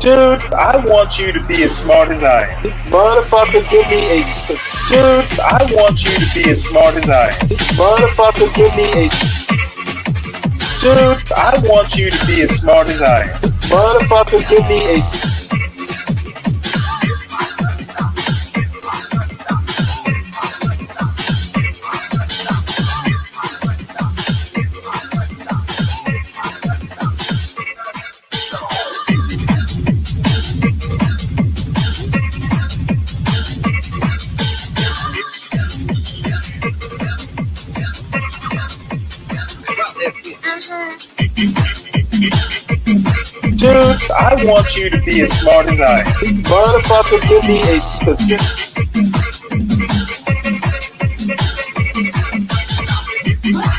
Dude, I want you to be as smart as I am. Motherfucker, give me a Dude, I want you to be as smart as I am. Motherfucker, give me a Dude, I want you to be as smart as I am. Motherfucker, give me a Dude, I want you to be as smart as I am. Motherfucker, give me a specific.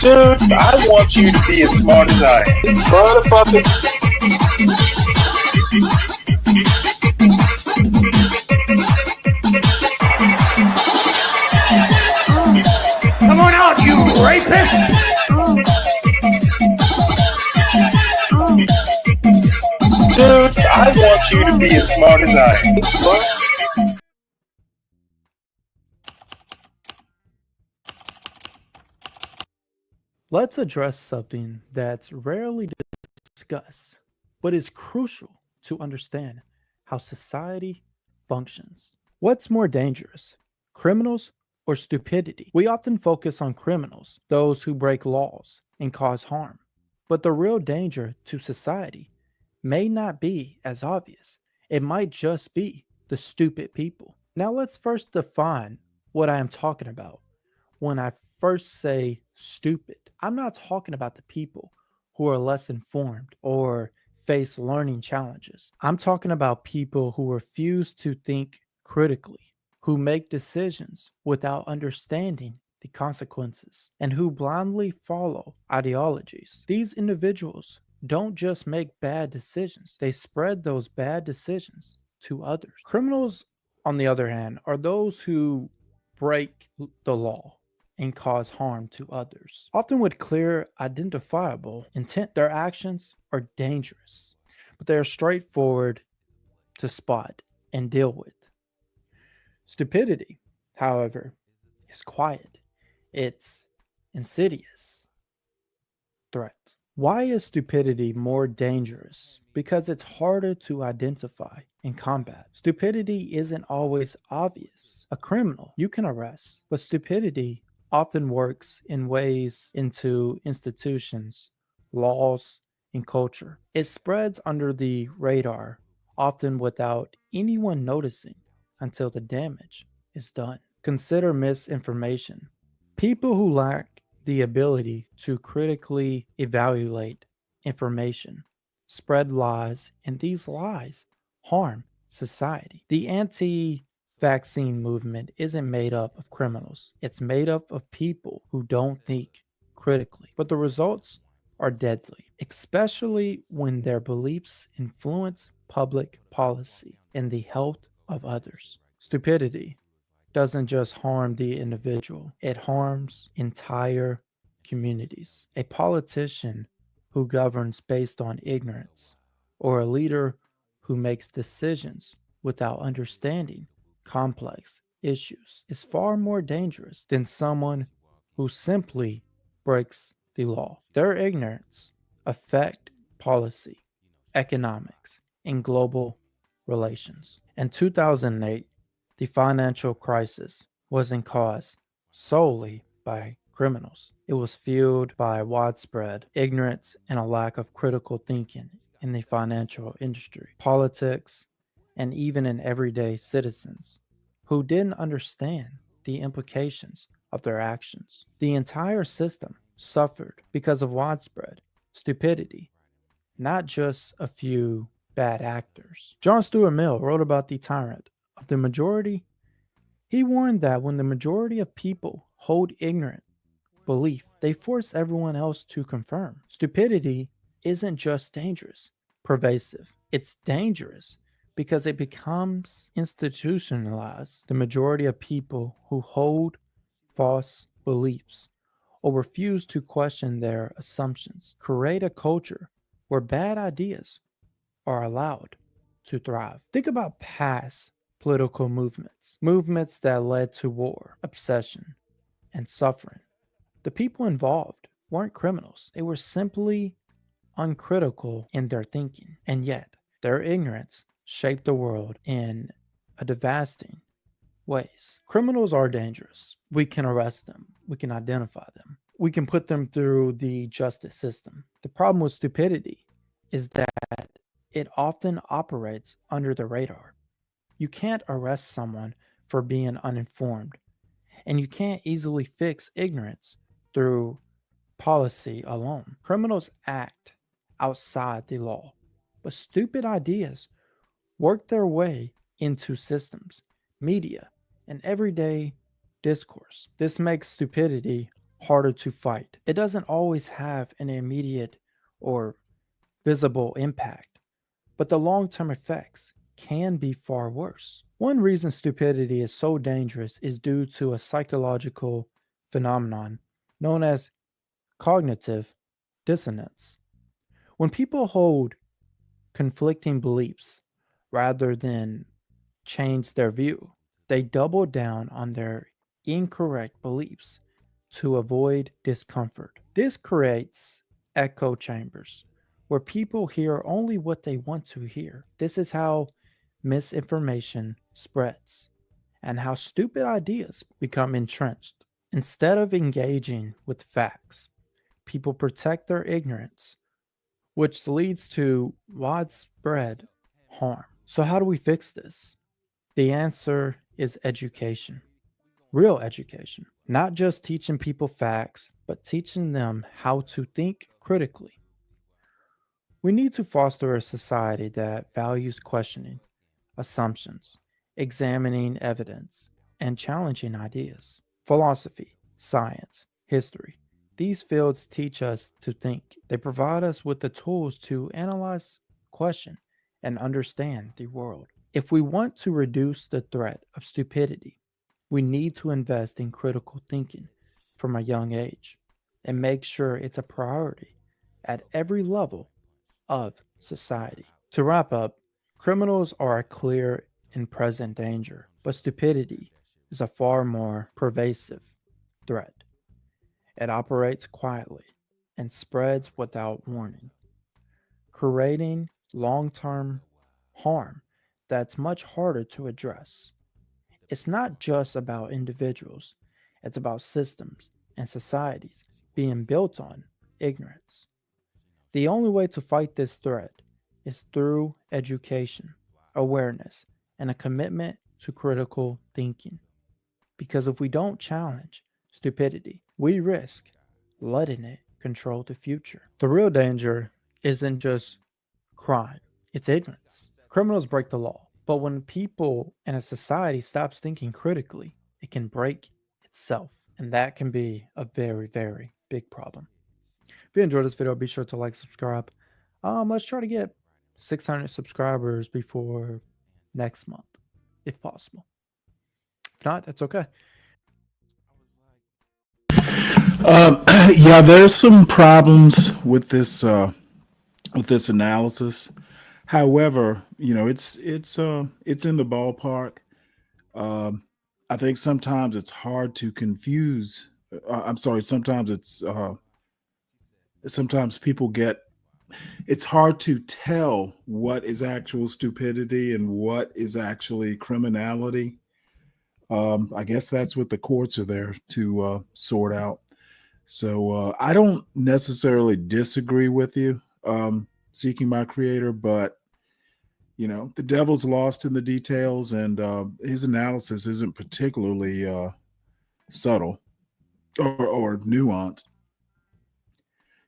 Dude, I want you to be as smart as I am. Motherfucker. Come on out, you rapist! Dude, I want you to be as smart as I am. Let's address something that's rarely discussed, but is crucial to understand how society functions. What's more dangerous, criminals or stupidity? We often focus on criminals, those who break laws and cause harm, but the real danger to society may not be as obvious. It might just be the stupid people. Now let's first define what I am talking about. When I first say stupid, I'm not talking about the people who are less informed or face learning challenges. I'm talking about people who refuse to think critically, who make decisions without understanding the consequences, and who blindly follow ideologies. These individuals don't just make bad decisions, they spread those bad decisions to others. Criminals, on the other hand, are those who break the law and cause harm to others, often with clear, identifiable intent. Their actions are dangerous, but they are straightforward to spot and deal with. Stupidity, however, is quiet. It's insidious threat. Why is stupidity more dangerous? Because it's harder to identify and combat. Stupidity isn't always obvious. A criminal you can arrest, but stupidity often works in ways into institutions, laws, and culture. It spreads under the radar, often without anyone noticing until the damage is done. Consider misinformation. People who lack the ability to critically evaluate information spread lies, and these lies harm society. The anti-vaccine movement isn't made up of criminals. It's made up of people who don't think critically. But the results are deadly, especially when their beliefs influence public policy and the health of others. Stupidity doesn't just harm the individual, it harms entire communities. A politician who governs based on ignorance, or a leader who makes decisions without understanding complex issues, is far more dangerous than someone who simply breaks the law. Their ignorance affects policy, economics, and global relations. In 2008, the financial crisis wasn't caused solely by criminals. It was fueled by widespread ignorance and a lack of critical thinking in the financial industry, politics, and even in everyday citizens who didn't understand the implications of their actions. The entire system suffered because of widespread stupidity, not just a few bad actors. John Stuart Mill wrote about the tyrant of the majority. He warned that when the majority of people hold ignorant belief, they force everyone else to confirm. Stupidity isn't just dangerous, pervasive. It's dangerous because it becomes institutionalized. The majority of people who hold false beliefs or refuse to question their assumptions create a culture where bad ideas are allowed to thrive. Think about past political movements that led to war, obsession, and suffering. The people involved weren't criminals, they were simply uncritical in their thinking, and yet their ignorance shaped the world in a devastating ways. Criminals are dangerous. We can arrest them, we can identify them, we can put them through the justice system. The problem with stupidity is that it often operates under the radar. You can't arrest someone for being uninformed, and you can't easily fix ignorance through policy alone. Criminals act outside the law, but stupid ideas work their way into systems, media, and everyday discourse. This makes stupidity harder to fight. It doesn't always have an immediate or visible impact, but the long term effects can be far worse. One reason stupidity is so dangerous is due to a psychological phenomenon known as cognitive dissonance. When people hold conflicting beliefs rather than change their view, they double down on their incorrect beliefs to avoid discomfort. This creates echo chambers where people hear only what they want to hear. This is how misinformation spreads and how stupid ideas become entrenched. Instead of engaging with facts, people protect their ignorance, which leads to widespread harm. So, how do we fix this? The answer is education, real education, not just teaching people facts, but teaching them how to think critically. We need to foster a society that values questioning, assumptions, examining evidence, and challenging ideas. Philosophy, science, history. These fields teach us to think. They provide us with the tools to analyze, question, and understand the world. If we want to reduce the threat of stupidity, we need to invest in critical thinking from a young age and make sure it's a priority at every level of society. To wrap up, criminals are a clear and present danger, but stupidity is a far more pervasive threat. It operates quietly and spreads without warning, creating long term harm that's much harder to address. It's not just about individuals, it's about systems and societies being built on ignorance. The only way to fight this threat is through education, awareness, and a commitment to critical thinking. Because if we don't challenge stupidity, we risk letting it control the future. The real danger isn't just crime, it's ignorance. Criminals break the law, but when people and a society stops thinking critically, it can break itself. And that can be a very, very big problem. If you enjoyed this video, be sure to like, subscribe. Let's try to get 600 subscribers before next month, if possible. If not, that's okay. Yeah, there's some problems with this analysis. However, it's in the ballpark. I think sometimes it's hard to confuse. I'm sorry. Sometimes people get. It's hard to tell what is actual stupidity and what is actually criminality. I guess that's what the courts are there to sort out. So I don't necessarily disagree with you, seeking my creator, but the devil's lost in the details, and his analysis isn't particularly subtle or nuanced.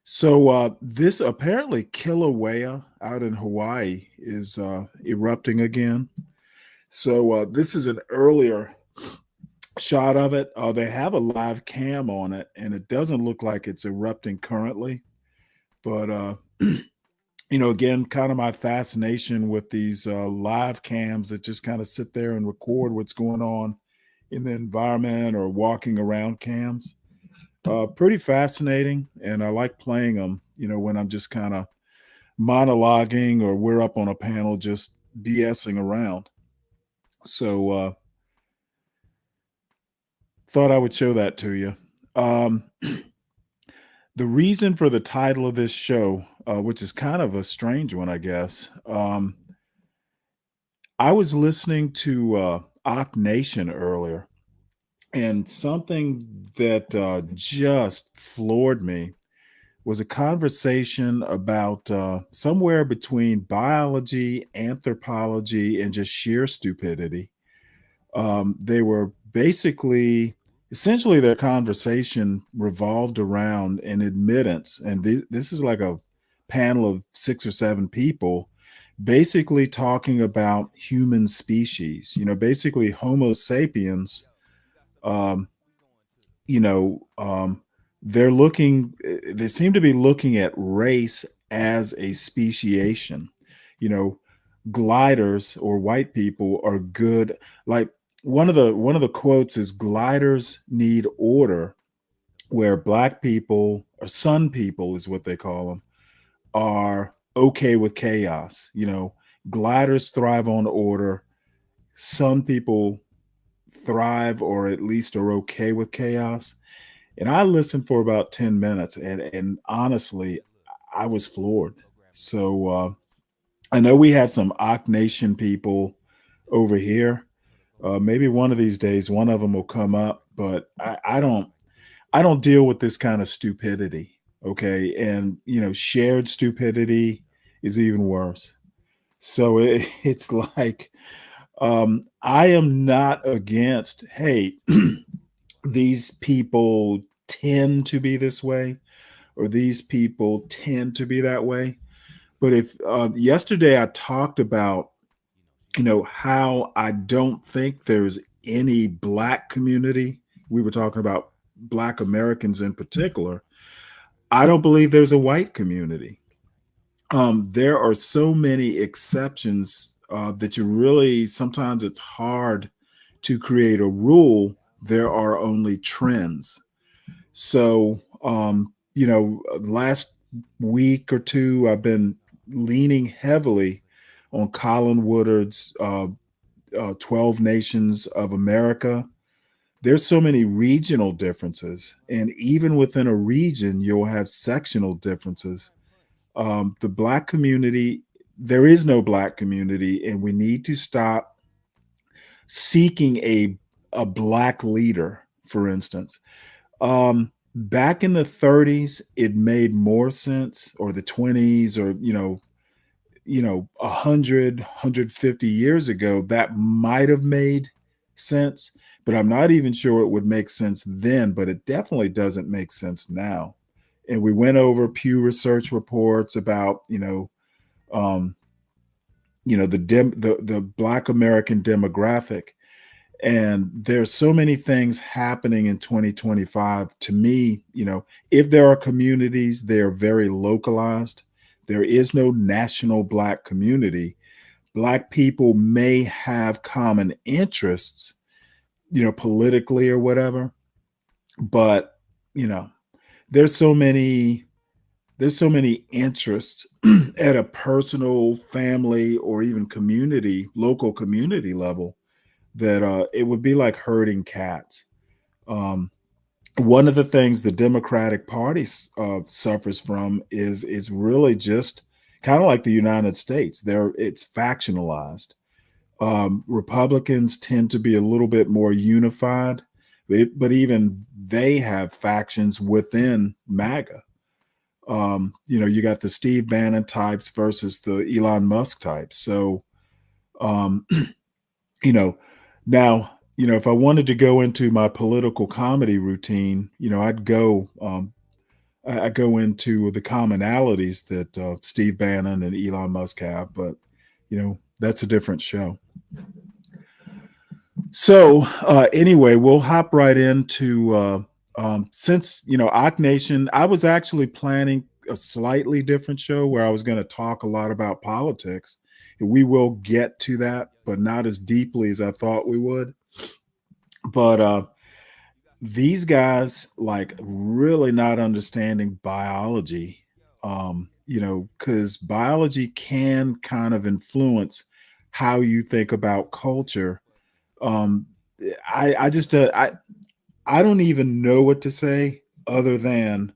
So this apparently Kilauea out in Hawaii is erupting again. So this is an earlier shot of it. They have a live cam on it, and it doesn't look like it's erupting currently. But again, kind of my fascination with these live cams that just kind of sit there and record what's going on in the environment, or walking around cams. Pretty fascinating, and I like playing them, when I'm just kind of monologuing or we're up on a panel just BSing around. So thought I would show that to you. The reason for the title of this show, which is kind of a strange one, I guess. I was listening to Ock Nation earlier, and something that just floored me was a conversation about somewhere between biology, anthropology, and just sheer stupidity. They were essentially, their conversation revolved around an admittance, and this is like a panel of 6 or 7 people, basically talking about human species. Basically Homo sapiens. Um, you know, um, they seem to be looking at race as a speciation. You know, gliders or white people are good. Like one of the quotes is gliders need order, where black people or sun people is what they call them are okay with chaos. Gliders thrive on order. Sun people thrive or at least are okay with chaos. And I listened for about 10 minutes, and honestly, I was floored. So I know we have some Ock Nation people over here. Maybe one of these days, one of them will come up, but I don't deal with this kind of stupidity. Okay. And, shared stupidity is even worse. So it's like, I am not against, hey, these people tend to be this way or these people tend to be that way. But if yesterday I talked about, how I don't think there's any black community, we were talking about black Americans in particular. I don't believe there's a white community. There are so many exceptions that sometimes it's hard to create a rule. There are only trends. So, last week or two, I've been leaning heavily on Colin Woodard's 12 Nations of America. There's so many regional differences. And even within a region, you'll have sectional differences. The black community, there is no black community, and we need to stop seeking a black leader, for instance. Back in the 30s, it made more sense, or the 20s, or 150 years ago, that might have made sense, but I'm not even sure it would make sense then, but it definitely doesn't make sense now. And we went over Pew Research reports about, um, the Black American demographic. And there's so many things happening in 2025. To me, if there are communities, they're very localized. There is no national black community. Black people may have common interests, politically or whatever, but there's so many interests at a personal, family, or even local community level that it would be like herding cats. One of the things the Democratic Party suffers from is really just kind of like the United States. It's factionalized. Republicans tend to be a little bit more unified, but even they have factions within MAGA. You got the Steve Bannon types versus the Elon Musk types. So, now, if I wanted to go into my political comedy routine, I'd go, I go into the commonalities that Steve Bannon and Elon Musk have, but, that's a different show. So anyway, we'll hop right into, since, Ock Nation, I was actually planning a slightly different show where I was going to talk a lot about politics. We will get to that, but not as deeply as I thought we would. But these guys, like, really not understanding biology, because biology can kind of influence how you think about culture. Um, I just I don't even know what to say other than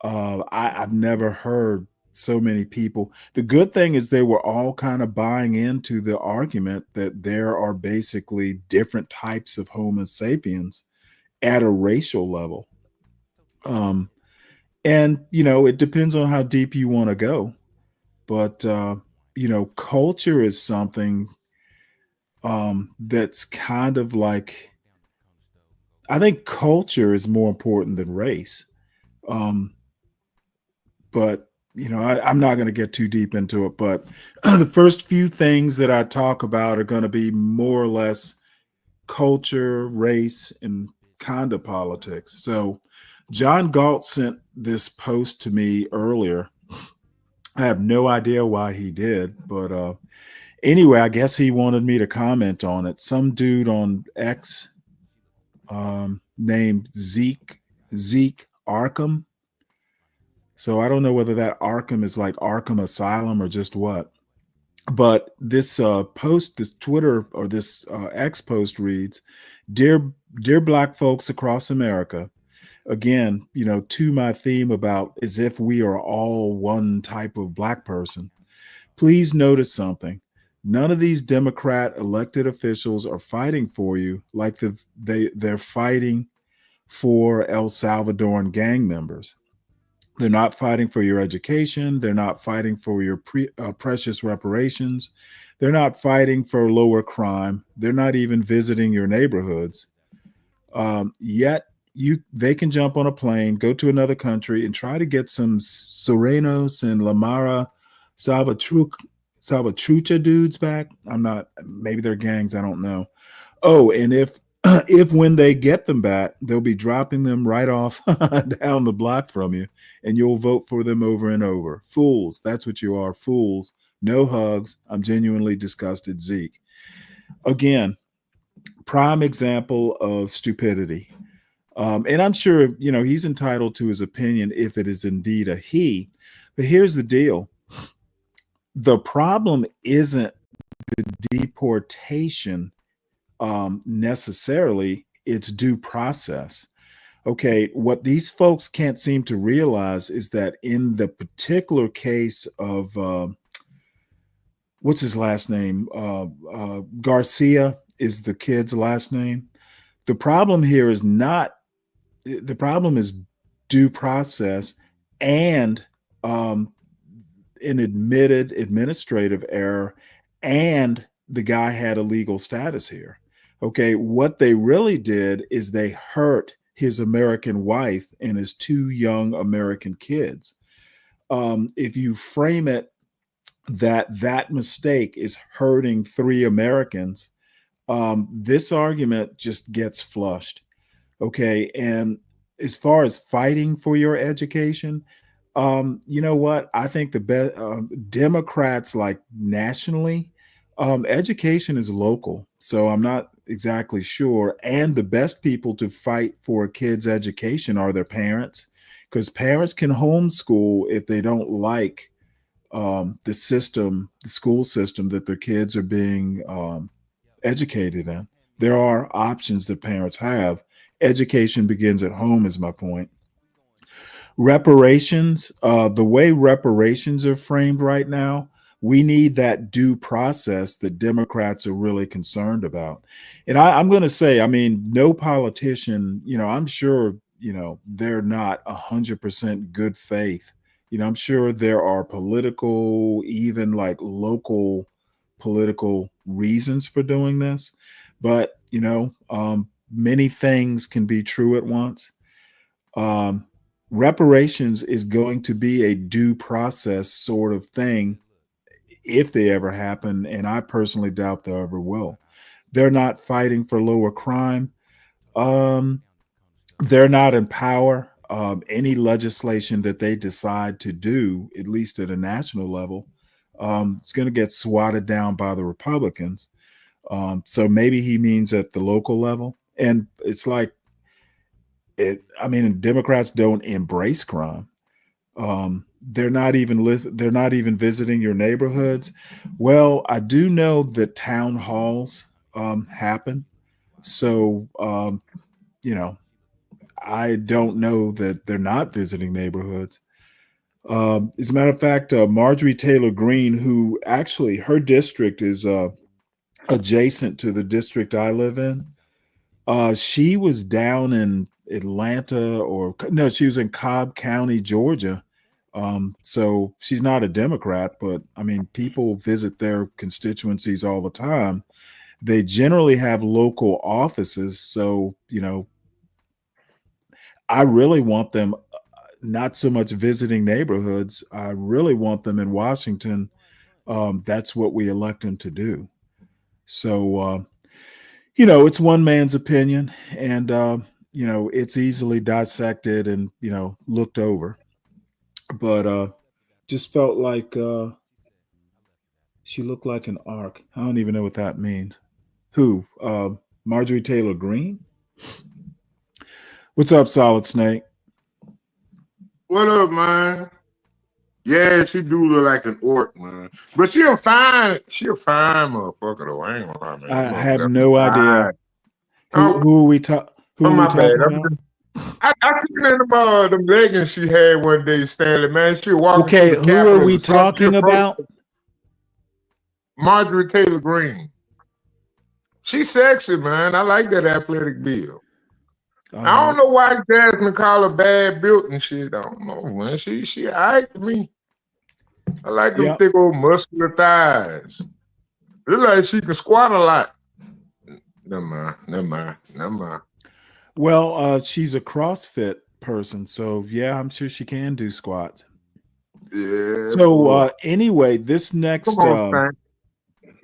I've never heard so many people. The good thing is they were all kind of buying into the argument that there are basically different types of Homo sapiens at a racial level. Um, and it depends on how deep you want to go. But culture is something that's kind of like, I think culture is more important than race. Um, but I'm not going to get too deep into it. But the first few things that I talk about are going to be more or less culture, race, and kind of politics. So John Galt sent this post to me earlier. I have no idea why he did, but anyway, I guess he wanted me to comment on it. Some dude on X named Zeke Arkham. So I don't know whether that Arkham is like Arkham Asylum or just what. But this post, this Twitter or this X post reads, "Dear Black folks across America, again, to my theme about as if we are all one type of Black person. Please notice something. None of these Democrat elected officials are fighting for you like they're fighting for El Salvadoran gang members. They're not fighting for your education. They're not fighting for your precious reparations. They're not fighting for lower crime. They're not even visiting your neighborhoods. Yet they can jump on a plane, go to another country, and try to get some Serenos and Lamara Salvatrucha dudes back. Maybe they're gangs. I don't know. Oh, and if when they get them back, they'll be dropping them right off down the block from you, and you'll vote for them over and over. Fools. That's what you are. Fools. No hugs. I'm genuinely disgusted, Zeke." Again, prime example of stupidity. And I'm sure, he's entitled to his opinion if it is indeed a he. But here's the deal. The problem isn't the deportation necessarily, it's due process. Okay, what these folks can't seem to realize is that in the particular case of what's his last name? Garcia is the kid's last name. The problem here is not, the problem is due process and an admitted administrative error, and the guy had a legal status here. Okay, what they really did is they hurt his American wife and his two young American kids. If you frame it that mistake is hurting three Americans, this argument just gets flushed. Okay, and as far as fighting for your education, you know what? I think the best Democrats, like nationally, education is local, so I'm not exactly sure. And the best people to fight for a kid's education are their parents, because parents can homeschool if they don't like the school system that their kids are being educated in. There are options that parents have. Education begins at home, is my point. Reparations, the way reparations are framed right now, we need that due process that Democrats are really concerned about. And I'm going to say, no politician, I'm sure, they're not 100% good faith. I'm sure there are political, even like local political reasons for doing this. But, many things can be true at once. Reparations is going to be a due process sort of thing if they ever happen, and I personally doubt they ever will. They're not fighting for lower crime. They're not in power. Any legislation that they decide to do, at least at a national level, it's going to get swatted down by the Republicans. So maybe he means at the local level. And it's like, Democrats don't embrace crime. they're not even visiting your neighborhoods. Well, I do know that town halls happen. So, you know, I don't know that they're not visiting neighborhoods. As a matter of fact, Marjorie Taylor Greene, who actually her district is adjacent to the district I live in, she was down in Atlanta, or no, she was in Cobb County, Georgia. So she's not a Democrat, but I mean, people visit their constituencies all the time. They generally have local offices. So, you know, I really want them not so much visiting neighborhoods. I really want them in Washington. That's what we elect them to do. So, you know, it's one man's opinion, and you know, it's easily dissected and, you know, looked over. But just felt like she looked like an arc. I don't even know what that means. Who? Marjorie Taylor Greene? What's up, Solid Snake? What up, man? Yeah, she do look like an orc, man. But she a fine motherfucker though. I ain't gonna lie, man. I have no idea. Who are we talking? Who are we talking about? I thinking about them leggings she had one day, Stanley, man. She walking. Okay, who are we talking about? Marjorie Taylor Greene. She's sexy, man. I like that athletic build. I don't know why Jasmine call her bad built and shit. I don't know, man. She all right to me. I like them thick old muscular thighs. Look like she can squat a lot. Never mind. Well, she's a CrossFit person, so yeah, I'm sure she can do squats. Yeah. So anyway, this next, come on, Stank.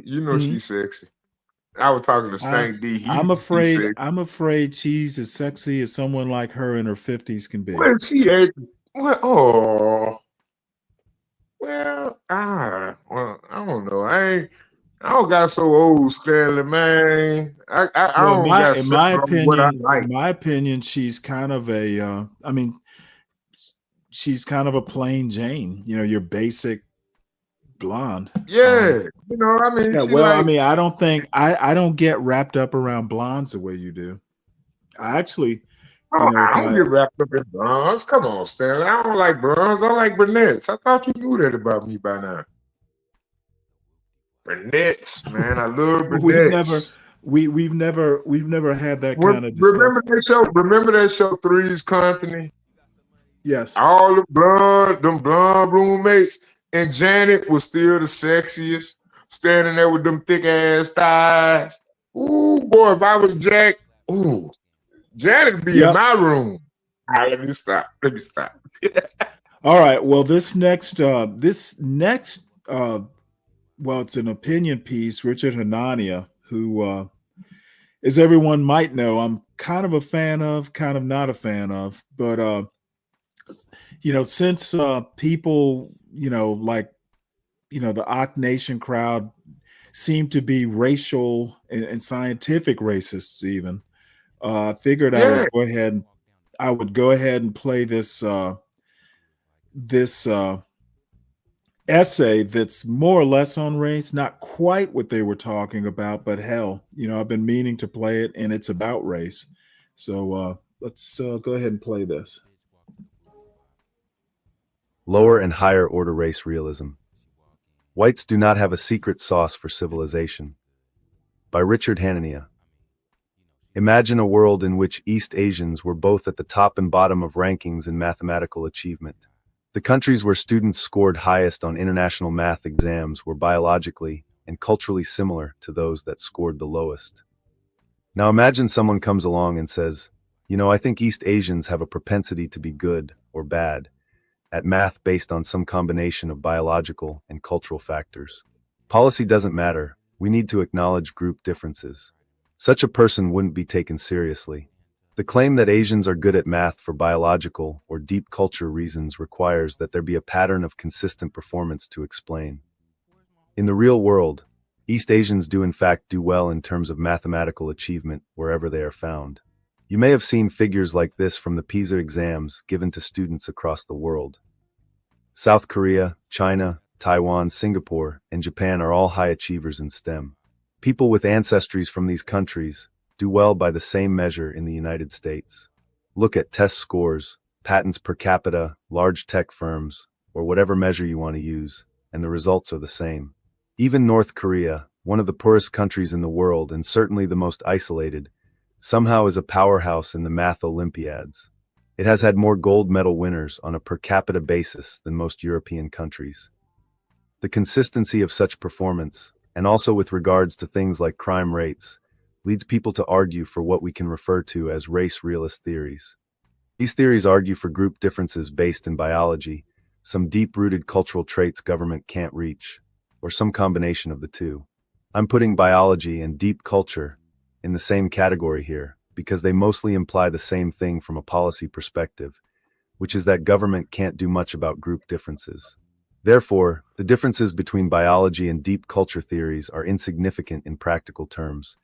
You know she's sexy. I was talking to Stank D. I'm afraid she's as sexy as someone like her in her 50s can be. Where's she at? What? Oh. Well, I don't know. I don't got so old, Stanley, man. In my opinion, she's kind of a. I mean, she's kind of a plain Jane. You know, your basic blonde. Yeah, you know, I mean. Yeah, well, I mean, I don't get wrapped up around blondes the way you do. I actually. I don't get wrapped up in blondes. Come on, Stanley. I don't like blondes. I like brunettes. I thought you knew that about me by now. Brunettes, man. I love brunettes. We've never had that kind of. Remember that show, Three's Company? Yes. All them blonde roommates, and Janet was still the sexiest, standing there with them thick ass thighs. Ooh, boy, if I was Jack, ooh. Janet would be in my room. Right, let me stop. All right. Well, this next, well, it's an opinion piece. Richard Hanania, who, as everyone might know, I'm kind of a fan of, kind of not a fan of. But, you know, since people, you know, like, you know, the Ock Nation crowd seem to be racial and scientific racists even. I figured I would go ahead and play this essay that's more or less on race, not quite what they were talking about, but hell, you know, I've been meaning to play it, and it's about race. So let's go ahead and play this. Lower and higher order race realism. Whites do not have a secret sauce for civilization. By Richard Hanania. Imagine a world in which East Asians were both at the top and bottom of rankings in mathematical achievement. The countries where students scored highest on international math exams were biologically and culturally similar to those that scored the lowest. Now imagine someone comes along and says, you know, I think East Asians have a propensity to be good or bad at math based on some combination of biological and cultural factors. Policy doesn't matter. We need to acknowledge group differences. Such a person wouldn't be taken seriously. The claim that Asians are good at math for biological or deep culture reasons requires that there be a pattern of consistent performance to explain. In the real world, East Asians do in fact do well in terms of mathematical achievement wherever they are found. You may have seen figures like this from the PISA exams given to students across the world. South Korea, China, Taiwan, Singapore, and Japan are all high achievers in STEM. People with ancestries from these countries do well by the same measure in the United States. Look at test scores, patents per capita, large tech firms, or whatever measure you want to use, and the results are the same. Even North Korea, one of the poorest countries in the world and certainly the most isolated, somehow is a powerhouse in the math Olympiads. It has had more gold medal winners on a per capita basis than most European countries. The consistency of such performance, and also with regards to things like crime rates, leads people to argue for what we can refer to as race realist theories. These theories argue for group differences based in biology, some deep-rooted cultural traits government can't reach, or some combination of the two. I'm putting biology and deep culture in the same category here, because they mostly imply the same thing from a policy perspective, which is that government can't do much about group differences. Therefore, the differences between biology and deep culture theories are insignificant in practical terms,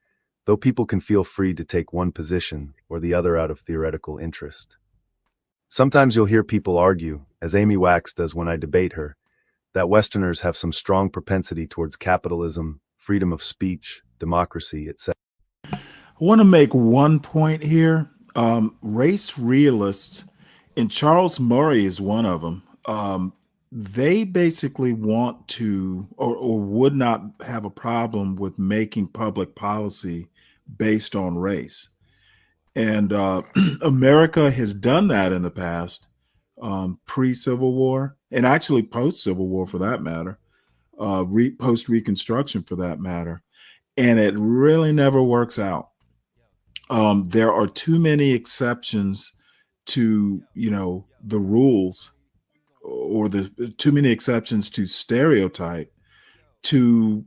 though people can feel free to take one position or the other out of theoretical interest. Sometimes you'll hear people argue, as Amy Wax does when I debate her, that Westerners have some strong propensity towards capitalism, freedom of speech, democracy, etc. I want to make one point here. Race realists, and Charles Murray is one of them. They basically want to, or would not have a problem with making public policy based on race. And America has done that in the past, pre-Civil War, and actually post-Civil War for that matter, post-Reconstruction for that matter. And it really never works out. There are too many exceptions to, the rules, or the too many exceptions to stereotype to,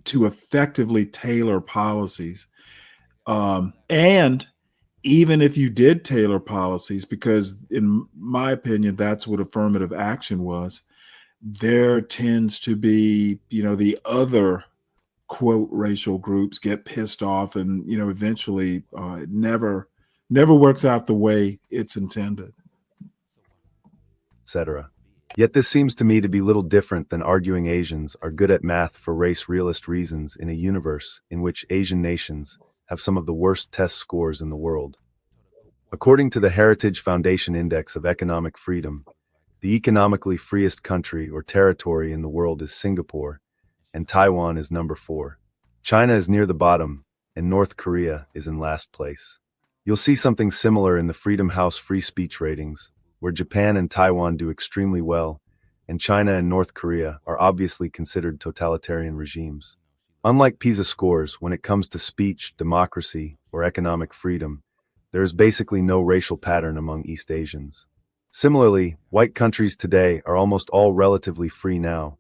to effectively tailor policies. And even if you did tailor policies, because in my opinion, that's what affirmative action was, there tends to be, the other quote racial groups get pissed off, and eventually it never works out the way it's intended, etc. Yet this seems to me to be little different than arguing Asians are good at math for race realist reasons in a universe in which Asian nations have some of the worst test scores in the world. According to the Heritage Foundation Index of Economic Freedom, the economically freest country or territory in the world is Singapore, and Taiwan is number 4. China is near the bottom, and North Korea is in last place. You'll see something similar in the Freedom House free speech ratings, where Japan and Taiwan do extremely well, and China and North Korea are obviously considered totalitarian regimes. Unlike PISA scores, when it comes to speech, democracy, or economic freedom, there is basically no racial pattern among East Asians. Similarly, white countries today are almost all relatively free now,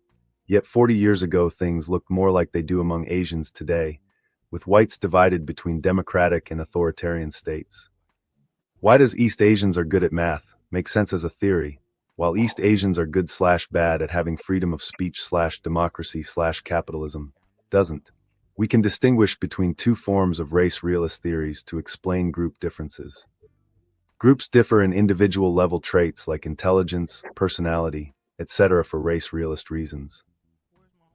yet 40 years ago things looked more like they do among Asians today, with whites divided between democratic and authoritarian states. Why does East Asians are good at math make sense as a theory, while East Asians are good/bad at having freedom of speech/democracy/capitalism doesn't? We can distinguish between two forms of race realist theories to explain group differences. Groups differ in individual level traits like intelligence, personality, etc. for race realist reasons.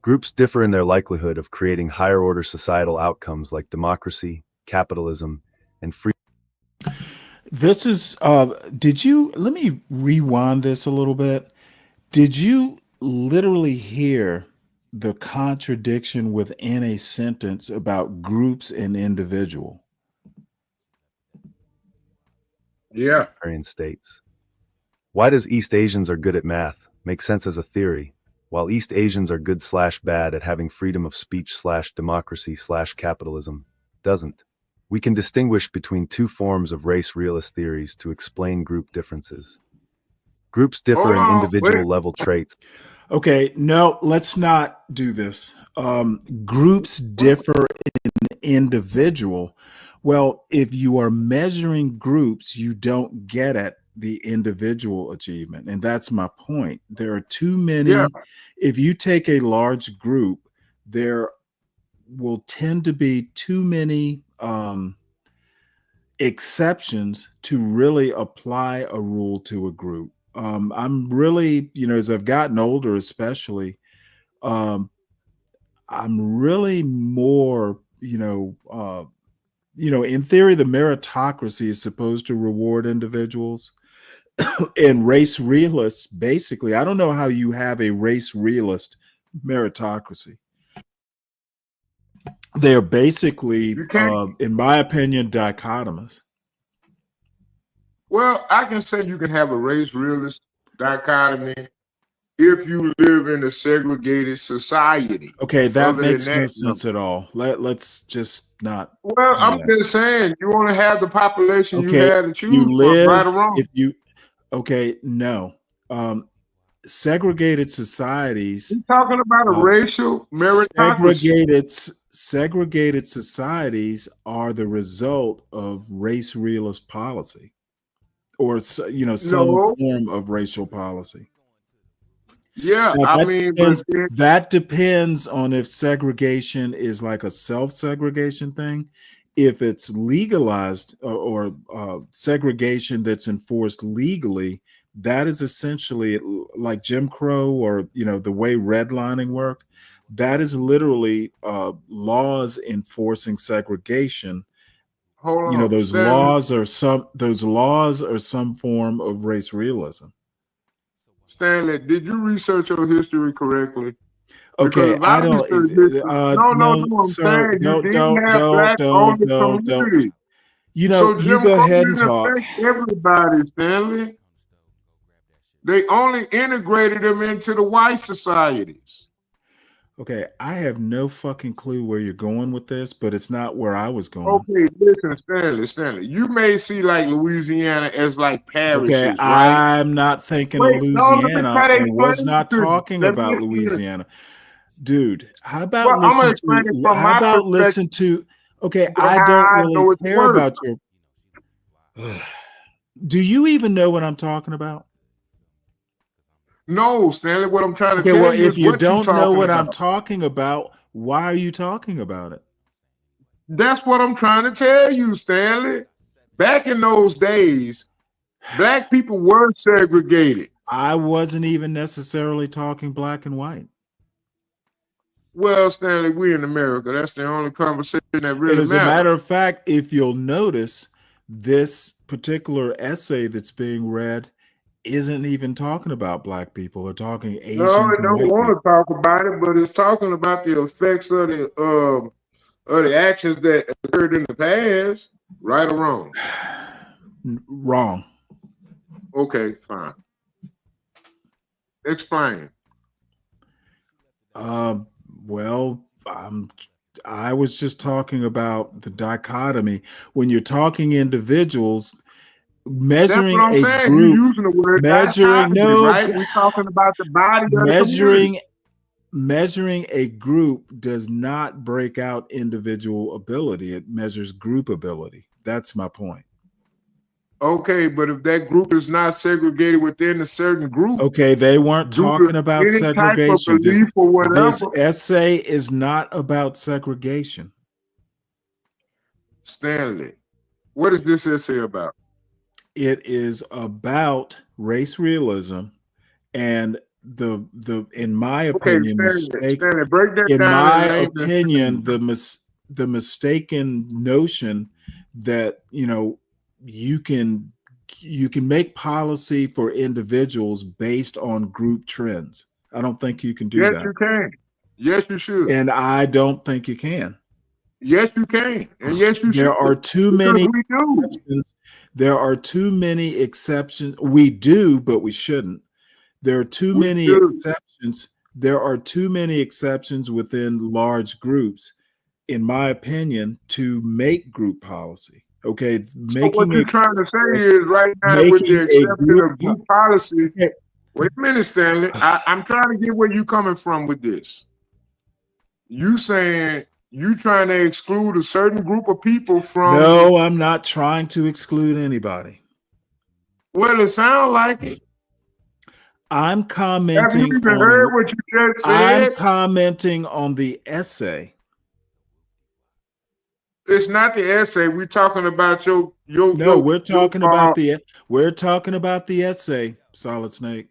Groups differ in their likelihood of creating higher order societal outcomes like democracy, capitalism, and free. This is, let me rewind this a little bit. Did you literally hear the contradiction within a sentence about groups and individual? Yeah. States. Why does East Asians are good at math make sense as a theory, while East Asians are good/bad at having freedom of speech/democracy/capitalism doesn't? We can distinguish between two forms of race realist theories to explain group differences. Groups differ in individual level traits. Okay, no, let's not do this. Groups differ in individual. Well, if you are measuring groups, you don't get at the individual achievement. And that's my point. There are too many. Yeah. If you take a large group, there will tend to be too many exceptions to really apply a rule to a group. I'm really, as I've gotten older, especially, um, I'm really more, in theory, the meritocracy is supposed to reward individuals. And race realists, basically, I don't know how you have a race realist meritocracy. They're basically, You can't. in my opinion, dichotomous. Well, I can say you can have a race realist dichotomy if you live in a segregated society. Okay, that Other than makes no that, no. sense at all. Let's just not. Well, do I'm that. just saying you want to have the population you Okay, had to choose you from, live right or wrong. if you. Okay, no. Segregated societies. You're talking about a racial meritocracy. Segregated societies are the result of race realist policy, or some No. form of racial policy. Yeah, Now, I mean, but that depends on if segregation is like a self-segregation thing. If it's legalized or segregation that's enforced legally, that is essentially like Jim Crow or the way redlining worked. That is literally laws enforcing segregation. hold on, Those Stanley. laws are some form of race realism. Stanley, did you research your history correctly? Okay, Because I I don't. researched history. No, I'm Sir, saying you didn't have black don't. only community. So You Jim go Crow ahead and didn't talk. affect everybody, Stanley. They only integrated them into the white societies. Okay, I have no fucking clue where you're going with this, but it's not where I was going. Okay, listen, Stanley. You may see like Louisiana as like parishes, Okay, right? I'm not thinking Wait, of no, let me Louisiana try to and was explain not it to you. talking Let me about explain it. Louisiana. Dude, how about Well, I'm gonna listen explain it to from my perspective. listen to okay, But I how don't I really know it's care worse. about your Do you even know what I'm talking about? No, Stanley, what I'm trying to Okay, tell well, you if is you what you're don't know talking what about. I'm talking about, why are you talking about it? That's what I'm trying to tell you, Stanley. Back in those days, black people were segregated. I wasn't even necessarily talking black and white. Well, Stanley, we in America. That's the only conversation that really And as a matters. matter of fact, if you'll notice, this particular essay that's being read isn't even talking about black people. They're talking Asians No, I and don't white want people. to talk about it, but it's talking about the effects of the actions that occurred in the past, right or wrong. Wrong. Okay, fine. Explain. Well, I was just talking about the dichotomy. When you're talking individuals, measuring That's what I'm a saying. group, You're using the word measuring dichotomy, right? We're talking about the body of the community. Measuring a group does not break out individual ability. It measures group ability. That's my point. Okay, but if that group is not segregated within a certain group, okay, they weren't talking about any segregation. type of belief or whatever. This essay is not about segregation. Stanley, what is this essay about? It is about race realism and the in my opinion, Stanley, break that in down my and opinion, the mistaken notion that you can make policy for individuals based on group trends. I don't think you can do that. Yes, you can. Yes, you should. And I don't think you can. Yes, you can. And yes, you should. There are too many exceptions. There are too many exceptions. We do, but we shouldn't. There are too many exceptions. There are too many exceptions within large groups, in my opinion, to make group policy. Okay, so what you're trying to say is right now with the exception of group policy. Wait a minute, Stanley. I'm trying to get where you're coming from with this. You saying you trying to exclude a certain group of people from? No, I'm not trying to exclude anybody. Well, it sounds like it. I'm commenting. Have you even heard what you just said? I'm commenting on the essay. It's not the essay. We're talking about your No, we're talking about the essay, Solid Snake.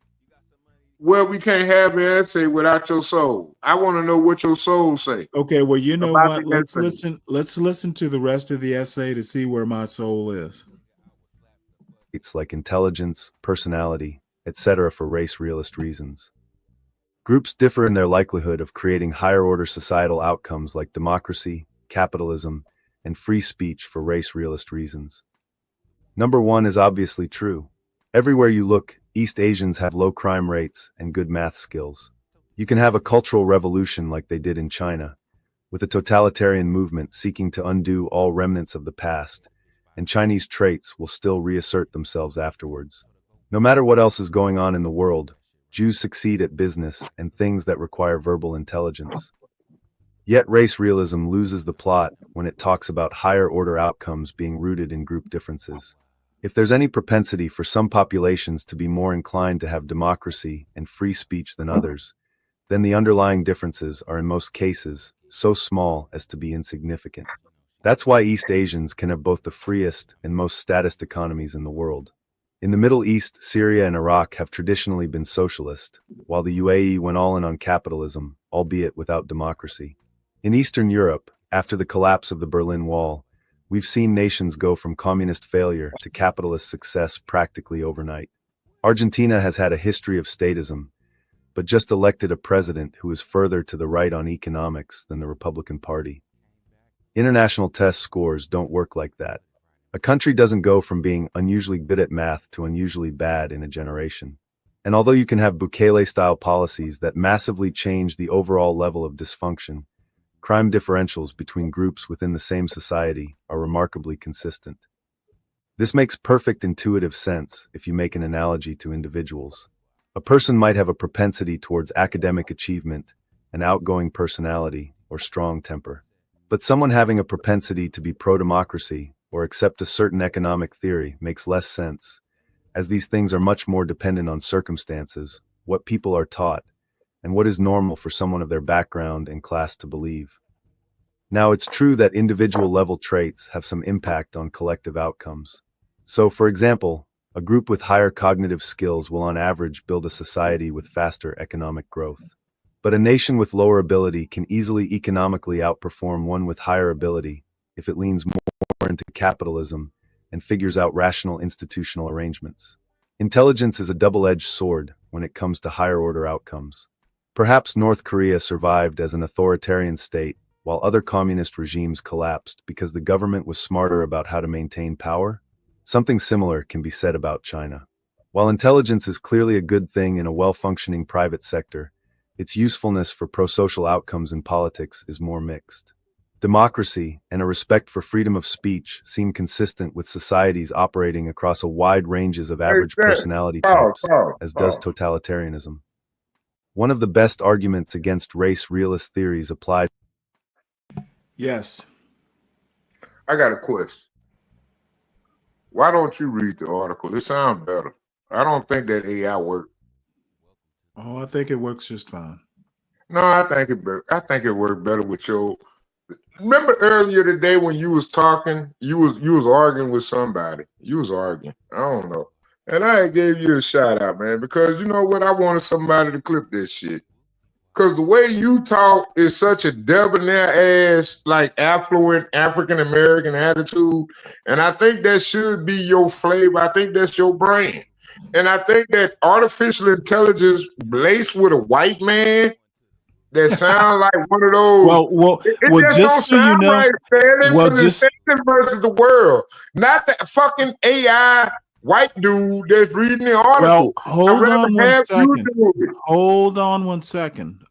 Well, we can't have an essay without your soul. I want to know what your soul say. Okay, well, you know about what? the Let's essay. listen to the rest of the essay to see where my soul is. It's like intelligence, personality, etc. for race realist reasons. Groups differ in their likelihood of creating higher order societal outcomes like democracy, capitalism, and free speech for race realist reasons. Number one is obviously true. Everywhere you look, East Asians have low crime rates and good math skills. You can have a cultural revolution like they did in China, with a totalitarian movement seeking to undo all remnants of the past, and Chinese traits will still reassert themselves afterwards. No matter what else is going on in the world, Jews succeed at business and things that require verbal intelligence. Yet race realism loses the plot when it talks about higher order outcomes being rooted in group differences. If there's any propensity for some populations to be more inclined to have democracy and free speech than others, then the underlying differences are in most cases so small as to be insignificant. That's why East Asians can have both the freest and most statist economies in the world. In the Middle East, Syria and Iraq have traditionally been socialist, while the UAE went all in on capitalism, albeit without democracy. In Eastern Europe, after the collapse of the Berlin Wall, we've seen nations go from communist failure to capitalist success practically overnight. Argentina has had a history of statism, but just elected a president who is further to the right on economics than the Republican Party. International test scores don't work like that. A country doesn't go from being unusually good at math to unusually bad in a generation. And although you can have Bukele-style policies that massively change the overall level of dysfunction, crime differentials between groups within the same society are remarkably consistent. This makes perfect intuitive sense if you make an analogy to individuals. A person might have a propensity towards academic achievement, an outgoing personality, or strong temper. But someone having a propensity to be pro-democracy or accept a certain economic theory makes less sense, as these things are much more dependent on circumstances, what people are taught, and what is normal for someone of their background and class to believe. Now, it's true that individual level traits have some impact on collective outcomes. So, for example, a group with higher cognitive skills will on average build a society with faster economic growth. But a nation with lower ability can easily economically outperform one with higher ability if it leans more into capitalism and figures out rational institutional arrangements. Intelligence is a double-edged sword when it comes to higher order outcomes. Perhaps North Korea survived as an authoritarian state, while other communist regimes collapsed because the government was smarter about how to maintain power. Something similar can be said about China. While intelligence is clearly a good thing in a well-functioning private sector, its usefulness for pro-social outcomes in politics is more mixed. Democracy and a respect for freedom of speech seem consistent with societies operating across a wide ranges of average personality types, as does totalitarianism. One of the best arguments against race realist theories applied. Yes. I got a question. Why don't you read the article? It sounds better. I don't think that AI works. Oh, I think it works just fine. No, I think it worked better with your. Remember earlier today when you was talking, you was arguing with somebody. You was arguing. I don't know. And I gave you a shout out, man, because you know what? I wanted somebody to clip this shit. Because the way you talk is such a debonair ass, like affluent African American attitude. And I think that should be your flavor. I think that's your brand. And I think that artificial intelligence laced with a white man that sound like one of those. Well, just just so don't you sound know, right, Stanley, well, because it's Stanley versus the world, not that fucking AI white dude that's reading the article. Well, hold on one second. It. Hold on 1 second.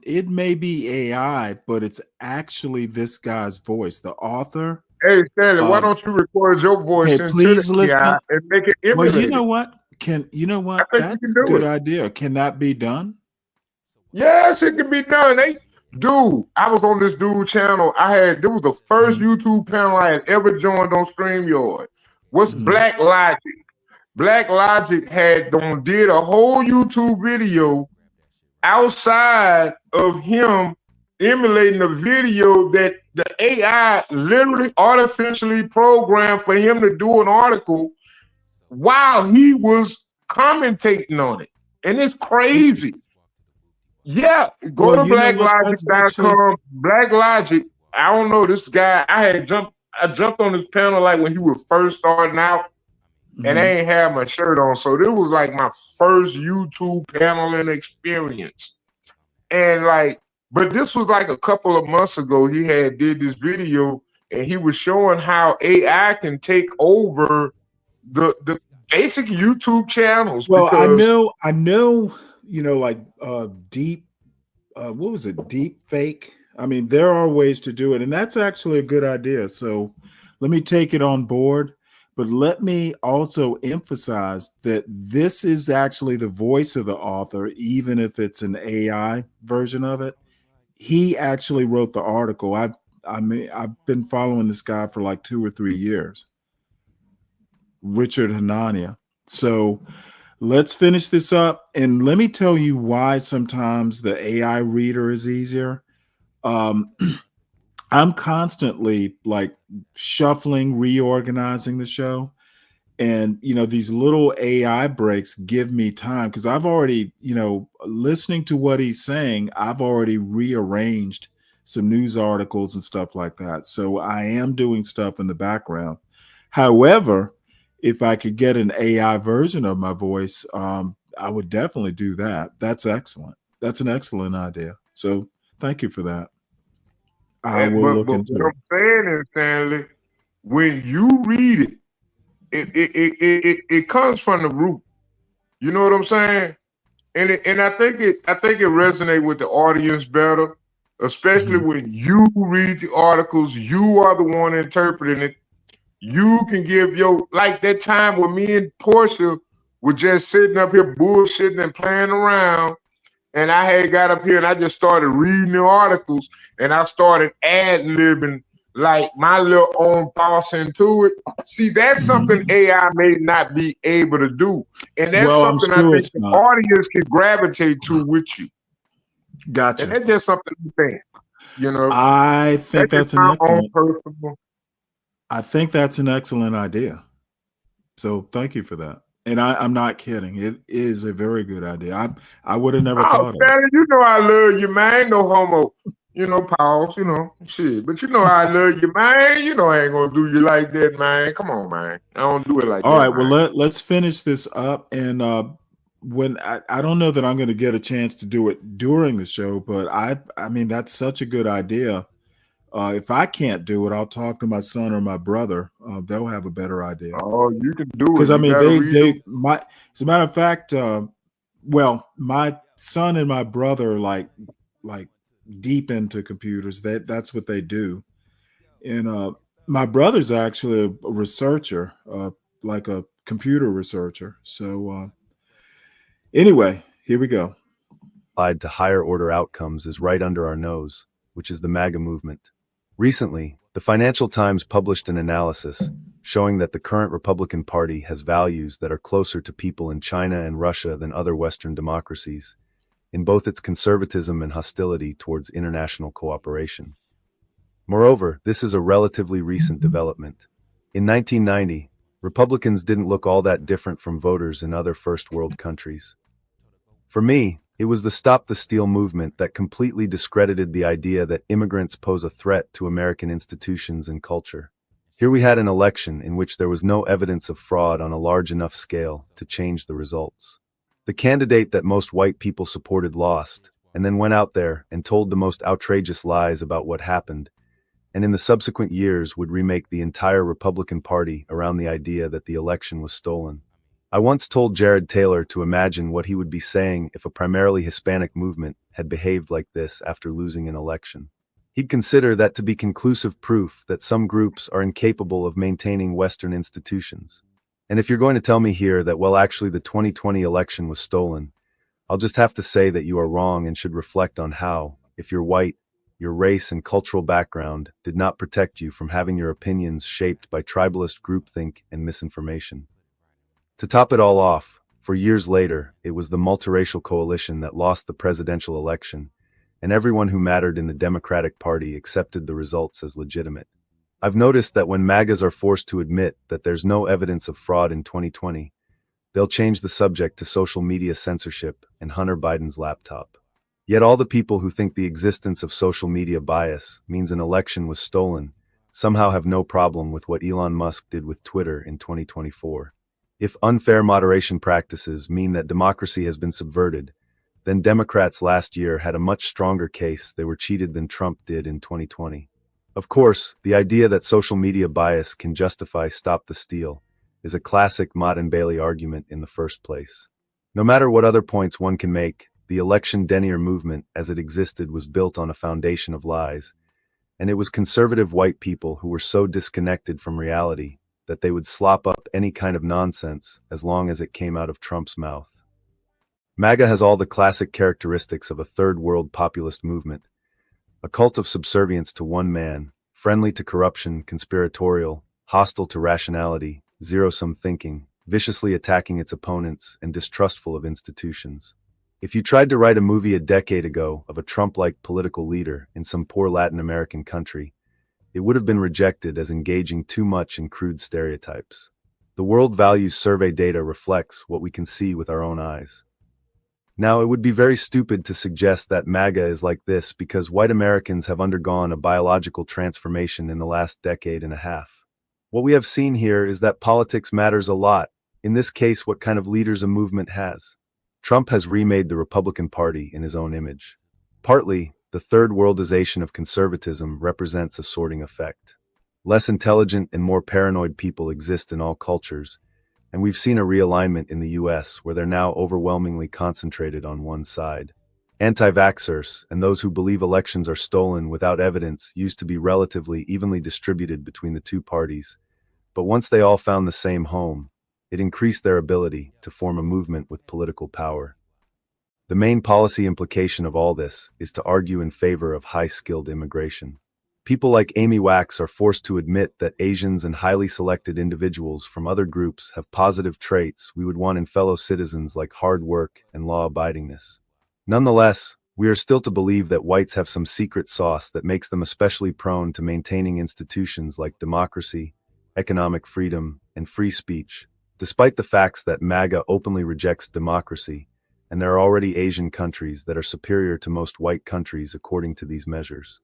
It may be AI, but it's actually this guy's voice, the author. Hey, Stanley, why don't you record your voice Hey, please listen. AI and make it emulated? Well, you know what? That's a good idea. Can that be done? Yes, it can be done. Dude, I was on this dude channel. There was the first YouTube panel I had ever joined on StreamYard. What's Black Logic? Black Logic did a whole YouTube video outside of him emulating a video that the AI literally artificially programmed for him to do an article while he was commentating on it. And it's crazy. Yeah, go to blacklogic.com. Black Logic. I don't know this guy. I jumped on his panel like when he was first starting out, and I ain't had my shirt on. So this was like my first YouTube paneling experience. And like, but this was like a couple of months ago. He had did this video, and he was showing how AI can take over the basic YouTube channels. Well, I know, like deep, what was it? Deep fake. I mean, there are ways to do it, and that's actually a good idea. So let me take it on board. But let me also emphasize that this is actually the voice of the author, even if it's an AI version of it. He actually wrote the article. I've been following this guy for like 2 or 3 years, Richard Hanania. So let's finish this up, and let me tell you why sometimes the AI reader is easier. I'm constantly like shuffling, reorganizing the show. And, these little AI breaks give me time because I've already, listening to what he's saying, I've already rearranged some news articles and stuff like that. So I am doing stuff in the background. However, if I could get an AI version of my voice, I would definitely do that. That's excellent. That's an excellent idea. So thank you for that. I will look into it. What I'm saying is, Stanley, when you read it comes from the root. You know what I'm saying? And I think it resonates with the audience better, especially when you read the articles. You are the one interpreting it. You can give like that time when me and Portia were just sitting up here bullshitting and playing around. And I had got up here and I just started reading the articles and I started ad-libbing like my little own thoughts into it. See, that's something AI may not be able to do. And that's something I think the audience can gravitate to with you. Gotcha. And that's just something to think. I think that's an excellent idea. So thank you for that. And I'm not kidding. It is a very good idea. I would have never thought of it. You know I love you, man. No homo. Pause, shit. But I love you, man. I ain't gonna do you like that, man. Come on, man. I don't do it like that. All right, man. well, let's finish this up. And when I don't know that I'm gonna get a chance to do it during the show, but I mean that's such a good idea. If I can't do it, I'll talk to my son or my brother. They'll have a better idea. Oh, you can do it. Because I mean, as a matter of fact, my son and my brother are like deep into computers. That's what they do. And my brother's actually a researcher, like a computer researcher. So anyway, here we go. To higher order outcomes is right under our nose, which is the MAGA movement. Recently, the Financial Times published an analysis showing that the current Republican Party has values that are closer to people in China and Russia than other Western democracies, in both its conservatism and hostility towards international cooperation. Moreover, this is a relatively recent development. In 1990, Republicans didn't look all that different from voters in other first world countries. For me, it was the Stop the Steal movement that completely discredited the idea that immigrants pose a threat to American institutions and culture. Here we had an election in which there was no evidence of fraud on a large enough scale to change the results. The candidate that most white people supported lost, and then went out there and told the most outrageous lies about what happened, and in the subsequent years would remake the entire Republican Party around the idea that the election was stolen. I once told Jared Taylor to imagine what he would be saying if a primarily Hispanic movement had behaved like this after losing an election. He'd consider that to be conclusive proof that some groups are incapable of maintaining Western institutions. And if you're going to tell me here that, well, actually the 2020 election was stolen, I'll just have to say that you are wrong and should reflect on how, if you're white, your race and cultural background did not protect you from having your opinions shaped by tribalist groupthink and misinformation. To top it all off, for years later, it was the multiracial coalition that lost the presidential election, and everyone who mattered in the Democratic Party accepted the results as legitimate. I've noticed that when MAGAs are forced to admit that there's no evidence of fraud in 2020, they'll change the subject to social media censorship and Hunter Biden's laptop. Yet all the people who think the existence of social media bias means an election was stolen somehow have no problem with what Elon Musk did with Twitter in 2024. If unfair moderation practices mean that democracy has been subverted, then Democrats last year had a much stronger case they were cheated than Trump did in 2020. Of course, the idea that social media bias can justify stop the steal is a classic Mott and Bailey argument in the first place. No matter what other points one can make, the election denier movement as it existed was built on a foundation of lies, and it was conservative white people who were so disconnected from reality that they would slop up any kind of nonsense as long as it came out of Trump's mouth. MAGA has all the classic characteristics of a third world populist movement: a cult of subservience to one man, friendly to corruption, conspiratorial, hostile to rationality, zero-sum thinking, viciously attacking its opponents, and distrustful of institutions. If you tried to write a movie a decade ago of a Trump-like political leader in some poor Latin American country, it would have been rejected as engaging too much in crude stereotypes. The World Values Survey data reflects what we can see with our own eyes. Now, it would be very stupid to suggest that MAGA is like this because white Americans have undergone a biological transformation in the last decade and a half. What we have seen here is that politics matters a lot, in this case what kind of leaders a movement has. Trump has remade the Republican Party in his own image. Partly, the third worldization of conservatism represents a sorting effect. Less intelligent and more paranoid people exist in all cultures, and we've seen a realignment in the US where they're now overwhelmingly concentrated on one side. Anti-vaxxers and those who believe elections are stolen without evidence used to be relatively evenly distributed between the two parties, but once they all found the same home, it increased their ability to form a movement with political power. The main policy implication of all this is to argue in favor of high-skilled immigration. People like Amy Wax are forced to admit that Asians and highly selected individuals from other groups have positive traits we would want in fellow citizens like hard work and law-abidingness. Nonetheless, we are still to believe that whites have some secret sauce that makes them especially prone to maintaining institutions like democracy, economic freedom, and free speech, despite the facts that MAGA openly rejects democracy, and there are already Asian countries that are superior to most white countries according to these measures.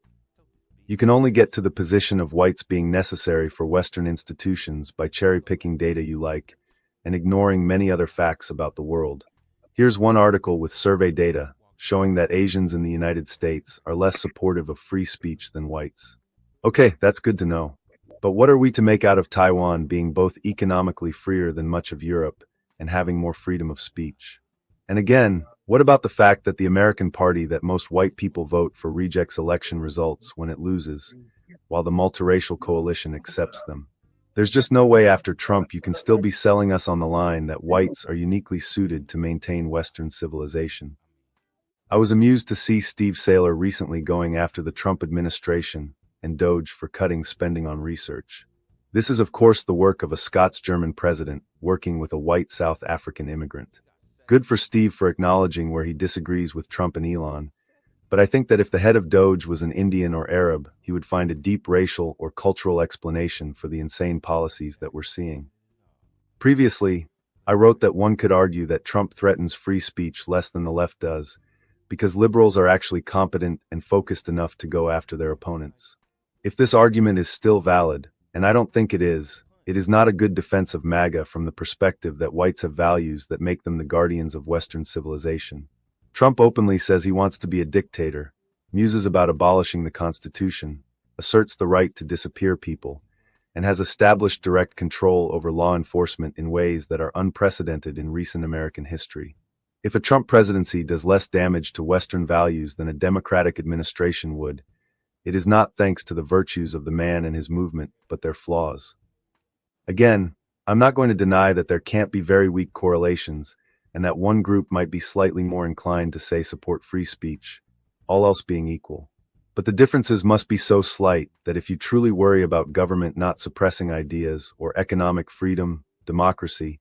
You can only get to the position of whites being necessary for Western institutions by cherry-picking data you like and ignoring many other facts about the world. Here's one article with survey data showing that Asians in the United States are less supportive of free speech than whites. Okay, that's good to know. But what are we to make out of Taiwan being both economically freer than much of Europe and having more freedom of speech? And again, what about the fact that the American Party that most white people vote for rejects election results when it loses, while the multiracial coalition accepts them? There's just no way after Trump you can still be selling us on the line that whites are uniquely suited to maintain Western civilization. I was amused to see Steve Saylor recently going after the Trump administration and Doge for cutting spending on research. This is of course the work of a Scots-German president working with a white South African immigrant. Good for Steve for acknowledging where he disagrees with Trump and Elon, but I think that if the head of Doge was an Indian or Arab, he would find a deep racial or cultural explanation for the insane policies that we're seeing. Previously, I wrote that one could argue that Trump threatens free speech less than the left does, because liberals are actually competent and focused enough to go after their opponents. If this argument is still valid, and I don't think it is not a good defense of MAGA from the perspective that whites have values that make them the guardians of Western civilization. Trump openly says he wants to be a dictator, muses about abolishing the Constitution, asserts the right to disappear people, and has established direct control over law enforcement in ways that are unprecedented in recent American history. If a Trump presidency does less damage to Western values than a Democratic administration would, it is not thanks to the virtues of the man and his movement, but their flaws. Again, I'm not going to deny that there can't be very weak correlations, and that one group might be slightly more inclined to say support free speech, all else being equal. But the differences must be so slight that if you truly worry about government not suppressing ideas or economic freedom, democracy,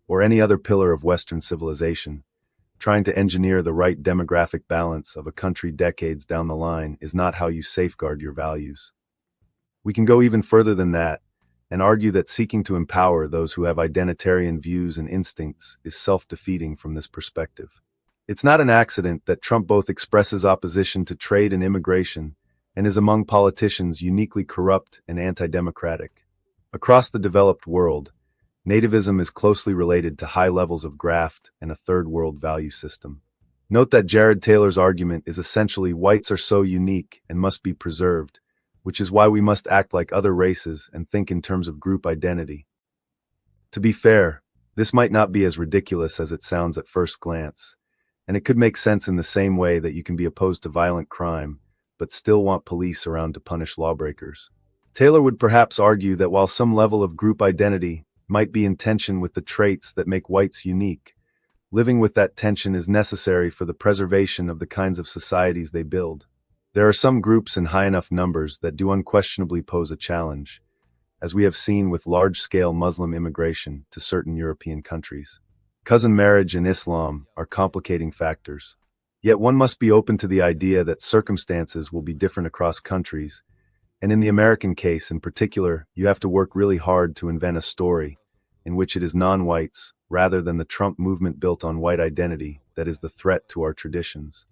or any other pillar of Western civilization, trying to engineer the right demographic balance of a country decades down the line is not how you safeguard your values. We can go even further than that and argue that seeking to empower those who have identitarian views and instincts is self-defeating from this perspective. It's not an accident that Trump both expresses opposition to trade and immigration and is among politicians uniquely corrupt and anti-democratic. Across the developed world, nativism is closely related to high levels of graft and a third world value system. Note that Jared Taylor's argument is essentially whites are so unique and must be preserved, which is why we must act like other races and think in terms of group identity. To be fair, this might not be as ridiculous as it sounds at first glance, and it could make sense in the same way that you can be opposed to violent crime, but still want police around to punish lawbreakers. Taylor would perhaps argue that while some level of group identity might be in tension with the traits that make whites unique, living with that tension is necessary for the preservation of the kinds of societies they build. There are some groups in high enough numbers that do unquestionably pose a challenge, as we have seen with large-scale Muslim immigration to certain European countries. Cousin marriage and Islam are complicating factors. Yet one must be open to the idea that circumstances will be different across countries, and in the American case in particular, you have to work really hard to invent a story in which it is non-whites, rather than the Trump movement built on white identity, that is the threat to our traditions.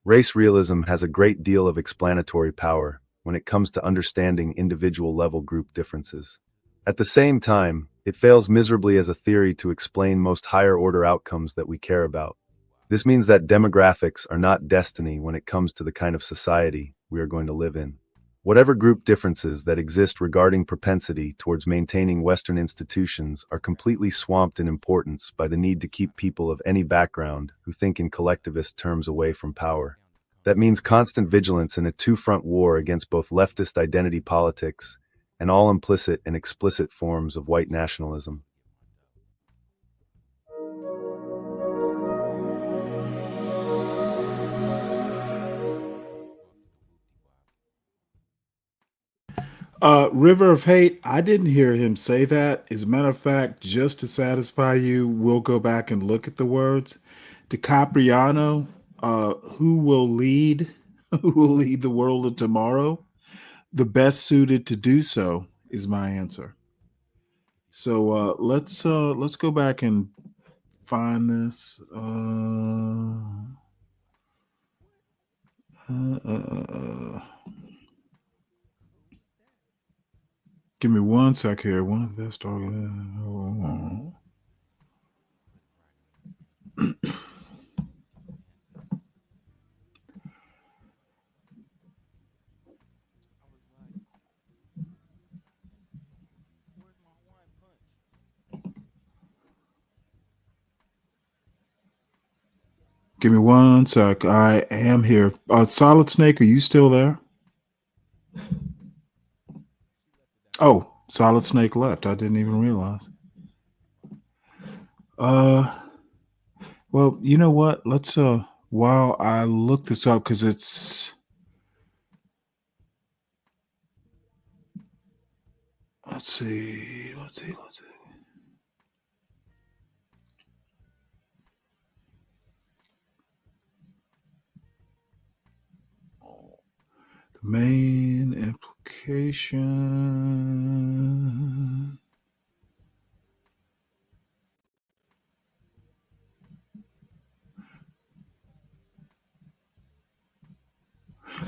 Race realism has a great deal of explanatory power when it comes to understanding individual-level group differences. At the same time, it fails miserably as a theory to explain most higher-order outcomes that we care about. This means that demographics are not destiny when it comes to the kind of society we are going to live in. Whatever group differences that exist regarding propensity towards maintaining Western institutions are completely swamped in importance by the need to keep people of any background who think in collectivist terms away from power. That means constant vigilance in a two-front war against both leftist identity politics and all implicit and explicit forms of white nationalism. River of Hate, I didn't hear him say that. As a matter of fact, just to satisfy you, we'll go back and look at the words. DiCapriano, who will lead the world of tomorrow? The best suited to do so is my answer. So let's go back and find this. Give me one sec here. One of the best organized. Give me one sec. I am here. Solid Snake, are you still there? Oh, Solid Snake left. I didn't even realize. Well, you know what? Let's while I look this up, because it's let's see. The main implication.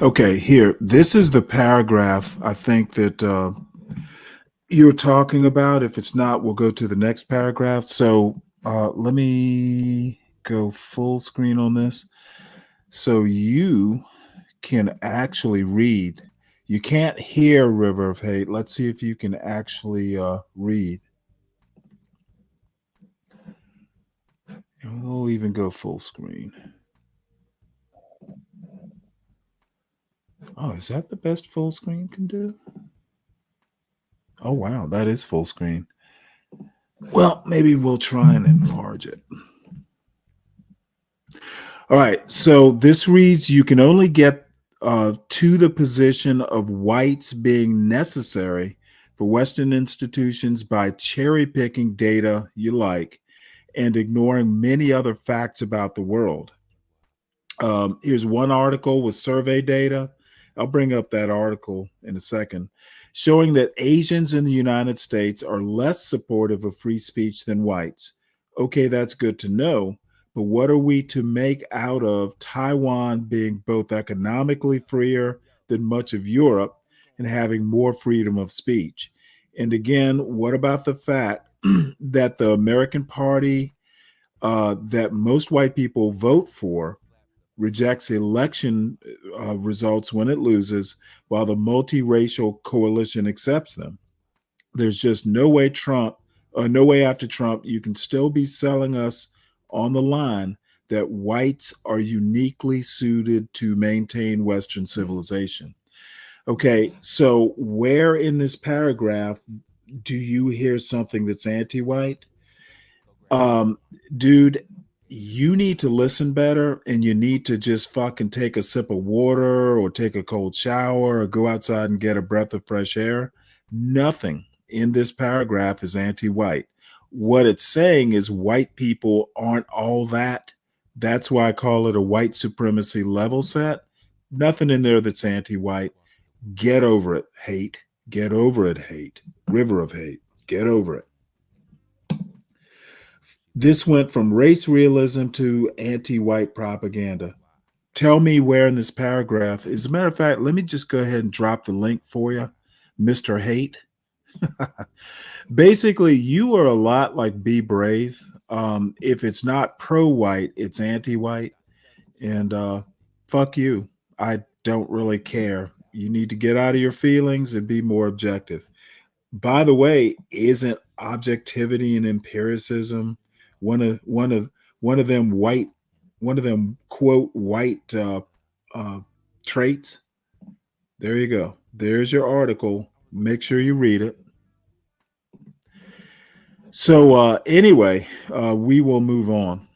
Okay, here. This is the paragraph I think that you're talking about. If it's not, we'll go to the next paragraph. So let me go full screen on this. So you can actually read. You can't hear River of Hate. Let's see if you can actually read. And we'll even go full screen. Oh, is that the best full screen can do? Oh, wow, that is full screen. Well, maybe we'll try and enlarge it. All right, so this reads, you can only get to the position of whites being necessary for Western institutions by cherry picking data you like and ignoring many other facts about the world. Here's one article with survey data. I'll bring up that article in a second, showing that Asians in the United States are less supportive of free speech than whites. Okay, that's good to know, but what are we to make out of Taiwan being both economically freer than much of Europe and having more freedom of speech? And again, what about the fact that the American Party that most white people vote for rejects election results when it loses, while the multiracial coalition accepts them? There's just no way no way after Trump, you can still be selling us on the line that whites are uniquely suited to maintain Western civilization. Okay, so where in this paragraph do you hear something that's anti-white? Dude, you need to listen better, and you need to just fucking take a sip of water or take a cold shower or go outside and get a breath of fresh air. Nothing in this paragraph is anti-white. What it's saying is white people aren't all that. That's why I call it a white supremacy level set. Nothing in there that's anti-white. Get over it, hate. Get over it, hate. River of hate. Get over it. This went from race realism to anti-white propaganda. Tell me where in this paragraph. As a matter of fact, let me just go ahead and drop the link for you, Mr. Hate. Basically, you are a lot like Be Brave. If it's not pro-white, it's anti-white. And fuck you. I don't really care. You need to get out of your feelings and be more objective. By the way, isn't objectivity and empiricism one of them quote white traits? There you go. There's your article. Make sure you read it. So anyway, we will move on.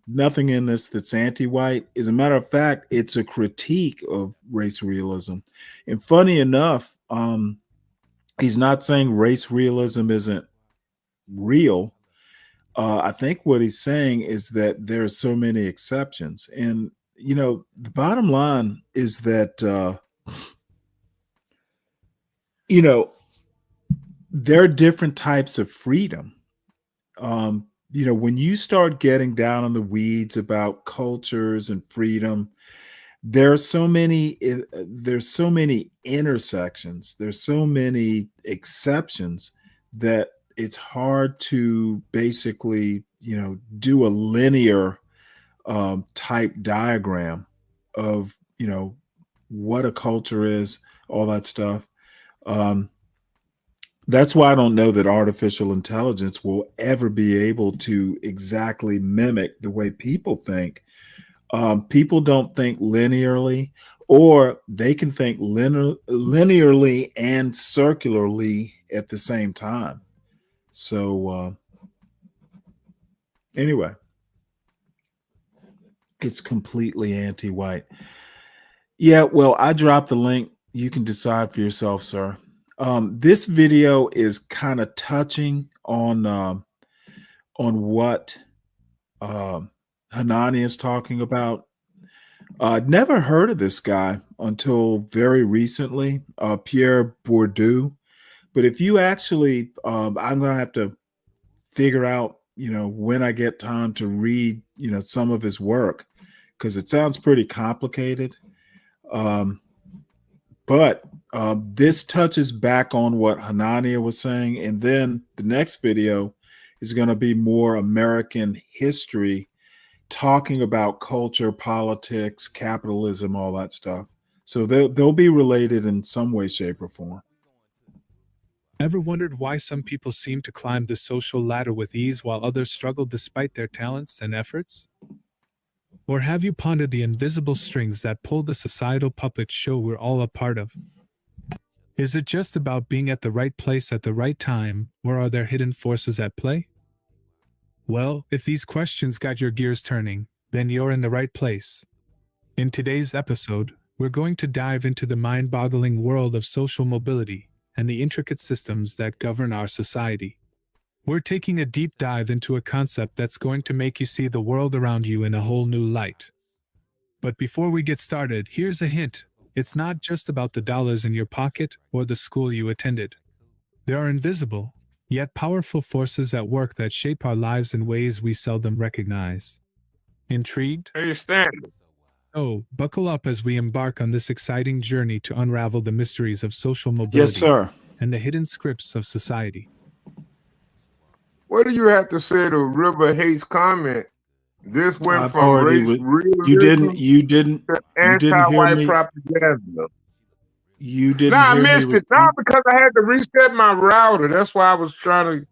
Nothing in this that's anti-white. As a matter of fact, it's a critique of race realism. And funny enough, he's not saying race realism isn't real. I think what he's saying is that there are so many exceptions. And, you know, the bottom line is that, you know, there are different types of freedom. You know, when you start getting down in the weeds about cultures and freedom, there's so many intersections, there's so many exceptions that it's hard to basically, you know, do a linear type diagram of, you know, what a culture is, all that stuff. That's why I don't know that artificial intelligence will ever be able to exactly mimic the way people think. People don't think linearly, or they can think linearly and circularly at the same time. So anyway, it's completely anti-white. Yeah, well, I dropped the link. You can decide for yourself, sir. This video is kind of touching on what Hanani is talking about. I'd never heard of this guy until very recently, Pierre Bourdieu. But if you actually, I'm going to have to figure out, you know, when I get time to read, you know, some of his work, because it sounds pretty complicated. But this touches back on what Hanania was saying. And then the next video is going to be more American history, talking about culture, politics, capitalism, all that stuff. So they'll be related in some way, shape, or form. Ever wondered why some people seem to climb the social ladder with ease while others struggle despite their talents and efforts? Or have you pondered the invisible strings that pull the societal puppet show we're all a part of? Is it just about being at the right place at the right time, or are there hidden forces at play? Well, if these questions got your gears turning, then you're in the right place. In today's episode, we're going to dive into the mind-boggling world of social mobility and the intricate systems that govern our society. We're taking a deep dive into a concept that's going to make you see the world around you in a whole new light. But before we get started, here's a hint. It's not just about the dollars in your pocket or the school you attended. There are invisible, yet powerful forces at work that shape our lives in ways we seldom recognize. Intrigued? Hey, Stanley. Oh, buckle up as we embark on this exciting journey to unravel the mysteries of social mobility Yes, sir. and the hidden scripts of society. What do you have to say to River Hate's comment? This went I've from already. race realism You didn't to hear anti-white me. propaganda. You didn't Nah, I hear me missed it. respond. Nah, because I had to reset my router. That's why I was trying to.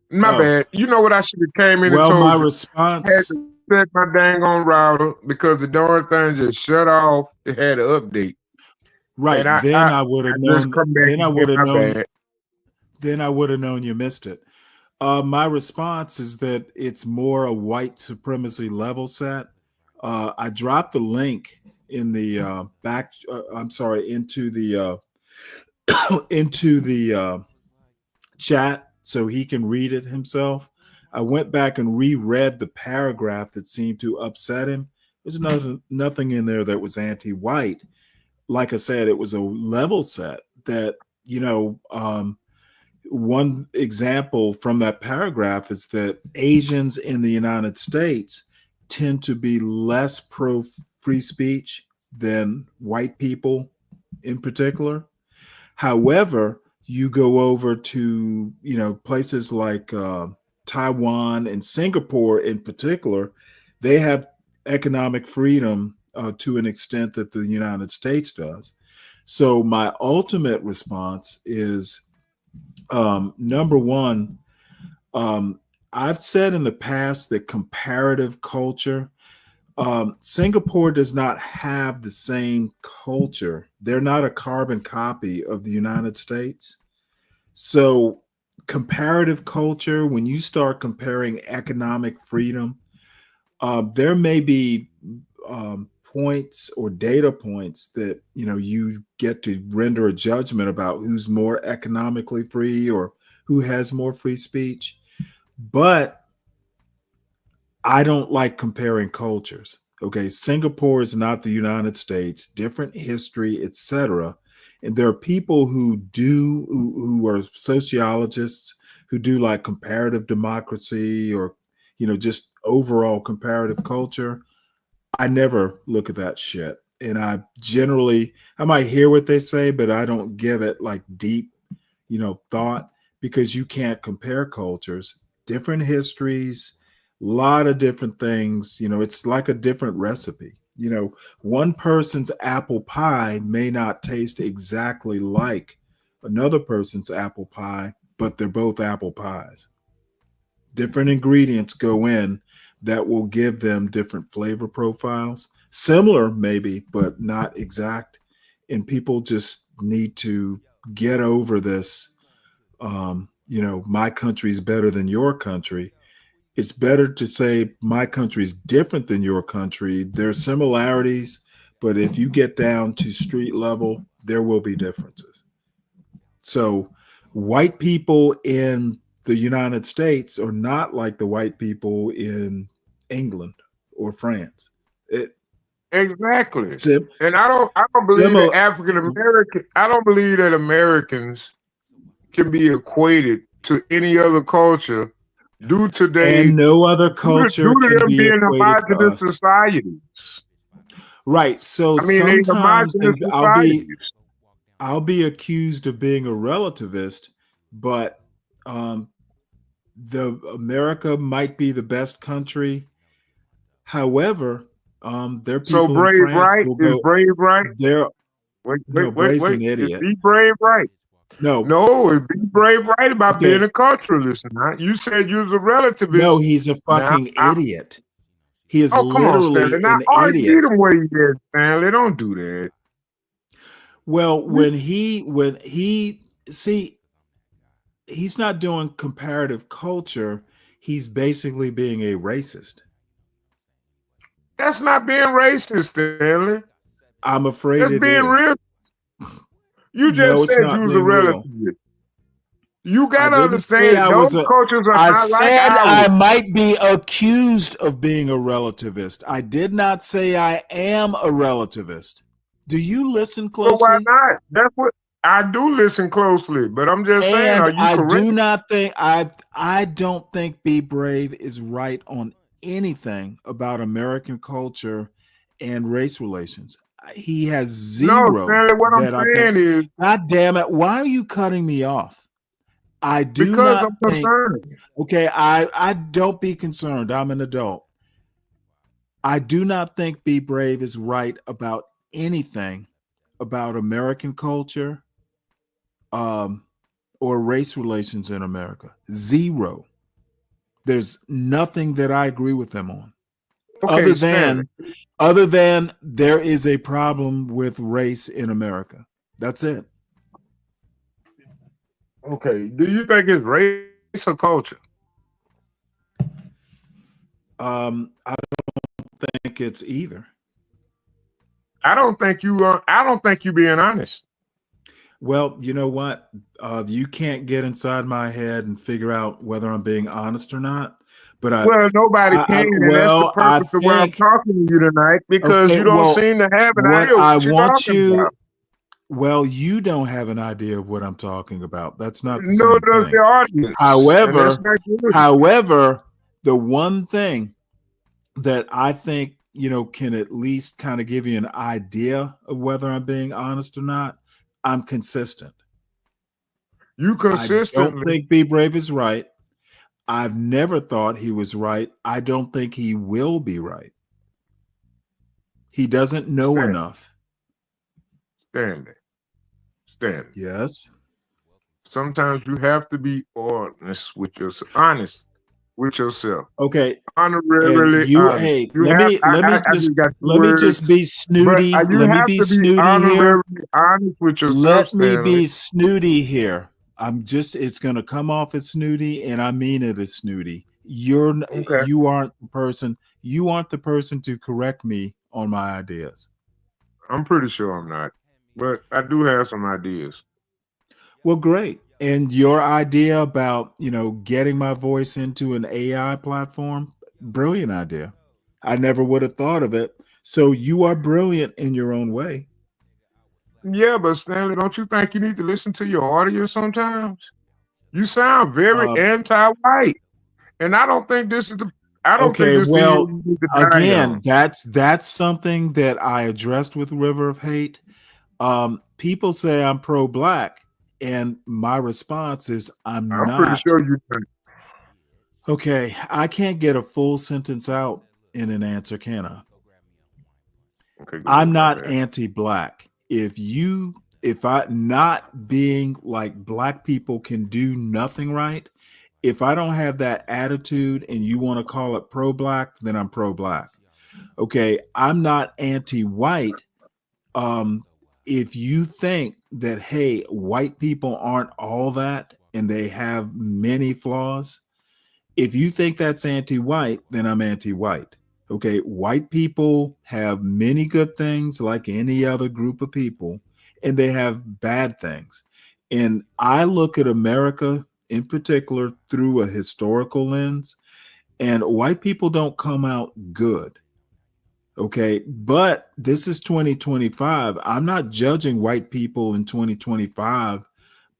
My Oh. bad. You know what? I should have came in and Well, told my you. I had response. to set my dang on router because the darn thing just shut off. It had an update. Right. And Then I would have known. just come back Then I and would get have my known. bad. Then I would have known you missed it. My response is that it's more a white supremacy level set. I dropped the link in the back. I'm sorry, into the into the chat so he can read it himself. I went back and reread the paragraph that seemed to upset him. There's nothing in there that was anti-white. Like I said, it was a level set that, one example from that paragraph is that Asians in the United States tend to be less pro free speech than white people in particular. However, you go over to, places like Taiwan and Singapore in particular, they have economic freedom to an extent that the United States does. So my ultimate response is, number one, I've said in the past that comparative culture, Singapore does not have the same culture. They're not a carbon copy of the United States. So comparative culture, when you start comparing economic freedom, there may be points or data points that you get to render a judgment about who's more economically free or who has more free speech. But I don't like comparing cultures. Okay, Singapore is not the United States, different history, etc. And there are people who are sociologists who do like comparative democracy or just overall comparative culture. I never look at that shit. And I might hear what they say, but I don't give it like deep, thought, because you can't compare cultures, different histories, a lot of different things. It's like a different recipe. One person's apple pie may not taste exactly like another person's apple pie, but they're both apple pies. Different ingredients go in that will give them different flavor profiles. Similar, maybe, but not exact. And people just need to get over this. My country's better than your country. It's better to say my country's different than your country. There's similarities, but if you get down to street level, there will be differences. So white people in the United States are not like the white people in England or France. Exactly. And I don't believe that African American. I don't believe that Americans can be equated to any other culture due to no other culture due to can them be being equated to homogenous us. societies. Right. So they sometimes homogenous and societies. I'll be accused of being a relativist, but the America might be the best country. However, there are people Brave in France right who go, is brave right. Brave's an idiot. Be brave right. No, it'd be brave right about being a culturalist. You said you was a relativist. No, he's a fucking idiot. He is literally an idiot. Argue the way you did, Stanley. Don't do that. Well, when he he's not doing comparative culture. He's basically being a racist. That's not being racist, Stanley. I'm afraid that's it being is. real. You just said you was a relativist. You I gotta didn't say understand I those was a. cultures are I not like said I ours. might be accused of being a relativist. I did not say I am a relativist. Do you listen So why closely? not? That's what I do listen closely, but I'm just saying, And are you I correct? do not think I don't think Be Brave is right on anything about American culture and race relations. He has No, zero Stanley, what I'm that I think. saying is God damn it! Why are you cutting me off? I do because not I'm think. concerned. Okay, I don't be concerned. I'm an adult. I do not think Be Brave is right about anything about American culture, um, or race relations in America. Zero. There's nothing that I agree with them on, other Okay, Stanley. than other than there is a problem with race in America. That's it. Okay, do you think it's race or culture? I don't think it's either. I don't think you are. I don't think you being honest. Well, you know what? You can't get inside my head and figure out whether I'm being honest or not. But Well, nobody can, and that's the well, I purpose of why I'm think talking to you tonight because okay. you don't Well, seem to have an what idea of I what you're want talking you, about. well, you don't have an idea of what I'm talking about. That's not the No, same does the thing. audience, and that's However, not good. however, the one thing that I think, can at least kind of give you an idea of whether I'm being honest or not, I'm consistent. You I don't consistently. think Be Brave is right. I've never thought he was right. I don't think he will be right. He doesn't know Stanley, enough. Stanley, Stanley. Yes. Sometimes you have to be honest with yourself. Honest with yourself. Okay. And Honorarily you, honest. hey, You have. I just got two let me just words, be but snooty. you Let me have be to be snooty here. honorarily honest with yourself, Let me Stanley. be snooty here. It's going to come off as snooty, and I mean it as snooty. Okay. You aren't the person. You aren't the person to correct me on my ideas. I'm pretty sure I'm not, but I do have some ideas. Well, great. And your idea about, getting my voice into an AI platform, brilliant idea. I never would have thought of it. So you are brilliant in your own way. Yeah, but Stanley, don't you think you need to listen to your audience sometimes? You sound very Um, anti-white, and I don't think this is the. I don't think okay, this is the hill well, you need to die again, on. that's something that I addressed with River of Hate. People say I'm pro-black, and my response is I'm I'm pretty not. sure you think. Okay, I can't get a full sentence out in an answer, can I? Okay, go ahead, I'm my not bad. anti-black. If I not being like black people can do nothing right, if I don't have that attitude and you want to call it pro-black, then I'm pro-black. Okay, I'm not anti-white. Um, if you think that, hey, white people aren't all that and they have many flaws, if you think that's anti-white, then I'm anti-white. Okay, white people have many good things like any other group of people, and they have bad things. And I look at America in particular through a historical lens, and white people don't come out good. Okay, but this is 2025. I'm not judging white people in 2025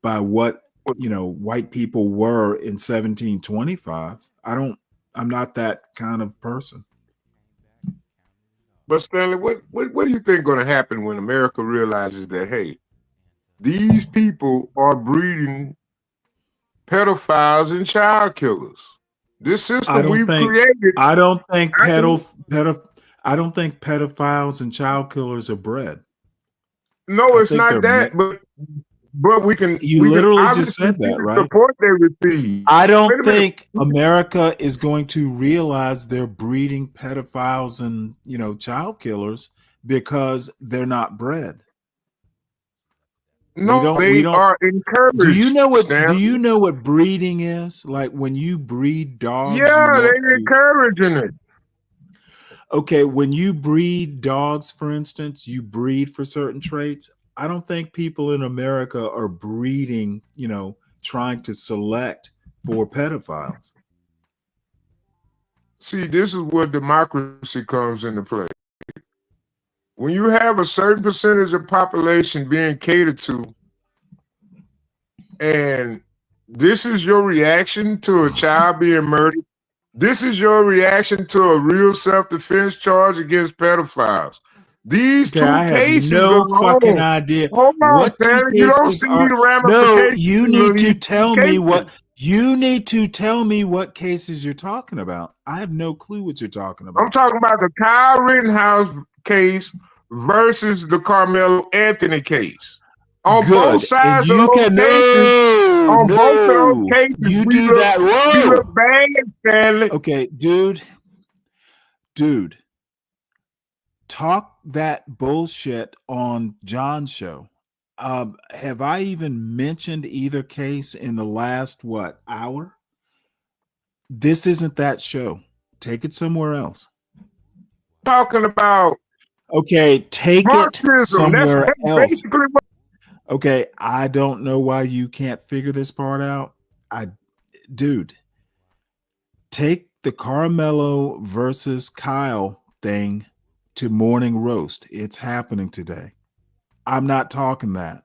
by what white people were in 1725. I'm not that kind of person. But Stanley, what do you think going to happen when America realizes that hey, these people are breeding pedophiles and child killers? This I system don't we've think created. I don't think I do. I don't think pedophiles and child killers are bred. No, I it's think not that, but we can you literally just obviously said see that, the right? support they receive. I don't Wait a minute. think America is going to realize they're breeding pedophiles and, child killers because they're not bred. No, We they don't are encouraged, do Stanley. you know what breeding is? Like when you breed dogs, you Yeah, want they're to encouraging it. okay, when you breed dogs, for instance, you breed for certain traits. I don't think people in America are breeding, trying to select for pedophiles. See, this is where democracy comes into play. When you have a certain percentage of population being catered to, and this is your reaction to a child being murdered, this is your reaction to a real self-defense charge against pedophiles. These two I have cases no fucking alone. idea. Hold on, What two Stanley, you don't cases see are? the No, ramifications. you of need to these tell me cases. what. You need to tell me what cases you're talking about. I have no clue what you're talking I'm about. talking about the Kyle Rittenhouse case versus the Carmelo Anthony case. On Good. both sides And of you those can cases, on both of those no. cases, You we do look, that. we Whoa. look bad, Stanley. Okay, dude, talk that bullshit on John's show. Have I even mentioned either case in the last hour? This isn't that show. Take it somewhere else. Talking about Okay, take it Marxism. somewhere That's else. basically what. Okay, I don't know why you can't figure this part out. Dude, take the Carmelo versus Kyle thing to Morning Roast. It's happening today. I'm not talking that.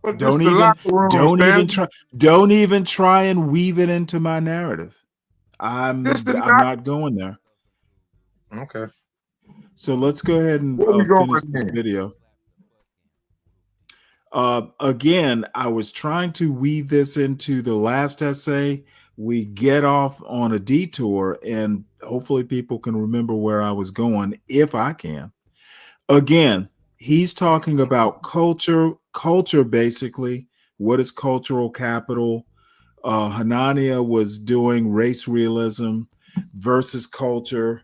But Don't this the even locker room, Stanley. don't even try and weave it into my narrative. I'm not going there. Okay. So let's go ahead and Where we going finish this then? video. Again, I was trying to weave this into the last essay. We get off on a detour, and hopefully people can remember where I was going, if I can. Again, he's talking about culture basically. What is cultural capital? Hanania was doing race realism versus culture.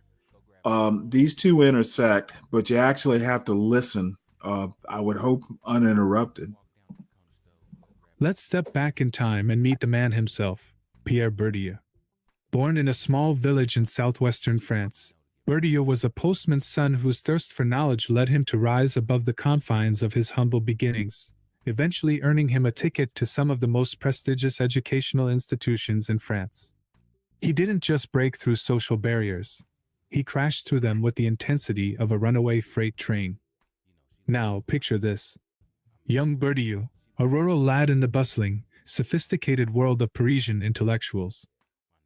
These two intersect, but you actually have to listen. I would hope uninterrupted. Let's step back in time and meet the man himself, Pierre Bourdieu. Born in a small village in southwestern France, Bourdieu was a postman's son whose thirst for knowledge led him to rise above the confines of his humble beginnings, eventually earning him a ticket to some of the most prestigious educational institutions in France. He didn't just break through social barriers. He crashed through them with the intensity of a runaway freight train. Now, picture this. Young Bourdieu, a rural lad in the bustling, sophisticated world of Parisian intellectuals.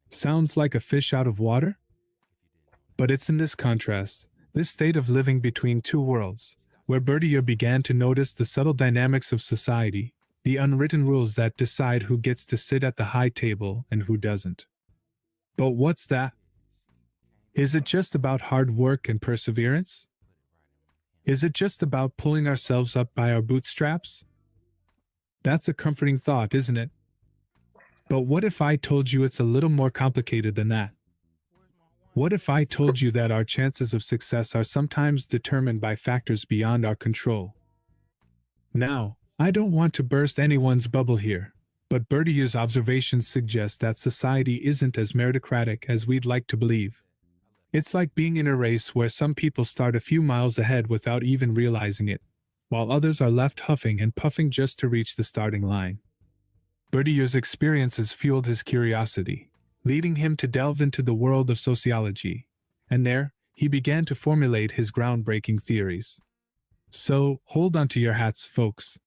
Sounds like a fish out of water? But it's in this contrast, this state of living between two worlds, where Bourdieu began to notice the subtle dynamics of society, the unwritten rules that decide who gets to sit at the high table and who doesn't. But what's that? Is it just about hard work and perseverance? Is it just about pulling ourselves up by our bootstraps? That's a comforting thought, isn't it? But what if I told you it's a little more complicated than that? What if I told you that our chances of success are sometimes determined by factors beyond our control? Now, I don't want to burst anyone's bubble here, but Bourdieu's observations suggest that society isn't as meritocratic as we'd like to believe. It's like being in a race where some people start a few miles ahead without even realizing it, while others are left huffing and puffing just to reach the starting line. Bourdieu's experiences fueled his curiosity, leading him to delve into the world of sociology, and there, he began to formulate his groundbreaking theories. So, hold on to your hats, folks.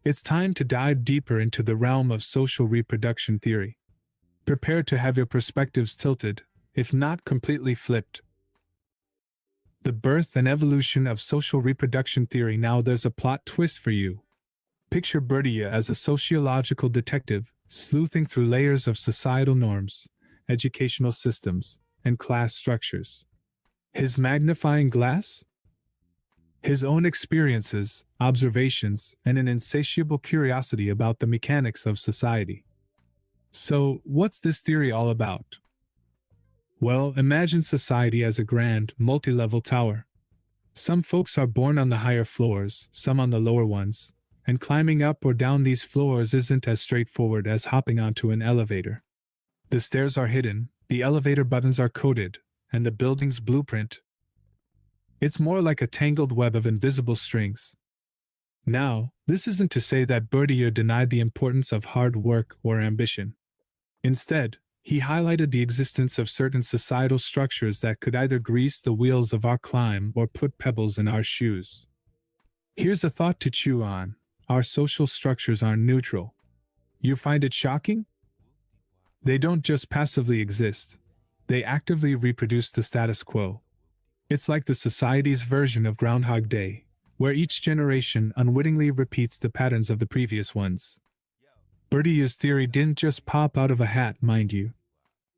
It's time to dive deeper into the realm of social reproduction theory. Prepare to have your perspectives tilted, if not completely flipped. The birth and evolution of social reproduction theory. Now there's a plot twist for you. Picture Bourdieu as a sociological detective, sleuthing through layers of societal norms, educational systems, and class structures. His magnifying glass? His own experiences, observations, and an insatiable curiosity about the mechanics of society. So, what's this theory all about? Well, imagine society as a grand, multi-level tower. Some folks are born on the higher floors, some on the lower ones, and climbing up or down these floors isn't as straightforward as hopping onto an elevator. The stairs are hidden, the elevator buttons are coded, and the building's blueprint. It's more like a tangled web of invisible strings. Now, this isn't to say that Bourdieu denied the importance of hard work or ambition. Instead, he highlighted the existence of certain societal structures that could either grease the wheels of our climb or put pebbles in our shoes. Here's a thought to chew on. Our social structures aren't neutral. You find it shocking? They don't just passively exist. They actively reproduce the status quo. It's like the society's version of Groundhog Day, where each generation unwittingly repeats the patterns of the previous ones. Bourdieu's theory didn't just pop out of a hat, mind you.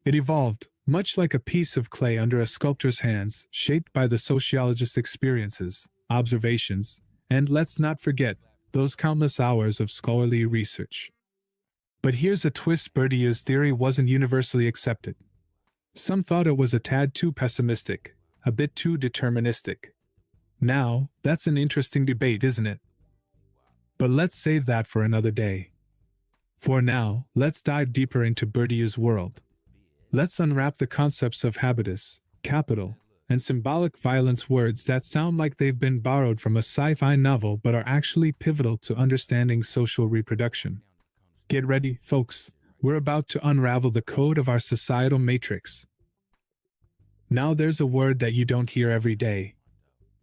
It evolved, much like a piece of clay under a sculptor's hands, shaped by the sociologist's experiences, observations, and let's not forget, those countless hours of scholarly research. But here's a twist: Bourdieu's theory wasn't universally accepted. Some thought it was a tad too pessimistic, a bit too deterministic. Now, that's an interesting debate, isn't it? But let's save that for another day. For now, let's dive deeper into Bourdieu's world. Let's unwrap the concepts of habitus, capital, and symbolic violence, words that sound like they've been borrowed from a sci-fi novel but are actually pivotal to understanding social reproduction. Get ready, folks. We're about to unravel the code of our societal matrix. Now there's a word that you don't hear every day.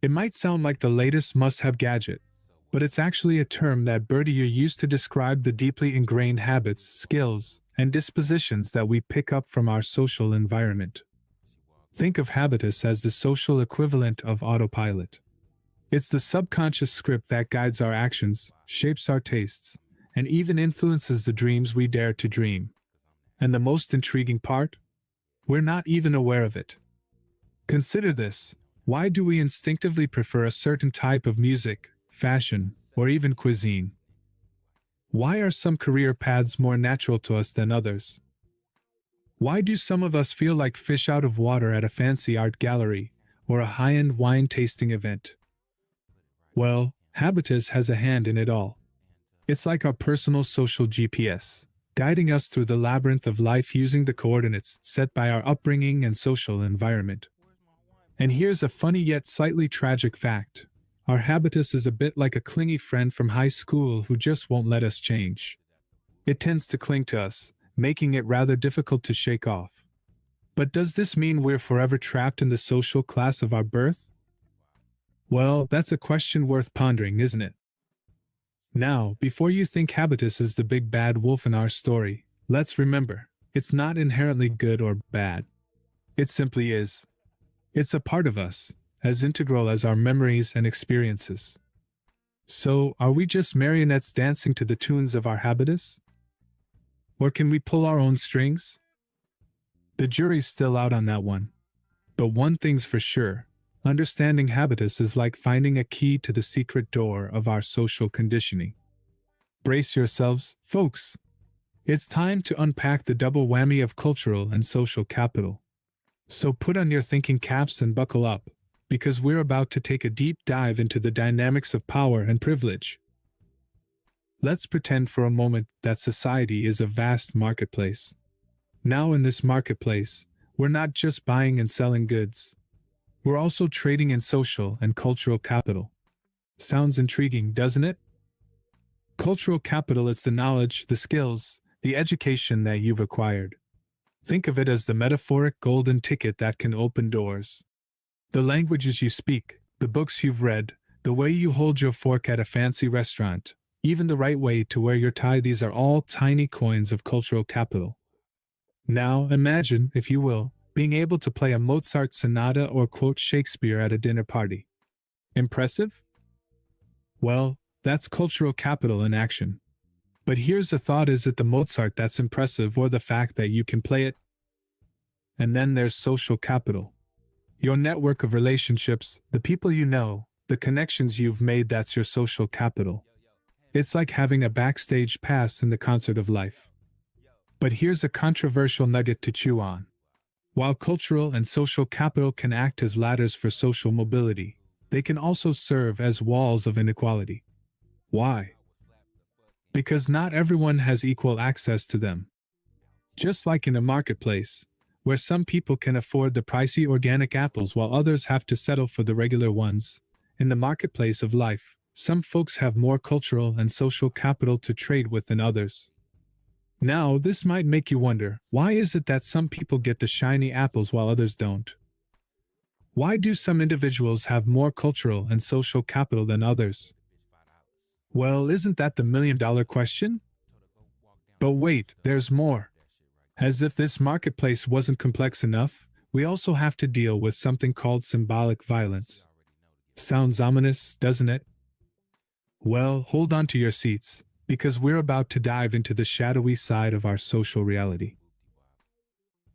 It might sound like the latest must-have gadget, but it's actually a term that Bourdieu used to describe the deeply ingrained habits, skills, and dispositions that we pick up from our social environment. Think of habitus as the social equivalent of autopilot. It's the subconscious script that guides our actions, shapes our tastes, and even influences the dreams we dare to dream. And the most intriguing part? We're not even aware of it. Consider this. Why do we instinctively prefer a certain type of music, fashion, or even cuisine? Why are some career paths more natural to us than others? Why do some of us feel like fish out of water at a fancy art gallery or a high-end wine tasting event? Well, habitus has a hand in it all. It's like our personal social GPS, guiding us through the labyrinth of life using the coordinates set by our upbringing and social environment. And here's a funny yet slightly tragic fact. Our habitus is a bit like a clingy friend from high school who just won't let us change. It tends to cling to us, making it rather difficult to shake off. But does this mean we're forever trapped in the social class of our birth? Well, that's a question worth pondering, isn't it? Now, before you think habitus is the big bad wolf in our story, let's remember, it's not inherently good or bad. It simply is. It's a part of us, as integral as our memories and experiences. So, are we just marionettes dancing to the tunes of our habitus? Or can we pull our own strings? The jury's still out on that one. But one thing's for sure, understanding habitus is like finding a key to the secret door of our social conditioning. Brace yourselves, folks. It's time to unpack the double whammy of cultural and social capital. So put on your thinking caps and buckle up, because we're about to take a deep dive into the dynamics of power and privilege. Let's pretend for a moment that society is a vast marketplace. Now in this marketplace, we're not just buying and selling goods. We're also trading in social and cultural capital. Sounds intriguing, doesn't it? Cultural capital is the knowledge, the skills, the education that you've acquired. Think of it as the metaphoric golden ticket that can open doors. The languages you speak, the books you've read, the way you hold your fork at a fancy restaurant, even the right way to wear your tie, these are all tiny coins of cultural capital. Now imagine, if you will, being able to play a Mozart sonata or quote Shakespeare at a dinner party. Impressive? Well, that's cultural capital in action. But here's the thought: is it the Mozart that's impressive, or the fact that you can play it? And then there's social capital. Your network of relationships, the people you know, the connections you've made, that's your social capital. It's like having a backstage pass in the concert of life. But here's a controversial nugget to chew on. While cultural and social capital can act as ladders for social mobility, they can also serve as walls of inequality. Why? Because not everyone has equal access to them. Just like in a marketplace, where some people can afford the pricey organic apples while others have to settle for the regular ones, in the marketplace of life, some folks have more cultural and social capital to trade with than others. Now, this might make you wonder, why is it that some people get the shiny apples while others don't? Why do some individuals have more cultural and social capital than others? Well, isn't that the million-dollar question? But wait, there's more. As if this marketplace wasn't complex enough, we also have to deal with something called symbolic violence. Sounds ominous, doesn't it? Well, hold on to your seats, because we're about to dive into the shadowy side of our social reality.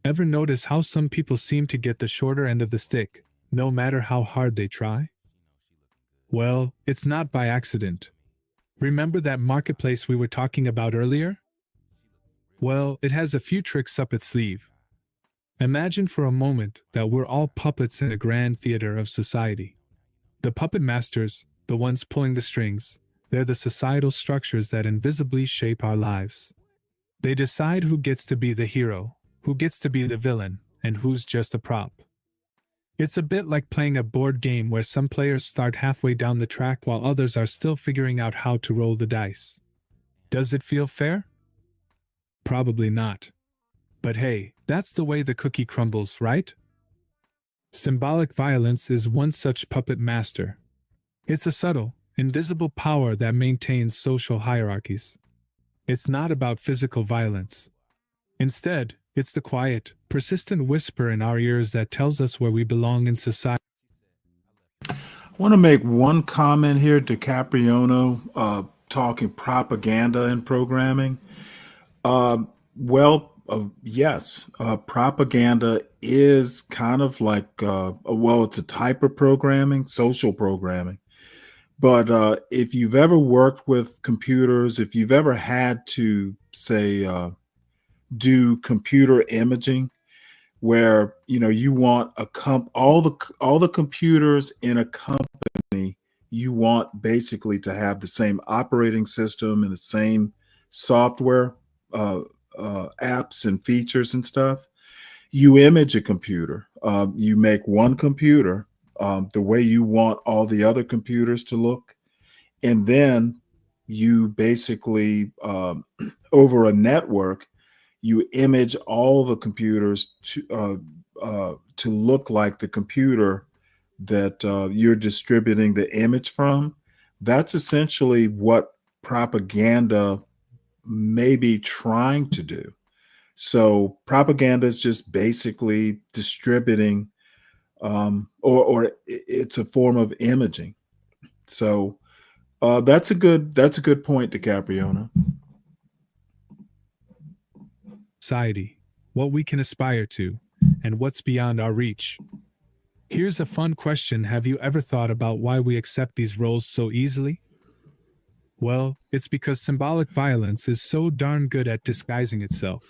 Ever notice how some people seem to get the shorter end of the stick, no matter how hard they try? Well, it's not by accident. Remember that marketplace we were talking about earlier? Well, it has a few tricks up its sleeve. Imagine for a moment that we're all puppets in a grand theater of society. The puppet masters, the ones pulling the strings, they're the societal structures that invisibly shape our lives. They decide who gets to be the hero, who gets to be the villain, and who's just a prop. It's a bit like playing a board game where some players start halfway down the track while others are still figuring out how to roll the dice. Does it feel fair? Probably not. But hey, that's the way the cookie crumbles, right? Symbolic violence is one such puppet master. It's a subtle, invisible power that maintains social hierarchies. It's not about physical violence. Instead, it's the quiet, persistent whisper in our ears that tells us where we belong in society. I want to make one comment here to Capriano, talking propaganda and programming. Yes, propaganda is kind of like, it's a type of programming, social programming. But if you've ever worked with computers, if you've ever had to, say, do computer imaging, where you want all the computers in a company, you want basically to have the same operating system and the same software apps and features and stuff. You image a computer. You make one computer the way you want all the other computers to look, and then you basically over a network, you image all the computers to look like the computer that you're distributing the image from. That's essentially what propaganda may be trying to do. So propaganda is just basically distributing, or it's a form of imaging. So that's a good point, DiCapriona. Society, what we can aspire to, and what's beyond our reach. Here's a fun question. Have you ever thought about why we accept these roles so easily? Well, it's because symbolic violence is so darn good at disguising itself.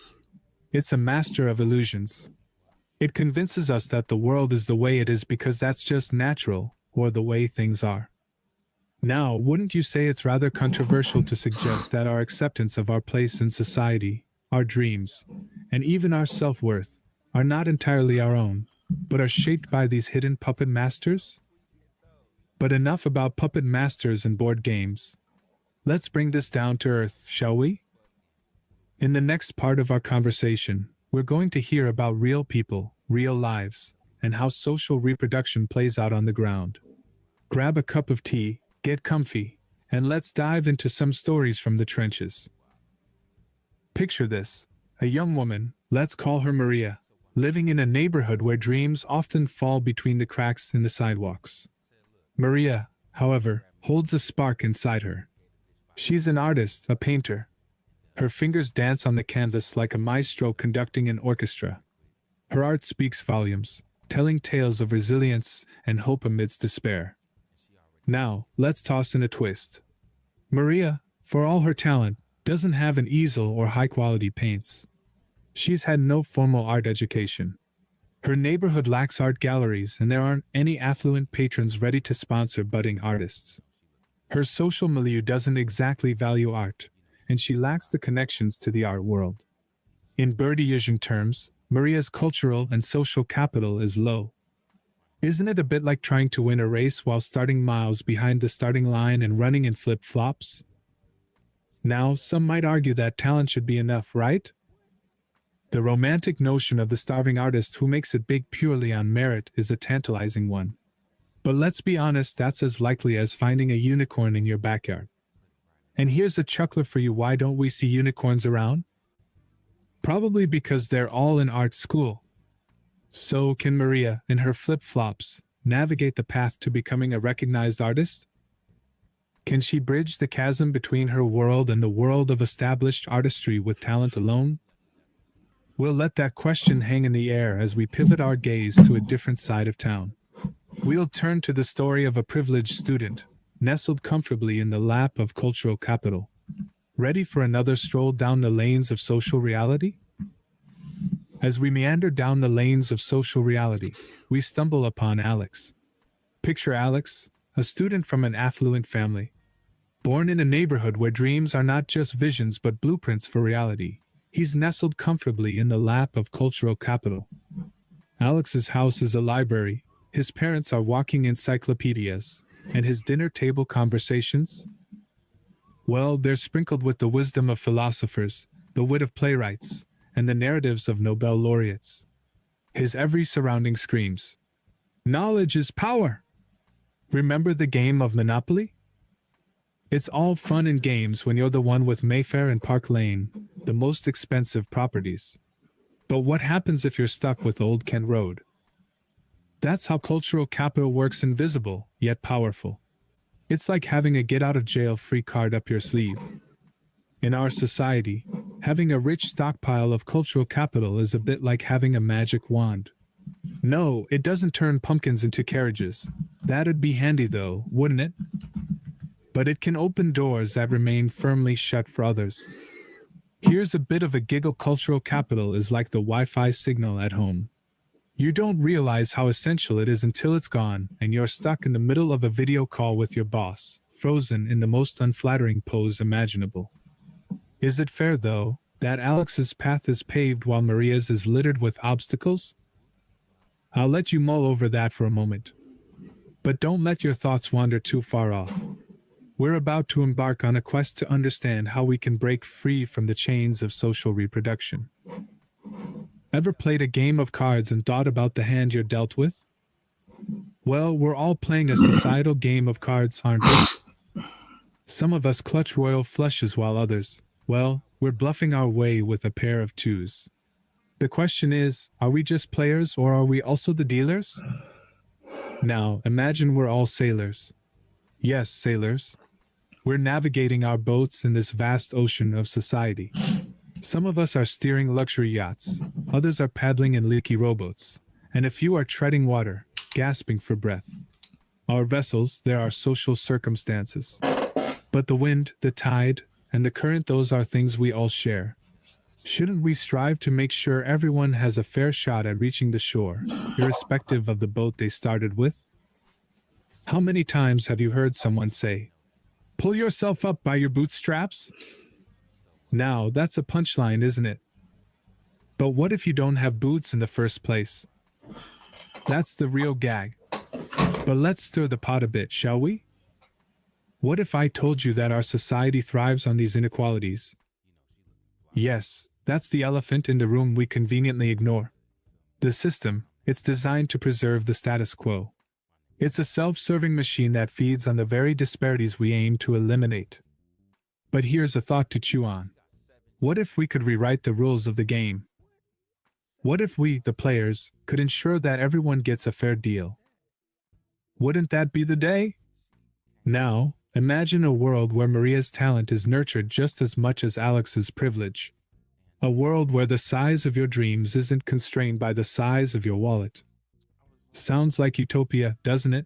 It's a master of illusions. It convinces us that the world is the way it is because that's just natural, or the way things are. Now, wouldn't you say it's rather controversial to suggest that our acceptance of our place in society, our dreams, and even our self-worth are not entirely our own, but are shaped by these hidden puppet masters? But enough about puppet masters and board games. Let's bring this down to earth, shall we? In the next part of our conversation, we're going to hear about real people, real lives, and how social reproduction plays out on the ground. Grab a cup of tea, get comfy, and let's dive into some stories from the trenches. Picture this, a young woman, let's call her Maria, living in a neighborhood where dreams often fall between the cracks in the sidewalks. Maria, however, holds a spark inside her. She's an artist, a painter. Her fingers dance on the canvas like a maestro conducting an orchestra. Her art speaks volumes, telling tales of resilience and hope amidst despair. Now, let's toss in a twist. Maria, for all her talent, doesn't have an easel or high-quality paints. She's had no formal art education. Her neighborhood lacks art galleries, and there aren't any affluent patrons ready to sponsor budding artists. Her social milieu doesn't exactly value art, and she lacks the connections to the art world. In Bourdieusian terms, Maria's cultural and social capital is low. Isn't it a bit like trying to win a race while starting miles behind the starting line and running in flip-flops? Now, some might argue that talent should be enough, right? The romantic notion of the starving artist who makes it big purely on merit is a tantalizing one. But let's be honest, that's as likely as finding a unicorn in your backyard. And here's a chuckler for you: why don't we see unicorns around? Probably because they're all in art school. So can Maria, in her flip-flops, navigate the path to becoming a recognized artist? Can she bridge the chasm between her world and the world of established artistry with talent alone? We'll let that question hang in the air as we pivot our gaze to a different side of town. We'll turn to the story of a privileged student, nestled comfortably in the lap of cultural capital. Ready for another stroll down the lanes of social reality? As we meander down the lanes of social reality, we stumble upon Alex. Picture Alex, a student from an affluent family. Born in a neighborhood where dreams are not just visions but blueprints for reality, he's nestled comfortably in the lap of cultural capital. Alex's house is a library, his parents are walking encyclopedias, and his dinner table conversations? Well, they're sprinkled with the wisdom of philosophers, the wit of playwrights, and the narratives of Nobel laureates. His every surrounding screams, "Knowledge is power!" Remember the game of Monopoly? It's all fun and games when you're the one with Mayfair and Park Lane, the most expensive properties. But what happens if you're stuck with Old Kent Road? That's how cultural capital works, invisible, yet powerful. It's like having a get-out-of-jail-free card up your sleeve. In our society, having a rich stockpile of cultural capital is a bit like having a magic wand. No, it doesn't turn pumpkins into carriages. That'd be handy though, wouldn't it? But it can open doors that remain firmly shut for others. Here's a bit of a giggle: cultural capital is like the Wi-Fi signal at home. You don't realize how essential it is until it's gone, and you're stuck in the middle of a video call with your boss, frozen in the most unflattering pose imaginable. Is it fair, though, that Alex's path is paved while Maria's is littered with obstacles? I'll let you mull over that for a moment. But don't let your thoughts wander too far off. We're about to embark on a quest to understand how we can break free from the chains of social reproduction. Ever played a game of cards and thought about the hand you're dealt with? Well, we're all playing a societal game of cards, aren't we? Some of us clutch royal flushes while others, well, we're bluffing our way with a pair of twos. The question is, are we just players or are we also the dealers? Now, imagine we're all sailors. Yes, sailors. We're navigating our boats in this vast ocean of society. Some of us are steering luxury yachts, others are paddling in leaky rowboats, and a few are treading water, gasping for breath. Our vessels, there are social circumstances. But the wind, the tide, and the current, those are things we all share. Shouldn't we strive to make sure everyone has a fair shot at reaching the shore, irrespective of the boat they started with? How many times have you heard someone say, "Pull yourself up by your bootstraps"? Now, that's a punchline, isn't it? But what if you don't have boots in the first place? That's the real gag. But let's stir the pot a bit, shall we? What if I told you that our society thrives on these inequalities? Yes, that's the elephant in the room we conveniently ignore. The system, it's designed to preserve the status quo. It's a self-serving machine that feeds on the very disparities we aim to eliminate. But here's a thought to chew on. What if we could rewrite the rules of the game? What if we, the players, could ensure that everyone gets a fair deal? Wouldn't that be the day? Now, imagine a world where Maria's talent is nurtured just as much as Alex's privilege. A world where the size of your dreams isn't constrained by the size of your wallet. Sounds like utopia, doesn't it?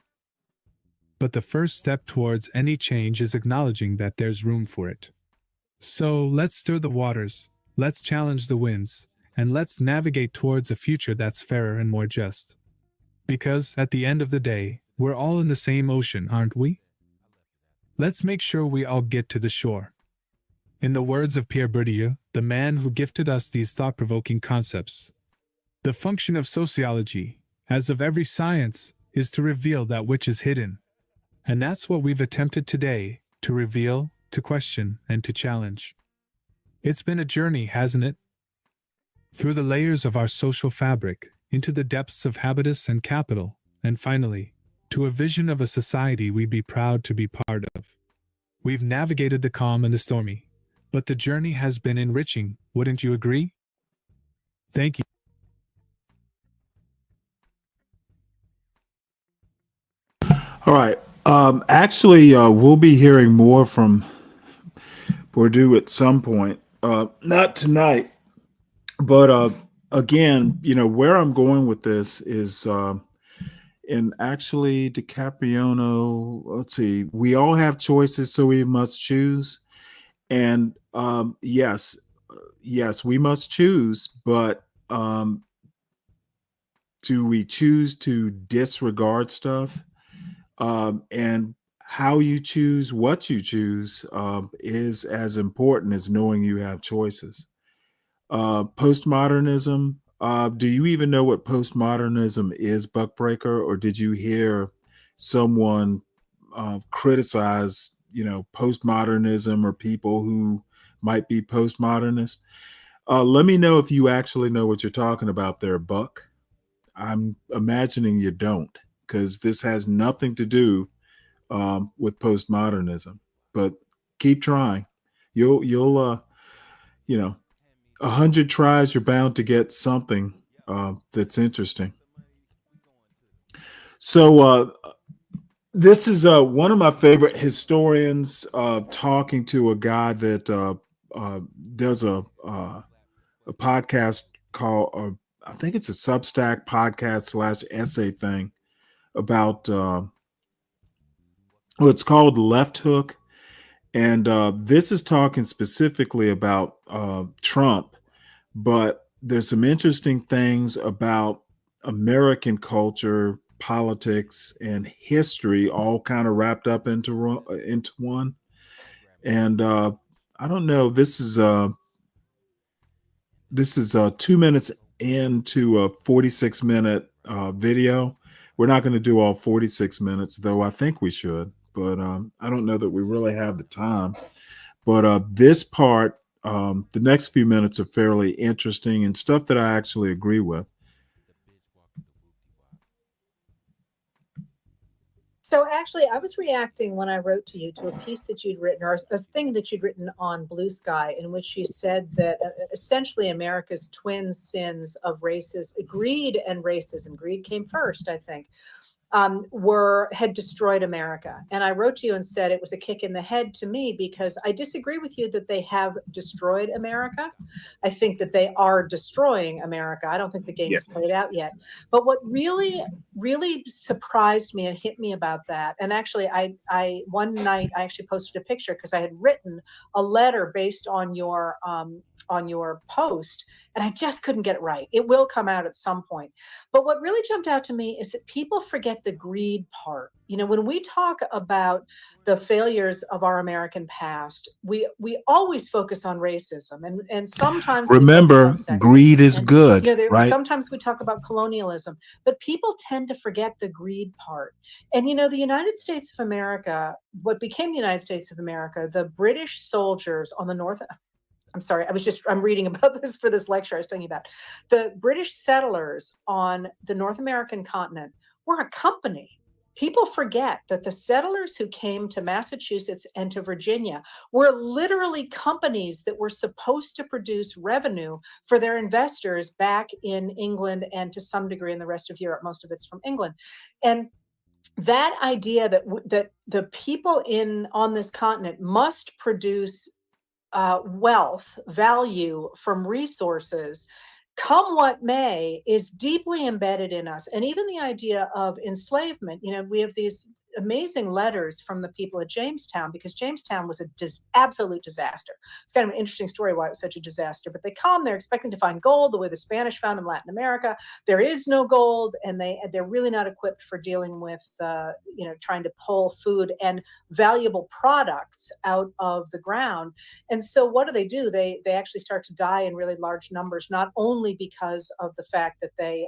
But the first step towards any change is acknowledging that there's room for it. So let's stir the waters, let's challenge the winds, and let's navigate towards a future that's fairer and more just. Because, at the end of the day, we're all in the same ocean, aren't we? Let's make sure we all get to the shore. In the words of Pierre Bourdieu, the man who gifted us these thought-provoking concepts, the function of sociology, as of every science, is to reveal that which is hidden. And that's what we've attempted today, to reveal, to question, and to challenge. It's been a journey, hasn't it? Through the layers of our social fabric, into the depths of habitus and capital, and finally, to a vision of a society we'd be proud to be part of. We've navigated the calm and the stormy, but the journey has been enriching, wouldn't you agree? Thank you. All right. Actually, we'll be hearing more from Bordeaux at some point. Not tonight, but again, where I'm going with this is, and actually, DiCapriono. Let's see. We all have choices, so we must choose. And yes, we must choose. But do we choose to disregard stuff? And how you choose what you choose is as important as knowing you have choices. Postmodernism. Do you even know what postmodernism is, Buckbreaker, or did you hear someone criticize, postmodernism or people who might be postmodernists? Let me know if you actually know what you're talking about there, Buck. I'm imagining you don't, because this has nothing to do with postmodernism. But keep trying. You'll 100 tries, you're bound to get something that's interesting. So this is one of my favorite historians talking to a guy that does a podcast called, I think it's a Substack podcast / essay thing about, it's called Left Hook. And this is talking specifically about Trump, but there's some interesting things about American culture, politics, and history all kind of wrapped up into one. And I don't know, this is 2 minutes into a 46-minute video. We're not going to do all 46 minutes, though I think we should. But I don't know that we really have the time. But this part, the next few minutes are fairly interesting and stuff that I actually agree with. So actually, I was reacting when I wrote to you to a piece that you'd written, or a thing that you'd written on Blue Sky, in which you said that essentially America's twin sins of greed and racism. Greed came first, I think. Had destroyed America. And I wrote to you and said it was a kick in the head to me, because I disagree with you that they have destroyed America. I think that they are destroying America. I don't think the game's played out yet. But what really, really surprised me and hit me about that, and actually I one night I actually posted a picture because I had written a letter based on your post, and I just couldn't get it right. It will come out at some point. But what really jumped out to me is that people forget the greed part. When we talk about the failures of our American past, we always focus on racism, and sometimes remember, greed is good, right? Sometimes we talk about colonialism, but people tend to forget the greed part. And the United States of America, what became the United States of America, the British soldiers on the north. I'm sorry, I'm reading about this for this lecture I was talking about. The British settlers on the North American continent were a company. People forget that the settlers who came to Massachusetts and to Virginia were literally companies that were supposed to produce revenue for their investors back in England and to some degree in the rest of Europe. Most of it's from England. And that idea that the people on this continent must produce wealth, value from resources, come what may, is deeply embedded in us. And even the idea of enslavement, we have these amazing letters from the people at Jamestown, because Jamestown was an absolute disaster. It's kind of an interesting story why it was such a disaster, but they come, they're expecting to find gold the way the Spanish found in Latin America. There is no gold, and they're really not equipped for dealing with, trying to pull food and valuable products out of the ground. And so what do? They actually start to die in really large numbers, not only because of the fact that they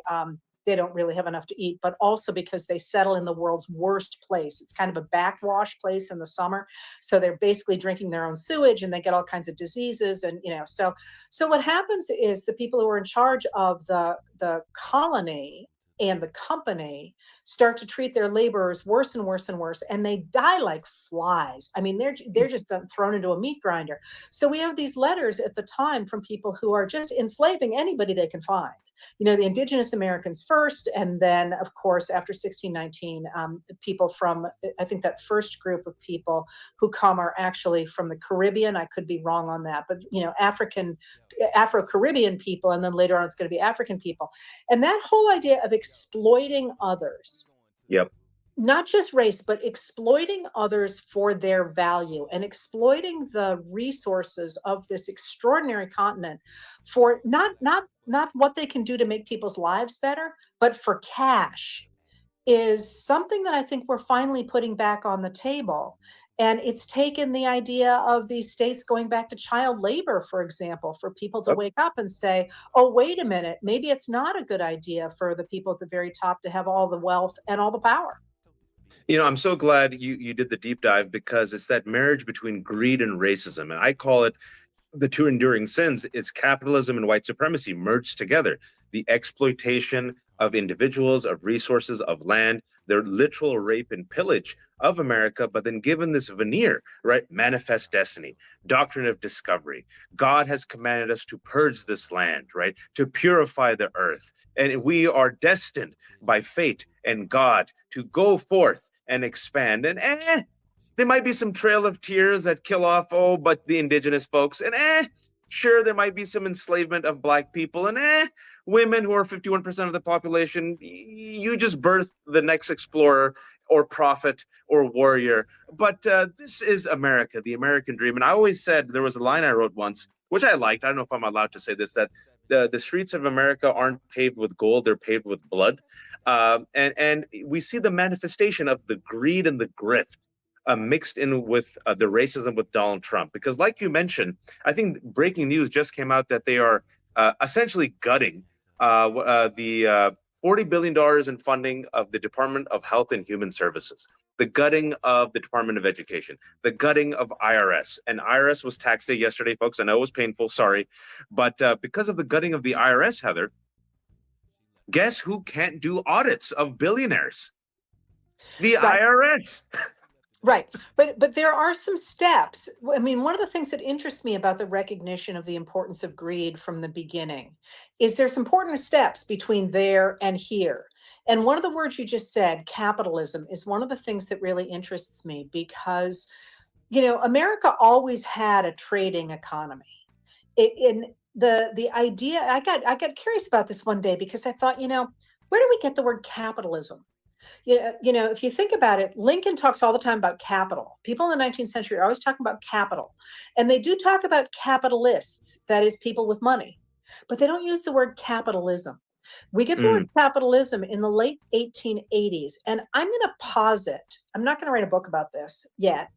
they don't really have enough to eat, but also because they settle in the world's worst place. It's kind of a backwash place in the summer. So they're basically drinking their own sewage and they get all kinds of diseases. And, so what happens is the people who are in charge of the colony and the company start to treat their laborers worse and worse and worse, and they die like flies. I mean, they're just thrown into a meat grinder. So we have these letters at the time from people who are just enslaving anybody they can find. The indigenous Americans first, and then, of course, after 1619, people from, I think that first group of people who come are actually from the Caribbean. I could be wrong on that, but, Afro-Caribbean people, and then later on it's going to be African people. And that whole idea of exploiting others. Yep. Not just race, but exploiting others for their value and exploiting the resources of this extraordinary continent for not what they can do to make people's lives better, but for cash, is something that I think we're finally putting back on the table. And it's taken the idea of these states going back to child labor, for example, for people to wake up and say, oh, wait a minute, maybe it's not a good idea for the people at the very top to have all the wealth and all the power. I'm so glad you did the deep dive, because it's that marriage between greed and racism. And I call it the two enduring sins. It's capitalism and white supremacy merged together. The exploitation of individuals, of resources, of land, their literal rape and pillage of America, but then given this veneer, right? Manifest destiny, doctrine of discovery. God has commanded us to purge this land, right? To purify the earth. And we are destined by fate and God to go forth and expand. And there might be some trail of tears that kill off, but the indigenous folks. And sure, there might be some enslavement of Black people. And women, who are 51% of the population, you just birth the next explorer or prophet or warrior. But this is America, the American dream. And I always said, there was a line I wrote once, which I liked. I don't know if I'm allowed to say this, that the streets of America aren't paved with gold, they're paved with blood. And we see the manifestation of the greed and the grift mixed in with the racism with Donald Trump. Because like you mentioned, I think breaking news just came out that they are essentially gutting the $40 billion in funding of the Department of Health and Human Services, the gutting of the Department of Education, the gutting of IRS. And IRS was tax day yesterday, folks. I know it was painful, sorry. But because of the gutting of the IRS, Heather, guess who can't do audits of billionaires? The IRS. Right. But there are some steps. I mean, one of the things that interests me about the recognition of the importance of greed from the beginning is there's important steps between there and here. And one of the words you just said, capitalism, is one of the things that really interests me, because, America always had a trading economy. The idea, I got curious about this one day, because I thought, where do we get the word capitalism? If you think about it, Lincoln talks all the time about capital. People in the 19th century are always talking about capital. And they do talk about capitalists, that is, people with money. But they don't use the word capitalism. We get the word capitalism in the late 1880s. And I'm going to posit, I'm not going to write a book about this yet,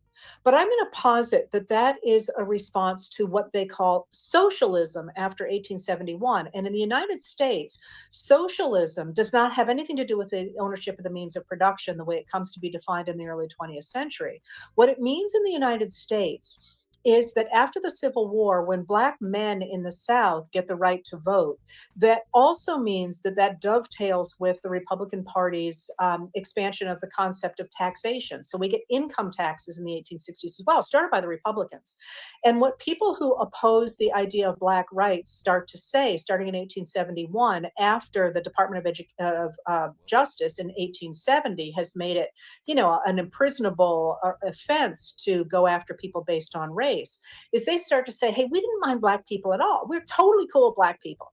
but I'm going to posit that is a response to what they call socialism after 1871. And in the United States, socialism does not have anything to do with the ownership of the means of production the way it comes to be defined in the early 20th century. What it means in the United States is that after the Civil War, when Black men in the South get the right to vote, that also means that dovetails with the Republican Party's expansion of the concept of taxation. So we get income taxes in the 1860s as well, started by the Republicans. And what people who oppose the idea of Black rights start to say, starting in 1871, after the Department of Justice in 1870 has made it, an imprisonable offense to go after people based on race, is they start to say, hey, we didn't mind Black people at all. We're totally cool with Black people,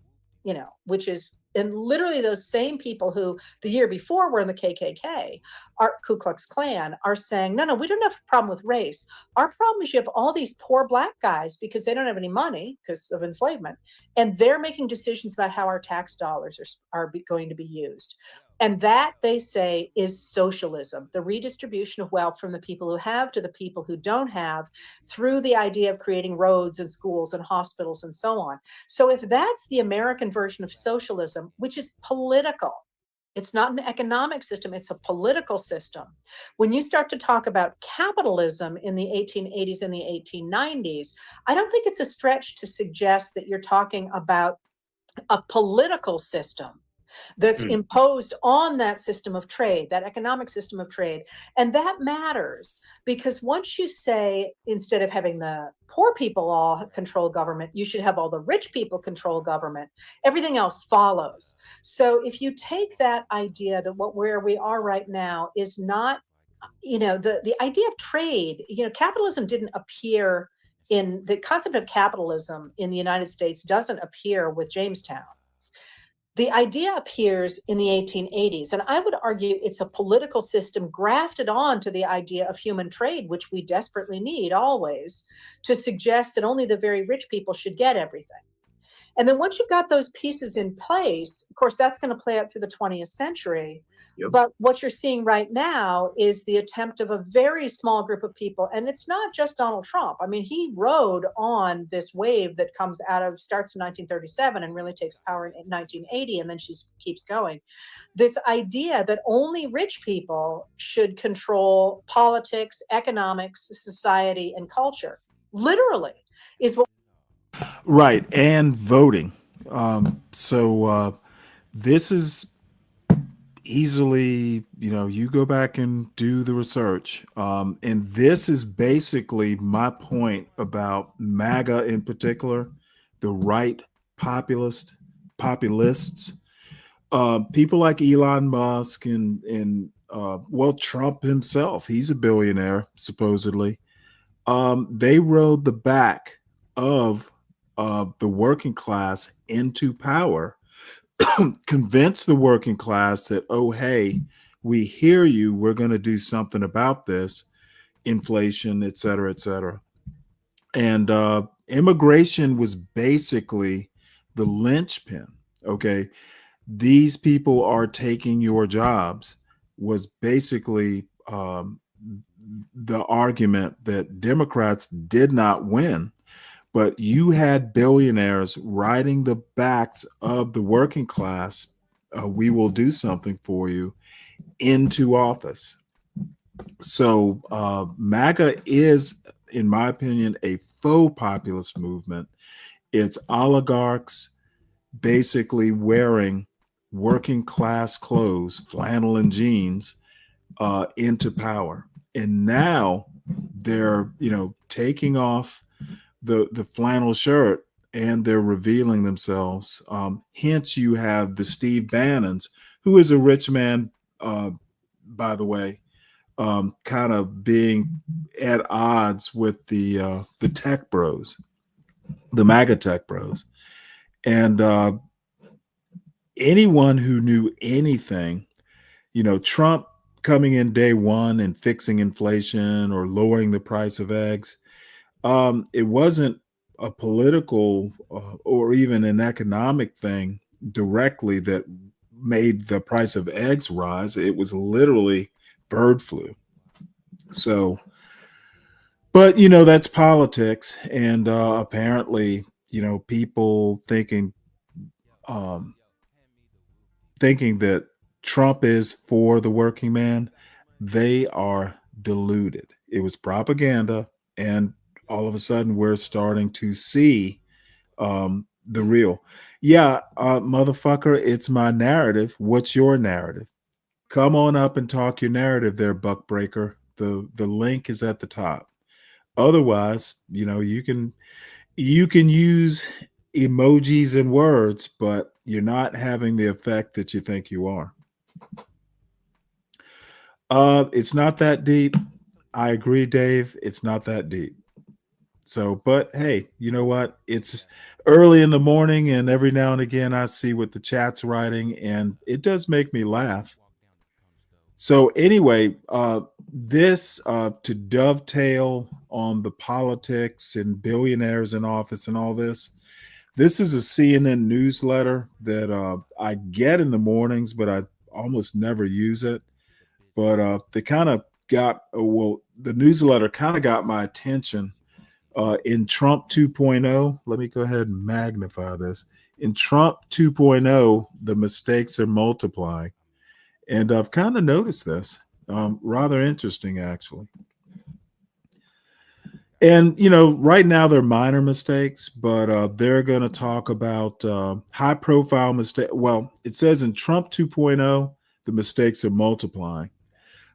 which is, and literally those same people who the year before were in the KKK, our Ku Klux Klan, are saying, no, we don't have a problem with race. Our problem is you have all these poor Black guys because they don't have any money because of enslavement, and they're making decisions about how our tax dollars are going to be used. And that, they say, is socialism, the redistribution of wealth from the people who have to the people who don't have, through the idea of creating roads and schools and hospitals and so on. So if that's the American version of socialism, which is political, It's not an economic system, it's a political system. When you start to talk about capitalism in the 1880s and the 1890s, I don't think it's a stretch to suggest that you're talking about a political system that's imposed on that system of trade, that economic system of trade. And that matters because once you say, instead of having the poor people all control government, you should have all the rich people control government, everything else follows. So if you take that idea that where we are right now is not, the idea of trade, capitalism didn't appear in the concept of capitalism in the United States doesn't appear with Jamestown. The idea appears in the 1880s, and I would argue it's a political system grafted on to the idea of human trade, which we desperately need always, to suggest that only the very rich people should get everything. And then once you've got those pieces in place, of course, that's going to play out through the 20th century. Yep. But what you're seeing right now is the attempt of a very small group of people. And it's not just Donald Trump. I mean, he rode on this wave that starts in 1937 and really takes power in 1980, and then she keeps going. This idea that only rich people should control politics, economics, society, and culture, literally, is what. Right, and voting. So this is easily, you go back and do the research. And this is basically my point about MAGA in particular, the right populists, people like Elon Musk and Trump himself. He's a billionaire, supposedly. They rode the back of the working class into power, convince the working class that, oh, hey, we hear you, we're going to do something about this, inflation, et cetera, et cetera. And immigration was basically the linchpin. Okay, these people are taking your jobs was basically the argument that Democrats did not win. But you had billionaires riding the backs of the working class, we will do something for you, into office. So MAGA is, in my opinion, a faux populist movement. It's oligarchs basically wearing working class clothes, flannel and jeans, into power. And now they're, taking off the flannel shirt and they're revealing themselves. Hence, you have the Steve Bannons, who is a rich man, by the way, kind of being at odds with the tech bros, the MAGA tech bros. And anyone who knew anything, Trump coming in day one and fixing inflation or lowering the price of eggs, it wasn't a political or even an economic thing directly that made the price of eggs rise. It was literally bird flu. So, but that's politics, and apparently, people thinking that Trump is for the working man, they are deluded. It was propaganda, and all of a sudden we're starting to see the real. Yeah, motherfucker, it's my narrative. What's your narrative? Come on up and talk your narrative there, Buck Breaker. The link is at the top. Otherwise, you can use emojis and words, but you're not having the effect that you think you are. It's not that deep. I agree, Dave. It's not that deep. So, but hey, you know what? It's early in the morning, and every now and again I see what the chat's writing, and it does make me laugh. So anyway, this to dovetail on the politics and billionaires in office and all this, this is a CNN newsletter that I get in the mornings, but I almost never use it. But they kind of got, the newsletter kind of got my attention. In Trump 2.0, let me go ahead and magnify this. In Trump 2.0, the mistakes are multiplying. And I've kind of noticed this. Rather interesting, actually. And, right now they're minor mistakes, but they're going to talk about high profile mistakes. Well, it says in Trump 2.0, the mistakes are multiplying.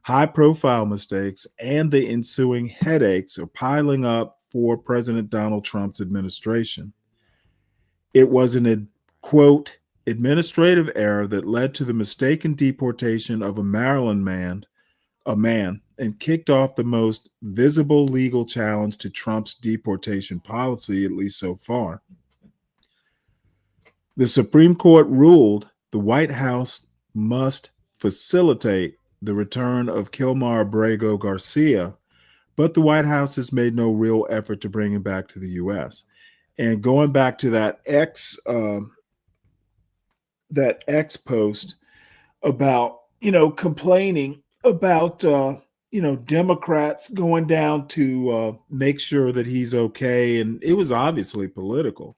High profile mistakes and the ensuing headaches are piling up for President Donald Trump's administration. It was an, quote, administrative error that led to the mistaken deportation of a Maryland man, and kicked off the most visible legal challenge to Trump's deportation policy, at least so far. The Supreme Court ruled the White House must facilitate the return of Kilmar Abrego Garcia, but the White House has made no real effort to bring him back to the U.S. And going back to that X post about, complaining about, Democrats going down to make sure that he's okay. And it was obviously political,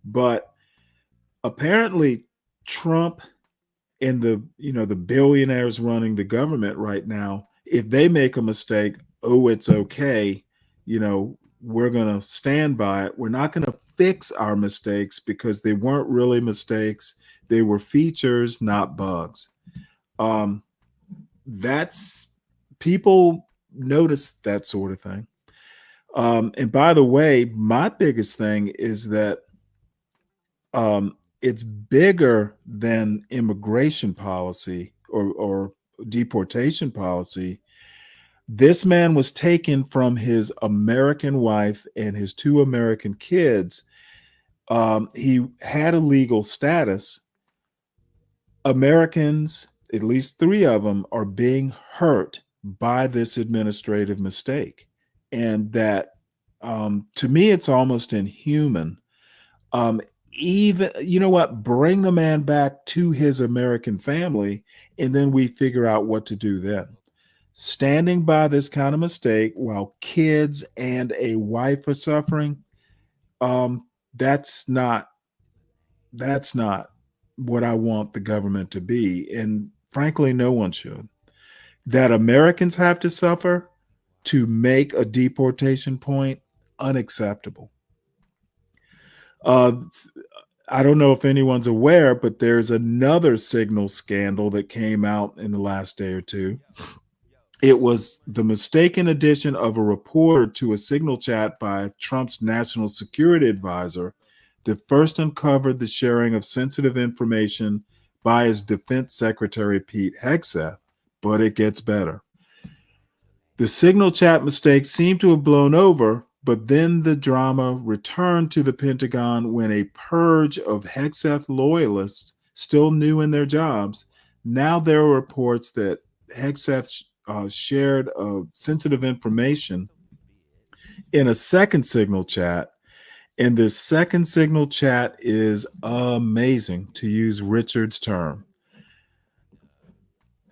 but apparently Trump and the billionaires running the government right now, if they make a mistake, it's okay. We're going to stand by it. We're not going to fix our mistakes because they weren't really mistakes. They were features, not bugs. That's people notice that sort of thing. And by the way, my biggest thing is that it's bigger than immigration policy or deportation policy. This man was taken from his American wife and his 2 American kids. He had a legal status. Americans, at least 3 of them, are being hurt by this administrative mistake. And that, to me, it's almost inhuman. Even, bring the man back to his American family, and then we figure out what to do then. Standing by this kind of mistake while kids and a wife are suffering, that's not what I want the government to be. And frankly, no one should. That Americans have to suffer to make a deportation point, unacceptable. I don't know if anyone's aware, but there's another Signal scandal that came out in the last day or two. It was the mistaken addition of a reporter to a Signal chat by Trump's national security advisor that first uncovered the sharing of sensitive information by his defense secretary, Pete Hegseth. But it gets better. The Signal chat mistake seemed to have blown over, but then the drama returned to the Pentagon when a purge of Hegseth loyalists, still new in their jobs, now there are reports that Hegseth shared sensitive information in a second Signal chat. And this second Signal chat is amazing, to use Richard's term.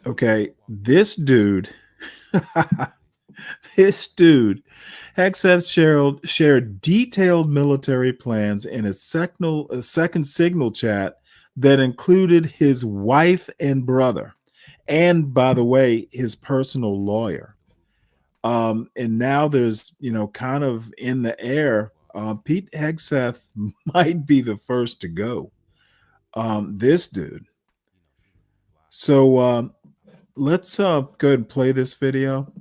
Okay, this dude, Hegseth shared detailed military plans in a second Signal chat that included his wife and brother, and by the way, his personal lawyer. And now there's, kind of in the air, Pete Hegseth might be the first to go. This dude. So let's go ahead and play this video.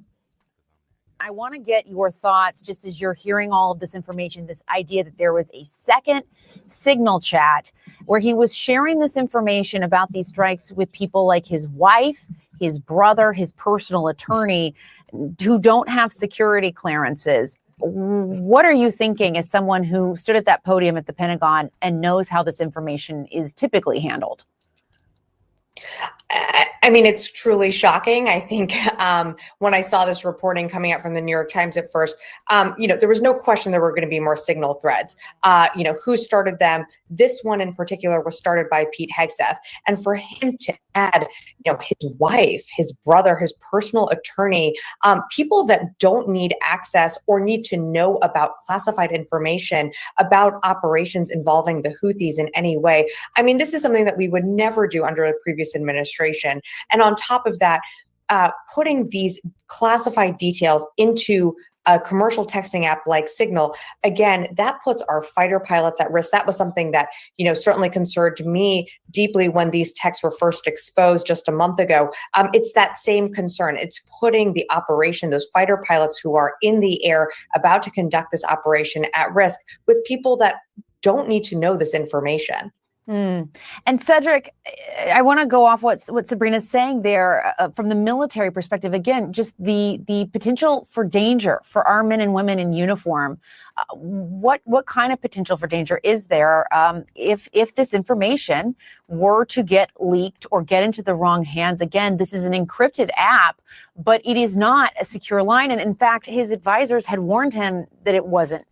I want to get your thoughts, just as you're hearing all of this information, this idea that there was a second Signal chat where he was sharing this information about these strikes with people like his wife, his brother, his personal attorney, who don't have security clearances. What are you thinking as someone who stood at that podium at the Pentagon and knows how this information is typically handled? I mean, it's truly shocking. I think when I saw this reporting coming out from the New York Times at first, there was no question there were going to be more Signal threads. Who started them? This one in particular was started by Pete Hegseth. And for him to add, his wife, his brother, his personal attorney, people that don't need access or need to know about classified information about operations involving the Houthis in any way. I mean, this is something that we would never do under the previous administration. And on top of that, putting these classified details into a commercial texting app like Signal, again, that puts our fighter pilots at risk. That was something that, certainly concerned me deeply when these texts were first exposed just a month ago. It's that same concern. It's putting the operation, those fighter pilots who are in the air about to conduct this operation, at risk with people that don't need to know this information. And Cedric, I want to go off what Sabrina's saying there from the military perspective. Again, just the potential for danger for our men and women in uniform. What kind of potential for danger is there if this information were to get leaked or get into the wrong hands? Again, this is an encrypted app, but it is not a secure line. And in fact, his advisors had warned him that it wasn't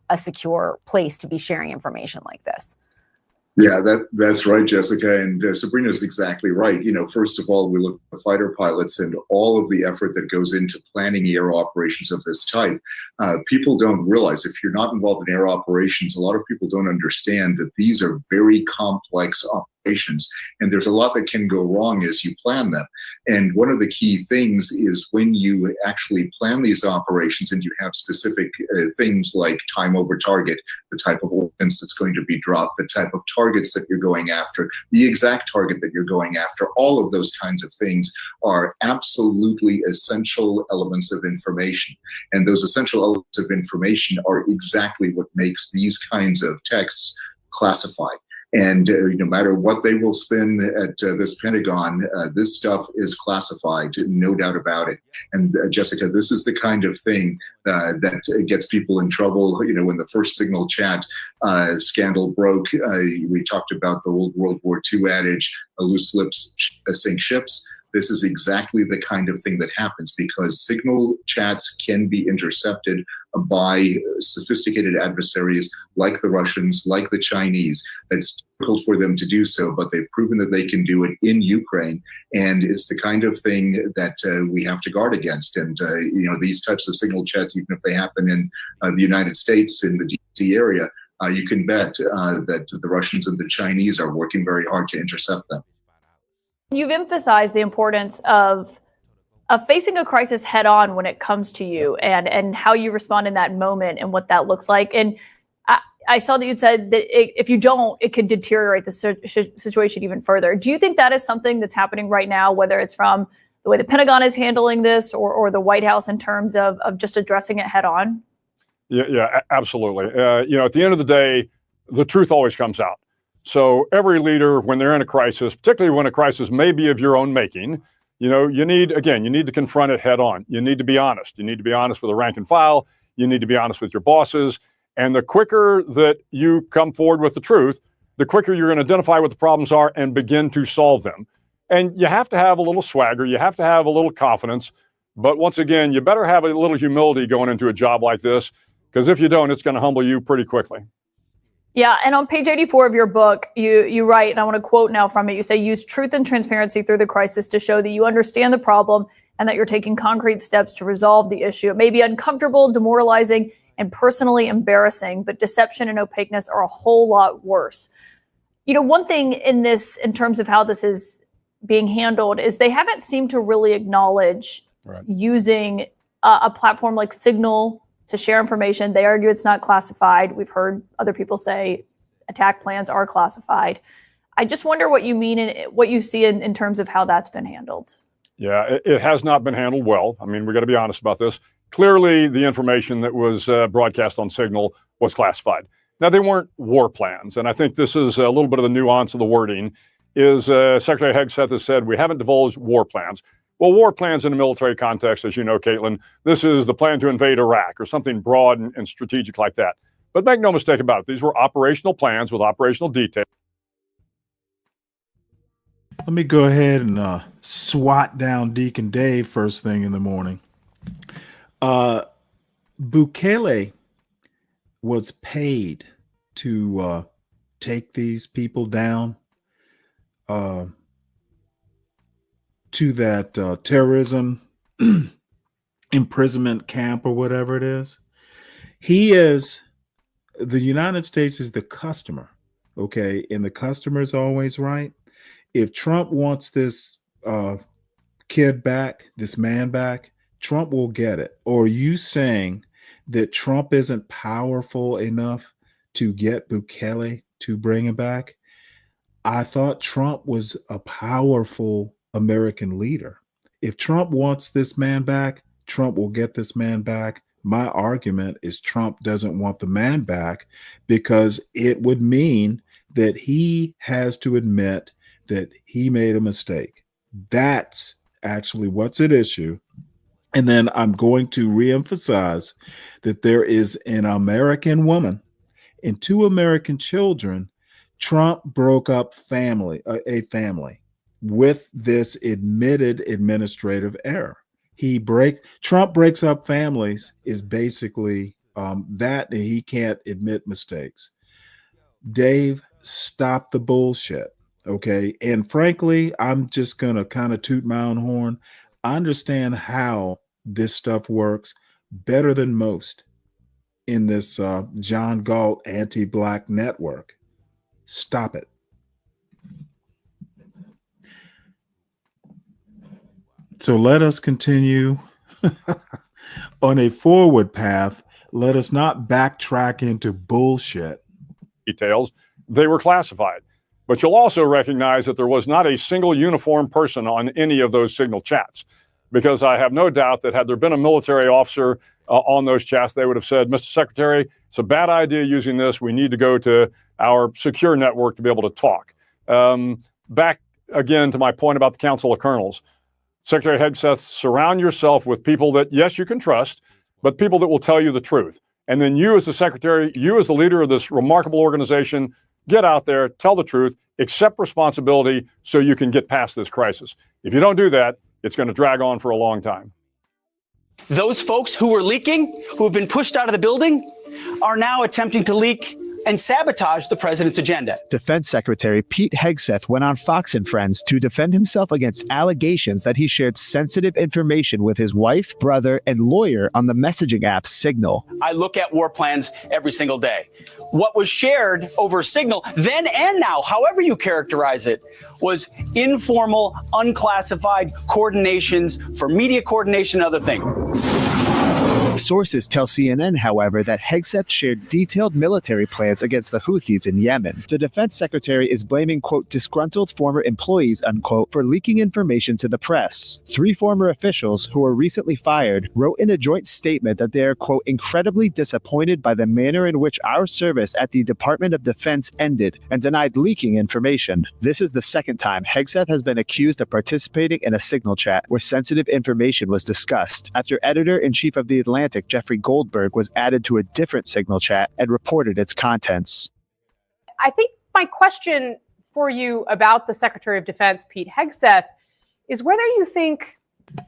a secure place to be sharing information like this. Yeah, that's right, Jessica. And Sabrina's exactly right. First of all, we look at the fighter pilots and all of the effort that goes into planning air operations of this type. People don't realize, if you're not involved in air operations, a lot of people don't understand that these are very complex operations. And there's a lot that can go wrong as you plan them. And one of the key things is when you actually plan these operations and you have specific things like time over target, the type of ordnance that's going to be dropped, the type of targets that you're going after, the exact target that you're going after, all of those kinds of things are absolutely essential elements of information. And those essential elements of information are exactly what makes these kinds of texts classified. And no matter what they will spin at this Pentagon, this stuff is classified, no doubt about it. And Jessica, this is the kind of thing that gets people in trouble. When the first Signal chat scandal broke, we talked about the old World War II adage, loose lips sink ships. This is exactly the kind of thing that happens because Signal chats can be intercepted by sophisticated adversaries like the Russians, like the Chinese. It's difficult for them to do so, but they've proven that they can do it in Ukraine. And it's the kind of thing that we have to guard against. And, these types of Signal chats, even if they happen in the United States, in the DC area, you can bet that the Russians and the Chinese are working very hard to intercept them. You've emphasized the importance of facing a crisis head on when it comes to you and how you respond in that moment and what that looks like. And I saw that you'd said that if you don't, it could deteriorate the situation even further. Do you think that is something that's happening right now, whether it's from the way the Pentagon is handling this or the White House in terms of just addressing it head on? Yeah, absolutely. At the end of the day, the truth always comes out. So every leader, when they're in a crisis, particularly when a crisis may be of your own making, you need to confront it head on. You need to be honest. You need to be honest with the rank and file. You need to be honest with your bosses. And the quicker that you come forward with the truth, the quicker you're going to identify what the problems are and begin to solve them. And you have to have a little swagger. You have to have a little confidence. But once again, you better have a little humility going into a job like this, because if you don't, it's going to humble you pretty quickly. Yeah, and on page 84 of your book, you write, and I want to quote now from it, you say, use truth and transparency through the crisis to show that you understand the problem and that you're taking concrete steps to resolve the issue. It may be uncomfortable, demoralizing, and personally embarrassing, but deception and opaqueness are a whole lot worse. One thing in terms of how this is being handled is they haven't seemed to really acknowledge using a platform like Signal to share information. They argue it's not classified. We've heard other people say attack plans are classified. I just wonder what you mean and what you see in terms of how that's been handled. Yeah, it has not been handled well. I mean, we got to be honest about this. Clearly, the information that was broadcast on Signal was classified. Now, they weren't war plans, and I think this is a little bit of the nuance of the wording, is Secretary Hegseth has said we haven't divulged war plans. Well, war plans in a military context, as you know, Caitlin, this is the plan to invade Iraq or something broad and strategic like that. But make no mistake about it, these were operational plans with operational detail. Let me go ahead and swat down Deacon Dave first thing in the morning. Bukele was paid to take these people down. to that terrorism imprisonment camp or whatever it is. The United States is the customer, okay? And the customer is always right. If Trump wants this kid back, this man back, Trump will get it. Or are you saying that Trump isn't powerful enough to get Bukele to bring him back? I thought Trump was a powerful American leader. If Trump wants this man back, Trump will get this man back. My argument is Trump doesn't want the man back because it would mean that he has to admit that he made a mistake. That's actually what's at issue. And then I'm going to reemphasize that there is an American woman and 2 American children. Trump broke up a family with this admitted administrative error. Trump breaks up families is basically that he can't admit mistakes. Dave, stop the bullshit. Okay. And frankly, I'm just going to kind of toot my own horn. I understand how this stuff works better than most in this John Galt anti-Black network. Stop it. So let us continue on a forward path. Let us not backtrack into bullshit. Details, they were classified. But you'll also recognize that there was not a single uniformed person on any of those signal chats, because I have no doubt that had there been a military officer on those chats, they would have said, Mr. Secretary, it's a bad idea using this. We need to go to our secure network to be able to talk. Back again to my point about the Council of Colonels. Secretary Hegseth, surround yourself with people that, yes, you can trust, but people that will tell you the truth. And then you as the secretary, you as the leader of this remarkable organization, get out there, tell the truth, accept responsibility so you can get past this crisis. If you don't do that, it's going to drag on for a long time. Those folks who were leaking, who have been pushed out of the building, are now attempting to leak and sabotage the president's agenda. Defense Secretary Pete Hegseth went on Fox and Friends to defend himself against allegations that he shared sensitive information with his wife, brother, and lawyer on the messaging app Signal. I look at war plans every single day. What was shared over Signal, then and now, however you characterize it, was informal, unclassified coordinations for media coordination and other things. Sources tell CNN, however, that Hegseth shared detailed military plans against the Houthis in Yemen. The defense secretary is blaming, quote, disgruntled former employees, unquote, for leaking information to the press. 3 former officials who were recently fired wrote in a joint statement that they are, quote, incredibly disappointed by the manner in which our service at the Department of Defense ended and denied leaking information. This is the second time Hegseth has been accused of participating in a Signal chat where sensitive information was discussed, after editor-in-chief of the Atlantic, Jeffrey Goldberg, was added to a different Signal chat and reported its contents. I think my question for you about the Secretary of Defense, Pete Hegseth, is whether you think,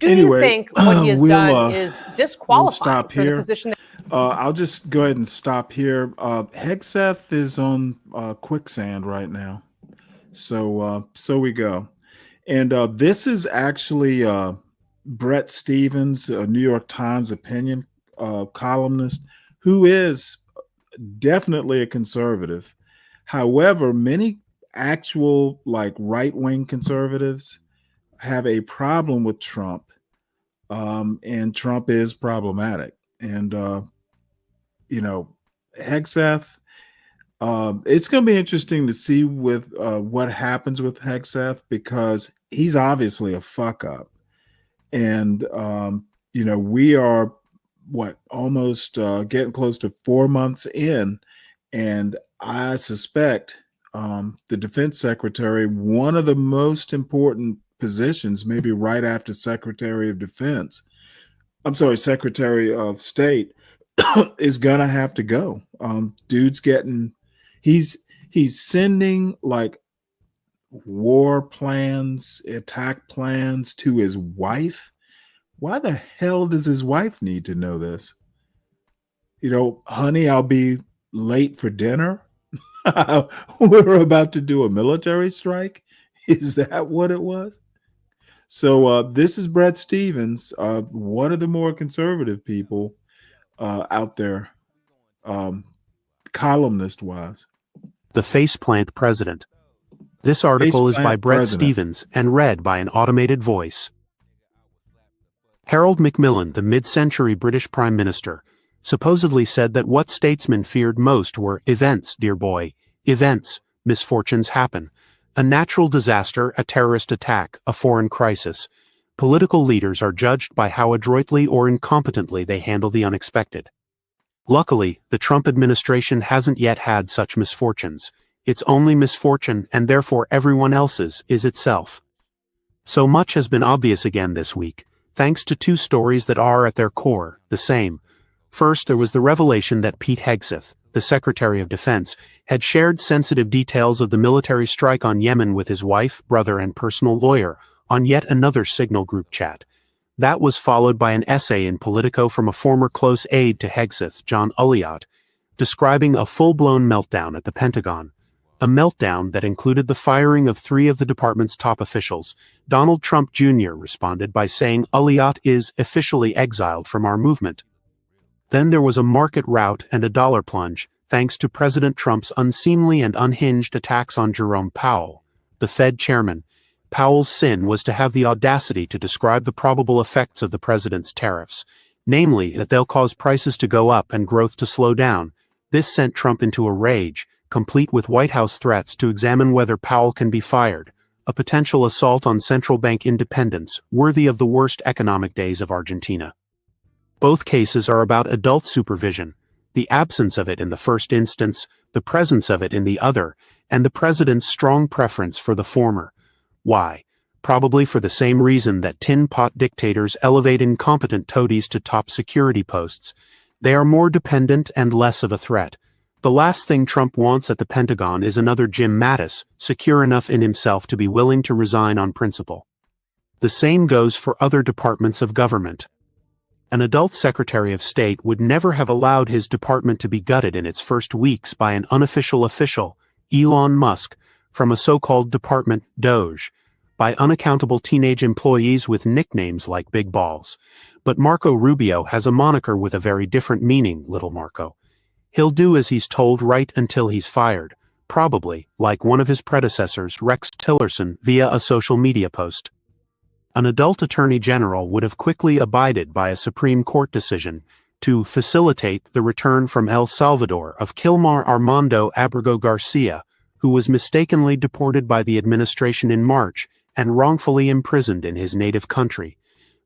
you think what he has done is disqualifying for the position? I'll just go ahead and stop here. Hegseth is on quicksand right now. So we go. And this is actually Brett Stevens, a New York Times opinion columnist, who is definitely a conservative. However, many actual right-wing conservatives have a problem with Trump, and Trump is problematic. And Hegseth, it's going to be interesting to see with what happens with Hegseth, because he's obviously a fuck up. And, we are almost getting close to 4 months in. And I suspect the defense secretary, one of the most important positions, maybe right after Secretary of Defense, Secretary of State, is going to have to go. He's sending war plans, attack plans to his wife. Why the hell does his wife need to know this? Honey, I'll be late for dinner. We're about to do a military strike. Is that what it was? So this is Brett Stevens, one of the more conservative people out there, columnist-wise. The Faceplant President. This article is by Brett Stevens and read by an automated voice. Harold Macmillan, the mid-century British Prime Minister, supposedly said that what statesmen feared most were events, dear boy, events. Misfortunes happen. A natural disaster, a terrorist attack, a foreign crisis. Political leaders are judged by how adroitly or incompetently they handle the unexpected. Luckily, the Trump administration hasn't yet had such misfortunes. Its only misfortune, and therefore everyone else's, is itself. So much has been obvious again this week, thanks to two stories that are at their core the same. First, there was the revelation that Pete Hegseth, the Secretary of Defense, had shared sensitive details of the military strike on Yemen with his wife, brother, and personal lawyer on yet another Signal group chat. That was followed by an essay in Politico from a former close aide to Hegseth, John Ulliott, describing a full-blown meltdown at the Pentagon. A meltdown that included the firing of 3 of the department's top officials. Donald Trump Jr. responded by saying Ulliott is officially exiled from our movement. Then there was a market rout and a dollar plunge, thanks to President Trump's unseemly and unhinged attacks on Jerome Powell, the Fed chairman. Powell's sin was to have the audacity to describe the probable effects of the president's tariffs, namely that they'll cause prices to go up and growth to slow down. This sent Trump into a rage, complete with White House threats to examine whether Powell can be fired, a potential assault on central bank independence worthy of the worst economic days of Argentina. Both cases are about adult supervision, the absence of it in the first instance, the presence of it in the other, and the president's strong preference for the former. Why? Probably for the same reason that tin pot dictators elevate incompetent toadies to top security posts. They are more dependent and less of a threat. The last thing Trump wants at the Pentagon is another Jim Mattis, secure enough in himself to be willing to resign on principle. The same goes for other departments of government. An adult Secretary of State would never have allowed his department to be gutted in its first weeks by an unofficial official, Elon Musk, from a so-called department Doge, by unaccountable teenage employees with nicknames like Big Balls. But Marco Rubio has a moniker with a very different meaning, Little Marco. He'll do as he's told right until he's fired, probably, like one of his predecessors, Rex Tillerson, via a social media post. An adult attorney general would have quickly abided by a Supreme Court decision to facilitate the return from El Salvador of Kilmar Armando Abrego Garcia, who was mistakenly deported by the administration in March and wrongfully imprisoned in his native country.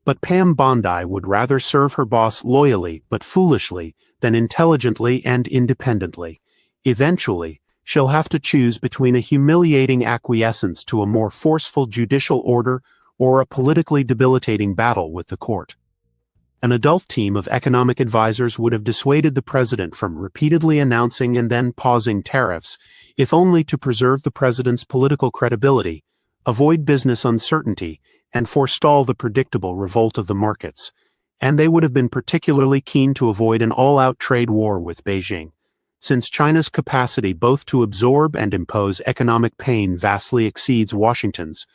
But Pam Bondi would rather serve her boss loyally but foolishly than intelligently and independently. Eventually, she'll have to choose between a humiliating acquiescence to a more forceful judicial order or a politically debilitating battle with the court. An adult team of economic advisors would have dissuaded the president from repeatedly announcing and then pausing tariffs, if only to preserve the president's political credibility, avoid business uncertainty, and forestall the predictable revolt of the markets. And they would have been particularly keen to avoid an all-out trade war with Beijing, since China's capacity both to absorb and impose economic pain vastly exceeds Washington's.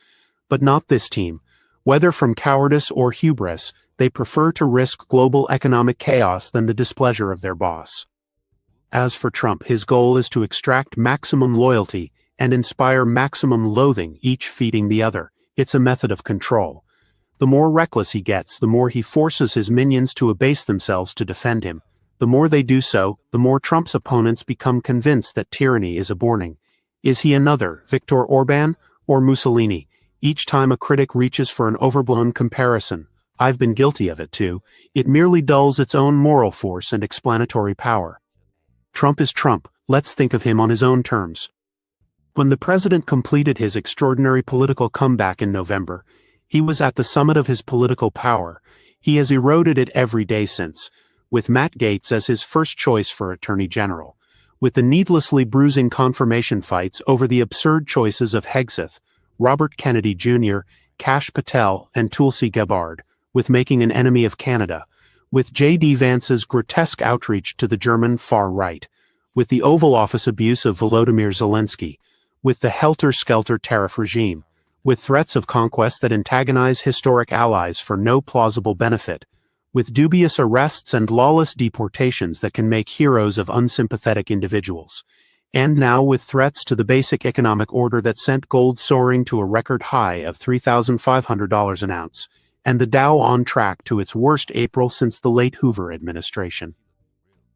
But not this team. Whether from cowardice or hubris, they prefer to risk global economic chaos than the displeasure of their boss. As for Trump, his goal is to extract maximum loyalty and inspire maximum loathing, each feeding the other. It's a method of control. The more reckless he gets, the more he forces his minions to abase themselves to defend him. The more they do so, the more Trump's opponents become convinced that tyranny is aborting. Is he another Viktor Orban or Mussolini? Each time a critic reaches for an overblown comparison, I've been guilty of it too, it merely dulls its own moral force and explanatory power. Trump is Trump, let's think of him on his own terms. When the president completed his extraordinary political comeback in November, he was at the summit of his political power. He has eroded it every day since, with Matt Gaetz as his first choice for Attorney General, with the needlessly bruising confirmation fights over the absurd choices of Hegseth, Robert Kennedy Jr., Kash Patel, and Tulsi Gabbard, with making an enemy of Canada, with J.D. Vance's grotesque outreach to the German far right, with the Oval Office abuse of Volodymyr Zelensky, with the helter-skelter tariff regime, with threats of conquest that antagonize historic allies for no plausible benefit, with dubious arrests and lawless deportations that can make heroes of unsympathetic individuals. And now with threats to the basic economic order that sent gold soaring to a record high of $3,500 an ounce, and the Dow on track to its worst April since the late Hoover administration.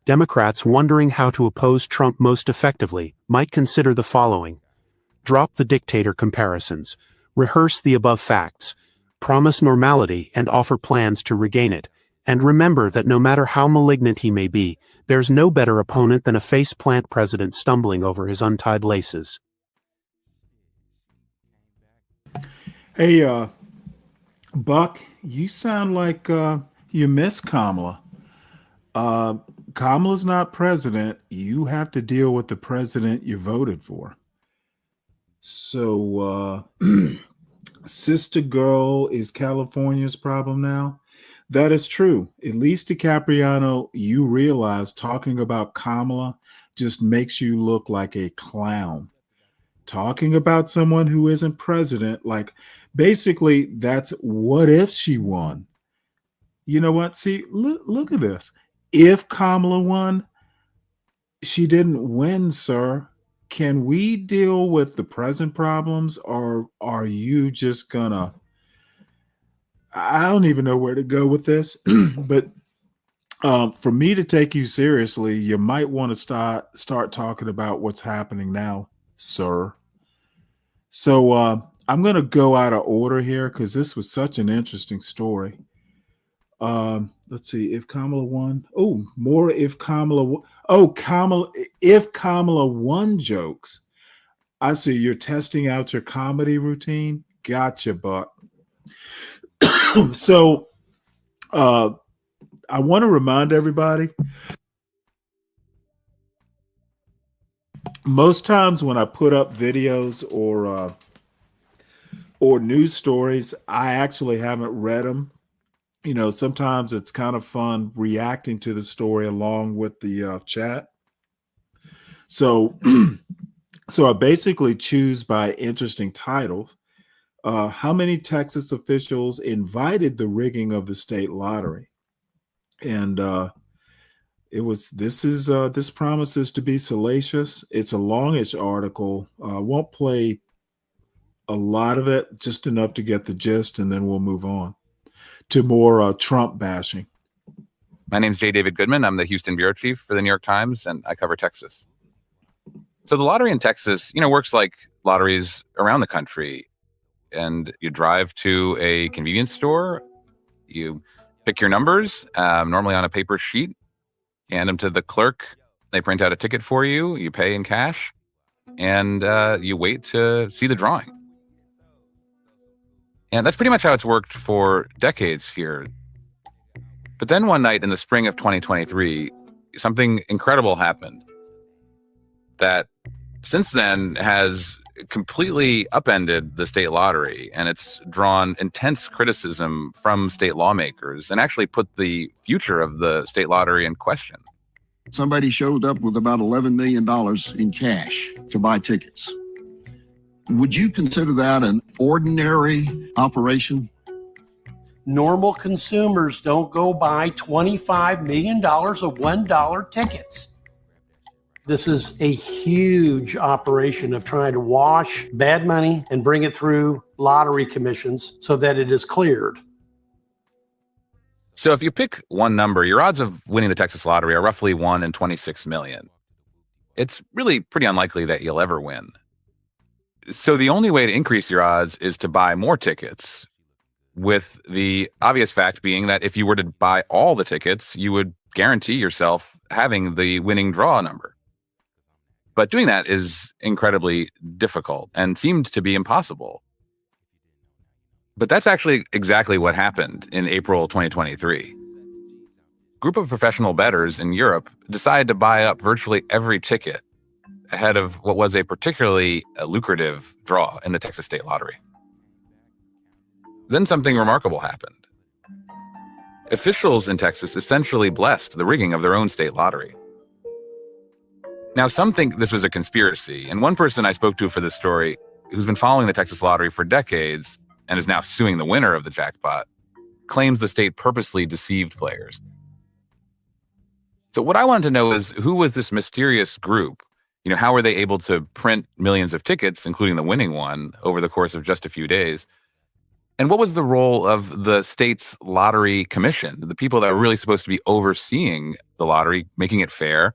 Democrats wondering how to oppose Trump most effectively might consider the following. Drop the dictator comparisons, rehearse the above facts, promise normality and offer plans to regain it, and remember that no matter how malignant he may be, there's no better opponent than a faceplant president stumbling over his untied laces. Hey, Buck, you sound like you miss Kamala. Kamala's not president. You have to deal with the president you voted for. So, Sister Girl is California's problem now. That is true. At least DiCapriano, you realize talking about Kamala just makes you look like a clown. Talking about someone who isn't president, like basically that's what if she won. You know what? See, look at this. If Kamala won, she didn't win, sir. Can we deal with the present problems, or are you just gonna... I don't even know where to go with this, but for me to take you seriously, you might want to start talking about what's happening now, sir. So I'm going to go out of order here because this was such an interesting story. Let's see. If Kamala won. Oh, more if Kamala. If Kamala won jokes. I see you're testing out your comedy routine. Gotcha, Buck. So I want to remind everybody, most times when I put up videos or news stories, I actually haven't read them. You know, sometimes it's kind of fun reacting to the story along with the chat. So, so I basically choose by interesting titles. How many Texas officials invited the rigging of the state lottery? And this promises to be salacious. It's a longish article. I won't play a lot of it, just enough to get the gist, and then we'll move on to more Trump bashing. My name is J. David Goodman. I'm the Houston bureau chief for the New York Times, and I cover Texas. So the lottery in Texas, works like lotteries around the country. And you drive to a convenience store, you pick your numbers, normally on a paper sheet, hand them to the clerk. They print out a ticket for you, you pay in cash, and you wait to see the drawing. And that's pretty much how it's worked for decades here. But then one night in the spring of 2023, something incredible happened that since then has completely upended the state lottery, and it's drawn intense criticism from state lawmakers and actually put the future of the state lottery in question. Somebody showed up with about $11 million in cash to buy tickets. Would you consider that an ordinary operation? Normal consumers don't go buy $25 million of $1 tickets. This is a huge operation of trying to wash bad money and bring it through lottery commissions so that it is cleared. So if you pick one number, your odds of winning the Texas lottery are roughly 1 in 26 million. It's really pretty unlikely that you'll ever win. So the only way to increase your odds is to buy more tickets, with the obvious fact being that if you were to buy all the tickets, you would guarantee yourself having the winning draw number. But doing that is incredibly difficult and seemed to be impossible. But that's actually exactly what happened in April 2023. A group of professional bettors in Europe decided to buy up virtually every ticket ahead of what was a particularly lucrative draw in the Texas State Lottery. Then something remarkable happened. Officials in Texas essentially blessed the rigging of their own state lottery. Now, some think this was a conspiracy, and one person I spoke to for this story who's been following the Texas lottery for decades and is now suing the winner of the jackpot, claims the state purposely deceived players. So what I wanted to know is, who was this mysterious group? How were they able to print millions of tickets, including the winning one, over the course of just a few days? And what was the role of the state's lottery commission, the people that were really supposed to be overseeing the lottery, making it fair?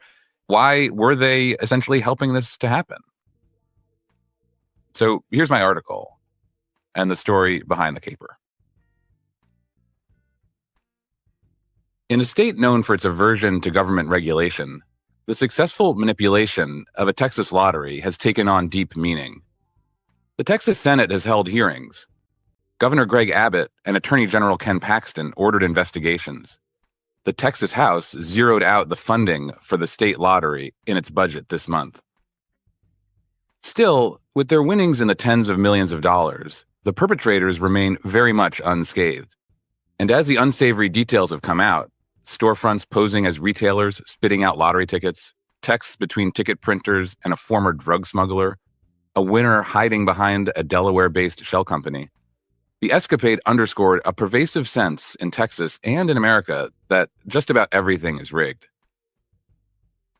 Why were they essentially helping this to happen? So here's my article and the story behind the caper. In a state known for its aversion to government regulation, the successful manipulation of a Texas lottery has taken on deep meaning. The Texas Senate has held hearings. Governor Greg Abbott and Attorney General Ken Paxton ordered investigations. The Texas House zeroed out the funding for the state lottery in its budget this month. Still, with their winnings in the tens of millions of dollars, the perpetrators remain very much unscathed. And as the unsavory details have come out, storefronts posing as retailers spitting out lottery tickets, texts between ticket printers and a former drug smuggler, a winner hiding behind a Delaware-based shell company, the escapade underscored a pervasive sense in Texas and in America that just about everything is rigged.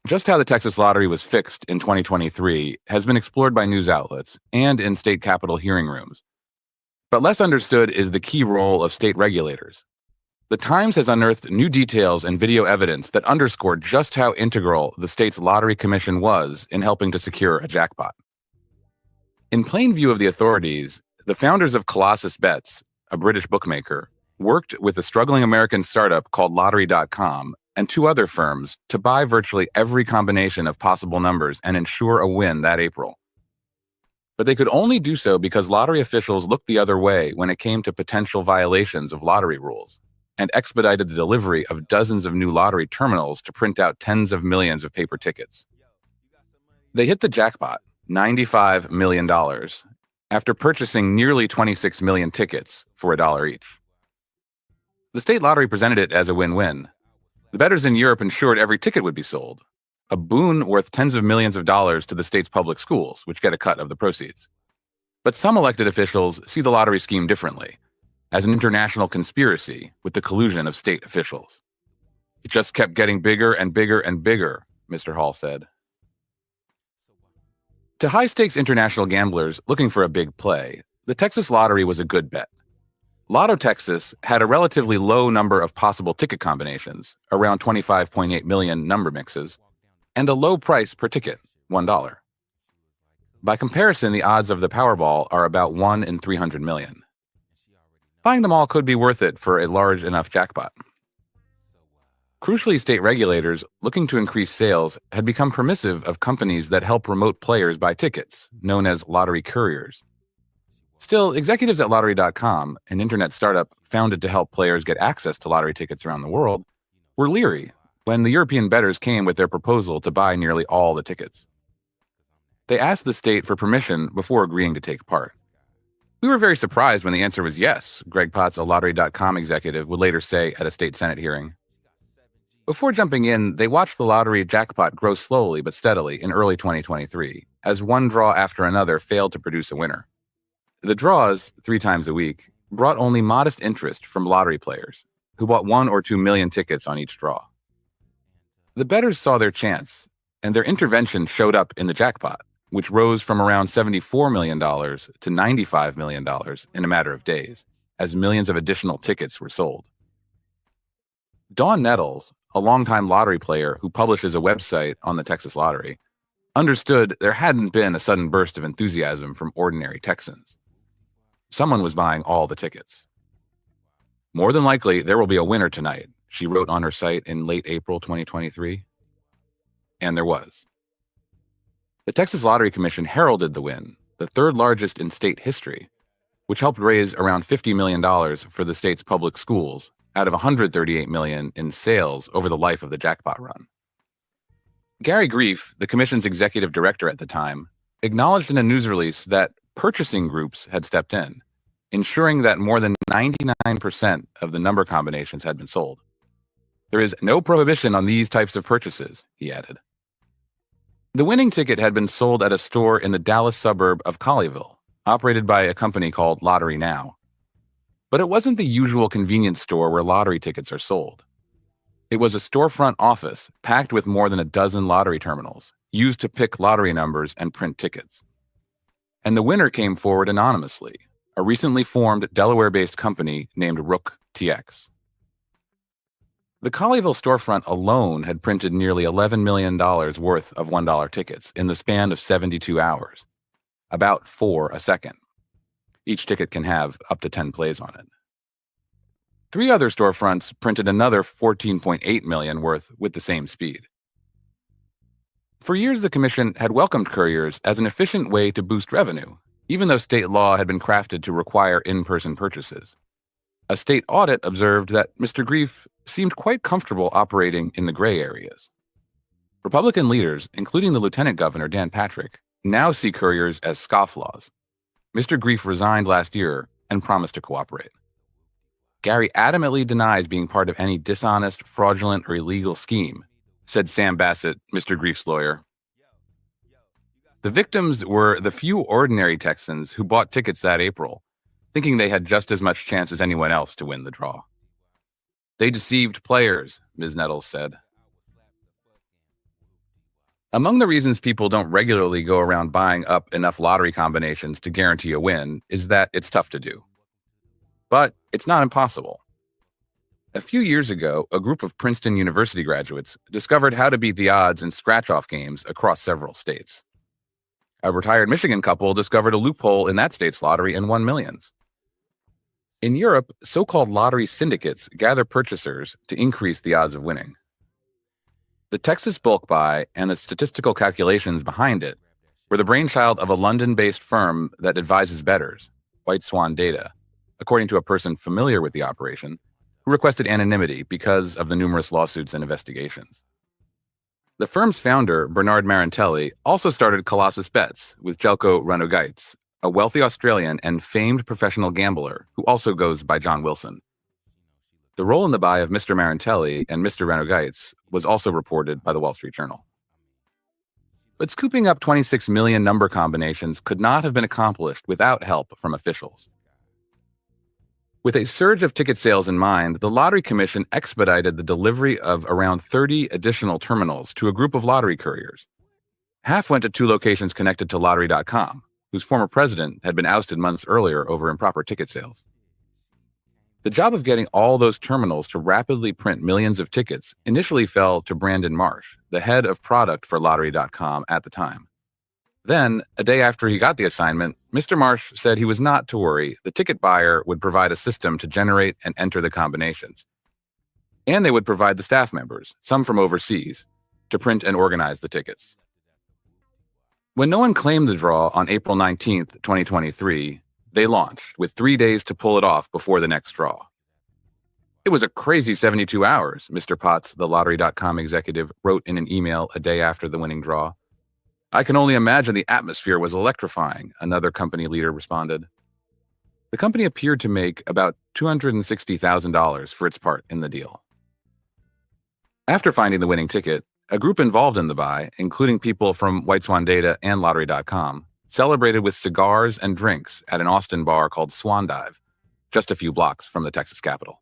Just how the Texas lottery was fixed in 2023 has been explored by news outlets and in state capitol hearing rooms. But less understood is the key role of state regulators. The Times has unearthed new details and video evidence that underscore just how integral the state's lottery commission was in helping to secure a jackpot. In plain view of the authorities, the founders of Colossus Bets, a British bookmaker, worked with a struggling American startup called Lottery.com and two other firms to buy virtually every combination of possible numbers and ensure a win that April. But they could only do so because lottery officials looked the other way when it came to potential violations of lottery rules, and expedited the delivery of dozens of new lottery terminals to print out tens of millions of paper tickets. They hit the jackpot, $95 million, after purchasing nearly 26 million tickets for $1 each. The state lottery presented it as a win-win. The bettors in Europe ensured every ticket would be sold, a boon worth tens of millions of dollars to the state's public schools, which get a cut of the proceeds. But some elected officials see the lottery scheme differently, as an international conspiracy with the collusion of state officials. It just kept getting bigger and bigger and bigger, Mr. Hall said. To high-stakes international gamblers looking for a big play, the Texas lottery was a good bet. Lotto Texas had a relatively low number of possible ticket combinations, around 25.8 million number mixes, and a low price per ticket, $1. By comparison, the odds of the Powerball are about 1 in 300 million. Buying them all could be worth it for a large enough jackpot. Crucially, state regulators, looking to increase sales, had become permissive of companies that help remote players buy tickets, known as lottery couriers. Still, executives at Lottery.com, an internet startup founded to help players get access to lottery tickets around the world, were leery when the European bettors came with their proposal to buy nearly all the tickets. They asked the state for permission before agreeing to take part. We were very surprised when the answer was yes, Greg Potts, a Lottery.com executive, would later say at a state Senate hearing. Before jumping in, they watched the lottery jackpot grow slowly but steadily in early 2023, as one draw after another failed to produce a winner. The draws, 3 times a week, brought only modest interest from lottery players, who bought 1 or 2 million tickets on each draw. The bettors saw their chance, and their intervention showed up in the jackpot, which rose from around $74 million to $95 million in a matter of days, as millions of additional tickets were sold. Dawn Nettles, a longtime lottery player who publishes a website on the Texas lottery, understood there hadn't been a sudden burst of enthusiasm from ordinary Texans. Someone was buying all the tickets. More than likely, there will be a winner tonight, she wrote on her site in late April 2023. And there was. The Texas Lottery Commission heralded the win, the third largest in state history, which helped raise around $50 million for the state's public schools out of $138 million in sales over the life of the jackpot run. Gary Grief, the commission's executive director at the time, acknowledged in a news release that purchasing groups had stepped in, ensuring that more than 99% of the number combinations had been sold. There is no prohibition on these types of purchases, he added. The winning ticket had been sold at a store in the Dallas suburb of Colleyville, operated by a company called Lottery Now. But it wasn't the usual convenience store where lottery tickets are sold. It was a storefront office packed with more than a dozen lottery terminals, used to pick lottery numbers and print tickets. And the winner came forward anonymously, a recently formed Delaware-based company named Rook TX. The Colleyville storefront alone had printed nearly $11 million worth of $1 tickets in the span of 72 hours, about 4 a second. Each ticket can have up to 10 plays on it. 3 other storefronts printed another $14.8 million worth with the same speed. For years, the commission had welcomed couriers as an efficient way to boost revenue, even though state law had been crafted to require in-person purchases. A state audit observed that Mr. Grief seemed quite comfortable operating in the gray areas. Republican leaders, including the Lieutenant Governor Dan Patrick, now see couriers as scofflaws. Mr. Grief resigned last year and promised to cooperate. Gary adamantly denies being part of any dishonest, fraudulent, or illegal scheme, said Sam Bassett, Mr. Grief's lawyer. The victims were the few ordinary Texans who bought tickets that April, thinking they had just as much chance as anyone else to win the draw. They deceived players, Ms. Nettles said. Among the reasons people don't regularly go around buying up enough lottery combinations to guarantee a win is that it's tough to do. But it's not impossible. A few years ago, a group of Princeton University graduates discovered how to beat the odds in scratch-off games across several states. A retired Michigan couple discovered a loophole in that state's lottery and won millions. In Europe, so-called lottery syndicates gather purchasers to increase the odds of winning. The Texas bulk buy and the statistical calculations behind it were the brainchild of a London-based firm that advises bettors, White Swan Data, according to a person familiar with the operation, who requested anonymity because of the numerous lawsuits and investigations. The firm's founder, Bernard Marantelli, also started Colossus Bets with Jelko Ranogaitis, a wealthy Australian and famed professional gambler who also goes by John Wilson. The role in the buy of Mr. Marantelli and Mr. Ranogaitis was also reported by the Wall Street Journal. But scooping up 26 million number combinations could not have been accomplished without help from officials. With a surge of ticket sales in mind, the Lottery Commission expedited the delivery of around 30 additional terminals to a group of lottery couriers. Half went to 2 locations connected to Lottery.com, whose former president had been ousted months earlier over improper ticket sales. The job of getting all those terminals to rapidly print millions of tickets initially fell to Brandon Marsh, the head of product for Lottery.com at the time. Then, a day after he got the assignment, Mr. Marsh said he was not to worry. The ticket buyer would provide a system to generate and enter the combinations. And they would provide the staff members, some from overseas, to print and organize the tickets. When no one claimed the draw on April 19th, 2023, they launched, with 3 days to pull it off before the next draw. It was a crazy 72 hours, Mr. Potts, the Lottery.com executive, wrote in an email a day after the winning draw. I can only imagine the atmosphere was electrifying, another company leader responded. The company appeared to make about $260,000 for its part in the deal. After finding the winning ticket, a group involved in the buy, including people from White Swan Data and Lottery.com, celebrated with cigars and drinks at an Austin bar called Swan Dive, just a few blocks from the Texas Capitol.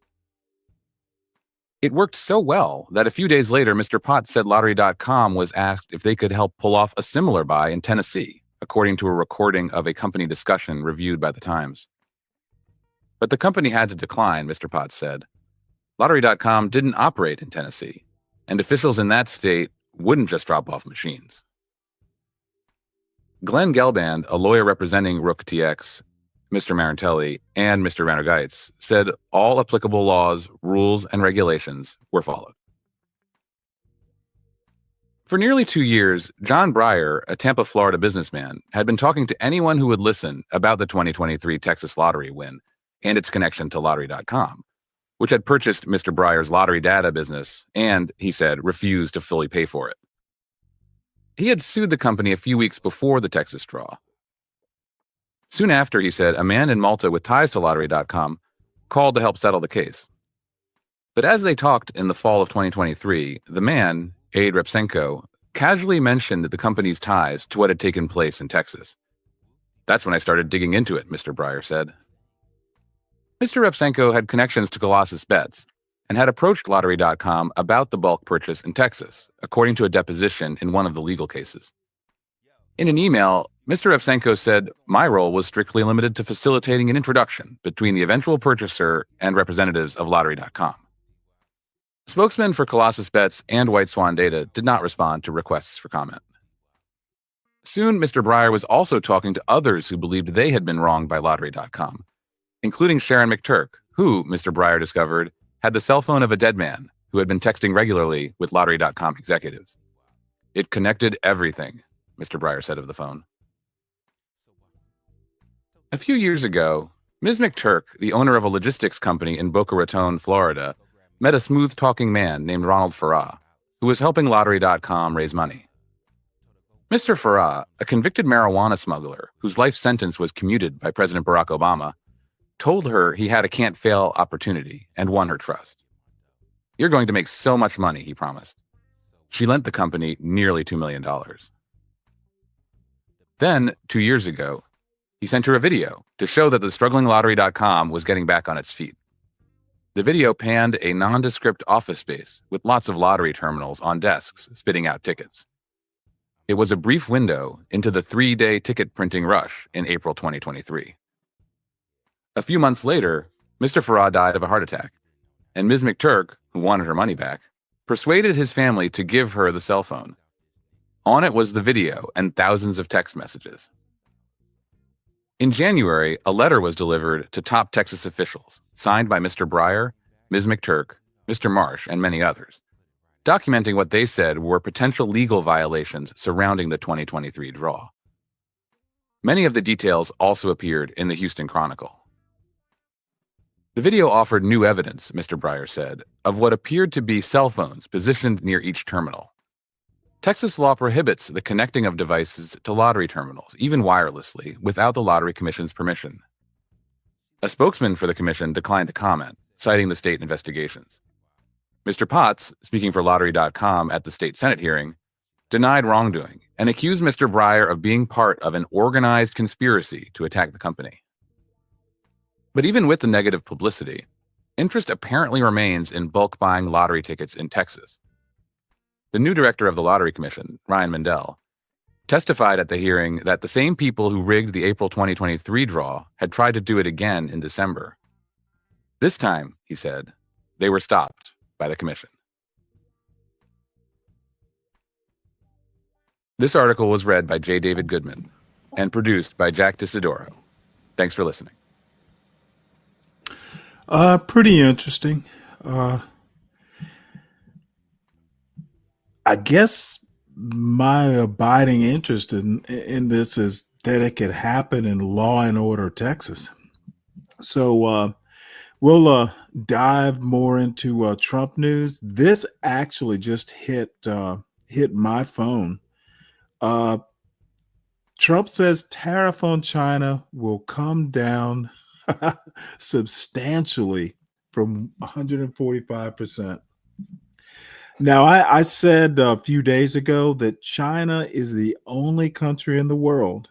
It worked so well that a few days later, Mr. Potts said Lottery.com was asked if they could help pull off a similar buy in Tennessee, according to a recording of a company discussion reviewed by the Times. But the company had to decline, Mr. Potts said. Lottery.com didn't operate in Tennessee, and officials in that state wouldn't just drop off machines. Glenn Gelband, a lawyer representing Rook TX, Mr. Marantelli, and Mr. Ranogaitis, said all applicable laws, rules, and regulations were followed. For nearly 2 years, John Breyer, a Tampa, Florida businessman, had been talking to anyone who would listen about the 2023 Texas lottery win and its connection to Lottery.com, which had purchased Mr. Breyer's lottery data business and, he said, refused to fully pay for it. He had sued the company a few weeks before the Texas draw. Soon after, he said, a man in Malta with ties to Lottery.com called to help settle the case. But as they talked in the fall of 2023, the man, Aid Repsenko, casually mentioned the company's ties to what had taken place in Texas. That's when I started digging into it, Mr. Breyer said. Mr. Repsenko had connections to Colossus Bets and had approached Lottery.com about the bulk purchase in Texas, according to a deposition in one of the legal cases. In an email, Mr. Repsenko said, "My role was strictly limited to facilitating an introduction between the eventual purchaser and representatives of Lottery.com." Spokesmen for Colossus Bets and White Swan Data did not respond to requests for comment. Soon, Mr. Breyer was also talking to others who believed they had been wronged by Lottery.com, including Sharon McTurk, who, Mr. Breyer discovered, had the cell phone of a dead man who had been texting regularly with Lottery.com executives. "It connected everything," Mr. Breyer said of the phone. A few years ago, Ms. McTurk, the owner of a logistics company in Boca Raton, Florida, met a smooth-talking man named Ronald Farah, who was helping Lottery.com raise money. Mr. Farah, a convicted marijuana smuggler whose life sentence was commuted by President Barack Obama, told her he had a can't-fail opportunity and won her trust. "You're going to make so much money," he promised. She lent the company nearly $2 million. Then, 2 years ago, he sent her a video to show that the struggling Lottery.com was getting back on its feet. The video panned a nondescript office space with lots of lottery terminals on desks spitting out tickets. It was a brief window into the 3-day ticket printing rush in April 2023. A few months later, Mr. Farah died of a heart attack, and Ms. McTurk, who wanted her money back, persuaded his family to give her the cell phone. On it was the video and thousands of text messages. In January, a letter was delivered to top Texas officials, signed by Mr. Breyer, Ms. McTurk, Mr. Marsh, and many others, documenting what they said were potential legal violations surrounding the 2023 draw. Many of the details also appeared in the Houston Chronicle. The video offered new evidence, Mr. Breyer said, of what appeared to be cell phones positioned near each terminal. Texas law prohibits the connecting of devices to lottery terminals, even wirelessly, without the Lottery Commission's permission. A spokesman for the commission declined to comment, citing the state investigations. Mr. Potts, speaking for Lottery.com at the state Senate hearing, denied wrongdoing and accused Mr. Breyer of being part of an organized conspiracy to attack the company. But even with the negative publicity, interest apparently remains in bulk buying lottery tickets in Texas. The new director of the Lottery Commission, Ryan Mandel, testified at the hearing that the same people who rigged the April 2023 draw had tried to do it again in December. This time, he said, they were stopped by the commission. This article was read by J. David Goodman and produced by Jack Disidoro. Thanks for listening. Pretty interesting. I guess my abiding interest in this is that it could happen in Law and Order, Texas. So we'll dive more into Trump news. This actually just hit my phone. Trump says tariff on China will come down substantially from 145%. Now, I said a few days ago that China is the only country in the world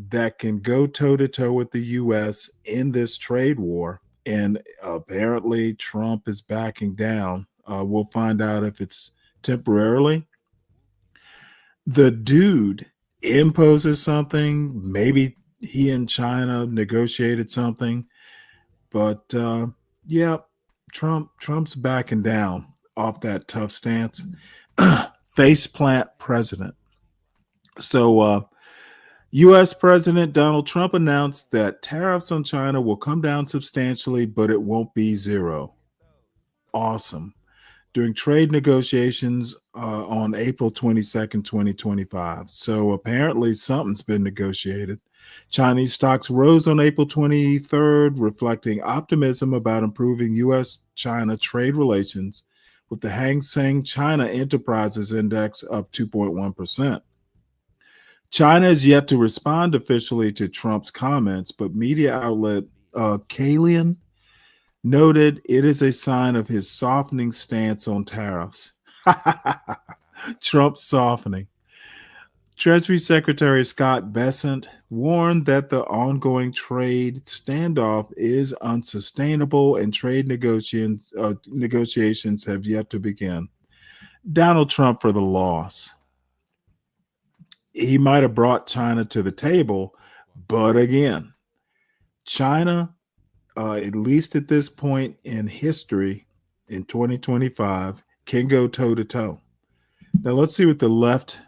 that can go toe-to-toe with the U.S. in this trade war, and apparently Trump is backing down. We'll find out if it's temporarily. The dude imposes something. Maybe he and China negotiated something, but yeah, Trump's backing down off that tough stance. Faceplant president. So U.S. President Donald Trump announced that tariffs on China will come down substantially, but it won't be zero. Awesome. During trade negotiations on April 22nd, 2025. So apparently something's been negotiated. Chinese stocks rose on April 23rd, reflecting optimism about improving U.S.-China trade relations, with the Hang Seng China Enterprises Index up 2.1%. China is yet to respond officially to Trump's comments, but media outlet Kalian noted it is a sign of his softening stance on tariffs. Trump softening. Treasury Secretary Scott Bessent warned that the ongoing trade standoff is unsustainable and trade negotiations have yet to begin. Donald Trump for the loss. He might have brought China to the table, but again, China, at least at this point in history, in 2025, can go toe to toe. Now let's see what the left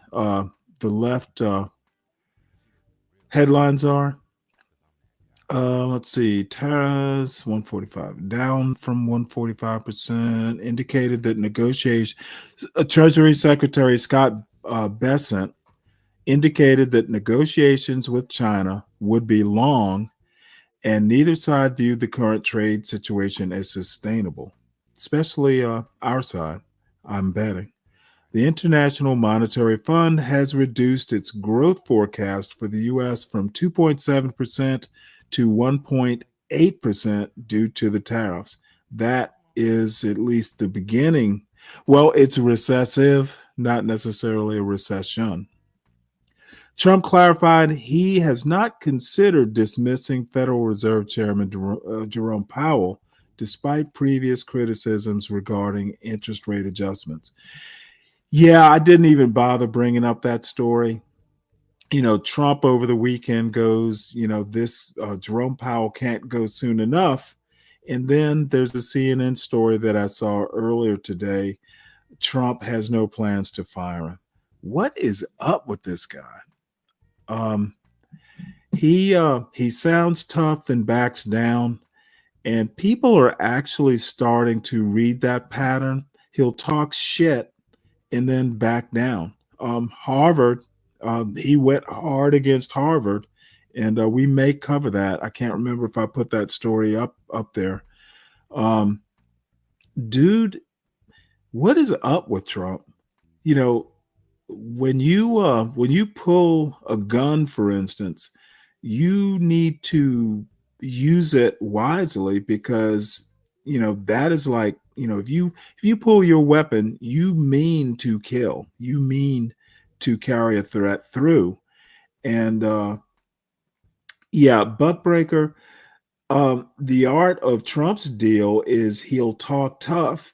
headlines are. Let's see. Tariffs 145 down from 145%. Indicated that negotiations. Treasury Secretary Scott Bessent indicated that negotiations with China would be long, and neither side viewed the current trade situation as sustainable, especially our side, I'm betting. The International Monetary Fund has reduced its growth forecast for the U.S. from 2.7% to 1.8% due to the tariffs. That is at least the beginning. Well, it's recessive, not necessarily a recession. Trump clarified he has not considered dismissing Federal Reserve Chairman Jerome Powell, despite previous criticisms regarding interest rate adjustments. Yeah, I didn't even bother bringing up that story. Trump over the weekend goes, this Jerome Powell can't go soon enough. And then there's the CNN story that I saw earlier today. Trump has no plans to fire him. What is up with this guy? He sounds tough, then backs down. And people are actually starting to read that pattern. He'll talk shit and then back down. Harvard, he went hard against Harvard, and we may cover that. I can't remember if I put that story up there. Dude, what is up with Trump? When you pull a gun, for instance, you need to use it wisely, because that is like, if you pull your weapon, you mean to kill, you mean to carry a threat through. And butt breaker. The art of Trump's deal is he'll talk tough.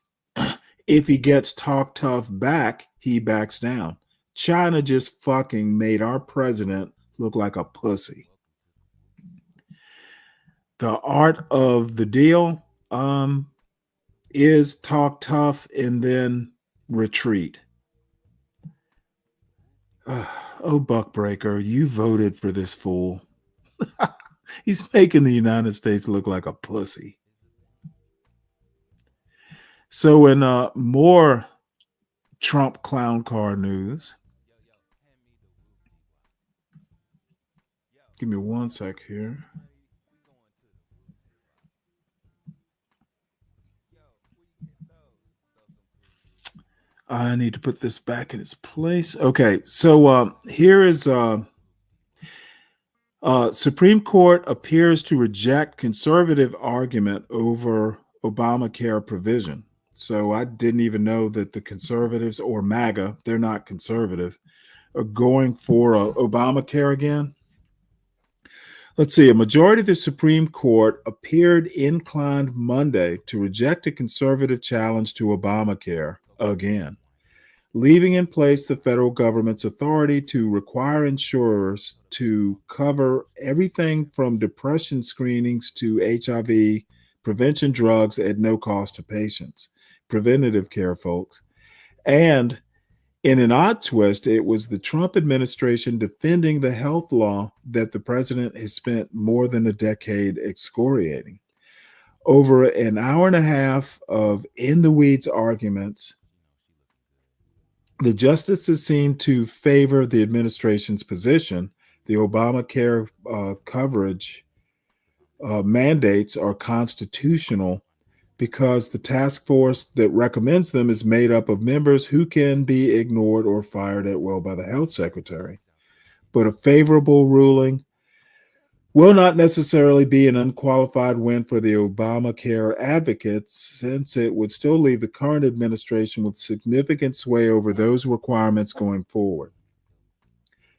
If he gets talk tough back, he backs down. China just fucking made our president look like a pussy. The art of the deal is talk tough and then retreat. Oh, Buckbreaker, you voted for this fool. He's making the United States look like a pussy. So in more Trump clown car news, give me one sec here. I need to put this back in its place. Okay, so here is Supreme Court appears to reject conservative argument over Obamacare provision. So I didn't even know that the conservatives, or MAGA, they're not conservative, are going for Obamacare again. Let's see. A majority of the Supreme Court appeared inclined Monday to reject a conservative challenge to Obamacare again, leaving in place the federal government's authority to require insurers to cover everything from depression screenings to HIV prevention drugs at no cost to patients. Preventative care, folks. And in an odd twist, it was the Trump administration defending the health law that the president has spent more than a decade excoriating. Over an hour and a half of in-the-weeds arguments, the justices seemed to favor the administration's position. The Obamacare coverage mandates are constitutional because the task force that recommends them is made up of members who can be ignored or fired at will by the health secretary. But a favorable ruling will not necessarily be an unqualified win for the Obamacare advocates, since it would still leave the current administration with significant sway over those requirements going forward.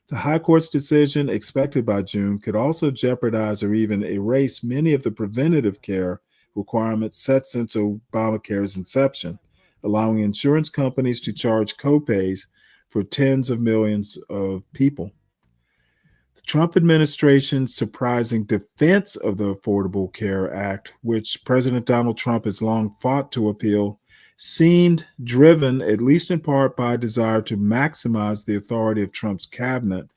The High Court's decision, expected by June, could also jeopardize or even erase many of the preventative care requirements set since Obamacare's inception, allowing insurance companies to charge copays for tens of millions of people. The Trump administration's surprising defense of the Affordable Care Act, which President Donald Trump has long fought to appeal, seemed driven, at least in part, by a desire to maximize the authority of Trump's cabinet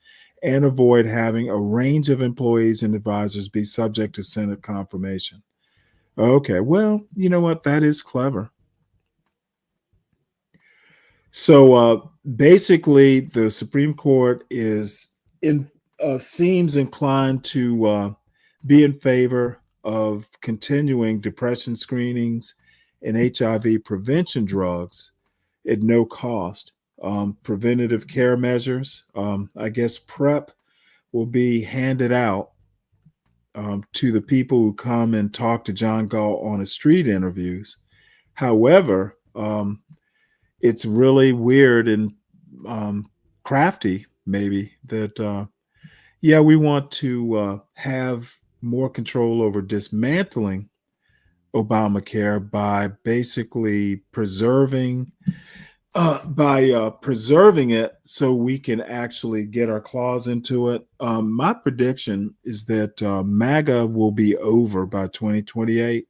and avoid having a range of employees and advisors be subject to Senate confirmation. Okay, well, you know what? That is clever. So basically, the Supreme Court seems inclined to be in favor of continuing depression screenings and HIV prevention drugs at no cost. Preventative care measures, I guess PrEP, will be handed out to the people who come and talk to John Gall on his street interviews. However, it's really weird and crafty, maybe, that, we want to have more control over dismantling Obamacare by basically preserving it so we can actually get our claws into it. My prediction is that MAGA will be over by 2028.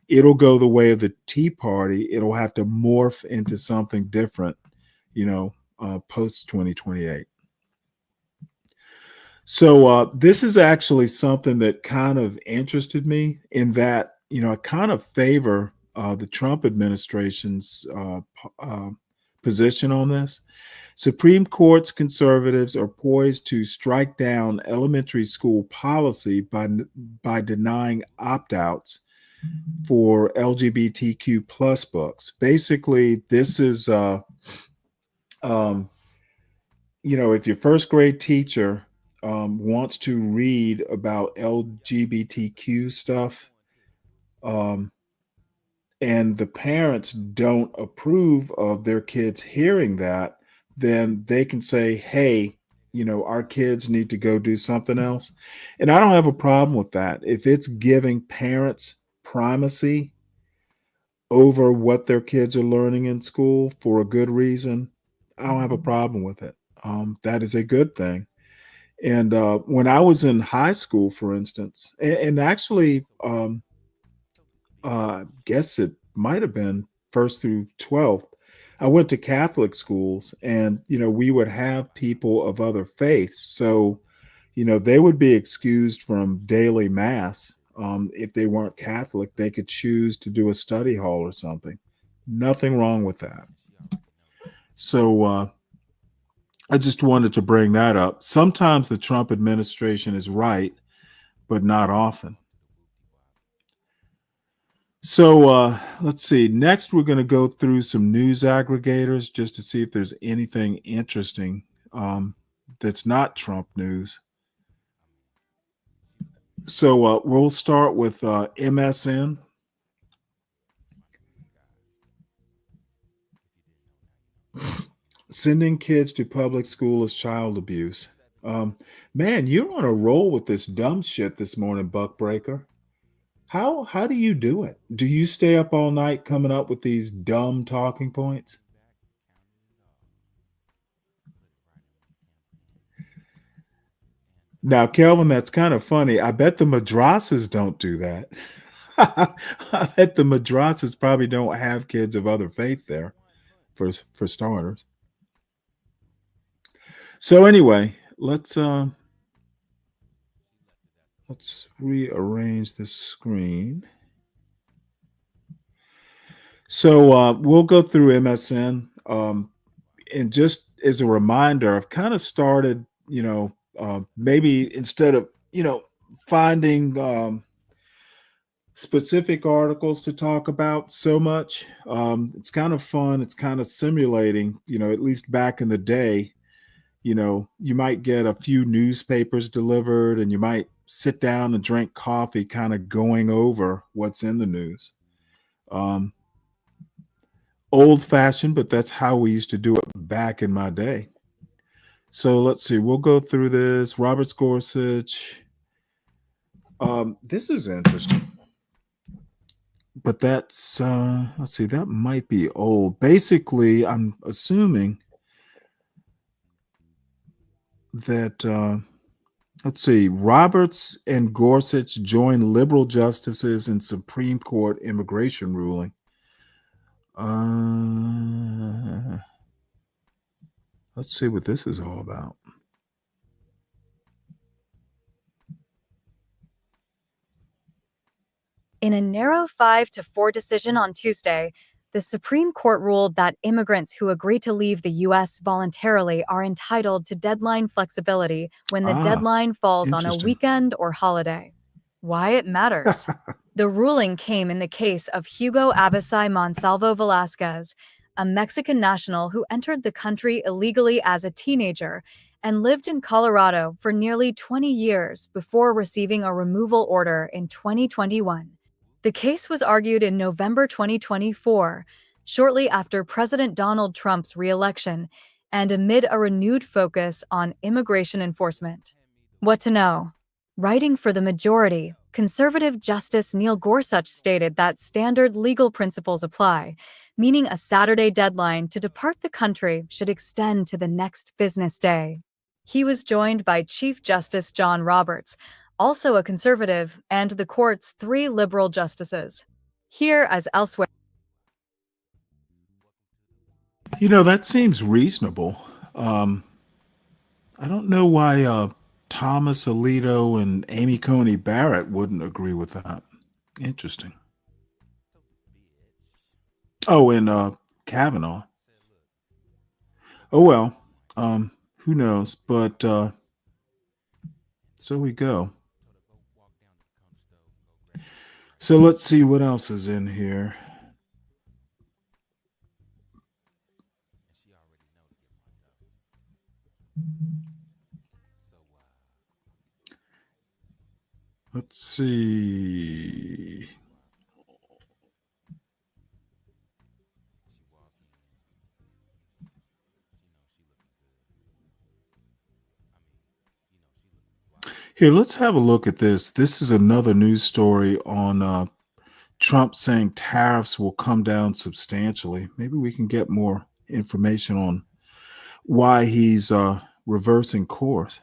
It'll go the way of the Tea Party. It'll have to morph into something different, post 2028. So this is actually something that kind of interested me in that, I kind of favor the Trump administration's position on this. Supreme Court's conservatives are poised to strike down elementary school policy by denying opt-outs for LGBTQ plus books. Basically, this is, if your first grade teacher wants to read about LGBTQ stuff, and the parents don't approve of their kids hearing that, then they can say, hey, our kids need to go do something else. And I don't have a problem with that. If it's giving parents primacy over what their kids are learning in school for a good reason, I don't have a problem with it. That is a good thing. And when I was in high school, for instance, and actually, I guess it might have been 1st through 12th, I went to Catholic schools, and, we would have people of other faiths. So, they would be excused from daily mass. If they weren't Catholic, they could choose to do a study hall or something. Nothing wrong with that. So I just wanted to bring that up. Sometimes the Trump administration is right, but not often. So let's see. Next, we're going to go through some news aggregators just to see if there's anything interesting that's not Trump news. So we'll start with MSN. Sending kids to public school is child abuse. Man, you're on a roll with this dumb shit this morning, Buckbreaker. How do you do it? Do you stay up all night coming up with these dumb talking points? Now, Kelvin, that's kind of funny. I bet the madrasas don't do that. I bet the madrasas probably don't have kids of other faith there, for starters. So anyway, let's rearrange the screen. So we'll go through MSN. And just as a reminder, I've kind of started, maybe instead of, finding specific articles to talk about so much, it's kind of fun. It's kind of simulating, at least back in the day, you might get a few newspapers delivered and you might sit down and drink coffee, kind of going over what's in the news. Old fashioned, but that's how we used to do it back in my day. So let's see. We'll go through this. Robert Gorsuch. This is interesting. But that's, let's see, that might be old. Basically, I'm assuming that, let's see, Roberts and Gorsuch joined liberal justices in Supreme Court immigration ruling. Let's see what this is all about. In a narrow 5-4 decision on Tuesday, the Supreme Court ruled that immigrants who agree to leave the U.S. voluntarily are entitled to deadline flexibility when the deadline falls on a weekend or holiday. Why it matters. The ruling came in the case of Hugo Abasai Monsalvo Velasquez, a Mexican national who entered the country illegally as a teenager and lived in Colorado for nearly 20 years before receiving a removal order in 2021. The case was argued in November 2024, shortly after President Donald Trump's re-election, and amid a renewed focus on immigration enforcement. What to know? Writing for the majority, conservative Justice Neil Gorsuch stated that standard legal principles apply, meaning a Saturday deadline to depart the country should extend to the next business day. He was joined by Chief Justice John Roberts, also a conservative, and the court's 3 liberal justices. Here as elsewhere. You know, that seems reasonable. I don't know why Thomas Alito and Amy Coney Barrett wouldn't agree with that. Interesting. Oh, and Kavanaugh. Oh, well, who knows? But so we go. So let's see what else is in here. Let's see. Here, let's have a look at this. This is another news story on Trump saying tariffs will come down substantially. Maybe we can get more information on why he's reversing course.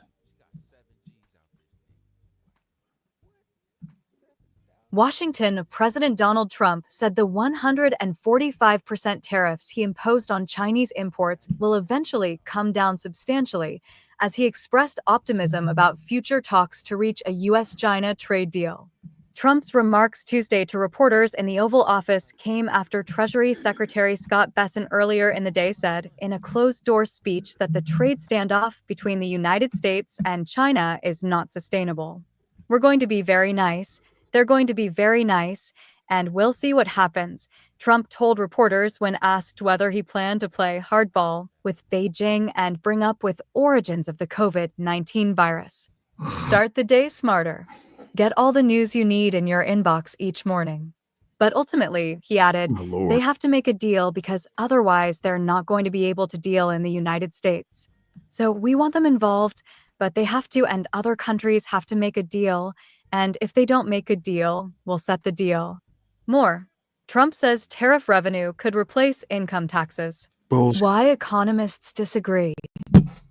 Washington, President Donald Trump said the 145% tariffs he imposed on Chinese imports will eventually come down substantially, as he expressed optimism about future talks to reach a U.S.-China trade deal. Trump's remarks Tuesday to reporters in the Oval Office came after Treasury Secretary Scott Bessent earlier in the day said in a closed-door speech that the trade standoff between the United States and China is not sustainable. We're going to be very nice. They're going to be very nice, and we'll see what happens, Trump told reporters when asked whether he planned to play hardball with Beijing and bring up with origins of the COVID-19 virus. Start the day smarter. Get all the news you need in your inbox each morning. But ultimately, he added, they have to make a deal because otherwise they're not going to be able to deal in the United States. So we want them involved, but they have to, and other countries have to make a deal. And if they don't make a deal, we'll set the deal. More. Trump says tariff revenue could replace income taxes. Why economists disagree.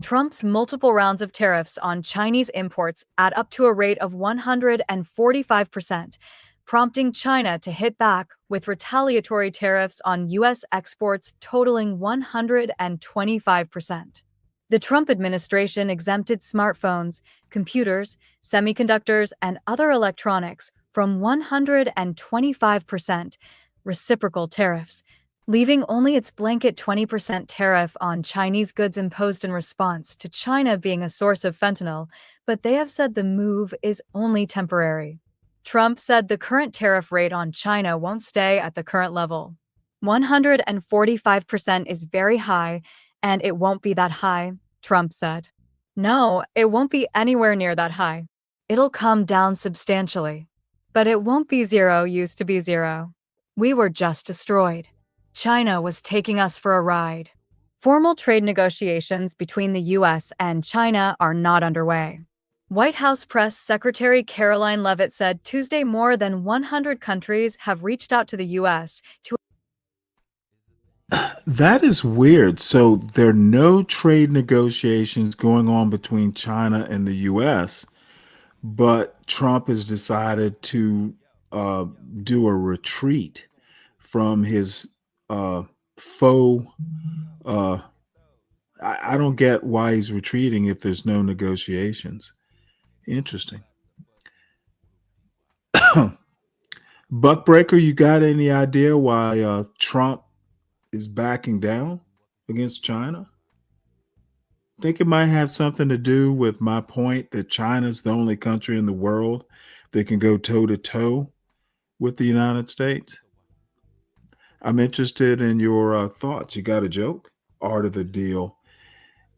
Trump's multiple rounds of tariffs on Chinese imports add up to a rate of 145%, prompting China to hit back with retaliatory tariffs on U.S. exports totaling 125%. The Trump administration exempted smartphones, computers, semiconductors, and other electronics from 125% reciprocal tariffs, leaving only its blanket 20% tariff on Chinese goods imposed in response to China being a source of fentanyl, but they have said the move is only temporary. Trump said the current tariff rate on China won't stay at the current level. 145% is very high, and it won't be that high, Trump said. No, it won't be anywhere near that high. It'll come down substantially. But it won't be zero used to be zero. We were just destroyed. China was taking us for a ride. Formal trade negotiations between the U.S. and China are not underway. White House Press Secretary Caroline Leavitt said Tuesday more than 100 countries have reached out to the U.S. to. That is weird. So there are no trade negotiations going on between China and the U.S., but Trump has decided to do a retreat from his faux. I don't get why he's retreating if there's no negotiations. Interesting. Buckbreaker, you got any idea why Trump is backing down against China? Think it might have something to do with my point that China's the only country in the world that can go toe to toe with the United States. I'm interested in your thoughts. You got a joke? Art of the deal.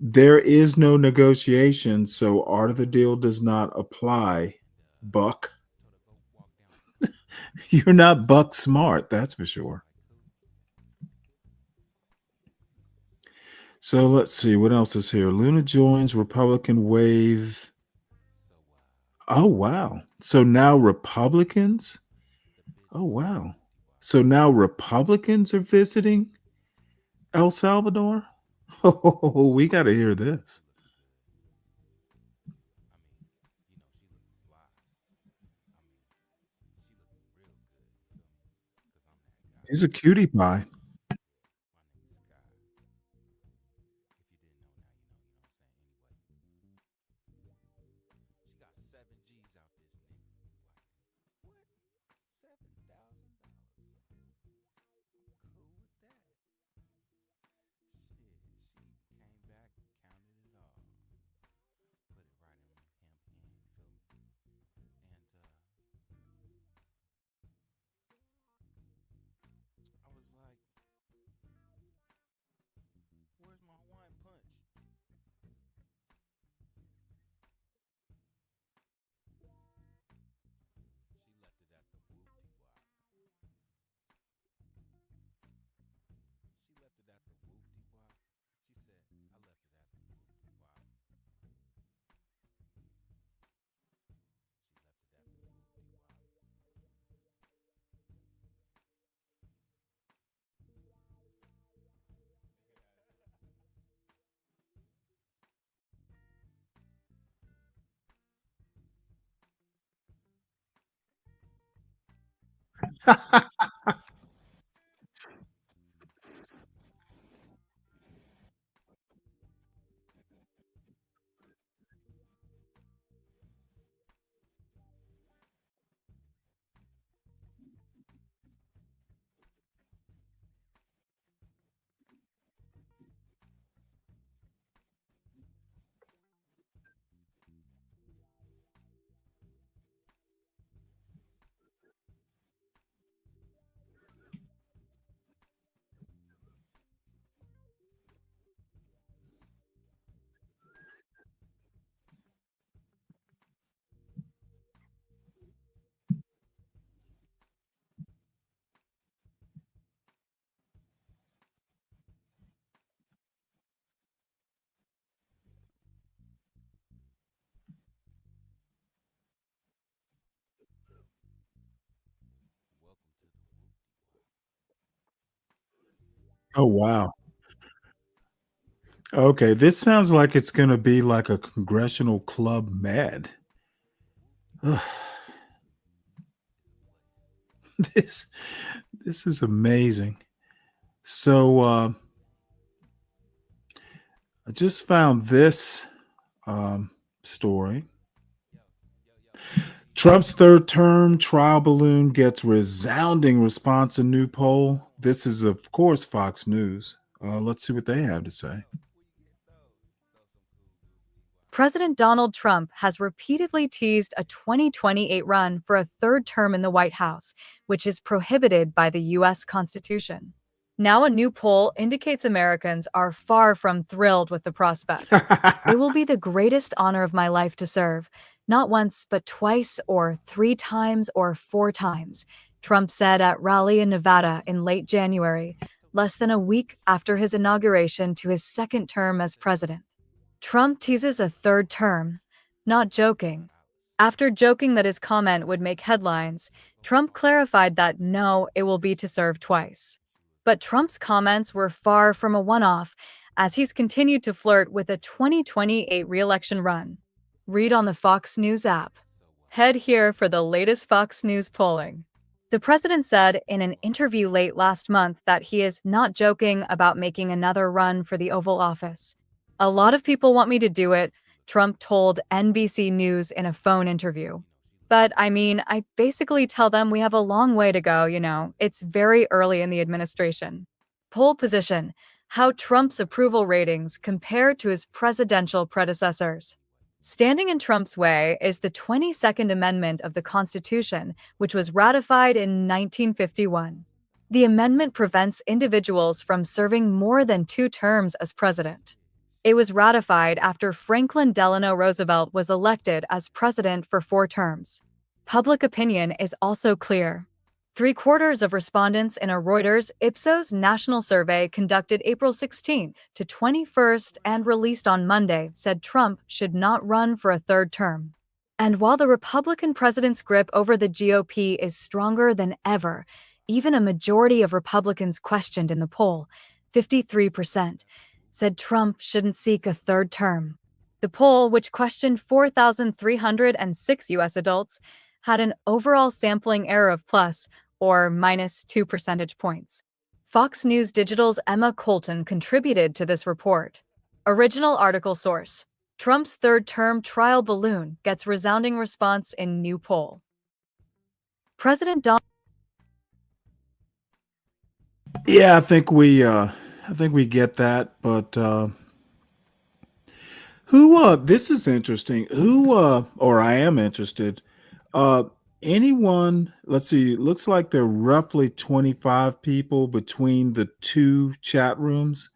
There is no negotiation, so art of the deal does not apply, Buck. You're not Buck smart, that's for sure. So let's see what else is here. Luna joins Republican wave. Oh, wow. So now Republicans? Oh, wow. So now Republicans are visiting El Salvador? Oh, we got to hear this. He's a cutie pie. Oh, wow. Okay, this sounds like it's going to be like a congressional club med. Ugh. This this is amazing. So I just found this story. Trump's third term trial balloon gets resounding response in new poll. This is, of course, Fox News. Let's see what they have to say. President Donald Trump has repeatedly teased a 2028 run for a third term in the White House, which is prohibited by the U.S. Constitution. Now a new poll indicates Americans are far from thrilled with the prospect. It will be the greatest honor of my life to serve, not once, but twice or 3 times or 4 times, Trump said at rally in Nevada in late January, less than a week after his inauguration to his second term as president. Trump teases a third term, not joking. After joking that his comment would make headlines, Trump clarified that no, it will be to serve twice. But Trump's comments were far from a one-off, as he's continued to flirt with a 2028 re-election run. Read on the Fox News app. Head here for the latest Fox News polling. The president said in an interview late last month that he is not joking about making another run for the Oval Office. "A lot of people want me to do it," Trump told NBC News in a phone interview. "But I mean, I basically tell them we have a long way to go, it's very early in the administration." Poll position: how Trump's approval ratings compare to his presidential predecessors. Standing in Trump's way is the 22nd Amendment of the Constitution, which was ratified in 1951. The amendment prevents individuals from serving more than 2 terms as president. It was ratified after Franklin Delano Roosevelt was elected as president for 4 terms. Public opinion is also clear. 3/4 of respondents in a Reuters Ipsos national survey conducted April 16th to 21st and released on Monday said Trump should not run for a third term. And while the Republican president's grip over the GOP is stronger than ever, even a majority of Republicans questioned in the poll, 53%, said Trump shouldn't seek a third term. The poll, which questioned 4,306 U.S. adults, had an overall sampling error of plus or minus 2 percentage points. Fox News Digital's Emma Colton contributed to this report. Original article source: Trump's third-term trial balloon gets resounding response in new poll. President Donald. Yeah, I think we get that, but this is interesting. Or I am interested. Anyone, let's see, looks like there are roughly 25 people between the 2 chat rooms.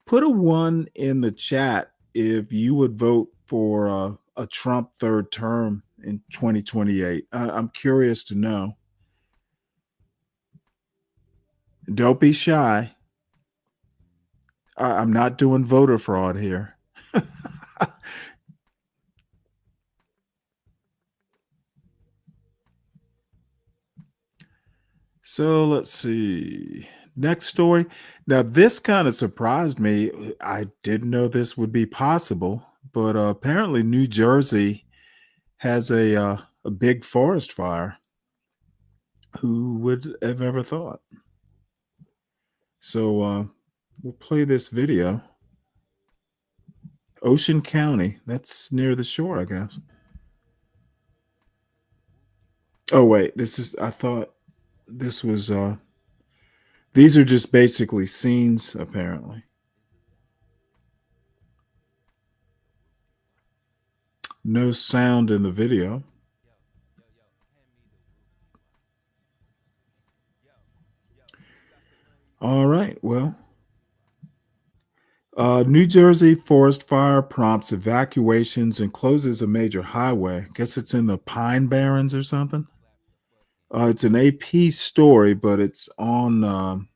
Put a 1 in the chat if you would vote for a Trump third term in 2028. I'm curious to know. Don't be shy. I'm not doing voter fraud here. So let's see. Next story. Now, this kind of surprised me. I didn't know this would be possible, but apparently New Jersey has a big forest fire. Who would have ever thought? So we'll play this video. Ocean County. That's near the shore, I guess. Oh, wait. I thought this was, these are just basically scenes, apparently. No sound in the video. All right. Well, New Jersey forest fire prompts evacuations and closes a major highway. I guess it's in the Pine Barrens or something. It's an AP story, but it's on.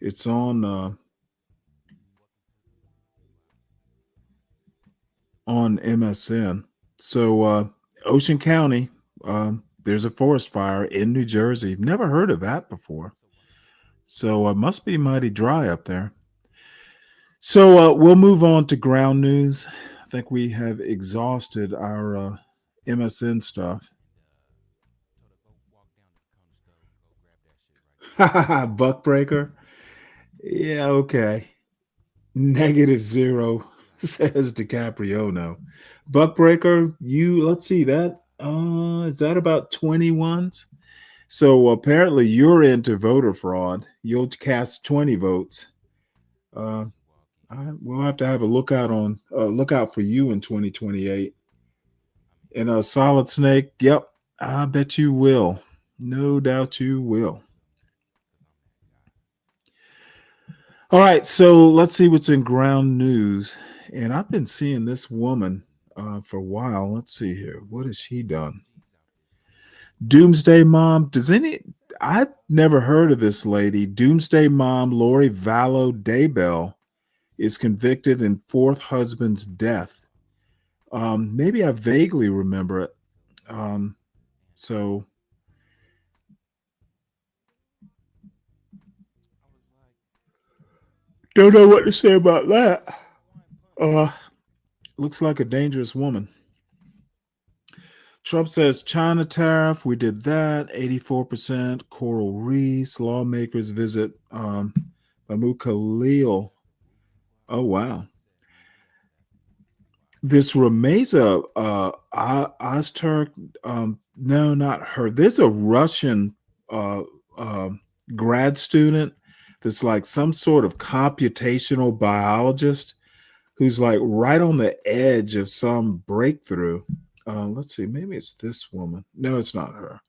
It's on MSN. So Ocean County, there's a forest fire in New Jersey. Never heard of that before. So it must be mighty dry up there. So we'll move on to ground news. I think we have exhausted our MSN stuff. Buckbreaker. Yeah, okay. -0 says DiCaprio. No. Buckbreaker, let's see that. Is that about 21s? So apparently you're into voter fraud. You'll cast 20 votes. We'll have to have a lookout for you in 2028. And Solid Snake, yep, I bet you will. No doubt you will. All right, so let's see what's in ground news. And I've been seeing this woman for a while. Let's see here. What has she done? Doomsday Mom. I never heard of this lady. Doomsday mom Lori Vallow Daybell is convicted in fourth husband's death. Maybe I vaguely remember it. So don't know what to say about that. Looks like a dangerous woman. Trump says China tariff. We did that. 84%. Coral reefs. Lawmakers visit Mahmoud Khalil. Oh, wow. This Rameza Ozturk, no, not her. There's a Russian grad student that's like some sort of computational biologist who's like right on the edge of some breakthrough. Let's see, maybe it's this woman. No, it's not her.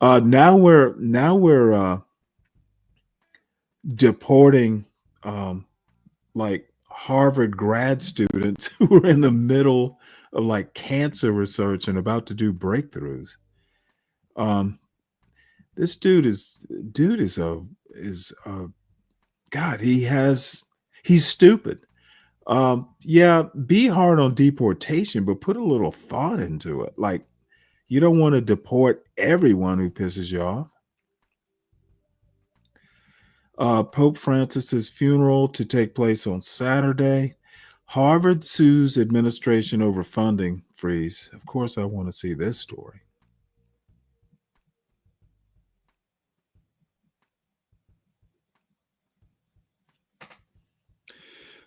Now we're deporting like Harvard grad students who are in the middle of like cancer research and about to do breakthroughs. This dude is God, he's stupid. Yeah, be hard on deportation, but put a little thought into it. Like, you don't want to deport everyone who pisses you off. Pope Francis's funeral to take place on Saturday. Harvard sues administration over funding freeze. Of course, I want to see this story.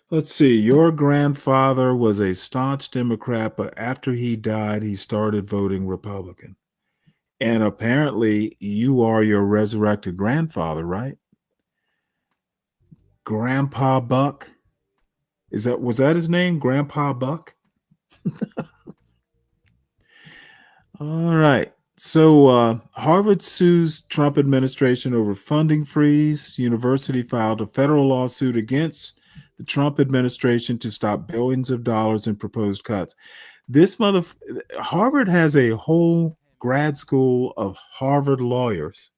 Let's see. Your grandfather was a staunch Democrat, but after he died, he started voting Republican. And apparently, you are your resurrected grandfather, right? Grandpa Buck. Was that his name? Grandpa Buck? All right. So Harvard sues Trump administration over funding freeze. University filed a federal lawsuit against the Trump administration to stop billions of dollars in proposed cuts. Harvard has a whole grad school of Harvard lawyers.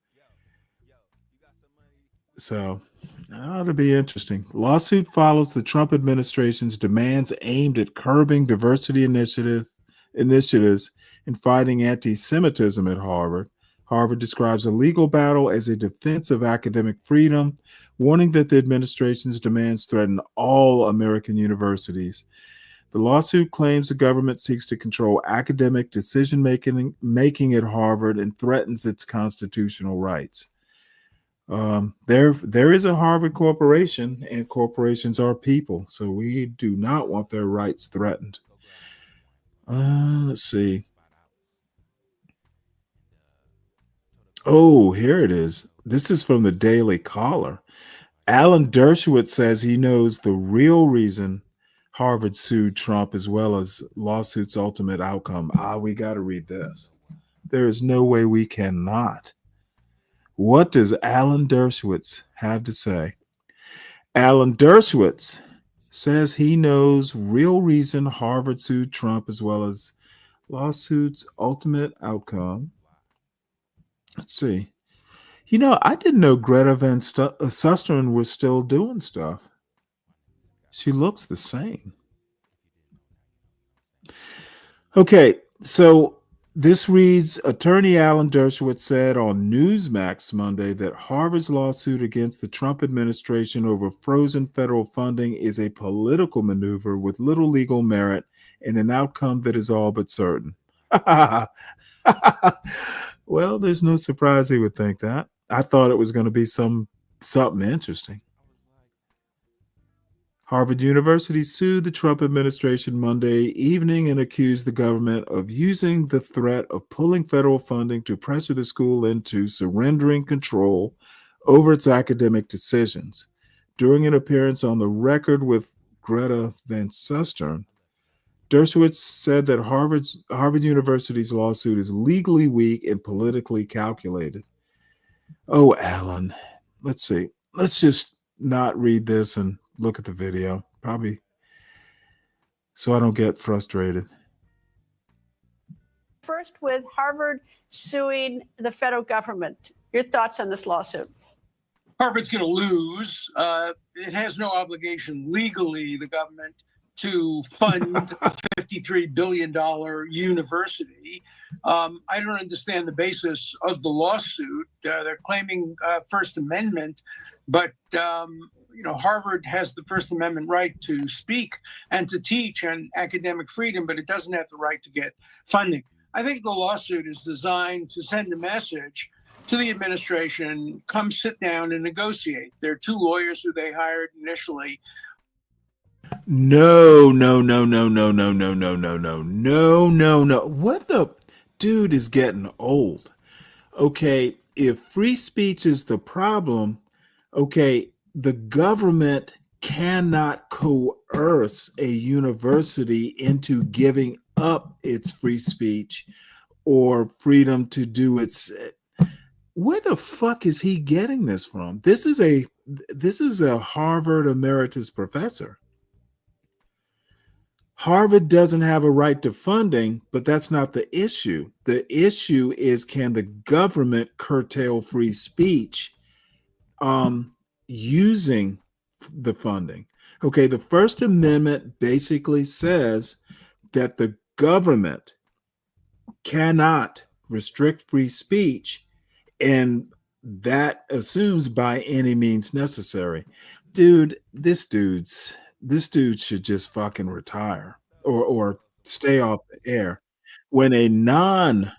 So that ought to be interesting. Lawsuit follows the Trump administration's demands aimed at curbing diversity initiatives and fighting anti-Semitism at Harvard. Harvard describes a legal battle as a defense of academic freedom, warning that the administration's demands threaten all American universities. The lawsuit claims the government seeks to control academic decision-making at Harvard and threatens its constitutional rights. There is a Harvard corporation, and corporations are people, so we do not want their rights threatened. Let's see. Oh, here it is. This is from the Daily Caller. Alan Dershowitz says he knows the real reason Harvard sued Trump as well as lawsuit's ultimate outcome. We got to read this. There is no way we cannot. What does Alan Dershowitz have to say? Alan Dershowitz says he knows real reason Harvard sued Trump as well as lawsuit's ultimate outcome. Let's see. I didn't know Greta Van Susteren was still doing stuff. She looks the same. Okay, so this reads, attorney Alan Dershowitz said on Newsmax Monday that Harvard's lawsuit against the Trump administration over frozen federal funding is a political maneuver with little legal merit and an outcome that is all but certain. Well, there's no surprise he would think that. I thought it was going to be something interesting. Harvard University sued the Trump administration Monday evening and accused the government of using the threat of pulling federal funding to pressure the school into surrendering control over its academic decisions. During an appearance on the record with Greta Van Susteren, Dershowitz said that Harvard University's lawsuit is legally weak and politically calculated. Oh, Alan, let's see. Let's just not read this and look at the video, probably, so I don't get frustrated. First, with Harvard suing the federal government. Your thoughts on this lawsuit? Harvard's going to lose. It has no obligation legally, the government, to fund a $53 billion university. I don't understand the basis of the lawsuit. They're claiming First Amendment, but Harvard has the First Amendment right to speak and to teach and academic freedom, but it doesn't have the right to get funding. I think the lawsuit is designed to send a message to the administration: come sit down and negotiate. There are two lawyers who they hired initially. No. What the dude is getting old. Okay, if free speech is the problem, okay, the government cannot coerce a university into giving up its free speech or freedom to do its. Where the fuck is he getting this from? This is a Harvard emeritus professor. Harvard doesn't have a right to funding, but that's not the issue. The issue is, can the government curtail free speech using the funding? Okay, the First Amendment basically says that the government cannot restrict free speech, and that assumes by any means necessary. Dude, this dude should just fucking retire or stay off the air. When a non-lawyer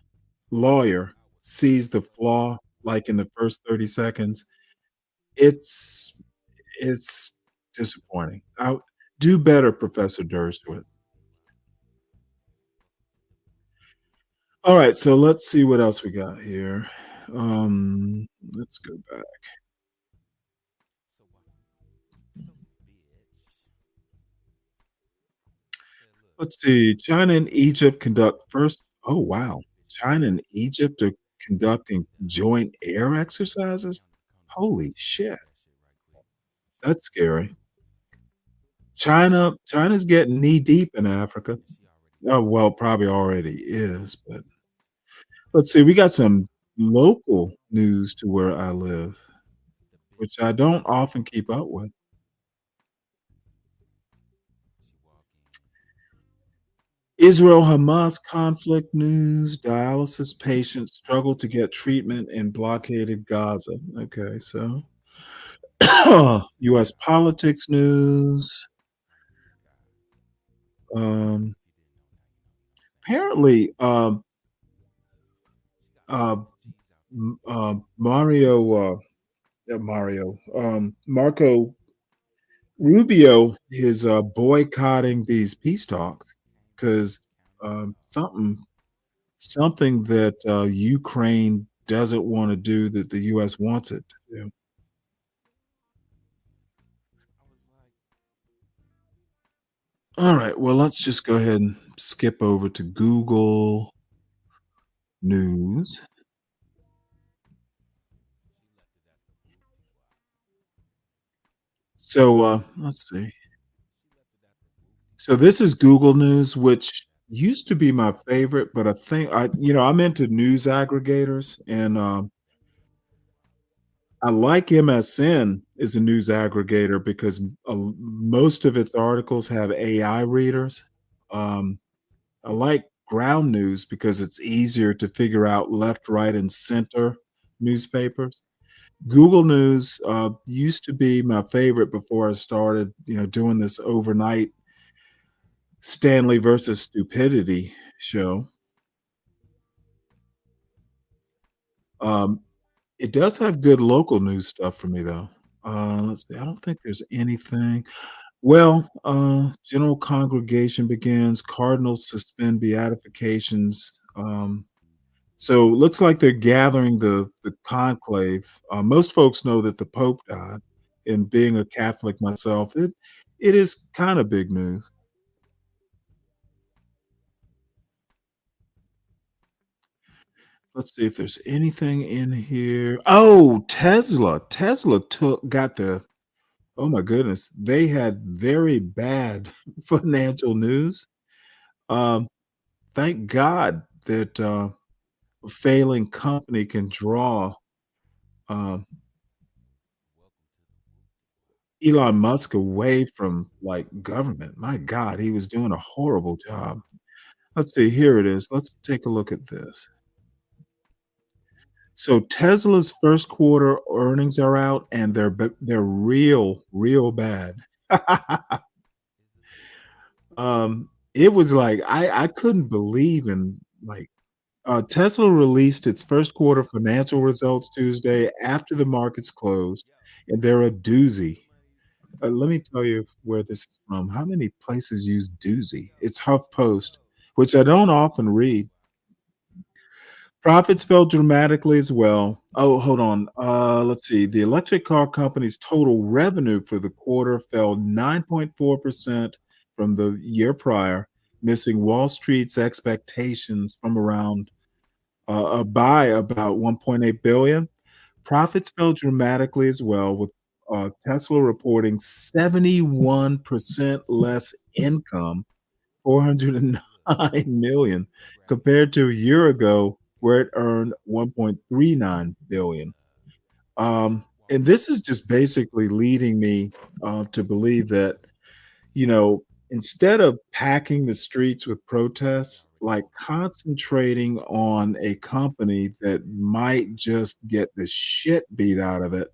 sees the flaw, like in the first 30 seconds, it's disappointing. Do better, Professor Dershowitz. All right, so let's see what else we got here. Let's go back. Let's see. China and Egypt conduct first. Oh, wow. China and Egypt are conducting joint air exercises? Holy shit. That's scary. China's getting knee deep in Africa. Oh, well, probably already is, but let's see. We got some local news to where I live, which I don't often keep up with. Israel-Hamas conflict news. Dialysis patients struggle to get treatment in blockaded Gaza. Okay, so U.S. politics news. Apparently, Marco Rubio is boycotting these peace talks because something that Ukraine doesn't want to do that the U.S. wants it to do. All right, well, let's just go ahead and skip over to Google News. So let's see. So this is Google News, which used to be my favorite, but I think I'm into news aggregators, and I like MSN as a news aggregator because most of its articles have AI readers. I like Ground News because it's easier to figure out left, right, and center newspapers. Google News used to be my favorite before I started, doing this overnight Stanley versus stupidity show. It does have good local news stuff for me, though. Let's see. I don't think there's anything. Well, general congregation begins. Cardinals suspend beatifications. So it looks like they're gathering the conclave. Most folks know that the Pope died, and being a Catholic myself, it is kind of big news. Let's see if there's anything in here. Oh, Tesla. Tesla got the, oh my goodness, they had very bad financial news. Thank God that a failing company can draw um, Elon Musk away from like government. My God, he was doing a horrible job. Let's see, here it is. Let's take a look at this. So Tesla's first quarter earnings are out, and they're real bad. It was like I couldn't believe in like Tesla released its first quarter financial results Tuesday after the markets closed, and they're a doozy. Let me tell you where this is from. How many places use doozy? It's HuffPost, which I don't often read. Profits fell dramatically as well. Oh, hold on. Let's see. The electric car company's total revenue for the quarter fell 9.4% from the year prior, missing Wall Street's expectations from around by about 1.8 billion. Profits fell dramatically as well, with Tesla reporting 71% less income, 409 million, compared to a year ago where it earned 1.39 billion. And this is just basically leading me to believe that, you know, instead of packing the streets with protests, like concentrating on a company that might just get the shit beat out of it,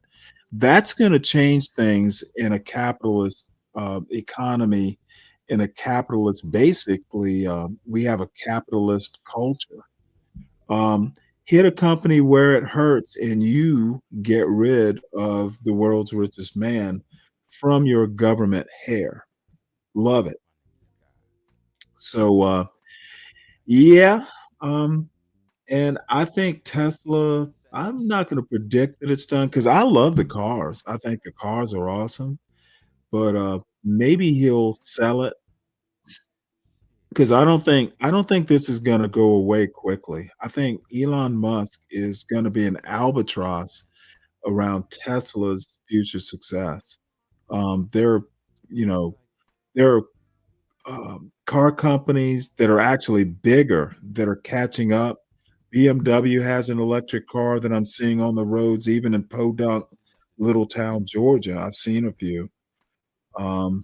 that's going to change things in a capitalist economy. In a capitalist, basically, we have a capitalist culture. Hit a company where it hurts, and you get rid of the world's richest man from your government hair. Love it. So, yeah, and I think Tesla. I'm not going to predict that it's done because I love the cars. I think the cars are awesome, but maybe he'll sell it because I don't think this is going to go away quickly. I think Elon Musk is going to be an albatross around Tesla's future success. There, you know, there are car companies that are actually bigger that are catching up. BMW has an electric car that I'm seeing on the roads, even in Podunk, little town, Georgia. I've seen a few.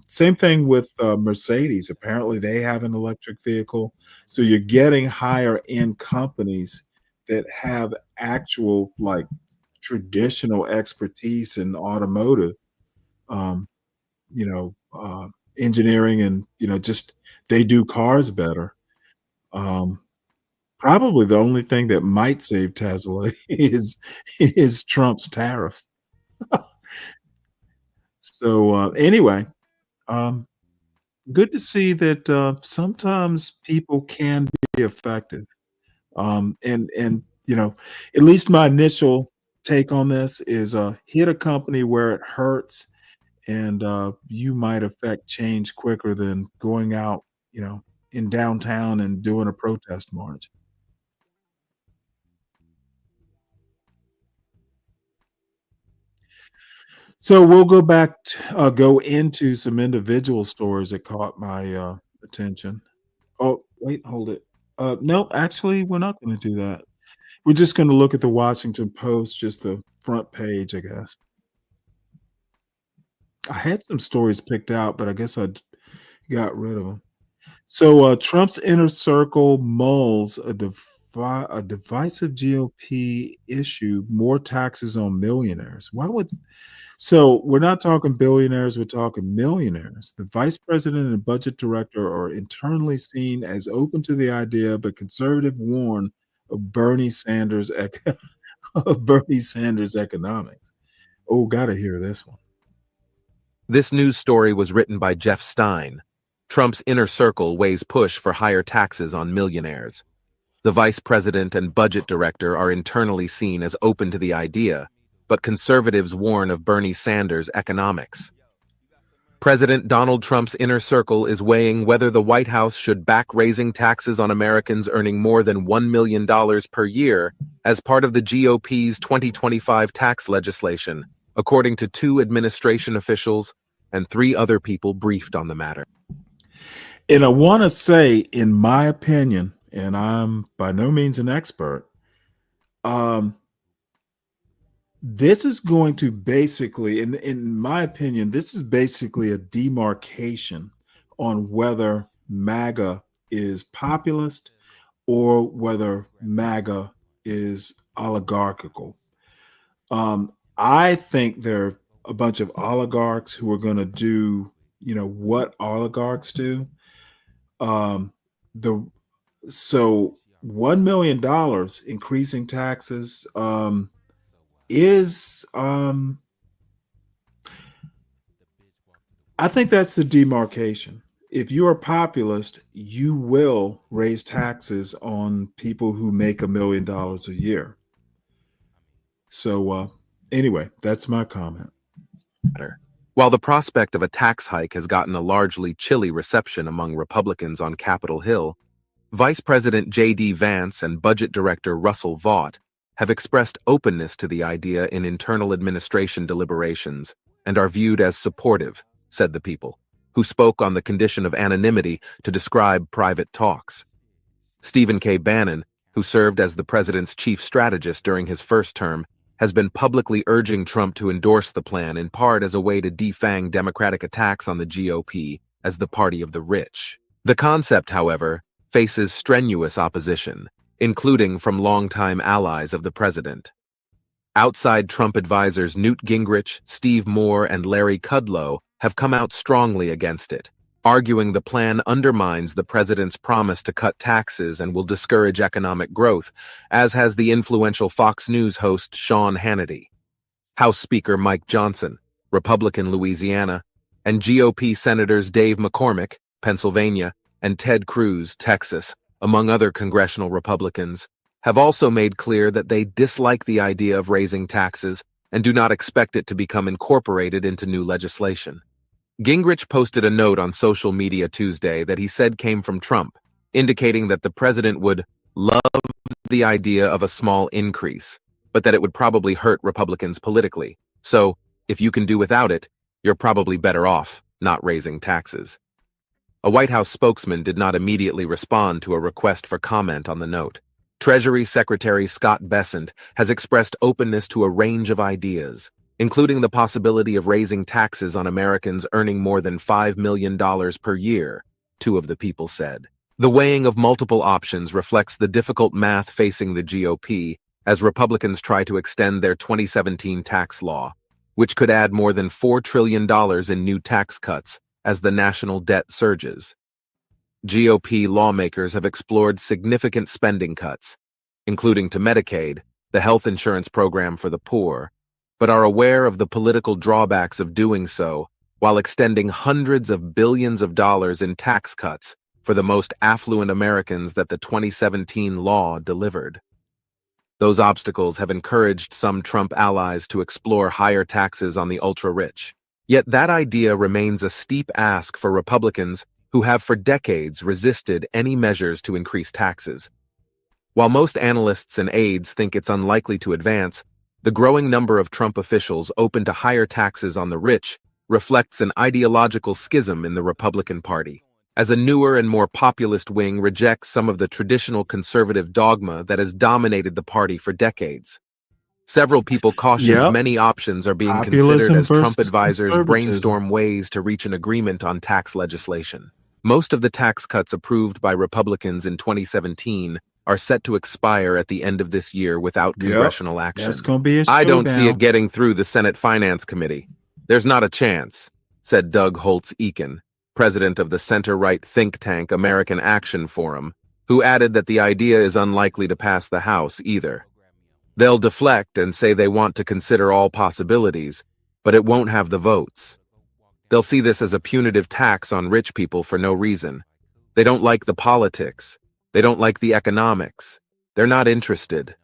Same thing with Mercedes. Apparently, they have an electric vehicle. So you're getting higher end companies that have actual, like, traditional expertise in automotive, um, you know, engineering, and just they do cars better. Um, Probably the only thing that might save Tesla is Trump's tariffs. So anyway, um, good to see that sometimes people can be effective. And at least my initial take on this is hit a company where it hurts, and you might affect change quicker than going out, in downtown and doing a protest march. So we'll go into some individual stories that caught my attention. Oh, wait, hold it. No, actually, we're not going to do that. We're just going to look at the Washington Post, just the front page, I guess. I had some stories picked out, but I guess I got rid of them. So Trump's inner circle mulls a divisive GOP issue: more taxes on millionaires. Why would So we're not talking billionaires, we're talking millionaires. The vice president and budget director are internally seen as open to the idea, but conservative warn of of Bernie Sanders economics. Oh, gotta hear this one. This news story was written by Jeff Stein. Trump's inner circle weighs push for higher taxes on millionaires. The vice president and budget director are internally seen as open to the idea, but conservatives warn of Bernie Sanders' economics. President Donald Trump's inner circle is weighing whether the White House should back raising taxes on Americans earning more than $1 million per year as part of the GOP's 2025 tax legislation, according to 2 administration officials and 3 other people briefed on the matter. And I want to say, in my opinion, and I'm by no means an expert, this is going to basically, in my opinion, this is basically a demarcation on whether MAGA is populist or whether MAGA is oligarchical. I think there are a bunch of oligarchs who are going to do, what oligarchs do. So $1 million increasing taxes is I think that's the demarcation. If you're a populist, you will raise taxes on people who make $1 million a year. So anyway, that's my comment. While the prospect of a tax hike has gotten a largely chilly reception among Republicans on Capitol Hill, Vice President J.D. Vance and Budget Director Russell Vought have expressed openness to the idea in internal administration deliberations and are viewed as supportive, said the people, who spoke on the condition of anonymity to describe private talks. Stephen K. Bannon, who served as the president's chief strategist during his first term, has been publicly urging Trump to endorse the plan in part as a way to defang Democratic attacks on the GOP as the party of the rich. The concept, however, faces strenuous opposition, including from longtime allies of the president. Outside Trump advisors Newt Gingrich, Steve Moore, and Larry Kudlow have come out strongly against it, arguing the plan undermines the president's promise to cut taxes and will discourage economic growth, as has the influential Fox News host Sean Hannity. House Speaker Mike Johnson, Republican Louisiana, and GOP Senators Dave McCormick, Pennsylvania, and Ted Cruz, Texas, among other congressional Republicans, have also made clear that they dislike the idea of raising taxes and do not expect it to become incorporated into new legislation. Gingrich posted a note on social media Tuesday that he said came from Trump, indicating that the president would love the idea of a small increase, but that it would probably hurt Republicans politically. So, if you can do without it, you're probably better off not raising taxes. A White House spokesman did not immediately respond to a request for comment on the note. Treasury Secretary Scott Bessent has expressed openness to a range of ideas, including the possibility of raising taxes on Americans earning more than $5 million per year, two of the people said. The weighing of multiple options reflects the difficult math facing the GOP as Republicans try to extend their 2017 tax law, which could add more than $4 trillion in new tax cuts as the national debt surges. GOP lawmakers have explored significant spending cuts, including to Medicaid, the health insurance program for the poor, but are aware of the political drawbacks of doing so while extending hundreds of billions of dollars in tax cuts for the most affluent Americans that the 2017 law delivered. Those obstacles have encouraged some Trump allies to explore higher taxes on the ultra-rich. Yet that idea remains a steep ask for Republicans who have for decades resisted any measures to increase taxes. While most analysts and aides think it's unlikely to advance, the growing number of Trump officials open to higher taxes on the rich reflects an ideological schism in the Republican Party, as a newer and more populist wing rejects some of the traditional conservative dogma that has dominated the party for decades. Several people cautioned many options are being considered as Trump advisors brainstorm ways to reach an agreement on tax legislation. Most of the tax cuts approved by Republicans in 2017 are set to expire at the end of this year without congressional action. That's going to be a I don't showdown. see it getting through the Senate Finance Committee. There's not a chance, said Doug Holtz-Eakin, president of the center-right think tank American Action Forum, who added that the idea is unlikely to pass the House either. They'll deflect and say they want to consider all possibilities, but it won't have the votes. They'll see this as a punitive tax on rich people for no reason. They don't like the politics. They don't like the economics. They're not interested.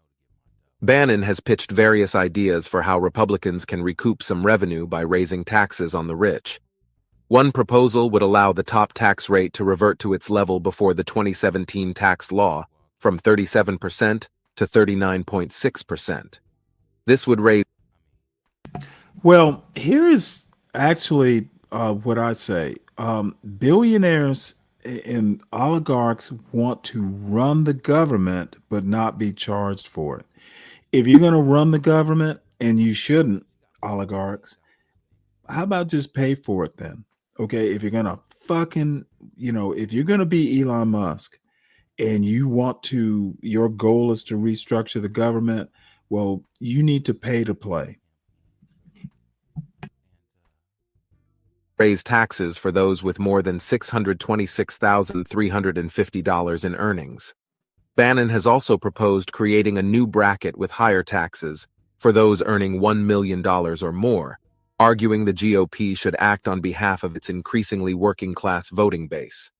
Bannon has pitched various ideas for how Republicans can recoup some revenue by raising taxes on the rich. One proposal would allow the top tax rate to revert to its level before the 2017 tax law, from 37% to 39.6%. This would raise... Well, here is actually what I say. Billionaires and oligarchs want to run the government but not be charged for it. If you're going to run the government, and you shouldn't, oligarchs. How about just pay for it then? Okay, if you're gonna fucking, if you're gonna be Elon Musk and your goal is to restructure the government, well, you need to pay to play. Raise taxes for those with more than $626,350 in earnings. Bannon has also proposed creating a new bracket with higher taxes for those earning $1 million or more, arguing the GOP should act on behalf of its increasingly working-class voting base.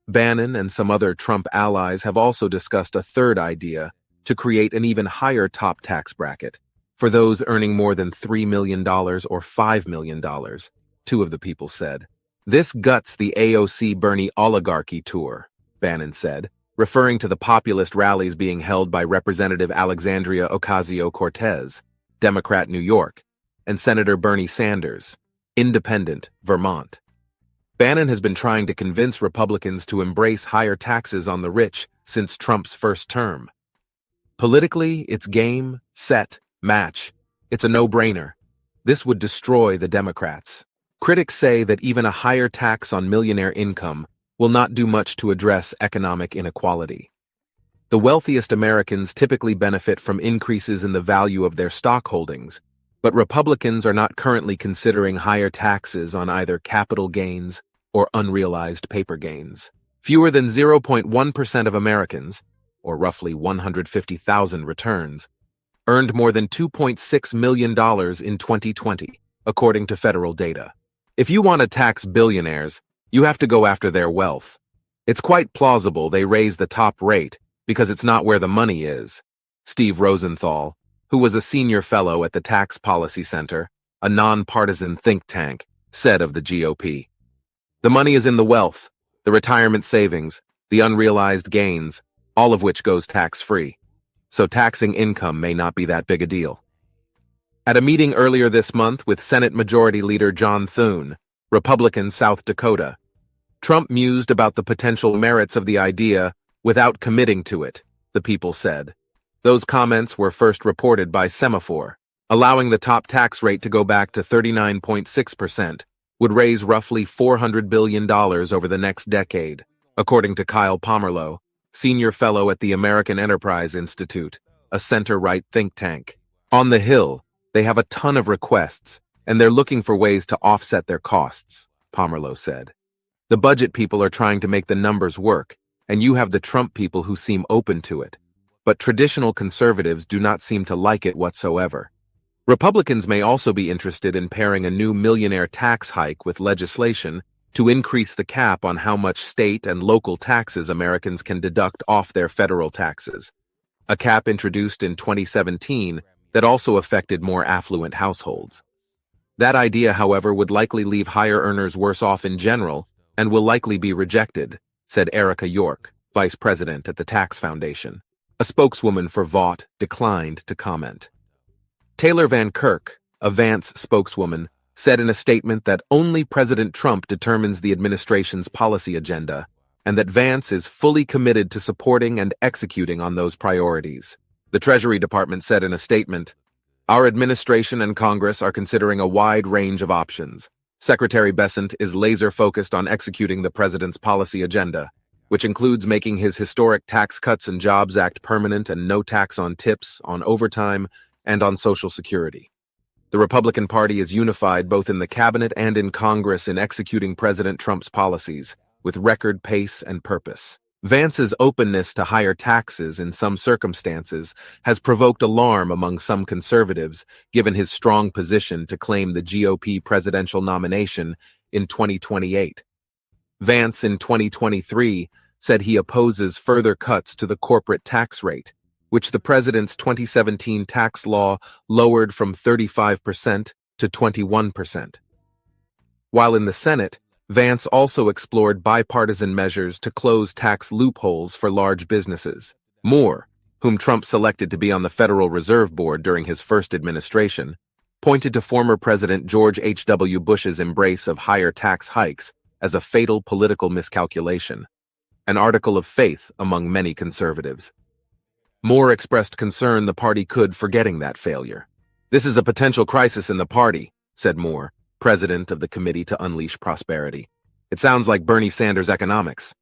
Bannon and some other Trump allies have also discussed a third idea to create an even higher top tax bracket for those earning more than $3 million or $5 million, two of the people said. This guts the AOC Bernie oligarchy tour, Bannon said, referring to the populist rallies being held by Representative Alexandria Ocasio-Cortez, Democrat, New York, and Senator Bernie Sanders, Independent, Vermont. Bannon has been trying to convince Republicans to embrace higher taxes on the rich since Trump's first term. Politically, it's game, set, match. It's a no-brainer. This would destroy the Democrats. Critics say that even a higher tax on millionaire income will not do much to address economic inequality. The wealthiest Americans typically benefit from increases in the value of their stock holdings, but Republicans are not currently considering higher taxes on either capital gains or unrealized paper gains. Fewer than 0.1% of Americans, or roughly 150,000 returns, earned more than $2.6 million in 2020, according to federal data. If you want to tax billionaires, you have to go after their wealth. It's quite plausible they raise the top rate because it's not where the money is, Steve Rosenthal, who was a senior fellow at the Tax Policy Center, a nonpartisan think tank, said of the GOP. The money is in the wealth, the retirement savings, the unrealized gains, all of which goes tax-free. So taxing income may not be that big a deal. At a meeting earlier this month with Senate Majority Leader John Thune, Republican, South Dakota, Trump mused about the potential merits of the idea without committing to it, the people said. Those comments were first reported by Semaphore. Allowing the top tax rate to go back to 39.6% would raise roughly $400 billion over the next decade, according to Kyle Pomerleau, senior fellow at the American Enterprise Institute, a center-right think tank. On the Hill, they have a ton of requests, and they're looking for ways to offset their costs, Pomerleau said. The budget people are trying to make the numbers work, and you have the Trump people who seem open to it. But traditional conservatives do not seem to like it whatsoever. Republicans may also be interested in pairing a new millionaire tax hike with legislation to increase the cap on how much state and local taxes Americans can deduct off their federal taxes, a cap introduced in 2017 that also affected more affluent households. That idea, however, would likely leave higher earners worse off in general and will likely be rejected, said Erica York, vice president at the Tax Foundation. A spokeswoman for Vought declined to comment. Taylor Van Kirk, a Vance spokeswoman, said in a statement that only President Trump determines the administration's policy agenda and that Vance is fully committed to supporting and executing on those priorities. The Treasury Department said in a statement, "Our administration and Congress are considering a wide range of options. Secretary Bessent is laser-focused on executing the president's policy agenda, which includes making his historic Tax Cuts and Jobs Act permanent and no tax on tips, on overtime, and on Social Security. The Republican Party is unified both in the cabinet and in Congress in executing President Trump's policies, with record pace and purpose." Vance's openness to higher taxes in some circumstances has provoked alarm among some conservatives, given his strong position to claim the GOP presidential nomination in 2028. Vance in 2023 said he opposes further cuts to the corporate tax rate, which the president's 2017 tax law lowered from 35% to 21%. While in the Senate, Vance also explored bipartisan measures to close tax loopholes for large businesses. Moore, whom Trump selected to be on the Federal Reserve Board during his first administration, pointed to former President George H.W. Bush's embrace of higher tax hikes as a fatal political miscalculation, an article of faith among many conservatives. Moore expressed concern the party could forgetting that failure. This is a potential crisis in the party, said Moore, president of the Committee to Unleash Prosperity. It sounds like Bernie Sanders economics.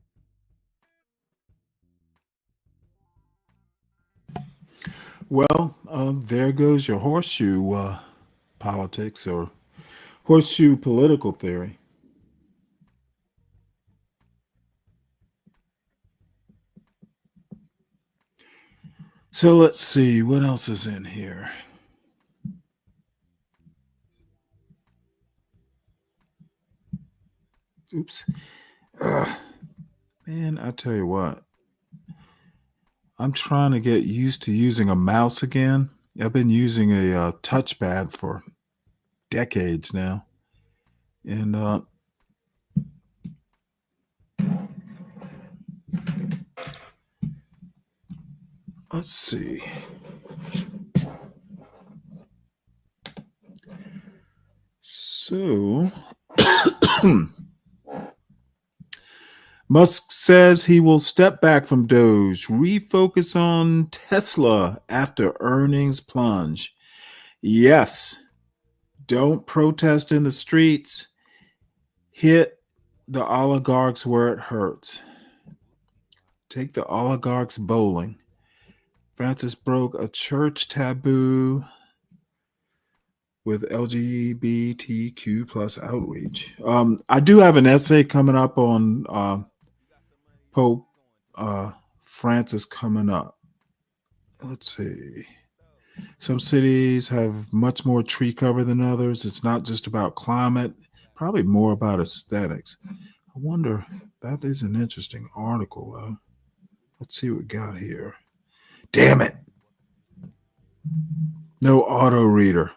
Well, there goes your horseshoe politics or horseshoe political theory. So let's see, what else is in here? Oops. Man, I tell you what. I'm trying to get used to using a mouse again. I've been using a touchpad for decades now. And let's see. So, Musk says he will step back from Doge, refocus on Tesla after earnings plunge. Yes, don't protest in the streets. Hit the oligarchs where it hurts. Take the oligarchs bowling. Francis broke a church taboo with LGBTQ plus outreach. I do have an essay coming up on Pope Francis coming up. Let's see. Some cities have much more tree cover than others. It's not just about climate, probably more about aesthetics. I wonder, that is an interesting article, though. Let's see what we got here. Damn it. No auto reader.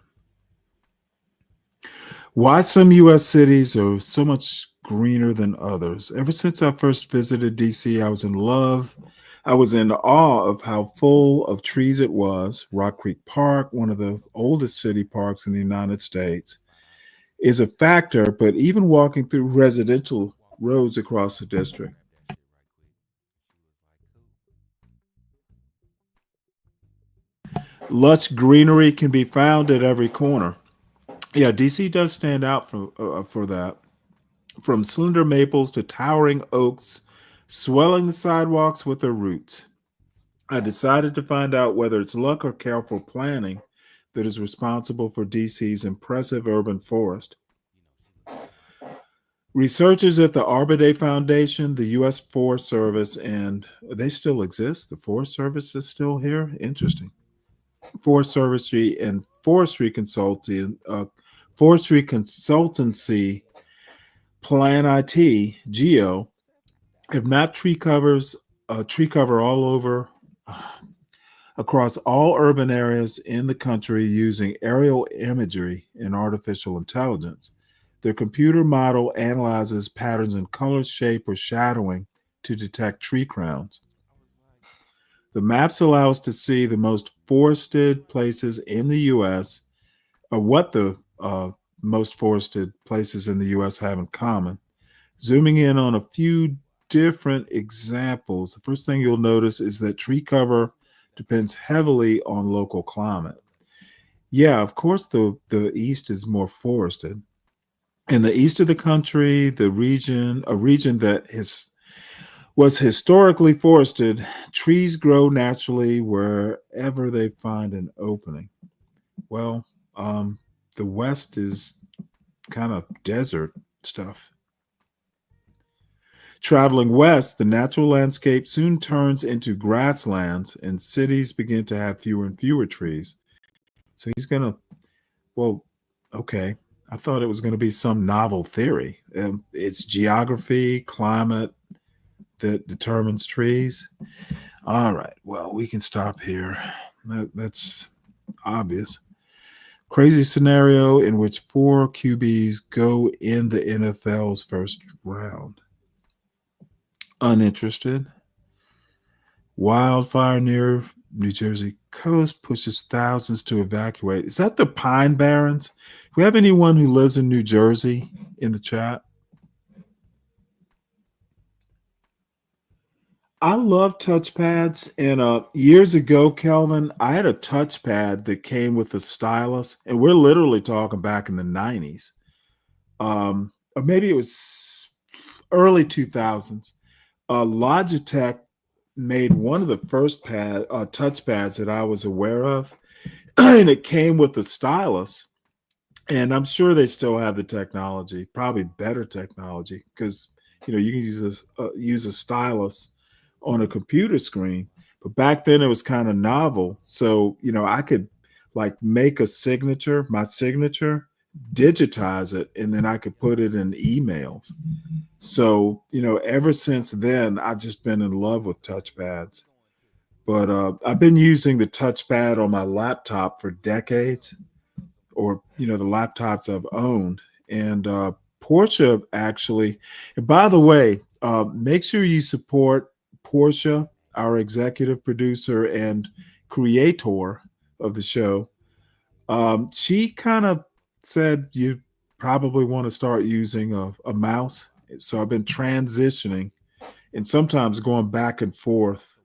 Why some U.S. cities are so much greener than others. Ever since I first visited D.C., I was in love. I was in awe of how full of trees it was. Rock Creek Park, one of the oldest city parks in the United States, is a factor, but even walking through residential roads across the district. Lush greenery can be found at every corner. Yeah, DC does stand out for that. From slender maples to towering oaks, swelling the sidewalks with their roots. I decided to find out whether it's luck or careful planning that is responsible for DC's impressive urban forest. Researchers at the Arbor Day Foundation, the U.S. Forest Service, and they still exist. The Forest Service is still here. Interesting. Forest Service and forestry consultancy Plan IT Geo have mapped tree cover all over across all urban areas in the country using aerial imagery and artificial intelligence. Their computer model analyzes patterns in color, shape, or shadowing to detect tree crowns. The maps allow us to see the most forested places in the U.S., or what the most forested places in the U.S. have in common. Zooming in on a few different examples, the first thing you'll notice is that tree cover depends heavily on local climate. Yeah, of course, the East is more forested. In the east of the country, a region that was historically forested, trees grow naturally wherever they find an opening. Well, the West is kind of desert stuff. Traveling west, the natural landscape soon turns into grasslands and cities begin to have fewer and fewer trees. So he's going to, well, okay. I thought it was going to be some novel theory. It's geography, climate that determines trees. All right. Well, we can stop here. That's obvious. Crazy scenario in which 4 QBs go in the NFL's first round. Uninterested. Wildfire near New Jersey coast pushes thousands to evacuate. Is that the Pine Barrens? Do we have anyone who lives in New Jersey in the chat? I love touchpads. And years ago, Kelvin, I had a touchpad that came with a stylus, and we're literally talking back in the 90s. Or maybe it was early 2000s. Logitech made one of the first touchpads that I was aware of, and it came with a stylus. And I'm sure they still have the technology, probably better technology, because you can use a stylus on a computer screen. But back then it was kind of novel, so I could like make my signature, digitize it, and then I could put it in emails. So ever since then, I've just been in love with touchpads. But I've been using the touchpad on my laptop for decades, or the laptops I've owned. And Portia actually, and by the way, make sure you support Portia, our executive producer and creator of the show. She kind of said you probably want to start using a mouse. So I've been transitioning and sometimes going back and forth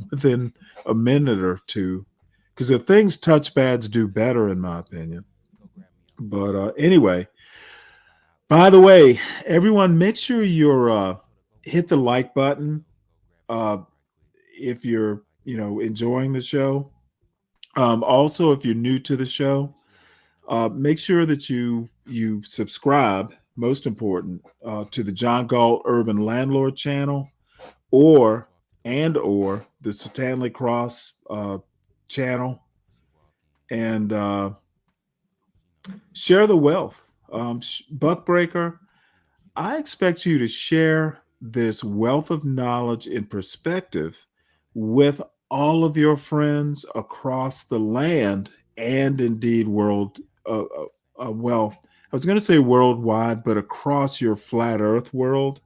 within a minute or two, because the things touchpads do better, in my opinion. But anyway, by the way, everyone, make sure you're hit the like button if you're enjoying the show. Also, if you're new to the show, make sure that you subscribe. Most important, to the John Galt Urban Landlord channel, or the Stanley Cross channel, and share the wealth. Buckbreaker, I expect you to share this wealth of knowledge and perspective with all of your friends across the land and indeed world. Well, I was going to say worldwide, but across your flat Earth world.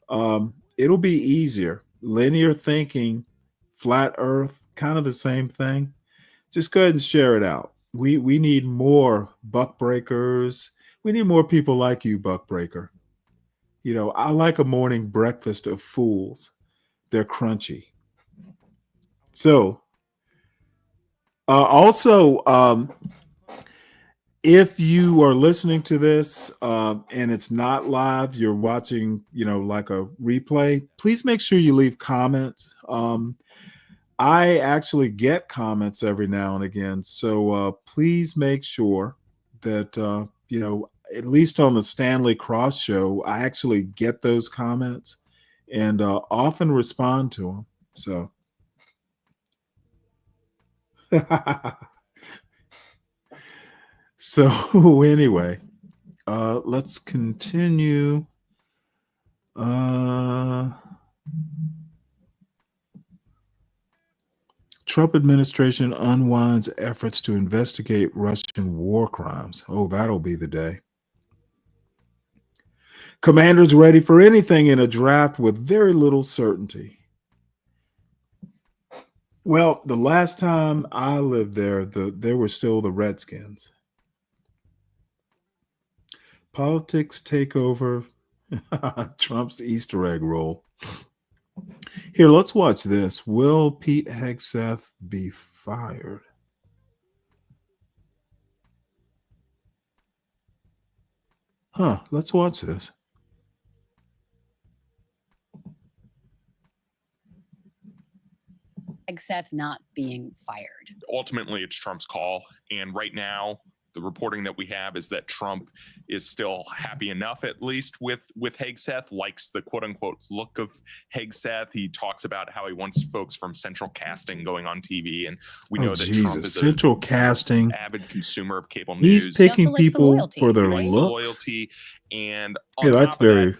It'll be easier. Linear thinking, flat Earth, kind of the same thing. Just go ahead and share it out. We need more Buckbreakers. We need more people like you, Buckbreaker. I like a morning breakfast of fools. They're crunchy. So, also, if you are listening to this and it's not live, you're watching, like a replay, please make sure you leave comments. I actually get comments every now and again. So please make sure that, at least on the Stanley Cross show, I actually get those comments and often respond to them. So. So anyway, let's continue. Trump administration unwinds efforts to investigate Russian war crimes. Oh, that'll be the day. Commanders ready for anything in a draft with very little certainty. Well, the last time I lived there, there were still the Redskins. Politics take over Trump's Easter egg roll. Here, let's watch this. Will Pete Hegseth be fired? Let's watch this. Hegseth not being fired. Ultimately, it's Trump's call. And right now, the reporting that we have is that Trump is still happy enough, at least with Hegseth, likes the quote unquote look of Hegseth. He talks about how he wants folks from Central Casting going on TV. And we know that Trump is Central Casting, avid consumer of cable news. He's picking people for their looks. Loyalty. And yeah, that's very,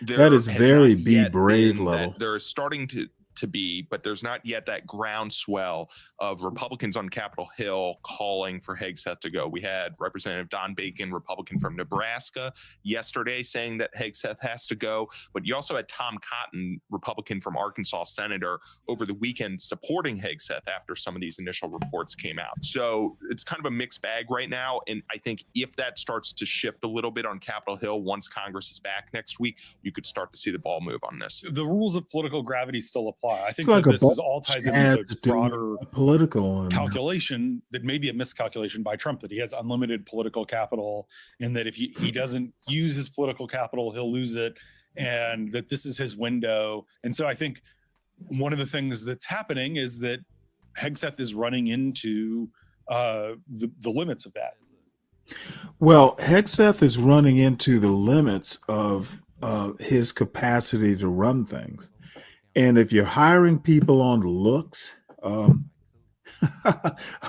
that is very be brave level. They're starting to to be, but there's not yet that groundswell of Republicans on Capitol Hill calling for Hegseth to go. We had Representative Don Bacon, Republican from Nebraska, yesterday saying that Hegseth has to go, but you also had Tom Cotton, Republican from Arkansas senator, over the weekend supporting Hegseth after some of these initial reports came out. So it's kind of a mixed bag right now, and I think if that starts to shift a little bit on Capitol Hill once Congress is back next week, you could start to see the ball move on this. The rules of political gravity still apply. I think like that this is all ties into the broader political calculation that may be a miscalculation by Trump, that he has unlimited political capital, and that if he doesn't use his political capital, he'll lose it, and that this is his window. And so I think one of the things that's happening is that Hegseth is running into the limits of that. Well, Hegseth is running into the limits of his capacity to run things. And if you're hiring people on looks,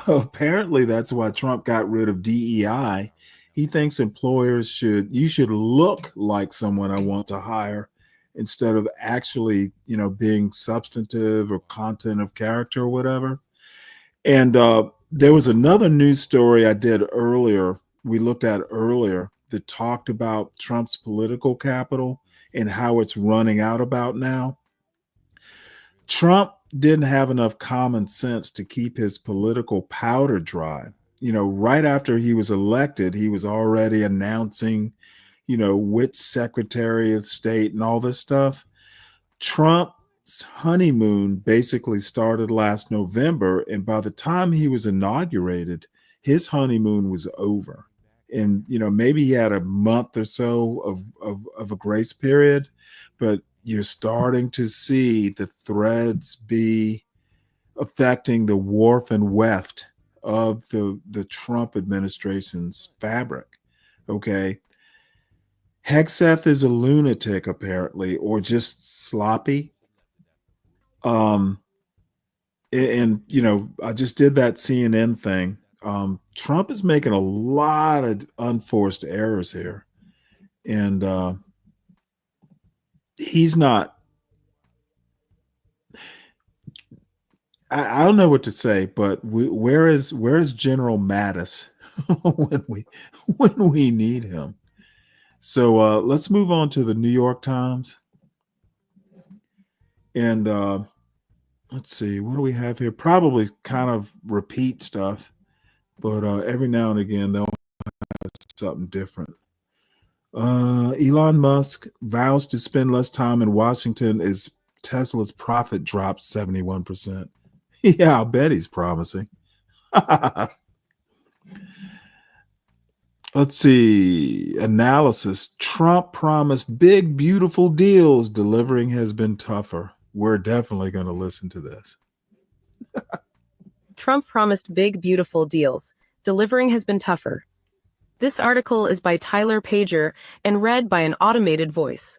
apparently that's why Trump got rid of DEI. He thinks employers you should look like someone I want to hire instead of actually, being substantive or content of character or whatever. And there was another news story we looked at earlier that talked about Trump's political capital and how it's running out about now. Trump didn't have enough common sense to keep his political powder dry. Right after he was elected, he was already announcing, which Secretary of State and all this stuff. Trump's honeymoon basically started last November, and by the time he was inaugurated, his honeymoon was over. And, maybe he had a month or so of a grace period, but you're starting to see the threads be affecting the warp and weft of the Trump administration's fabric. Okay. Hegseth is a lunatic, apparently, or just sloppy. And I just did that CNN thing. Trump is making a lot of unforced errors here, and he's not. I don't know what to say, but where is General Mattis when we need him? So let's move on to the New York Times, and let's see, what do we have here? Probably kind of repeat stuff, but every now and again they'll have something different. Elon Musk vows to spend less time in Washington as Tesla's profit drops 71%. Yeah, I'll bet he's promising. Let's see. Analysis. Trump promised big, beautiful deals. Delivering has been tougher. We're definitely going to listen to this. Trump promised big, beautiful deals. Delivering has been tougher. This article is by Tyler Pager and read by an automated voice.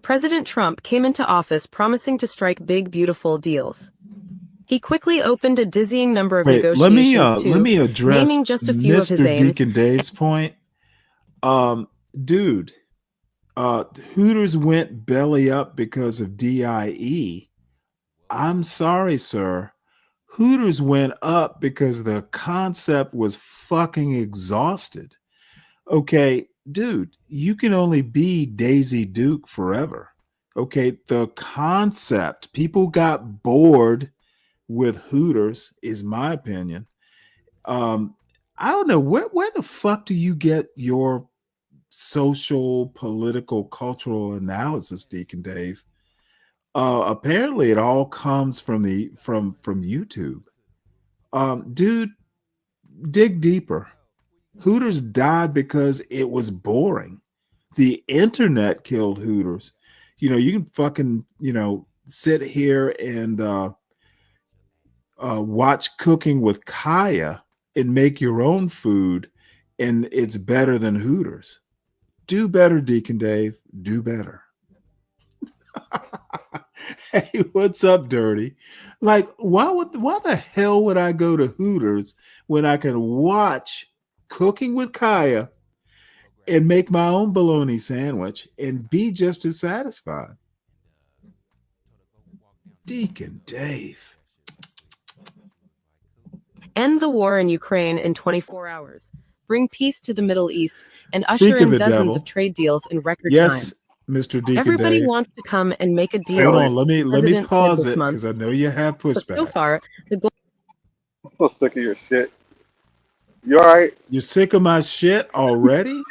President Trump came into office promising to strike big, beautiful deals. He quickly opened a dizzying number of negotiations let me address naming just a few Mr. of his aims. Deacon Dave's point. Dude, Hooters went belly up because of DIE. I'm sorry, sir. Hooters went up because the concept was fucking exhausted. Okay, dude, you can only be Daisy Duke forever. Okay, the concept, people got bored with Hooters, is my opinion. I don't know, where the fuck do you get your social, political, cultural analysis, Deacon Dave? Apparently it all comes from YouTube. Dude, dig deeper. Hooters died because it was boring. The internet killed Hooters. You can fucking, sit here and watch Cooking with Kaya and make your own food, and it's better than Hooters. Do better, Deacon Dave. Do better. Hey, what's up, Dirty? Like, why the hell would I go to Hooters when I can watch Cooking with Kaya and make my own bologna sandwich and be just as satisfied? Deacon Dave. End the war in Ukraine in 24 hours. Bring peace to the Middle East and usher Speak of in the dozens devil. of trade deals in record Yes, time. Mr. Deacon Everybody Dave. wants to come and make a deal. Hold on, let me President said pause this it month. because I know you have But so pushback. far, the goal. I'm so sick of your shit. You all right? You're sick of my shit already?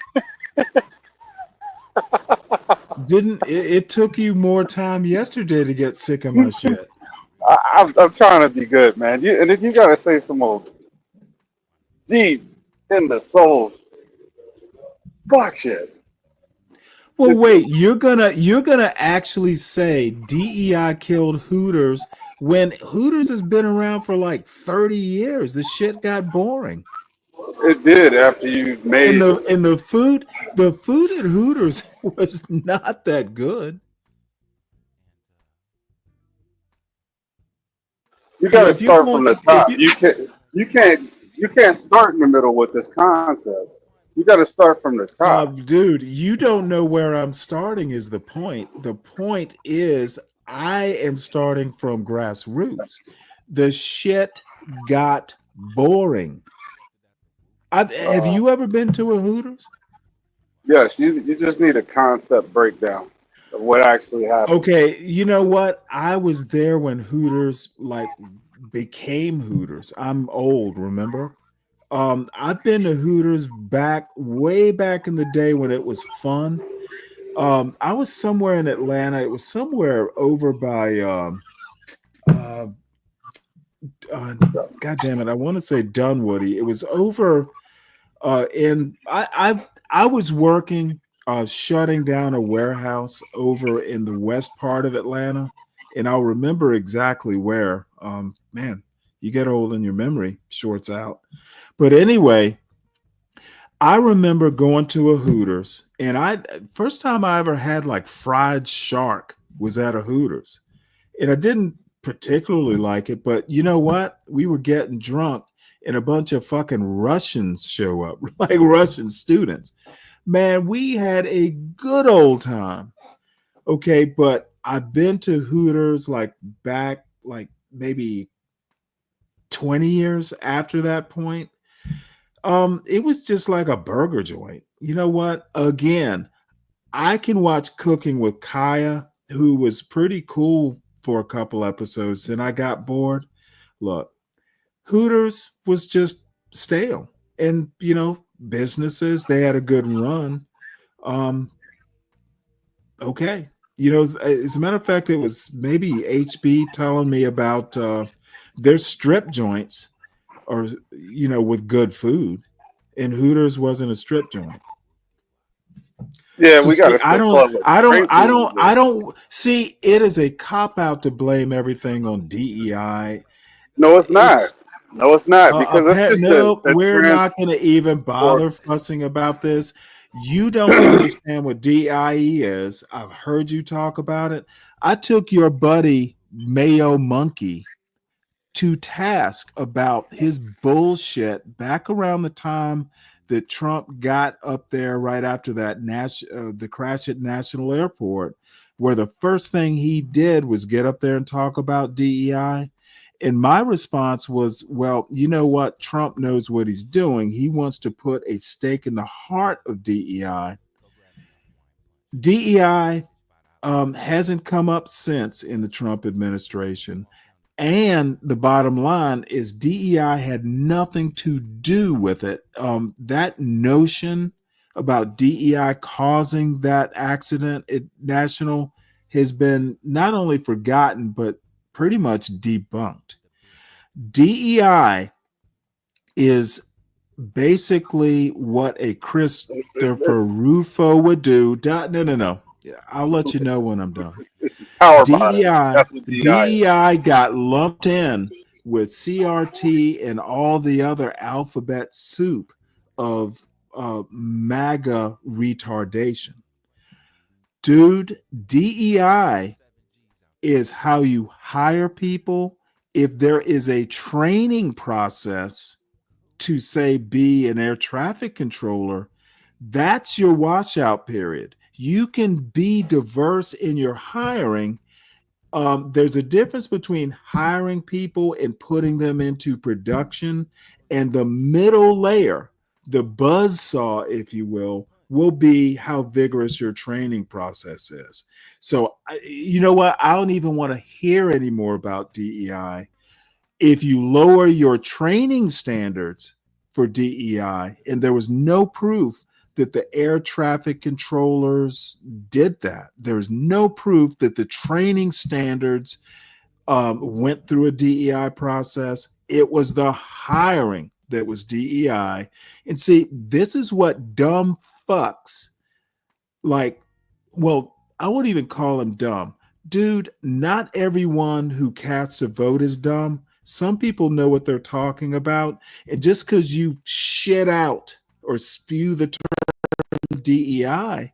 Didn't it took you more time yesterday to get sick of my shit? I'm trying to be good, man. And if you gotta say some old deep in the soul, fuck shit. Well, wait, you're gonna actually say DEI killed Hooters when Hooters has been around for like 30 years. The shit got boring. It did after you made And the food at Hooters was not that good. You got to If you're start from going, the if top. you You can't start in the middle with this concept. You got to start from the top. dude, you don't know where I'm starting is the point. The point is I am starting from grassroots. The shit got boring. Have you ever been to a Hooters? Yes, you just need a concept breakdown of what actually happened. Okay, you know what? I was there when Hooters like became Hooters. I'm old, remember? I've been to Hooters way back in the day when it was fun. I was somewhere in Atlanta. It was somewhere over by God damn it, I want to say Dunwoody. It was over I was working shutting down a warehouse over in the west part of Atlanta, and I'll remember exactly where. Man, you get old and your memory shorts out. But anyway, I remember going to a Hooters, and first time I ever had like fried shark was at a Hooters. And I didn't particularly like it, but you know what? We were getting drunk and a bunch of fucking Russians show up, like Russian students. Man, we had a good old time. Okay, but I've been to Hooters like back like maybe 20 years after that point. It was just like a burger joint. You know what? Again, I can watch Cooking with Kaya, who was pretty cool for a couple episodes, and I got bored. Look, Hooters was just stale. And, you know, businesses, they had a good run. Okay. You know, as a matter of fact, it was maybe HB telling me about their strip joints or, you know, with good food. And Hooters wasn't a strip joint. Yeah, So we got see, a strip club with great food. I don't see it as a cop out to blame everything on DEI. No, it's not. No, it's not because that's just no, a we're trans. not going to even bother fussing about this. You don't understand what DIE is. I've heard you talk about it. I took your buddy Mayo Monkey to task about his bullshit back around the time that Trump got up there right after that the crash at National Airport, where the first thing he did was get up there and talk about DEI. And my response was, well, you know what? Trump knows what he's doing. He wants to put a stake in the heart of DEI. DEI hasn't come up since in the Trump administration. And the bottom line is DEI had nothing to do with it. That notion about DEI causing that accident at National has been not only forgotten, but pretty much debunked. DEI is basically what a Christopher Rufo would do. No. I'll let you know when I'm done. DEI got lumped in with CRT and all the other alphabet soup of MAGA retardation. Dude, DEI is how you hire people. If there is a training process to say be an air traffic controller, that's your washout period. You can be diverse in your hiring There's a difference between hiring people and putting them into production, and the middle layer, the buzzsaw, if you will be how vigorous your training process is. So, you know what? I don't even want to hear any more about DEI. If you lower your training standards for DEI, and there was no proof that the air traffic controllers did that. There's no proof that the training standards went through a DEI process. It was the hiring that was DEI. And see, this is what dumb fucks like, well, I wouldn't even call him dumb. Dude, not everyone who casts a vote is dumb. Some people know what they're talking about. And just because you shit out or spew the term DEI,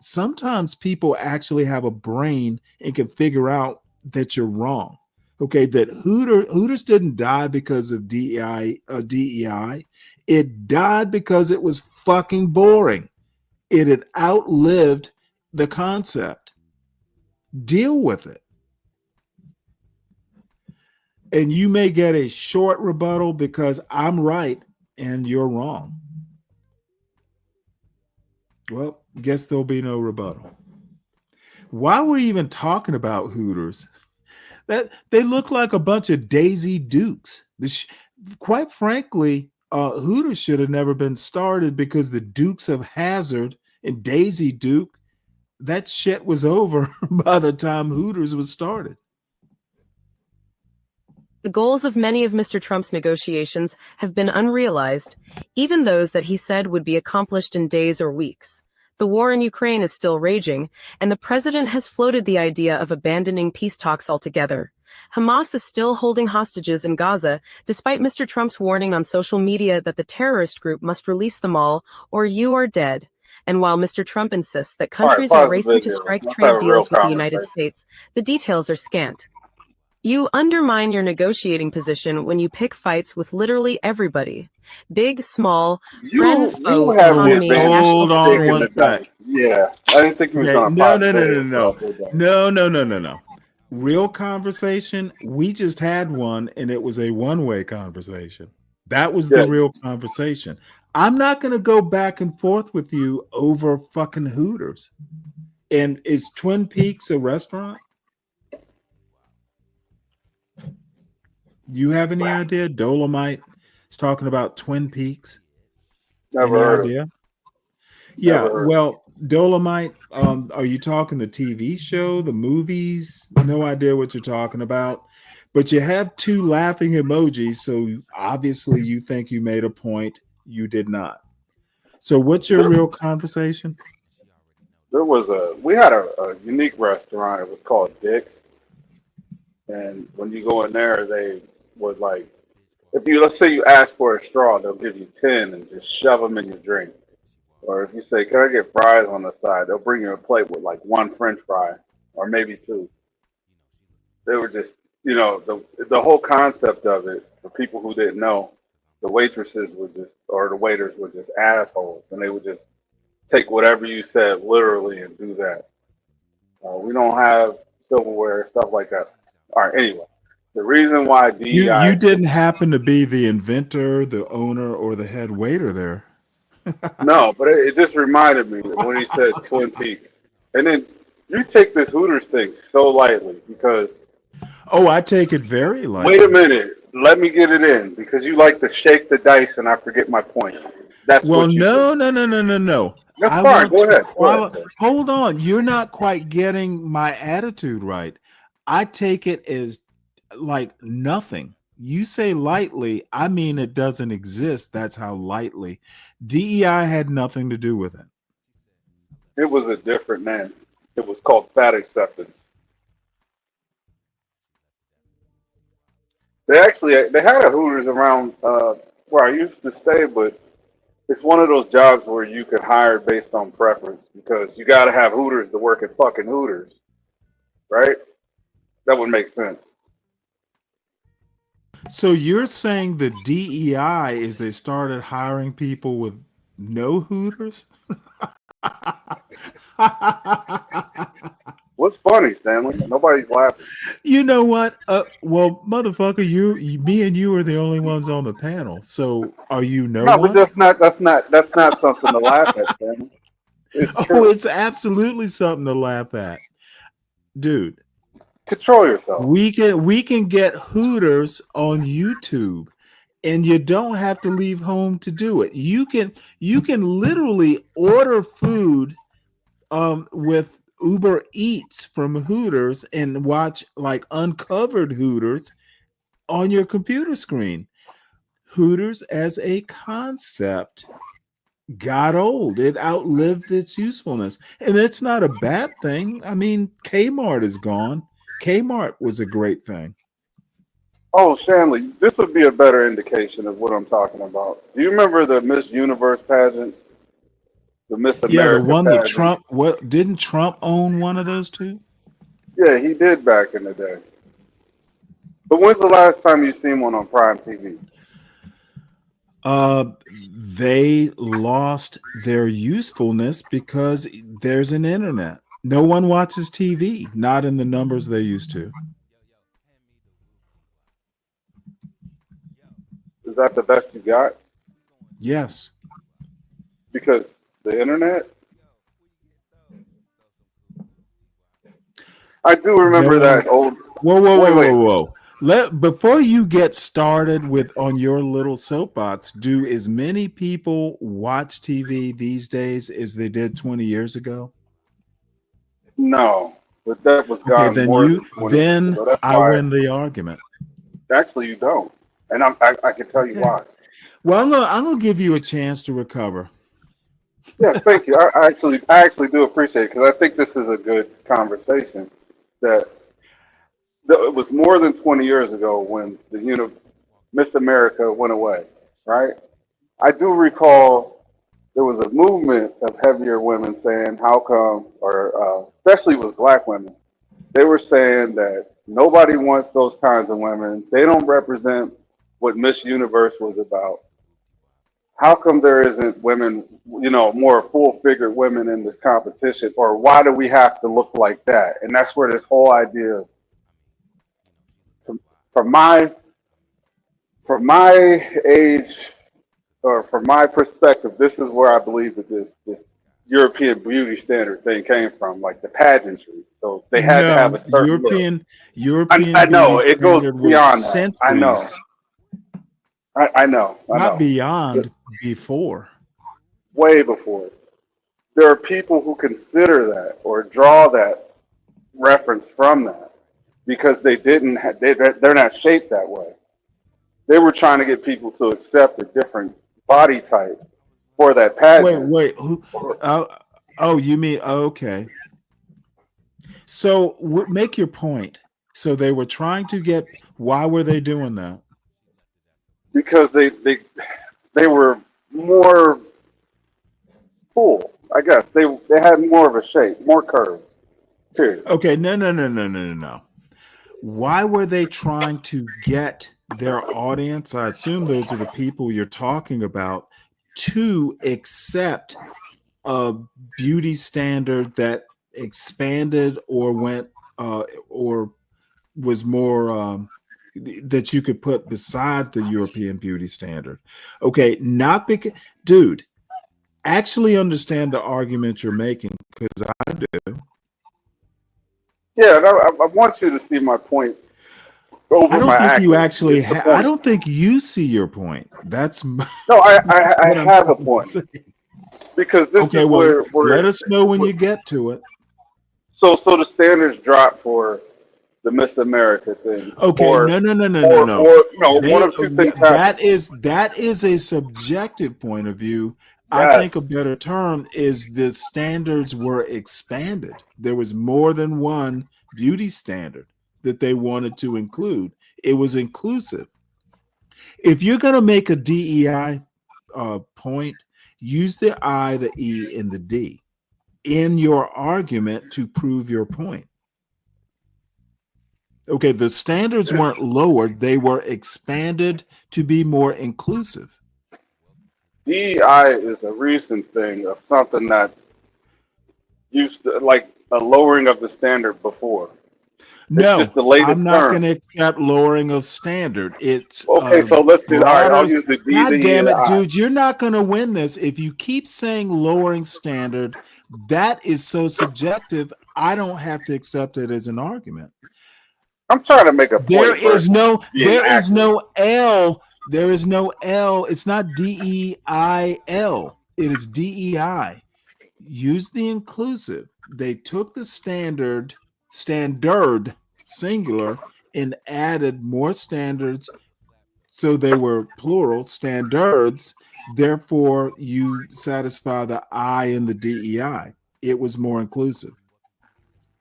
sometimes people actually have a brain and can figure out that you're wrong. Okay, that Hooters didn't die because of DEI. It died because it was fucking boring. It had outlived the concept. Deal with it. And you may get a short rebuttal because I'm right and you're wrong. Well, guess there'll be no rebuttal. Why were we even talking about Hooters? That they look like a bunch of Daisy Dukes. Quite frankly, Hooters should have never been started because the Dukes of Hazzard and Daisy Duke, that shit was over by the time Hooters was started. The goals of many of Mr. Trump's negotiations have been unrealized, even those that he said would be accomplished in days or weeks. The war in Ukraine is still raging, and the president has floated the idea of abandoning peace talks altogether. Hamas is still holding hostages in Gaza, despite Mr. Trump's warning on social media that the terrorist group must release them all, or you are dead. And while Mr. Trump insists that countries are racing to strike trade deals with the United States, the details are scant. You undermine your negotiating position when you pick fights with literally everybody. Big, small, friend, foe, economy, national security. Yeah, I didn't think he was going to No. Real conversation. We just had one, and it was a one-way conversation. That was the real conversation. I'm not going to go back and forth with you over fucking Hooters. And is Twin Peaks a restaurant? You have any idea? Dolomite is talking about Twin Peaks. Never heard idea? Yeah, well, Dolomite, are you talking the TV show, the movies? No idea what you're talking about. But you have two laughing emojis, so obviously you think you made a point. You did not. So what's your real conversation? We had a unique restaurant. It was called Dick's. And when you go in there, they would let's say you ask for a straw, they'll give you 10 and just shove them in your drink. Or if you say, can I get fries on the side? They'll bring you a plate with like one French fry or maybe two. They were just, the whole concept of it, for people who didn't know, the waitresses or the waiters were just assholes, and they would just take whatever you said literally and do that. We don't have silverware, stuff like that. All right, anyway, the reason why DEI... You didn't happen to be the inventor, the owner, or the head waiter there. No, but it just reminded me when he said Twin Peaks. And then you take this Hooters thing so lightly because... Oh, I take it very lightly. Wait a minute. Let me get it in because you like to shake the dice and I forget my point. That's well, no. That's fine. Go ahead. Hold on. You're not quite getting my attitude right. I take it as like nothing. You say lightly, I mean it doesn't exist. That's how lightly. DEI had nothing to do with it. It was a different name. It was called fat acceptance. They had a Hooters around where I used to stay, but it's one of those jobs where you can hire based on preference because you got to have Hooters to work at fucking Hooters, right? That would make sense. So you're saying the DEI is they started hiring people with no Hooters? What's funny, Stanley. Nobody's laughing. You know what? Well, motherfucker, me and you are the only ones on the panel. So are you no No, one? but that's not something to laugh at, Stanley. It's absolutely something to laugh at, dude. Control yourself. We can get Hooters on YouTube, and you don't have to leave home to do it. You can literally order food with Uber Eats from Hooters and watch like uncovered Hooters on your computer screen. Hooters as a concept got old. It outlived its usefulness. And it's not a bad thing. I mean, Kmart is gone. Kmart was a great thing. Oh, Stanley, this would be a better indication of what I'm talking about. Do you remember the Miss Universe pageant? The Miss America Yeah, the one pageant? that Trump, didn't Trump own one of those two? Yeah, he did back in the day. But when's the last time you seen one on Prime TV? They lost their usefulness because there's an internet. No one watches TV, not in the numbers they used to. Is that the best you got? Yes. Because the internet? I do remember that old. Whoa. Before you get started on your little soapbox, do as many people watch TV these days as they did 20 years ago? No, but that was gone then more than 20 years ago. That's I why. win the argument. Actually, you don't, and I can tell you why. Well, I'm gonna give you a chance to recover. Yeah, thank you. I actually do appreciate it because I think this is a good conversation. That it was more than 20 years ago when the Miss America went away, right? I do recall there was a movement of heavier women saying, how come, or especially with black women, they were saying that nobody wants those kinds of women. They don't represent what Miss Universe was about. How come there isn't women, more full-figured women in this competition? Or why do we have to look like that? And that's where this whole idea, from my age, or from my perspective, this is where I believe that this European beauty standard thing came from, like the pageantry. So they had to have a certain European. I know beauty it goes standard beyond was that. I know. centuries. I know. Not beyond, before. Way before. There are people who consider that or draw that reference from that because they're not shaped that way. They were trying to get people to accept a different body type for that pageant. Wait. You mean okay? So make your point. So they were trying to get. Why were they doing that? Because they were more full. I guess they had more of a shape, more curves. Period. Okay, no. Why were they trying to get their audience? I assume those are the people you're talking about, to accept a beauty standard that expanded or went or was more that you could put beside the European beauty standard. Okay, not because, dude, actually understand the argument you're making, because I do. Yeah, I want you to see my point. I don't think you actually. I don't think you see your point. That's no. I have a point because this is where let us know when you get to it. So the standards drop for the Miss America thing. Okay, no. One of two things that is a subjective point of view. Yes. I think a better term is the standards were expanded. There was more than one beauty standard that they wanted to include. It was inclusive. If you're going to make a DEI point, use the I, the E, and the D in your argument to prove your point. Okay, the standards weren't lowered. They were expanded to be more inclusive. DEI is a recent thing of something that used to, like a lowering of the standard before. No, just the latest I'm not term. going to accept lowering of standard. It's Okay, so let's do. All right, broader. I'll use the D, God the E, damn and the it, I. dude! You're not going to win this if you keep saying lowering standard. That is so subjective. I don't have to accept it as an argument. I'm trying to make a point. There is no L. There is no L. It's not DEIL. It is DEI. Use the inclusive. They took the standard singular and added more standards, so they were plural standards. Therefore, you satisfy the I in the DEI. It was more inclusive.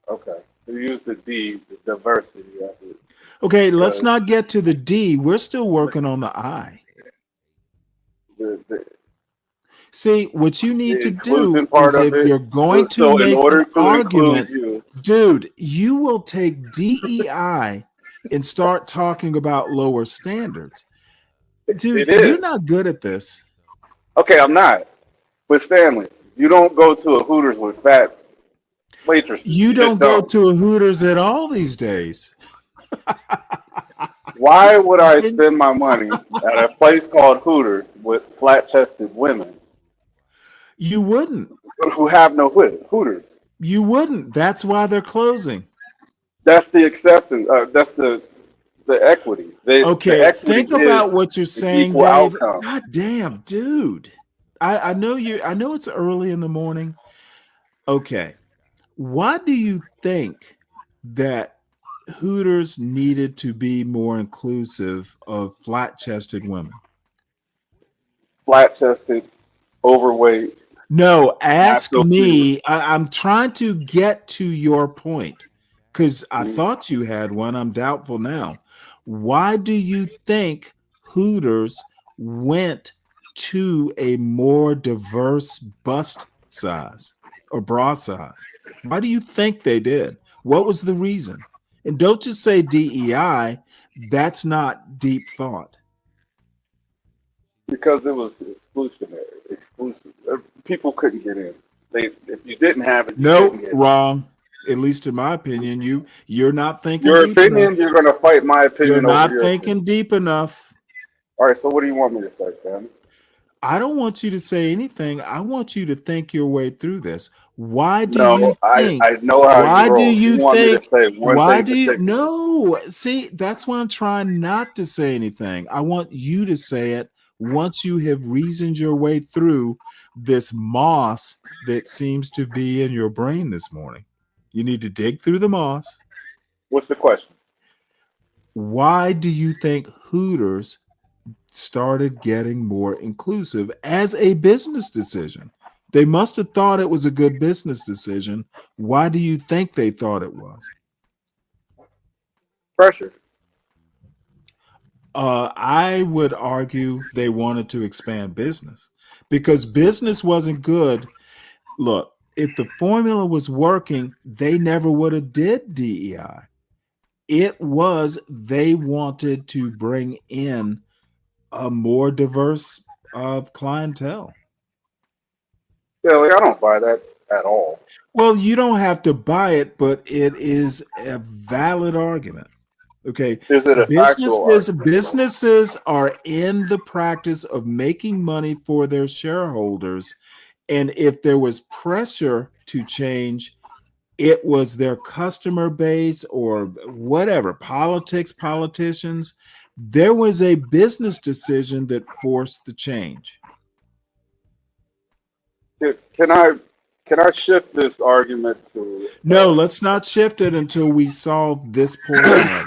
Okay, so use the D, the diversity of it. Okay, let's not get to the D. We're still working on the I. See, what you need to do is if you're going to make an argument, dude, you will take DEI and start talking about lower standards. Dude, you're not good at this. Okay, I'm not. But Stanley, you don't go to a Hooters with fat waitresses. You don't go to a Hooters at all these days. Why would I spend my money at a place called Hooters with flat-chested women? You wouldn't. Who have no Hooters. You wouldn't. That's why they're closing. That's the acceptance. That's the equity. Okay, the equity think about what you're saying, Dave. Outcome. God damn, dude. I know it's early in the morning. Okay. Why do you think that Hooters needed to be more inclusive of flat-chested women? Flat-chested, overweight. No, ask me. I'm trying to get to your point because I thought you had one. I'm doubtful now. Why do you think Hooters went to a more diverse bust size or bra size? Why do you think they did? What was the reason? And don't just say DEI. That's not deep thought. Because it was exclusive. People couldn't get in. If you didn't have it, Nope, wrong. At least in my opinion, you're not thinking. Your deep opinion, enough. you're going to fight my opinion. You're not over thinking deep enough. All right. So what do you want me to say, Sam? I don't want you to say anything. I want you to think your way through this. Why do you think? I know how why you roll. do you want think? Me to say one why thing do you? particular. No. See, that's why I'm trying not to say anything. I want you to say it once you have reasoned your way through this moss that seems to be in your brain this morning. You need to dig through the moss. What's the question? Why do you think Hooters started getting more inclusive as a business decision? They must have thought it was a good business decision. Why do you think they thought it was? Pressure. I would argue they wanted to expand business because business wasn't good. Look, if the formula was working, they never would have did DEI. It was they wanted to bring in a more diverse clientele. Stanley, I don't buy that at all. Well, you don't have to buy it, but it is a valid argument. Okay. Is it a businesses are in the practice of making money for their shareholders. And if there was pressure to change, it was their customer base or whatever, politicians. There was a business decision that forced the change. Can I shift this argument to? No, let's not shift it until we solve this portion.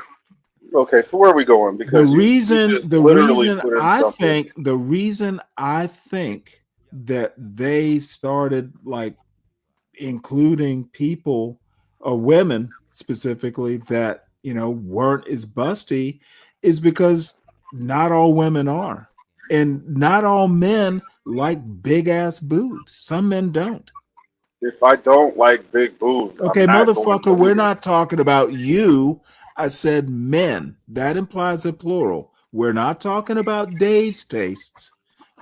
Okay, so where are we going? Because the reason I think that they started like including people or women specifically that weren't as busty is because not all women are, and not all men like big ass boobs. Some men don't. If I don't like big boobs, okay, motherfucker, we're not talking about you. I said men. That implies a plural. We're not talking about Dave's tastes.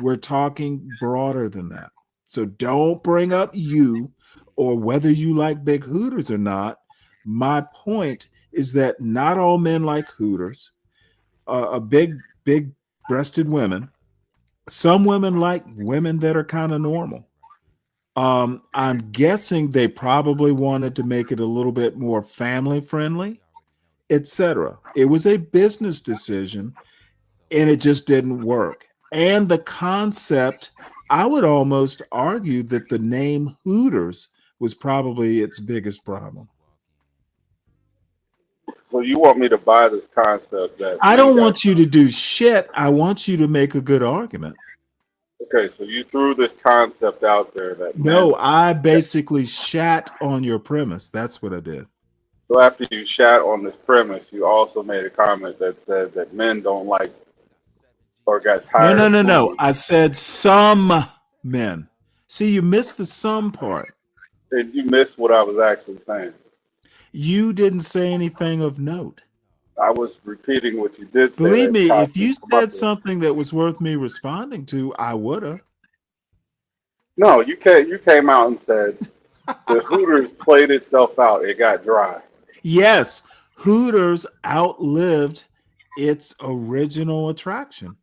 We're talking broader than that. So don't bring up you or whether you like big Hooters or not, my point is that not all men like Hooters. A big breasted women. Some women like women that are kind of normal. I'm guessing they probably wanted to make it a little bit more family friendly, etc. It was a business decision, and it just didn't work. And the concept, I would almost argue that the name Hooters was probably its biggest problem. So you want me to buy this concept that I don't want you to do shit. I want you to make a good argument. Okay, so you threw this concept out there that No, I basically shat on your premise. That's what I did. So after you shat on this premise, you also made a comment that said that men don't like or got tired. No. I said some men. See, you missed the some part. And you missed what I was actually saying. You didn't say anything of note. I was repeating what you did say. Believe me, if you said something that was worth me responding to, I would have. No, you came out and said the Hooters played itself out. It got dry. Yes, Hooters outlived its original attraction.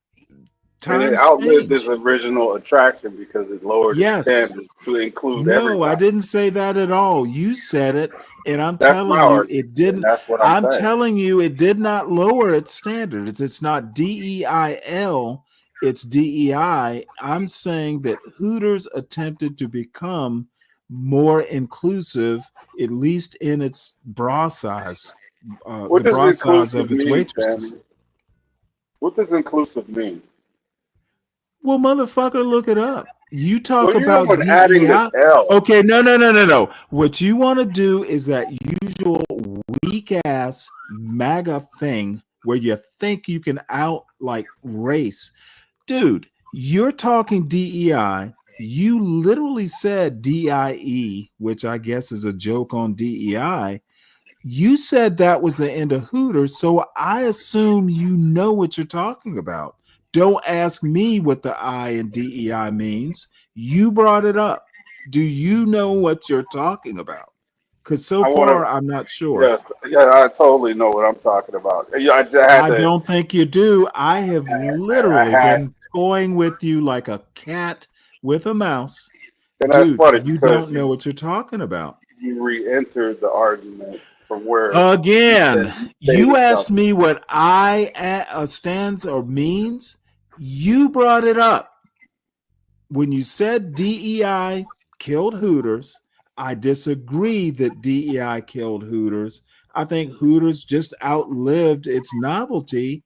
And it outlived its original attraction because it lowered the standards to include everybody. No, I didn't say that at all. You said it, and I'm telling you it didn't. That's what I'm saying. Telling you it did not lower its standards. It's not DEIL, it's DEI. I'm saying that Hooters attempted to become more inclusive, at least in its bra size. What the does bra size inclusive of its mean, waitresses. Stanley? What does inclusive mean? Well, motherfucker, look it up. You talk Well, you're about the one adding DEI. this L. Okay, no. What you want to do is that usual weak ass MAGA thing where you think you can out like race. Dude, you're talking DEI. You literally said DIE, which I guess is a joke on DEI. You said that was the end of Hooters, so I assume you know what you're talking about. Don't ask me what the I in DEI means. You brought it up. Do you know what you're talking about? Because far, I'm not sure. Yes, yeah, I totally know what I'm talking about. I don't think you do. I have literally been toying with you like a cat with a mouse. And that's Dude, funny you don't know what you're talking about. You re-entered the argument from where again. You asked me what I stands or means. You brought it up when you said DEI killed Hooters. I disagree that DEI killed Hooters. I think Hooters just outlived its novelty,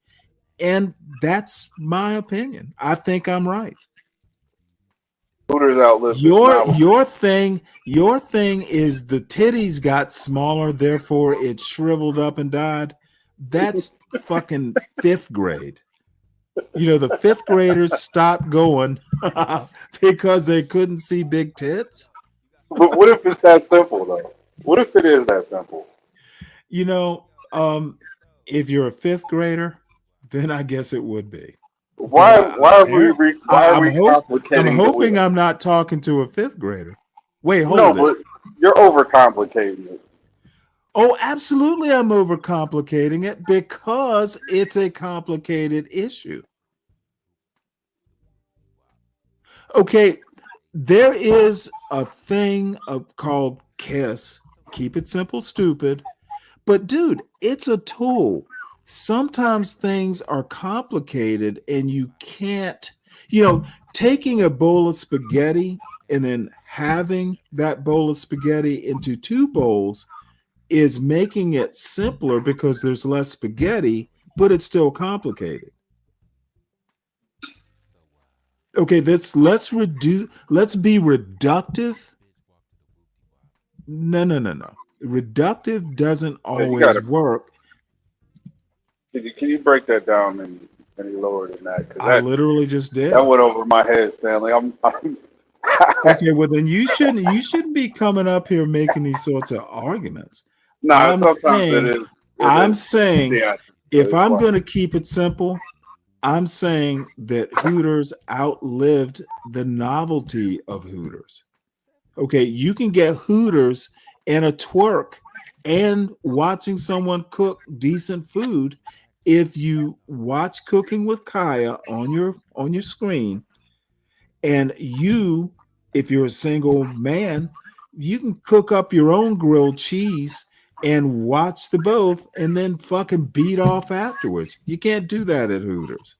and that's my opinion. I think I'm right. Hooters outlived your thing. Your thing is the titties got smaller, therefore it shriveled up and died. That's fucking fifth grade. You know, the fifth graders stopped going because they couldn't see big tits. But what if it's that simple, though? What if it is that simple? You know, if you're a fifth grader, then I guess it would be. Why are we complicating? I'm hoping I'm not talking to a fifth grader. Wait, hold no, it. But you're overcomplicating it. Oh, absolutely, I'm overcomplicating it because it's a complicated issue. Okay, there is a thing called KISS. Keep it simple, stupid. But dude, it's a tool. Sometimes things are complicated and you can't, taking a bowl of spaghetti and then having that bowl of spaghetti into two bowls is making it simpler because there's less spaghetti, but it's still complicated. Okay, let's be reductive. No. Reductive doesn't always work. Can you break that down any lower than that? I literally just did. That went over my head, Stanley. Okay, well then you shouldn't be coming up here making these sorts of arguments. No, sometimes it is. I'm saying if I'm going to keep it simple, I'm saying that Hooters outlived the novelty of Hooters. Okay, you can get Hooters and a twerk and watching someone cook decent food if you watch Cooking with Kaya on your screen, and you, if you're a single man, you can cook up your own grilled cheese and watch the both and then fucking beat off afterwards. You can't do that at Hooters.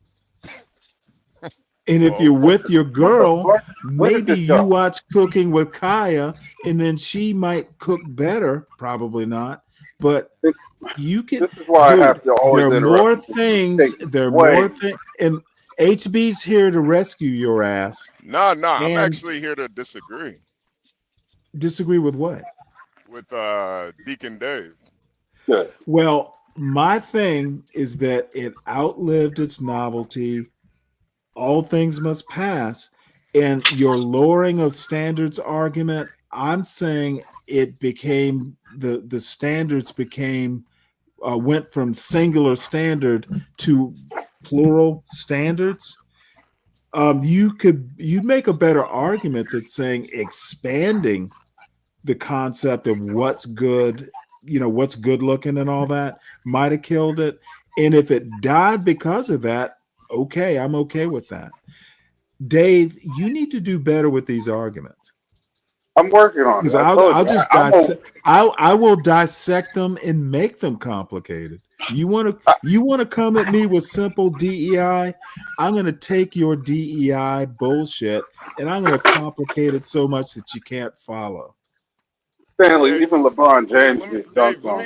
And if you're with your girl, maybe you watch Cooking with Kaya and then she might cook better. Probably not. But you can. This is why I have to always there are interrupt more you. things. There are more things. And HB's here to rescue your ass. No, I'm actually here to disagree. Disagree with what? With Deacon Dave. Good. Well, my thing is that it outlived its novelty. All things must pass. And your lowering of standards argument, I'm saying it became the standards became went from singular standard to plural standards. You'd make a better argument that saying expanding the concept of what's good, what's good looking and all that might have killed it. And if it died because of that, okay, I'm okay with that. Dave, you need to do better with these arguments. I'm working on it. I will dissect them and make them complicated. You want to come at me with simple DEI? I'm going to take your DEI bullshit and I'm going to complicate it so much that you can't follow. Stanley, even LeBron James gets dunked on.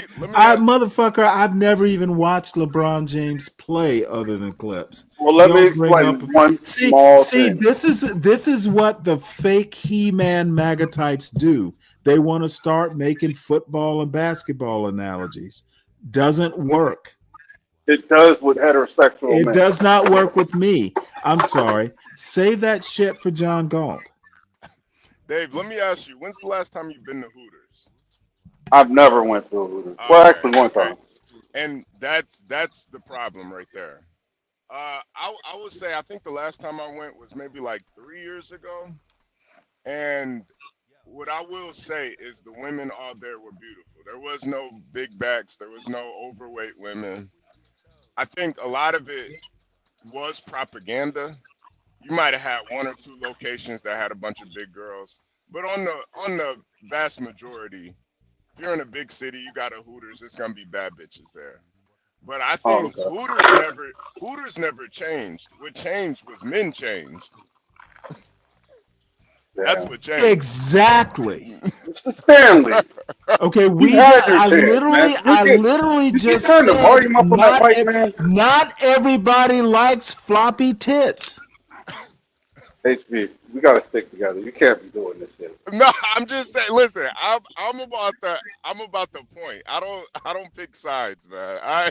Motherfucker, I've never even watched LeBron James play other than clips. Well, let me explain one small thing. This is what the fake He-Man MAGA types do. They want to start making football and basketball analogies. Doesn't work. It does with heterosexual men. It does not work with me. I'm sorry. Save that shit for John Galt. Dave, let me ask you, when's the last time you've been to Hooters? I've never went to a Hooters. Well, actually, one time. And that's the problem right there. I would say I think the last time I went was maybe like 3 years ago. And what I will say is the women all there were beautiful. There was no big backs. There was no overweight women. I think a lot of it was propaganda. You might have had one or two locations that had a bunch of big girls, but on the vast majority, if you're in a big city, you got a Hooters, it's gonna be bad bitches there. But I think Hooters never changed. What changed was men changed. That's what changed. Exactly. Stanley. Okay, I literally just turn the said volume up on that white man? Not everybody likes floppy tits. HB, we gotta stick together. You can't be doing this shit. No, I'm just saying. Listen, I'm about the point. I don't pick sides, man.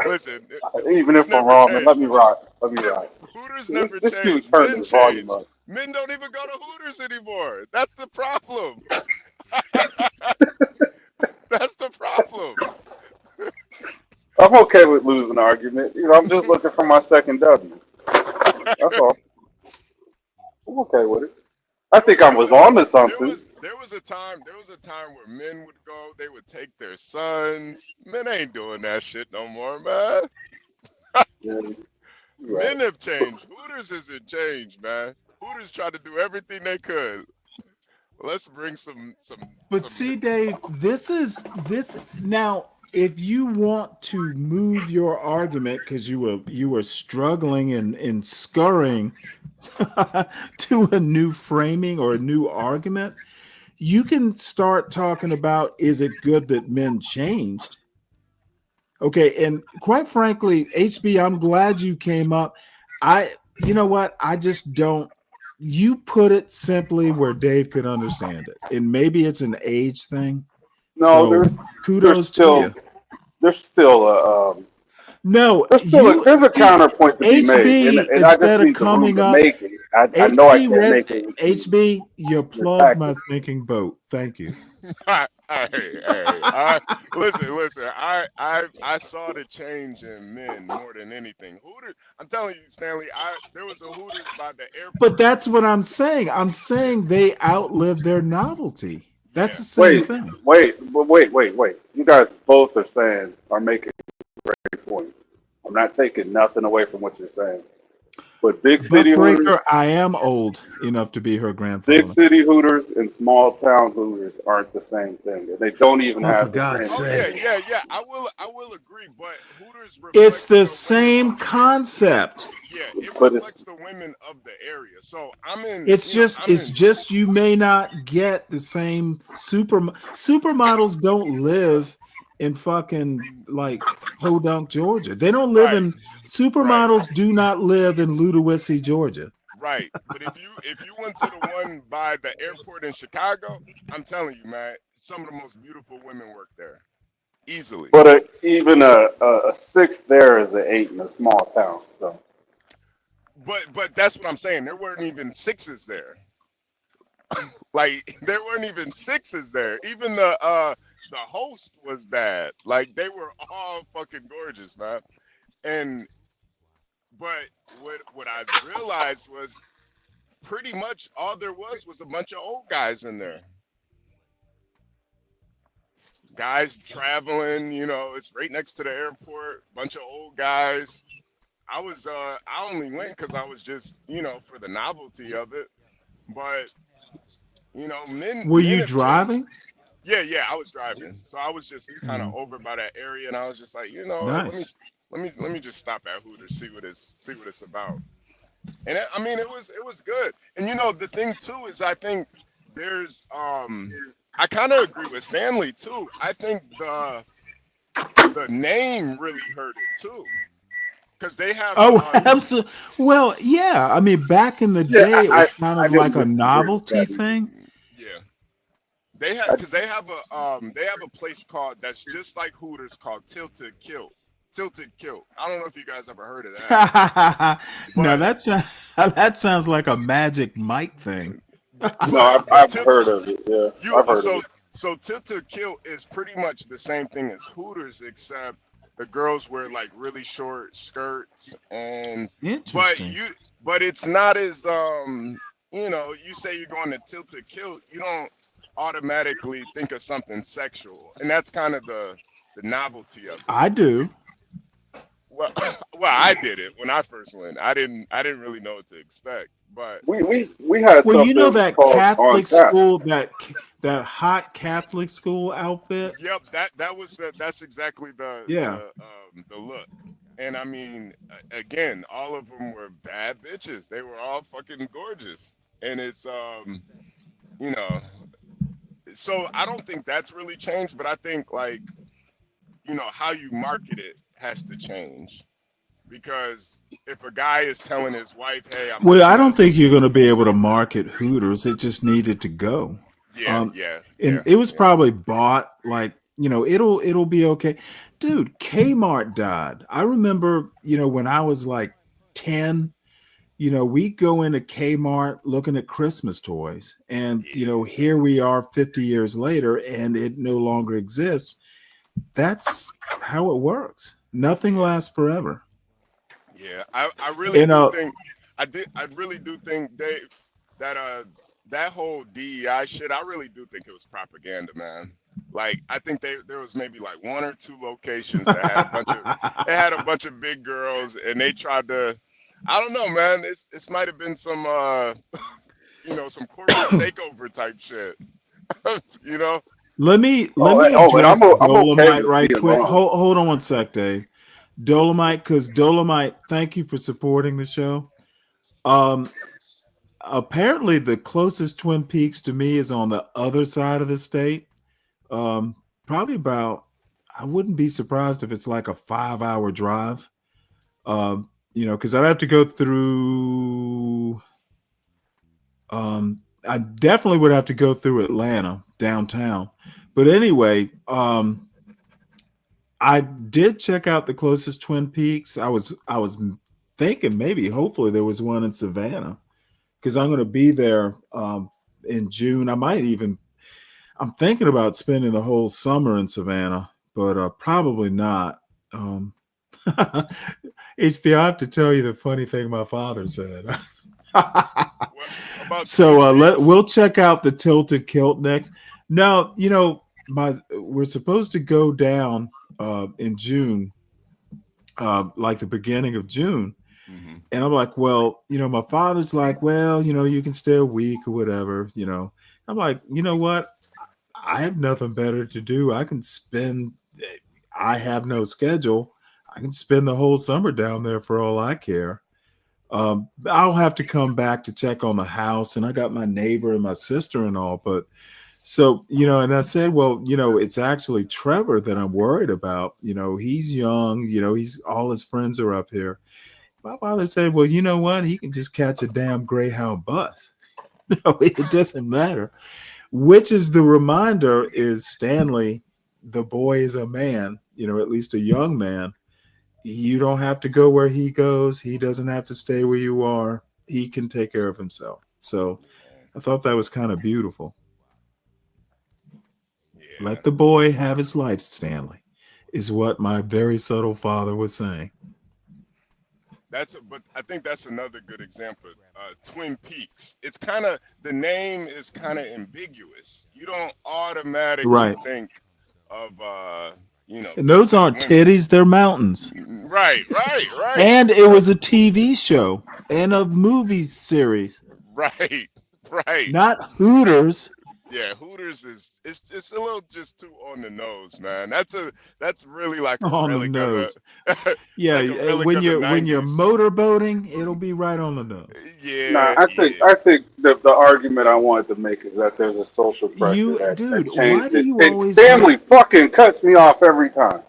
Listen. Even if I'm wrong, man, let me rock. Hooters never this changed. dude turned his volume up. Men don't even go to Hooters anymore. That's the problem. That's the problem. I'm okay with losing an argument. I'm just looking for my second W. That's all. I'm okay with it. I think I was on to something. There was a time where men would go, they would take their sons. Men ain't doing that shit no more, man. Yeah, Men have changed. Hooters hasn't changed, man. Hooters tried to do everything they could. Let's bring some. But see, Dave, this now. If you want to move your argument because you were struggling and scurrying to a new framing or a new argument, you can start talking about, is it good that men changed? Okay, and quite frankly, HB, I'm glad you came up. You know what? I just don't. You put it simply where Dave could understand it, and maybe it's an age thing. No, kudos to you. There's still no. There's a counterpoint to be made, and I just need the room to make it. I know I can't make it. HB, you plugged my sinking boat. Thank you. Listen. I saw the change in men more than anything. Hooters. I'm telling you, Stanley. There was a Hooters by the airport. But that's what I'm saying. I'm saying they outlived their novelty. That's the same thing. Wait. You guys both are making great points. I'm not taking nothing away from what you're saying. But big city Hooters, I am old enough to be her grandfather. big city Hooters and small town Hooters aren't the same thing. They don't even have the same. Yeah. I will agree. But Hooters. It's the same concept. Yeah, it reflects the women of the area. So I'm in. It's just you may not get the same supermodels don't live in fucking like Podunk, Georgia. They don't live in supermodels. Do not live in Ludowici, Georgia. Right, but if you went to the one by the airport in Chicago, I'm telling you, man, some of the most beautiful women work there, easily. But even a 6 there is an 8 in a small town. So. But that's what I'm saying. There weren't even 6s there. Like there weren't even 6s there. Even the host was bad. Like they were all fucking gorgeous, man. But what I realized was pretty much all there was a bunch of old guys in there. Guys traveling, it's right next to the airport, bunch of old guys. I only went because I was just, for the novelty of it. But men. Were you driving? Yeah, I was driving. So I was just kind of over by that area, and I was just like, nice. let me just stop at Hooters, see what it's about. And it was good. And the thing too is I think there's I kind of agree with Stanley too. I think the name really hurt it too. Because they have absolutely. Well, yeah. I mean, back in the day, it was kind of like a novelty thing. Yeah, they have a place called that's just like Hooters called Tilted Kilt. I don't know if you guys ever heard of that. No, that sounds like a Magic Mike thing. No, I've heard of it. Yeah, I've heard of it. So Tilted Kilt is pretty much the same thing as Hooters, except the girls wear like really short skirts but it's not as you say you're going to Tilted Kilt, you don't automatically think of something sexual, and that's kind of the novelty of it. I do. Well, I did it when I first went. I didn't really know what to expect, but we had. Well, that Catholic school, that hot Catholic school outfit. Yep, that's exactly the look. And I mean, again, all of them were bad bitches. They were all fucking gorgeous, and it's So I don't think that's really changed, but I think how you market it has to change, because if a guy is telling his wife, "Hey, I don't think you're going to be able to market Hooters. It just needed to go. It was probably bought it'll be okay. Dude, Kmart died. I remember, when I was like 10, we'd go into Kmart looking at Christmas toys, and here we are 50 years later and it no longer exists. That's how it works. Nothing lasts forever. Yeah, I really do think I really do think that whole DEI shit, I really do think it was propaganda, man. Like, I think there was maybe like 1 or 2 locations that had a bunch of big girls, and they tried to, I don't know, man. This might have been some some corporate takeover type shit. Let me address Dolomite right quick. Hold on one sec, Dave. Dolomite, because Dolomite, thank you for supporting the show. Apparently, the closest Twin Peaks to me is on the other side of the state. Probably about, I wouldn't be surprised if it's like a 5-hour drive. Because I'd have to go through. I definitely would have to go through Atlanta downtown. But anyway, I did check out the closest Twin Peaks. I was thinking hopefully there was one in Savannah. because I'm going to be there in June. I'm thinking about spending the whole summer in Savannah, but probably not. HB, I have to tell you the funny thing my father said. So we'll check out the Tilted Kilt next. No, we're supposed to go down in June, like the beginning of June. Mm-hmm. And I'm like, well, my father's like, well, you can stay a week or whatever, I'm like, you know what? I have nothing better to do. I have no schedule. I can spend the whole summer down there for all I care. I'll have to come back to check on the house, and I got my neighbor and my sister and all, but so, and I said, well, it's actually Trevor that I'm worried about. He's young, all his friends are up here. My father said, well, you know what? He can just catch a damn Greyhound bus. No, it doesn't matter. Which is the reminder is Stanley, the boy is a man, at least a young man. You don't have to go where he goes. He doesn't have to stay where you are. He can take care of himself. So I thought that was kind of beautiful. Yeah. Let the boy have his life, Stanley, is what my very subtle father was saying. But I think that's another good example. Twin Peaks. It's kind of, the name is kind of ambiguous. You don't automatically think of, and those aren't titties, they're mountains. Right. And it was a TV show and a movie series. Right. Not Hooters. Yeah, Hooters it's a little just too on the nose, man. That's really like a on the nose. Yeah, like when you're motorboating, it'll be right on the nose. Yeah. Nah, I think the argument I wanted to make is that there's a social pressure that changed why do you it. always Stanley fucking cuts me off every time.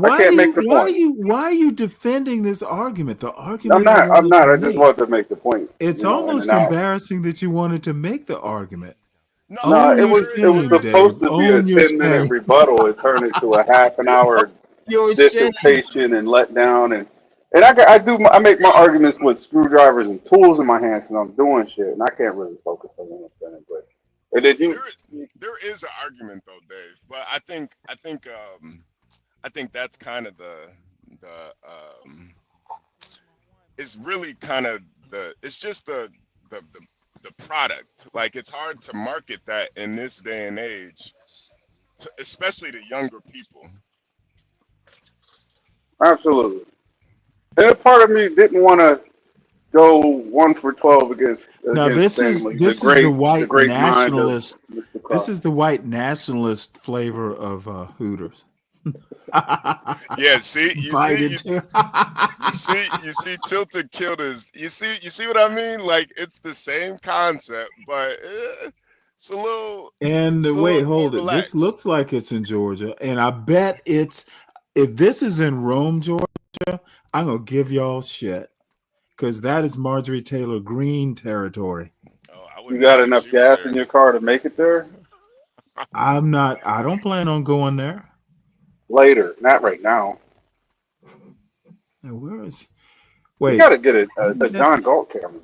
I can't make the point. Why are you defending this argument? The argument I'm not. I just wanted to make the point. It's almost embarrassing that you wanted to make the argument. No, it was supposed to be a 10-minute rebuttal. It turned into a half an hour dissertation and let down. And I make my arguments with screwdrivers and tools in my hands, and I'm doing shit, and I can't really focus on what I'm saying. But there is an argument though, Dave. But I think that's kind of it's really kind of it's just the product. Like, it's hard to market that in this day and age, especially to younger people. Absolutely. And a part of me didn't want to go 1 for 12 against. Now this is the white nationalist. This is the white nationalist flavor of Hooters. Yeah, see, you see, Tilted Kilt is, you see what I mean? Like, it's the same concept, but it's a little. And wait, hold it. Relaxed. This looks like it's in Georgia, and I bet if this is in Rome, Georgia, I'm gonna give y'all shit because that is Marjorie Taylor Greene territory. You got enough gas in your car to make it there? I don't plan on going there. Later, not right now. Where is? Wait, you gotta get a John Galt camera.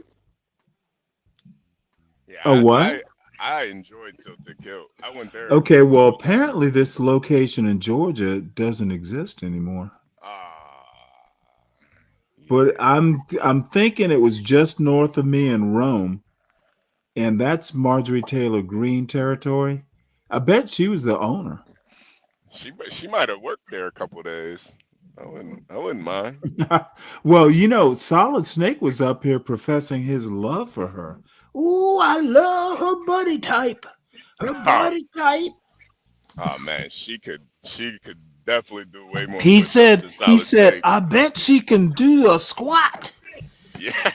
Yeah, a what? I enjoyed Tilted Kilt. I went there. Okay, well, apparently this location in Georgia doesn't exist anymore. But I'm thinking it was just north of me in Rome, and that's Marjorie Taylor Greene territory. I bet she was the owner. She might have worked there a couple of days. I wouldn't mind. Well, Solid Snake was up here professing his love for her. Ooh, I love her body type. Her body type. Oh man, she could definitely do way more. He said, I bet she can do a squat. Yeah.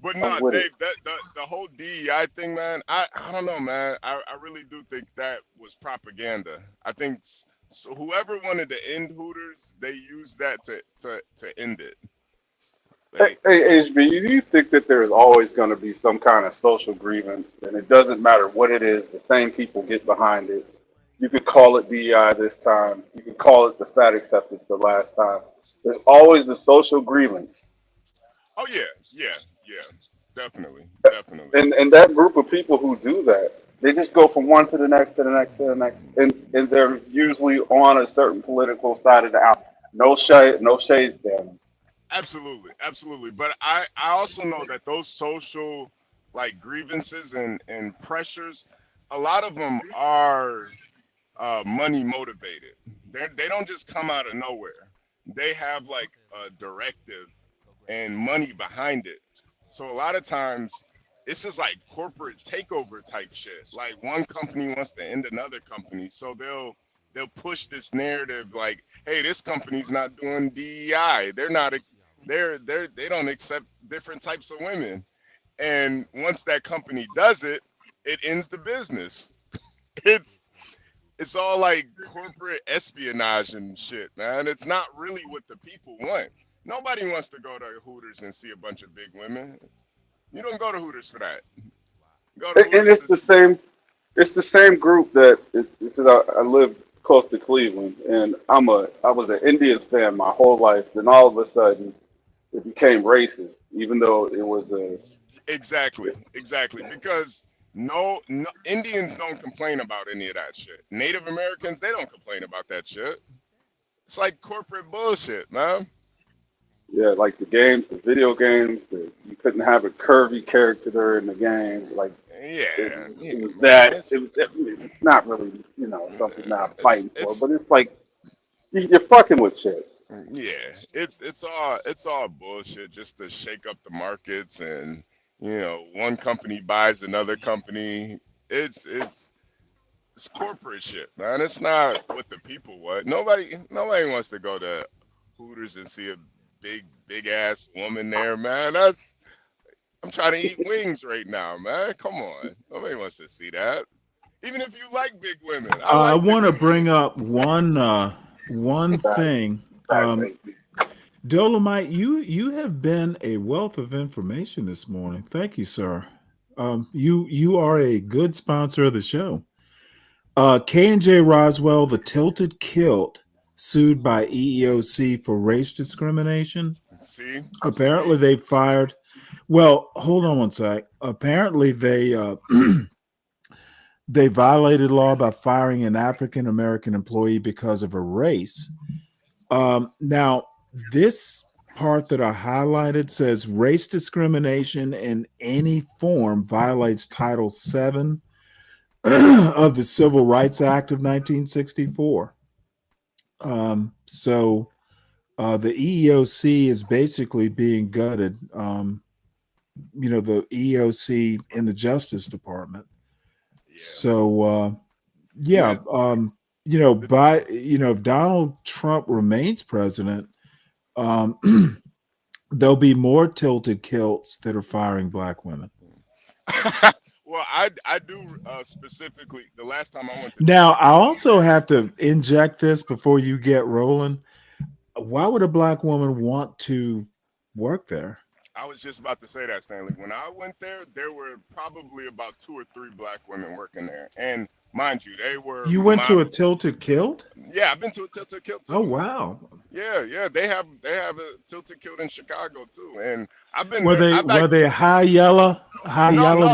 But no, Dave, the whole DEI thing, man, I don't know, man. I really do think that was propaganda. I think so whoever wanted to end Hooters, they used that to end it. Hey, HB, do you think that there's always going to be some kind of social grievance, and it doesn't matter what it is, the same people get behind it? You could call it DEI this time. You could call it the fat acceptance the last time. There's always the social grievance. Oh yeah, definitely. And that group of people who do that, they just go from one to the next to the next to the next, and they're usually on a certain political side of the aisle. No shade, Stanley. Absolutely. But I also know that those social like grievances and pressures, a lot of them are money motivated. They don't just come out of nowhere. They have like a directive and money behind it. So a lot of times it's just like corporate takeover type shit. Like one company wants to end another company, so they'll push this narrative like, hey, this company's not doing DEI. They're not. They don't accept different types of women. And once that company does it, it ends the business. It's it's all like corporate espionage and shit, man. It's not really what the people want. Nobody wants to go to Hooters and see a bunch of big women. You don't go to Hooters for that. You go to And Hooters it's the same group that because I live close to Cleveland, and I was an Indians fan my whole life. Then all of a sudden, it became racist, even though it was a exactly. Because no Indians don't complain about any of that shit. Native Americans, they don't complain about that shit. It's like corporate bullshit, man. yeah, like the games, the video games. You couldn't have a curvy character in the game. Like it was that. It's not really something that I'm fighting for, but it's like you're fucking with shit. Yeah, it's all bullshit just to shake up the markets, and one company buys another company. It's corporate shit, man. It's not what the people want. Nobody wants to go to Hooters and see a big ass woman there, man. I'm trying to eat wings right now, man. Come on, nobody wants to see that. Even if you like big women, I like want to big bring up one thing. Dolomite, you have been a wealth of information this morning. Thank you, sir. You are a good sponsor of the show. K&J Roswell, the Tilted Kilt, sued by EEOC for race discrimination. See? Apparently they fired. Well, hold on one sec. Apparently they they violated law by firing an African American employee because of her race. Now, this part that I highlighted says race discrimination in any form violates Title VII of the Civil Rights Act of 1964. So the EEOC is basically being gutted. The EEOC in the Justice Department. So if Donald Trump remains president, there'll be more tilted kilts that are firing black women. Well, I do specifically. The last time I went to Now, I also have to inject this before you get rolling. Why would a black woman want to work there? I was just about to say that, Stanley. When I went there were probably about 2 or 3 black women working there, and mind you, they were. You went to a tilted kilt? Yeah, I've been to a tilted kilt too. Oh wow! Yeah, they have a tilted kilt in Chicago too, and I've been. Were they high yellow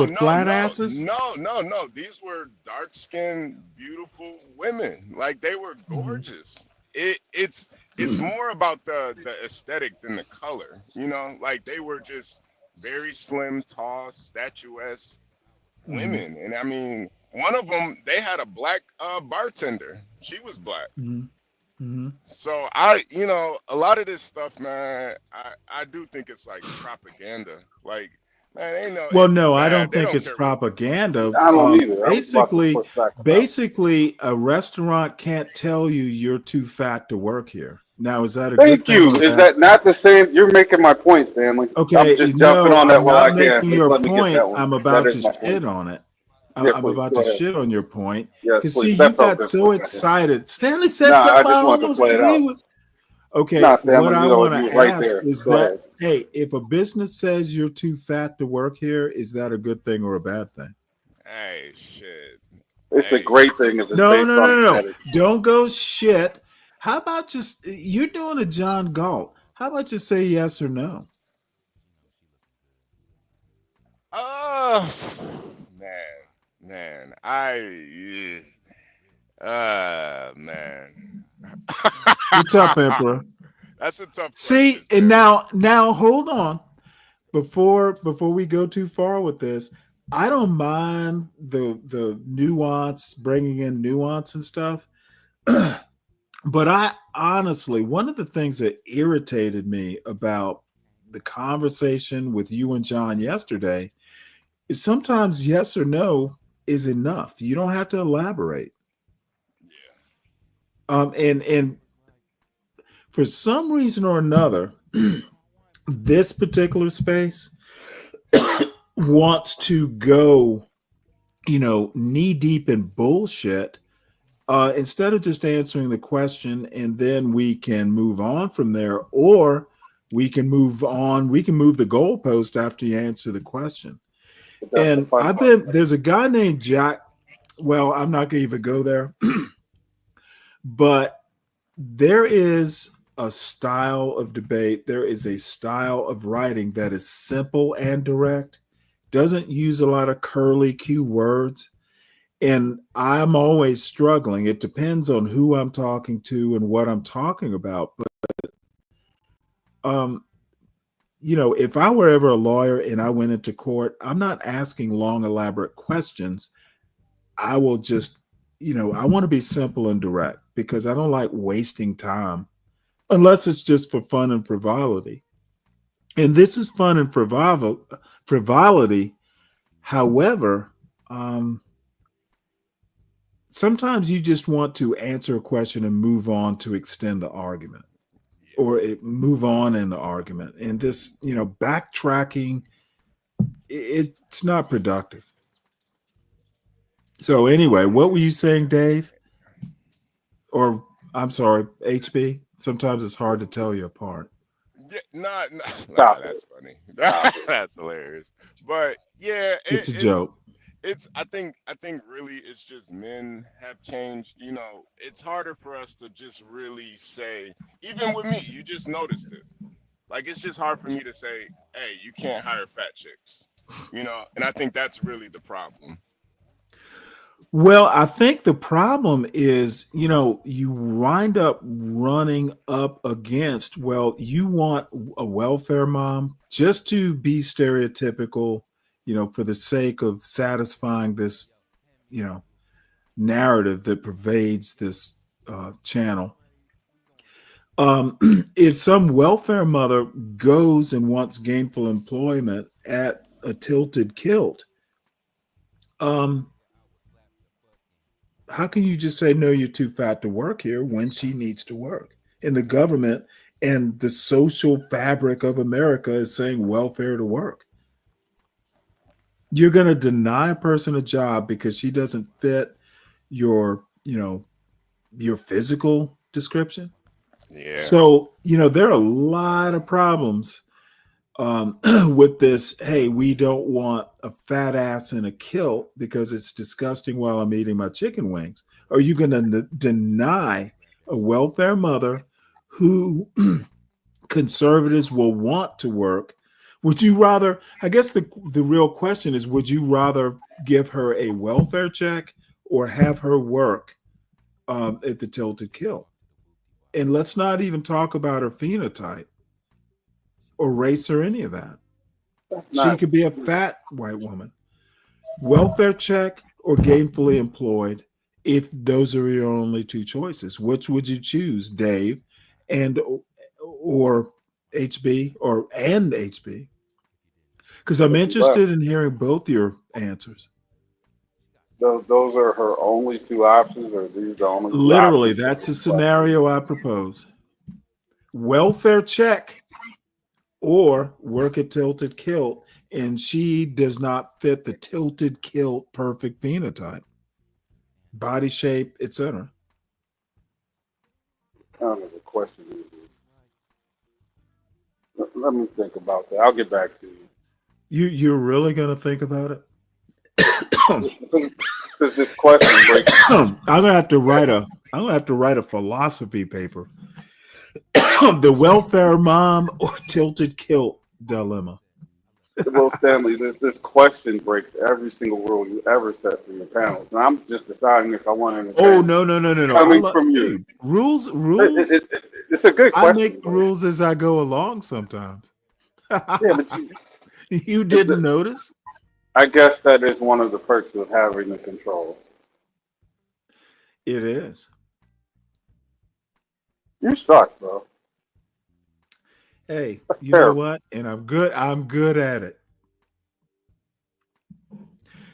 with flat asses? No. These were dark skinned, beautiful women. Like they were gorgeous. It's more about the aesthetic than the color. Like they were just very slim, tall, statuesque women, and I mean, one of them, they had a black bartender. She was black. So a lot of this stuff, man, I do think it's like propaganda. Like, man, ain't no. Well, no, I don't think it's propaganda. I don't either. Basically, a restaurant can't tell you you're too fat to work here. Now, is that a good thing? Thank you. Is that not the same? You're making my point, Stanley. Okay, I'm just jumping on that while I can. Making your point. I'm about to shit on it. I'm about to shit on your point. Because see, you got so excited. Stanley said something I almost agree with. Okay, what I want to ask is that, hey, if a business says you're too fat to work here, is that a good thing or a bad thing? Hey, shit. It's a great thing. No. Don't go shit. How about you're doing a John Galt. How about you say yes or no? Man, man. What's up, Emperor? That's a tough See, question. and now hold on. Before we go too far with this, I don't mind the nuance, bringing in nuance and stuff. But I honestly, one of the things that irritated me about the conversation with you and John yesterday is sometimes yes or no is enough. You don't have to elaborate. And for some reason or another, this particular space wants to go, knee deep in bullshit, instead of just answering the question and then we can move on from there, or we can move on. We can move the goalpost after you answer the question. And there's a guy named Jack. Well, I'm not going to even go there, but there is a style of debate. There is a style of writing that is simple and direct, doesn't use a lot of curly Q words. And I'm always struggling. It depends on who I'm talking to and what I'm talking about. But, if I were ever a lawyer and I went into court, I'm not asking long, elaborate questions. I will just, I want to be simple and direct because I don't like wasting time unless it's just for fun and frivolity. And this is fun and frivolity. However, sometimes you just want to answer a question and move on to extend the argument or move on in the argument. And this, backtracking, it's not productive. So anyway, what were you saying, Dave? Or I'm sorry, HB? Sometimes it's hard to tell you apart. Yeah, that's funny. That's hilarious. But yeah, it's a joke. I think really it's just men have changed. It's harder for us to just really say, even with me, you just noticed it. Like, it's just hard for me to say, hey, you can't hire fat chicks, and I think that's really the problem. Well, I think the problem is, you wind up running up against, you want a welfare mom just to be stereotypical, for the sake of satisfying this, narrative that pervades this channel. If some welfare mother goes and wants gainful employment at a tilted kilt, how can you just say, no, you're too fat to work here when she needs to work? And the government and the social fabric of America is saying welfare to work. You're going to deny a person a job because she doesn't fit your physical description. Yeah. So, there are a lot of problems with this. Hey, we don't want a fat ass in a kilt because it's disgusting while I'm eating my chicken wings. Are you going to deny a welfare mother who conservatives will want to work? Would you rather, I guess the real question is, would you rather give her a welfare check or have her work at the tilted kilt? And let's not even talk about her phenotype or race or any of that. She could be a fat white woman. Welfare check or gainfully employed, if those are your only two choices. Which would you choose, Dave or HB and HB? Because I'm interested in hearing both your answers. Those are her only two options, or these the only two Literally, options? that's a scenario I propose. Welfare check or work at tilted kilt, and she does not fit the tilted kilt perfect phenotype, body shape, etc. Kind of a question. Let me think about that. I'll get back to you. You're really going to think about it? This question breaks. I'm gonna have to write a philosophy paper. The welfare mom or tilted kilt dilemma. Well, Stanley, this question breaks every single rule you ever set for your panels. And I'm just deciding if I want to entertain Oh it. no! Coming from you. Dude, rules. It's a good I question. make rules as I go along sometimes. Yeah, but You didn't notice? I guess that is one of the perks of having the control. It is. You suck, bro. Hey, That's you know terrible. what? And I'm good. I'm good at it.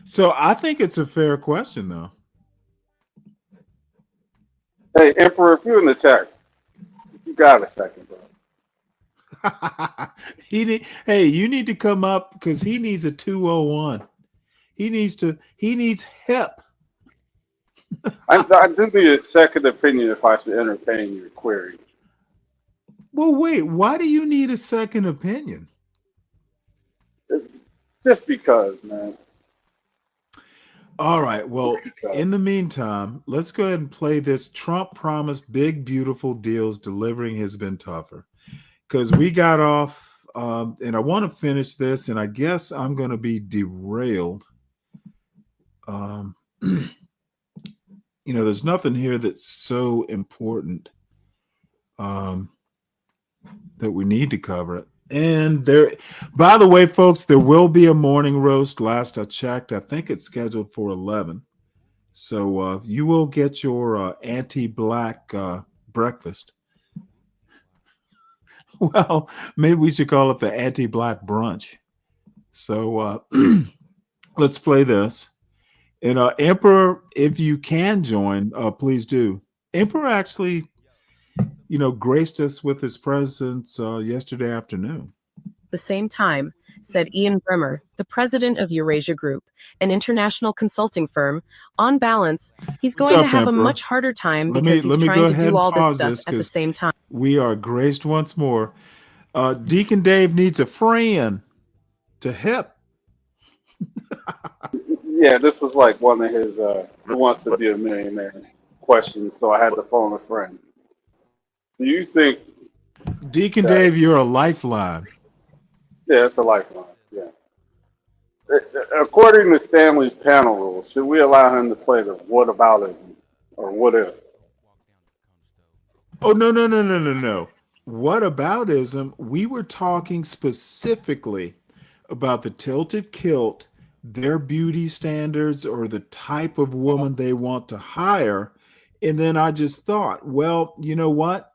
So I think it's a fair question, though. Hey, Emperor, if you're in the chat, you got a second, bro. Hey, you need to come up because he needs a 201. He needs help. I do need a second opinion if I should entertain your query. Well, wait, why do you need a second opinion? Just because, man. All right. Well, in the meantime, let's go ahead and play this. Trump promised big, beautiful deals. Delivering has been tougher. Because we got off, and I want to finish this, and I guess I'm going to be derailed. There's nothing here that's so important that we need to cover it. And by the way, folks, there will be a morning roast. Last I checked, I think it's scheduled for 11. So you will get your anti-black breakfast. Well, maybe we should call it the anti-black brunch. So let's play this. And Emperor, if you can join, please do. Emperor actually, graced us with his presence yesterday afternoon. The same time, said Ian Bremmer, the president of Eurasia Group, an international consulting firm. On balance, he's going to have a much harder time because he's trying to do all this stuff at the same time. We are graced once more. Deacon Dave needs a friend to help. Yeah, this was like one of his Who Wants to Be a Millionaire questions, so I had to phone a friend. Do you think... Deacon Dave, you're a lifeline. Yeah, it's a lifeline, yeah. According to Stanley's panel rules, should we allow him to play the whataboutism or what if? Oh, no. Whataboutism, we were talking specifically about the tilted kilt, their beauty standards, or the type of woman they want to hire. And then I just thought, well, you know what?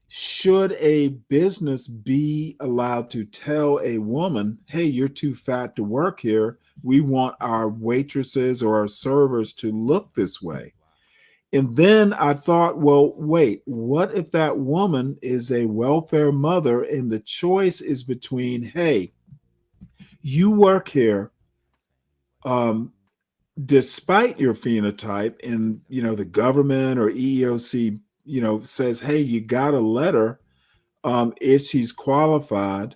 Should a business be allowed to tell a woman, hey, you're too fat to work here. We want our waitresses or our servers to look this way. And then I thought, well, wait, what if that woman is a welfare mother and the choice is between, hey, you work here despite your phenotype, and, the government or EEOC, says, hey, you got a letter if she's qualified.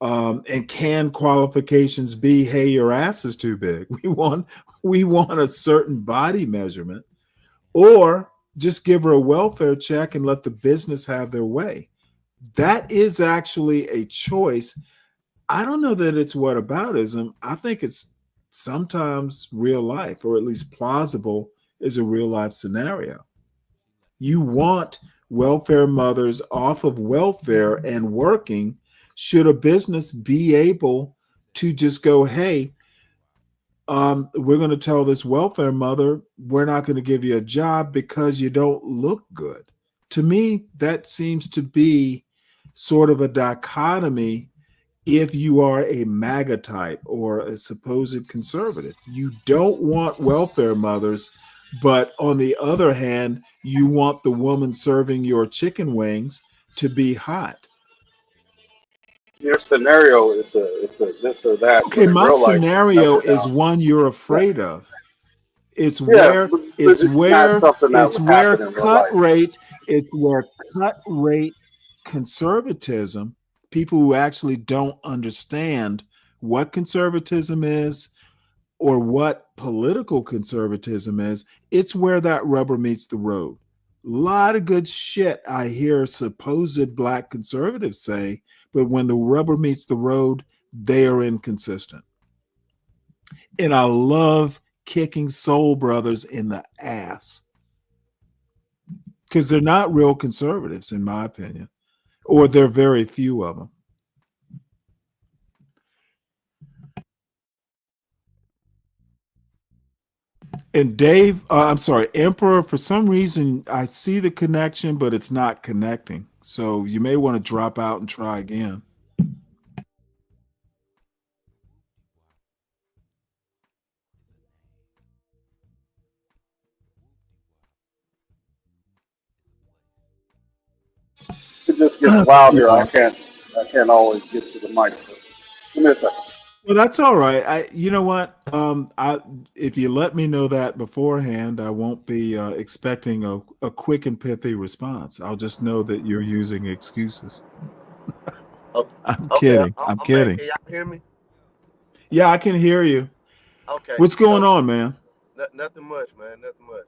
And can qualifications be, hey, your ass is too big? We want a certain body measurement. Or just give her a welfare check and let the business have their way. That is actually a choice. I don't know that it's whataboutism. I think it's sometimes real life, or at least plausible as a real life scenario. You want welfare mothers off of welfare and working. Should a business be able to just go, hey, we're going to tell this welfare mother, we're not going to give you a job because you don't look good. To me, that seems to be sort of a dichotomy. If you are a MAGA type or a supposed conservative, you don't want welfare mothers, but on the other hand, you want the woman serving your chicken wings to be hot. Your scenario is it's a this or that. Okay, my scenario is one you're afraid of. It's where cut rate conservatism, people who actually don't understand what conservatism is or what political conservatism is, it's where that rubber meets the road. A lot of good shit I hear supposed black conservatives say, but when the rubber meets the road, they are inconsistent. And I love kicking soul brothers in the ass because they're not real conservatives, in my opinion, or there are very few of them. And Dave, I'm sorry, Emperor, for some reason, I see the connection, but it's not connecting. So you may want to drop out and try again. It just gets loud here. I can't always get to the mic. Give me a second. Well, that's all right. You know what? If you let me know that beforehand, I won't be expecting a quick and pithy response. I'll just know that you're using excuses. I'm kidding. I'm kidding. Can y'all hear me? Yeah, I can hear you. Okay. What's going on, man? Nothing much, man. Nothing much.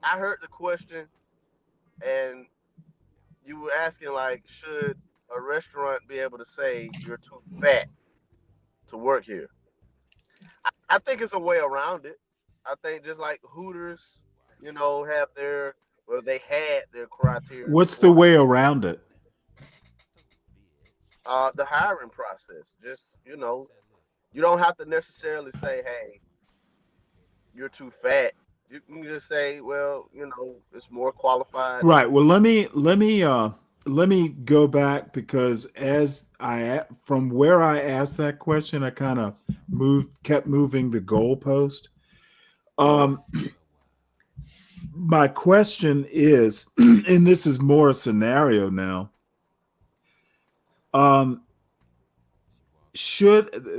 I heard the question, and you were asking, like, should a restaurant be able to say you're too fat to work here? I think it's a way around it. I think just like Hooters, have they had their criteria. What's the way around it? The hiring process. Just, you don't have to necessarily say, hey, you're too fat. You can just say, well, it's more qualified. Right. Well, let me go back, because from where I asked that question, I kind of kept moving the goalpost. My question is, and this is more a scenario now. The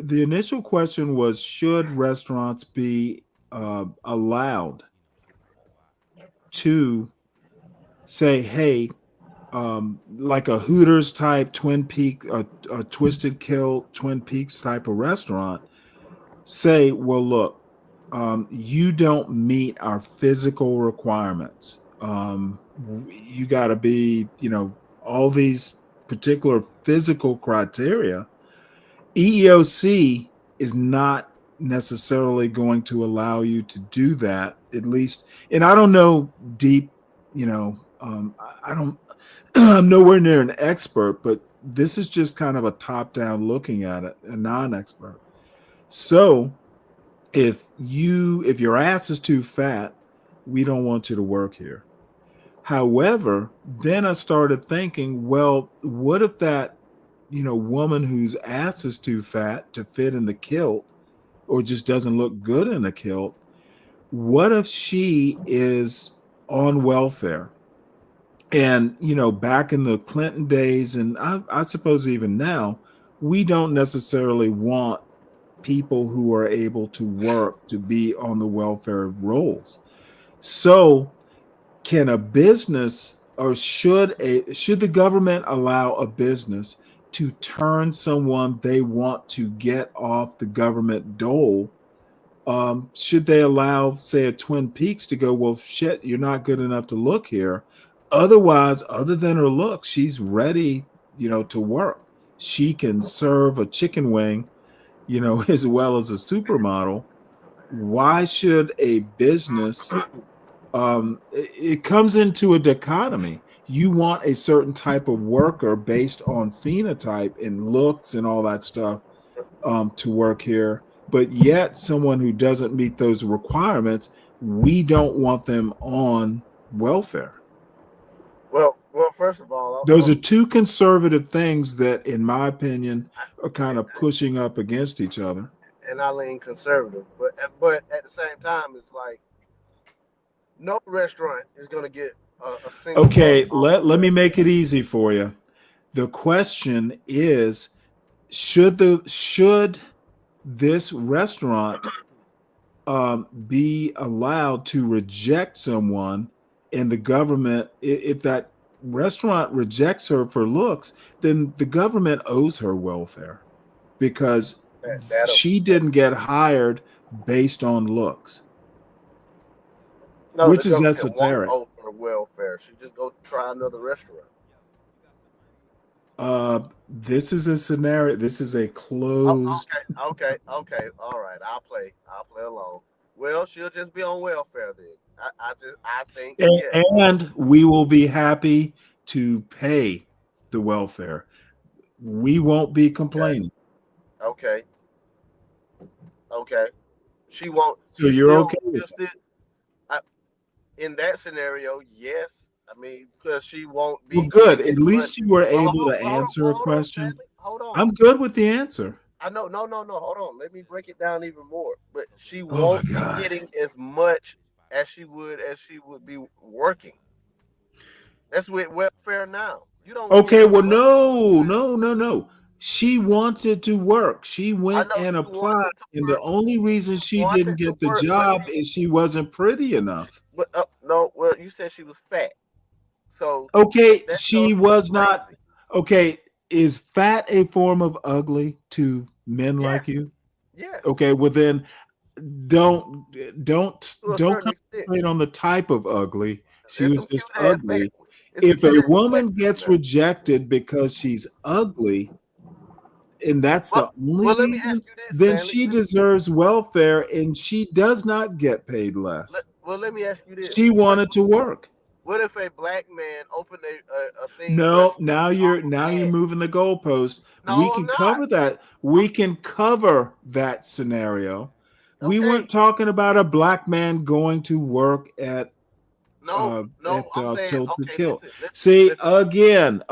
initial question was, should restaurants be allowed to say, hey, like a Hooters type Twin Peaks, a Twisted Kill Twin Peaks type of restaurant, say, well, look, you don't meet our physical requirements. You got to be, all these particular physical criteria. EEOC is not necessarily going to allow you to do that, at least. And I don't know deep, I don't, I'm nowhere near an expert, but this is just kind of a top-down looking at it, a non-expert. So if your ass is too fat, we don't want you to work here. However, then I started thinking, well, what if that, woman whose ass is too fat to fit in the kilt, or just doesn't look good in a kilt, what if she is on welfare? And, back in the Clinton days, and I suppose even now, we don't necessarily want people who are able to work to be on the welfare rolls. So can a business, or should the government allow a business to turn someone they want to get off the government dole? Should they allow, say, a Twin Peaks to go, well, shit, you're not good enough to look here. Otherwise, other than her look, she's ready, to work. She can serve a chicken wing, as well as a supermodel. Why should a business, it comes into a dichotomy. You want a certain type of worker based on phenotype and looks and all that stuff to work here. But yet someone who doesn't meet those requirements, we don't want them on welfare. Well, first of all, those are two conservative things that, in my opinion, are kind of pushing up against each other. And I lean conservative, but at the same time, it's like no restaurant is going to get a single. Okay, let me make it easy for you. The question is, should this restaurant be allowed to reject someone, and the government, if that restaurant rejects her for looks, then the government owes her welfare, because she didn't get hired based on looks, which is esoteric. Won't owe her welfare. She just go try another restaurant. This is a scenario. This is a closed. Okay. All right. I'll play along. Well, she'll just be on welfare then. I think yes. And we will be happy to pay the welfare. We won't be complaining. Okay. She won't. So you're okay with that? In that scenario, yes. I mean, because she won't be. Well, good. At least you were able to answer a question. Hold on. I'm good with the answer. I know. No. Hold on. Let me break it down even more. But she won't be getting as much as she would be working. That's with welfare now. You don't. Okay. Well, no. She wanted to work. She went and applied, and the only reason she didn't get the job is she wasn't pretty enough. But no. Well, you said she was fat. So okay, she was not. Okay, is fat a form of ugly to men like you? Yeah. Okay, well then, don't concentrate on the type of ugly. She was just ugly. If a woman gets rejected because she's ugly, and that's the only reason, then she deserves welfare, and she does not get paid less. Let me ask you this: she wanted to work. What if a black man opened a thing? No, now you're moving the goalpost. We can cover that. We can cover that scenario. We weren't talking about a black man going to work at Tilted Kill. See, again,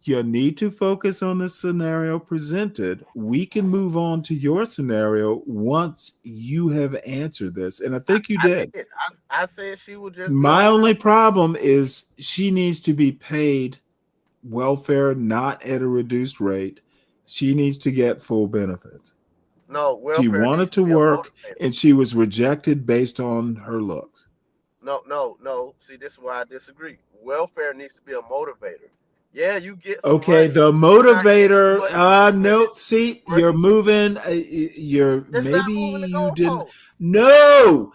you need to focus on the scenario presented. We can move on to your scenario once you have answered this. And I think you did. I said she would just. My only problem is she needs to be paid welfare, not at a reduced rate. She needs to get full benefits. No, welfare. She wanted to work and she was rejected based on her looks. No. See, this is why I disagree. Welfare needs to be a motivator. Yeah, you get. Okay, the motivator. No, see, you're moving. Maybe you didn't. No.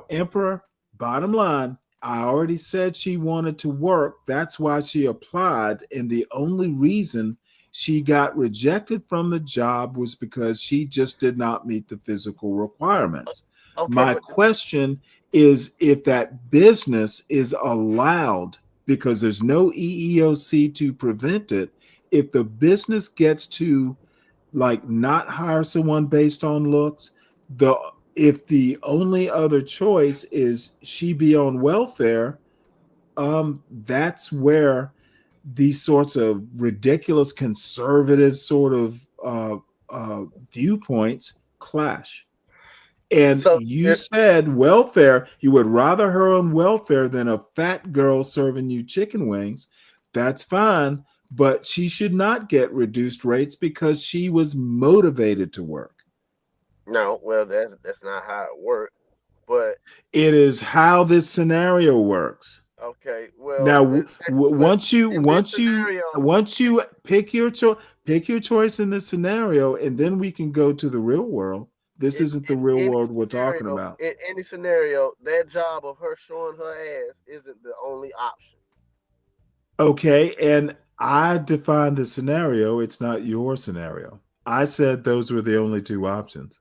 Emperor, bottom line, I already said she wanted to work. That's why she applied. And the only reason she got rejected from the job was because she just did not meet the physical requirements. My question is if that business is allowed, because there's no EEOC to prevent it, if the business gets to not hire someone based on looks, if the only other choice is she be on welfare, that's where these sorts of ridiculous conservative sort of viewpoints clash. And you said welfare, you would rather her on welfare than a fat girl serving you chicken wings. That's fine, but she should not get reduced rates because she was motivated to work. No, well, that's not how it works. But it is how this scenario works. Okay, well, now once you pick your choice in this scenario, and then we can go to the real world. This isn't the real world we're talking about. In any scenario, that job of her showing her ass isn't the only option. Okay, and I defined the scenario. It's not your scenario. I said those were the only two options.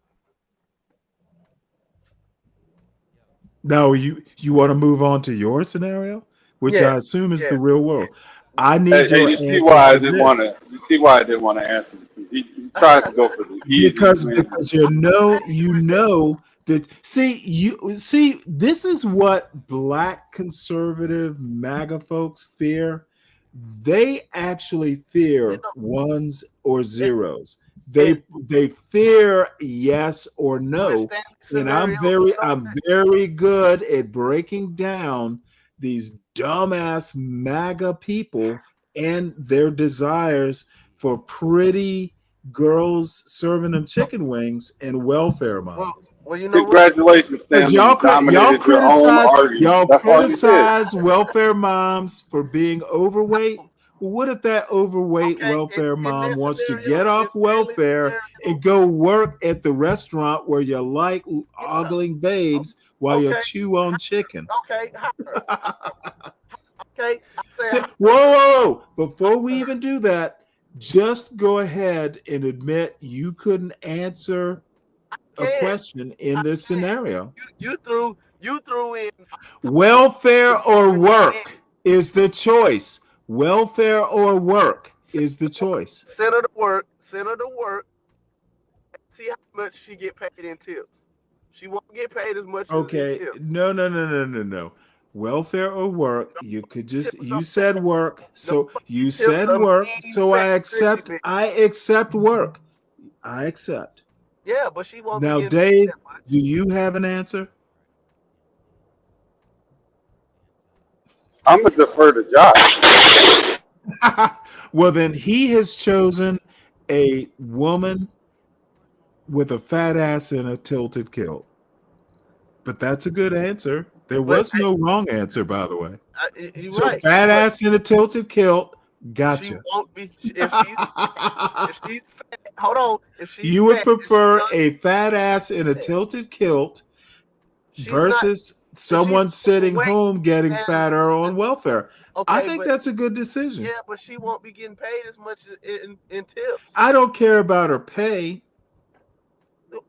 Now, you want to move on to your scenario, which I assume is the real world. I need your answer. You see why I didn't want to answer. He tries to go for the easy. Because you know that. See, this is what Black conservative MAGA folks fear. They actually fear ones or zeros. They fear yes or no. And I'm very good at breaking down these dumbass MAGA people and their desires for pretty girls serving them chicken wings and welfare moms. Well, you know, congratulations, Stanley. Y'all criticize welfare moms for being overweight. Well, what if that overweight welfare mom wants to get off welfare and go work at the restaurant where you like ogling babes while you chew on chicken? Okay. Okay. I say, Whoa. Before we even do that, just go ahead and admit you couldn't answer a question in this scenario. You threw in Welfare or work is the choice. Welfare or work is the choice. Send her to work. See how much she get paid in tips. She won't get paid as much as in Okay. tips. No. Welfare or work, you could just you said work. So you said work. So I accept work. I accept. Yeah, but she won't Now, be getting paid Dave, that much. do you have an answer? I'm gonna defer to Josh. Well, then he has chosen a woman with a fat ass and a tilted kilt. But that's a good answer. There was no wrong answer, by the way. You're So right. fat ass in a tilted kilt, She gotcha. won't be if she's fat. Hold on. If she's You would fat, prefer a fat ass in a tilted kilt she's versus someone sitting home getting and- fatter on welfare. I Okay, think but- that's a good decision. Yeah, but she won't be getting paid as much in tips. I don't care about her pay.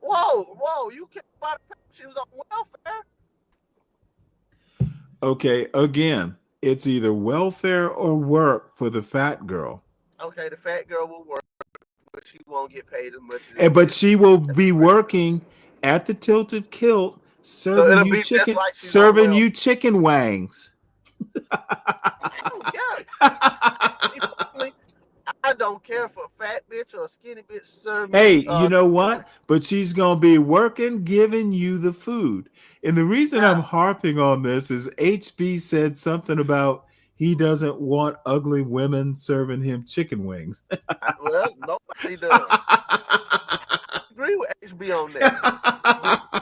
Whoa! You care about her pay? She was on welfare. Okay, again, it's either welfare or work for the fat girl. Okay, the fat girl will work, but she won't get paid as much. As But she will be working at the tilted kilt, serving you chicken, serving you chicken wangs. I don't care for a fat bitch or a skinny bitch serving. Hey, you know what? But she's gonna be working, giving you the food. And the reason I'm harping on this is HB said something about he doesn't want ugly women serving him chicken wings. Well, nobody does. I agree with HB on that.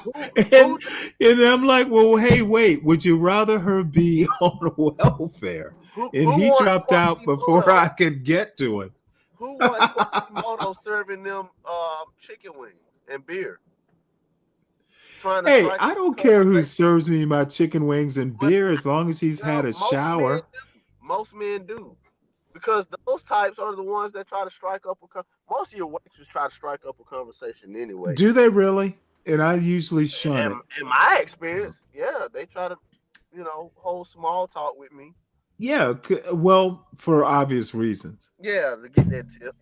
And I'm like, well, hey, wait, would you rather her be on welfare? And he dropped out before I could get to it. Who wants Quasimodo serving them chicken wings and beer? Hey, I don't care who serves me my chicken wings and beer as long as he's had a shower. Most men do. Because those types are the ones that try to strike up most of your waitresses try to strike up a conversation anyway. Do they really? And I usually shun it. In my experience, yeah, they try to, hold small talk with me. Yeah, well, for obvious reasons. Yeah, to get that tip.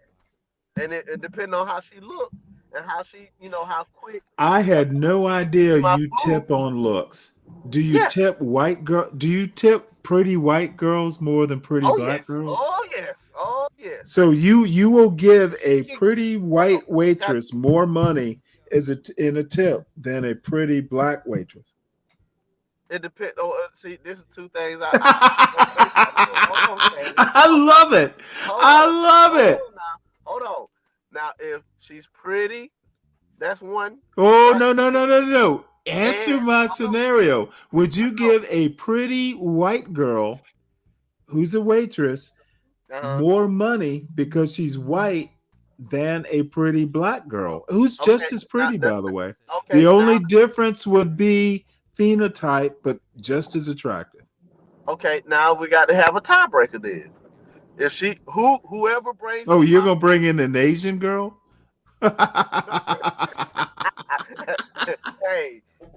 And it depends on how she looked and how she, how quick. I had no idea you tip on looks. Do you tip white girl? Do you tip pretty white girls more than pretty black girls? Oh yes. So you will give a pretty white waitress more money in a tip than a pretty black waitress. It depends. See, this is two things. I love it. I love it. Hold on. Now, if she's pretty, that's one. Oh, no. Answer my scenario. Would you give a pretty white girl who's a waitress more money because she's white than a pretty black girl who's just as pretty, by the way? The only difference would be phenotype, but just as attractive. Okay, now we got to have a tiebreaker then. If she whoever brings you're gonna bring in an Asian girl? hey,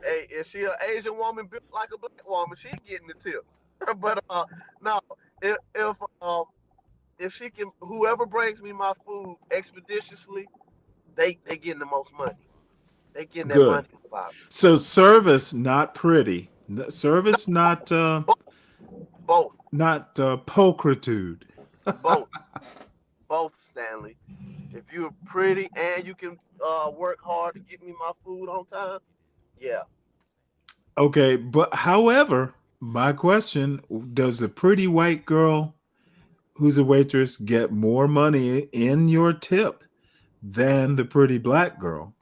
if she an Asian woman built like a black woman, she's getting the tip. But no, if she can, whoever brings me my food expeditiously, they getting the most money. They getting that money. So service, not pretty. Service, not both. Not pulchritude. Both, Stanley. If you're pretty and you can work hard to get me my food on time, yeah. Okay, but however, my question, does the pretty white girl who's a waitress get more money in your tip than the pretty black girl?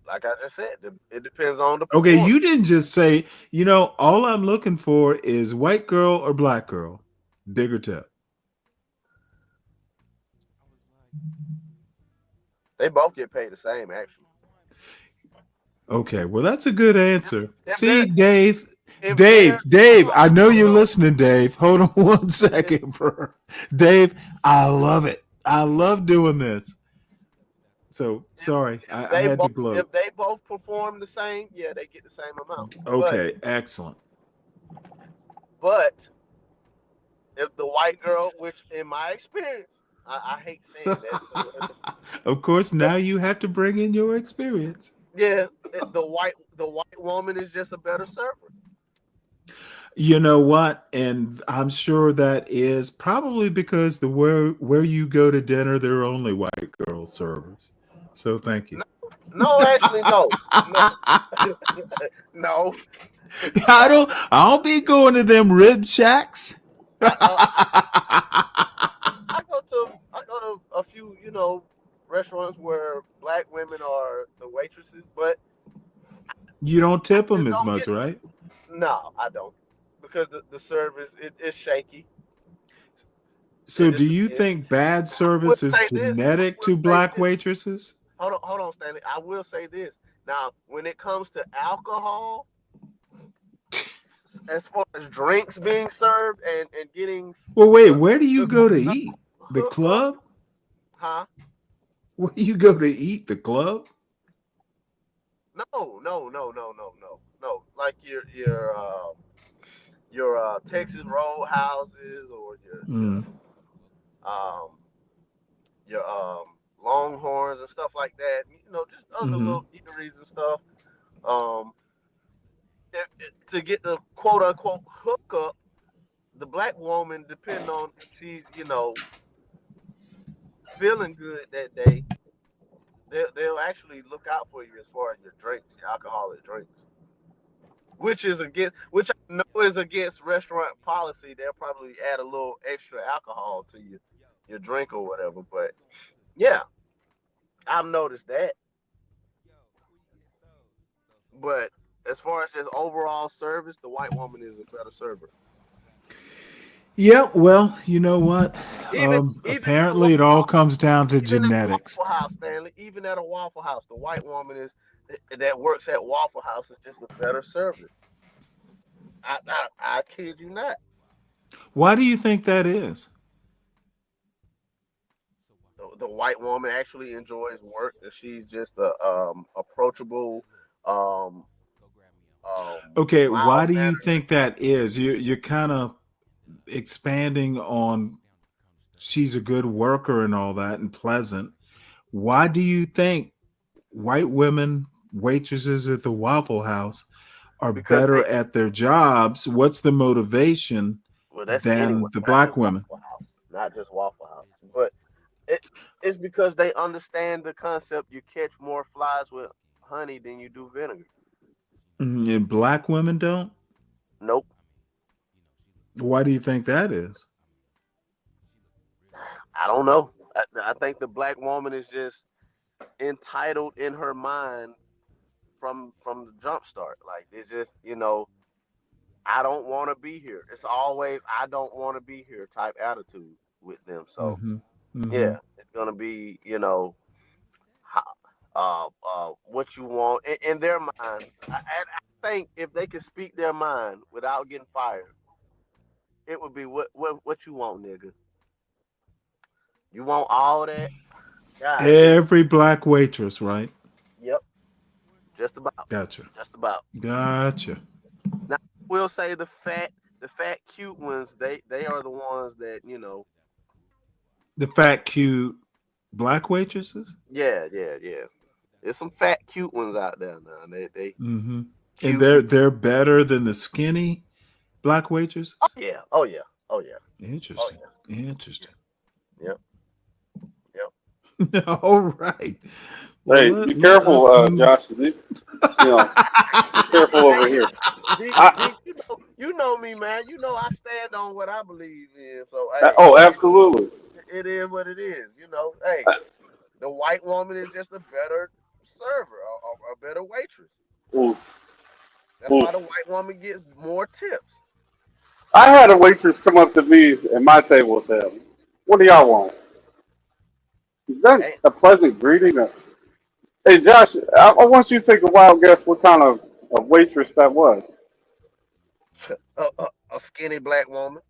Like I just said, it depends on the Okay, you didn't just say, all I'm looking for is white girl or black girl. Bigger tip. They both get paid the same, actually. Okay, well, that's a good answer. See, Dave, if Dave, they're I know you're listening, Dave. Hold on one second, bro. Dave, I love it. I love doing this. So sorry, I had to gloat. if they both perform the same, yeah, they get the same amount. Okay, excellent. But if the white girl, which in my experience, I hate saying that. Of course, now you have to bring in your experience. Yeah, the white woman is just a better server. You know what? And I'm sure that is probably because where you go to dinner, there are only white girl servers. So thank you. No, actually, no. No. I don't be going to them rib shacks. I go to a few, restaurants where black women are the waitresses, but You don't tip them as don't much, get, right? no, I don't, because the service is shaky. So do you think bad service is genetic to black waitresses? Hold on, Stanley. I will say this. Now, when it comes to alcohol, as far as drinks being served and getting. Well, wait, where do you go to eat? The club? Huh? Where do you go to eat? The club? No. Like your Texas roll houses or your Longhorns and stuff like that. Just other little eateries and stuff. To get the quote unquote hookup, the black woman, depending on if she's feeling good that day, they'll actually look out for you as far as your drinks, your alcoholic drinks. Which I know is against restaurant policy. They'll probably add a little extra alcohol to your drink or whatever. But yeah, I've noticed that. But as far as just overall service, the white woman is a better server. Yeah, well, you know what? Apparently, it all comes down to genetics. Waffle House, Stanley. Even at a Waffle House, the white woman that works at Waffle House is just a better server. I kid you not. Why do you think that is? The white woman actually enjoys work, and she's just a approachable. Okay, why do you think that is? You're kind of expanding on she's a good worker and all that and pleasant. Why do you think white women waitresses at the Waffle House are better at their jobs? What's the motivation than the black women? Not just Waffle House, but it's because they understand the concept. You catch more flies with honey than you do vinegar. And black women don't? Nope. Why do you think that is? I don't know. I think the black woman is just entitled in her mind from the jump start. Like it's just, I don't want to be here. It's always I don't want to be here type attitude with them. So yeah, it's gonna be, what you want in their mind. I think if they could speak their mind without getting fired, it would be what you want, nigga. You want all that? God. Every black waitress, right? Yep. Just about. Gotcha. Just about. Gotcha. Now we'll say the fat, cute ones. They are the ones that The fat, cute black waitresses. Yeah. There's some fat, cute ones out there now. They. And they're better than the skinny black waitresses. Oh yeah. Interesting. Oh, yeah. Interesting. Yep. All right. Hey, be careful, Josh. Be careful over here. You know me, man. You know I stand on what I believe in. So hey, absolutely. It is what it is. Hey, the white woman is just a better server, a better waitress. That's why the white woman gets more tips. I had a waitress come up to me at my table and say, "What do y'all want?" Is that a pleasant greeting? Hey, Josh, I want you to take a wild guess what kind of waitress that was. A skinny black woman.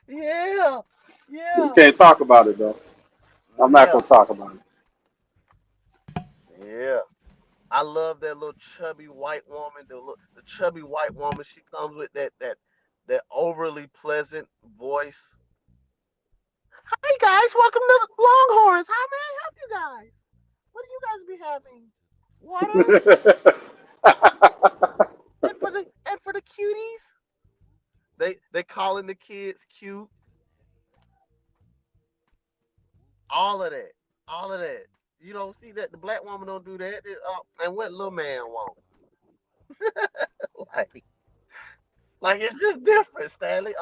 Yeah, You yeah, can't talk about it though. I'm not yeah, gonna talk about it. yeah. I love that little chubby white woman. The chubby white woman. She comes with that overly pleasant voice. Hey guys, welcome to the Longhorns. How may I help you guys? What do you guys be having? Water? And for the cuties, they calling the kids cute. All of that, all of that. You don't see that the black woman don't do that. And what little man want? like, like it's just different, Stanley.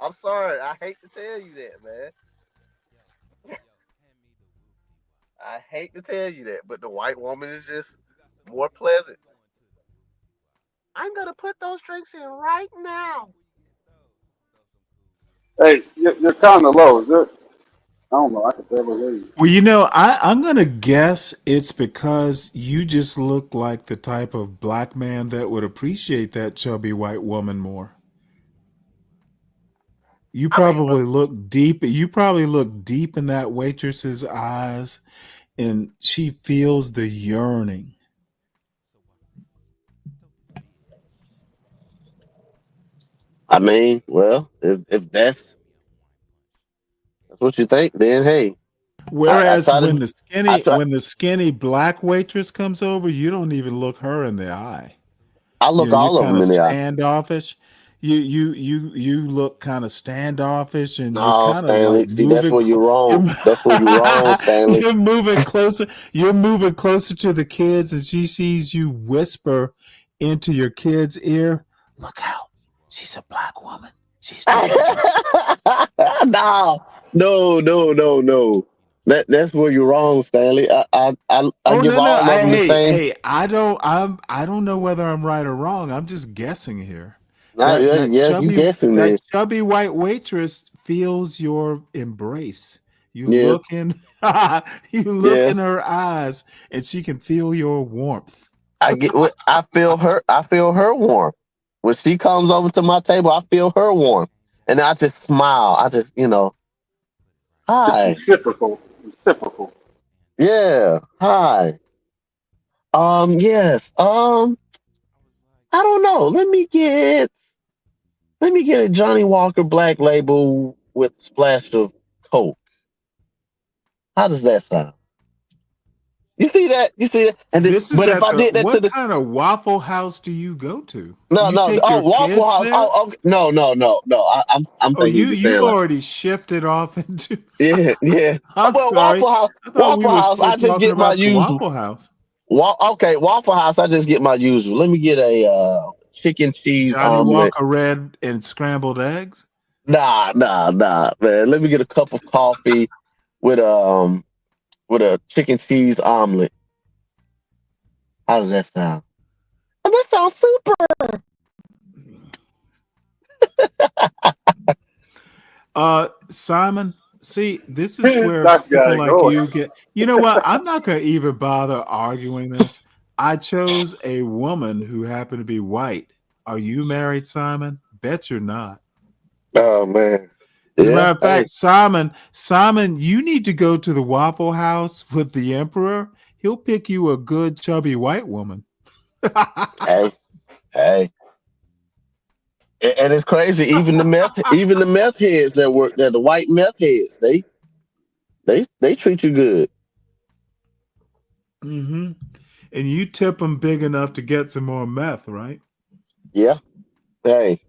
I'm sorry. I hate to tell you that, man. I hate to tell you that, but the white woman is just more pleasant. I'm gonna put those drinks in right now. Hey, you're kind of low. Is it? I don't know. I can barely hear you. Well, I'm gonna guess it's because you just look like the type of black man that would appreciate that chubby white woman more. You I mean, probably look deep. You probably look deep in that waitress's eyes, and she feels the yearning. well, if that's what you think, then hey, I Whereas try to I try when the skinny black waitress comes over, you don't even look her in the eye. I look You're all of kind them of in the eye. standoffish. You look kind of standoffish, and you're No, kind of like Stanley. See, that's where you're wrong. you're That's where you're wrong, Stanley. you're moving closer. You're moving closer to the kids, and she sees you whisper into your kid's ear, "Look out! She's a black woman. She's dangerous." no, no. That's where you're wrong, Stanley. I Oh give no, no! all of them the same. I don't know whether I'm right or wrong. I'm just guessing here. Yeah, you guessing That there. chubby white waitress feels your embrace. You Yeah, look in you look yeah. in her eyes, and she can feel your warmth. I feel her. I feel her warmth when she comes over to my table. I feel her warmth, and I just smile. I just, It's hi, reciprocal. Reciprocal. yeah, hi. Yes. I don't know. Let me get a Johnny Walker Black Label with a splash of Coke. How does that sound? You see that? You see that? This is But if at I the did that to what the kind of Waffle House do you go to? no, You no, take oh your Waffle kids House. there? Oh, okay. No. I'm Oh, thinking you you saying like already shifted off into. yeah. Oh, I'm well, sorry. I thought we Waffle were House. still I just talking get my about the usual. Waffle House. Okay, Waffle House. I just get my usual. Let me get a chicken cheese Johnny omelet. Walker Red and scrambled eggs. Nah, man. Let me get a cup of coffee with a chicken cheese omelet. How does that sound? Oh, that sounds super. Simon, see, this is where That's got people it like going. you get. You know what? I'm not going to even bother arguing this. I chose a woman who happened to be white. Are you married, Simon? Bet you're not. Oh man. As a Yeah. matter of Hey. fact, Simon, you need to go to the Waffle House with the Emperor. He'll pick you a good chubby white woman. Hey. Hey. And it's crazy. Even the meth heads that work there, the white meth heads, they treat you good. Mm-hmm. And you tip them big enough to get some more meth, right? Yeah. Hey.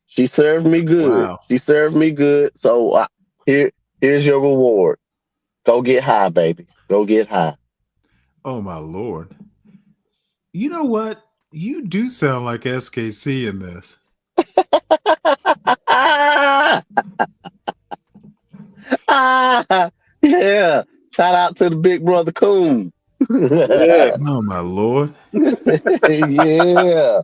She served me good. Wow. She served me good. So here's your reward. Go get high, baby. Go get high. Oh my Lord. You know what? You do sound like SKC in this. Yeah. Shout out to the big brother Coon. Yeah. Oh my Lord. Yeah.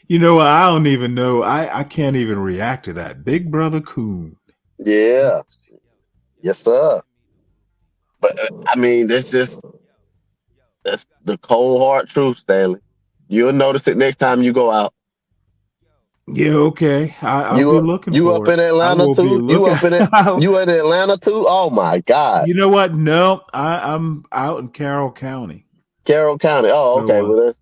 You know, I don't even know. I can't even react to that. Big Brother Coon. Yeah. Yes, sir. But I mean, that's the cold hard truth, Stanley. You'll notice it next time you go out. Yeah, okay. I'll be looking You up for it. in I Atlanta will be too? You looking. up in it? You in Atlanta too? Oh my God. You know what? No, I'm out in Carroll County. Carroll County. Oh, okay. So,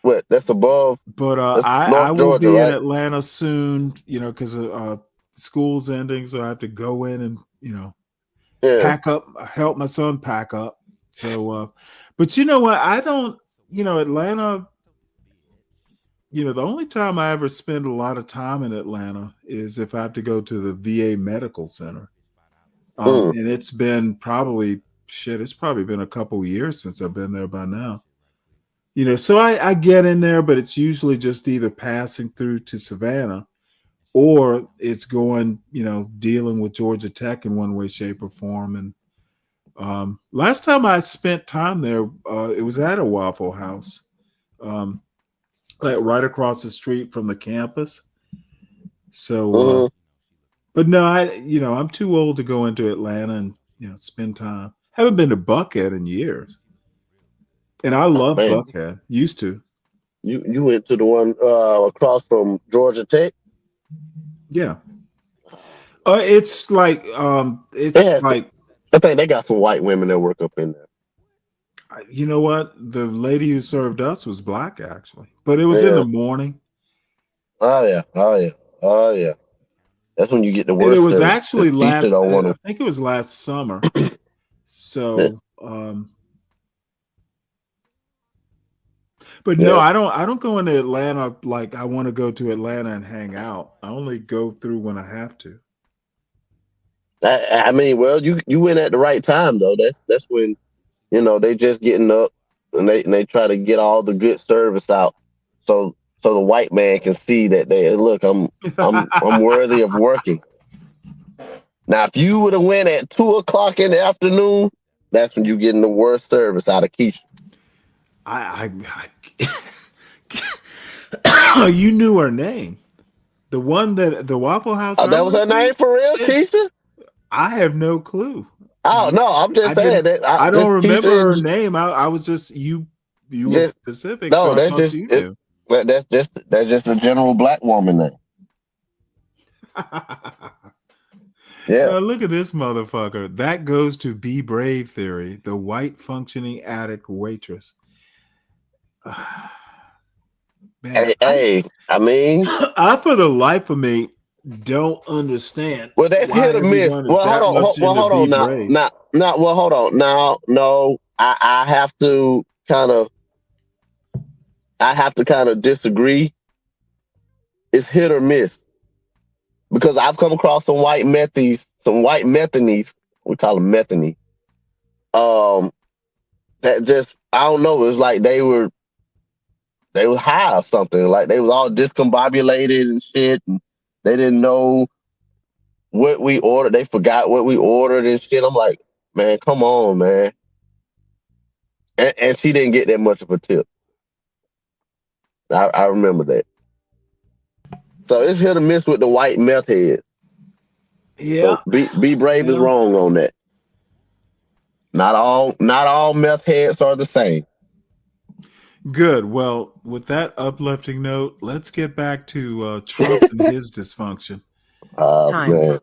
Well, that's above. but That's I North will Georgia, be in right? Atlanta soon. You know, because school's ending, so I have to go in and Yeah. pack up, help my son pack up. So, but you know what? I don't. Atlanta. The only time I ever spend a lot of time in Atlanta is if I have to go to the VA Medical Center. And it's been it's probably been a couple years since I've been there by now. So I get in there, but it's usually just either passing through to Savannah or it's going, dealing with Georgia Tech in one way, shape, or form. And last time I spent time there, it was at a Waffle House. Like right across the street from the campus. So, but no, I'm too old to go into Atlanta and, spend time. Haven't been to Buckhead in years. And I love Man. Buckhead. Used to. You went to the one across from Georgia Tech? Yeah. It's like, I think they got some white women that work up in there. You know what? The lady who served us was black, actually, but it was in the morning. Oh yeah, oh yeah, oh yeah. That's when you get the And it worst was service. actually Keisha don't want I 'em. think it was last summer. So, but no, I don't go into Atlanta like I want to go to Atlanta and hang out. I only go through when I have to. I mean, well, you went at the right time though. That's when they just getting up and they try to get all the good service out, so the white man can see that I'm worthy of working. Now, if you would have went at 2:00 in the afternoon, that's when you getting the worst service out of Keisha. You knew her name, the one that the Waffle House. That was her name for real, Keisha? I have no clue. Oh no, I'm just saying that I don't remember her Keisha, name. I was just you were specific. No, so I that's thought you knew. that's just a general black woman name. Yeah. Now look at this motherfucker. That goes to Be Brave theory. The white functioning addict waitress. Man, I mean, I for the life of me don't understand. Well, that's hit or miss. Well, hold on now. Well, hold on now. No, I have to kind of disagree. It's hit or miss because I've come across some white methies, we call them methany. That just I don't know. It was like they were high or something. Like they was all discombobulated and shit, and they didn't know what we ordered. They forgot what we ordered and shit. I'm like, man, come on, man. And she didn't get that much of a tip. I remember that. So it's hit or miss with the white meth heads. Yeah. So be brave is wrong on that. Not all meth heads are the same. Good. Well, with that uplifting note, let's get back to Trump and his dysfunction. Time. Man.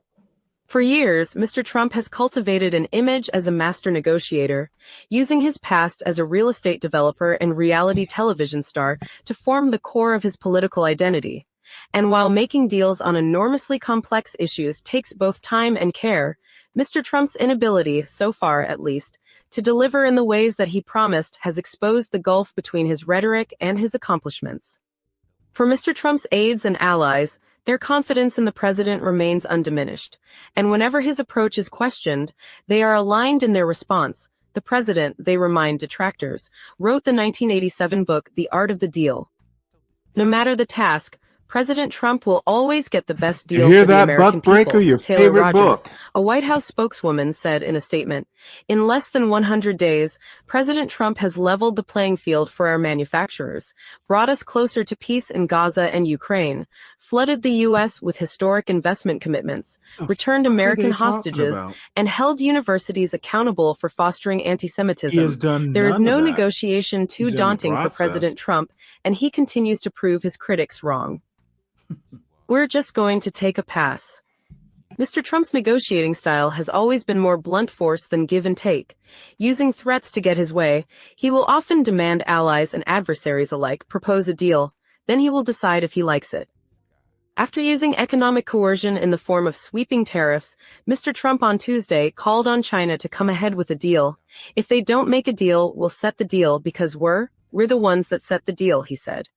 For years, Mr. Trump has cultivated an image as a master negotiator, using his past as a real estate developer and reality television star to form the core of his political identity. And while making deals on enormously complex issues takes both time and care, Mr. Trump's inability, so far at least, to deliver in the ways that he promised has exposed the gulf between his rhetoric and his accomplishments. For Mr. Trump's aides and allies, their confidence in the president remains undiminished, and whenever his approach is questioned, they are aligned in their response. The president, they remind detractors, wrote the 1987 book The Art of the Deal. No matter the task, President Trump will always get the best deal You hear for the that, American Buckbreaker? people, Your Taylor favorite Rogers, book. a White House spokeswoman, said in a statement. In less than 100 days, President Trump has leveled the playing field for our manufacturers, brought us closer to peace in Gaza and Ukraine, flooded the U.S. with historic investment commitments, returned fuck are American they talking hostages, about? and held universities accountable for fostering He anti-Semitism. has done There is none of no that. negotiation too He's in the daunting for process. President Trump, and he continues to prove his critics wrong. We're just going to take a pass. Mr. Trump's negotiating style has always been more blunt force than give and take. Using threats to get his way, he will often demand allies and adversaries alike propose a deal, then he will decide if he likes it. After using economic coercion in the form of sweeping tariffs, Mr. Trump on Tuesday called on China to come ahead with a deal. If they don't make a deal, we'll set the deal because we're the ones that set the deal, he said.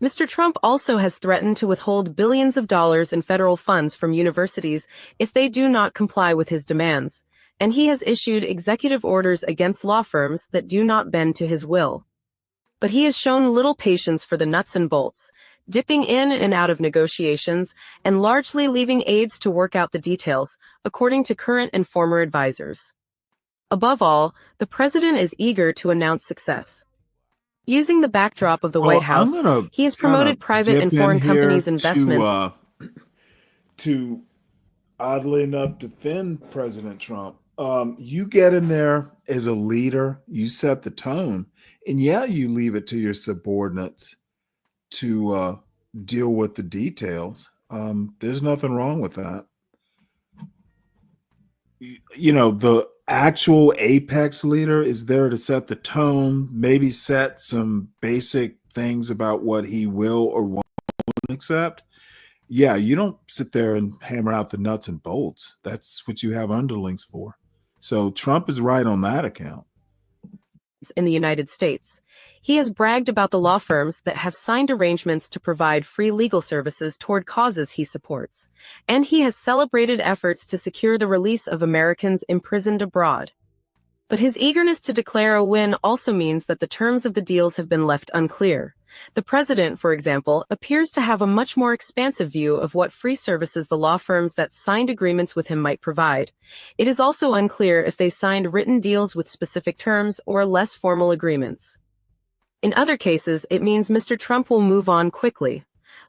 Mr. Trump also has threatened to withhold billions of dollars in federal funds from universities if they do not comply with his demands, and he has issued executive orders against law firms that do not bend to his will. But he has shown little patience for the nuts and bolts, dipping in and out of negotiations and largely leaving aides to work out the details, according to current and former advisors. Above all, the president is eager to announce success. Using the backdrop of the White House, he has promoted private and foreign companies' investments. To oddly enough defend President Trump. You get in there as a leader, you set the tone, and yeah, you leave it to your subordinates to deal with the details. There's nothing wrong with that. You know, the actual apex leader is there to set the tone, maybe set some basic things about what he will or won't accept. Yeah, you don't sit there and hammer out the nuts and bolts. That's what you have underlings for. So Trump is right on that account. In the United States, he has bragged about the law firms that have signed arrangements to provide free legal services toward causes he supports, and he has celebrated efforts to secure the release of Americans imprisoned abroad. But his eagerness to declare a win also means that the terms of the deals have been left unclear. The president, for example, appears to have a much more expansive view of what free services the law firms that signed agreements with him might provide. It is also unclear if they signed written deals with specific terms or less formal agreements. In other cases, it means Mr. Trump will move on quickly.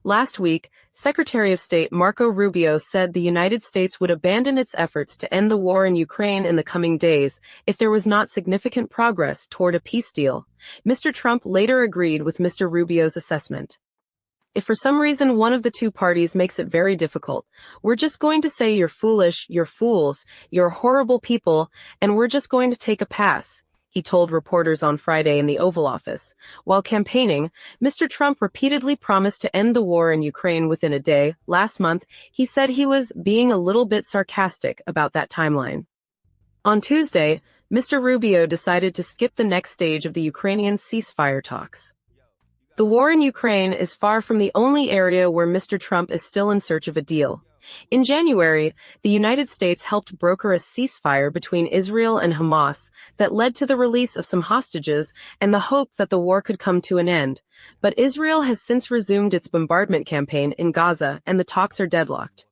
Last week, Secretary of State Marco Rubio said the United States would abandon its efforts to end the war in Ukraine in the coming days if there was not significant progress toward a peace deal. Mr. Trump later agreed with Mr. Rubio's assessment. If for some reason one of the two parties makes it very difficult, we're just going to say you're foolish, you're fools, you're horrible people, and we're just going to take a pass, he told reporters on Friday in the Oval Office. While campaigning, Mr. Trump repeatedly promised to end the war in Ukraine within a day. Last month, he said he was being a little bit sarcastic about that timeline. On Tuesday, Mr. Rubio decided to skip the next stage of the Ukrainian ceasefire talks. The war in Ukraine is far from the only area where Mr. Trump is still in search of a deal. In January, the United States helped broker a ceasefire between Israel and Hamas that led to the release of some hostages and the hope that the war could come to an end. But Israel has since resumed its bombardment campaign in Gaza, and the talks are deadlocked.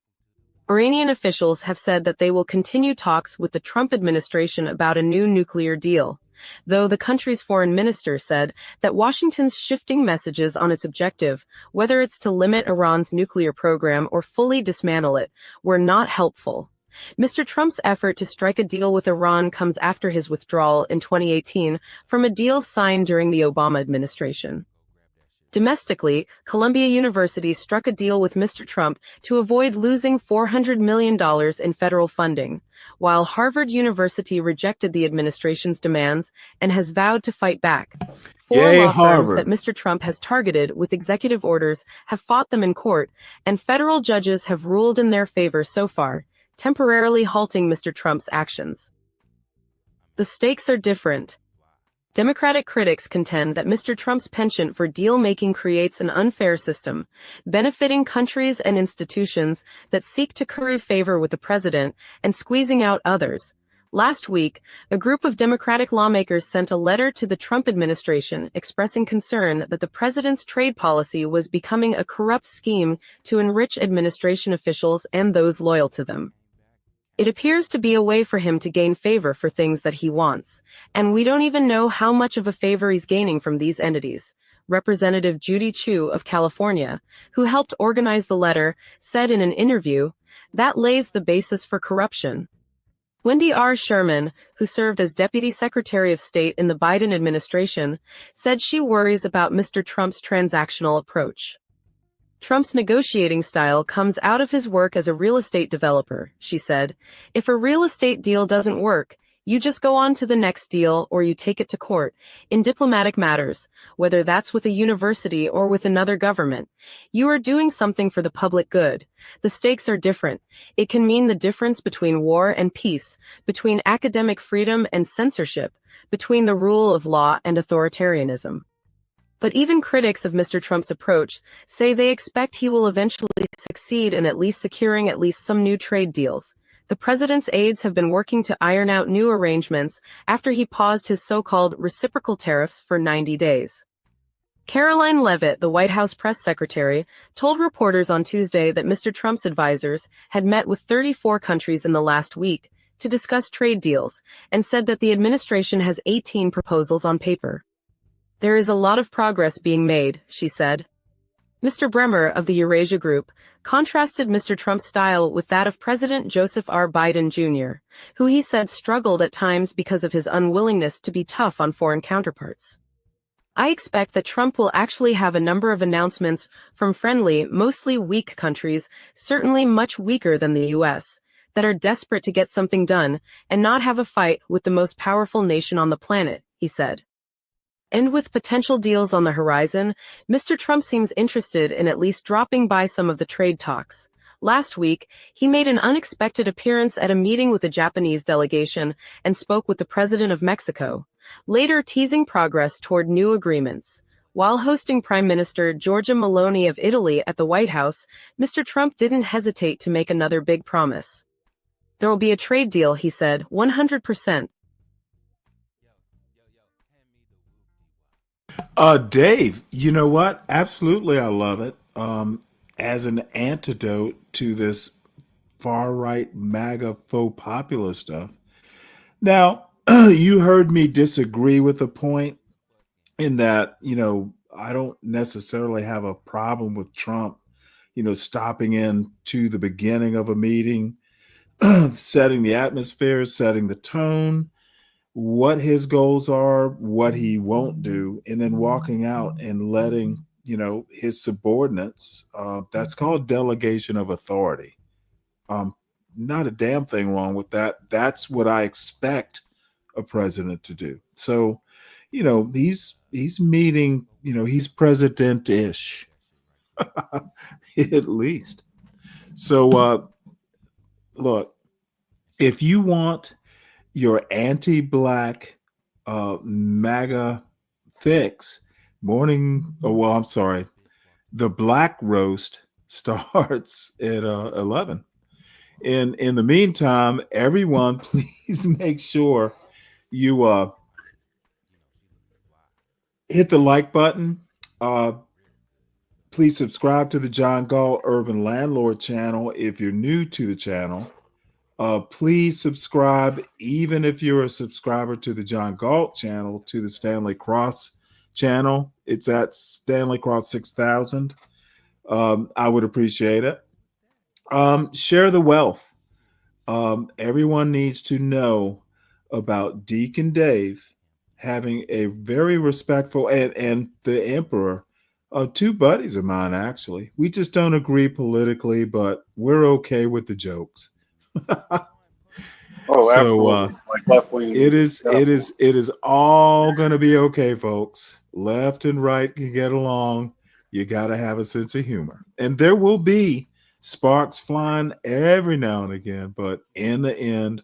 Iranian officials have said that they will continue talks with the Trump administration about a new nuclear deal, though the country's foreign minister said that Washington's shifting messages on its objective, whether it's to limit Iran's nuclear program or fully dismantle it, were not helpful. Mr. Trump's effort to strike a deal with Iran comes after his withdrawal in 2018 from a deal signed during the Obama administration. Domestically, Columbia University struck a deal with Mr. Trump to avoid losing $400 million in federal funding, while Harvard University rejected the administration's demands and has vowed to fight back. Four law firms that Mr. Trump has targeted with executive orders have fought them in court, and federal judges have ruled in their favor so far, temporarily halting Mr. Trump's actions. The stakes are different. Democratic critics contend that Mr. Trump's penchant for deal-making creates an unfair system, benefiting countries and institutions that seek to curry favor with the president and squeezing out others, Last week, a group of Democratic lawmakers sent a letter to the Trump administration expressing concern that the president's trade policy was becoming a corrupt scheme to enrich administration officials and those loyal to them. It appears to be a way for him to gain favor for things that he wants, and we don't even know how much of a favor he's gaining from these entities. Representative Judy Chu of California, who helped organize the letter, said in an interview, "That lays the basis for corruption." Wendy R. Sherman, who served as Deputy Secretary of State in the Biden administration, said she worries about Mr. Trump's transactional approach. Trump's negotiating style comes out of his work as a real estate developer, she said. If a real estate deal doesn't work, you just go on to the next deal or you take it to court. In diplomatic matters, whether that's with a university or with another government, you are doing something for the public good. The stakes are different. It can mean the difference between war and peace, between academic freedom and censorship, between the rule of law and authoritarianism. But even critics of Mr. Trump's approach say they expect he will eventually succeed in at least securing at least some new trade deals. The president's aides have been working to iron out new arrangements after he paused his so-called reciprocal tariffs for 90 days. Caroline Leavitt, the White House press secretary, told reporters on Tuesday that Mr. Trump's advisors had met with 34 countries in the last week to discuss trade deals and said that the administration has 18 proposals on paper. There is a lot of progress being made, she said. Mr. Bremer of the Eurasia Group contrasted Mr. Trump's style with that of President Joseph R. Biden Jr., who he said struggled at times because of his unwillingness to be tough on foreign counterparts. I expect that Trump will actually have a number of announcements from friendly, mostly weak countries, certainly much weaker than the U.S., that are desperate to get something done and not have a fight with the most powerful nation on the planet, he said. And with potential deals on the horizon, Mr. Trump seems interested in at least dropping by some of the trade talks. Last week, he made an unexpected appearance at a meeting with a Japanese delegation and spoke with the president of Mexico, later teasing progress toward new agreements. While hosting Prime Minister Giorgia Meloni of Italy at the White House, Mr. Trump didn't hesitate to make another big promise. There will be a trade deal, he said, 100%. Dave, you know what? Absolutely, I love it. As an antidote to this far right MAGA faux populist stuff. Now, you heard me disagree with the point in that, I don't necessarily have a problem with Trump, stopping in to the beginning of a meeting, setting the atmosphere, setting the tone, what his goals are, what he won't do, and then walking out and letting, his subordinates, that's called delegation of authority. Not a damn thing wrong with that. That's what I expect a president to do. So, he's meeting, he's president-ish, at least. So, look, if you want your anti-black MAGA fix, the black roast starts at 11. And in the meantime, everyone, please make sure you hit the like button. Please subscribe to the John Gall Urban Landlord channel if you're new to the channel. Please subscribe, even if you're a subscriber to the John Galt channel, to the Stanley Cross channel. It's at Stanley Cross 6000. I would appreciate it. Share the wealth. Everyone needs to know about Deacon Dave having a very respectful, and the Emperor, two buddies of mine, actually. We just don't agree politically, but we're okay with the jokes. So it is all going to be okay, folks. Left and right can get along. You got to have a sense of humor, and there will be sparks flying every now and again, but in the end,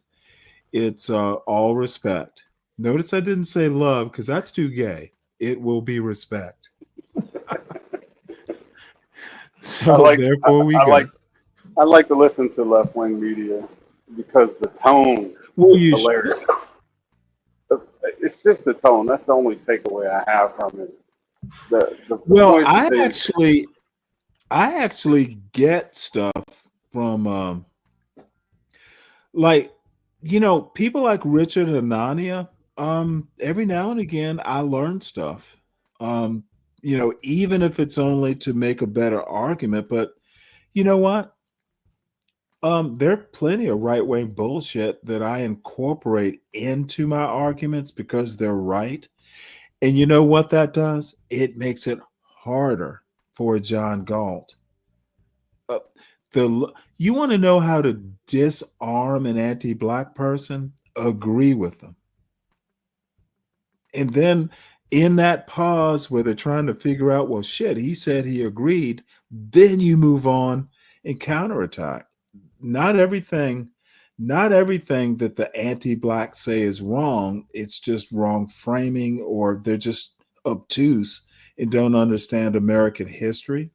it's all respect. Notice I didn't say love because that's too gay. It will be respect. So therefore we go. I like to listen to left-wing media. because the tone Well, is you hilarious. It's just the tone. That's the only takeaway I have from it. The well, point that I actually get stuff from like people like Richard and Anania. Every now and again I learn stuff. Um, even if it's only to make a better argument, but you know what? There are plenty of right wing bullshit that I incorporate into my arguments because they're right. And you know what that does? It makes it harder for John Galt. Uh, you want to know how to disarm an anti-black person? Agree with them. And then in that pause where they're trying to figure out, well, shit, he said he agreed, then you move on and counterattack. Not everything that the anti-black say is wrong. It's just wrong framing, or they're just obtuse and don't understand American history.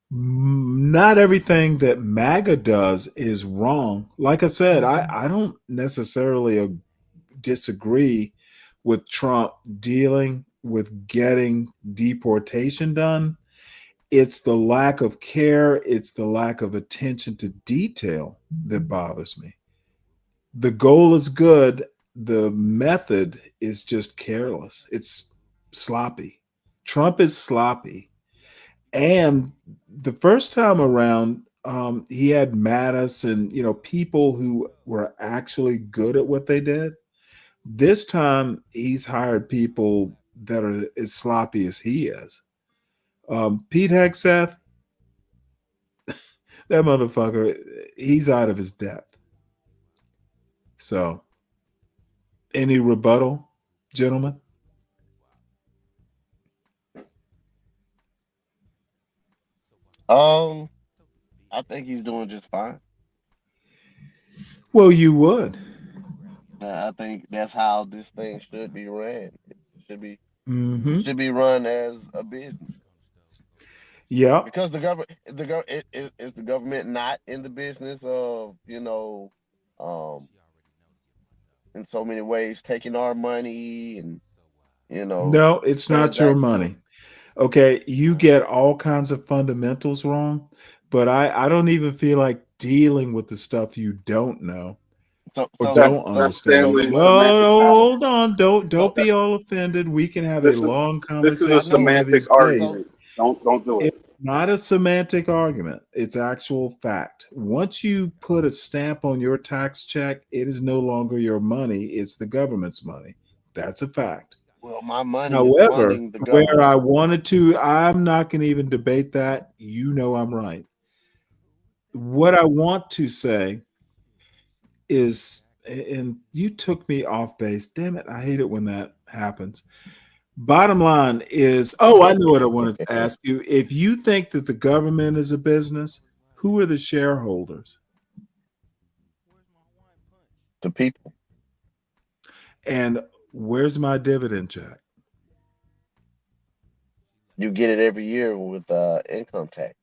Not everything that MAGA does is wrong. Like I said, I don't necessarily disagree with Trump dealing with getting deportation done. It's the lack of care, it's the lack of attention to detail that bothers me. The goal is good, the method is just careless. It's sloppy. Trump is sloppy. And the first time around, he had Mattis and people who were actually good at what they did. This time, he's hired people that are as sloppy as he is. Pete Hegseth, that motherfucker, he's out of his depth. So, any rebuttal, gentlemen? I think he's doing just fine. Well, you would. I think that's how this thing should be ran. It should be Mm-hmm. it should be run as a business. Yeah. Because the government, is the government not in the business of in so many ways taking our money and No, it's not your money. Okay, you get all kinds of fundamentals wrong, but I don't even feel like dealing with the stuff you don't know or don't understand. Hold on, don't be all offended. We can have a long This is a conversation one of these semantic days. argument. Don't do it. It's not a semantic argument. It's actual fact. Once you put a stamp on your tax check, it is no longer your money. It's the government's money. That's a fact. Well, my money is However, funding the where government. I wanted to, I'm not going to even debate that. You know I'm right. What I want to say is, and you took me off base. Damn it. I hate it when that happens. Bottom line is, I know what I wanted to ask you. If you think that the government is a business, who are the shareholders? The people. And where's my dividend check? You get it every year with income tax.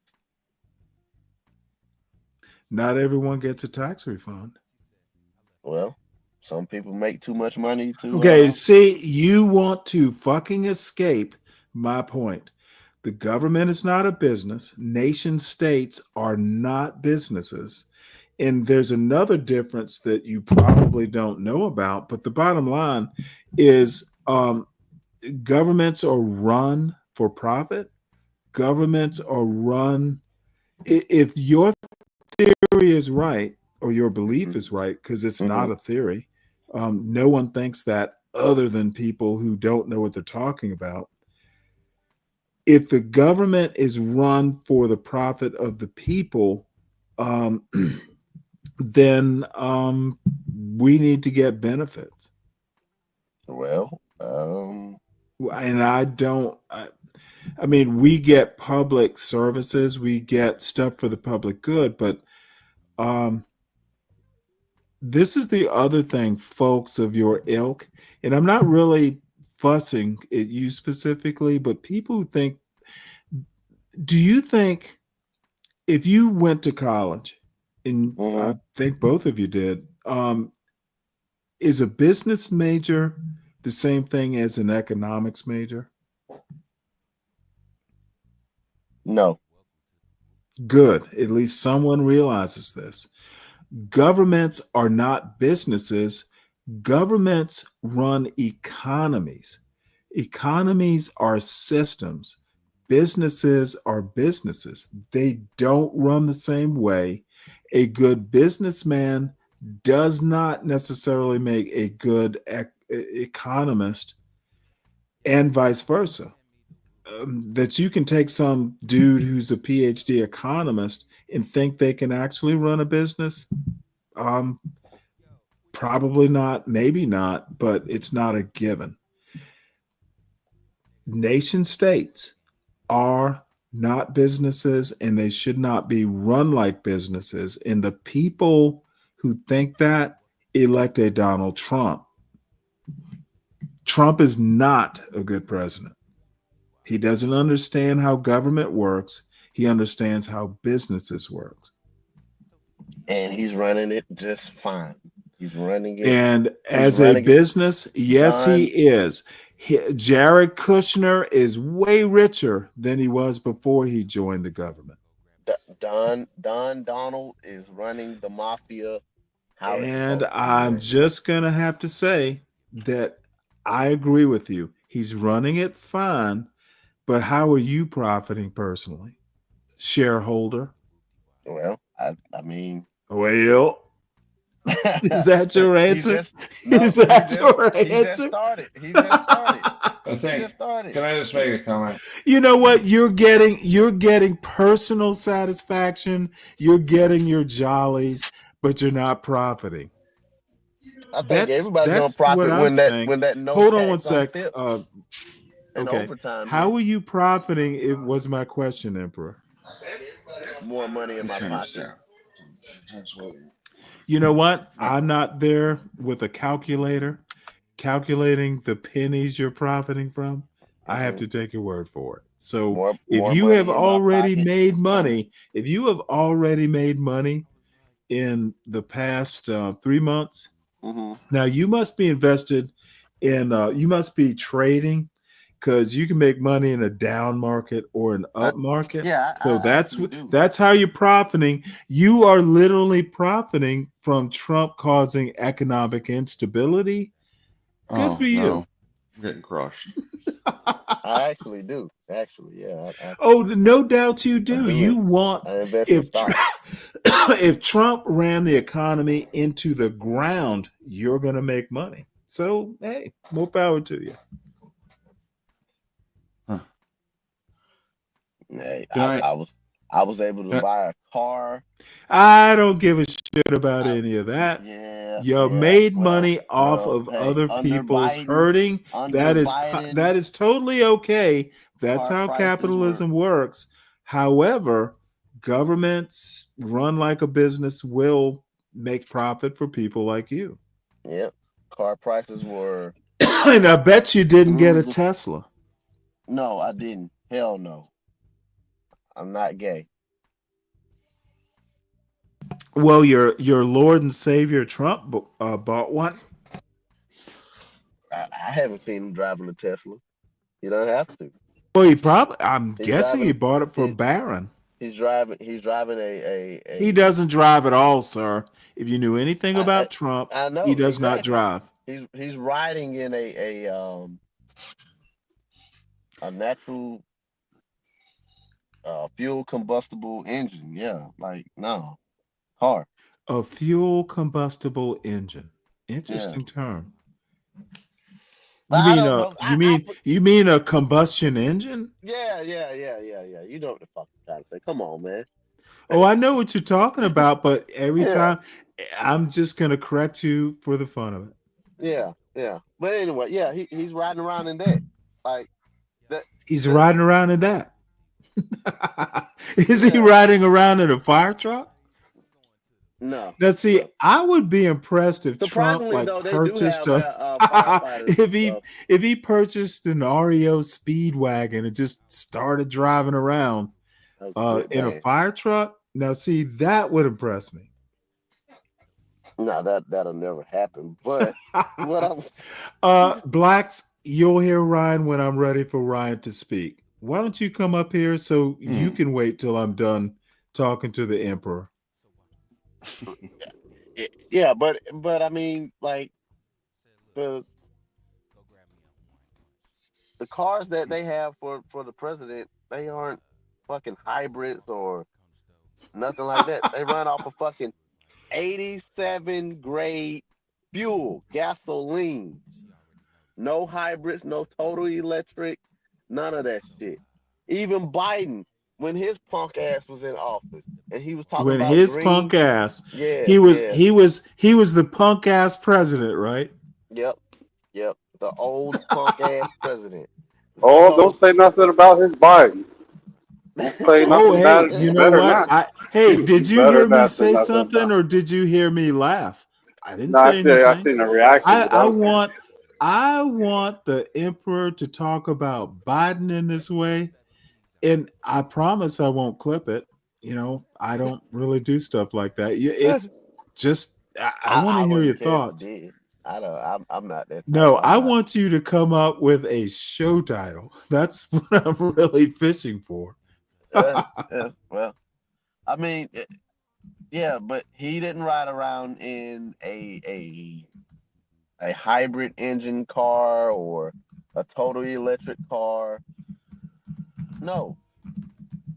Not everyone gets a tax refund. Well, some people make too much money to. Okay, see, you want to fucking escape my point. The government is not a business. Nation states are not businesses. And there's another difference that you probably don't know about. But the bottom line is governments are run for profit. Governments are run. If your theory is right, or your belief is right, because it's not a theory, no one thinks that other than people who don't know what they're talking about. If the government is run for the profit of the people, then we need to get benefits. Well, and I mean, we get public services, we get stuff for the public good, but this is the other thing, folks of your ilk, and I'm not really fussing at you specifically, but people who think, do you think if you went to college and I think both of you did. Is a business major the same thing as an economics major? No. Good. At least someone realizes this. Governments are not businesses. Governments run economies. Economies are systems. Businesses are businesses. They don't run the same way. A good businessman does not necessarily make a good economist, and vice versa. That you can take some dude who's a PhD economist and think they can actually run a business. Probably not, maybe not, but it's not a given. Nation states are not businesses, and they should not be run like businesses. And the people who think that elected Donald Trump. Trump is not a good president. He doesn't understand how government works. He understands how businesses work. And he's running it just fine. He's running it. And as a business, yes, he is. Jared Kushner is way richer than he was before he joined the government. Don Donald is running the mafia. And I'm just going to have to say that I agree with you. He's running it fine, but how are you profiting personally? Shareholder? Well, I mean. Well, is that your answer? Is that your answer? He just started. Can I just make a comment? You know what? You're getting personal satisfaction. You're getting your jollies, but you're not profiting. I think everybody's gonna profit when that no. Hold on one sec. Okay. How are you profiting? It was my question, Emperor. More money in my pocket. You know what? I'm not there with a calculator calculating the pennies you're profiting from. I have to take your word for it. So if you have already made money, in the past 3 months, now you must be invested in, you must be trading, because you can make money in a down market or an up market. So that's how you're profiting. You are literally profiting from Trump causing economic instability. Good for you. No. I'm getting crushed. I actually do. Actually, yeah. Oh, no doubt you do. You want, if Trump ran the economy into the ground, you're going to make money. So, hey, more power to you. Hey, I was able to buy a car. I don't give a shit about any of that. You made money off of other people's hurting. That is totally okay. That's how capitalism works. However, governments run like a business will make profit for people like you. Yep. Car prices were. And I bet you didn't get a Tesla. No, I didn't. Hell no. I'm not gay. Well, your Lord and Savior Trump bought one. I haven't seen him driving a Tesla. You don't have to. Well, I'm guessing he bought it for Barron. He's driving a He doesn't drive at all, sir. If you knew anything about Trump, I know, he does not drive. He's riding in a natural fuel combustible engine. Yeah, like no car. A fuel combustible engine. Interesting term. You mean a combustion engine? Yeah. You know what the fuck I'm trying to say. Come on, man. Oh, I know what you're talking about, but every time I'm just gonna correct you for the fun of it. Yeah. But anyway, yeah, he's riding around in that. Like that. He's riding around in that. Is he riding around in a fire truck? No. Now, see, I would be impressed if Trump purchased if he purchased an REO Speedwagon and just started driving around in a fire truck. Now, see, that would impress me. No, that'll never happen. But what I'm Blacks, you'll hear Ryan when I'm ready for Ryan to speak. Why don't you come up here so you can wait till I'm done talking to the Emperor? yeah, but I mean, like the the cars that they have for the president, they aren't fucking hybrids or nothing like that. They run off of fucking 87 grade fuel, gasoline. No hybrids, no total electric, none of that shit. Even Biden, when his punk ass was in office, and he was talking When about his green, punk ass, yeah, he was yeah, the punk ass president, right? yep, yep, the old punk ass president. Oh, So, don't say nothing about his Biden. Don't say Oh, nothing hey, bad. You you know better what? not. Hey, You did you better hear me not say say nothing something, about. or did you hear me laugh? I didn't No, say I anything. seen a reaction, but that I was kind of. want the Emperor to talk about Biden in this way, and I promise I won't clip it. You know, I don't really do stuff like that. It's just I want I to hear your wouldn't care if he thoughts. did. I don't. I'm not that type. No, I'm I not. want you to come up with a show title. That's what I'm really fishing for. Well, I mean, yeah, but he didn't ride around in a hybrid engine car or a totally electric car. No,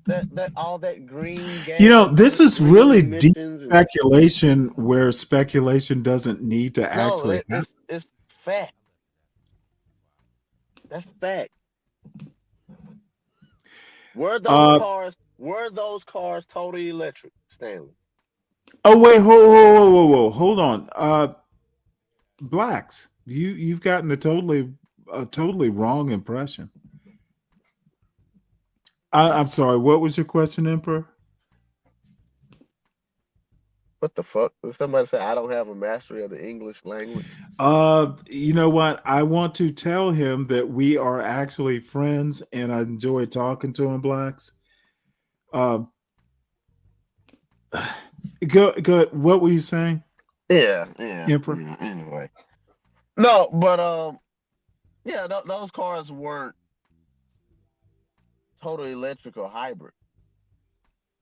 that all that green You know, gas this and is green really deep emissions and speculation where speculation doesn't need to no, actually happen. it's fact. That's fact. Were those Uh, cars were those cars totally electric, Stanley? oh wait, whoa, hold on. Blacks, you've gotten the totally wrong impression. I'm sorry. What was your question, Emperor? What the fuck? Did somebody say I don't have a mastery of the English language? You know what? I want to tell him that we are actually friends, and I enjoy talking to him. Blacks. Uh, go. What were you saying, Yeah. Emperor? Anyway, no, but yeah, those cars weren't totally electric or hybrid.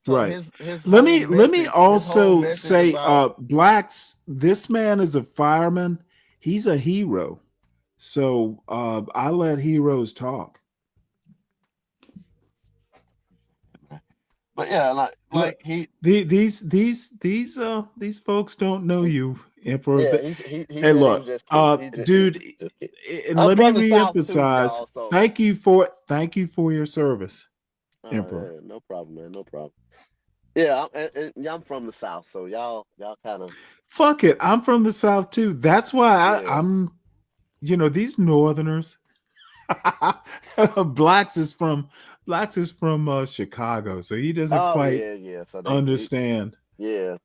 So Right. his Let whole me message, his whole also message say, about Blacks. This man is a fireman. He's a hero. So I let heroes talk. but yeah, like he These folks don't know you, Emperor. yeah, But he hey, said he look, was just kidding. He was dude, just kidding. and I'm let me from the South too, reemphasize. y'all. So Thank you for your service, Emperor. yeah, no problem, man, no problem. Yeah, I'm from the South, so y'all kind of Fuck it, I'm from the South too. That's why yeah. I'm. These Northerners. Blacks is from Chicago, so he doesn't Oh quite yeah. So understand. yeah.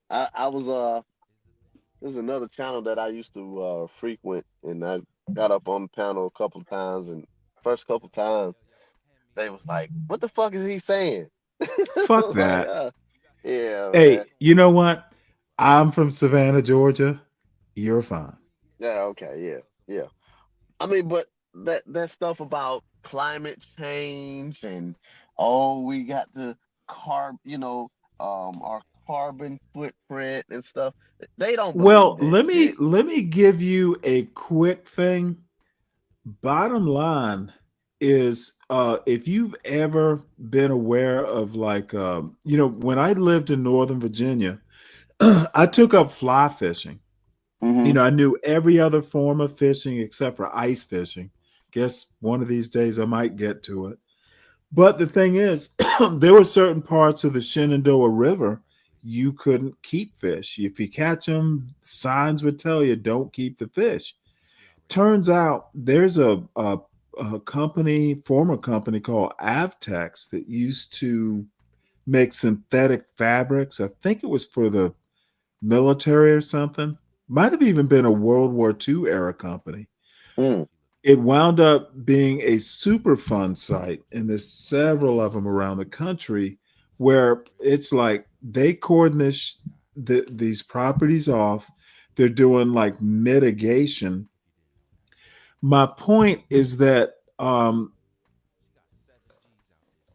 I was there's another channel that I used to frequent, and I got up on the panel a couple of times, and first couple of times they was like, "What the fuck is he saying?" Fuck Like, that. yeah, man. Hey, you know what? I'm from Savannah, Georgia. You're fine. Yeah, okay, yeah. I mean, but that stuff about climate change and we got to our carbon footprint and stuff. They don't Well, believe that shit. let me give you a quick thing. Bottom line is if you've ever been aware of when I lived in Northern Virginia, I took up fly fishing. Mm-hmm. I knew every other form of fishing except for ice fishing. Guess one of these days I might get to it. But the thing is, there were certain parts of the Shenandoah River you couldn't keep fish. If you catch them, signs would tell you don't keep the fish. Turns out there's a former company called Avtex that used to make synthetic fabrics. I think it was for the military or something. Might have even been a World War II era company. Mm. It wound up being a super fun site, and there's several of them around the country where it's like they cordon this these properties off. They're doing like mitigation. My point is that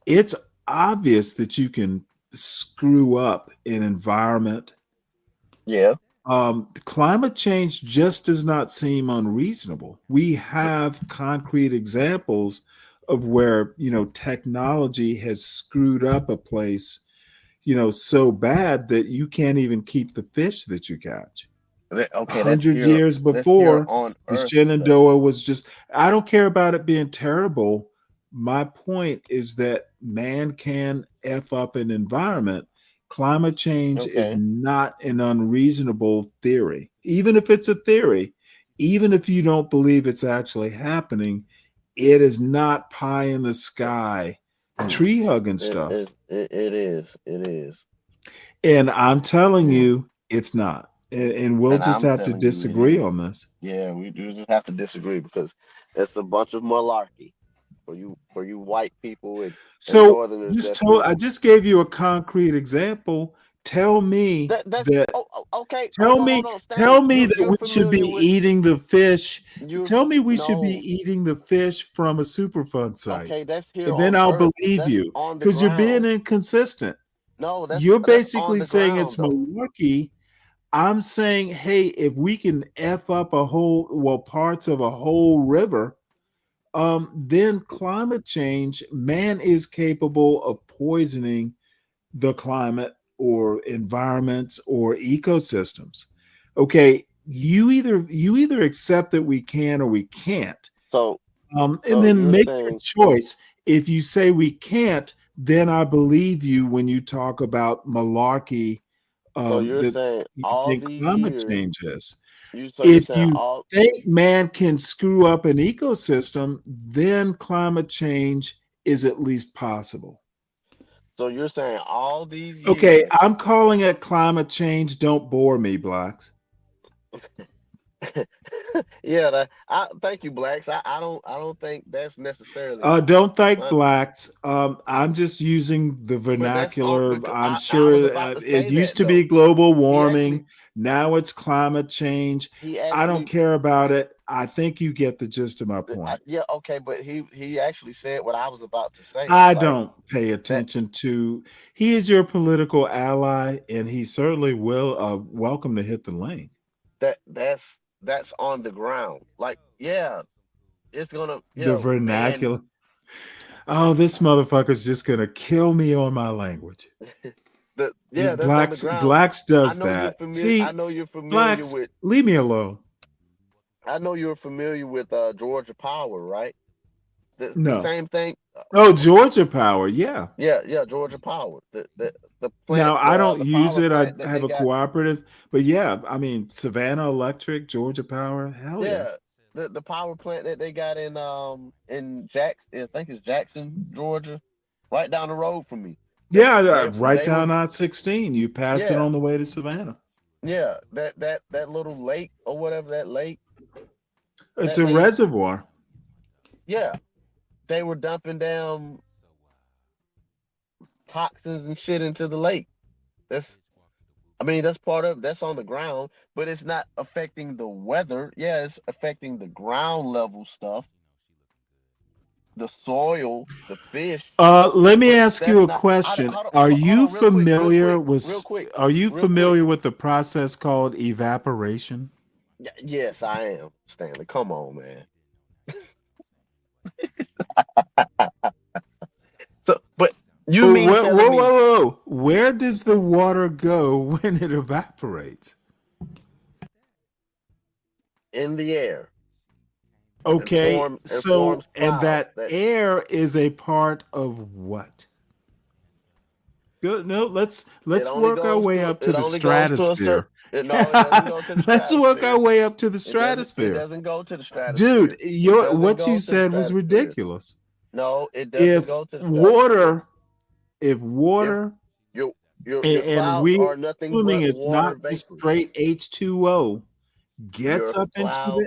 it's obvious that you can screw up an environment. Yeah. Climate change just does not seem unreasonable. We have concrete examples of where, technology has screwed up a place, so bad that you can't even keep the fish that you catch. Okay, 100 years before, the Shenandoah was just, I don't care about it being terrible. My point is that man can F up an environment. Climate change is not an unreasonable theory. Even if it's a theory, even if you don't believe it's actually happening, it is not pie in the sky, tree hugging stuff. It is. And I'm telling you, it's not. And we'll just I'm have to telling you it disagree is. on this. Yeah, we do just have to disagree because it's a bunch of malarkey for you white people and So Northerners. I just gave you a concrete example. Tell me okay. Tell hold me, on, hold on, tell Stanley. me You- that you're we should be familiar with eating the fish. you. Tell me we should be No. eating the fish from a Superfund site. Okay, that's here And then on I'll Earth. believe That's you on the because you're being ground. inconsistent. No, You're that's on basically the saying ground it's though. malarkey. I'm saying, hey, if we can F up parts of a whole river, then climate change, man is capable of poisoning the climate or environments or ecosystems. Okay, you either accept that we can or we can't. So And so then you're make your saying choice. If you say we can't, then I believe you when you talk about malarkey you're that saying you all think these climate years change is. you're If saying you all think man can screw up an ecosystem, then climate change is at least possible. so you're saying all these Okay, years. I'm calling it climate change. Don't bore me, blacks. Yeah, thank you, blacks. I don't think that's necessarily Don't thank uh, blacks. I'm just using the but that's on vernacular. because I'm I was sure about to it say used that to be though. global He actually warming. Now it's climate change. he I don't actually care about it. I think you get the gist of my point. yeah, okay, but he actually said what I was about to say. I Like don't pay that attention to. He is your political ally, and he certainly will. Welcome to hit the link. that's on the ground. Like, yeah, it's gonna The man. vernacular. Oh, this motherfucker's just gonna kill me on my language. That's on the ground. Blacks I does know you're that. familiar. I See, know you're familiar blacks, with. leave me alone. I know you're familiar with Georgia Power, right? The No. same thing. Oh, Georgia Power. Yeah. Yeah, Georgia Power. The plant, Now I don't the use power it. I plant that have they a got. cooperative, but yeah, I mean Savannah Electric, Georgia Power. Hell yeah. Yeah, the power plant that they got in Jackson. I think it's Jackson, Georgia, right down the road from me. Yeah, right They were down I-16. You pass it yeah on the way to Savannah. yeah that little lake or whatever that lake It's that a they reservoir. yeah they were dumping down toxins and shit into the lake. That's I mean that's on the ground, but it's not affecting the weather. Yeah, it's affecting the ground level stuff, the soil, the fish. Let me But ask you that's a not. question. Hold on, Are hold you on, real quick, real familiar quick, with real quick, are you real quick. familiar with the process called evaporation? Yes, I am, Stanley. Come on, man. So, but you Oh, mean telling me whoa. Where does the water go when it evaporates? in the air Okay, and so forms and clouds that that air is a part of what? Good. No, let's work our way up to it the only goes to a certain stratosphere. no, it doesn't go to the Let's work our stratosphere. way up to the It stratosphere. doesn't go to the stratosphere. Dude, It doesn't what go you to the said was stratosphere. ridiculous. No, it doesn't If go to the stratosphere. water, if If water, your and clouds we're are nothing assuming but it's water not just vapors. straight H2O, gets Your up into clouds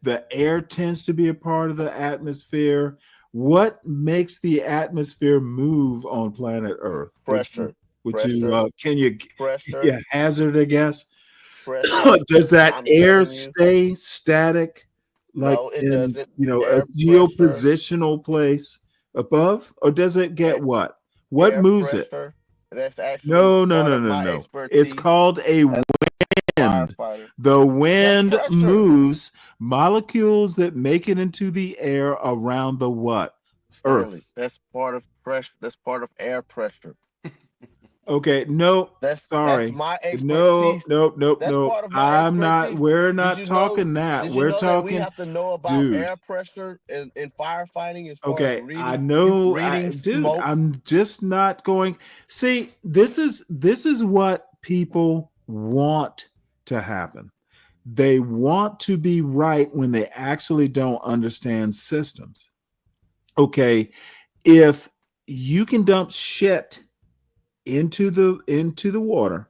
the air tends to be a part of the atmosphere. What makes the atmosphere move on planet Earth? pressure. Would Pressure. you can you Pressure. hazard a guess? Pressure. Does that I'm air telling you. stay static, like No, it in doesn't. a Air pressure. geopositional place above, or does it get what? What Air moves it? pressure. That's actually No, no, part no, of no, my no. expertise. It's called a wind. Firefighter. The wind pressure. moves molecules that make it into the air around the what? Stanley, Earth. that's part of pressure. That's part of air pressure. Okay, no, That's sorry. my No, expertise. no, nope, That's nope. part of my expertise. We're Did not you talking know? that. Did you We're know that we talking, have to know about dude. air pressure in firefighting as far as Okay, reading? I know, reading dude. smoke. I'm just not going. See, this is what people want to happen. They want to be right when they actually don't understand systems. Okay, if you can dump shit into the water,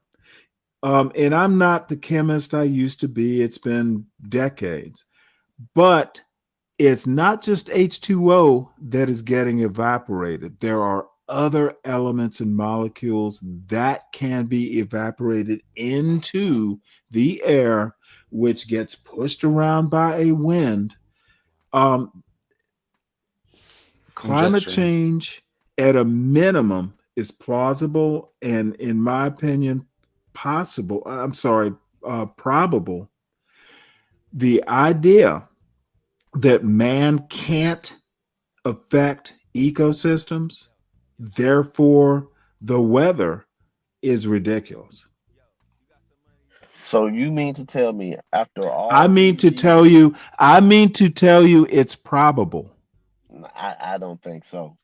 and I'm not the chemist I used to be. It's been decades, but it's not just H2O that is getting evaporated. There are other elements and molecules that can be evaporated into the air, which gets pushed around by a wind. Climate change, at a minimum, is plausible and, in my opinion, possible. I'm sorry, probable. The idea that man can't affect ecosystems, therefore the weather, is ridiculous. So you mean to tell me after all? I mean to tell you it's probable. I don't think so.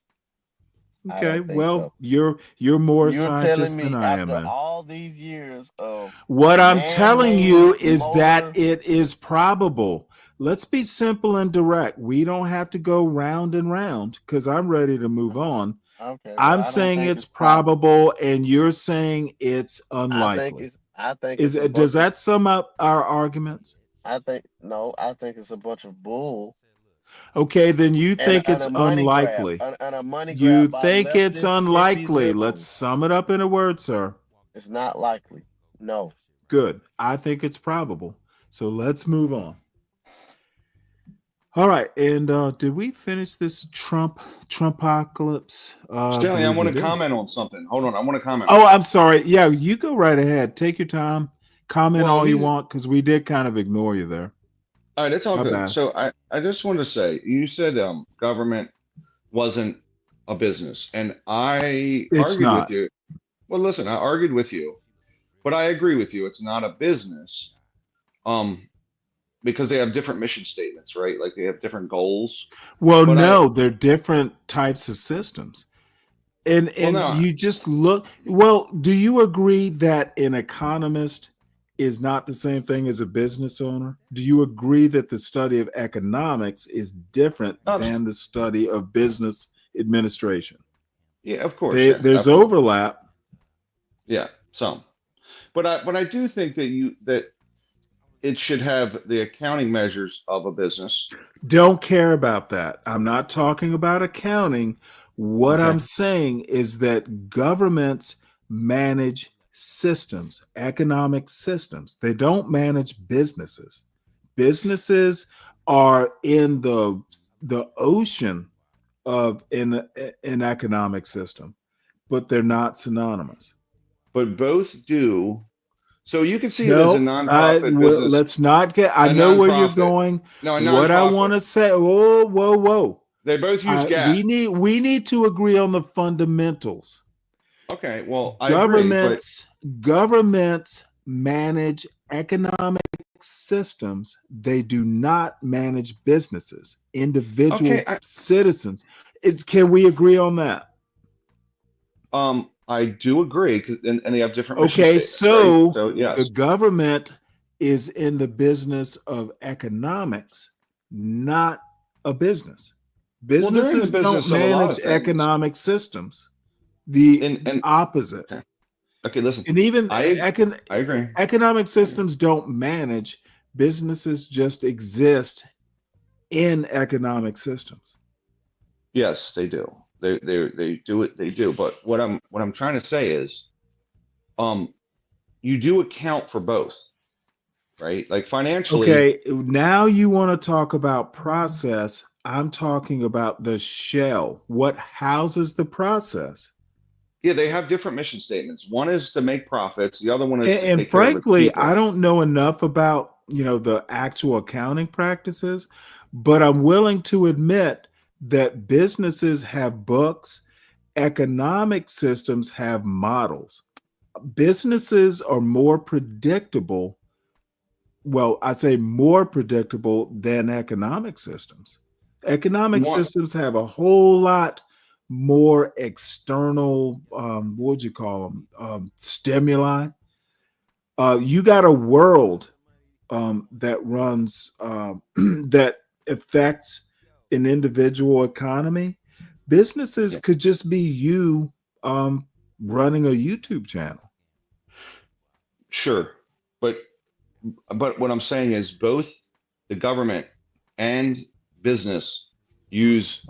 Okay, well, you're more You're telling scientist me than I am, after man. all these years of What I'm telling you man-made is that motor- it is probable. Let's be simple and direct. We don't have to go round and round because I'm ready to move on. Okay, well, I'm I don't saying think it's probable, and you're saying it's unlikely. I think Is it's a it, does bunch that sum up our arguments? I think it's a bunch of bull Okay, then you think and it's a money unlikely. grab and a money You grab by think it's leftist hippie unlikely. Let's liberals. sum it up in a word, sir. It's not likely. No. Good. I think it's probable. So let's move on. All right. And did we finish this Trumpocalypse? Stanley, I believe want we to did. comment on something. Hold on, I want to comment. Oh, I'm sorry. Yeah, you go right ahead. Take your time. Comment Well, all you he's- want because we did kind of ignore you there. All right, it's all My good. bad. So I just want to say, you said government wasn't a business, and I It's argued not. with you. Well, listen, I argued with you, but I agree with you. It's not a business, because they have different mission statements, right? Like they have different goals. Well, But no, they're different types of systems. And no. you just look. Well, do you agree that an economist is not the same thing as a business owner? Do you agree that the study of economics is different than the study of business administration? Yeah, of course. There's absolutely. overlap. Yeah, some. But I do think that it should have the accounting measures of a business. Don't care about that. I'm not talking about accounting. What Okay. I'm saying is that governments manage systems, economic systems. They don't manage businesses. Businesses are in the ocean of an economic system, but they're not synonymous. But both do. So you can see it as a nonprofit business. Let's not get. I A know where you're nonprofit. going. No, a What I nonprofit. want to say. Whoa. They both use GAAP. We need to agree on the fundamentals. Okay, well, I agree, but Governments manage economic systems. They do not manage businesses, individual citizens. Can we agree on that? I do agree, and they have different mission Okay, statements, so, right? So yes, the government is in the business of economics, not a business. Well, they're in the Businesses business don't of a lot manage of things. economic systems. The opposite. Okay, listen. And even I agree. Economic systems don't manage. Businesses just exist in economic systems. Yes, they do. They do it. They do. But what I'm trying to say is you do account for both, right? Like financially. Okay, now you want to talk about process. I'm talking about the shell. What houses the process? Yeah, they have different mission statements. One is to make profits. The other one is to And take care of its frankly, people. I don't know enough about, the actual accounting practices, but I'm willing to admit that businesses have books, economic systems have models. Businesses are more predictable. Well, I say more predictable than economic systems. Economic One, systems have a whole lot more external, what would you call them, stimuli. You got a world that runs that affects an individual economy. Businesses could just be you running a YouTube channel. sure, but what I'm saying is both the government and business use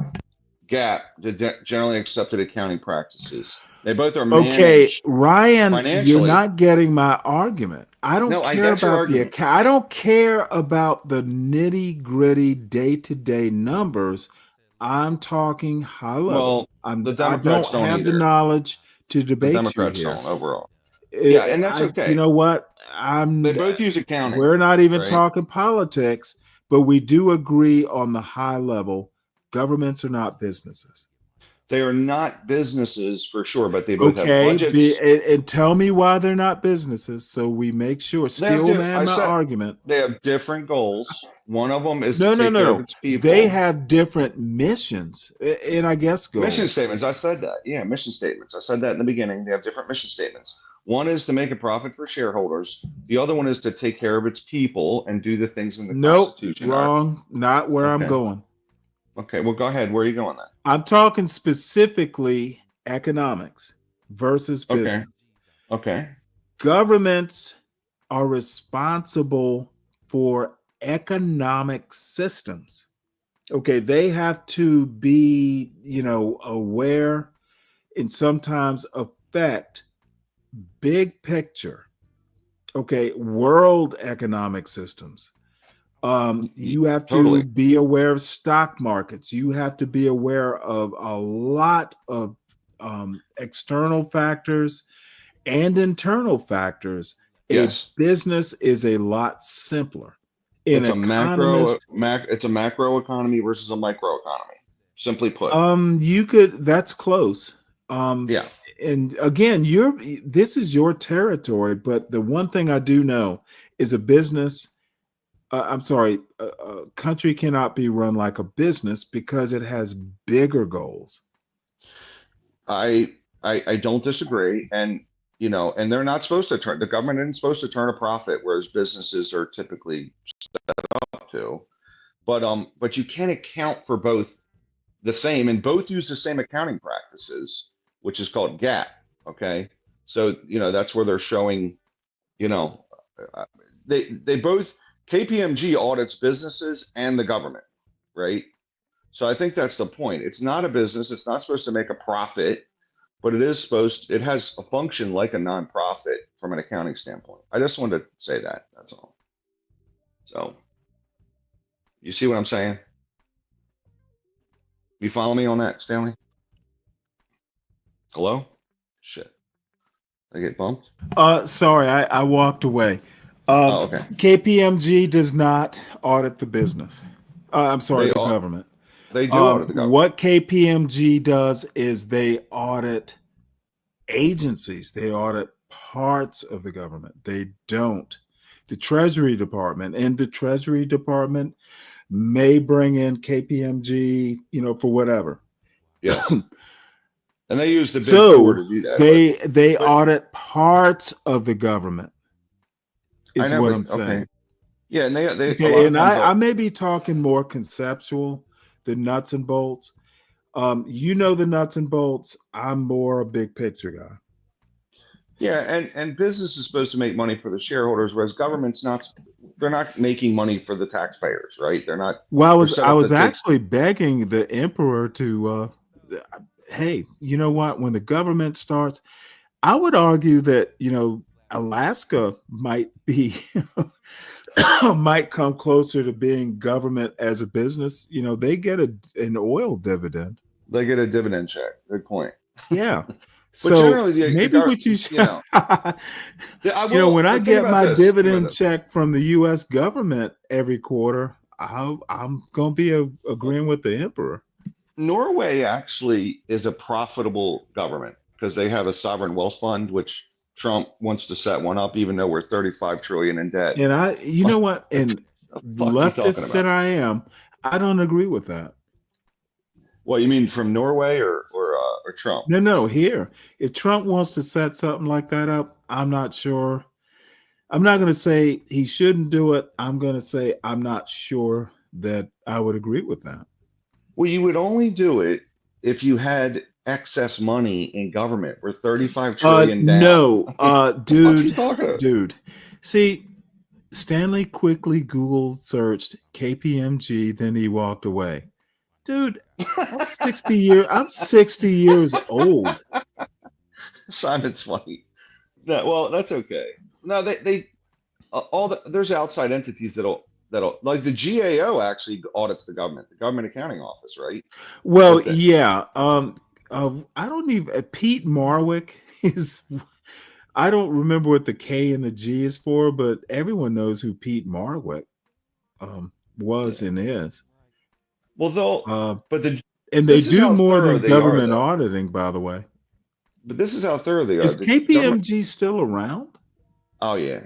GAAP, the generally accepted accounting practices. They both are Okay, managed Ryan, you're financially. not getting my argument. I don't No, I care get your about the argument. account. I don't care about the nitty gritty day-to-day numbers. I'm talking high level. Well, the I Democrats don't don't have the either. knowledge to The debate you Democrats here. don't overall. Yeah, and that's You okay. know what? They both use accounting. We're not even right? talking politics, but we do agree on the high level. Governments are not businesses. They are not businesses for sure, but they both have Okay, budgets. and tell me why they're not businesses, so we make sure. They have Steel man, my argument. they have different goals. One of them is No, to no, take no, care of no. its people. They have different missions, and I guess goals. Mission statements. I said that. Yeah, mission statements. I said that in the beginning. They have different mission statements. One is to make a profit for shareholders. The other one is to take care of its people and do the things in the Nope, Constitution. wrong. Not where I'm Okay. going. Okay, well, go ahead. Where are you going then? I'm talking specifically economics versus business. Okay. Governments are responsible for economic systems. Okay, they have to be, aware and sometimes affect big picture. Okay, world economic systems. You have Totally. to be aware of stock markets. You have to be aware of a lot of external factors and internal factors. Yes. A business is a lot simpler. It's a it's a macro economy versus a micro economy. Simply put. That's close. Yeah. And again, this is your territory, but the one thing I do know is a country cannot be run like a business because it has bigger goals. I don't disagree, and and they're not supposed to the government isn't supposed to turn a profit, whereas businesses are typically set up to. But you can account for both the same, and both use the same accounting practices, which is called GAAP. Okay, so that's where they're showing, they both. KPMG audits businesses and the government, right? So I think that's the point. It's not a business. It's not supposed to make a profit, but it has a function like a nonprofit from an accounting standpoint. I just wanted to say that. That's all. So you see what I'm saying? You follow me on that, Stanley? Hello? Shit. I get bumped? Sorry, I walked away. Okay. KPMG does not audit the business. I'm sorry, the government. They do audit the government. What KPMG does is they audit agencies. They audit parts of the government. They don't. The Treasury Department, and the Treasury Department may bring in KPMG, for whatever. Yeah. And they use the big four to do that. They audit parts of the government. Is what I'm saying. Okay. Yeah, and they okay, and I may be talking more conceptual than nuts and bolts. The nuts and bolts. I'm more a big picture guy. Yeah, and business is supposed to make money for the shareholders, whereas government's not. They're not making money for the taxpayers, right? They're not. Well, I was actually begging the emperor to, hey, you know what? When the government starts, I would argue that, Alaska might be might come closer to being government as a business. They get an oil dividend. They get a dividend check. Good point. Yeah. But So generally, maybe what you when I get my dividend check from the U.S. government every quarter, I'm gonna be agreeing with the emperor. Norway actually is a profitable government because they have a sovereign wealth fund, which Trump wants to set one up, even though we're 35 trillion in debt. And you know what? And leftist that I am, I don't agree with that. What you mean from Norway or Trump? No. Here, if Trump wants to set something like that up, I'm not sure. I'm not going to say he shouldn't do it. I'm going to say I'm not sure that I would agree with that. Well, you would only do it if you had excess money in government. We're 35 trillion down. No, dude. See, Stanley quickly Google searched KPMG, then he walked away. Dude, I'm 60 years old. Simon's funny. No, well, that's okay. No, there's outside entities that'll like the GAO actually audits the government accounting office, right? Well, yeah. I don't even Pete Marwick is. I don't remember what the K and the G is for, but everyone knows who Pete Marwick was and is. Well, they do more than government auditing, by the way. But this is how thorough they are. Is KPMG still around? Oh yeah.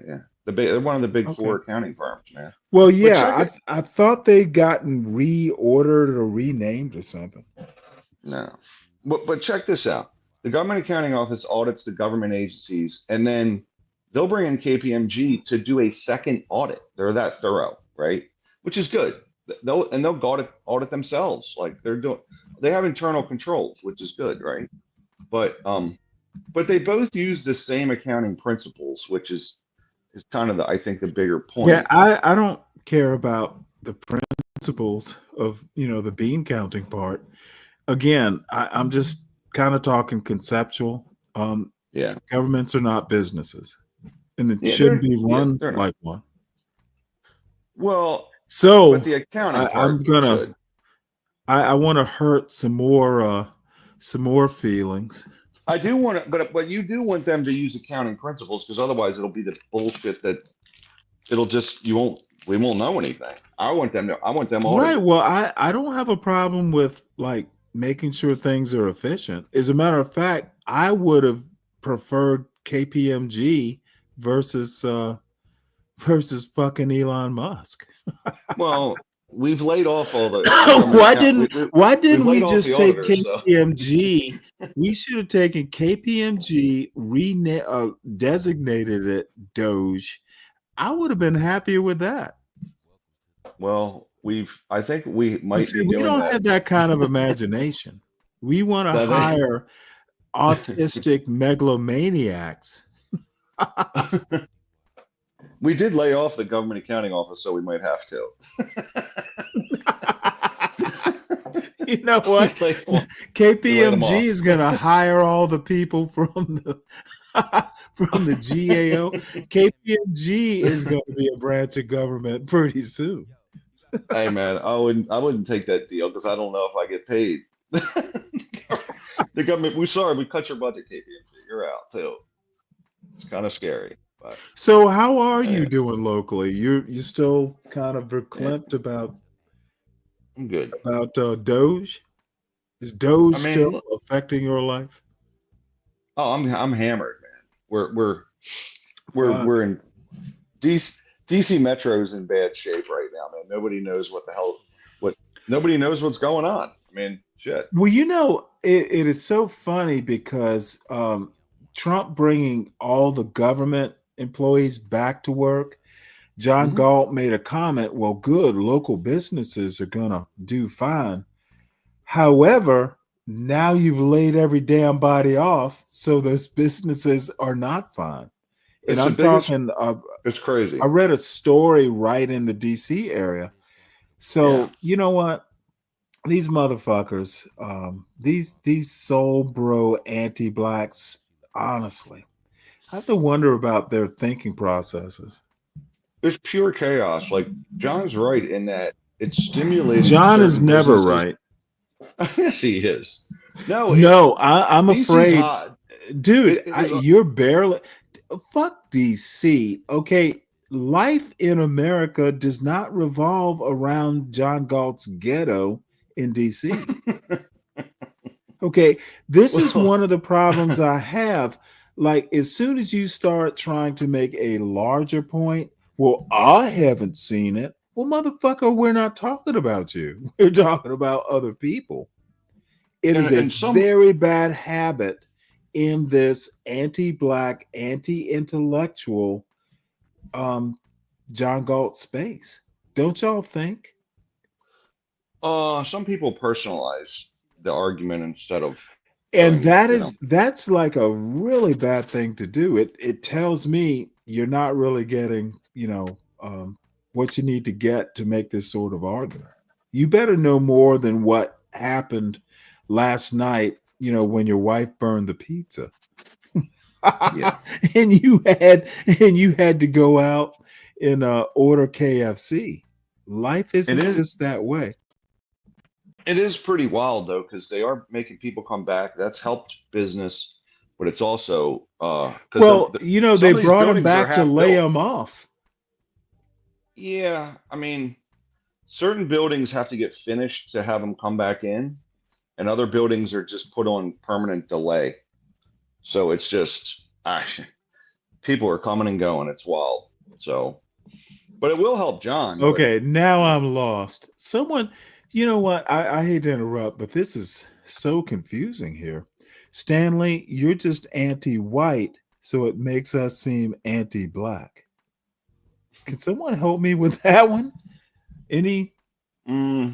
They're one of the big four accounting firms, man. Well, yeah, I thought they'd gotten reordered or renamed or something. No, but check this out. The government accounting office audits the government agencies, and then they'll bring in KPMG to do a second audit. They're that thorough, right? Which is good. They'll audit themselves. Like they have internal controls, which is good, right? But they both use the same accounting principles, which is kind of I think the bigger point. Yeah, I don't care about the principles of the bean counting part. Again, I'm just kind of talking conceptual. Governments are not businesses, and it shouldn't be run like one. Well, but the accounting part, I'm gonna. I want to hurt some more feelings. I do want to, but you do want them to use accounting principles because otherwise it'll be the bullshit that we won't know anything. I want them all right. Well, I don't have a problem with like making sure things are efficient. As a matter of fact, I would have preferred KPMG versus fucking Elon Musk. Well, we've laid off all the. Why didn't we just take KPMG? We should have taken KPMG, designated it Doge. I would have been happier with that. Well, I think we might be doing we don't have that kind of imagination. We want to hire autistic megalomaniacs. We did lay off the government accounting office, so we might have to. You know what? KPMG is going to hire all the people from the GAO. KPMG is going to be a branch of government pretty soon. Hey man, I wouldn't take that deal because I don't know if I get paid. The government, we cut your budget, KPMG. You're out too. It's kind of scary. But, so how are you doing locally? You still kind of verklempt about? I'm good. About Doge? Is Doge still affecting your life? Oh, I'm hammered, man. We're in DC Metro's in bad shape right now, man. Nobody knows nobody knows what's going on. I mean, shit. Well, it is so funny because Trump bringing all the government employees back to work. John Galt made a comment, well, good, local businesses are going to do fine. However, now you've laid every damn body off, so those businesses are not fine. And I'm talking, it's crazy. I read a story right in the DC area. So, you know what? These motherfuckers, these soul bro anti-blacks, honestly. I have to wonder about their thinking processes. It's pure chaos. Like John's right in that it's stimulating John is certain never businesses. right. Yes, he is. No, No, I'm DC's afraid, hot. dude. It was You're barely fuck DC. Okay, life in America does not revolve around John Galt's ghetto in DC. Okay, this is Well- one of the problems I have. Like, as soon as you start trying to make a larger point, well, I haven't seen it. Well, motherfucker, we're not talking about you. We're talking about other people. It is a very bad habit in this anti-black, anti-intellectual John Galt space. Don't y'all think? some people personalize the argument instead of And showing, you know. that's like a really bad thing to do. It tells me you're not really getting, what you need to get to make this sort of argument. You better know more than what happened last night, when your wife burned the pizza. Yeah. and you had to go out and order KFC. Life isn't just that way. It is pretty wild though, because they are making people come back. That's helped business, but it's also They brought him back to lay him off. Yeah, I mean, certain buildings have to get finished to have them come back in, and other buildings are just put on permanent delay. So it's just people are coming and going. It's wild. So, but it will help John. Okay, now I'm lost. Someone, you know what? I hate to interrupt, but this is so confusing here. Stanley, you're just anti-white, so it makes us seem anti-black. Can someone help me with that one? Any? I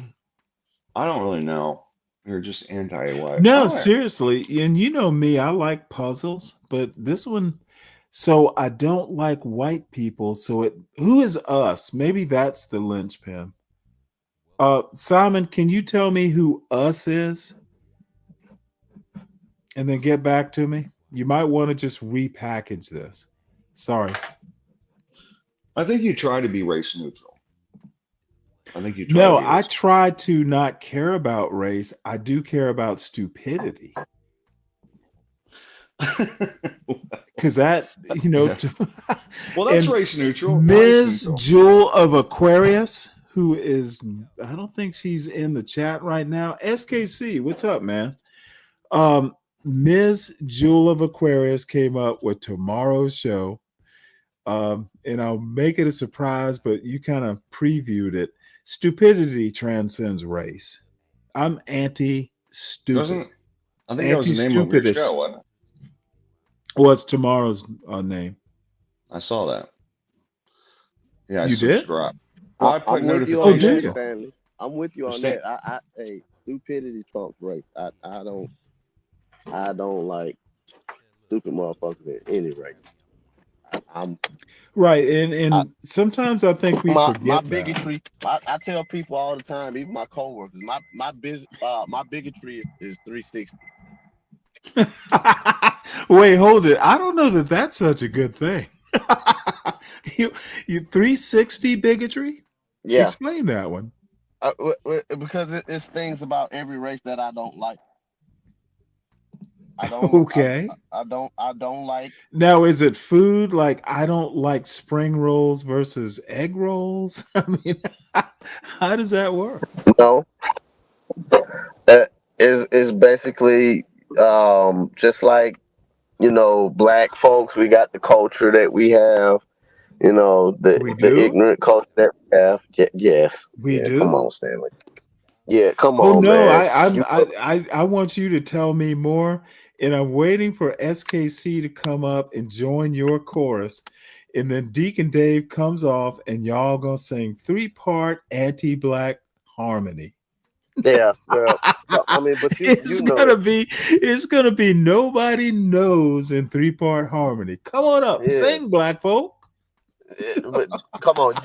don't really know. You're just anti-white. No, seriously. And you know me, I like puzzles, but this one, so I don't like white people. So who is us? Maybe that's the linchpin. Simon, can you tell me who us is? And then get back to me. You might want to just repackage this. Sorry. I think you try to be race neutral. I try to not care about race. I do care about stupidity. Because that, well, that's race neutral. Ms. Jewel of Aquarius, who is, I don't think she's in the chat right now. SKC, what's up, man? Ms. Jewel of Aquarius came up with tomorrow's show. And I'll make it a surprise, but you kind of previewed it. Stupidity transcends race. I'm anti-stupid. I think that was the name of your show, wasn't it? What's tomorrow's name? I saw that. Yeah, you did? Well, I'm with you on that, Stanley. I'm with you on Stan- that. Hey, stupidity trumps race. I don't like stupid motherfuckers in any race. I'm right, and sometimes I think we forget my that. bigotry. I tell people all the time, even my coworkers, my bigotry is 360. Wait, hold it. I don't know that that's such a good thing. you 360 bigotry? Yeah. Explain that one. Because it's things about every race that I don't like. I don't. Okay. I don't like. Now, is it food? Like, I don't like spring rolls versus egg rolls. I mean, how does that work? No. That is basically just like, black folks. We got the culture that we have. The ignorant culture that we have. Yes. We do. Come on, Stanley. Yeah, come on. Oh no, man. I want you to tell me more. And I'm waiting for SKC to come up and join your chorus. And then Deacon Dave comes off and y'all gonna sing 3-part anti-black harmony. Yeah, well, I mean, but it's gonna be nobody knows in 3-part harmony. Come on up, sing, black folk. But come on,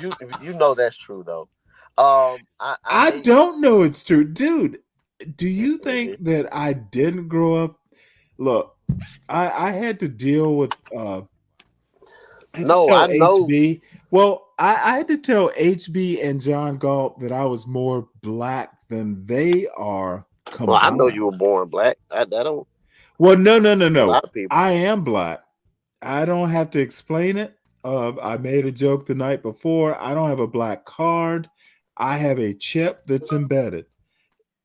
you know that's true though. I don't know it's true, dude. Do you think that I didn't grow up? Look, I had to deal with I had to No, tell I know. HB. Well, I had to tell HB and John Galt that I was more black than they are Well, I know combined. you were born black. I don't. Well, no. A lot of people. I am black. I don't have to explain it. I made a joke the night before. I don't have a black card. I have a chip that's embedded.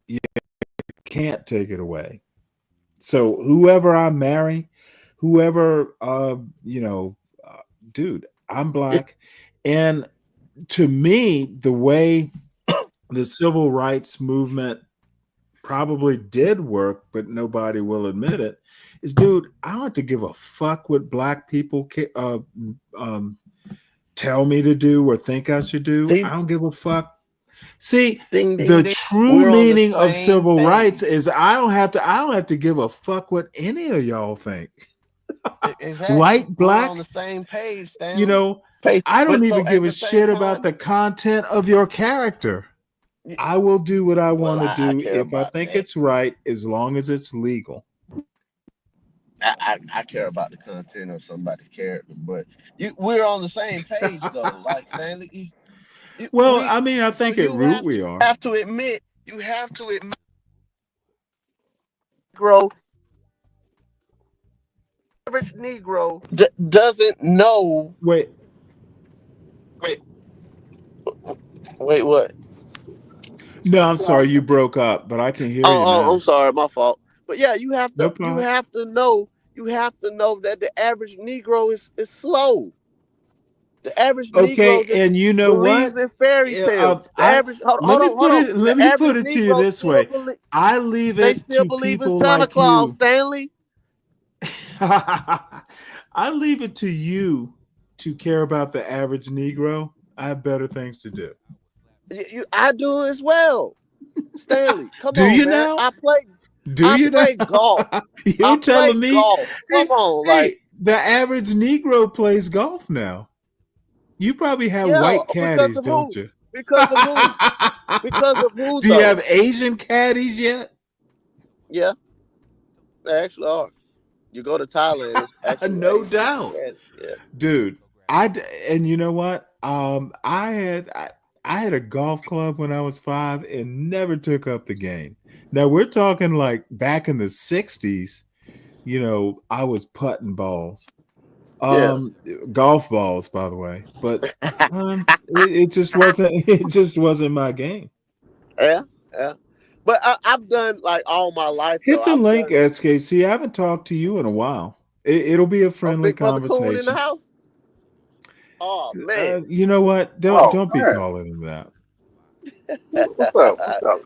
You can't take it away. So whoever I marry, whoever, dude, I'm black. And to me, the way the civil rights movement probably did work, but nobody will admit it, is, dude, I don't have to give a fuck what black people tell me to do or think I should do. I don't give a fuck. See, the true meaning of civil rights is I don't have to give a fuck what any of y'all think. Exactly. White, black, we're on the same page, Stanley. you know, I don't even give a shit about the content of your character. I will do what I want to do if I think it's right, as long as it's legal. I care about the content of somebody's character, but we're on the same page though. Like Stanley. I mean, I think at root we are. You have to admit, Negro, average Negro doesn't know. Wait, what? No, I'm sorry, you broke up, but I can hear you now. I'm sorry, my fault. But yeah, you have to. No problem. You have to know. You have to know that the average Negro is slow. The average Negro just and you know believes what? in fairy tales. The average. Hold on. Let me put it to you this way. I leave it to people like you. Stanley. I leave it to you to care about the average Negro. I have better things to do. I do as well, Stanley. Come do on, you man. now? I play golf. You're telling me? Golf. Come on, hey, the average Negro plays golf now. You probably have white caddies, don't you? Because of who? Because of who? Do you have Asian caddies yet? Yeah, they actually are. You go to Thailand, it's actually no doubt, yeah. Dude. And you know what? I had a golf club when I was 5 and never took up the game. Now we're talking like back in the 60s. You know, I was putting balls. Golf balls, by the way, but it just wasn't my game. Yeah. But I've done like all my life. Hit the link, SKC. I haven't talked to you in a while. It'll be a friendly conversation. Cool in the house? Oh man! You know what? Don't be calling him that. What's up?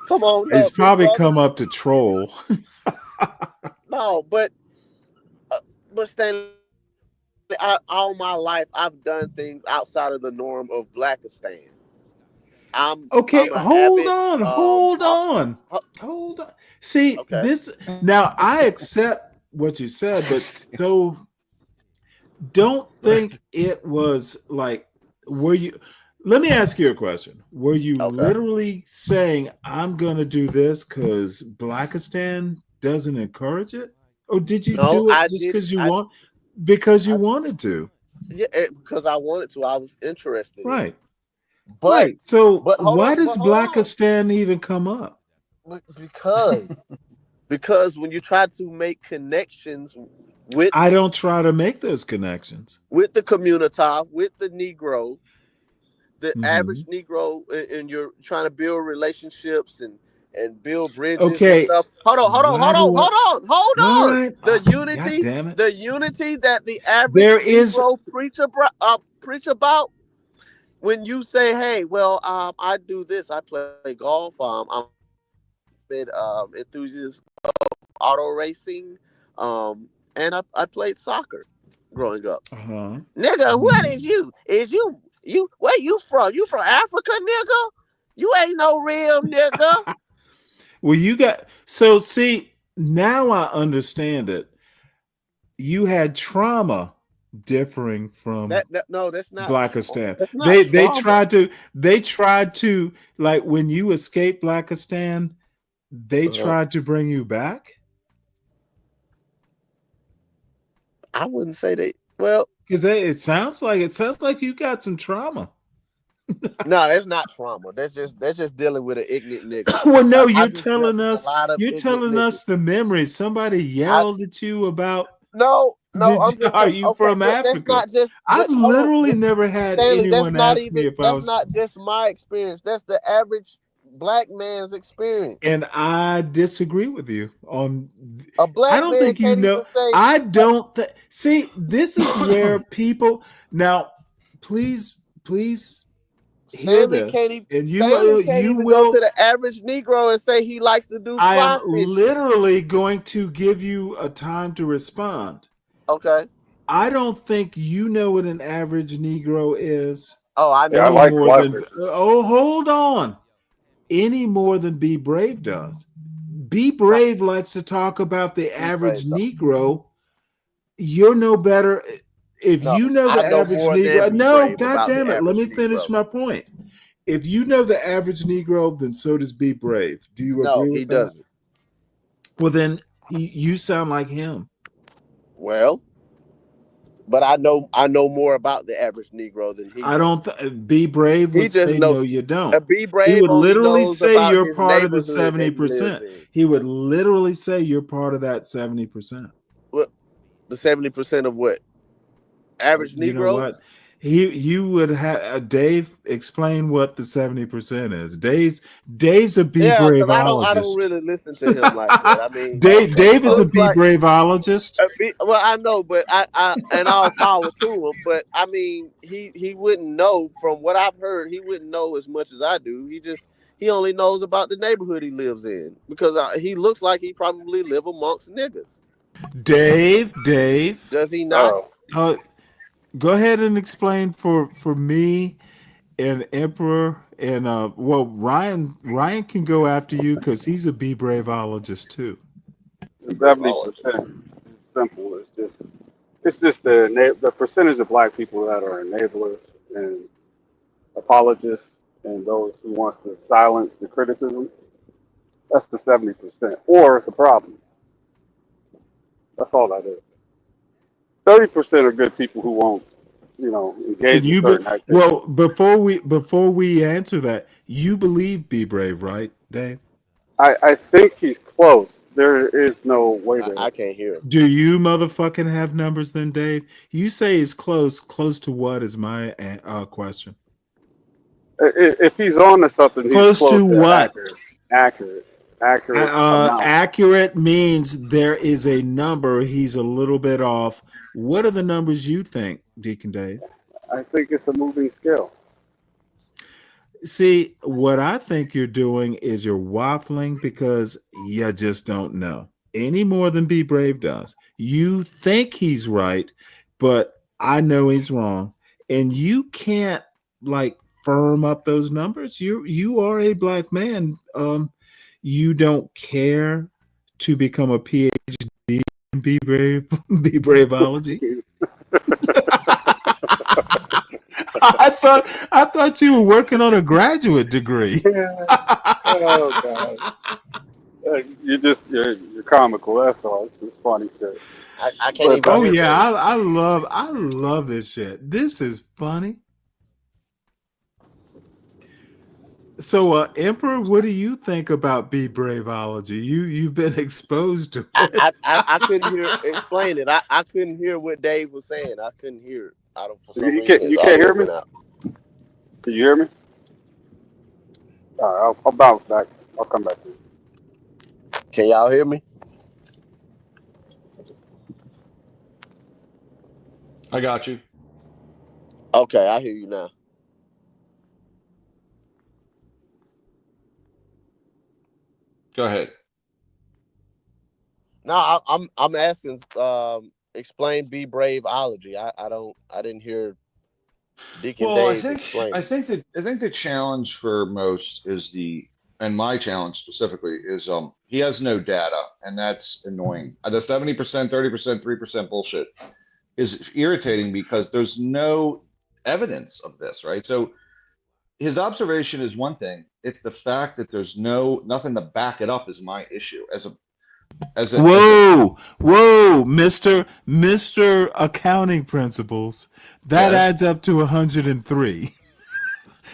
Come on. He's probably come up to troll. No, but Stanley, all my life I've done things outside of the norm of Blackistan. Hold on. See, this now I accept what you said, but so don't think it was like, let me ask you a question. Were you literally saying, I'm going to do this because Blackistan doesn't encourage it? Or did you do it just because you wanted to? Yeah, because I wanted to. I was interested. Right. But why does Blackistan even come up? Because when you try to make connections with, I don't try to make those connections with the community, with the Negro, the average Negro, and you're trying to build relationships and build bridges. Okay. And stuff. Hold on. Right. The unity that the average Negro preach about. When you say, "Hey, well, I do this. I play golf. I'm an enthusiast of auto racing, and I played soccer growing up." Nigga, what is you? Is you where you from? You from Africa, nigga? You ain't no real nigga. Well, see, now I understand it. You had trauma differing from that's not Blackistan. That's They tried to like when you escaped Blackistan, they tried to bring you back. I wouldn't say they. Well, because it sounds like you got some trauma. No, that's not trauma. That's just dealing with an ignorant nigga. Well, no, I've you're just telling dealt with us. a lot of You're ignorant telling us niggas. the memories. Somebody yelled at you about. No, I'm just Are saying. you Okay, from but that's Africa? not just. I've But hold on, literally never had Stanley. That's anyone not ask me even. if I That's was, not just my experience. That's the average black man's experience. and I disagree with you on. A I black don't man think you can't know. even say. I don't see. This is where people now. Please hear Stanley this, can't even. and Stanley can't you even go will. to the average Negro and say he likes to do I am fly fishing. literally going to give you a time to respond. Okay. I don't think you know what an average Negro is. Oh, I know. Yeah, I like fly fishing. Hold on. Any more than Be Brave does. Be Brave likes to talk about the average Negro. You're no better. If No, you know the I know average more than Negro, Be no, Brave God about the damn it. Let average me finish Negro. my point. If you know the average Negro, then so does Be Brave. Do you No, agree with he that? doesn't. Well, then you sound like him. Well, but I know more about the average Negro than he. I don't. Be Brave He would just say knows. no, you don't. Be Brave He would only literally knows say about you're his part of the neighborhood that he lives 70%. in. He would literally say you're part of that 70%. Well, the 70% of what? Average Negro. You know what? You would have Dave explain what the 70% is. Dave's a Be Yeah, because I don't Braveologist. really listen to him like that. I mean, Dave is a looks Be like- Braveologist. well, I know, but I and all power to him. But I mean, he wouldn't know. From what I've heard, he wouldn't know as much as I do. He only knows about the neighborhood he lives in because he looks like he probably live amongst niggas. Dave, does he not? Go ahead and explain for me and Emperor and well, Ryan can go after you because he's a Be Braveologist too. 70% is simple. It's just the percentage of black people that are enablers and apologists and those who want to silence the criticism. That's the 70%, or the problem. That's all that is. 30% are good people who won't, engage in certain activities. Well, before we answer that, you believe Be Brave, right, Dave? I think he's close. There is no way that I can't hear him. Do you motherfucking have numbers then, Dave? You say he's close. Close to what is my question? If he's on to something, he's Close to what? Accurate. Accurate means there is a number. He's a little bit off. What are the numbers you think, Deacon Dave? I think it's a moving scale. See, what I think you're doing is you're waffling because you just don't know any more than Be Brave does. You think he's right, but I know he's wrong. And you can't firm up those numbers. You are a black man. You don't care to become a PhD in Be Braveology. I thought you were working on a graduate degree. Oh God! You're comical. That's all. It's just funny shit. I can't even. Oh yeah, I love this shit. This is funny. So, Emperor, what do you think about Be Braveology? You've been exposed to it. I couldn't hear. Explain it. I couldn't hear what Dave was saying. I couldn't hear it. For some reason, You can't hear me? Can you hear me? All right, I'll bounce back. I'll come back to you. Can y'all hear me? I got you. Okay, I hear you now. Go ahead. No, I'm asking. Explain Be Braveology. I didn't hear Deacon Dave explain. I think the challenge for most is and my challenge specifically is he has no data, and that's annoying. The 70%, 30%, 3% bullshit is irritating because there's no evidence of this, right? So his observation is one thing. It's the fact that there's nothing to back it up is my issue. Whoa, Mr. Accounting Principles. That adds up to 103.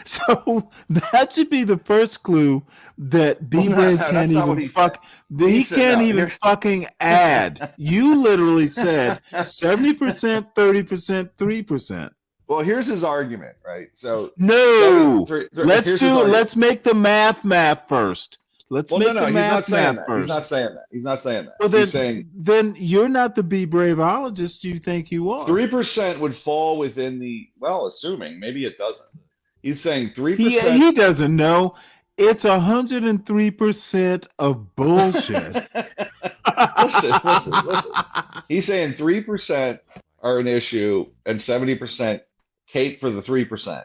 So that should be the first clue that Be Brave can't even fuck. He can't even fucking add. You literally said 70%, 30%, 3%. Well, here's his argument, right? So no, let's make the math first. Let's make the math first. He's not saying that. He's not saying that. Well, He's saying then you're not the Be Braveologist you think you are. 3% would fall within the, well, assuming, maybe it doesn't. He's saying 3%. He doesn't know. It's 103% of bullshit. Listen. He's saying 3% are an issue and 70% cape for the 3%.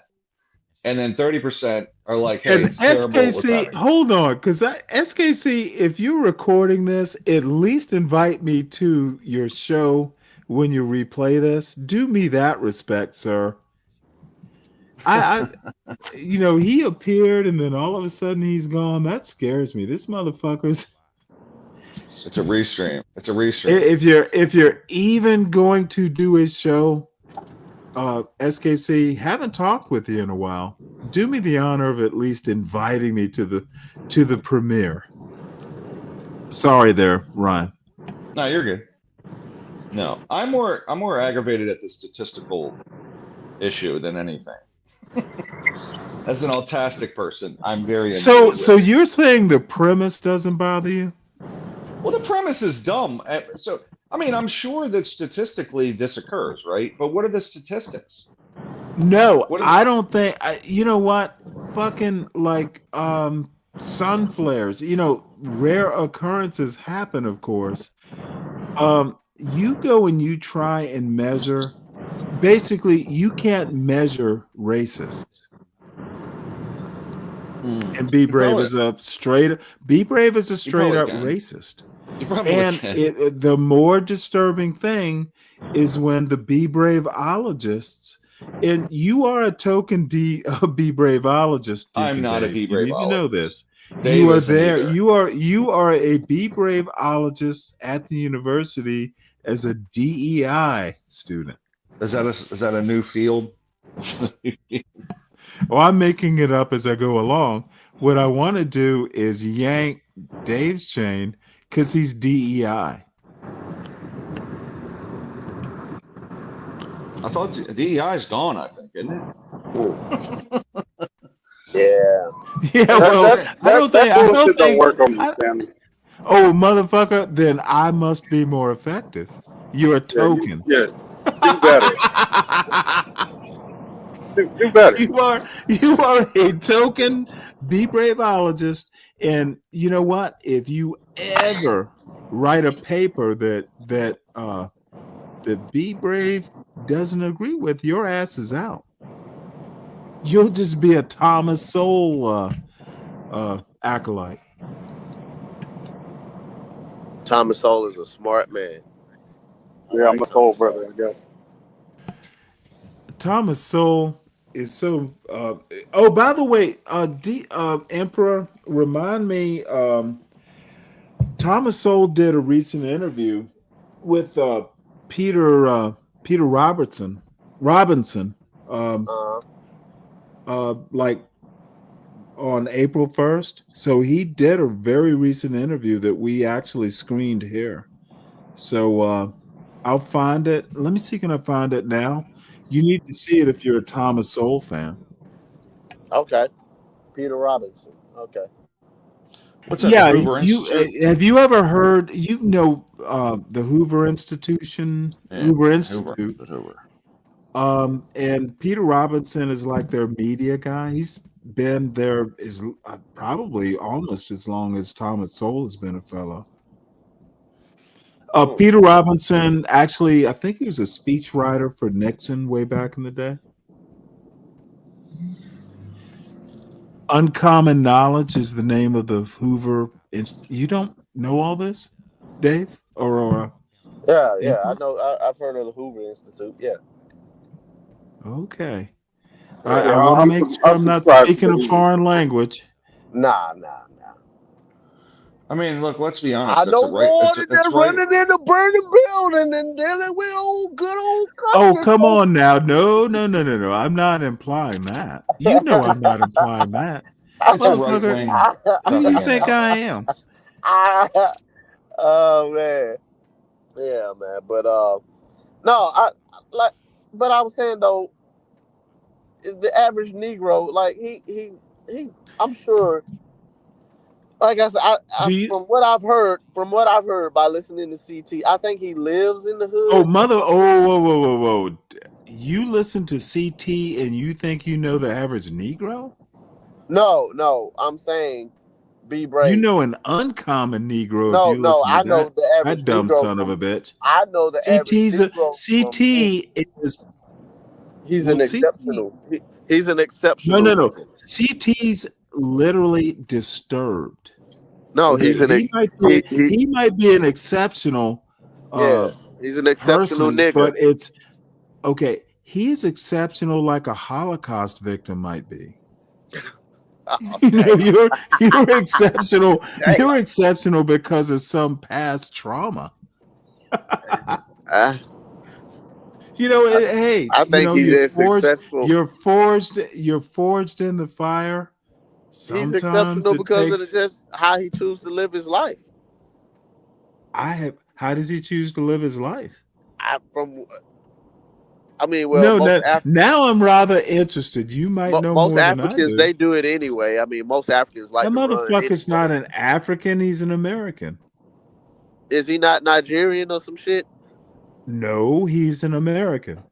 And then 30% are like, hey, it's SKC, hold on, because SKC, if you're recording this, at least invite me to your show when you replay this. Do me that respect, sir. I he appeared and then all of a sudden he's gone. That scares me. This motherfucker's. It's a restream. If you're even going to do a show, SKC, haven't talked with you in a while. Do me the honor of at least inviting me to the premiere. Sorry there, Ryan. No, you're good. No, I'm more aggravated at the statistical issue than anything. As an autistic person, I'm very so you're saying the premise doesn't bother you? Well, the premise is dumb. So I mean, I'm sure that statistically this occurs, right? But what are the statistics? No, I don't think. You know what? Fucking like sun flares. Rare occurrences happen, of course. You go and you try and measure. Basically, you can't measure racists. And Be Brave is a straight up racist. And the more disturbing thing is when the Be Braveologists, and you are a token Be Braveologist. I'm not a Be Braveologist. You need to know this. Dave you are isn't there. either. You are a Be Braveologist at the university as a DEI student. Is that a new field? Well, I'm making it up as I go along. What I want to do is yank Dave's chain because he's DEI. I thought DEI is gone, I think, isn't it? Yeah. Yeah, well, I don't think don't work on you, Stanley. Oh, motherfucker, then I must be more effective. You're a token. Yeah, do better. do better. You are a token Be Braveologist, and you know what? If you ever write a paper that Be Brave doesn't agree with, your ass is out. You'll just be a Thomas Sowell acolyte. Thomas Sowell is a smart man. Yeah, I'm a Sowell brother, I guess. Thomas Sowell is so. Oh, by the way, Emperor, remind me. Thomas Sowell did a recent interview with Peter Robinson. Like on April 1st. So he did a very recent interview that we actually screened here. So I'll find it. Let me see, can I find it now? You need to see it if you're a Thomas Sowell fan. Okay. Peter Robinson. Okay. What's that? Yeah, the Hoover Institute? have you ever heard, the Hoover Institution? Yeah, Hoover Institute. Hoover. And Peter Robinson is like their media guy. He's been there is probably almost as long as Thomas Sowell has been a fellow. Peter Robinson, actually, I think he was a speechwriter for Nixon way back in the day. Uncommon Knowledge is the name of the Hoover. You don't know all this, Dave? Or Yeah, I know. I've heard of the Hoover Institute. Yeah. Okay. I want to make sure I'm not speaking a foreign language. Nah. I mean, look, let's be I honest. That's know a right. more It's, than it's just right. running in a burning building and dealing with good old Oh, country come folk. on now. No. I'm not implying that. You know I'm not implying that. It's a right Motherfucker, wing who you think propaganda. I am? Oh man, yeah, man. But no, but I was saying though, the average Negro, like he, I'm sure. Like I said, Do you? from what I've heard by listening to CT, I think he lives in the Oh, hood. whoa. You listen to CT and you think you know the average Negro? No, I'm saying be brave. You know an uncommon Negro if you No, listen to I know the average that dumb Negro son of a bitch. I know the average Negro CT is he's well, an CT. exceptional. He's an exceptional. No. CT's literally disturbed. No, Okay, he might be an exceptional he's an exceptional person, nigga. but it's okay. He's exceptional like a Holocaust victim might be. You know, you're exceptional. You're exceptional because of some past trauma. You know, hey, I think you're successful. You're forged in the fire. He's exceptional because of just how he chooses to live his life. How does he choose to live his life? Now I'm rather interested. You might know most more Africans, than I do. they do it anyway. I mean, most Africans like that to run motherfucker's anyway. not an African. He's an American. Is he not Nigerian or some shit? No, he's an American.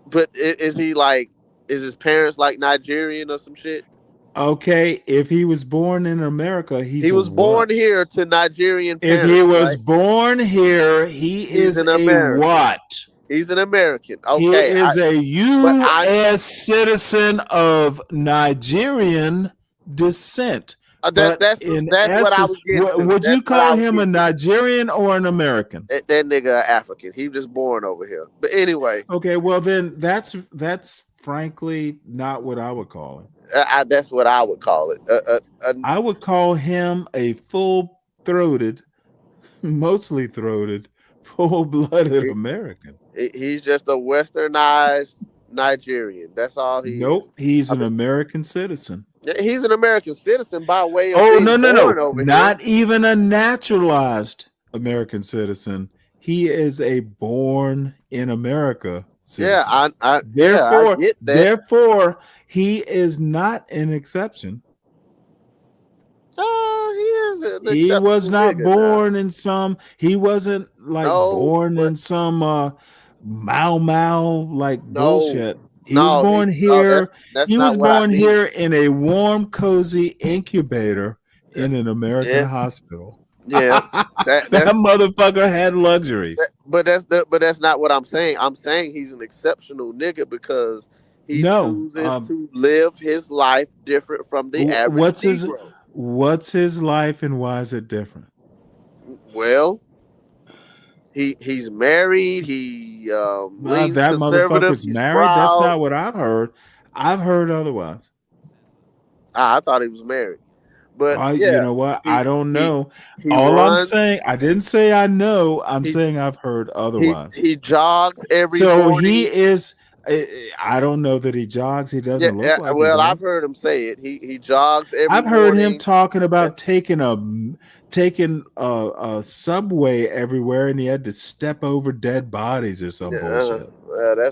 But is his parents like Nigerian or some shit? Okay, if he was born in America, he was born here to Nigerian parents. If he was born here, he's is an a American. what? He's an American. Okay, he is a U.S. citizen of Nigerian descent. That's what I was getting to. Would you call him a Nigerian or an American? That nigga African. He was just born over here. But anyway. Okay, well then that's frankly not what I would call him. That's what I would call it. I would call him a full-throated, mostly throated, full-blooded American. He's just a westernized Nigerian. That's all he Nope, is. he's an American citizen. He's an American citizen by way of no. Not even a naturalized American citizen. He is a born in America citizen. Yeah, I get that. Therefore, he is not an exception. He is. He was not born in some. He wasn't born in some Mau bullshit. He was born here. He was born here in a warm, cozy incubator in an American hospital. Yeah, that motherfucker had luxuries. But that's not what I'm saying. I'm saying he's an exceptional nigga because he chooses to live his life different from the average Negro. What's his life and why is it different? Well, he's married. He that motherfucker's married. Proud. That's not what I've heard. I've heard otherwise. I thought he was married. But you know what? I don't know. I'm saying, I didn't say I know. I'm saying I've heard otherwise. He jogs every morning. He is. I don't know that he jogs. He doesn't look like. Well, I've heard him say it. He jogs every morning. I've heard him talking about taking a subway everywhere, and he had to step over dead bodies or some bullshit.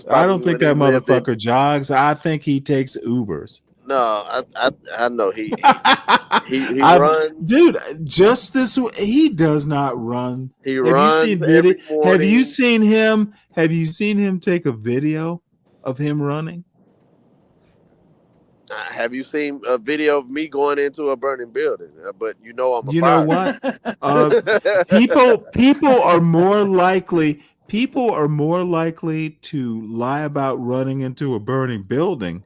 I don't think that motherfucker jogs. I think he takes Ubers. No, I know he runs. Dude, just this he does not run. He runs every morning. Have you seen him? Have you seen him take a video of him running? Have you seen a video of me going into a burning building? But I'm a You fire. know what? People are more likely to lie about running into a burning building.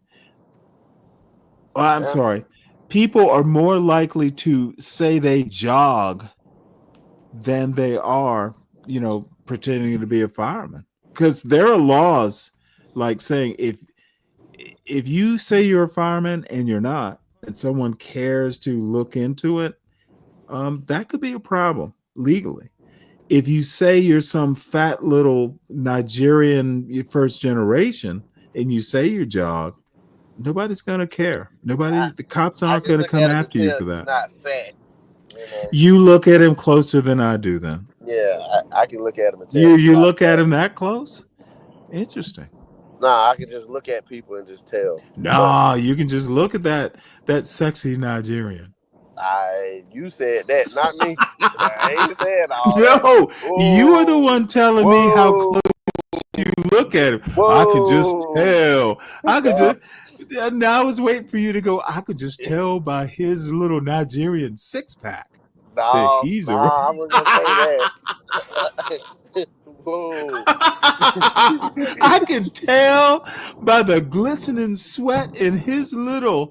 I'm sorry. People are more likely to say they jog than they are, pretending to be a fireman. Because there are laws like saying if you say you're a fireman and you're not, and someone cares to look into it, that could be a problem legally. If you say you're some fat little Nigerian first generation and you say you jog, nobody's gonna care. The cops I aren't can gonna look come at him and after you tell for he's that. not fat. You know. You look at him closer than I do then. Yeah, I can look at him and tell You he's you not look at fat. him that close? Interesting. Nah, I can just look at people and just tell. Nah, you can just look at that sexy Nigerian. You said that, not me. I ain't saying all that. No, you are the Whoa, one telling me how close you look at him. I could just tell. I could just. Now I was waiting for you to go. I could just tell by his little Nigerian six pack that he's a. I wasn't gonna say that. Whoa. I can tell by the glistening sweat in his little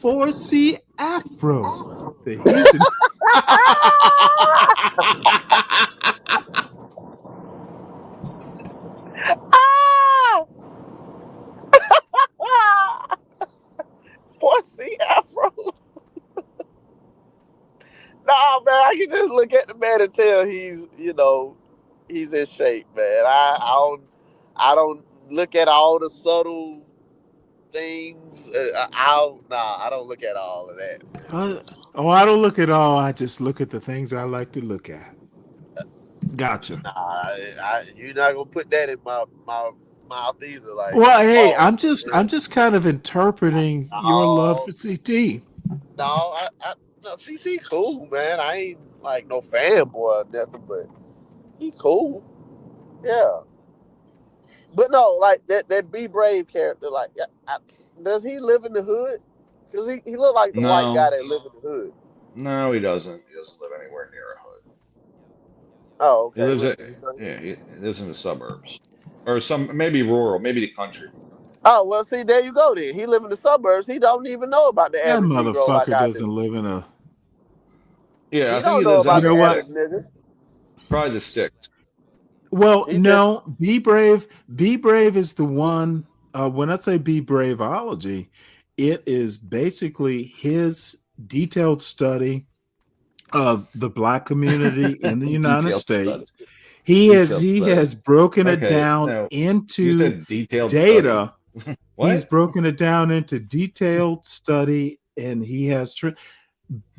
4C afro that he's an. 4C afro. Nah, man, I can just look at the man and tell he's in shape, man. I don't look at all the subtle things. I don't look at all of that. I don't look at all. I just look at the things I like to look at. Gotcha. Nah, you're not gonna put that in my mouth either. Like, well, hey, I'm just kind of interpreting your love for CT. No, no, CT cool, man. I ain't like no fanboy or nothing, but he cool. Yeah. But no, like that Be Brave character, like, does he live in the hood? Because he look like the white guy that live in the hood. No, he doesn't. He doesn't live anywhere near a hood. Oh, okay. He lives he lives in the suburbs, or maybe rural, maybe the country. Oh, well, see, there you go. Then he live in the suburbs. He don't even know about the That average Negro motherfucker like I doesn't do. live in a. Yeah, I think he lives out. You know what? Probably the sticks. Well, no, Be Brave. Be Brave is the one. When I say Be Braveology, it is basically his detailed study of the Black community in the United States. He has broken it down into data. He's broken it down into detailed study, and he has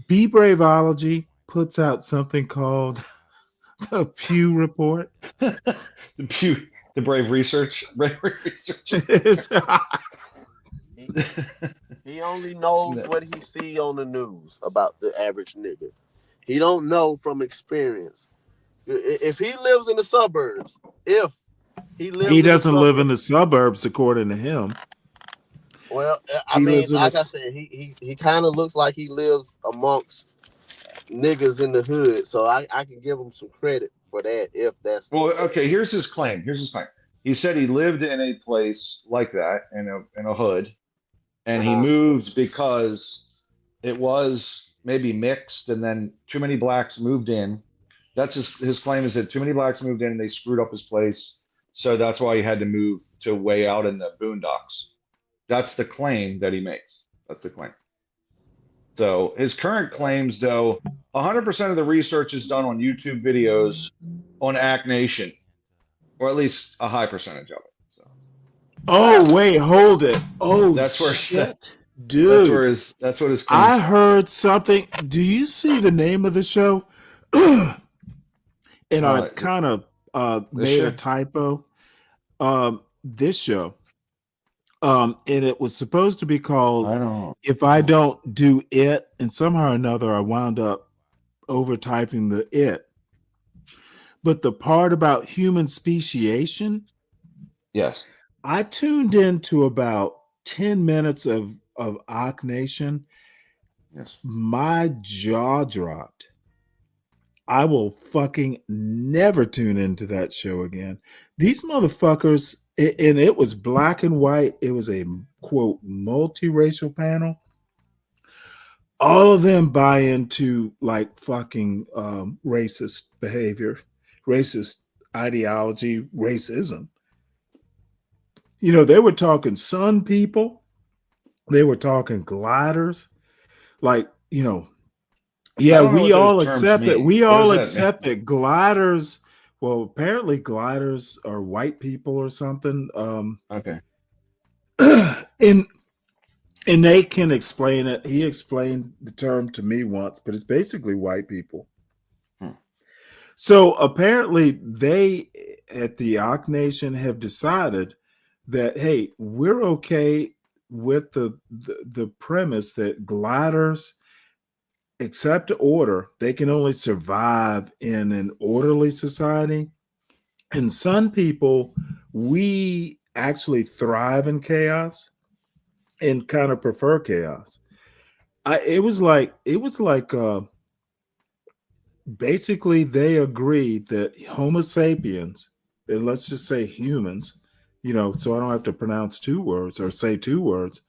Be Braveology puts out something called the Pew Report. The Brave Research. He only knows what he see on the news about the average nigga. He don't know from experience. If he lives in the suburbs, he doesn't live in the suburbs, according to him. Well, I mean, like I said, he kind of looks like he lives amongst niggas in the hood, so I can give him some credit for that if that's. Well, okay. Here's his claim. He said he lived in a place like that in a hood, and he moved because it was maybe mixed, and then too many blacks moved in. That's his claim, is that too many blacks moved in and they screwed up his place, so that's why he had to move to way out in the boondocks. That's the claim that he makes. That's the claim. So his current claims, though, 100% of the research is done on YouTube videos on Act Nation, or at least a high percentage of it. So. Oh, wait, hold it. Oh, that's where shit. Dude, that's what his claim. I heard something. Do you see the name of the show? And I kind of made a typo. This show. And it was supposed to be called If I Don't Do It, and somehow or another I wound up overtyping the it. But the part about human speciation, yes, I tuned into about 10 minutes of Act Nation. Yes, my jaw dropped. I will fucking never tune into that show again. These motherfuckers. And it was black and white. It was a, quote, multiracial panel. All of them buy into like fucking racist behavior, racist ideology, racism. You know, they were talking sun people. They were talking gliders. Like, you know, I Yeah, don't know we what those all terms accept that. mean. We What does all that mean? accept that gliders. Well, apparently gliders are white people or something. Okay. And Nate can explain it. He explained the term to me once, but it's basically white people. So apparently they at the Ak Nation have decided that, hey, we're okay with the premise that gliders accept order. They can only survive in an orderly society. And some people, we actually thrive in chaos and kind of prefer chaos. It was like basically they agreed that Homo sapiens, and let's just say humans, so I don't have to pronounce two words or say two words.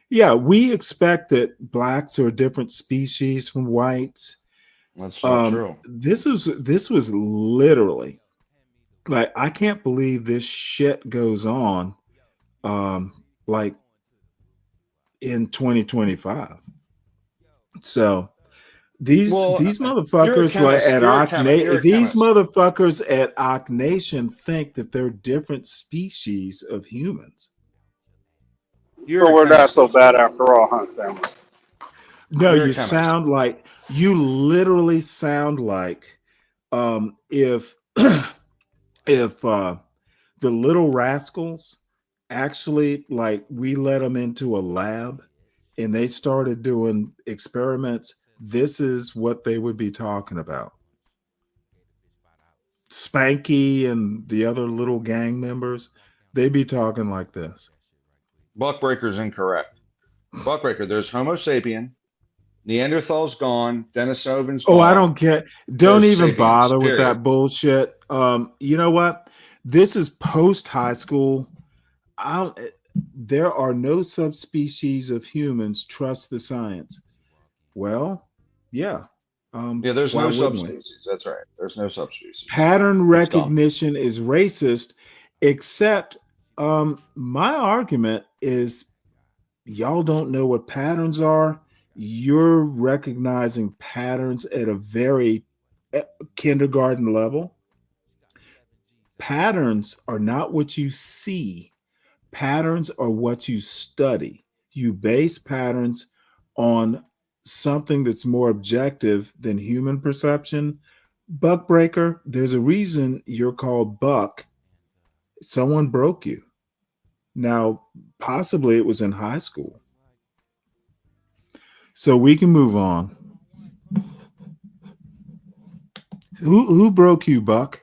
Yeah, we expect that blacks are a different species from whites. That's so true. This was literally like, I can't believe this shit goes on like in 2025. So these You're a motherfuckers like chemist. at You're a chemist. These motherfuckers at Ak Nation think that they're different species of humans. So we're not so bad after all, huh, Stanley? No, You're a you chemist. you literally sound like if if the Little Rascals actually, like, we let them into a lab and they started doing experiments, this is what they would be talking about. Spanky and the other little gang members, they'd be talking like this. Buckbreaker's incorrect. Buckbreaker, there's Homo sapien, Neanderthal's gone, Denisovan's gone. Oh, I don't care. Don't There's even sapiens, bother with period. that bullshit. You know what? This is post high school. There are no subspecies of humans. Trust the science. Well, yeah. Yeah, there's Why no wouldn't we? subspecies. That's right. There's no subspecies. Pattern It's gone. recognition is racist, except my argument is y'all don't know what patterns are. You're recognizing patterns at a very kindergarten level. Patterns are not what you see. Patterns are what you study. You base patterns on something that's more objective than human perception. Buckbreaker, there's a reason you're called Buck. Someone broke you. Now, possibly it was in high school. So we can move on. Who broke you, Buck?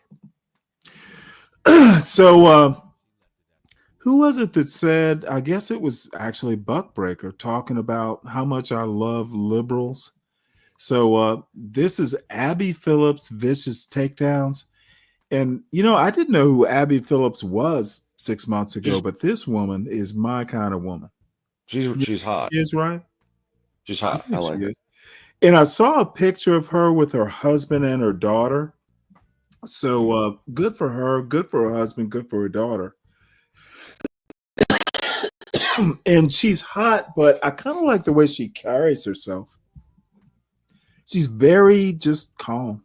So who was it that said, I guess it was actually Buckbreaker, talking about how much I love liberals. So this is Abby Phillips' vicious takedowns. And, I didn't know who Abby Phillips was 6 months ago, but this woman is my kind of woman. She's hot. She is, right? She's hot. I like her. And I saw a picture of her with her husband and her daughter. So good for her, good for her husband, good for her daughter. And she's hot, but I kind of like the way she carries herself. She's very just calm.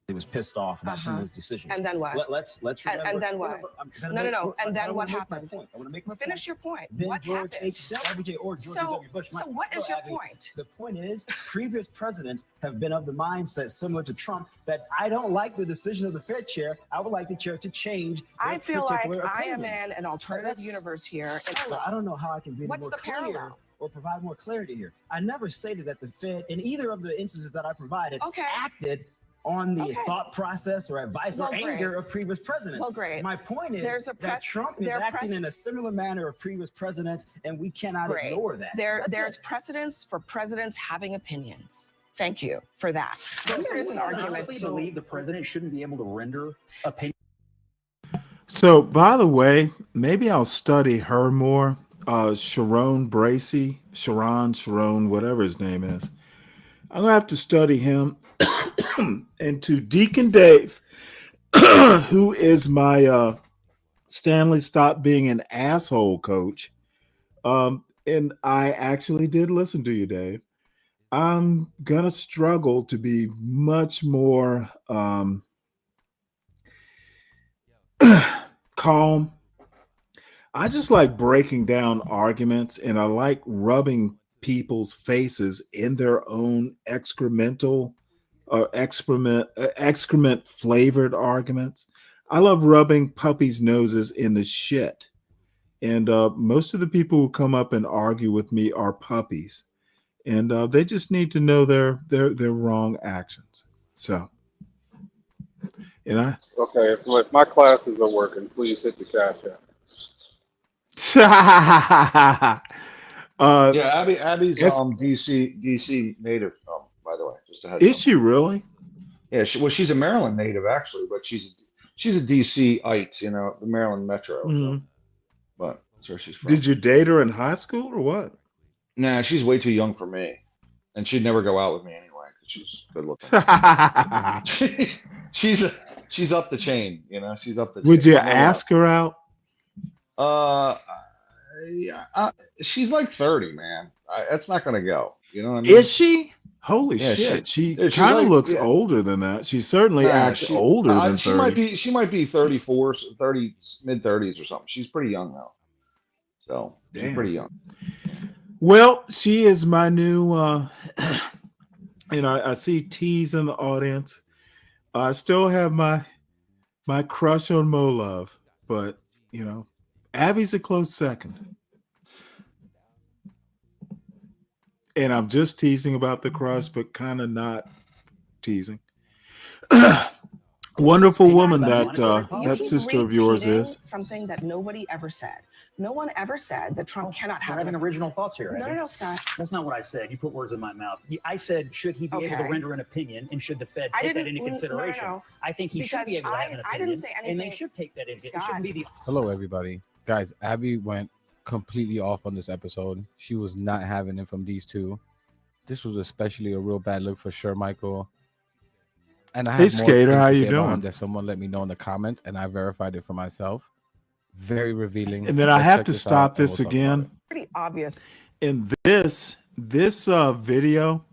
He was pissed off about some of his decisions. And then what? Let's remember. And then what? No. And then what happened? I want to make my Finish point. your point. Then What George happened? H.W. or George So, W. Bush. so what is your point? The point is, previous presidents have been of the mindset similar to Trump that I don't like the decision of the Fed chair. I would like the chair to change. I feel like particular I am opinion. in an alternative That's- universe here. And So I don't know how I can be What's more the clear parallel? or provide more clarity here. I never stated that the Fed, in either of the instances that I provided, acted on the thought process or advice or Well, anger great. of previous presidents. Well, great. My point is There's a that Trump is acting in a similar manner of previous presidents, and we cannot Great. ignore that. There's That's it. precedence for presidents having opinions. Thank you for that. So there's an argument honestly to believe the president shouldn't be able to render opinion. So, by the way, maybe I'll study her more. Sharon Bracey, Sharon, whatever his name is. I'm gonna have to study him. And to Deacon Dave, who is my Stanley Stop Being an Asshole coach. And I actually did listen to you, Dave. I'm gonna struggle to be much more calm. I just like breaking down arguments, and I like rubbing people's faces in their own excremental or excrement flavored arguments. I love rubbing puppies' noses in the shit. And most of the people who come up and argue with me are puppies, and they just need to know their wrong actions. So, and I Okay, if my classes are working, please hit the cash app. Yeah, Abby's it's- DC native, by the way, just a heads is up. she really? Yeah, she's a Maryland native actually, but she's a DC-ite, the Maryland Metro. Mhm. But that's where she's from. Did you date her in high school or what? Nah, she's way too young for me, and she'd never go out with me anyway because she's good looking. she's up the chain, She's up the. Would chain. you ask her out? Yeah, she's like 30, man. That's not gonna go. You know what I mean? Is she? Holy Yeah, shit! She she's kind of like- looks yeah. older than that. She certainly acts older than 30. She might be 34, 30, mid 30s or something. She's pretty young though. So she's Damn. pretty young. Well, she is my new. I see T's in the audience. I still have my crush on Mo Love, but Abby's a close second. And I'm just teasing about the crush, but kind of not teasing. Wonderful woman that sister of yours is. Something that nobody ever said. No one ever said that Trump cannot have having original thoughts here. No, Scott. That's not what I said. You put words in my mouth. I said, should he be able to render an opinion, and should the Fed take that into consideration? No. I think he should be able to have an opinion. I didn't say anything. And they should take that into. It shouldn't be the. Hello, everybody. Guys, Abby went completely off on this episode. She was not having it from these two. This was especially a real bad look for sure, Michael. And I Hey, have more Skater, things how to you say about doing? him that someone let me know in the comments, and I verified it for myself. Very revealing. And then I Let's have check to this out, stop and this we'll talk about again. it. Pretty obvious. And this video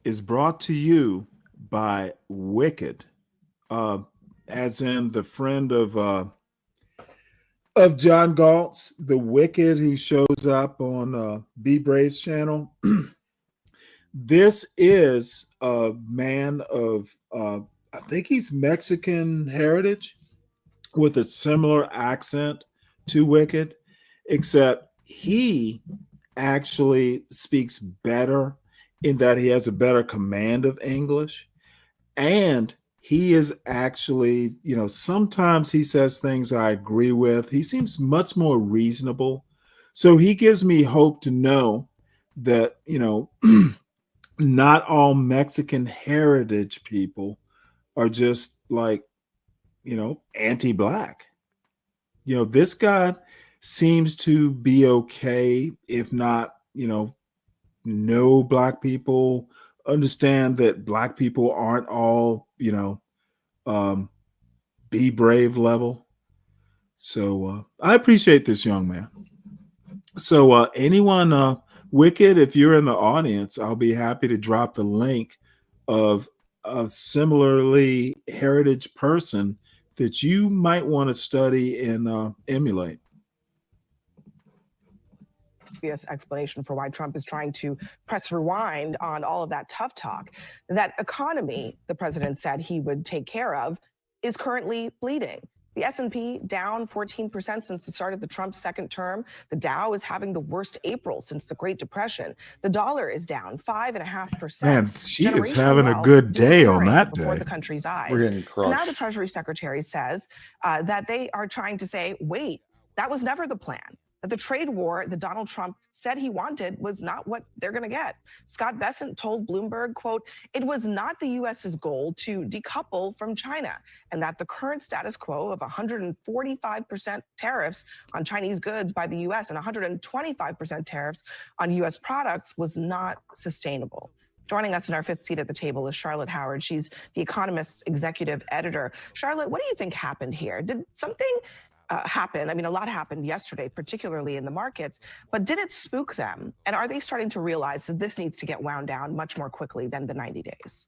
is brought to you by Wicked, as in the friend of John Galt's, the Wicked who shows up on B Brave's channel. This is a man of I think he's Mexican heritage with a similar accent to Wicked, except he actually speaks better in that he has a better command of English. And he is actually, sometimes he says things I agree with. He seems much more reasonable. So he gives me hope to know that, not all Mexican heritage people are just like, anti-black. This guy seems to be okay, if not, no black people, understand that black people aren't all, be brave level. So I appreciate this young man. So anyone, Wicked, if you're in the audience, I'll be happy to drop the link of a similarly heritage person that you might want to study and emulate. Obvious explanation for why Trump is trying to press rewind on all of that tough talk. That economy the president said he would take care of is currently bleeding. The S&P down 14% since the start of the Trump second term. The Dow is having the worst April since the Great Depression. The dollar is down 5.5%. Man, she is Generational having a wealth good day on disappearing that before day. the country's eyes. We're getting And now the crushed. Treasury Secretary says that they are trying to say, wait, that was never the plan. That the trade war that Donald Trump said he wanted was not what they're going to get. Scott Bessent told Bloomberg, quote, it was not the U.S.'s goal to decouple from China, and that the current status quo of 145% tariffs on Chinese goods by the U.S. and 125% tariffs on U.S. products was not sustainable. Joining us in our fifth seat at the table is Charlotte Howard. She's The Economist's executive editor. Charlotte, what do you think happened here? Did something happen. I mean, a lot happened yesterday, particularly in the markets, but did it spook them? And are they starting to realize that this needs to get wound down much more quickly than the 90 days?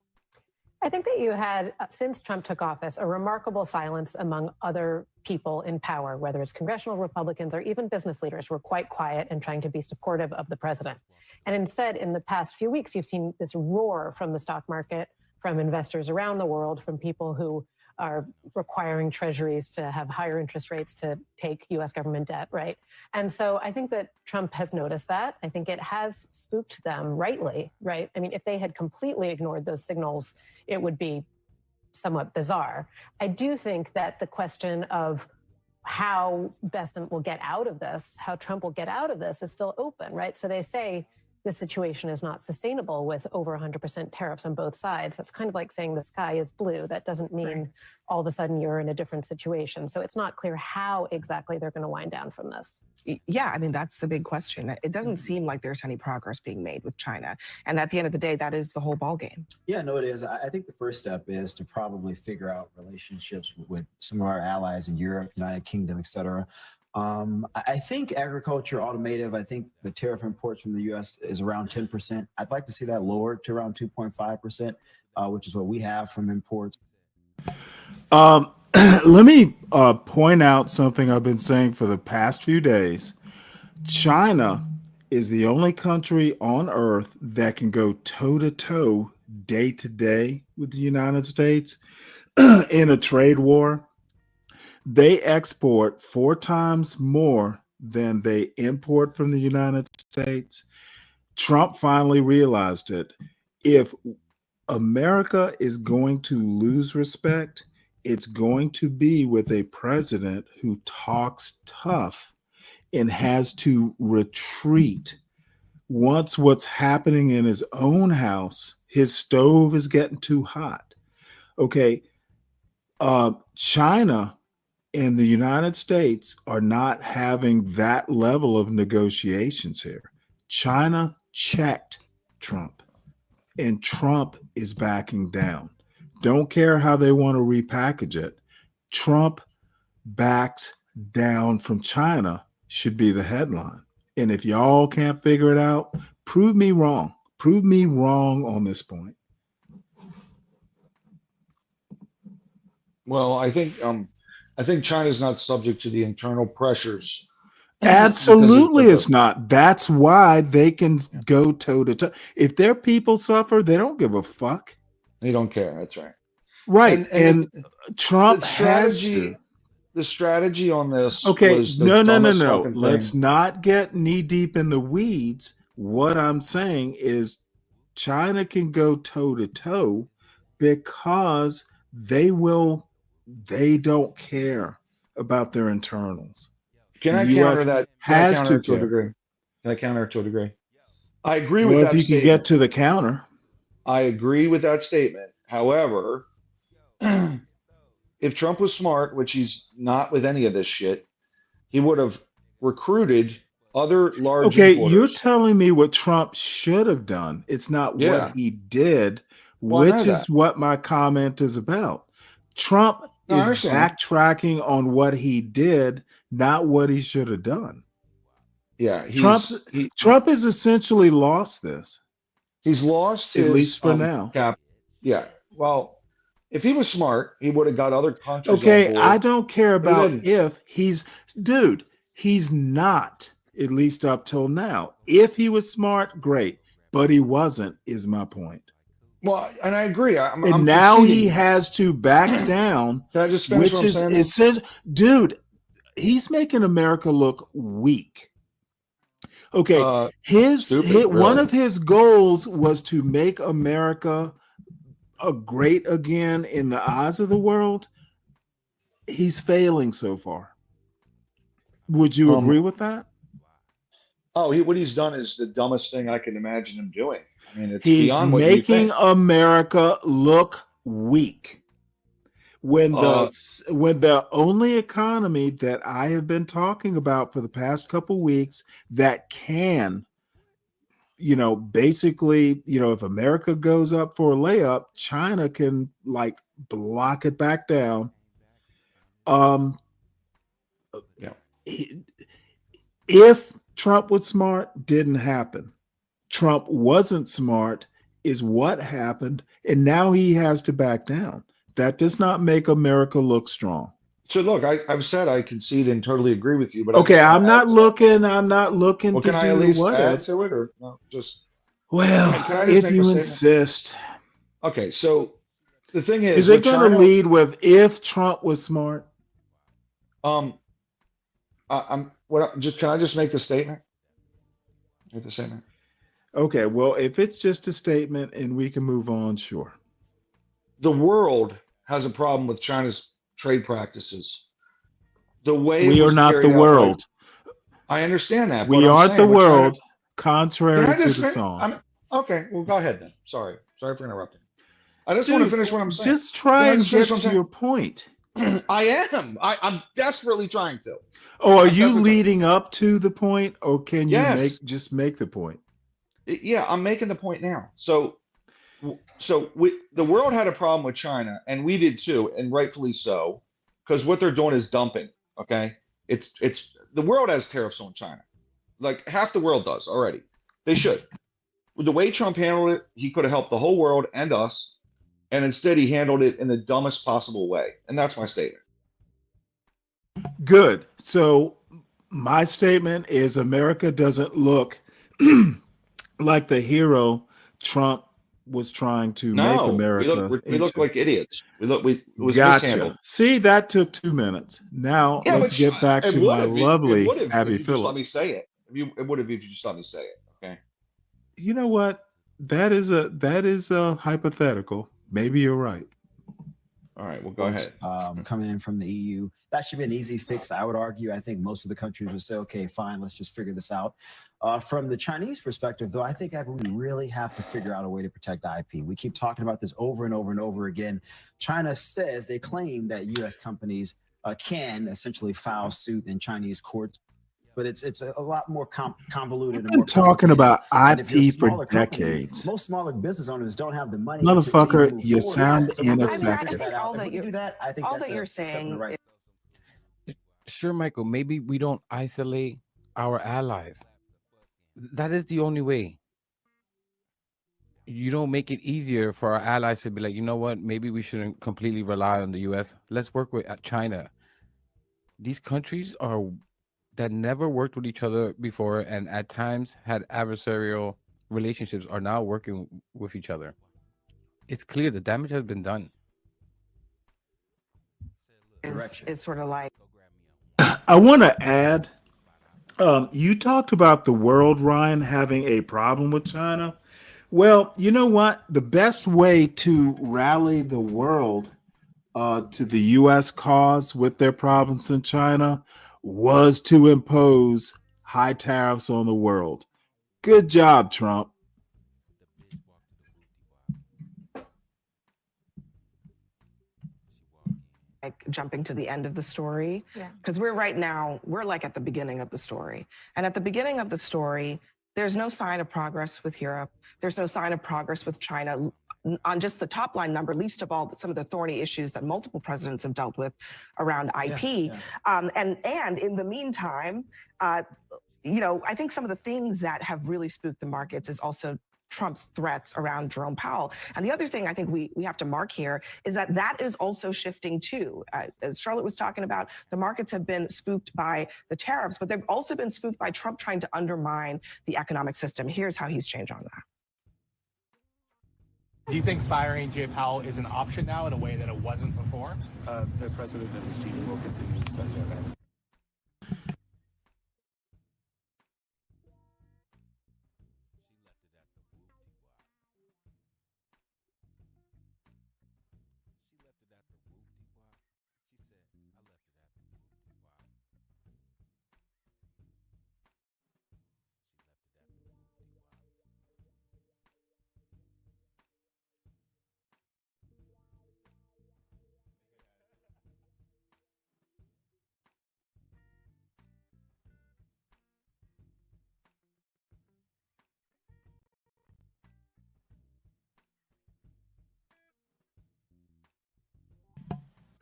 I think that you had, since Trump took office, a remarkable silence among other people in power, whether it's congressional Republicans or even business leaders were quite quiet and trying to be supportive of the president. And instead, in the past few weeks, you've seen this roar from the stock market, from investors around the world, from people who are requiring treasuries to have higher interest rates to take U.S. government debt, right? And so I think that Trump has noticed that. I think it has spooked them rightly, right? I mean, if they had completely ignored those signals, it would be somewhat bizarre. I do think that the question of how Bessent will get out of this, how Trump will get out of this is still open, right? So they say the situation is not sustainable with over 100% tariffs on both sides. That's kind of like saying the sky is blue. That doesn't mean all of a sudden you're in a different situation. So it's not clear how exactly they're going to wind down from this. Yeah, I mean, that's the big question. It doesn't seem like there's any progress being made with China. And at the end of the day, that is the whole ballgame. Yeah, no, it is. I think the first step is to probably figure out relationships with some of our allies in Europe, United Kingdom, et cetera. I think agriculture, automotive, I think the tariff imports from the U.S. is around 10%. I'd like to see that lowered to around 2.5%, which is what we have from imports. Let me point out something I've been saying for the past few days. China is the only country on earth that can go toe-to-toe, day-to-day with the United States in a trade war. They export 4 times more than they import from the United States. Trump finally realized it. If America is going to lose respect, it's going to be with a president who talks tough and has to retreat once what's happening in his own house, his stove is getting too hot. Okay, China and the United States are not having that level of negotiations here. China checked Trump, and Trump is backing down. Don't care how they want to repackage it. Trump backs down from China should be the headline. And if y'all can't figure it out, prove me wrong. Prove me wrong on this point. Well, I think China's not subject to the internal pressures. Absolutely, it's not. That's why they can go toe to toe. If their people suffer, they don't give a fuck. They don't care. That's right. Right. And Trump has to. The strategy on this. Okay. Was the No. fucking Let's thing. not get knee deep in the weeds. What I'm saying is China can go toe to toe because they don't care about their internals. Can I counter that? Can I counter to a degree? Can I counter to a degree? I agree with that if you statement. can get to the counter. I agree with that statement. However, if Trump was smart, which he's not with any of this shit, he would have recruited other large importers. You're telling me what Trump should have done. It's not what he did, which is what my comment is about. Trump is backtracking on what he did, not what he should have done. Yeah, Trump has essentially lost this. He's lost at his, least for now. Yeah. Well, if he was smart, he would have got other countries. Okay, on board. I don't care about if he's not, at least up till now. If he was smart, great, but he wasn't, is my point. Well, and I agree. I'm now conceding. he has to back down. Can I just finish what I'm saying? Dude, he's making America look weak. Okay, one of his goals was to make America great again in the eyes of the world. He's failing so far. Would you agree with that? Oh, what he's done is the dumbest thing I can imagine him doing. I mean, it's He's beyond what you making think. America look weak. When the only economy that I have been talking about for the past couple weeks that can, basically, if America goes up for a layup, China can block it back down. Yeah. If Trump was smart, didn't happen. Trump wasn't smart is what happened, and now he has to back down. That does not make America look strong. So look, I've said I concede and totally agree with you, but Okay, I I'm not looking well, to can I at do the least what add ifs. to it, or no? Just Well, can I just if make a you statement? insist. Okay, so the thing Is is, it with going to China, lead with if Trump was smart? Can I just make the statement? Make the statement. Okay, well, if it's just a statement and we can move on, sure. The world has a problem with China's trade practices. The way it We are was not the carried out by, world. I understand that, but We I'm aren't the saying with China. world, Can contrary I to just the finish? song. Okay, well, go ahead then. Sorry for interrupting. I just want to Dude, finish what I'm saying. just try Can I and just finish get what I'm to saying? your point. I am. I'm desperately trying to. Oh, are I'm you desperately trying. leading up to the point, or can you Yes. just make the point? Yeah, I'm making the point now. So the world had a problem with China, and we did too, and rightfully so, because what they're doing is dumping. Okay, it's the world has tariffs on China, like half the world does already. They should. With the way Trump handled it, he could have helped the whole world and us, and instead he handled it in the dumbest possible way, and that's my statement. Good. So my statement is America doesn't look like the hero Trump was trying to make No, America we look into. like idiots. It was mishandled. Gotcha. See, that took 2 minutes. Now Yeah, let's but get back it to would my have. It lovely would have Abby if you just let me Phillips. say it. It would have if you just let me say it. Okay. You know what? That is a hypothetical. Maybe you're right. All right. Well, go ahead. Coming in from the EU, that should be an easy fix, I would argue. I think most of the countries would say, okay, fine, let's just figure this out. From the Chinese perspective, though, I think we really have to figure out a way to protect IP. We keep talking about this over and over and over again. China says, they claim that U.S. companies can essentially file suit in Chinese courts, but it's a lot more convoluted and I've been more talking about And if you're a IP for smaller company, decades. most smaller business owners don't have the money Motherfucker, to you move forward. sound So if we can ineffective. figure that out, if we can do that, I think all that's that you're a step in the saying right. Sure, Michael, maybe we don't isolate our allies. That is the only way. You don't make it easier for our allies to be like, you know what, maybe we shouldn't completely rely on the US. Let's work with China. These countries that never worked with each other before and at times had adversarial relationships are now working with each other. It's clear the damage has been done. is sort of like I want to add, you talked about the world, Ryan, having a problem with China. Well, you know what? The best way to rally the world to the U.S. cause with their problems in China was to impose high tariffs on the world. Good job, Trump. jumping to the end of the story because we're like at the beginning of the story, and at the beginning of the story there's no sign of progress with Europe, there's no sign of progress with China on just the top line number, least of all some of the thorny issues that multiple presidents have dealt with around IP. And in the meantime, I think some of the things that have really spooked the markets is also Trump's threats around Jerome Powell. And the other thing I think we have to mark here is that is also shifting too. As Charlotte was talking about, the markets have been spooked by the tariffs, but they've also been spooked by Trump trying to undermine the economic system. Here's how he's changed on that. Do you think firing Jay Powell is an option now in a way that it wasn't before? The president and his team will continue to study that.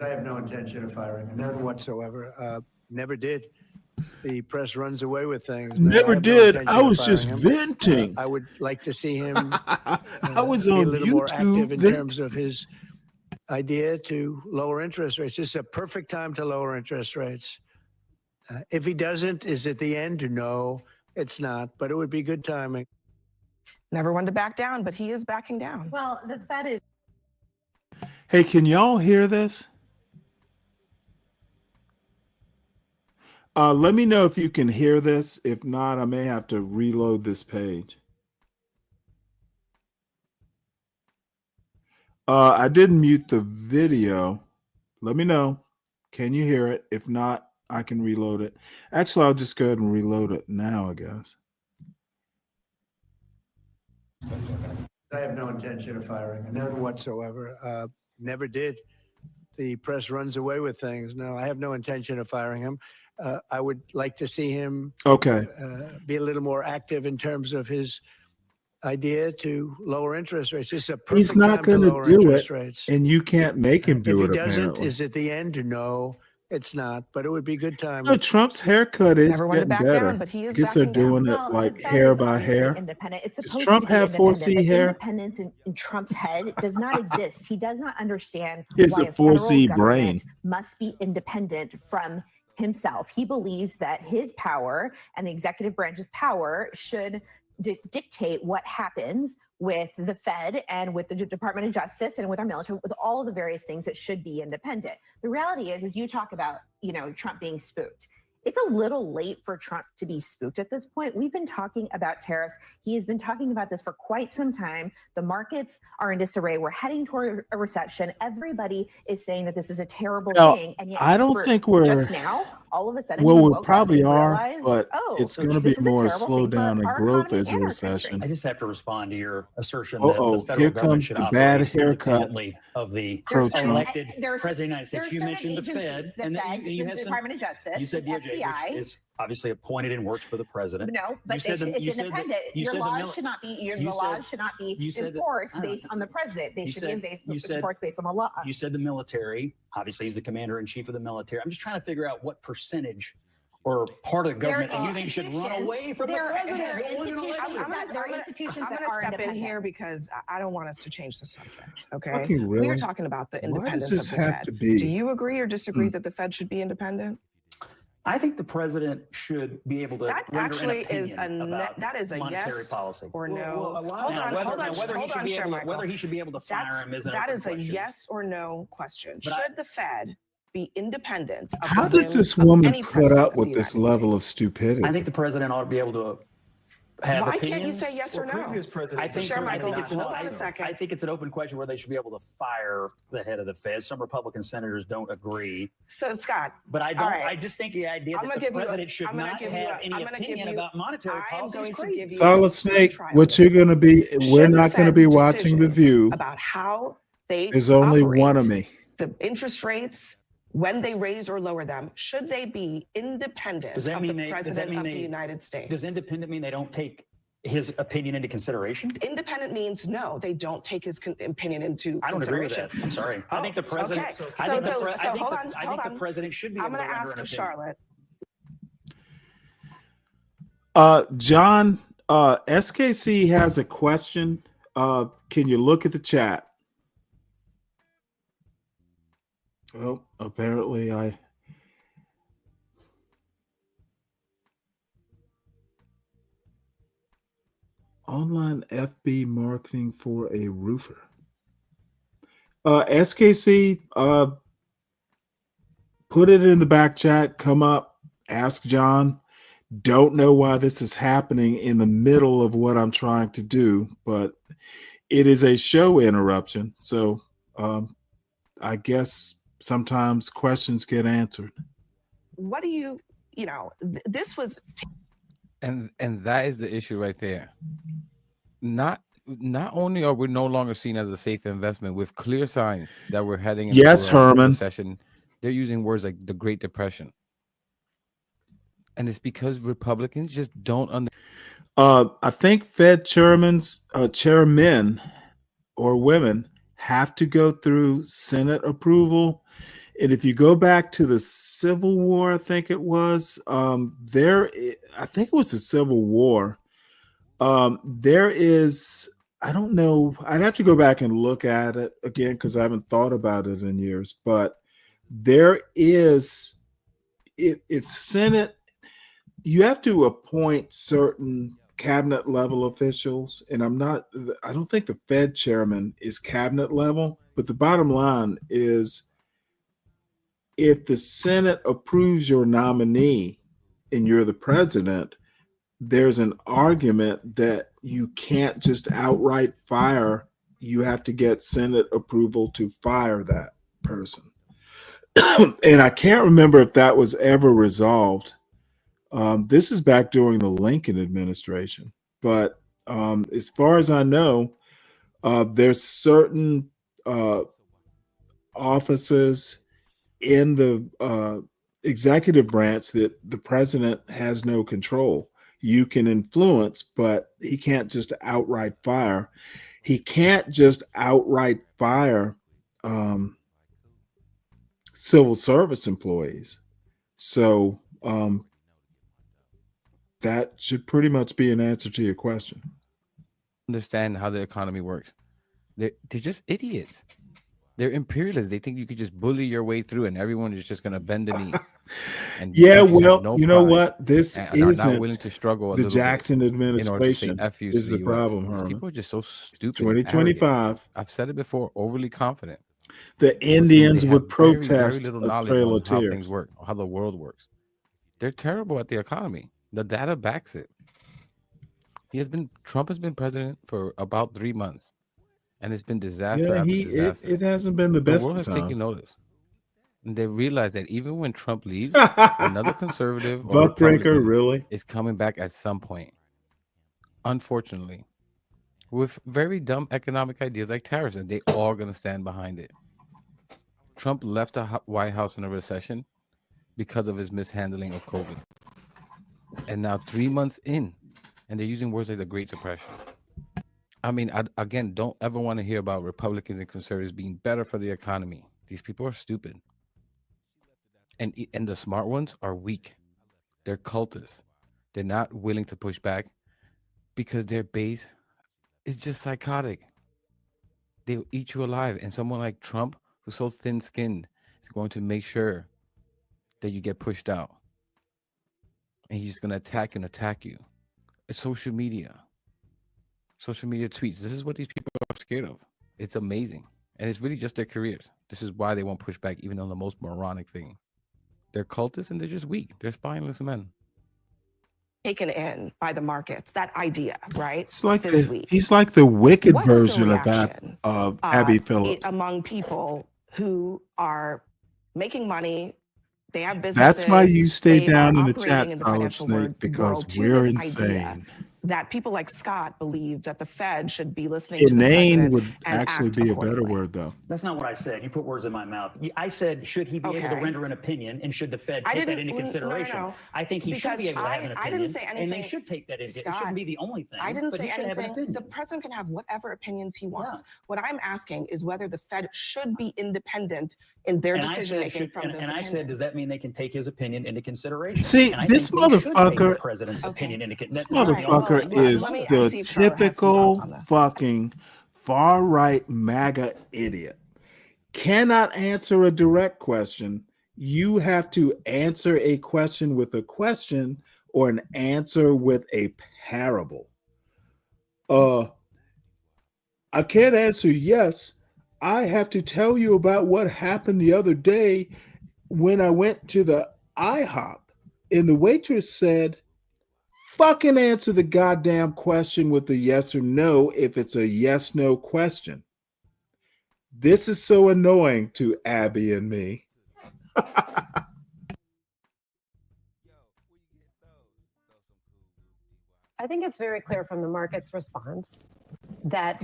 I have no intention of firing him. None whatsoever. Never did. The press runs away with things. Never have no did. intention I of was just firing him. venting. I would like to see him I was be a on little more active YouTube in terms of his idea to lower interest rates. This is a perfect time to lower interest rates. If he doesn't, is it the end? No, it's not, but it would be good timing. Never one to back down, but he is backing down. Well, the Fed is. Hey, can y'all hear this? Let me know if you can hear this. If not, I may have to reload this page. I didn't mute the video. Let me know. Can you hear it? If not, I can reload it. Actually, I'll just go ahead and reload it now, I guess. I have no intention of firing him. None whatsoever. Never did. The press runs away with things. No, I have no intention of firing him. I would like to see him be a little more active in terms of his idea to lower interest rates. This is a perfect He's not time going to to lower do interest it, rates. and you can't make him do If it, he doesn't, apparently. is it the end? No, it's not, but it would be good timing. No, Trump's haircut is Never one to getting back better. down, but he is I guess they're backing down. doing it like hair by hair. Independent. It's Does supposed Trump to be have independent, 4C but hair? independence in Trump's head does not exist. He does not understand It's why a a federal 4C government brain. must be independent from himself. He believes that his power and the executive branch's power should dictate what happens with the Fed and with the Department of Justice and with our military, with all of the various things that should be independent. The reality is, as you talk about, Trump being spooked, it's a little late for Trump to be spooked at this point. We've been talking about tariffs. He has been talking about this for quite some time. The markets are in disarray. We're heading toward a recession. Everybody is saying that this is a terrible Now, thing. And yet, I don't think we're just now, all of a sudden, well, he we woke up probably and are, realized, but oh, it's so going to be this is a more terrible thing for slowdown and our growth economy as a and our country. I recession. just have to respond to your assertion that the Uh-oh, federal here government comes should the operate bad haircut. independently of the Pro-Trump. elected There's- president of the United there are States. You certain mentioned the agencies, Fed, the and then Fed, you the had some. Department of Justice, You said the DOJ, FBI. which is obviously appointed and works for the president. No, but You said the- you it's said that- independent. you Your said the laws mil- should not be. you The said- laws should not be you said that- enforced I don't based know. on the president. They You should said- be you said- enforced based on the law. You said the military. Obviously, he's the commander in chief of the military. I'm just trying to figure out what percentage or part of the There are government that you think should run institutions- away from the there are president. institutions I'm that going are to step in independent. here because I don't want us to change the subject. Okay, Fucking we were really? talking about the Why independence does this of the have Fed. to be? Do you agree or disagree that the Fed should be independent? I think the president should be able to That render actually an is opinion about that is a monetary yes policy. or no. Now, hold whether- on, now, hold whether he on, should be able to- Shermichael. whether he should be able to fire him is an that open is a question. yes or no question. But I- Should the Fed be independent of How the does whims this of woman any put president up of the with this United level of stupidity? I think the president ought to be able to have Why opinions. can't you say yes or no? I think, Shermichael, I think it's an, hold on I, a second. I think it's an open question where they should be able to fire the head of the Fed. Some Republican senators don't agree. So Scott, But I all don't. right. I just think the idea I'm that gonna the give you a- president should I'm gonna not give you have a- any I'm gonna give opinion you- about monetary I am policy is going to crazy. give you Solid Snake, what you're going to be, we're Should the not going to be Fed's watching The decisions View. about how they There's only operate, one of me. the interest rates, when they raise or lower them, should they be independent Does that of mean the they? Does that president mean of they? the United States? Does independent mean they don't take his opinion into consideration? Independent means no, they don't take his opinion into I don't agree with consideration. that. I'm sorry. I think the president. Okay. I think the So- pre- so I think hold the- on, I hold think on. the president should be I'm able to going to render ask an opinion. Charlotte. John, SKC has a question. Can you look at the chat? Well, apparently I. Online FB marketing for a roofer. SKC, put it in the back chat. Come up, ask John. Don't know why this is happening in the middle of what I'm trying to do, but it is a show interruption. So I guess sometimes questions get answered. What do you this was And that is the issue right there. Not only are we no longer seen as a safe investment with clear signs that we're heading into Yes, a Herman. recession, they're using words like the Great Depression. And it's because Republicans just don't understand. I think Fed chairmen or women have to go through Senate approval And if you go back to the Civil War, I think it was, I think it was the Civil War. There is, I don't know, I'd have to go back and look at it again because I haven't thought about it in years, but there is, if Senate, you have to appoint certain cabinet level officials, and I don't think the Fed chairman is cabinet level, but the bottom line is if the Senate approves your nominee and you're the president, there's an argument that you can't just outright fire. You have to get Senate approval to fire that person. And I can't remember if that was ever resolved. This is back during the Lincoln administration. But as far as I know, there's certain offices in the executive branch that the president has no control. You can influence, but he can't just outright fire. He can't just outright fire civil service employees. So that should pretty much be an answer to your question. Understand how the economy works. They're just idiots. They're imperialists. They think you could just bully your way through and everyone is just going to bend the knee. And Yeah, countries have well, no you know pride what? This and are not willing isn't to struggle a the little bit Jackson in order to say administration F you is to the the US. problem, These Herman. people are just so stupid. It's and arrogant. 2025. I've said it before, overly confident. The Which means Indians they would have very, very protest little a knowledge trail on of how things tears. work, or how the world works. They're terrible at the economy. The data backs it. Trump has been president for about 3 months, and it's been disaster Yeah, after disaster. it hasn't been the The best world of has taken times. notice. And they realize that even when Trump leaves, another conservative or Buckbreaker, Republican really? is coming back at some point. Unfortunately, with very dumb economic ideas like tariffs, and they all going to stand behind it. Trump left the White House in a recession because of his mishandling of COVID. And now 3 months in, and they're using words like the Great Suppression. I mean, again, don't ever want to hear about Republicans and conservatives being better for the economy. These people are stupid. And the smart ones are weak. They're cultists. They're not willing to push back because their base is just psychotic. They'll eat you alive. And someone like Trump, who's so thin-skinned, is going to make sure that you get pushed out. And he's going to attack you. It's social media tweets. This is what these people are scared of. It's amazing. And it's really just their careers. This is why they won't push back even on the most moronic things. They're cultists and they're just weak. They're spineless men. Taken in by the markets, that idea, right? It's like this week. he's like the wicked What was the version of reaction, Abby Phillips. among people who are making money? They have businesses. That's why you stay they down are in the operating chat, in the Solid financial Snake, because world to we're this idea insane. that people like Scott believe that the Fed should be listening to the Inane president would and actually act be a accordingly. better word, though. That's not what I said. You put words in my mouth. I said, should he be able to Okay. render an opinion, and should the Fed I take that didn't- into no, no, consideration? no. I think he should Because be able to have an I opinion, didn't say and they anything, should take that into. It Scott, shouldn't be the only thing. I didn't but say he should have an anything. opinion. The president can have whatever opinions he wants. What I'm asking is whether the Fed should be independent in their And I decision said, making from this and I said, opinion. does that mean they can take his opinion into consideration? See, and I this think they should take the motherfucker- president's opinion into This consideration. motherfucker is let me the see if Charlotte has some typical thoughts on this. fucking far-right MAGA idiot. Cannot answer a direct question. You have to answer a question with a question or an answer with a parable. I can't answer yes. I have to tell you about what happened the other day when I went to the IHOP and the waitress said, fucking answer the goddamn question with a yes or no if it's a yes-no question. This is so annoying to Abby and me. I think it's very clear from the market's response that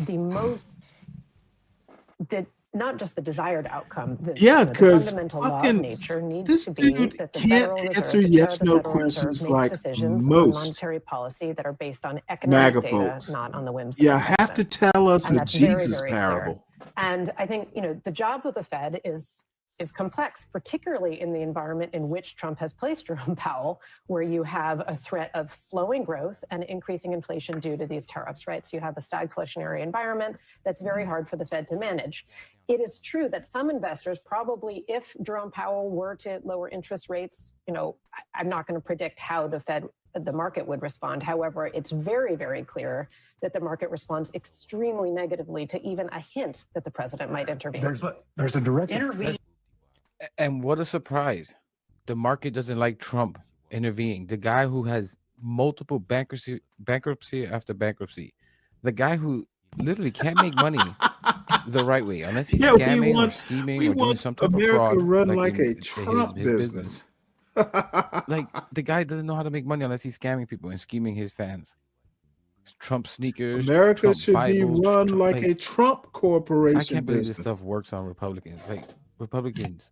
not just the desired outcome, Yeah, the 'cause fundamental law of fucking nature needs this to be dude that the can't Federal Reserve, answer the chair yes, of the no Federal Reserve, questions makes like decisions on most monetary policy that are based on MAGA economic data, folks. not on the whims You of the have to president. tell us And a that's very, Jesus very clear. parable. And I think, the job of the Fed is is complex, particularly in the environment in which Trump has placed Jerome Powell, where you have a threat of slowing growth and increasing inflation due to these tariffs, right? So you have a stagflationary environment that's very hard for the Fed to manage. It is true that some investors probably, if Jerome Powell were to lower interest rates, I'm not going to predict how the market would respond. However, it's very, very clear that the market responds extremely negatively to even a hint that the president might intervene. There's a direct Intervene. And what a surprise. The market doesn't like Trump intervening. The guy who has multiple bankruptcy after bankruptcy. The guy who literally can't make money the right way unless he's scamming or scheming or doing some type America of fraud. run like like in a Trump business. Like the guy doesn't know how to make money unless he's scamming people and scheming his fans. Trump sneakers. America Trump should be Bibles, run Trump, like a Trump corporation I can't believe business. this stuff works on Republicans. Like Republicans,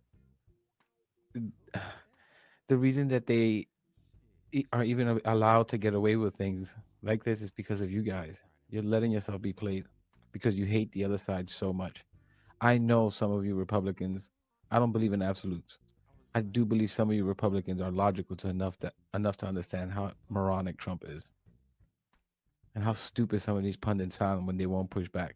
the reason that they are even allowed to get away with things like this is because of you guys. You're letting yourself be played because you hate the other side so much. I know some of you Republicans, I don't believe in absolutes. I do believe some of you Republicans are logical to enough to understand how moronic Trump is and how stupid some of these pundits sound when they won't push back.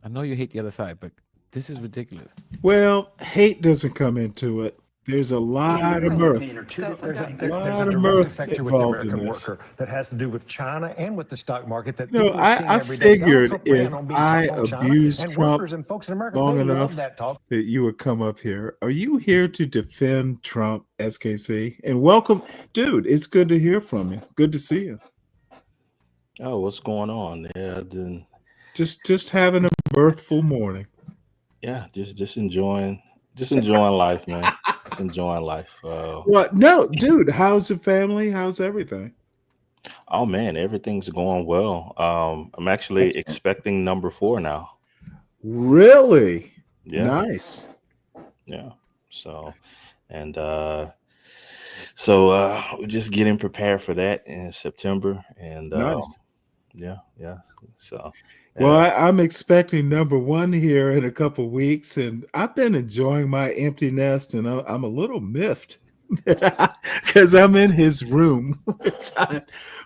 I know you hate the other side, but this is ridiculous. Well, hate doesn't come into it. There's a lot of mirth. There's a direct effect here with the American worker that has to do with China and with the stock market that people are seeing I every day. figured Donald Trump ran if on being I tough on China, abused and Trump workers and folks in America, long they enough love that talk. that you would come up here. Are you here to defend Trump, SKC? And welcome, dude. It's good to hear from you. Good to see you. Oh, what's going on? Yeah, Just having a mirthful morning. yeah, just enjoying life, man. Just enjoying life. What? No, dude. How's the family? How's everything? Oh man, everything's going well. I'm actually expecting number 4 now. Really? Yeah. Nice. Yeah. So, and we're just getting prepared for that in September. And Nice. yeah. So, Well, I'm expecting number 1 here in a couple of weeks, and I've been enjoying my empty nest, and I'm a little miffed because I'm in his room,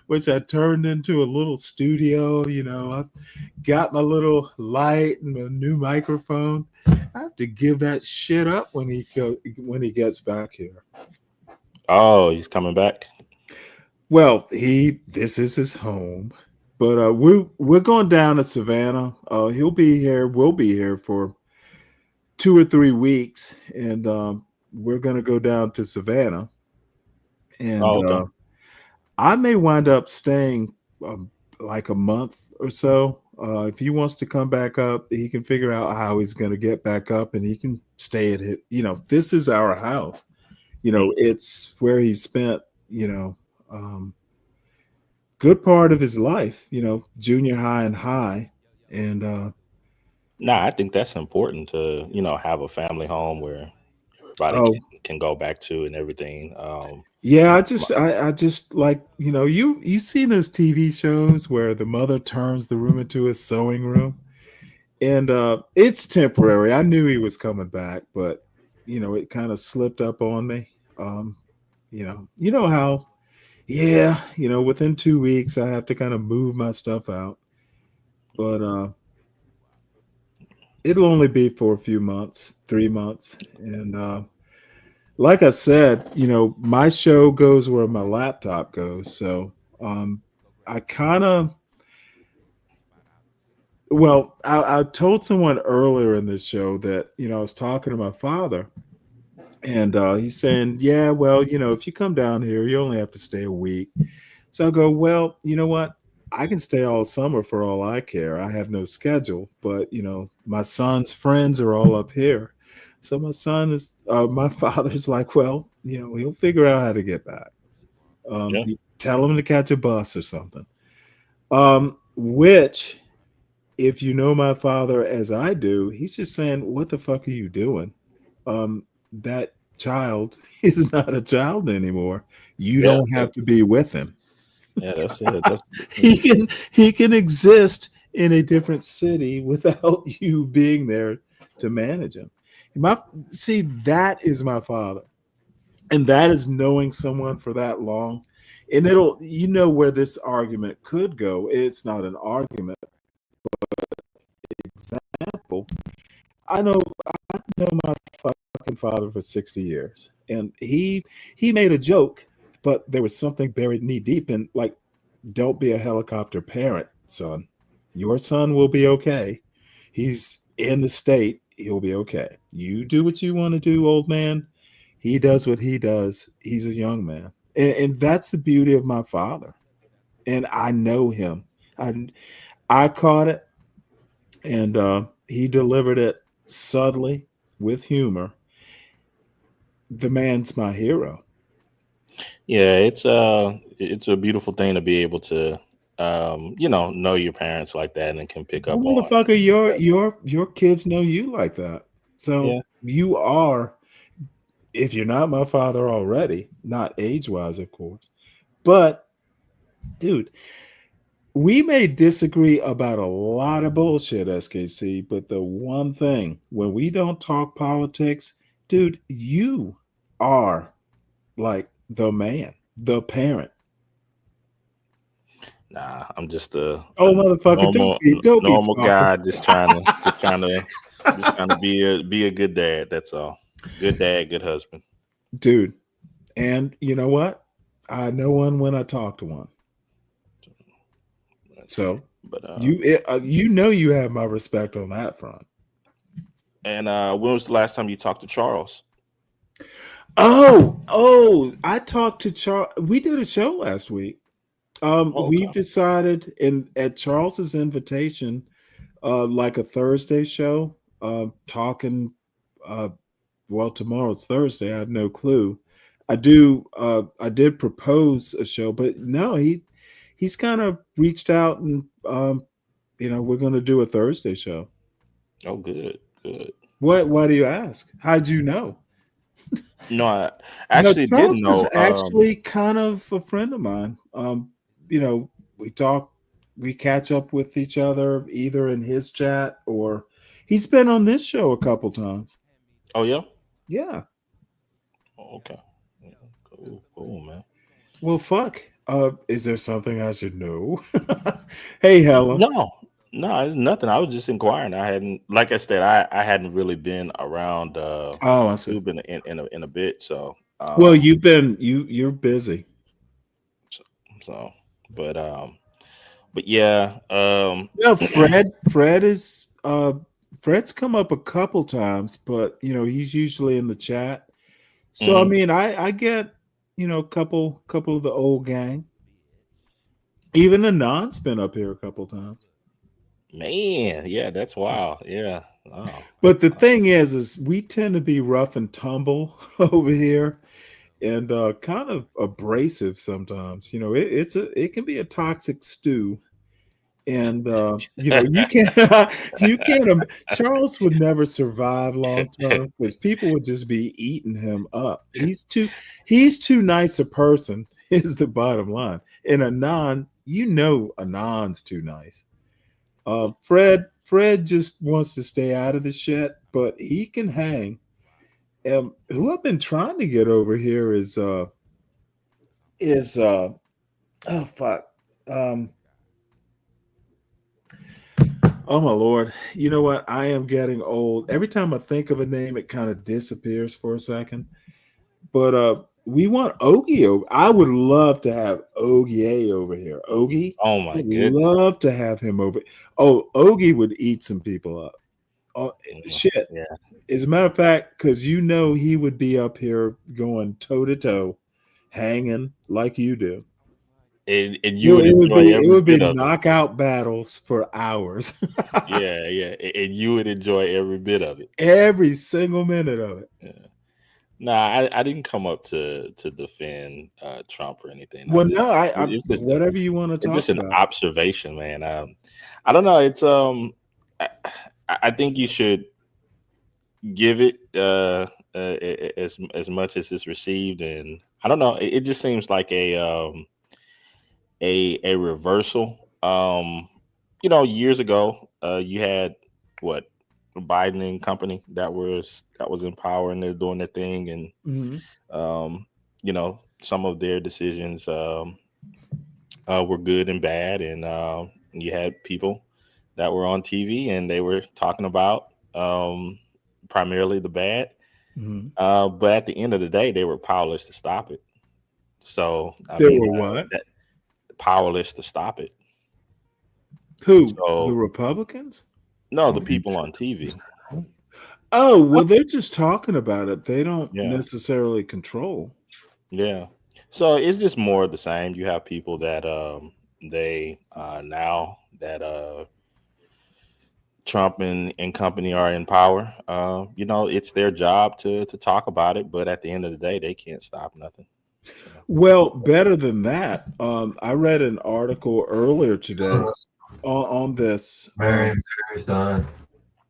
which I turned into a little studio. I've got my little light and a new microphone. I have to give that shit up when he gets back here. oh, he's coming back. Well, this is his home. But we're going down to Savannah. He'll be here. We'll be here for 2 or 3 weeks, and we're going to go down to Savannah. And okay. I may wind up staying like a month or so. If he wants to come back up, he can figure out how he's going to get back up, and he can stay at it. This is our house. It's where he spent. Good part of his life, junior high and high. And I think that's important to, have a family home where everybody can go back to and everything. Yeah, I just like, you've seen those TV shows where the mother turns the room into a sewing room. And it's temporary. I knew he was coming back, but it kind of slipped up on me. You know how within 2 weeks I have to kind of move my stuff out. But it'll only be for a few months, 3 months. And like I said, my show goes where my laptop goes. So I kind of I told someone earlier in this show that, I was talking to my father. And he's saying, yeah, well, if you come down here, you only have to stay a week. So I go, well, you know what? I can stay all summer for all I care. I have no schedule, but, my son's friends are all up here. So my father's like, well, he'll figure out how to get back. You tell him to catch a bus or something. Which, if you know my father as I do, he's just saying, what the fuck are you doing? That child is not a child anymore. You don't have to be with him. Yeah, that's it. He can exist in a different city without you being there to manage him. See, that is my father. And that is knowing someone for that long. And it'll, you know, where this argument could go. It's not an argument, example. I know my fucking father for 60 years. And he made a joke, but there was something buried knee deep in, like, don't be a helicopter parent, son. Your son will be okay. He's in the state, he'll be okay. You do what you want to do, old man. He does what he does. He's a young man. And that's the beauty of my father. And I know him. I caught it, and he delivered it subtly with humor. The man's my hero. Yeah, it's a beautiful thing to be able to know your parents like that and can pick Well, up on. motherfucker, your kids know you like that. So Yeah. you are, if you're not my father already, not age-wise, of course, but dude, we may disagree about a lot of bullshit, SKC, but the one thing, when we don't talk politics, dude, you are like the man, the parent. Nah, I'm just a Motherfucker, don't be normal talking. guy, just trying to be a good dad. That's all. Good dad, good husband. Dude. And you know what? I know one when I talk to one. So, but you know you have my respect on that front. And when was the last time you talked to Charles? Oh, I talked to Charles. We did a show last week. We've decided, at Charles's invitation, like a Thursday show, talking. Well, tomorrow's Thursday. I have no clue. I did propose a show, but no, he's kind of reached out, and we're going to do a Thursday show. Oh, good. Why do you ask? How'd you know? No, I actually Charles didn't know. is actually kind of a friend of mine. We talk, we catch up with each other either in his chat, or he's been on this show a couple times. Oh yeah? Yeah. Oh, okay. Cool, man. Well, fuck. Is there something I should know? Hey, Helen. No, it's nothing. I was just inquiring. I hadn't, like I said, I hadn't really been around I see. YouTube in a bit. So well, you're busy. So but yeah. Yeah, Fred is Fred's come up a couple times, but he's usually in the chat. So I mean, I get a couple of the old gang. Even Anon's been up here a couple times. Man, yeah, that's wild. Yeah. Oh. But the thing is we tend to be rough and tumble over here, and kind of abrasive sometimes. It can be a toxic stew. And you can't. Charles would never survive long term because people would just be eating him up. He's too nice a person, is the bottom line. And Anon's too nice. Fred just wants to stay out of the shit, but he can hang. Who I've been trying to get over here is oh fuck. Oh my Lord. You know what? I am getting old. Every time I think of a name, it kind of disappears for a second. But we want Ogie over. I would love to have Ogie over here. Ogie? Oh my goodness. Love to have him over. Oh, Ogie would eat some people up. Oh shit. Yeah. As a matter of fact, because he would be up here going toe to toe, hanging like you do. And you would enjoy every it would be bit of knockout battles for hours. Yeah. And you would enjoy every bit of it. Every single minute of it. Yeah. Nah, I didn't come up to defend Trump or anything. Well, it's just whatever you want to talk about. It's just an observation, man. I don't know. It's I think you should give it as much as it's received, and I don't know. It just seems like a reversal. Years ago, you had Biden and company that was in power, and they're doing their thing, and Mhm. you know, some of their decisions were good and bad, and you had people that were on TV and they were talking about primarily the bad, Mhm. but at the end of the day, they were powerless to stop it. So I They mean, were what? that powerless to stop it. Who? The So Republicans? no, the people on TV. Oh, well, they're just talking about it. They don't Yeah. necessarily control. Yeah. So it's just more of the same. You have people that they now that Trump and company are in power. You know, it's their job to talk about it, but at the end of the day, they can't stop nothing. Well, better than that. I read an article earlier today on this.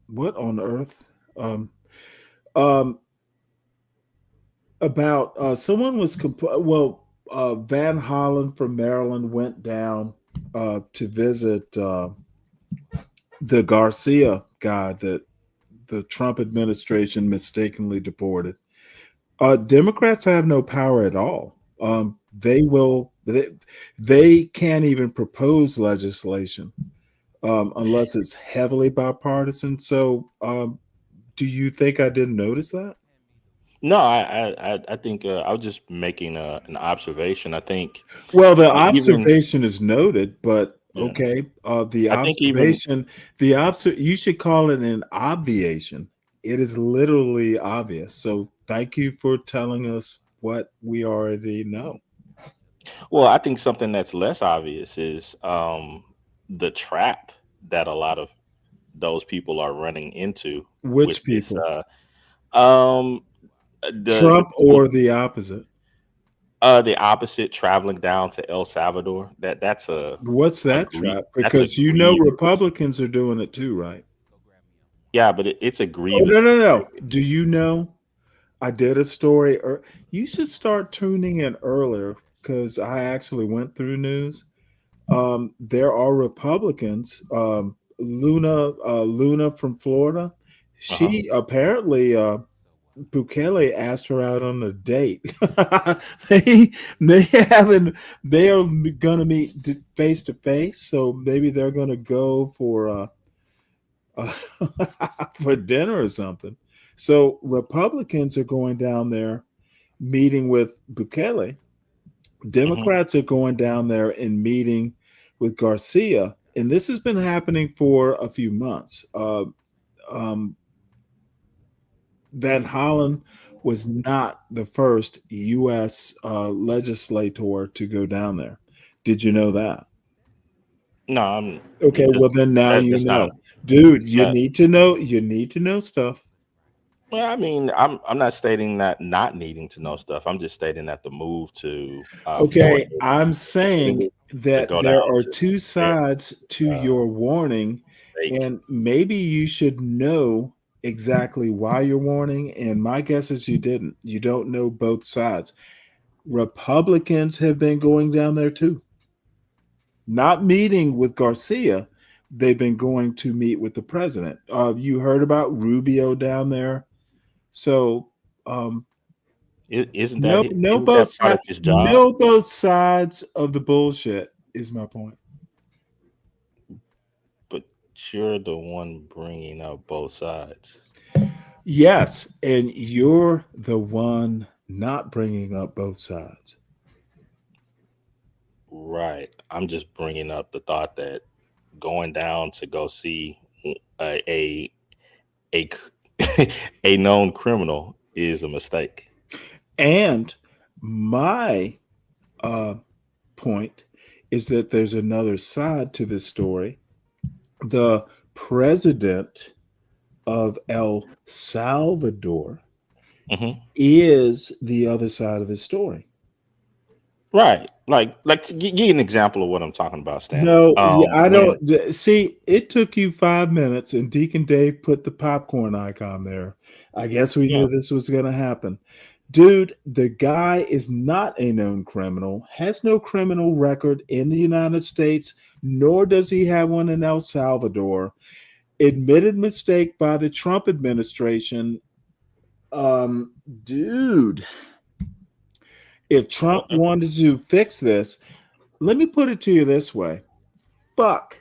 What on earth? Um, about someone was Van Hollen from Maryland went down to visit the Garcia guy that the Trump administration mistakenly deported. Democrats have no power at all. They can't even propose legislation unless it's heavily bipartisan. So, do you think I didn't notice that? No, I think I was just making an observation. I think Well, the even observation is noted, but yeah, okay. The I think even observation, you should call it an obviation. It is literally obvious. So thank you for telling us what we already know. well, I think something that's less obvious is the trap that a lot of those people are running into with Which this. people? Um, the Trump people, or the opposite? the opposite, traveling down to El Salvador. That's What's that trap? that's a Because grievous. Republicans are doing it too, right? Yeah, but it's a Oh, grievous. no. Do you know? I did a story, or you should start tuning in earlier because I actually went through news. There are Republicans. Luna from Florida. She apparently Bukele asked her out on a date. they haven't. They are going to meet face to face, so maybe they're going to go for for dinner or something. So Republicans are going down there meeting with Bukele. Democrats are going down there and meeting with Garcia, and this has been happening for a few months. Um, Van Hollen was not the first U.S. Legislator to go down there. Did you know that? No, I'm Okay, well then now you that's not. know, dude. You That, need to know. You need to know stuff. well, I mean, I'm not stating that not needing to know stuff. I'm just stating that the move to for Okay, I'm saying to that go there down are to two sides to your warning, state. and maybe you should know exactly why you're warning. And my guess is you didn't. You don't know both sides. Republicans have been going down there too, not meeting with Garcia. They've been going to meet with the president. You heard about Rubio down there, so Isn't no, isn't that part of his job? know both sides of the bullshit is my point. But you're the one bringing up both sides. Yes, and you're the one not bringing up both sides. Right. I'm just bringing up the thought that going down to go see a a a known criminal is a mistake. And my point is that there's another side to this story. The president of El Salvador is the other side of the story. Right. Like give you an example of what I'm talking about, Stanley. No, I don't see. It took you 5 minutes, and Deacon Dave put the popcorn icon there. I guess we knew this was going to happen. Dude, the guy is not a known criminal, has no criminal record in the United States, nor does he have one in El Salvador. Admitted mistake by the Trump administration. Dude, if Trump wanted to fix this, let me put it to you this way. Fuck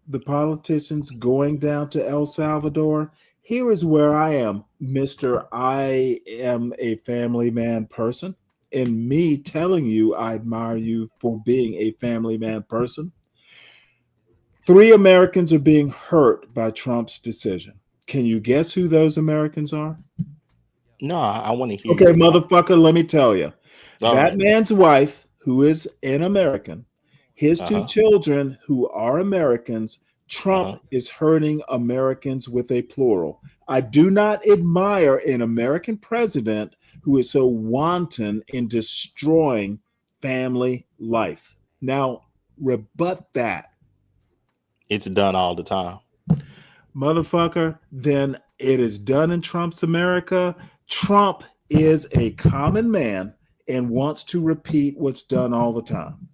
the politicians going down to El Salvador. Here is where I am, Mr. I am a family man person. And me telling you I admire you for being a family man person. 3 Americans are being hurt by Trump's decision. Can you guess who those Americans are? No, I want to hear. Okay, motherfucker, let me tell you. All That right. man's wife, who is an American, his 2 children, who are Americans, Trump is hurting Americans with a plural. I do not admire an American president who is so wanton in destroying family life. Now, rebut that. It's done all the time. Motherfucker, then it is done in Trump's America. Trump is a common man and wants to repeat what's done all the time.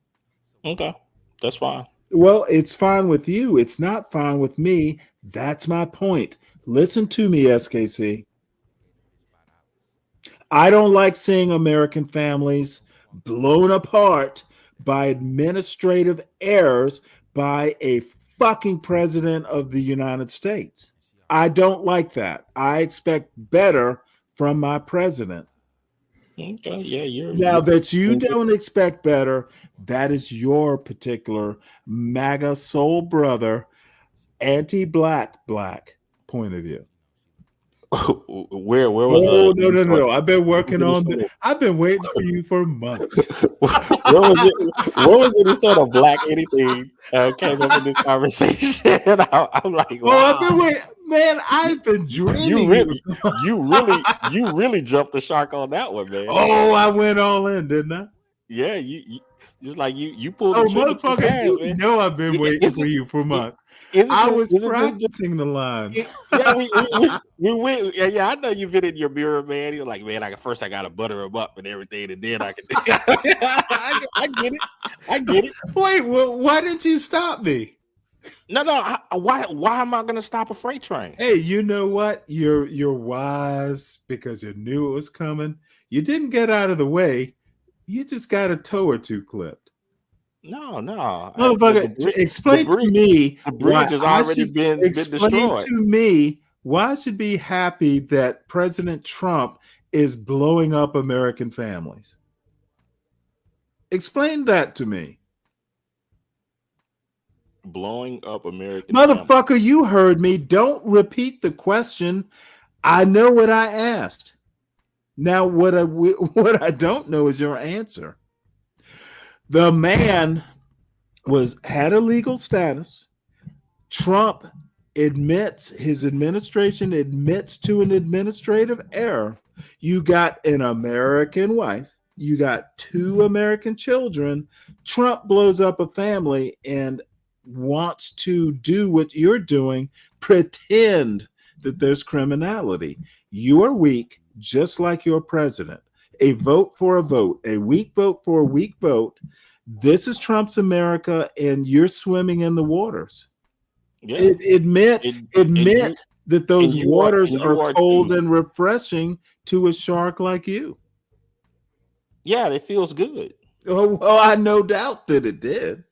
Okay, that's fine. Well, it's fine with you. It's not fine with me. That's my point. Listen to me, SKC. I don't like seeing American families blown apart by administrative errors by a fucking president of the United States. I don't like that. I expect better from my president. Okay, yeah, Now that you don't expect better, that is your particular MAGA soul brother, anti-black point of view. Where was No. I've been working on this. I've been waiting for you for months. Where was it sort of black anything came up in this conversation? I'm like, wow. I've been waiting. Man, I've been dreaming. You really jumped the shark on that one, man. Oh, I went all in, didn't I? Yeah, you just like you pulled Oh, the trigger too motherfucker, fast, you man. know I've been waiting for you for months. I was practicing the lines. Yeah, we went. Yeah, I know you've been in your mirror, man. You're like, man, I gotta butter him up and everything, and then I can. I get it. I get it. Wait, well, why didn't you stop me? No. Why am I gonna stop a freight train? Hey, you know what? You're wise because you knew it was coming. You didn't get out of the way. You just got a toe or two clipped. No. Motherfucker, explain to me. The bridge has already been explain destroyed. to me why I should be happy that President Trump is blowing up American families. Explain that to me. Blowing up American Motherfucker, families. you heard me. Don't repeat the question. I know what I asked. Now, what I don't know is your answer. The man had a legal status. Trump his administration admits to an administrative error. You got an American wife. You got 2 American children. Trump blows up a family and wants to do what you're doing, pretend that there's criminality. You are weak, just like your president. A vote for a vote, a weak vote for a weak vote. This is Trump's America, and you're swimming in the waters. Yeah. Admit that those waters are cold too. and refreshing to a shark like you. Yeah, it feels good. Oh, well, I no doubt that it did.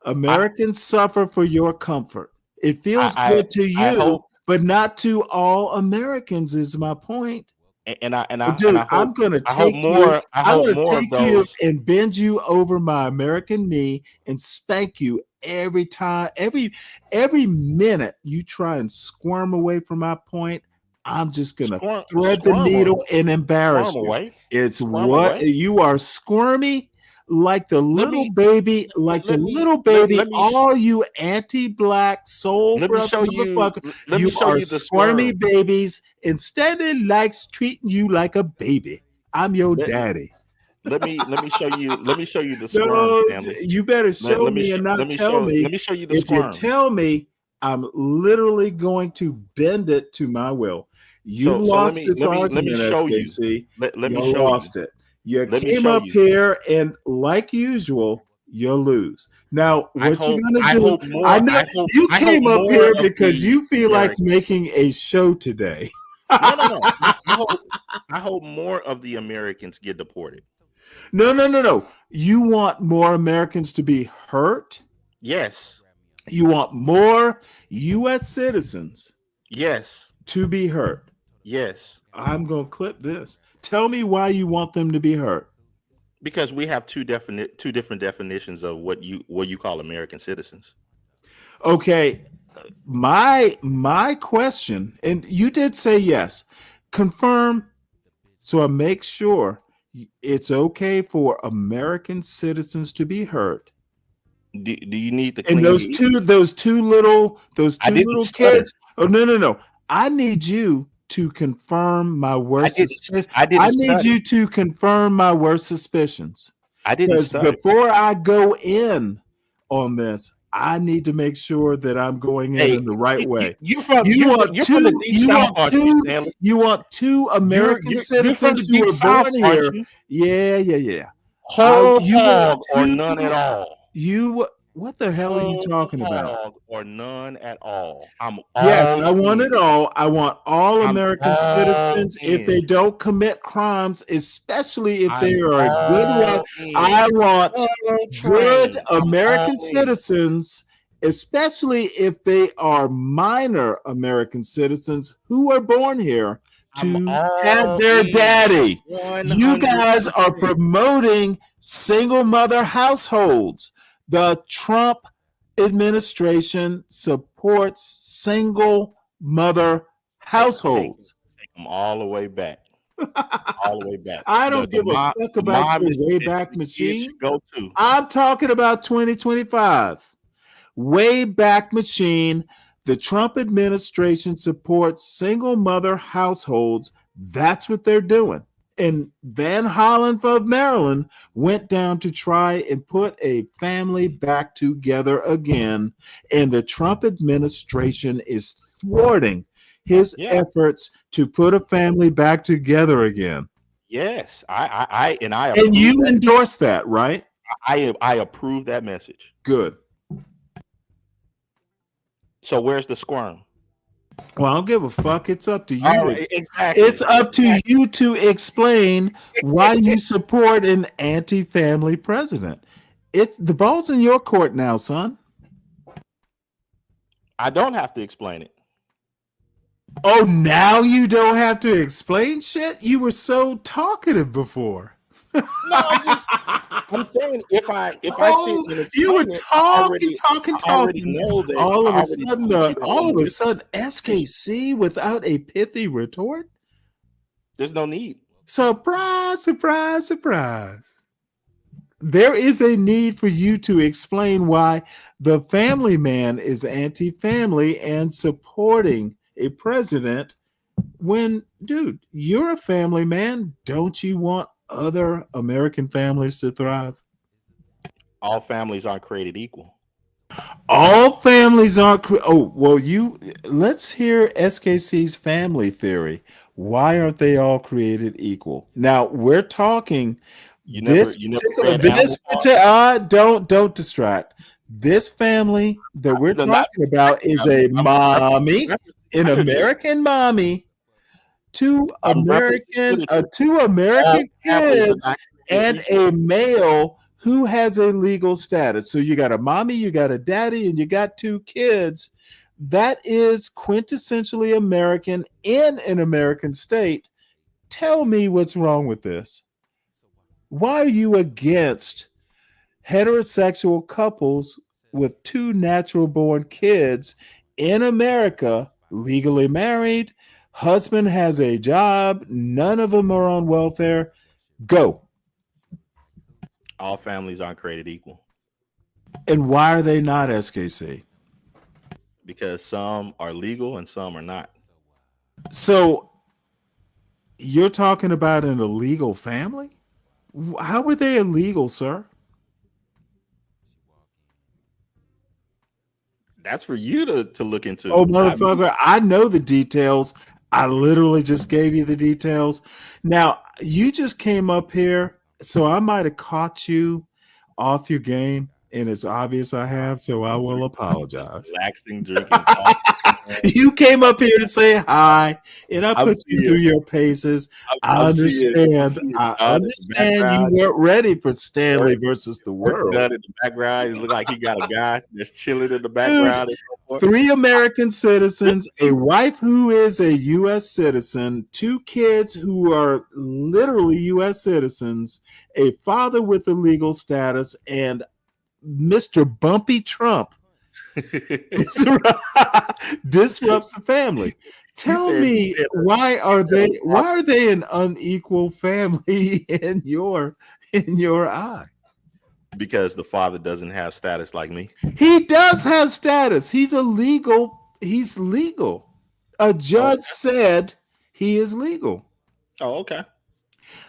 Americans suffer for your comfort. It feels good to you, but not to all Americans. Is my point. I'm gonna take you and bend you over my American knee and spank you every time, every minute you try and squirm away from my point. I'm just gonna thread the needle and embarrass you. Away. It's squirm what away. You are squirmy like the little baby, all you anti-black soul brother motherfucker. You are squirmy babies, and Stanley likes treating you like a baby. I'm your daddy. Let me show you. Let me show you the squirm. Stanley. You better show me and not tell me. Let me show you the if squirm. You tell me, I'm literally going to bend it to my will. You lost this argument, let me show SKC. you. Let me you show lost you. it. You came up here and, like usual, you'll lose. Now, I what hope, you're gonna I do? hope more. I know I hope, you I hope came up more here of because the you feel like Americans. making a show today. No. I hope more of the Americans get deported. No. You want more Americans to be hurt? Yes. You want more U.S. citizens Yes. to be hurt? Yes. I'm gonna clip this. Tell me why you want them to be hurt. Because we have two different definitions of what you call American citizens. Okay, my question, and you did say yes. Confirm, so I make sure it's okay for American citizens to be hurt. Do you need to And clean those your two little I didn't little stutter. kids. Oh no. I need you to confirm my worst suspicion. I didn't I need stutter. you to confirm my worst suspicions. I didn't Because stutter. before I go in on this, I need to make sure that I'm going in the right way. You're from You want you're from the two. deep south, aren't you, Stanley? You want two American You're from the citizens who deep were south, born aren't here. you? Yeah. Whole You want hog or none at all. What the hell are you talking about? Hog or none at all. I'm Yes, all I want in. it all. I want all I'm American all citizens if in. they don't commit crimes, especially if they I'm are a good all in. I want Well good trained. I'm American all in. citizens, especially if they are minor American citizens who are born here to have all their in. daddy. You guys are 100%. promoting single mother households. The Trump administration supports single mother households. Take them all the way back. All the way back. I don't give a fuck about your Wayback Machine. Go to. I'm talking about 2025. Wayback Machine. The Trump administration supports single mother households. That's what they're doing. And Van Hollen of Maryland went down to try and put a family back together again. And the Trump administration is thwarting his efforts to put a family back together again. Yes, I And you endorse that, right? I approve that message. Good. So where's the squirm? Well, I don't give a fuck. It's up to you. Oh, exactly. It's up to you to explain why you support an anti-family president. The ball's in your court now, son. I don't have to explain it. Oh, now you don't have to explain shit? You were so talkative before. No, I'm saying if I sit and you were talking. All of a sudden, SKC without a pithy retort. There's no need. Surprise! There is a need for you to explain why the family man is anti-family and supporting a president when, dude, you're a family man. Don't you want other American families to thrive? All families aren't created equal. All families aren't. Let's hear SKC's family theory. Why aren't they all created equal? Now we're talking. Don't distract. This family that we're talking about is a mommy, an American mommy, two American kids, and a male who has a legal status. So you got a mommy, you got a daddy, and you got two kids. That is quintessentially American in an American state. Tell me what's wrong with this. Why are you against heterosexual couples with two natural born kids in America, legally married? Husband has a job. None of them are on welfare. Go. All families aren't created equal. And why are they not, SKC? Because some are legal and some are not. So you're talking about an illegal family? How were they illegal, sir? That's for you to look into. Oh, motherfucker, I know the details. I literally just gave you the details. Now, you just came up here, so I might have caught you off your game, and it's obvious I have, so I will apologize. Relaxing, drinking coffee. You came up here to say hi, and I I'm put you seeing- through your paces. I I'm seeing- I'm understand. seeing I John in the understand you background. weren't ready for Stanley versus the world. Done in the background. It look like he got a guy that's chilling in the background. and so forth. 3 American citizens, a wife who is a U.S. citizen, 2 kids who are literally U.S. citizens, a father with a legal status, and Mr. Bumpy Trump disrupts the family. Tell said- me, he said- why are they an unequal family in your eye? Because the father doesn't have status like me. He does have status. He's legal. A judge said he is legal. Oh, okay.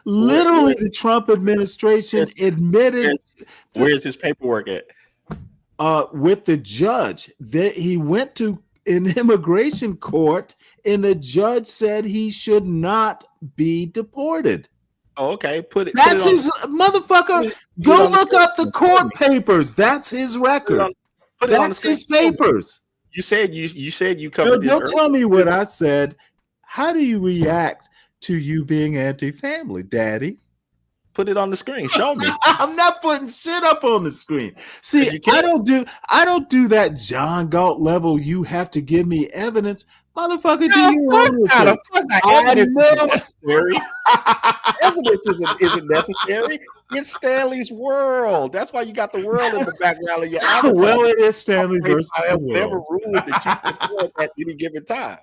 Literally, the Trump administration admitted Where's his paperwork at? with the judge that he went to an immigration court, and the judge said he should not be deported. Oh, okay. That's his motherfucker. Go look up the court papers. That's his record. That's his papers. You said you No, covered this. don't tell me what I said. How do you react to you being anti-family, Daddy? Put it on the screen. Show me. I'm not putting shit up on the screen. See, I don't do that John Galt level. You have to give me evidence, motherfucker. Do your own research. Evidence isn't necessary. Evidence isn't necessary. It's Stanley's world. That's why you got the world in the background of your avatar. Well, it is Stanley versus the whatever world. rules that you perform at any given time.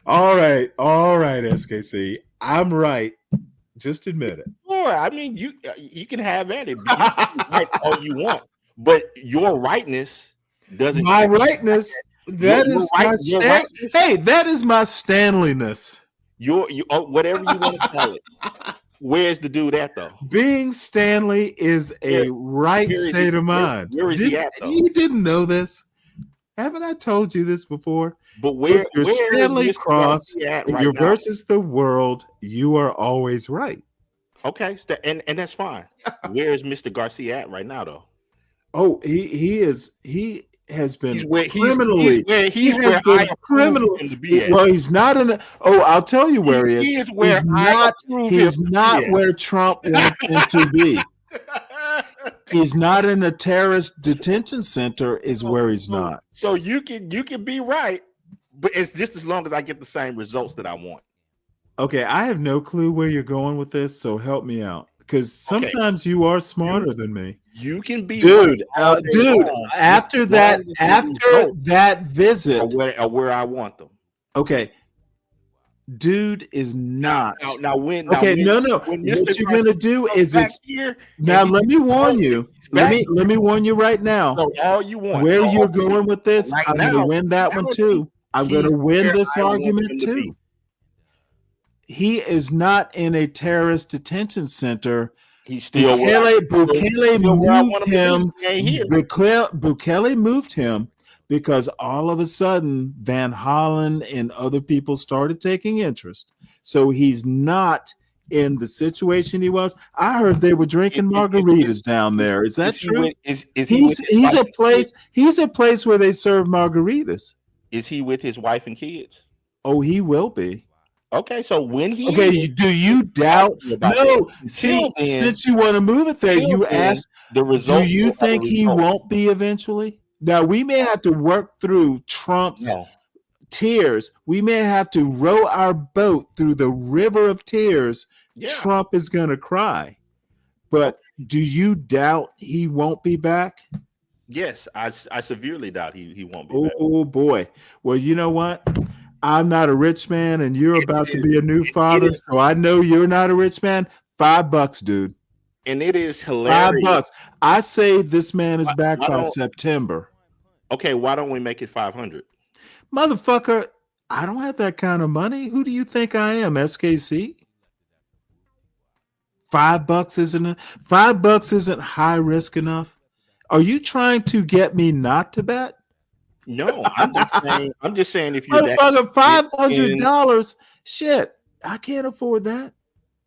All right, SKC. I'm right. Just admit it. Sure, I mean you can have at it. You can write all you want, but your rightness doesn't. My rightness. That Your is right- my your Stan- rightness- Hey, that is my Stanleyness. Whatever you want to call it. Where's the dude at though? Being Stanley is a right where is state he- of mind. where is he at, though? You didn't know this. Haven't I told you this before? But where If you're where is Stanley Mr. Cross, Garcia at and right you're now? versus the world, you are always right. Okay, and that's fine. Where is Mr. Garcia at right now though? Oh, he has been He's where criminally. he's he where has been I approve criminally. him to be at. Well, he's not in the. Oh, I'll tell you where he is. He is where he's I not. approve He's him to not be at. where Trump wants him to be. He's not in a terrorist detention center. Is where he's not. So you can be right, but it's just as long as I get the same results that I want. Okay, I have no clue where you're going with this, so help me out. Because sometimes you are smarter than me. You can be Dude, right all day long, after as that, long as the after results that visit, are where I want them. okay, dude is not. Now when Okay, when, no. when What Mr. you're gonna do comes is back here, now. and Let me warn he's you. back, Let me warn you right now. so all you want. Where all you're you going want with this, right I'm now, gonna win that one too. I'm gonna win where this I want argument him to be. too. He is not in a terrorist detention center. He's still where I- Bukele still where I want moved him to him. be. He ain't here. Bukele moved him because all of a sudden Van Hollen and other people started taking interest. So he's not in the situation he was. I heard they were drinking margaritas down there. Is that true? Is he with his He's wife a and place. He's a place where they serve margaritas. Is he with his wife and kids? Oh, he will be. Okay, so when he Okay, do you doubt? about No. that. See, Until then- since you want to move it there, until you then, asked. the Do results you will have a think he result. won't be eventually? Now we may have to work through Trump's No. tears. We may have to row our boat through the river of tears. Yeah. Trump is going to cry. But do you doubt he won't be back? Yes, I severely doubt he won't be back. Oh boy. Well, you know what? I'm not a rich man, and you're about to be a new father, so I know you're not a rich man. $5, dude. And it is hilarious. $5. I say this man is back why by don't- September. Okay, why don't we make it 500? Motherfucker, I don't have that kind of money. Who do you think I am, SKC? $5 isn't high risk enough. Are you trying to get me not to bet? No, I'm just saying if you're that Motherfucker, $500. Shit, I can't afford that.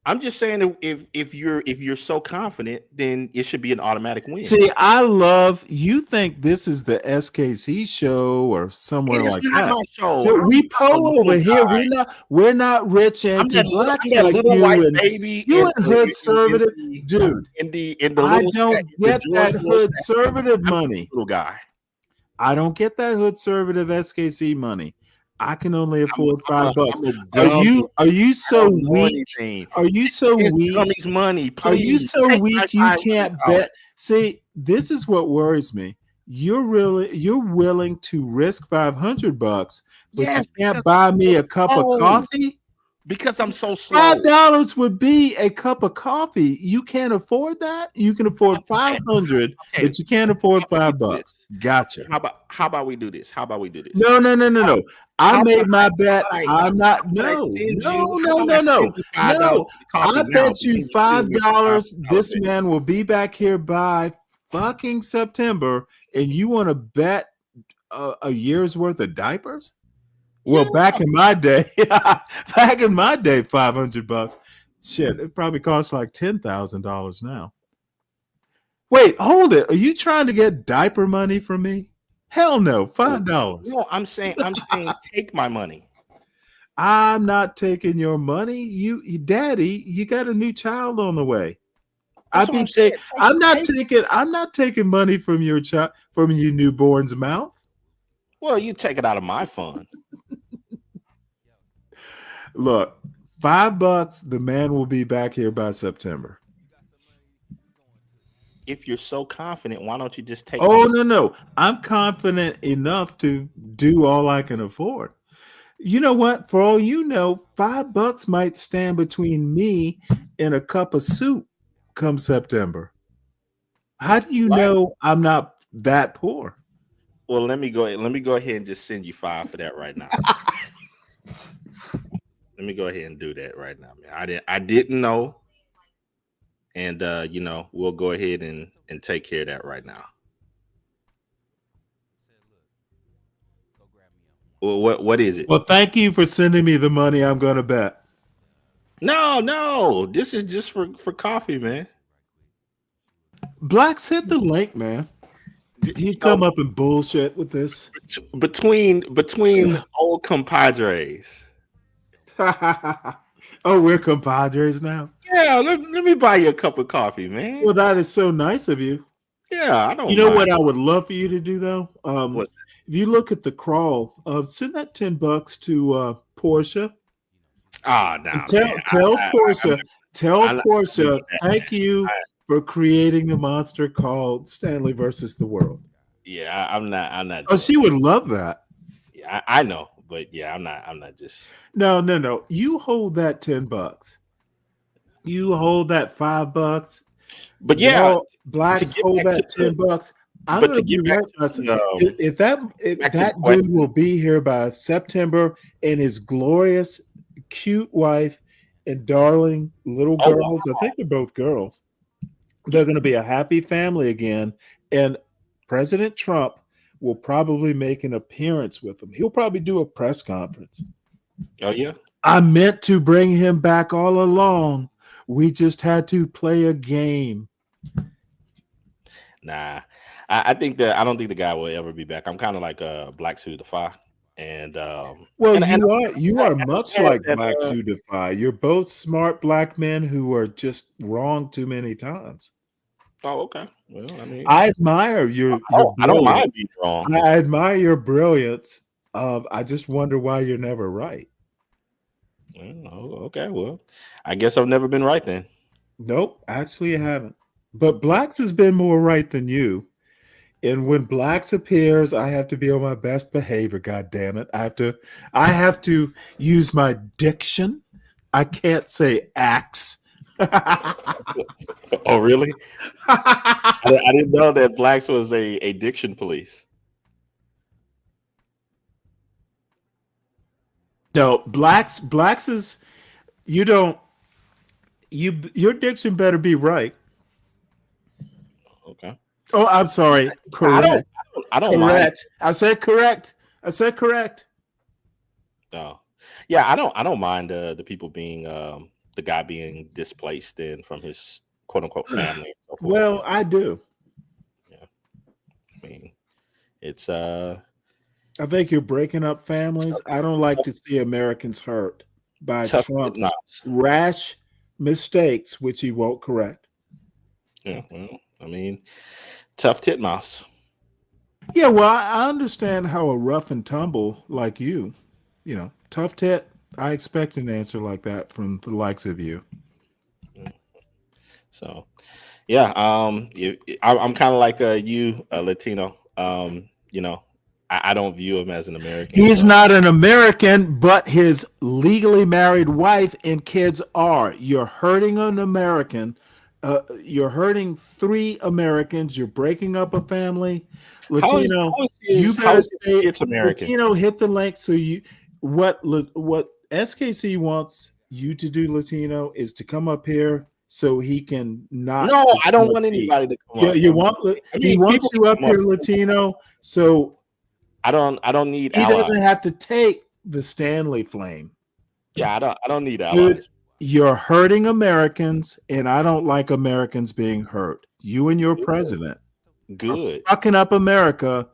I'm just saying if you're so confident, then it should be an automatic win. See, I love you think this is the SKC show or somewhere It is like not that. my show. Dude, we I'm a poor over little here. guy. We're not rich anti-blacks like little you white and baby you in and hood conservative, dude. in the I little don't get that hood conservative money. little guy. I don't get that hood conservative SKC money. I can only afford $5. Are you so weak? Are you so weak? Dummy's money. Are you Please, so take weak my you can't $500. bet? See, this is what worries me. You're willing to risk $500, but Yes, you can't buy me a cup of coffee? Because I'm so slow. $5 would be a cup of coffee. You can't afford that. You can afford 500, but you can't afford $5. Gotcha. How about we do this? No. I made my bet. I'm not. I No. I I bet you $5 this man will be back here by fucking September, and you want to bet a year's worth of diapers? Well, back in my day, $500. Shit, it probably costs like $10,000 now. Wait, hold it. Are you trying to get diaper money from me? Hell no, $5. No, I'm saying take my money. I'm not taking your money. You daddy, you got a new child on the way. I'm not taking money from your child, from your newborn's mouth. Well, you take it out of my fund. Look, $5, the man will be back here by September. If you're so confident, why don't you just take No. I'm confident enough to do all I can afford. You know what? For all you know, $5 might stand between me and a cup of soup come September. How do you know I'm not that poor? Well, let me go ahead and just send you $5 for that right now. Let me go ahead and do that right now, man. I didn't know. And we'll go ahead and take care of that right now. Well, what is it? Well, thank you for sending me the money I'm gonna bet. No, this is just for coffee, man. Blacks, hit the link, man. You come up and bullshit with this. Between old compadres. Oh, we're compadres now. Yeah, let me buy you a cup of coffee, man. Well, that is so nice of you. Yeah, I don't. You know mind. what I would love for you to do though? If you look at the crawl, send that $10 to Portia. No. Tell Portia, thank you for creating the monster called Stanley versus the World. Yeah, I'm not. Oh, she would love that. Yeah, I know, but yeah, I'm not just. No. You hold that $10. You hold that $5. But yeah, blacks hold that $10. I'm going to be right. If that dude will be here by September, and his glorious, cute wife and darling little girls. I think they're both girls. They're going to be a happy family again, and President Trump will probably make an appearance with them. He'll probably do a press conference. Oh yeah. I meant to bring him back all along. We just had to play a game. Nah, I don't think the guy will ever be back. I'm kind of like Black Suit Defy, and you are much like Black Suit Defy. You're both smart black men who are just wrong too many times. Oh, okay. Well, I admire your I don't mind being wrong. I admire your brilliance. I just wonder why you're never right. Okay, well, I guess I've never been right then. Nope, actually, you haven't. But Blacks has been more right than you. And when Blacks appears, I have to be on my best behavior. God damn it! I have to use my diction. I can't say axe. Oh, really? I didn't know that Blacks was a diction police. No, blacks is your diction better be right. Okay. Oh, I'm sorry. Correct. I don't correct. I said correct. Oh. Yeah, I don't mind the people being the the guy being displaced and from his quote unquote family. And so forth. Well, I do. I mean, it's I think you're breaking up families. I don't like to see Americans hurt by tough Trump's titmouse. rash mistakes, which he won't correct. Yeah, well, I mean, tough titmouse. Yeah, well, I understand how a rough and tumble like you, tough tit. I expect an answer like that from the likes of you. So, yeah, I'm kind of like you, Latino. I don't view him as an American. He's not an American, but his legally married wife and kids are. You're hurting an American. You're hurting 3 Americans. You're breaking up a family. Latino, you better stay. It's American. Latino, hit the link. So what SKC wants you to do, Latino, is to come up here so he can not. No, I don't want anybody to come up. He wants you up here, Latino. So I don't need. He allies. doesn't have to take the Stanley flame. Yeah, I don't need allies. Dude, you're hurting Americans, and I don't like Americans being hurt. You and your president Good. are fucking up America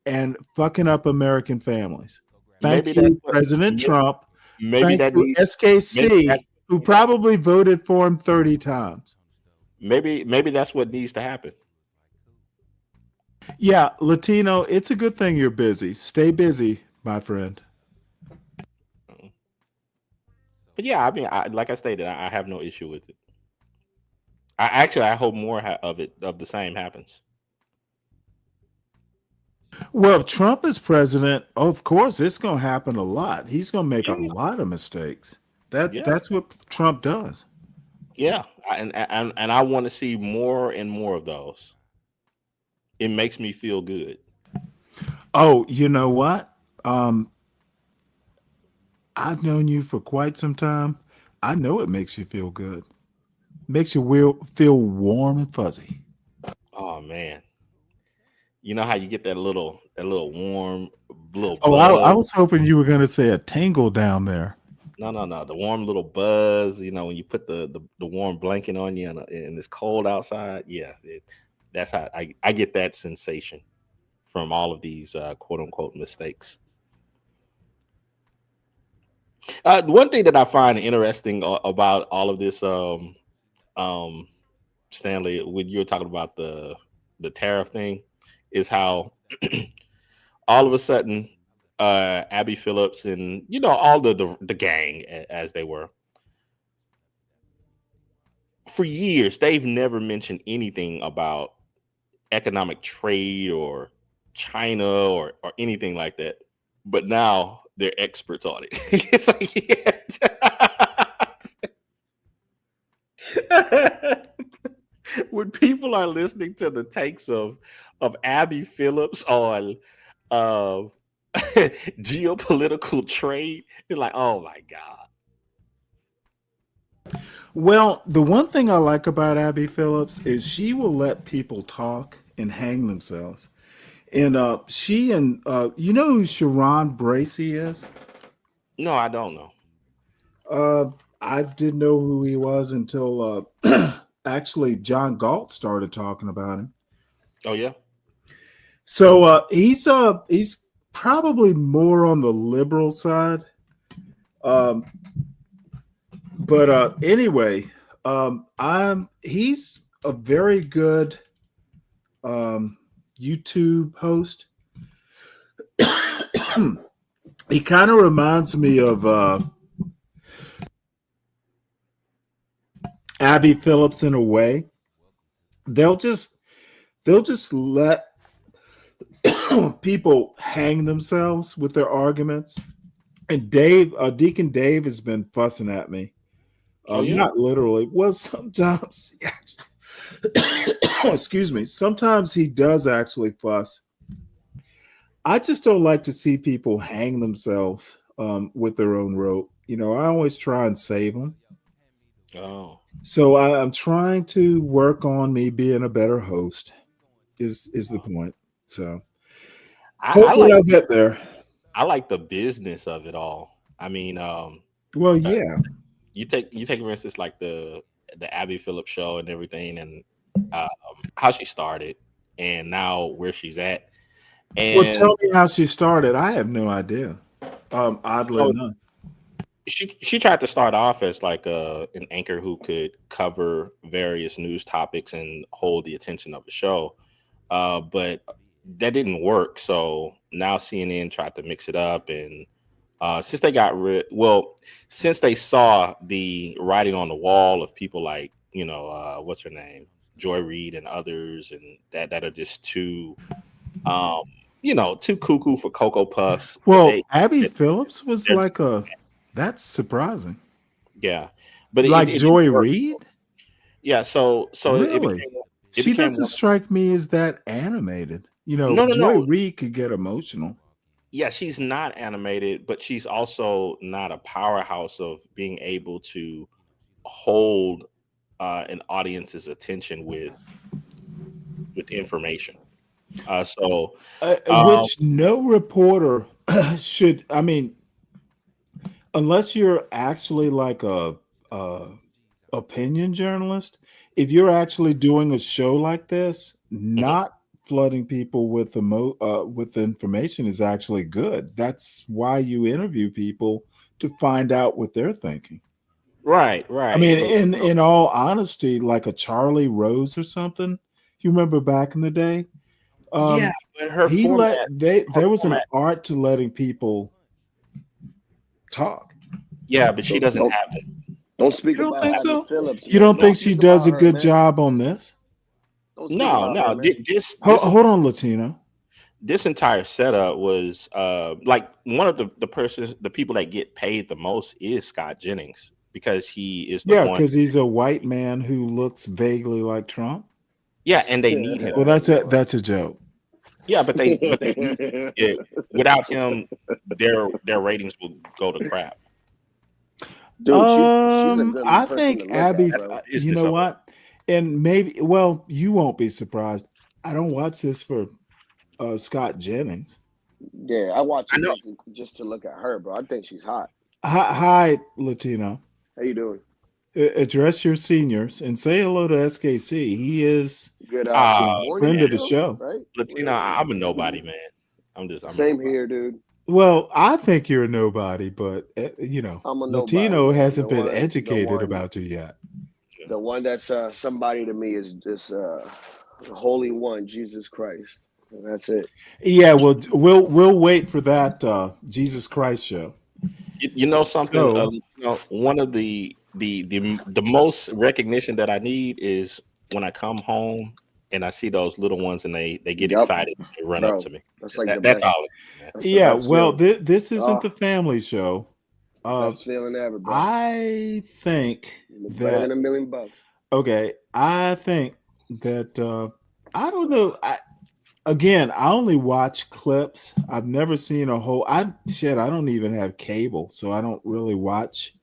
and fucking up American families. Thank you, President Trump. Maybe Thank you, SKC, who probably voted for him 30 times. Maybe that's what needs to happen. Yeah, Latino, it's a good thing you're busy. Stay busy, my friend. But yeah, I mean, like I stated, I have no issue with it. I hope more of the same happens. Well, if Trump is president, of course, it's going to happen a lot. He's going to make a lot of mistakes. That's what Trump does. Yeah, and I want to see more and more of those. It makes me feel good. Oh, you know what? I've known you for quite some time. I know it makes you feel good. Makes you feel warm and fuzzy. Oh man, you know how you get that little warm little. Oh, buzz? I was hoping you were going to say a tingle down there. No, the warm little buzz. When you put the warm blanket on you and it's cold outside. Yeah, that's how I get that sensation from all of these quote unquote mistakes. One thing that I find interesting about all of this, Stanley, when you were talking about the tariff thing, is how all of a sudden Abby Phillips and all the gang, as they were, for years they've never mentioned anything about economic trade or China or anything like that, but now they're experts on it. It's like, when people are listening to the takes of Abby Phillips on geopolitical trade, they're like, oh my God. Well, the one thing I like about Abby Phillips is she will let people talk and hang themselves. And she and you know who Sharon Bracey is? No, I don't know. I didn't know who he was until actually John Galt started talking about him. Oh yeah. So he's probably more on the liberal side. But anyway, he's a very good YouTube host. He kind of reminds me of Abby Phillips in a way. They'll just let people hang themselves with their arguments. And Deacon Dave has been fussing at me. Not literally. Well, sometimes, excuse me. Sometimes he does actually fuss. I just don't like to see people hang themselves with their own rope. I always try and save them. Oh. So I'm trying to work on me being a better host. Is the point? So hopefully I'll get there. I like the business of it all. I mean, well, yeah. you take for instance like the Abby Phillips show and everything, and how she started, and now where she's at. Well, And tell me how she started. I have no idea. Oddly so enough. she tried to start off as like an anchor who could cover various news topics and hold the attention of the show, but that didn't work. So now CNN tried to mix it up, and since they got since they saw the writing on the wall of people like what's her name, Joy Reid and others, and that are just too too cuckoo for Cocoa Puffs. Well, Abby Phillips was like that's surprising. Yeah, but like it Joy didn't work. Reid. Yeah, so Really, she doesn't strike me as that animated. No. Joy Reid could get emotional. Yeah, she's not animated, but she's also not a powerhouse of being able to hold an audience's attention with information. Which no reporter should. I mean, unless you're actually like a opinion journalist, if you're actually doing a show like this, not flooding people with information is actually good. That's why you interview people, to find out what they're thinking. Right. I mean, in all honesty, like a Charlie Rose or something. You remember back in the day? Yeah, but her format, there was an art to letting people talk. Yeah, but she doesn't have it. Don't speak You don't about think Abby so? Phillips. You don't man. think she speak does a about her, good man. job on this? Don't speak No. about her, man. Hold on, Latino. This entire setup was like one of the people that get paid the most is Scott Jennings, because he is the one. Because he's a white man who looks vaguely like Trump. Yeah, and they need him. Well, that's a joke. Yeah, but they need him. Yeah, without him, their ratings will go to crap. Dude, she's a good I person think to look Abby. at, bro. You know what? And maybe, well, you won't be surprised. I don't watch this for Scott Jennings. Yeah, I watch it just to look at her, bro. I think she's hot. Hi, Latino. How you doing? Address your seniors and say hello to SKC. He is Good friend of the show. Right? Latino, I'm a nobody, man. I'm Same here, dude. Well, I think you're a nobody, but I'm a Latino nobody, man. hasn't The been one- educated the one- about you yet. The one that's somebody to me is just the Holy One, Jesus Christ. And that's it. Yeah, well, we'll wait for that Jesus Christ show. You know something? So- One of the most recognition that I need is when I come home and I see those little ones and they get excited, they run up to me. That's like That's all. Yeah, well, this isn't the family show. Best feeling ever, bro. I think Better than $1 million bucks. Okay, I think that I don't know. I only watch clips. I've never seen a whole. I don't even have cable, so I don't really watch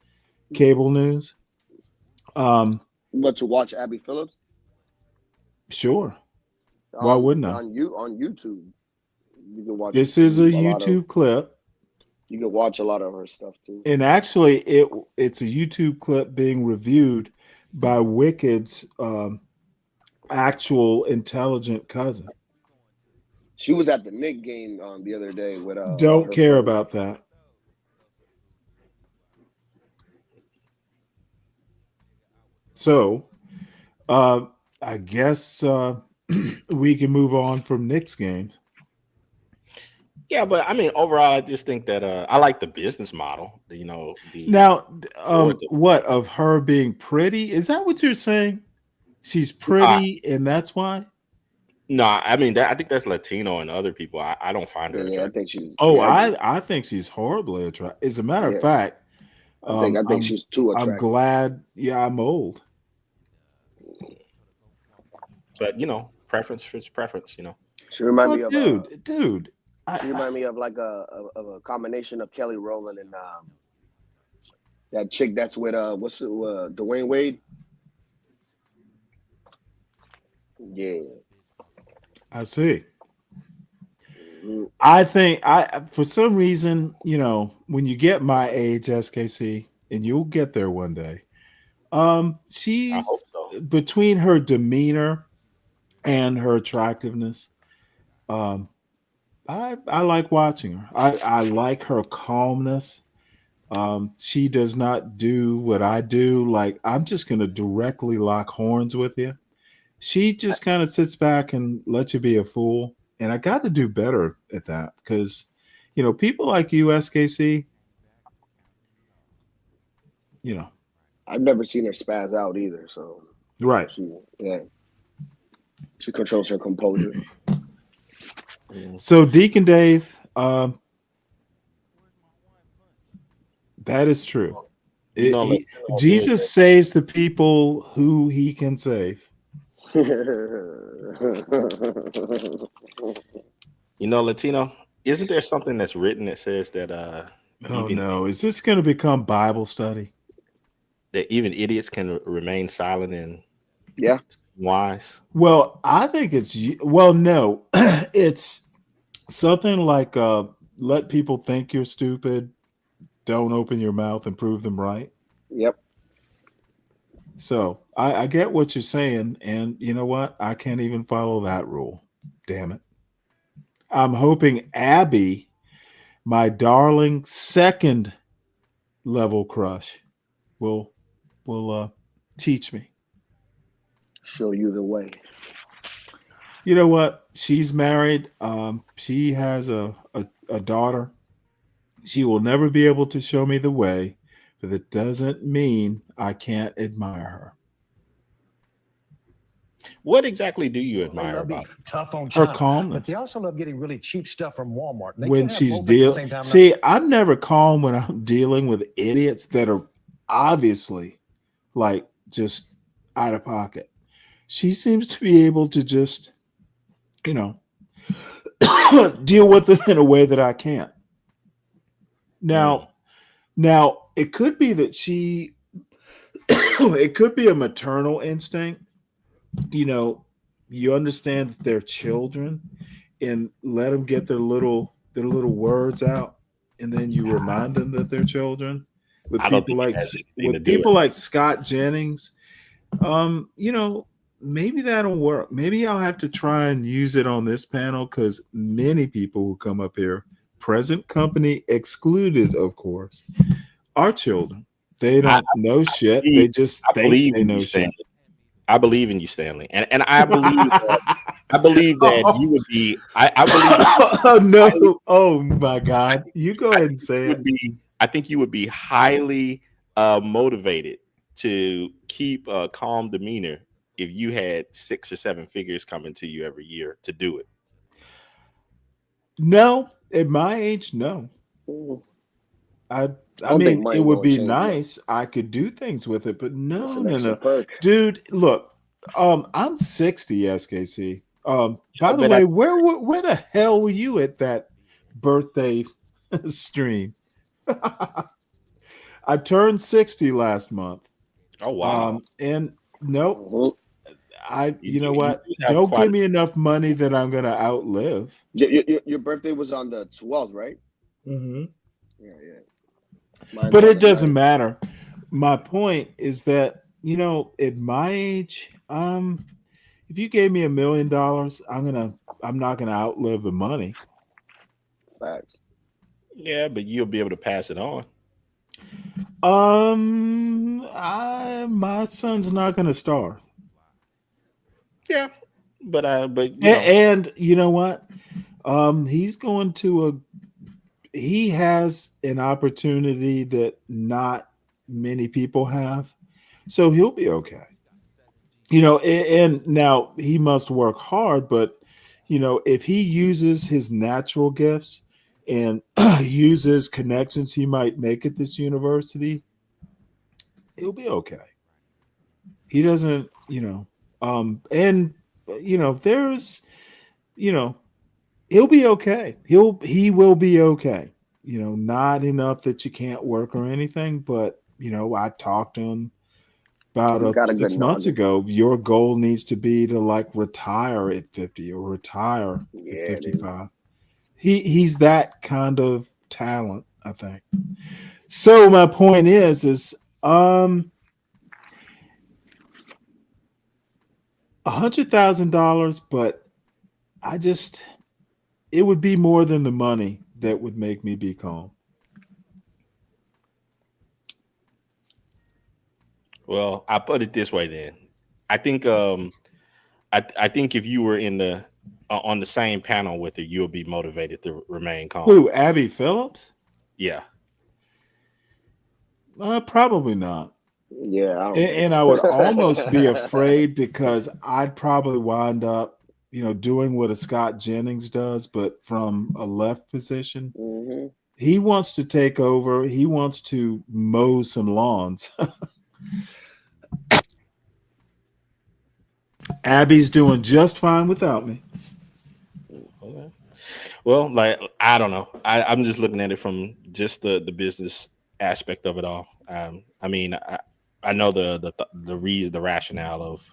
cable news. But to watch Abby Phillips? Sure. Why wouldn't I? On YouTube, you can watch. This is a YouTube clip. You can watch a lot of her stuff too. And actually, it's a YouTube clip being reviewed by Wicked's actual intelligent cousin. She was at the Knick game the other day with. Don't care about that. So, I guess we can move on from Knicks games. Yeah, but I mean, overall, I just think that I like the business model. What of her being pretty? Is that what you're saying? She's pretty, and that's why. No, I mean I think that's Latino and other people. I don't find her attractive. I think she's. I think she's horribly attractive. As a matter of fact, I think she's too attractive. I'm glad. Yeah, I'm old. But preference for preference. She remind me of dude. She remind me of like a combination of Kelly Rowland and that chick that's with Dwayne Wade. Yeah, I see. I think for some reason, when you get my age, SKC, and you'll get there one day. I She's hope so. between her demeanor and her attractiveness. Um, I like watching her. I like her calmness. She does not do what I do. Like, I'm just going to directly lock horns with you. She just kind of sits back and lets you be a fool. And I got to do better at that because, people like you, SKC, I've never seen her spaz out either. So right. She controls her composure. So Deacon Dave, that is true. Jesus saves the people who he can save. Latino, isn't there something that's written that says that oh no, is this going to become Bible study? That even idiots can remain silent and wise? Well, I think no, it's something like let people think you're stupid, don't open your mouth and prove them right. Yep. So I get what you're saying, and you know what? I can't even follow that rule. Damn it. I'm hoping Abby, my darling second level crush, will teach me. Show you the way. You know what? She's married. She has a daughter. She will never be able to show me the way, but it doesn't mean I can't admire her. What exactly do you admire love about being tough on her China, calmness? but they also love getting really cheap stuff from Walmart. They When can't have she's both at the dealing, same time. see, I'm never calm when I'm dealing with idiots that are obviously like just out of pocket. She seems to be able to just, deal with it in a way that I can't. Now it could be that it could be a maternal instinct. You understand that they're children and let them get their little words out, and then you remind them that they're children. With people like Scott Jennings, maybe that'll work. Maybe I'll have to try and use it on this panel because many people who come up here, present company excluded, of course, are children. They don't know shit. They just think they know shit. I believe in you, Stanley, and I believe that you would be. I believe. Oh no! Oh my God! You go ahead and say it. I think you would be highly motivated to keep a calm demeanor if you had 6 or 7 figures coming to you every year to do it. No, at my age, no. I mean, it would be nice. I could do things with it, but no. Dude, look, I'm 60, SKC. By the way, where the hell were you at that birthday stream? I turned 60 last month. Oh wow. And nope. You know what? Don't give me enough money that I'm gonna outlive. Your birthday was on the 12th, right? Mm-hmm. Yeah. But it doesn't matter. My point is that, at my age, if you gave me $1 million, I'm not gonna outlive the money. Facts. Yeah, but you'll be able to pass it on. My son's not gonna starve. Yeah, but and you know what? He's going to he has an opportunity that not many people have, so he'll be okay. And now he must work hard, but if he uses his natural gifts and uses connections he might make at this university, he'll be okay. He doesn't, and there's, he'll be okay. He will be okay. Not enough that you can't work or anything, but I talked to him about 6 months ago. Your goal needs to be to like retire at 50 or retire at 55. He's that kind of talent, I think. So my point is $100,000, but it would be more than the money that would make me be calm. Well, I put it this way then. I think I think if you were in the on the same panel with her, you'll be motivated to remain calm. Who, Abby Phillips? Yeah. Probably not. Yeah, I don't And I would almost be afraid because I'd probably wind up, doing what a Scott Jennings does, but from a left position. Mm-hmm. He wants to take over. He wants to mow some lawns. Abby's doing just fine without me. Okay. Well, like, I don't know. I'm just looking at it from just the business aspect of it all. I mean, I know the rationale of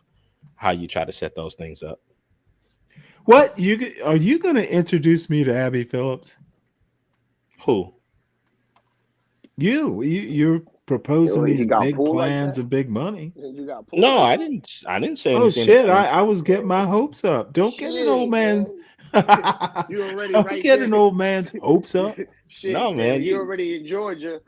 how you try to set those things up. What are you going to introduce me to Abby Phillips? Who? You're proposing He these got big pulled like plans that? and big money. You got pulled No, like I that? didn't say Oh anything. shit! I was getting my hopes up. Don't get an old Shit, man. You already Don't right get there. an old man's hopes up. Shit, No, Stanley, man, you already in Georgia.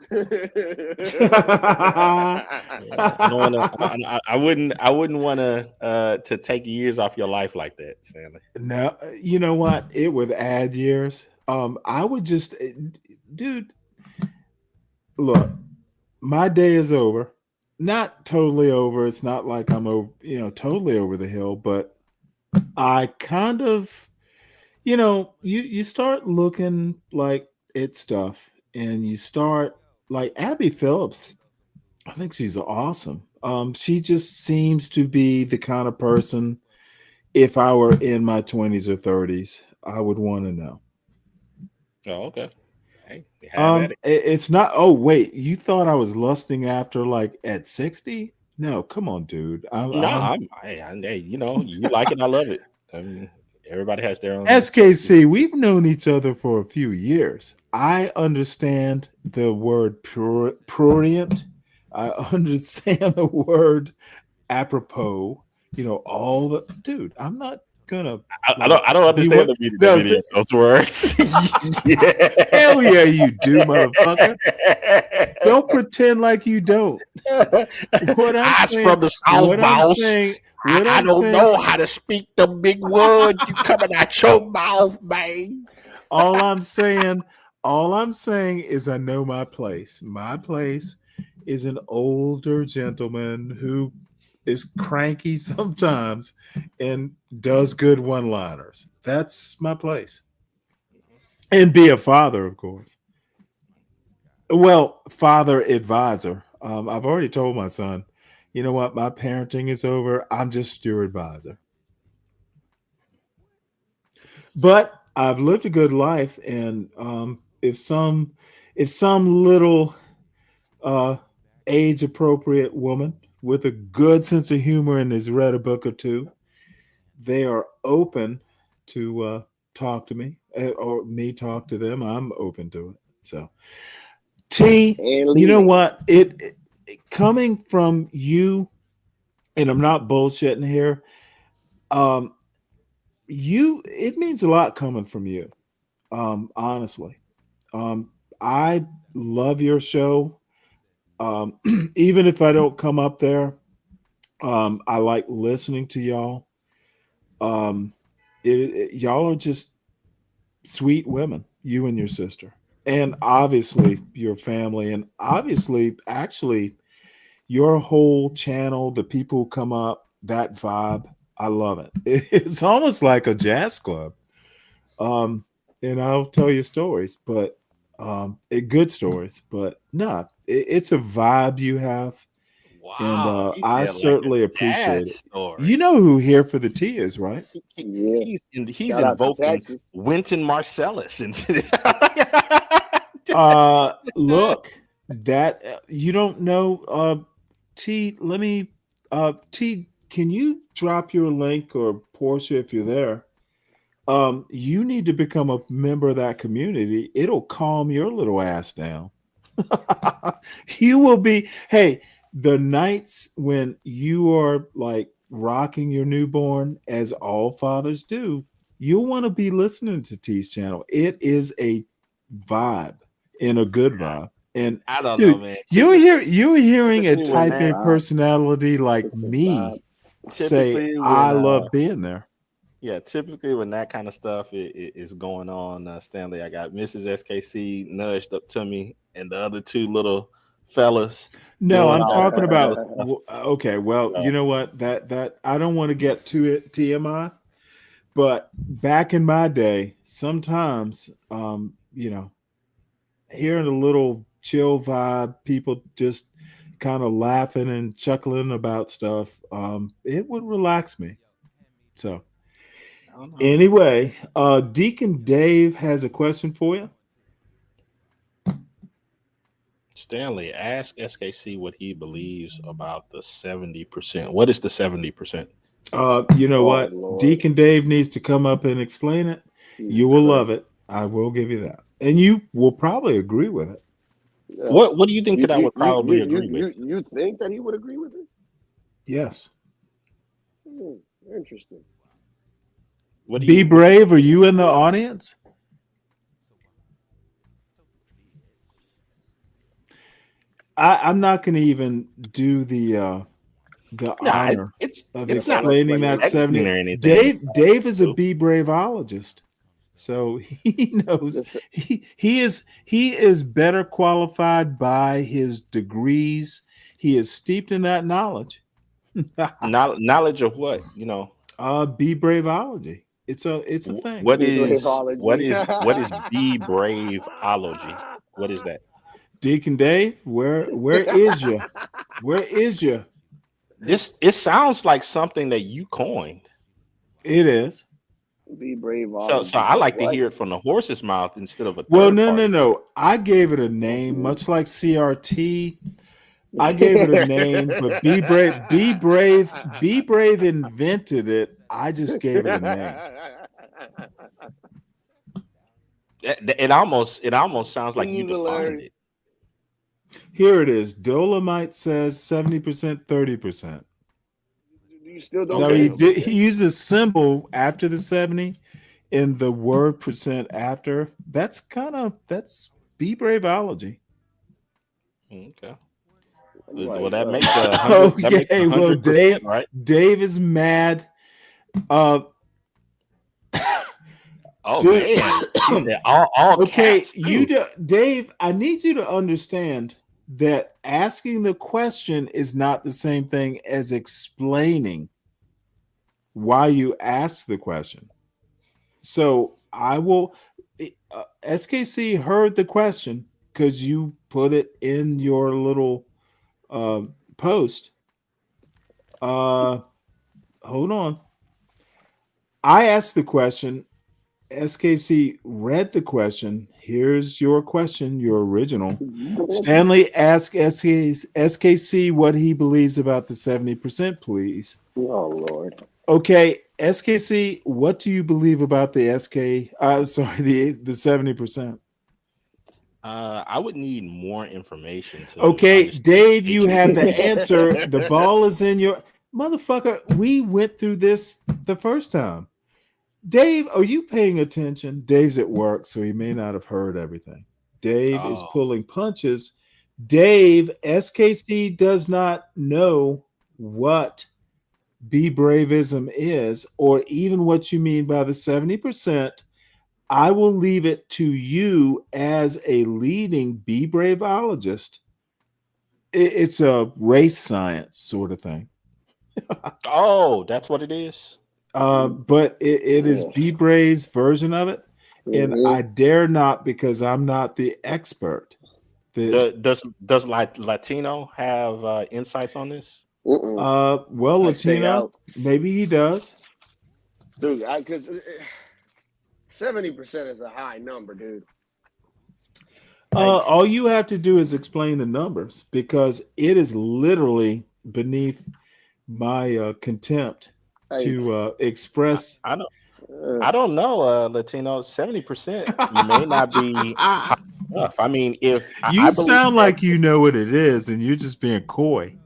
I wouldn't want to take years off your life like that, Stanley. No, you know what? It would add years. I would just, dude. Look, my day is over. Not totally over. It's not like I'm over, totally over the hill, but I kind of, you start looking like at stuff, and you start like Abby Phillips. I think she's awesome. She just seems to be the kind of person, if I were in my 20s or 30s, I would want to know. Oh, okay. Hey, have at it. It's not. Oh, wait, you thought I was lusting after like at 60? No, come on, dude. Hey, you like it, I love it. I mean, everybody has their own. SKC, we've known each other for a few years. I understand the word prurient. I understand the word apropos. All the dude. I'm not gonna. I don't understand the meaning of those words. Yeah. Hell yeah, you do, motherfucker. Don't pretend like you don't. What I'm saying, from the South, what I'm boss. saying, what I I'm don't saying, know how to speak the big words you coming out your mouth, man. all I'm saying is I know my place. My place is an older gentleman who is cranky sometimes and does good one-liners. That's my place. And be a father, of course. Well, father advisor. I've already told my son, you know what? My parenting is over. I'm just your advisor. But I've lived a good life, and if some little age appropriate woman with a good sense of humor and has read a book or two, they are open to talk to me or me talk to them. I'm open to it. So, T, you know what? It coming from you, and I'm not bullshitting here. It means a lot coming from you. Honestly, I love your show. Even if I don't come up there, I like listening to y'all. Y'all are just sweet women, you and your sister, and obviously your family, and obviously, actually, your whole channel, the people who come up, that vibe, I love it. It's almost like a jazz club. And I'll tell you stories, but good stories, but no, it's a vibe you have. Wow, And I certainly appreciate it. Story. You know who Here for the Tea is, right? He's Shout out to invoking Texas. Wynton Marsalis into this. Look, that you don't know. T, let me. T, can you drop your link, or Portia, if you're there? You need to become a member of that community. It'll calm your little ass down. You will be, hey, the nights when you are like rocking your newborn, as all fathers do, you'll want to be listening to T's channel. It is a vibe, and a good vibe. And I don't know, dude, man. you're hearing a Typically when type A that personality like It's a me vibe. say, typically I when love being there. yeah, typically when that kind of stuff is going on, Stanley, I got Mrs. SKC nudged up to me, and the other two little fellas No, doing I'm all talking kinds of about stuff. okay, well, you know what? That I don't want to get to it TMI, but back in my day, sometimes hearing a little chill vibe, people just kind of laughing and chuckling about stuff, it would relax me. So I don't know. anyway, Deacon Dave has a question for you. Stanley, ask SKC what he believes about the 70%. What is the 70%? You know Oh, what? Lord. Deacon Dave needs to come up and explain it. Jesus You will Christ. love it. I will give you that. And you will probably agree with it. Yeah. What do you think that I would probably you, agree with? you think that he would agree with it? Yes. Interesting. What do Be you brave. Are you in the audience? I'm not going to even do the honor it's of it's not explaining that expecting 70. or anything. Dave is a Be Braveologist. So he knows he is better qualified by his degrees. He is steeped in that knowledge. Knowledge of what? Be Braveology. It's a thing. What is Braveology. Be Braveology? What is that? Deacon Dave, where is you? Where is you? It sounds like something that you coined. It is. Be brave. So I like to hear it from the horse's mouth instead of a Well, third party. no. I gave it a name, much like CRT. I gave it a name, but Be Brave invented it. I just gave it a name. It almost sounds like you defined it. Here it is. Dolomite says 70%, 30%. You still don't. No, he used a symbol after the 70 and the word percent after. That's Be Braveology. Okay. Like, well, that makes 100. Okay, well, Dave, right? Dave is mad. Oh man! all okay, caps, too. Dave. I need you to understand that asking the question is not the same thing as explaining why you ask the question. So I will. SKC heard the question because you put it in your little post. Hold on. I asked the question. SKC read the question. Here's your question, your original. Stanley, ask SKC what he believes about the 70%, please. Oh, Lord. Okay, SKC, what do you believe about the the 70%? I would need more information. Okay, Dave, you have the answer. The ball is in your motherfucker. We went through this the first time. Dave, are you paying attention? Dave's at work, so he may not have heard everything. Dave is pulling punches. Dave, SKC does not know what Be Braveism is, or even what you mean by the 70%. I will leave it to you as a leading Be Braveologist. It's a race science sort of thing. Oh, that's what it is. But it is Be Brave's version of it, and I dare not because I'm not the expert. Does Latino have insights on this? Well, Latino, maybe he does. Dude, because 70% is a high number, dude. All you have to do is explain the numbers because it is literally beneath my contempt to express. I don't know, Latino. 70% may not be enough. I mean, if You I believe sound that, like you know what it is, and you're just being coy.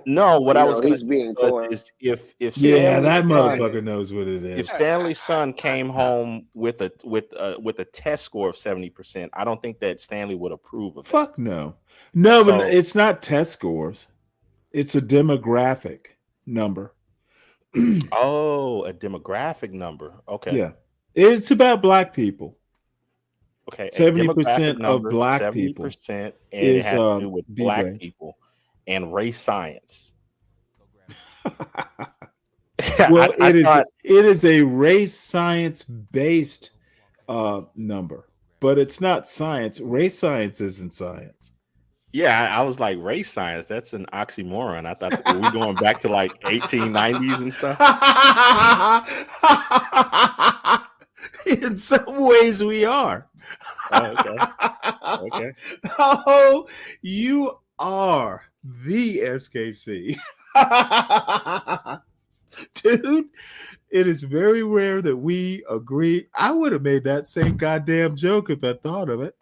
no, what You I know, was going he's to being say coy. is if Yeah, that Stanley's son, motherfucker knows what it if is. Stanley's son came home with a test score of 70%, I don't think that Stanley would approve of that. Fuck no. No, but So, it's not test scores. It's a demographic number. oh, a demographic number. Okay. Yeah. It's about black people. Okay, a 70% demographic of number, black people 70%, and it is has to do with B black brains. people and race science. Well, I thought, it is a race science based number, but it's not science. Race science isn't science. yeah, I was like, race science, that's an oxymoron. I thought, were we going back to like 1890s and stuff? In some ways, we are. Oh, okay. Okay. Oh, you are the SKC. Dude, it is very rare that we agree. I would have made that same goddamn joke if I thought of it.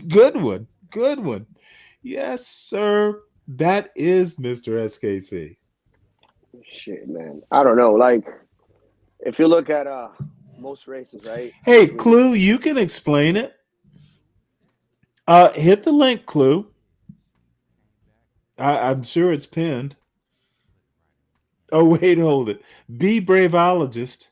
Good one. Good one. Yes, sir. That is Mr. SKC. Shit, man. I don't know. Like, if you look at most races, right? Hey, Clue, you can explain it. Hit the link, Clue. I'm sure it's pinned. Oh, wait, hold it. Be Braveologist,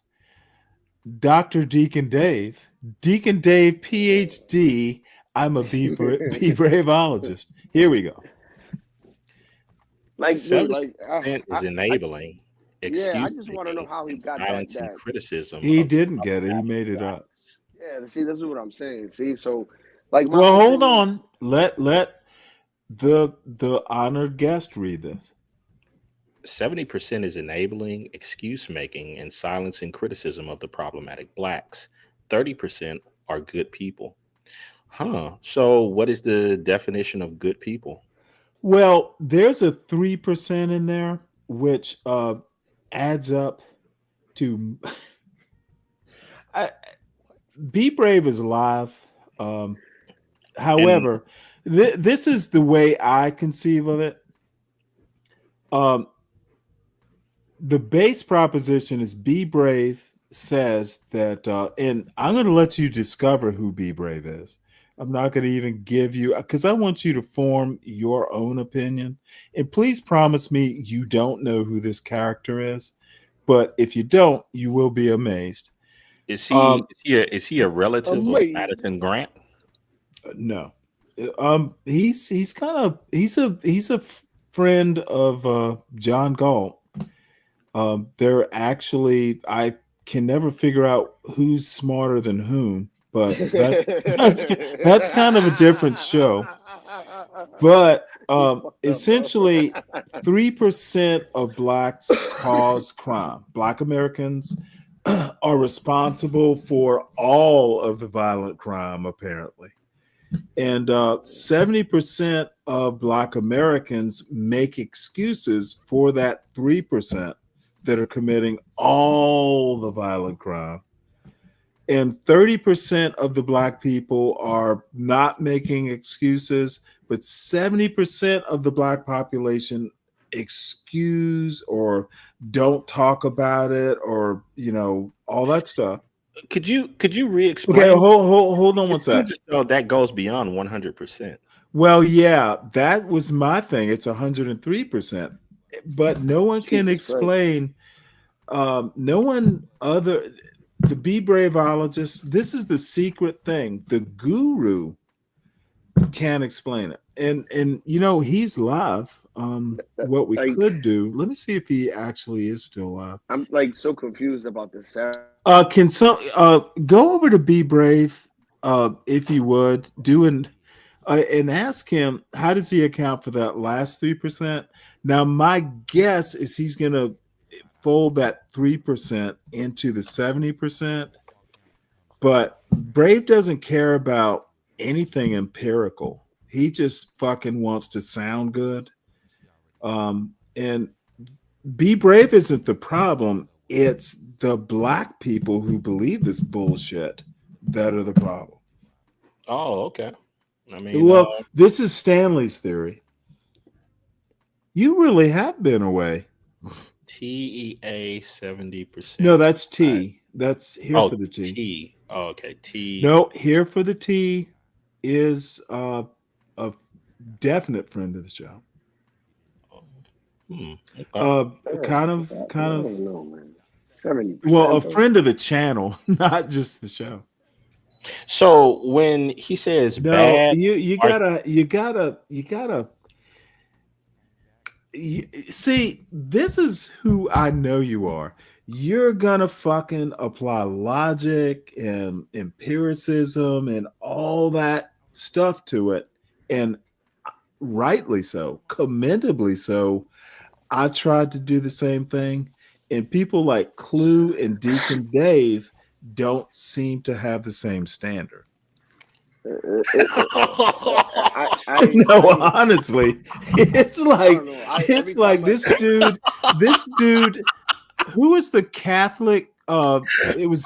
Dr. Deacon Dave. Deacon Dave, PhD. I'm a Be Braveologist. Here we go. Like, dude, like, is enabling. Yeah, I just want to know how he got silence that. and criticism. He didn't get it. He made it up. Yeah, see, this is what I'm saying. See, so like, Well, hold on. Let the honored guest read this. 70% is enabling, excuse making, and silencing criticism of the problematic blacks. 30% are good people. Huh. So, what is the definition of good people? Well, there's a 3% in there, which adds up to. Be Brave is live. However, this is the way I conceive of it. The base proposition is Be Brave says that, and I'm going to let you discover who Be Brave is. I'm not going to even give you, because I want you to form your own opinion. And please promise me you don't know who this character is. But if you don't, you will be amazed. Is he a relative of Madison Grant? No. He's a friend of John Galt. They're actually, I can never figure out who's smarter than whom, but that's kind of a different show. But essentially, 3% of blacks cause crime. Black Americans are responsible for all of the violent crime, apparently. And 70% of Black Americans make excuses for that 3% that are committing all the violent crime. And 30% of the Black people are not making excuses, but 70% of the Black population excuse or don't talk about it, or all that stuff. Could you re-explain? Okay, hold on one second. So that goes beyond 100%. Well, yeah, that was my thing. It's 103%, but no one can explain. No one other. The Be Braveologist. This is the secret thing. The guru can't explain it, and he's live. What we could do? Let me see if he actually is still live. I'm like so confused about this. Can some go over to Be Brave, if you would, and ask him how does he account for that last 3%? Now, my guess is he's going to fold that 3% into the 70%, but Brave doesn't care about anything empirical. He just fucking wants to sound good. And Be Brave isn't the problem. It's the Black people who believe this bullshit that are the problem. Oh, okay. I mean, Well, this is Stanley's theory. You really have been away. TEA 70%. No, that's T. That's here for the T. T. Oh, okay. T. No, here for the T is a definite friend of the show. Kind of. I don't know, man. 70%. Well, a friend of the channel, not just the show. So when he says bad, you gotta see, this is who I know you are. You're gonna fucking apply logic and empiricism and all that stuff to it, and rightly so, commendably so. I tried to do the same thing, and people like Clue and Deacon Dave don't seem to have the same standard. Honestly, it's like this dude. Who is the Catholic? It was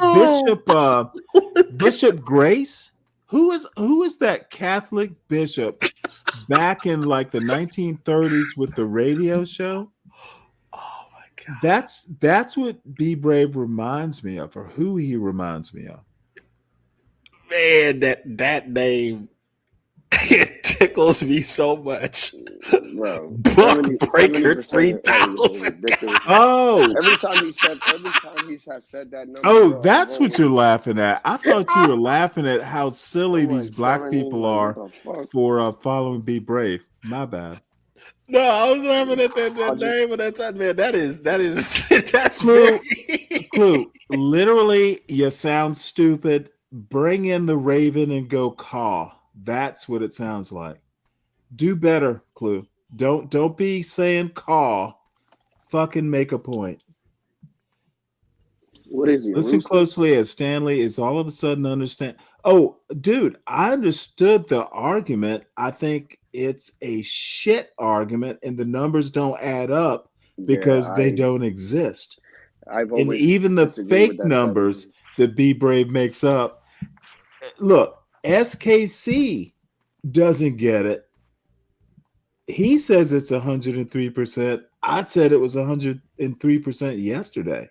Bishop Grace. Who is that Catholic bishop back in like the 1930s with the radio show? Oh my god, that's what Be Brave reminds me of, or who he reminds me of. Man, that name it tickles me so much. Bro, Book Breaker 3000. Oh, every time he has said that number. Oh, that's what you're laughing at. I thought you were laughing at how silly these black people are for following Be Brave. My bad. No, I was laughing at that name, but that's man. That is that's Clue. Clue. Literally, you sound stupid. Bring in the Raven and go caw. That's what it sounds like. Do better, Clue. Don't be saying caw. Fucking make a point. What is he? Listen closely as Stanley is all of a sudden understand. Oh, dude, I understood the argument. I think it's a shit argument, and the numbers don't add up because they don't exist. And even the fake numbers that Be Brave makes up. Look, SKC doesn't get it. He says it's 103%. I said it was 103% yesterday.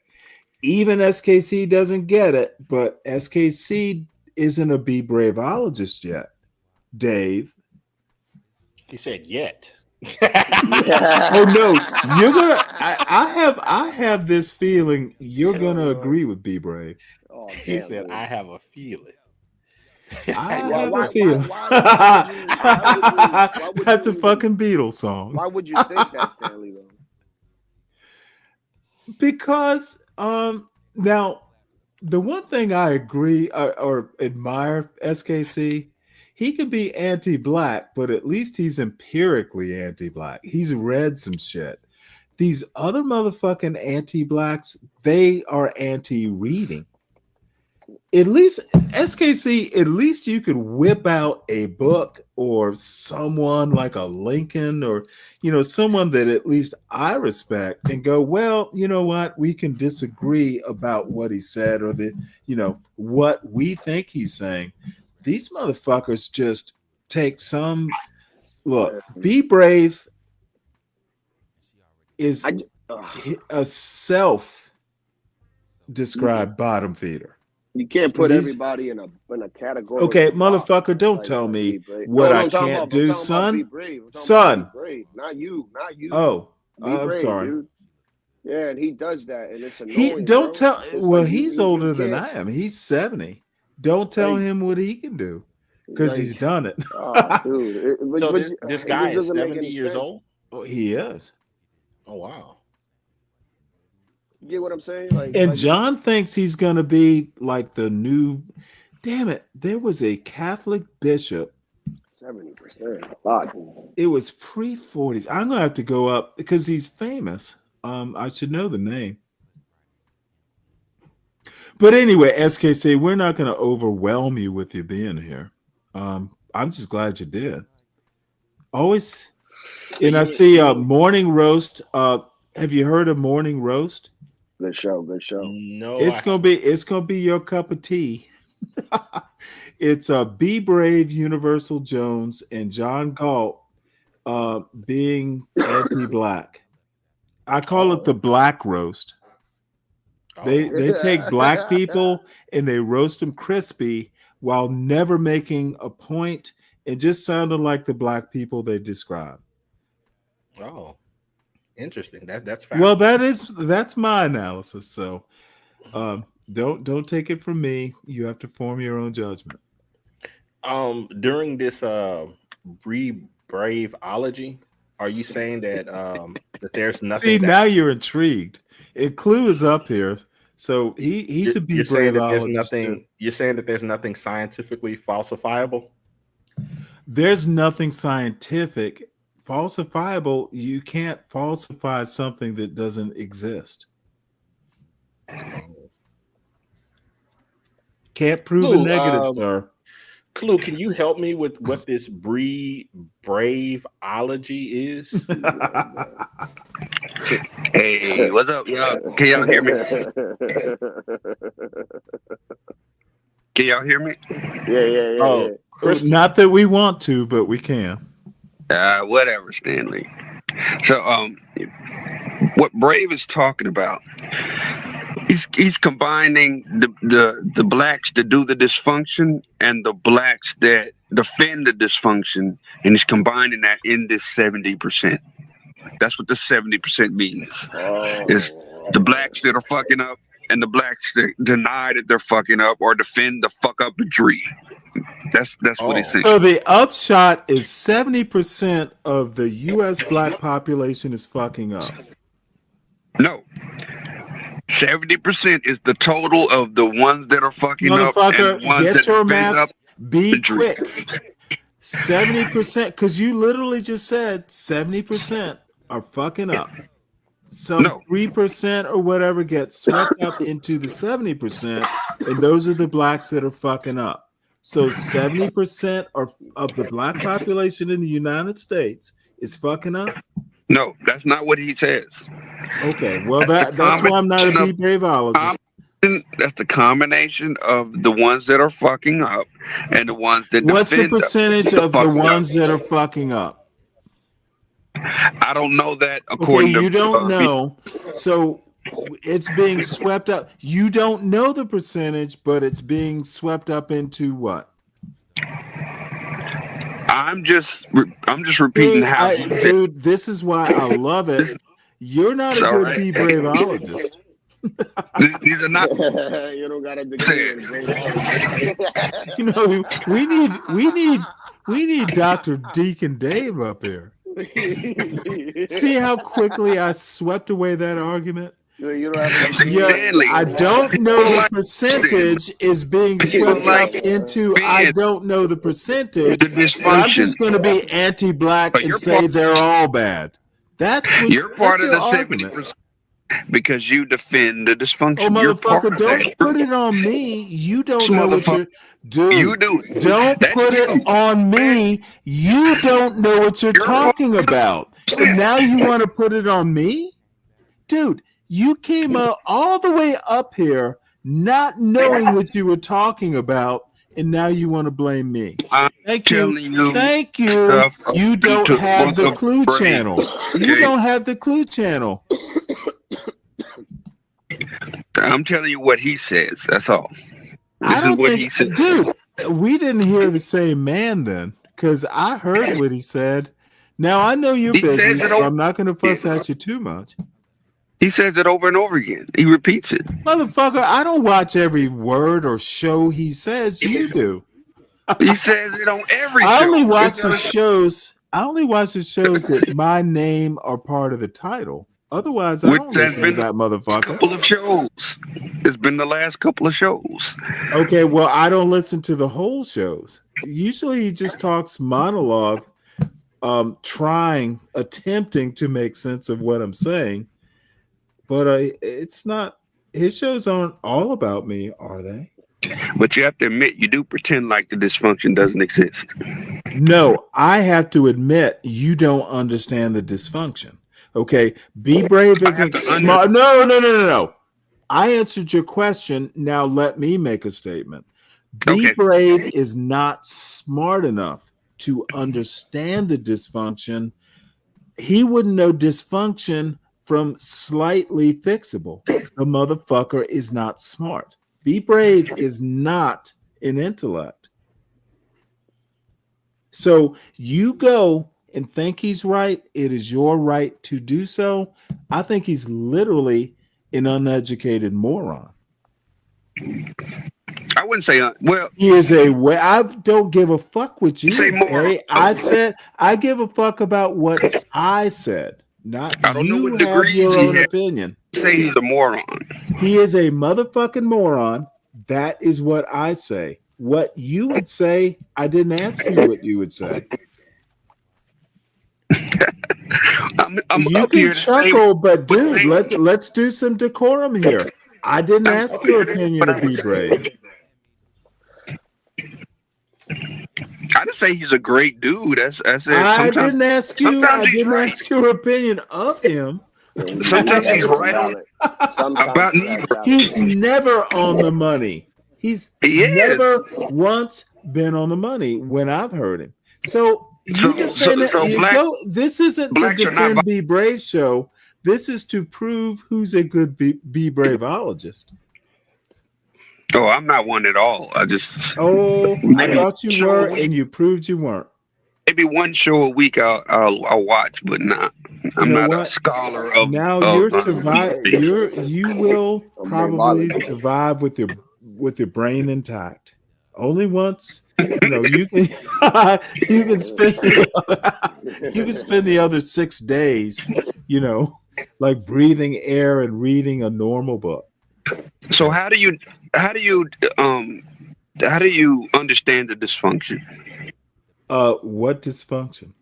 Even SKC doesn't get it, but SKC isn't a Be Braveologist yet. Dave. He said yet. Oh no, you're gonna. I have this feeling you're gonna agree with Be Brave. Oh, he said, "I have a feeling." I have a feeling. That's a fucking Beatles song. Why would you think that, Stanley? Though? Because now the one thing I agree or admire SKC, he can be anti-black, but at least he's empirically anti-black. He's read some shit. These other motherfucking anti-blacks, they are anti-reading. At least SKC, at least you could whip out a book or someone like a Lincoln or, someone that at least I respect and go, well, you know what? We can disagree about what he said or what we think he's saying. These motherfuckers just take some look. Be Brave is a self-described bottom feeder. You can't put everybody in a category. Okay, motherfucker, don't tell me what I can't do, son. Son, not you. Oh, I'm sorry. Dude. Yeah, and he does that, and it's annoying. He don't bro. tell. It's Well, like he's you older than can't- I am. He's 70. Don't tell him what he can do because he's done it. Oh, dude. So this guy is 70 years old? Oh, he is. Oh, wow. You get what I'm saying? And John thinks he's going to be like the new. Damn it! There was a Catholic bishop. 70%. A lot. It was pre-40s. I'm going to have to go up because he's famous. I should know the name. But anyway, SKC, we're not going to overwhelm you with you being here. I'm just glad you did. Always. And I see Morning Roast. Have you heard of Morning Roast? Good show. No, It's gonna be your cup of tea. It's Be Brave, Universal Jones, and John Galt being anti-black. I call it the black roast. They take black people and they roast them crispy while never making a point and just sounding like the black people they describe. Oh, interesting. That's Well, that's my analysis. So don't take it from me. You have to form your own judgment. During this Braveology, are you saying that that there's nothing? See, now you're intrigued. Clue is up here, so he's a Be You're saying that there's Braveologist. nothing. You're saying that there's nothing scientifically falsifiable. There's nothing scientific falsifiable. You can't falsify something that doesn't exist. Can't prove a negative, sir. Clue, can you help me with what this Braveology is? Hey, what's up, y'all? Can y'all hear me? Can y'all hear me? Yeah. Not that we want to, but we can. Whatever, Stanley. So, what Brave is talking about, he's combining the blacks that do the dysfunction and the blacks that defend the dysfunction, and he's combining that in this 70%. That's what the 70% means. Is the blacks that are fucking up and the blacks that deny that they're fucking up or defend the fuck uppery. That's what he's saying. So the upshot is 70% of the U.S. black population is fucking up. No. 70% is the total of the ones that are fucking up and the ones get that your defend math. up. Be quick. 70%, because you literally just said 70% are fucking up. Some 3% or whatever gets swept up into the 70%, and those are the blacks that are fucking up. So 70% of the black population in the United States is fucking up? No, that's not what he says. Okay, well that's why I'm not a Be Braveologist. That's the combination of the ones that are fucking up and the ones that What's the defend percentage of the ones that are fucking up? I don't know that according Okay, you to don't know. So it's being swept up. You don't know the percentage, but it's being swept up into what? I'm just repeating how he said. Dude, this is why I love it. You're not a good Be Braveologist. These are not. You don't got a degree in braveology. You know, we need Dr. Deacon Dave up here. See how quickly I swept away that argument? You don't have Stanley. I don't know the percentage is being swept up into I don't know the percentage. I'm just going to be anti-black and say they're all bad. That's what You're part of the argument. 70% because you defend the dysfunction. Oh, You're part motherfucker, of don't that. put it on me. You don't know what you're doing. You do. Don't That's put you. it on me. You don't know what you're talking about. And now you want to put it on me? Dude, you came up all the way up here not knowing what you were talking about, and now you want to blame me. Thank you. Thank you. You don't have the Clue channel. You don't have the Clue channel. I'm telling you what he says. That's all. I This don't is what think, he said. dude, we didn't hear the same man then, because I heard what he said. Now I know you're He busy, says it so over- I'm not going to fuss at you too much. He says it over and over again. He repeats it. Motherfucker, I don't watch every word or show he says. You do. He says it on every I show. only watch the shows. I only watch the shows that my name are part of the title. Otherwise, I Which don't has listen to been that motherfucker. couple of shows. It's been the last couple of shows. Okay, well, I don't listen to the whole shows. Usually, he just talks monologue, attempting to make sense of what I'm saying. But it's not. His shows aren't all about me, are they? But you have to admit, you do pretend like the dysfunction doesn't exist. No, I have to admit you don't understand the dysfunction. Okay, Be Brave isn't smart. No. I answered your question. Now let me make a statement. Be Brave is not smart enough to understand the dysfunction. He wouldn't know dysfunction from slightly fixable. The motherfucker is not smart. Be Brave is not an intellect. So you go and think he's right. It is your right to do so. I think he's literally an uneducated moron. I wouldn't say well. He is a way. I don't give a fuck what you say. Barry. I said I give a fuck about what I said. Not I don't know you what have degrees your he own has. opinion. Say he's a moron. He is a motherfucking moron. That is what I say. What you would say, I didn't ask you what you would say. I'm You up can here to chuckle, say, but dude, let's do some decorum here. I didn't ask up your here to say opinion what to I be would say. brave. I didn't say he's a great dude. I said I sometimes. didn't ask you. Sometimes I he's didn't right. ask your opinion of him. Sometimes he's right on about neither. He's never on the money. He's He never once been on the money when I've heard him. So you defend it. You go. This isn't the blacks are not Defend Be Brave show. This is to prove who's a good Be Braveologist. Oh, I'm not one at all. I just I maybe thought you were, and you proved you weren't. maybe one show a week I'll watch, but not. I'm not a scholar of. Now you're survive. You will probably survive with your brain intact. Only once, you can you can spend the other 6 days, like breathing air and reading a normal book. So how do you understand the dysfunction? What dysfunction?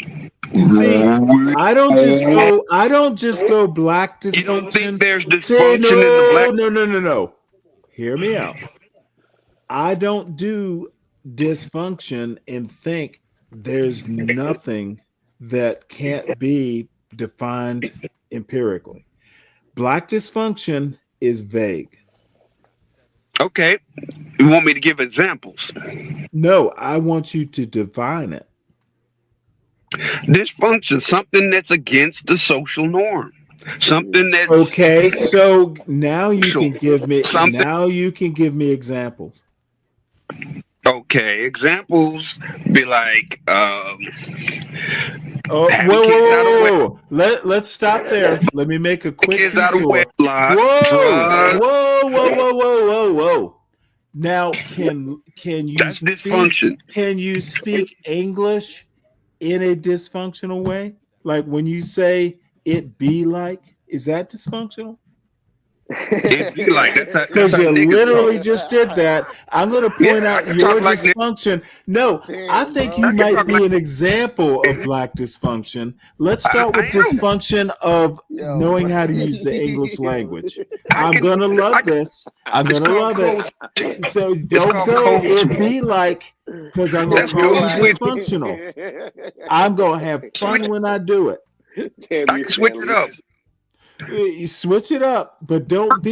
See, I don't just go black dysfunction. You don't think there's dysfunction in the black? No. Hear me out. I don't do dysfunction and think there's nothing that can't be defined empirically. Black dysfunction is vague. Okay. You want me to give examples? No, I want you to define it. Dysfunction, something that's against the social norm. Something that's okay. So now you can give me examples. Okay, examples be like whoa. Let's stop there. Let me make a quick kids out of detour. wedlock, drugs. Whoa. Now can you That's dysfunction. Can you speak English in a dysfunctional way? Like when you say it be like, is that dysfunctional? It be like because you literally just did that. I'm going to point out your dysfunction. No, I think you might be an example of black dysfunction. Let's start with dysfunction of knowing how to use the English language. I'm going to love this. I'm going to love it. So don't go it be like, because I'm going to call it dysfunctional. I'm going to have fun when I do it. I can switch it up. You switch it up, but don't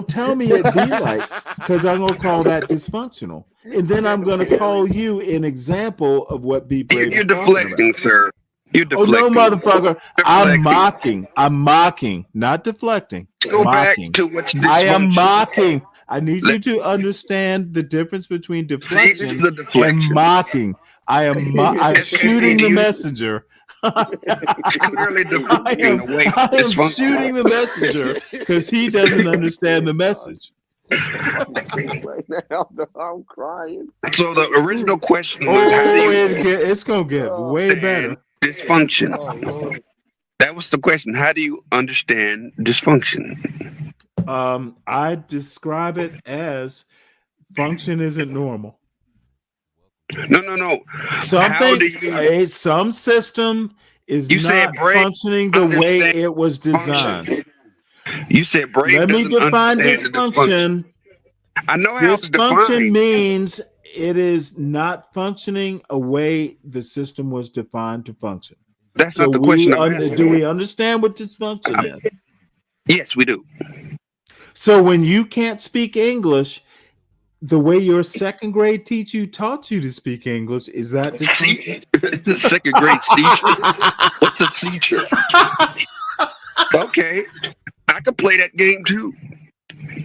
tell me it be like, because I'm gonna call that dysfunctional, and then I'm gonna call you an example of what be brave. You're deflecting, sir. You're deflecting. Oh no, motherfucker! I'm mocking, not deflecting. Go back to what's dysfunctional. I am mocking. I need you to understand the difference between deflection and mocking. I'm shooting the messenger. Clearly deflecting away. I am shooting the messenger because he doesn't understand the message. Right now, I'm crying. So the original question was, how do you it's gonna get way better. Dysfunction. That was the question. How do you understand dysfunction? I describe it as function isn't normal. No. Some system is not functioning the way it was designed. You said brave. Let me define dysfunction. I know how to define. Dysfunction means it is not functioning a way the system was defined to function. That's not the question. Do we understand what dysfunction is? Yes, we do. So when you can't speak English The way your second grade teacher taught you to speak English, is that dysfunction? The second grade teacher. What's a teacher? Okay, I could play that game too.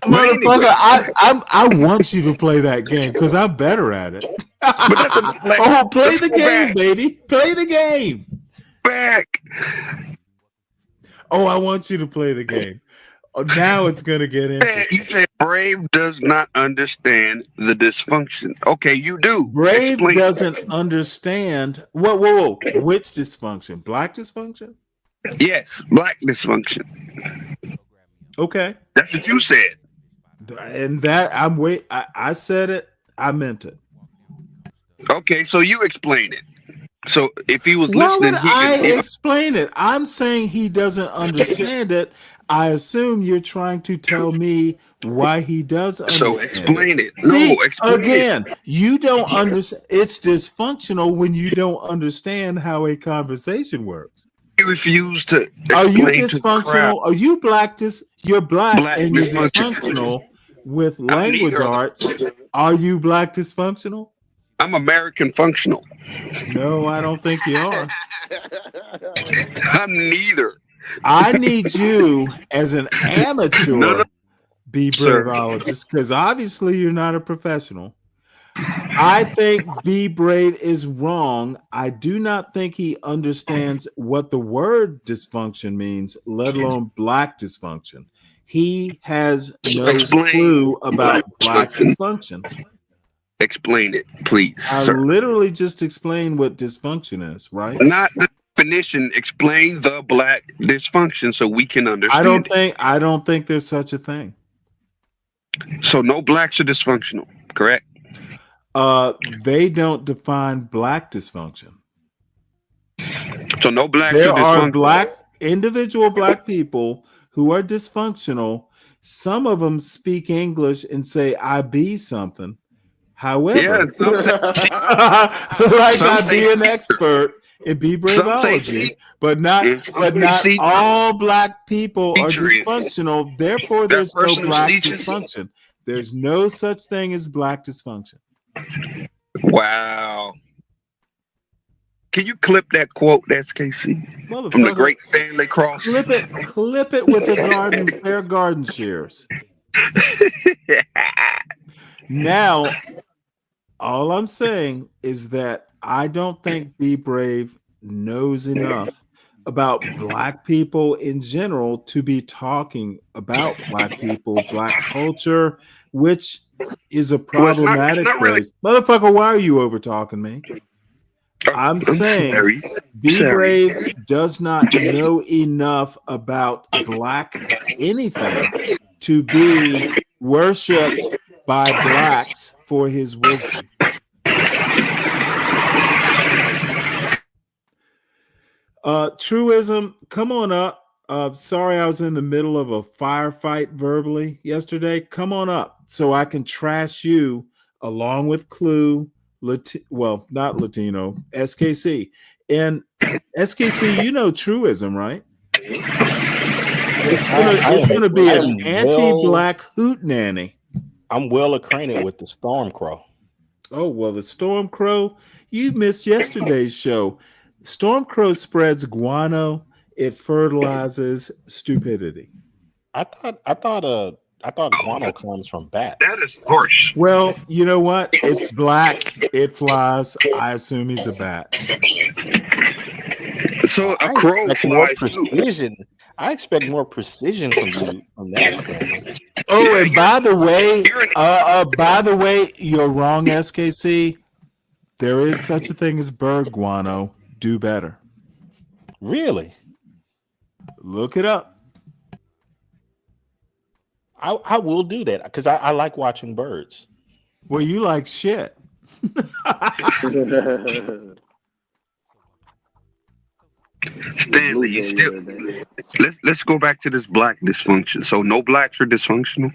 Motherfucker, I want you to play that game because I'm better at it. Oh, play the game, baby. Play the game. Back. Oh, I want you to play the game. Oh, now it's going to get interesting. You said Brave does not understand the dysfunction. Okay, you do. Brave Explain. doesn't understand. Whoa. Which dysfunction? Black dysfunction? Yes, black dysfunction. Okay. That's what you said. And that I said it. I meant it. Okay, so you explain it. So if he was Why listening, would he I could, explain it? I'm saying he doesn't understand it. I assume you're trying to tell me why he does understand. So explain it. No, See, explain again, it. you don't understand. It's dysfunctional when you don't understand how a conversation works. You refuse to. Are you explain to the crowd. dysfunctional? Are you black? You're black and you're dysfunction. dysfunctional with language neither of arts. Are you black dysfunctional? I'm American functional. No, I don't think you are. I'm neither. I need you as an amateur No. be Sir. braveologist because obviously you're not a professional. I think Be Brave is wrong. I do not think he understands what the word dysfunction means, let alone black dysfunction. He has no clue about black dysfunction. Explain it, please, I sir. literally just explained what dysfunction is, right? Not the definition. Explain the black dysfunction so we can understand. I don't think there's such a thing. So no blacks are dysfunctional, correct? They don't define black dysfunction. So no blacks There are dysfunctional. Individual black people who are dysfunctional. Some of them speak English and say I be something. However, like I be an expert in be braveology, but not all black people are dysfunctional. Therefore, there's no black dysfunction. There's no such thing as black dysfunction. Wow. Can you clip that quote, SKC? From the great Stanley Cross? Clip it with a pair of garden shears. Now, all I'm saying is that I don't think Be Brave knows enough about black people in general to be talking about black people, black culture, which is a problematic place. Motherfucker, why are you over talking me? I'm saying Be Brave does not know enough about black anything to be worshipped by blacks for his wisdom. Truism, come on up. Sorry, I was in the middle of a firefight verbally yesterday. Come on up so I can trash you along with Clue, not Latino, SKC. And SKC, you know truism, right? It's gonna be an anti-black hootenanny. I'm well acquainted with the storm crow. Oh, well, the storm crow, you missed yesterday's show. Storm crow spreads guano. It fertilizes stupidity. I thought guano comes from bats. That is harsh. Well, you know what? It's black. It flies. I assume he's a bat. So a crow flies too. I expect more precision from you from that standpoint. Oh, and by the way, you're wrong, SKC. There is such a thing as bird guano. Do better. Really? Look it up. I will do that because I like watching birds. Well, you like shit. Stanley, you still let's go back to this black dysfunction. So no blacks are dysfunctional?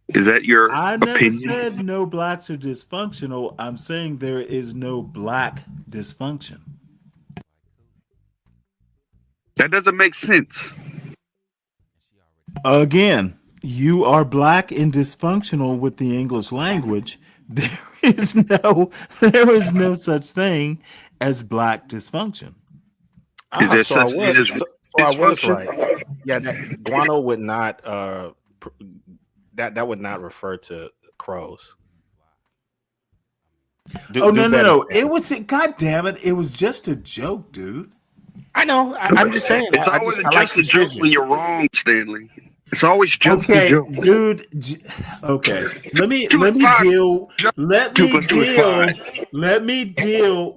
Is that your I never opinion? said no blacks are dysfunctional. I'm saying there is no black dysfunction. That doesn't make sense. Again, You are black and dysfunctional with the English language. There is no such thing as black dysfunction. Is there So I such thing as was I was dysfunction? right. Yeah, that guano would not that would not refer to crows. No. Better. It was God damn it! It was just a joke, dude. I know. I'm just saying. It's I always like just a joke precision. when you're wrong, Stanley. It's always just a Okay, joke. dude. Okay, let me deal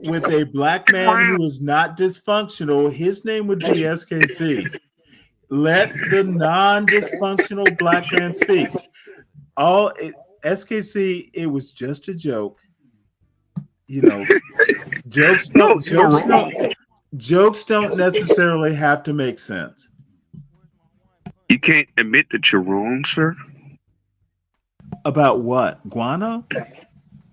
with a black man who is not dysfunctional. His name would be SKC. Let the non-dysfunctional black man speak. SKC, it was just a joke. You know, jokes don't necessarily have to make sense. You can't admit that you're wrong, sir. About what? Guano?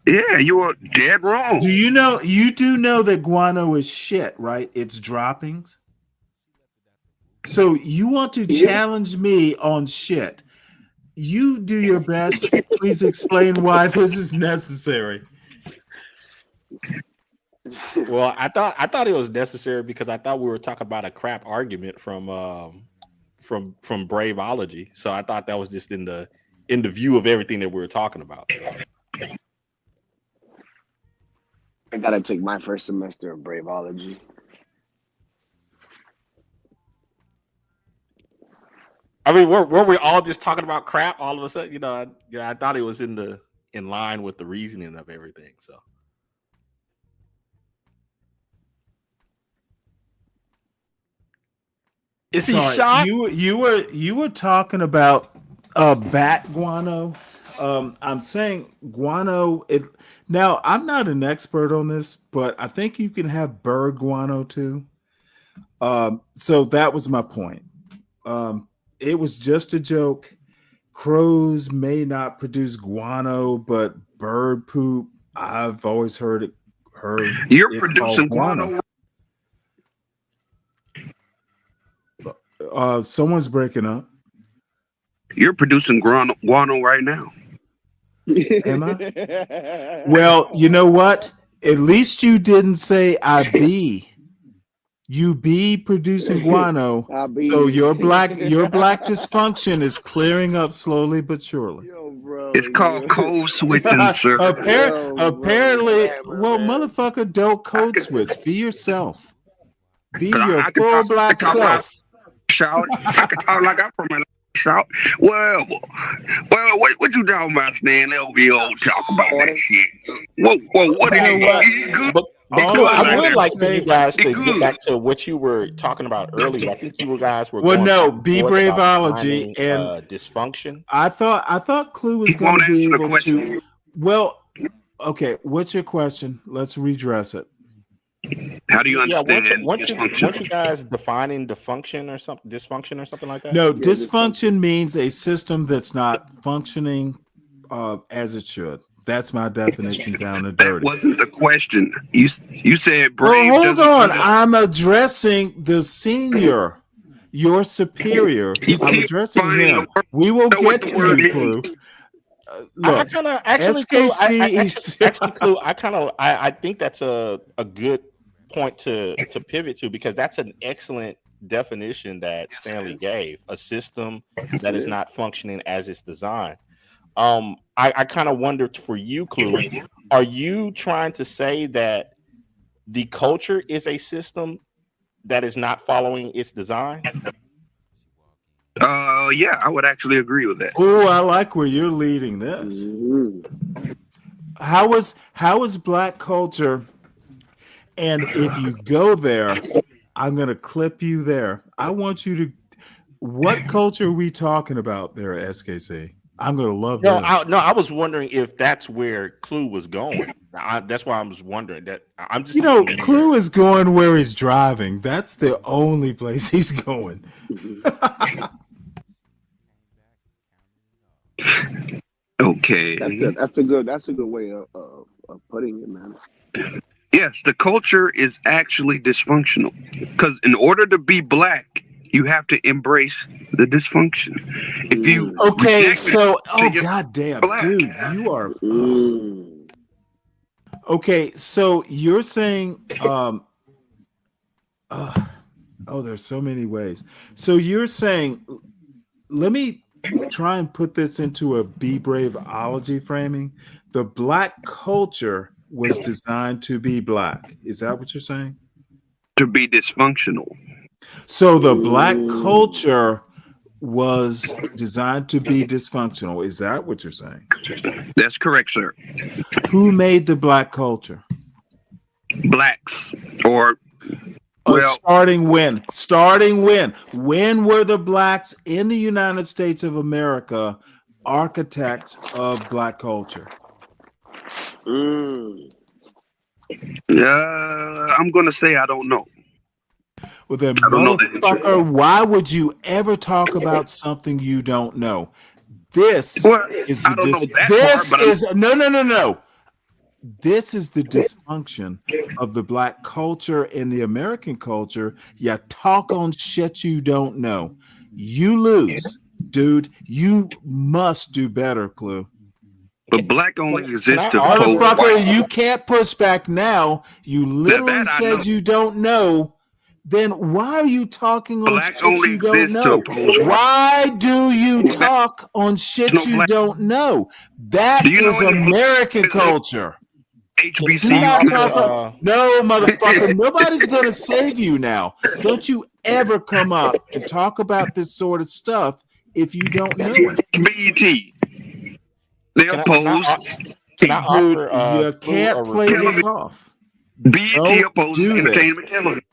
Yeah, you are dead wrong. You do know that guano is shit, right? It's droppings. So you want to challenge me on shit. You do your best. Please explain why this is necessary. Well, I thought it was necessary because I thought we were talking about a crap argument from Braveology. So I thought that was just in the view of everything that we were talking about. I gotta take my first semester of Braveology. I mean, were we all just talking about crap all of a sudden? I thought it was in line with the reasoning of everything. So is he shot? You were talking about bat guano. I'm saying guano. Now I'm not an expert on this, but I think you can have bird guano too. So that was my point. It was just a joke. Crows may not produce guano, but bird poop, I've always heard. You're producing guano. Someone's breaking up. You're producing guano right now. Am I? Well, you know what? At least you didn't say I be. You be producing guano. So your black dysfunction is clearing up slowly but surely. It's called code switching, sir. Apparently, motherfucker, don't code switch. Be yourself. Be your full black self. Shout. I can talk like I'm from a shout. Well, what you talking about, Stanley? We all talk about that shit. Whoa, what is it? But I would like for you guys to get back to what you were talking about earlier. I think you guys were. Well, no, be Braveology and dysfunction. I thought Clue was going to be able to. Well, okay. What's your question? Let's redress it. How do you understand? Once you guys defining dysfunction or something like that? No, dysfunction means a system that's not functioning as it should. That's my definition down and dirty. That wasn't the question. You said brave. Well, hold on. I'm addressing the senior, your superior. I'm addressing him. We will get to you, Clue. I kind of actually, Clue. I think that's a good point to pivot to, because that's an excellent definition that Stanley gave. A system that is not functioning as it's designed. I kind of wondered for you, Clue, are you trying to say that the culture is a system that is not following its design? Yeah, I would actually agree with that. Oh, I like where you're leading this. Mm-hmm. How is black culture? And if you go there, I'm going to clip you there. I want you to. What culture are we talking about there, SKC? I'm going to love that. I was wondering if that's where Clue was going. That's why I was wondering that. I'm just, Clue is going where he's driving. That's the only place he's going. Okay, that's a good way of putting it, man. Yes, the culture is actually dysfunctional, because in order to be black, you have to embrace the dysfunction. If you Okay, reject it so to your goddamn, black, dude, you are okay. So you're saying, there's so many ways. So you're saying, let me try and put this into a Be Braveology framing. The black culture was designed to be black. Is that what you're saying? to be dysfunctional. So the black culture was designed to be dysfunctional. Is that what you're saying? That's correct, sir. Who made the black culture? Blacks, or well, starting when? Starting when? When were the blacks in the United States of America architects of black culture? I'm gonna say I don't know. Well, then, I don't know the answer. motherfucker, why would you ever talk about something you don't know? This is the I don't know that part, but no. This is the dysfunction of the black culture and the American culture. You talk on shit you don't know. You lose, dude. You must do better, Clue. But black only exists to Motherfucker, white. you can't push back now. You literally said you don't know. Then why are you talking on Black shit only you don't exists to know? oppose white. Why do you talk on shit you don't know? That Do you know is any American culture. HBCU? No, motherfucker. Nobody's gonna save you now. Don't you ever come up and talk about this sort of stuff if you don't know it. BET. They oppose. Dude, you can't play this off. BET Don't opposes do this. entertainment television.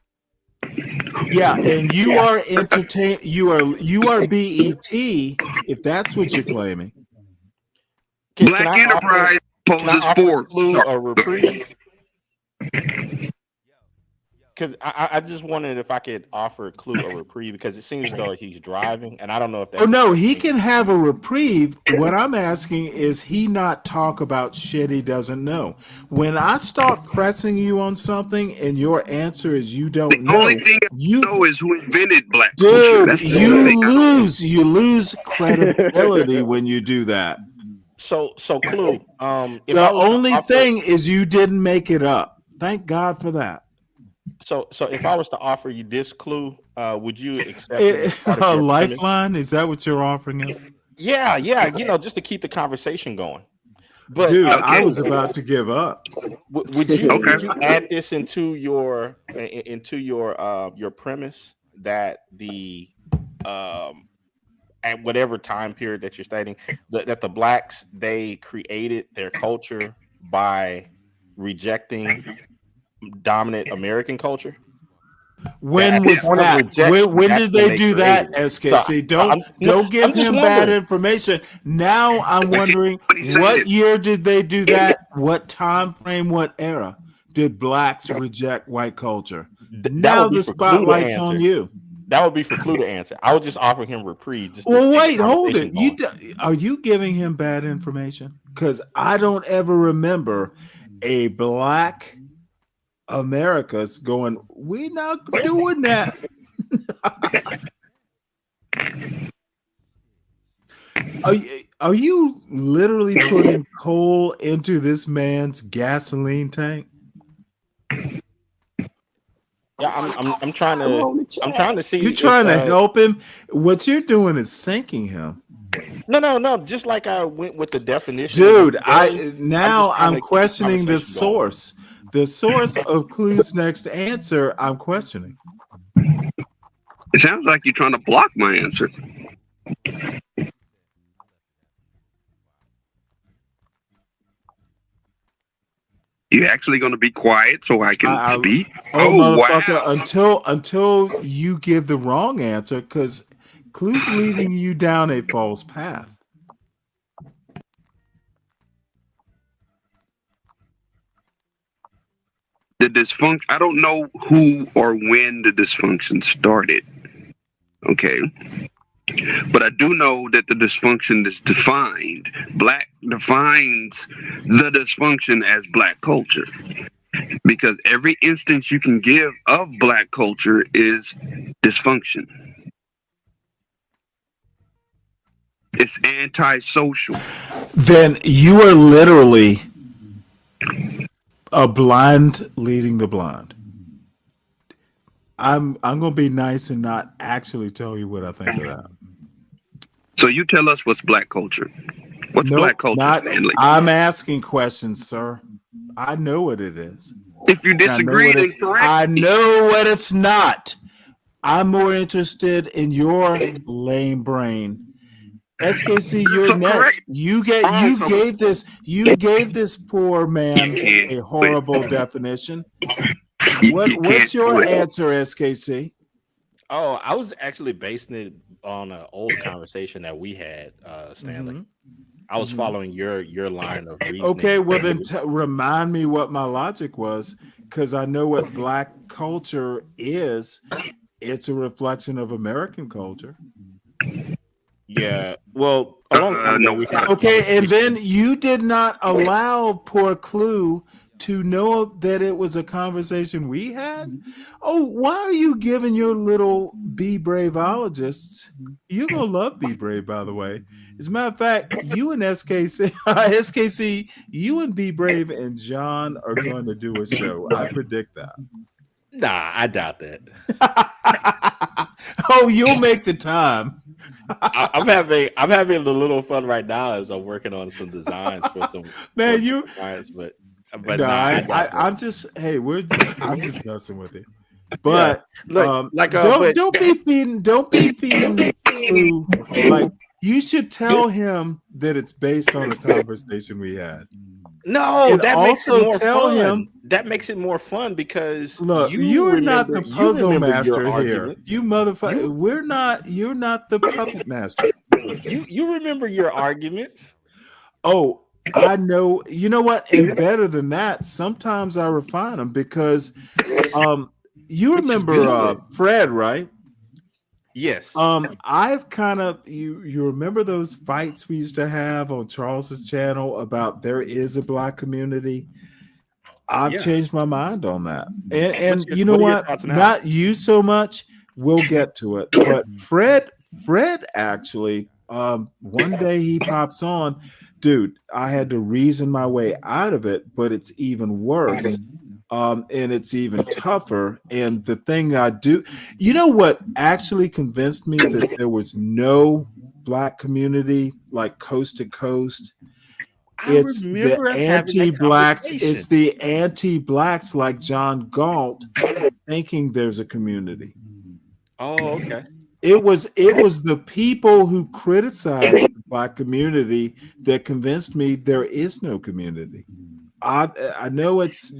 Yeah, and you are entertain. You are BET if that's what you're claiming. Black Enterprise opposes Forbes. A reprieve? Because I just wondered if I could offer Clue a reprieve, because it seems as though he's driving, and I don't know if that's. Oh no, he can have a reprieve. What I'm asking is he not talk about shit he doesn't know. When I start pressing you on something and your answer is you don't know, Only thing I know is who invented black culture. dude, That's the only thing I know. you lose credibility when you do that. So Clue. If I The was to only offer- thing is you didn't make it up. Thank God for that. So if I was to offer you this clue, would you accept it as part of A your premise? lifeline? Is that what you're offering him? Yeah, just to keep the conversation going. But Dude, I was about to give up. Would you add this into your premise that the at whatever time period that you're stating that the blacks, they created their culture by rejecting dominant American culture? When was that? When did they do that, SKC? Don't give him bad information. Now I'm wondering, what year did they do that? What time frame, what era did blacks reject white culture? Now the spotlight's on you. That would be for Clue to answer. I was just offering him reprieve. Well, wait, hold it. Are you giving him bad information? Because I don't ever remember a black America's going, we're not doing that. Are you literally putting coal into this man's gasoline tank? Yeah, I'm trying to see. You're trying to help him. What you're doing is sinking him. No. Just like I went with the definition. Dude, I'm questioning the source. The source of Clue's next answer, I'm questioning. It sounds like you're trying to block my answer. You actually going to be quiet so I can speak? Motherfucker! Wow. Until you give the wrong answer, because Clue's leading you down a false path. The dysfunction, I don't know who or when the dysfunction started. Okay. But I do know that the dysfunction is defined. Black defines the dysfunction as black culture. Because every instance you can give of black culture is dysfunction. It's antisocial. Then you are literally a blind leading the blind. I'm gonna be nice and not actually tell you what I think of that. So you tell us what's black culture. What's Nope, black culture, not. Stanley? I'm asking questions, sir. I know what it is. If you And disagree, then correct I me. know what it's not. I'm more interested in your lame brain. SKC, you're next. You gave this poor man a horrible definition. What's your answer, SKC? Oh, I was actually basing it on an old conversation that we had, Stanley. I was following your line of reasoning. Okay, well then remind me what my logic was, because I know what black culture is. It's a reflection of American culture. Yeah. Well, a long time ago, we've had a okay, and then you did not allow poor Clue to know that it was a conversation we had. Oh, why are you giving your little Be Braveologists? You're gonna love Be Brave, by the way. As a matter of fact, you and SKC, you and Be Brave and John are going to do a show. I predict that. Nah, I doubt that. Oh, you'll make the time. I'm having a little fun right now as I'm working on some designs for some clients, but no, I'm just I'm just messing with it. But Look, don't be feeding Clue. Like, you should tell him that it's based on a conversation we had. No, and that makes it also more tell fun. him. That makes it more fun because Look, you're not the puzzle master here. You motherfucker. You're not the puppet master. You remember your arguments. Oh, I know. You know what? And better than that, sometimes I refine them because you remember Fred, right? Yes. I've kind of you remember those fights we used to have on Charles's channel about there is a black community? I've changed my mind on that. And you know what? Not you so much. We'll get to it. But Fred actually, one day he pops on, dude, I had to reason my way out of it, but it's even worse. And it's even tougher. And the thing I do, you know what actually convinced me that there was no black community like coast to coast? It's the anti-blacks. It's the anti-blacks like John Galt thinking there's a community. Oh, okay. It was the people who criticized the black community that convinced me there is no community. I know it's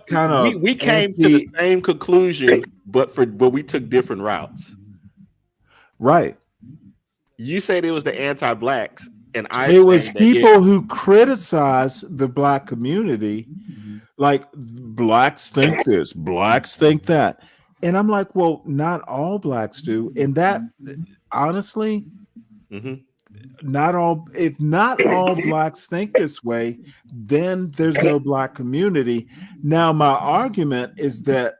kind of we came to the same conclusion, but we took different routes. Right. You said it was the anti-blacks, and it was people who criticized the black community, like blacks think this, blacks think that. And I'm like, well, not all blacks do. And that, honestly, not all. If not all blacks think this way, then there's no black community. Now, my argument is that,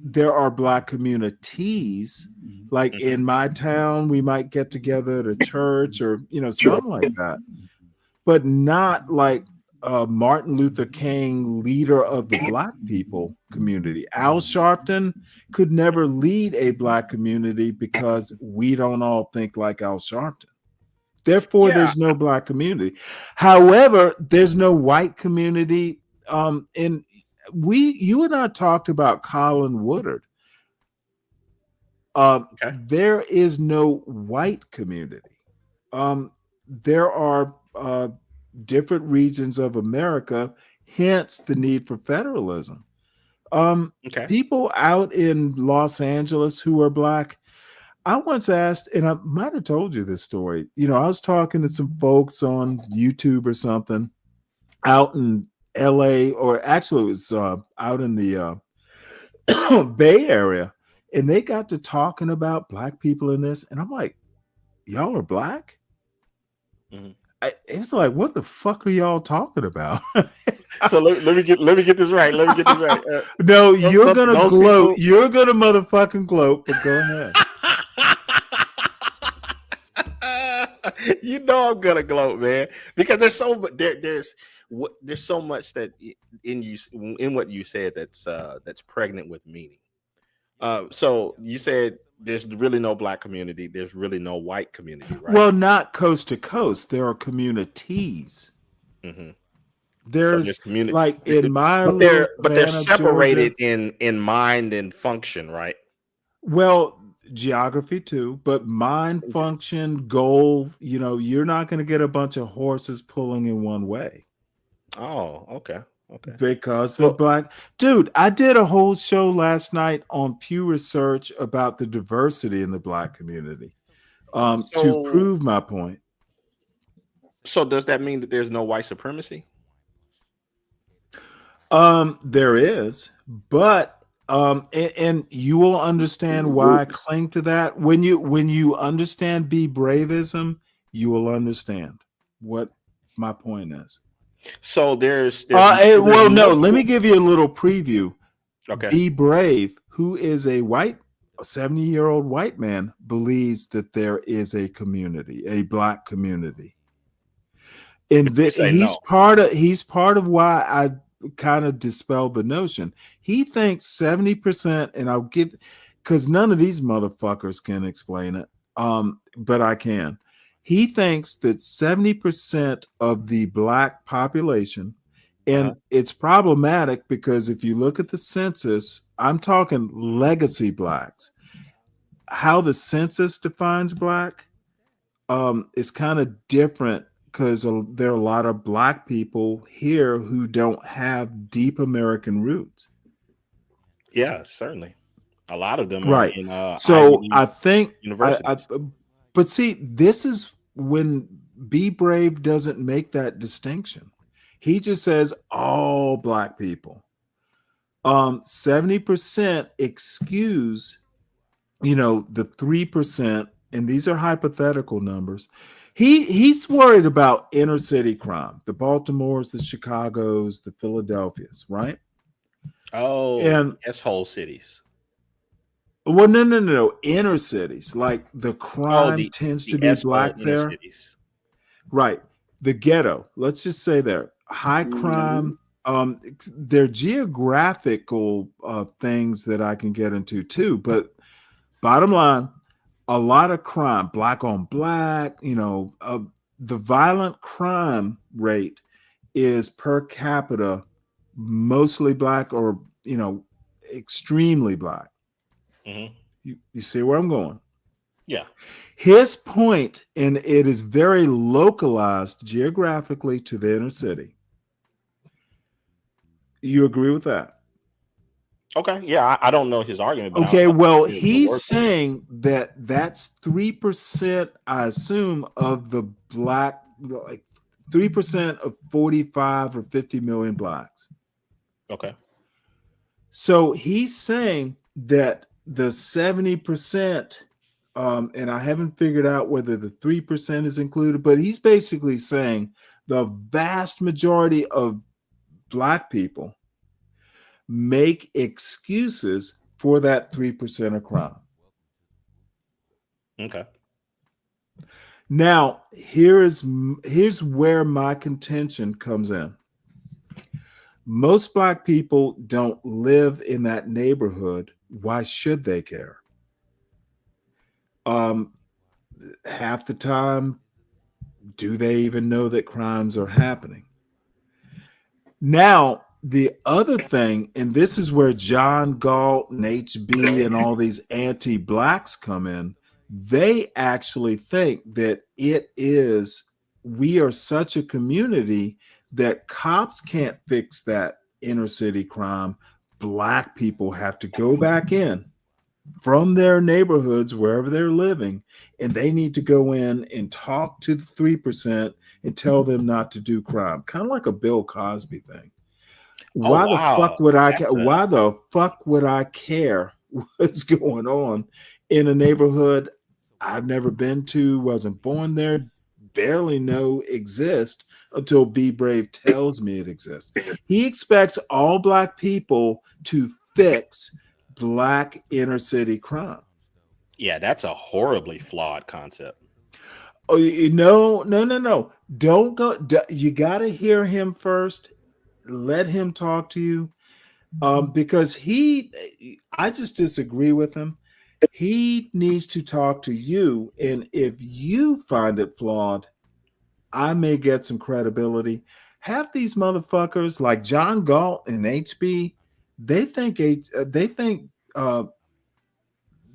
there are black communities. Like in my town, we might get together at a church or, something like that. But not like Martin Luther King, leader of the black people community. Al Sharpton could never lead a black community because we don't all think like Al Sharpton. Therefore, there's no black community. However, there's no white community. And you and I talked about Colin Woodard. There is no white community. There are different regions of America, hence the need for federalism. People out in Los Angeles who are black, I once asked, and I might have told you this story. I was talking to some folks on YouTube or something out in LA, or actually it was out in the Bay Area. And they got to talking about black people in this. And I'm like, y'all are black? It's like, what the fuck are y'all talking about? So let me get this right. No, you're going to gloat. You're going to motherfucking gloat, but go ahead. You know I'm gonna gloat, man, because there's so there's so much that in what you said that's pregnant with meaning. So you said there's really no black community, there's really no white community, right? Well, not coast to coast. There are communities. Mm-hmm. So There's community, like in my but little they're Savannah, separated Georgia. in mind and function, right? Well, geography too, but mind function, goal, you're not going to get a bunch of horses pulling in one way Oh, okay. because they're black. Dude, I did a whole show last night on Pew Research about the diversity in the black community to prove my point. So does that mean that there's no white supremacy? There is, but and you will understand why I cling to that. When you understand be braveism, you will understand what my point is. So there's well, no, let me give you a little preview. Okay. Be Brave, who is a 70-year-old white man, believes that there is a community, a black community. And he's part of why I kind of dispelled the notion. He thinks 70%, and I'll give, because none of these motherfuckers can explain it, but I can. He thinks that 70% of the black population, and it's problematic because if you look at the census, I'm talking legacy blacks. How the census defines black is kind of different because there are a lot of black people here who don't have deep American roots. Yeah, certainly. A lot of them Right. are in So Ivy I think universities. but see, this is when Be Brave doesn't make that distinction. He just says all black people. 70% excuse, the 3%, and these are hypothetical numbers. He's worried about inner city crime, the Baltimores, the Chicagos, the Philadelphias, right? Oh, And that's whole cities. well, no, inner cities, like the crime tends to be black inner there, cities. right? The ghetto, let's just say there, high crime. They're geographical things that I can get into too, but bottom line, a lot of crime, black on black, the violent crime rate is per capita mostly black or, extremely black. Mm-hmm. You see where I'm going? Yeah. His point, and it is very localized geographically to the inner city. You agree with that? Okay. Yeah, I don't know his argument. But Okay, well, he's saying that that's 3%, I assume, of the black, like 3% of 45 or 50 million blacks. Okay. So he's saying that the 70%, and I haven't figured out whether the 3% is included, but he's basically saying the vast majority of black people make excuses for that 3% of crime. Okay. Now, here's where my contention comes in. Most black people don't live in that neighborhood. Why should they care? Half the time, do they even know that crimes are happening? Now, the other thing, and this is where John Galt and HB and all these anti-blacks come in, they actually think that we are such a community that cops can't fix that inner city crime. Black people have to go back in from their neighborhoods, wherever they're living, and they need to go in and talk to the 3% and tell them not to do crime. Kind of like a Bill Cosby thing. Why the fuck would I care? Why the fuck would I care what's going on in a neighborhood I've never been to, wasn't born there, barely know exist until Be Brave tells me it exists? He expects all black people to fix black inner city crime. Yeah, that's a horribly flawed concept. Oh, no. Don't go. You got to hear him first. Let him talk to you. Because I just disagree with him. He needs to talk to you. And if you find it flawed, I may get some credibility. Half these motherfuckers like John Galt and HB, they think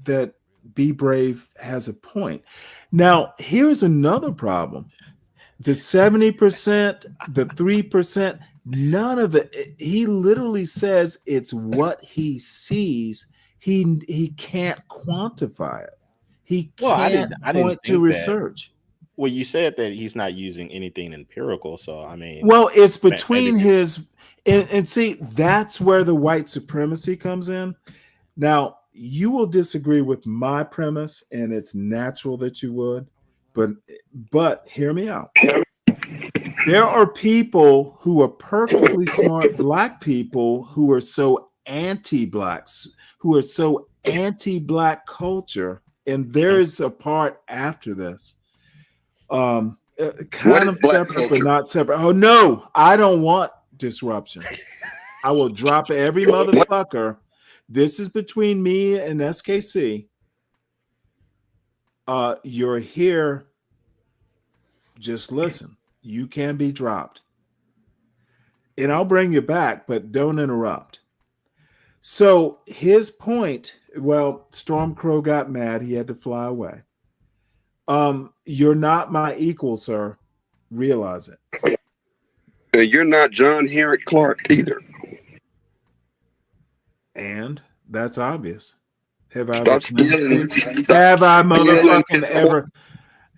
that Be Brave has a point. Now, here's another problem. The 70%, the 3%, none of it. He literally says it's what he sees. He can't quantify it. He Well, can't I didn't point to think that. research. Well, you said that he's not using anything empirical, so I mean, Well, it's maybe between his and see, that's where the white supremacy comes in. Now, you will disagree with my premise, and it's natural that you would, but hear me out. There are people who are perfectly smart black people who are so anti-blacks, who are so anti-black culture, and there is a part after this. Kind What of is black separate, but culture? not separate. Oh no, I don't want disruption. I will drop every motherfucker. This is between me and SKC. You're here. Just listen. You can be dropped. And I'll bring you back, but don't interrupt. So his point, well, Storm Crow got mad. He had to fly away. You're not my equal, sir. Realize it. You're not John Herrick Clark either. And that's obvious. Have I Stop stealing. have I motherfucking ever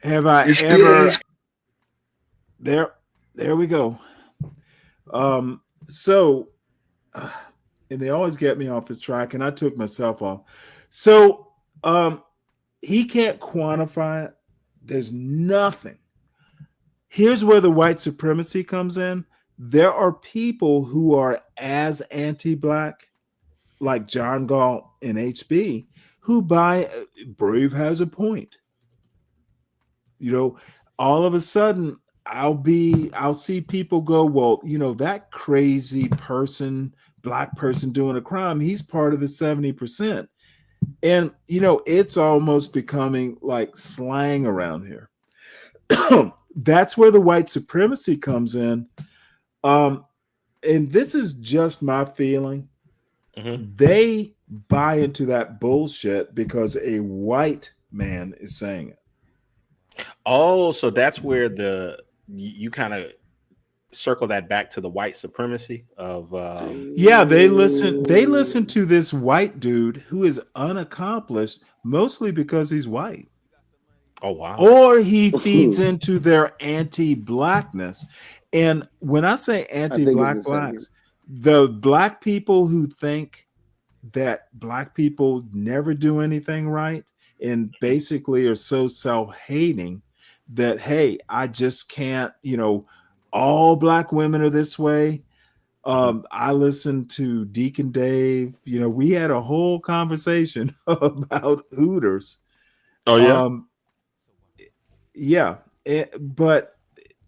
have I ever there we go. So and they always get me off his track, and I took myself off. So he can't quantify it. There's nothing. Here's where the white supremacy comes in. There are people who are as anti-black, like John Galt and HB, who buy Brave has a point. You know, all of a sudden I'll see people go, well, you know, that crazy person, black person doing a crime, he's part of the 70%. And you know, it's almost becoming like slang around here. That's where the white supremacy comes in. And this is just my feeling. They buy into that bullshit because a white man is saying it. Oh, so that's where you kind of circle that back to the white supremacy of yeah, they listen to this white dude who is unaccomplished, mostly because he's white. Oh wow. Or he feeds into their anti-blackness. And when I say anti-black blacks, the black people who think that black people never do anything right and basically are so self-hating that, hey, I just can't, you know, all black women are this way. I listened to Deacon Dave. You know, we had a whole conversation about Hooters. Oh yeah. Yeah, but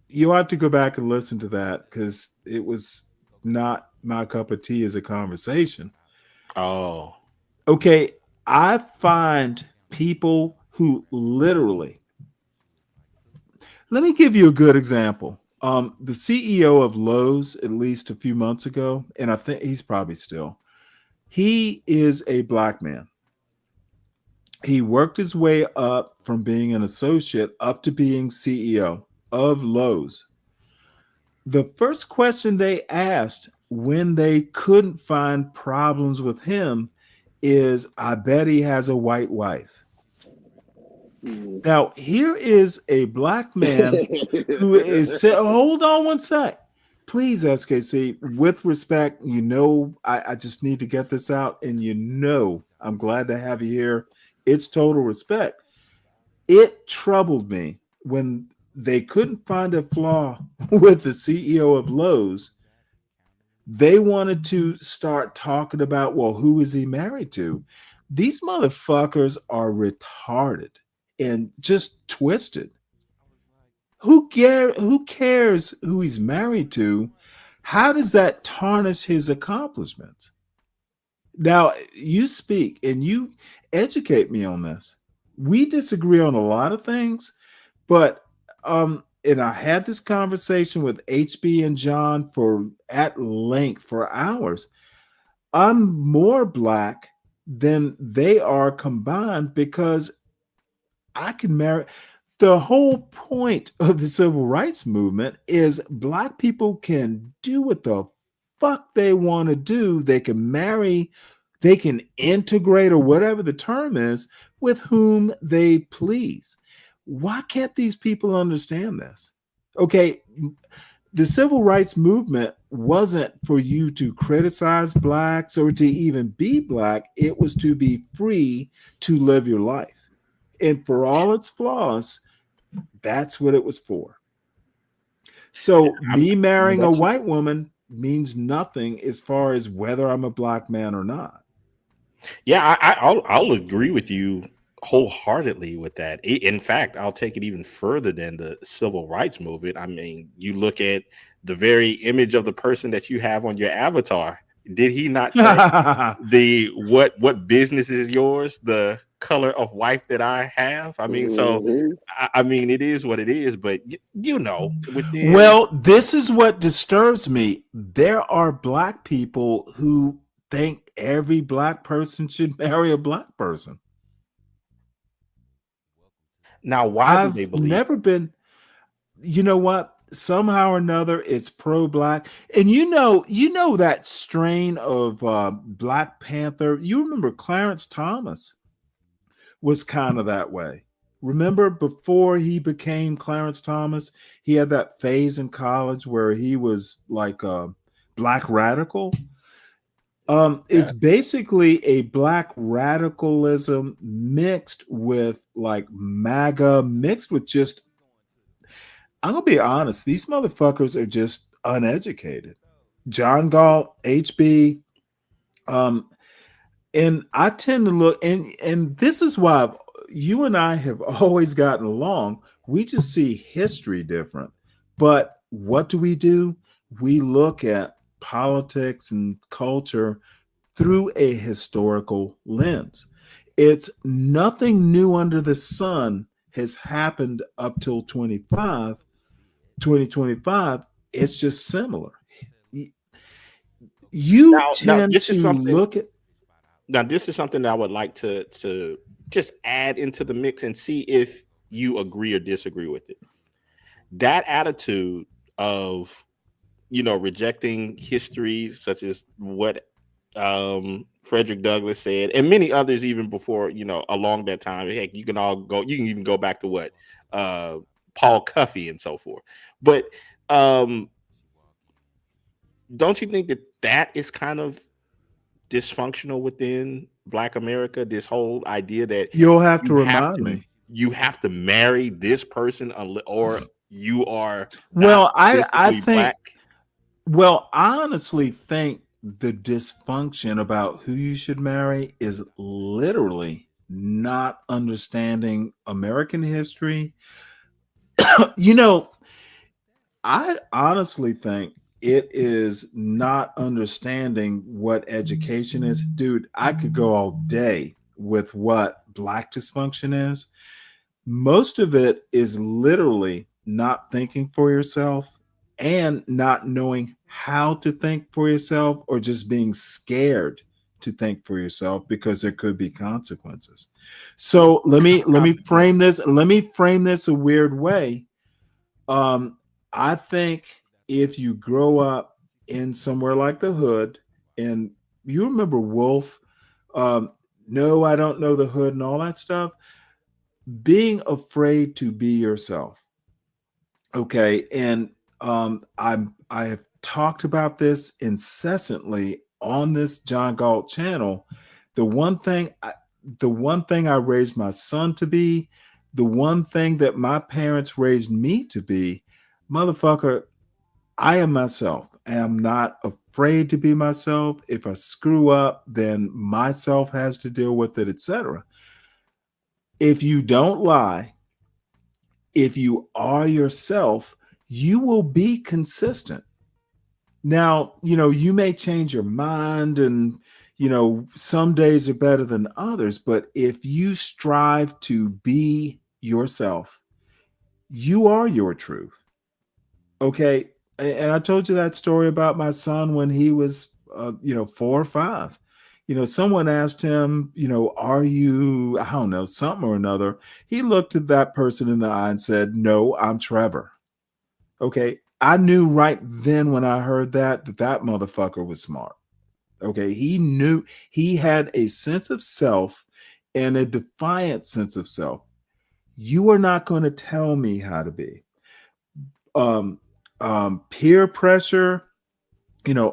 you'll have to go back and listen to that because it was not my cup of tea as a conversation. Oh, okay. I find people who literally, let me give you a good example. The CEO of Lowe's, at least a few months ago, and I think he's probably still, he is a black man. He worked his way up from being an associate up to being CEO of Lowe's. The first question they asked when they couldn't find problems with him is, I bet he has a white wife. Now, here is a black man who is, hold on one sec. Please, SKC, with respect, you know, I just need to get this out, and you know, I'm glad to have you here. It's total respect. It troubled me when they couldn't find a flaw with the CEO of Lowe's. They wanted to start talking about, well, who is he married to? These motherfuckers are retarded and just twisted. Who cares who he's married to? How does that tarnish his accomplishments? Now, you speak and you educate me on this. We disagree on a lot of things, but and I had this conversation with HB and John for at length for hours. I'm more black than they are combined because I can marry. The whole point of the civil rights movement is black people can do what the fuck they want to do. They can marry, they can integrate, or whatever the term is, with whom they please. Why can't these people understand this? Okay, the civil rights movement wasn't for you to criticize blacks or to even be black. It was to be free to live your life. And for all its flaws, that's what it was for. So me marrying a white woman means nothing as far as whether I'm a black man or not. Yeah, I'll agree with you wholeheartedly with that. In fact, I'll take it even further than the civil rights movement. I mean, you look at the very image of the person that you have on your avatar. Did he not say what business is yours? The color of wife that I have. I mean, so I mean, it is what it is. But you know, within... Well, this is what disturbs me. There are black people who think every black person should marry a black person. Now, why do I've they believe? never been. You know what? Somehow or another, it's pro-black, and you know that strain of Black Panther. You remember Clarence Thomas was kind of that way. Remember before he became Clarence Thomas, he had that phase in college where he was like a black radical. It's basically a black radicalism mixed with like MAGA, mixed with just, I'm gonna be honest, these motherfuckers are just uneducated. John Galt, HB, and I tend to look, and this is why you and I have always gotten along. We just see history different. But what do? We look at politics and culture through a historical lens. It's nothing new under the sun has happened up till 2025. It's just similar. You tend to look at. Now, this is something that I would like to just add into the mix and see if you agree or disagree with it. That attitude of, rejecting history, such as what Frederick Douglass said, and many others even before, along that time. Heck, you can even go back to what Paul Cuffey and so forth. But don't you think that is kind of dysfunctional within Black America? This whole idea that you'll have to remind me, you have to marry this person, or you are I think black. Well, I honestly think the dysfunction about who you should marry is literally not understanding American history. I honestly think it is not understanding what education is. Dude, I could go all day with what Black dysfunction is. Most of it is literally not thinking for yourself and not knowing how to think for yourself, or just being scared to think for yourself because there could be consequences. So let me frame this. Let me frame this a weird way. I think if you grow up in somewhere like the hood, and you remember Wolf, no, I don't know the hood and all that stuff, being afraid to be yourself. Okay. And I have talked about this incessantly on this John Galt channel. The one thing I raised my son to be, the one thing that my parents raised me to be, motherfucker, I am myself. I am not afraid to be myself. If I screw up, then myself has to deal with it, etc. If you don't lie, if you are yourself, you will be consistent. Now, you may change your mind and, some days are better than others, but if you strive to be yourself, you are your truth. Okay. And I told you that story about my son when he was, 4 or 5. Someone asked him, are you, I don't know, something or another. He looked at that person in the eye and said, no, I'm Trevor. Okay. I knew right then when I heard that motherfucker was smart. Okay. He knew he had a sense of self and a defiant sense of self. You are not going to tell me how to be. Peer pressure,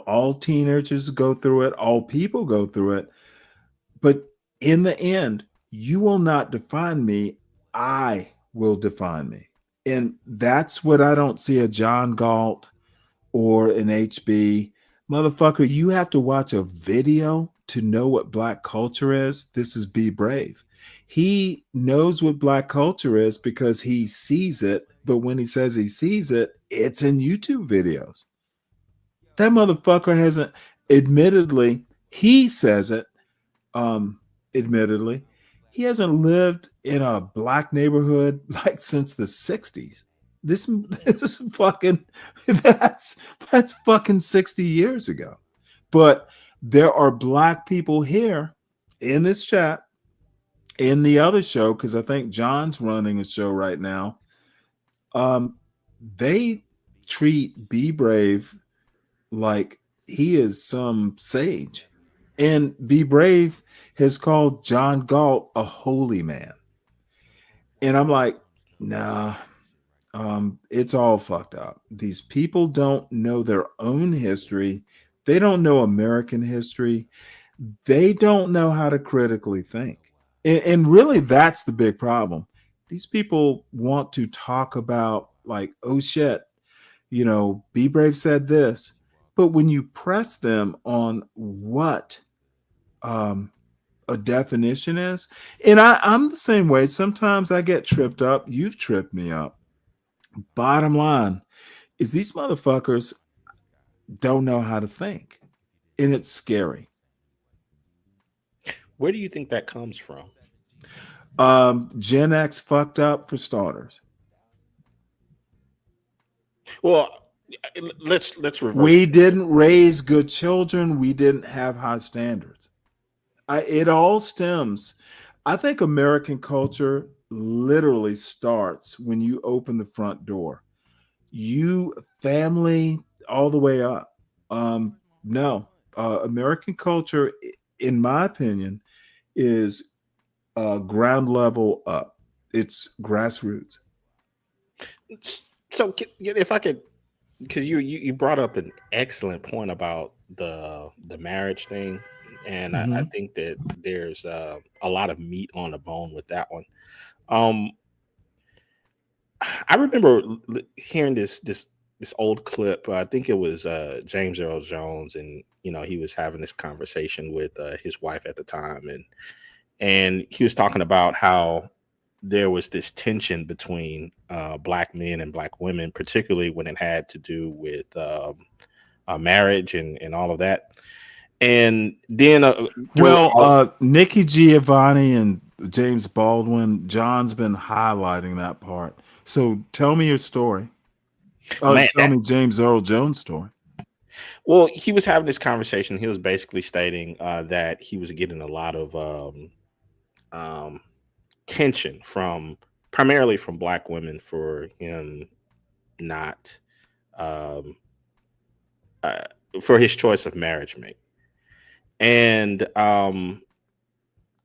all teenagers go through it, all people go through it. But in the end, you will not define me. I will define me. And that's what I don't see a John Galt or an HB. Motherfucker, you have to watch a video to know what Black culture is. This is Be Brave. He knows what Black culture is because he sees it. But when he says he sees it, it's in YouTube videos. That motherfucker hasn't, admittedly, he says it, admittedly, he hasn't lived in a Black neighborhood like since the 60s. This is fucking, that's fucking 60 years ago. But there are Black people here in this chat, in the other show, because I think John's running a show right now. They treat Be Brave like he is some sage. And Be Brave has called John Galt a holy man. And I'm like, nah, it's all fucked up. These people don't know their own history. They don't know American history. They don't know how to critically think. And really, that's the big problem. These people want to talk about like, oh shit, Be Brave said this. But when you press them on what a definition is, and I'm the same way. Sometimes I get tripped up. You've tripped me up. Bottom line is these motherfuckers don't know how to think. And it's scary. Where do you think that comes from? Gen X fucked up for starters. Well, let's reverse. We didn't raise good children. We didn't have high standards. It all stems. I think American culture literally starts when you open the front door. You family all the way up. No, American culture, in my opinion, is ground level up. It's grassroots. So if I could, because you brought up an excellent point about the marriage thing, and I think that there's a lot of meat on the bone with that one. I remember hearing this old clip. I think it was James Earl Jones, and he was having this conversation with his wife at the time, and he was talking about how there was this tension between Black men and Black women, particularly when it had to do with marriage and all of that. And then, Nikki Giovanni and James Baldwin, John's been highlighting that part. So tell me your story. Tell me James Earl Jones' story. Well, he was having this conversation. He was basically stating that he was getting a lot of tension primarily from Black women for him not for his choice of marriage mate. And I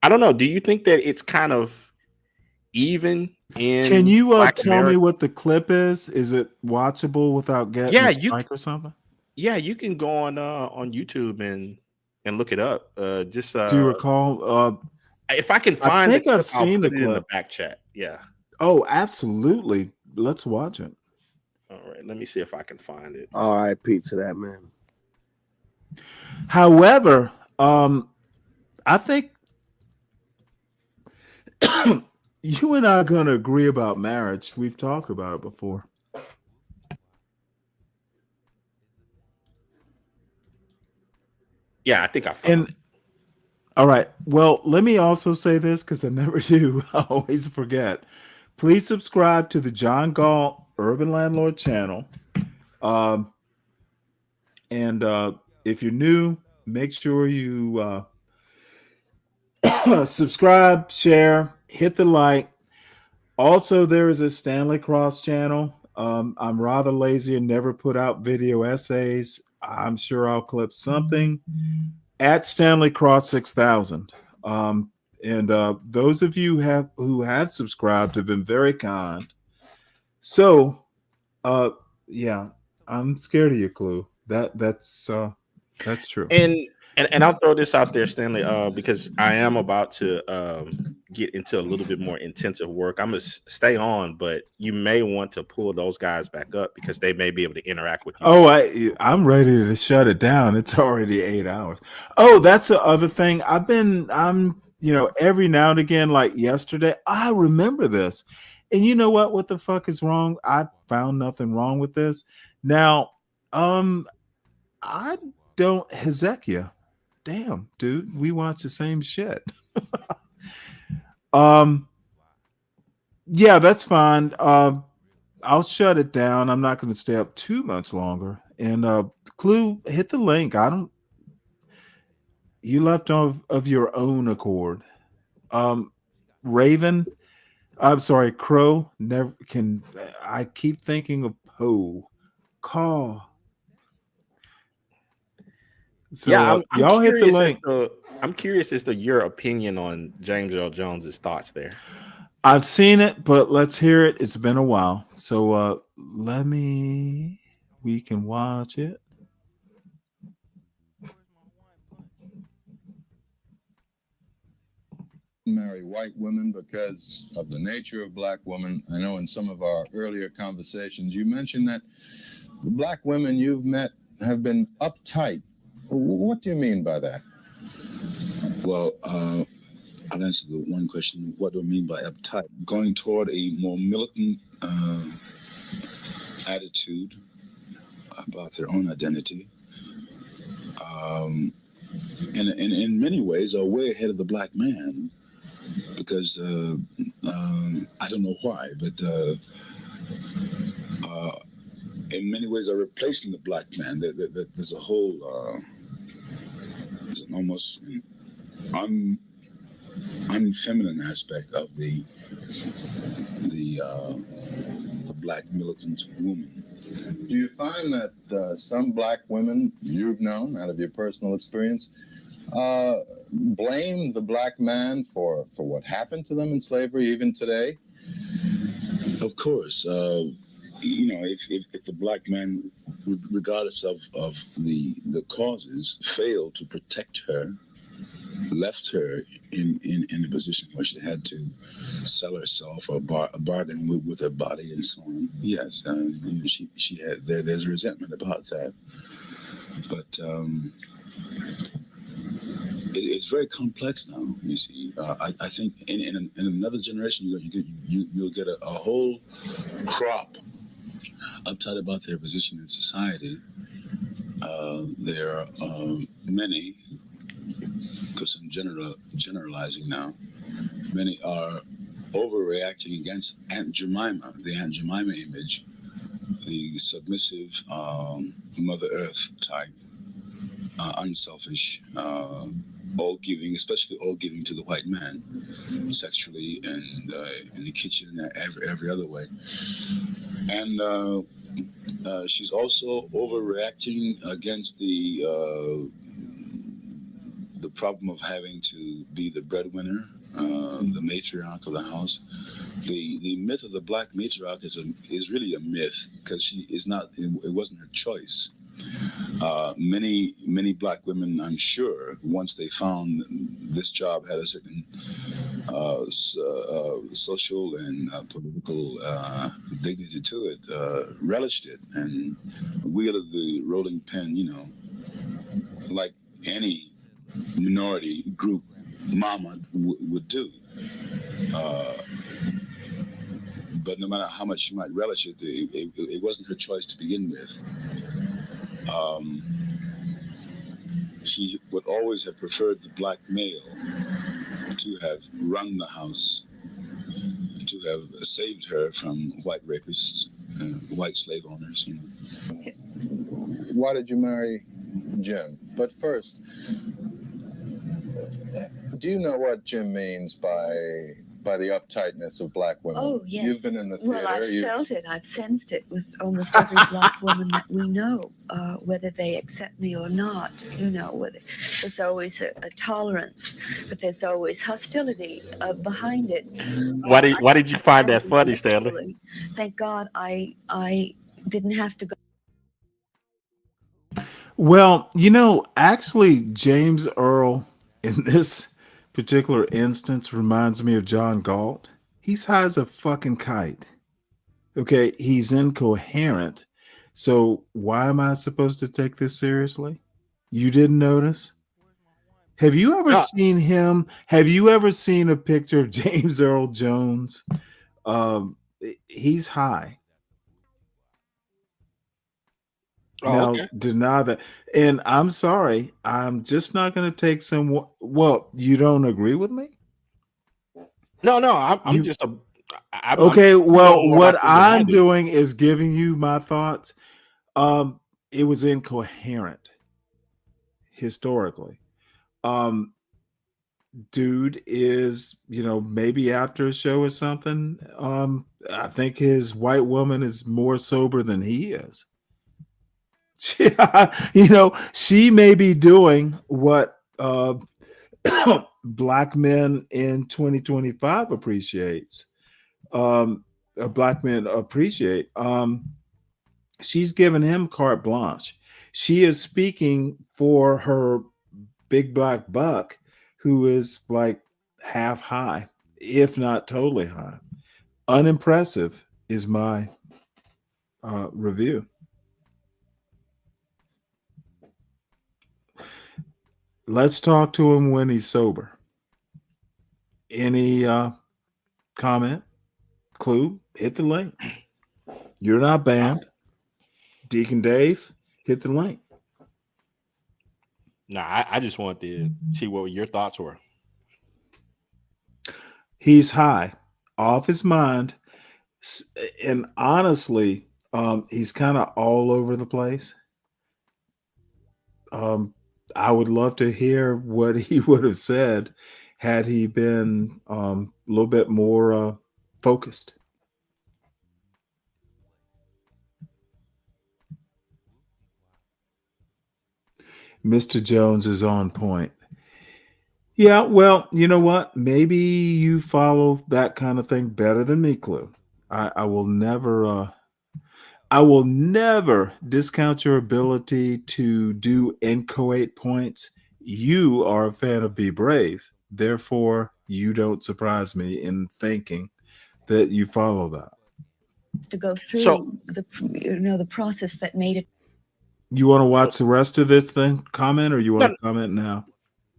don't know. Do you think that it's kind of even in? Can you tell America? me what the clip is? Is it watchable without getting a strike or something? Yeah, you can go on YouTube and look it up. Do you recall? If I can find, I think I've seen the clip in the back chat. Yeah. Oh, absolutely. Let's watch it. All right. Let me see if I can find it. R.I.P. to that man. However, I think You and I are going to agree about marriage. We've talked about it before. Yeah, I think I found. And all right. Well, let me also say this because I never do. I always forget. Please subscribe to the John Galt Urban Landlord channel. And if you're new, make sure you subscribe, share, hit the like. Also, there is a Stanley Cross channel. I'm rather lazy and never put out video essays. I'm sure I'll clip something at Stanley Cross 6000. And those of you who have subscribed have been very kind. So, yeah, I'm scared of you, Clue. That's true. And I'll throw this out there, Stanley, because I am about to get into a little bit more intensive work. I'm gonna stay on, but you may want to pull those guys back up because they may be able to interact with you. Oh, I'm ready to shut it down. It's already 8 hours. Oh, that's the other thing. I'm every now and again, like yesterday, I remember this. And you know what? What the fuck is wrong? I found nothing wrong with this. Now, I don't Hezekiah. Damn, dude, we watch the same shit. Yeah, that's fine. I'll shut it down. I'm not going to stay up too much longer. And Clue, hit the link. You left of your own accord. Raven, I'm sorry, Crow. Never can. I keep thinking of Poe. Caw. So Yeah, y'all hit the link. I'm curious as to your opinion on James Earl Jones's thoughts there. I've seen it, but let's hear it. It's been a while. So we can watch it. Marry white women because of the nature of black women. I know in some of our earlier conversations, you mentioned that the black women you've met have been uptight. What do you mean by that? Well, I'll answer the one question. What do I mean by uptight? Going toward a more militant attitude about their own identity. And in many ways are way ahead of the black man because I don't know why, but in many ways are replacing the black man. There's a whole, there's an almost unfeminine aspect of the black militant woman. Do you find that some black women you've known out of your personal experience blame the black man for what happened to them in slavery even today? Of course. If the black man, regardless of the causes, failed to protect her, left her in a position where she had to sell herself or bargain with her body and so on. Yes, she had there's a resentment about that, but it's very complex now. You see, I think in another generation you'll get a whole crop uptight about their position in society. There are many, because I'm generalizing now, many are overreacting against Aunt Jemima, the Aunt Jemima image, the submissive Mother Earth type, unselfish, all giving, especially all giving to the white man, sexually and in the kitchen and every other way. And she's also overreacting against the problem of having to be the breadwinner, the matriarch of the house. The myth of the black matriarch is really a myth because she is not. It wasn't her choice. Many black women, I'm sure, once they found this job had a certain social and political dignity to it, relished it and wielded the rolling pin, like any minority group mama would do. But no matter how much she might relish it, it wasn't her choice to begin with. She would always have preferred the black male to have run the house, to have saved her from white rapists, white slave owners. You know. Why did you marry Jim? But first, do you know what Jim means by the uptightness of black women? Oh, yes. You've been in the theater. Well, I've felt it. I've sensed it with almost every black woman that we know, whether they accept me or not. You know, whether there's always a tolerance, but there's always hostility behind it. Why did you find that funny, Stanley? Thank God I didn't have to go. Well, you know, actually, James Earl in this particular instance reminds me of John Galt. He's high as a fucking kite. Okay, he's incoherent. So why am I supposed to take this seriously? You didn't notice? Have you ever seen him? Have you ever seen a picture of James Earl Jones? He's high. Now, deny that. And I'm sorry, I'm just not going to take some. Well, you don't agree with me? No, I'm just a. Okay, well, what I'm doing is giving you my thoughts. It was incoherent historically. Dude is, you know, maybe after a show or something. I think his white woman is more sober than he is. You know, she may be doing what black men in 2025 appreciates. Black men appreciate. She's given him carte blanche. She is speaking for her big black buck, who is like half high, if not totally high. Unimpressive is my review. Let's talk to him when he's sober. Any comment? Clue? Hit the link. You're not banned. Deacon Dave, hit the link. Nah, I just wanted to see what your thoughts were. He's high, off his mind, and honestly, he's kind of all over the place. I would love to hear what he would have said had he been a little bit more focused. Mr. Jones is on point. Yeah, well, you know what? Maybe you follow that kind of thing better than me, Clue. I will never discount your ability to do inchoate points. You are a fan of Be Brave. Therefore, you don't surprise me in thinking that you follow that. To go through the process that made it. You want to watch the rest of this thing? Comment, or you want to comment now?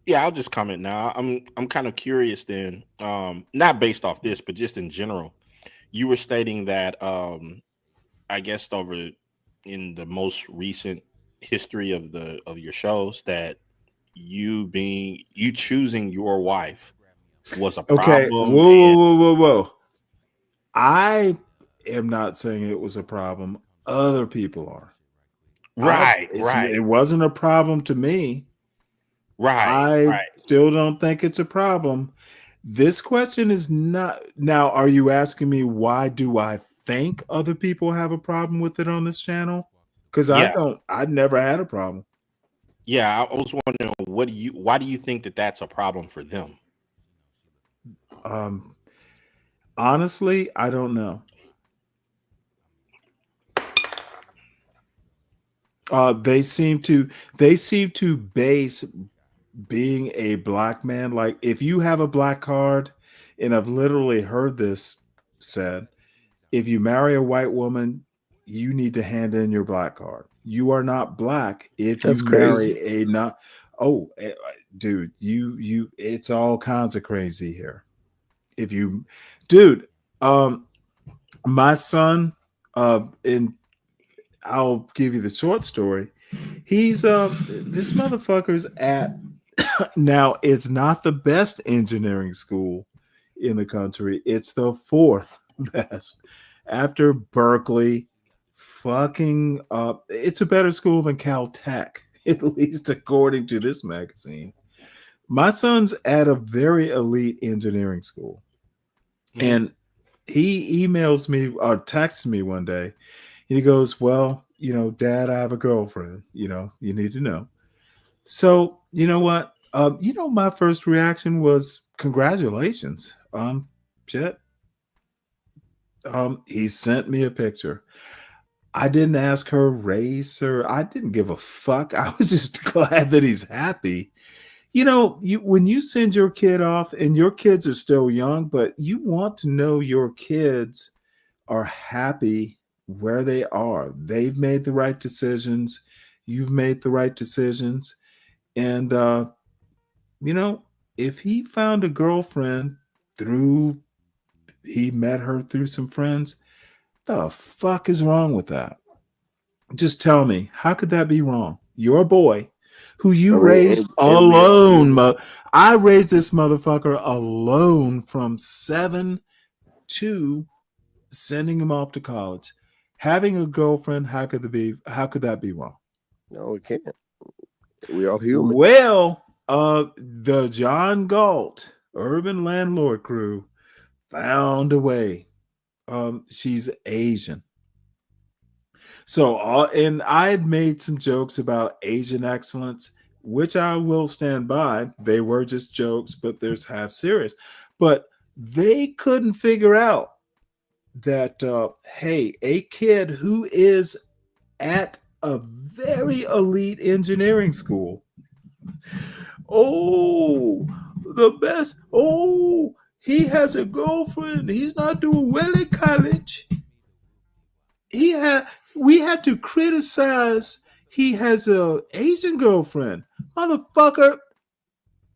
Yeah, I'll just comment now. I'm kind of curious then, not based off this, but just in general. You were stating that I guess over in the most recent history of your shows that you choosing your wife was a problem. Okay, whoa. I am not saying it was a problem. Other people are. Right. It wasn't a problem to me. Right. Still don't think it's a problem. This question is not. Now, are you asking me why do I think other people have a problem with it on this channel? Because I don't. I've never had a problem. Yeah, I was wondering why do you think that that's a problem for them? Honestly, I don't know. They seem to base being a black man, like if you have a black card, and I've literally heard this said, if you marry a white woman, you need to hand in your black card. You are not black if you marry a not. Oh, dude, you it's all kinds of crazy here. If you, dude, my son, and I'll give you the short story. He's this motherfucker's at now. It's not the best engineering school in the country. It's the fourth best after Berkeley. Fucking it's a better school than Caltech, at least according to this magazine. My son's at a very elite engineering school, and he emails me or texts me one day, and he goes, "Well, you know, Dad, I have a girlfriend. You know, you need to know." So, you know what? My first reaction was congratulations. Shit. He sent me a picture. I didn't ask her race or I didn't give a fuck. I was just glad that he's happy. You know, when you send your kid off, and your kids are still young, but you want to know your kids are happy where they are. They've made the right decisions. You've made the right decisions. And, if he found a girlfriend he met her through some friends, the fuck is wrong with that? Just tell me, how could that be wrong? You're a boy who you raised alone. I raised this motherfucker alone from 7 to sending him off to college. Having a girlfriend, how could that be wrong? No, it can't. We are human. Well, the John Galt Urban Landlord Crew found a way. She's Asian. So, and I had made some jokes about Asian excellence, which I will stand by. They were just jokes, but there's half serious. But they couldn't figure out that, hey, a kid who is at a very elite engineering school, the best. He has a girlfriend. He's not doing well in college. We had to criticize. He has a Asian girlfriend, motherfucker.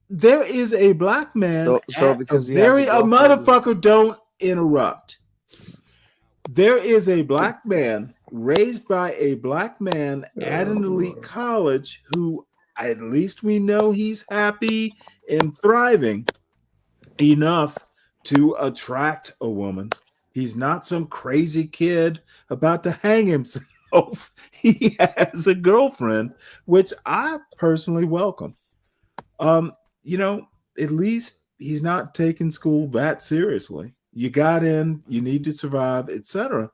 There is a black man. Because he has a motherfucker. Don't interrupt. There is a black man raised by a black man at an elite college who, at least we know, he's happy and thriving enough to attract a woman. He's not some crazy kid about to hang himself. He has a girlfriend, which I personally welcome. At least he's not taking school that seriously. You got in, you need to survive, etc.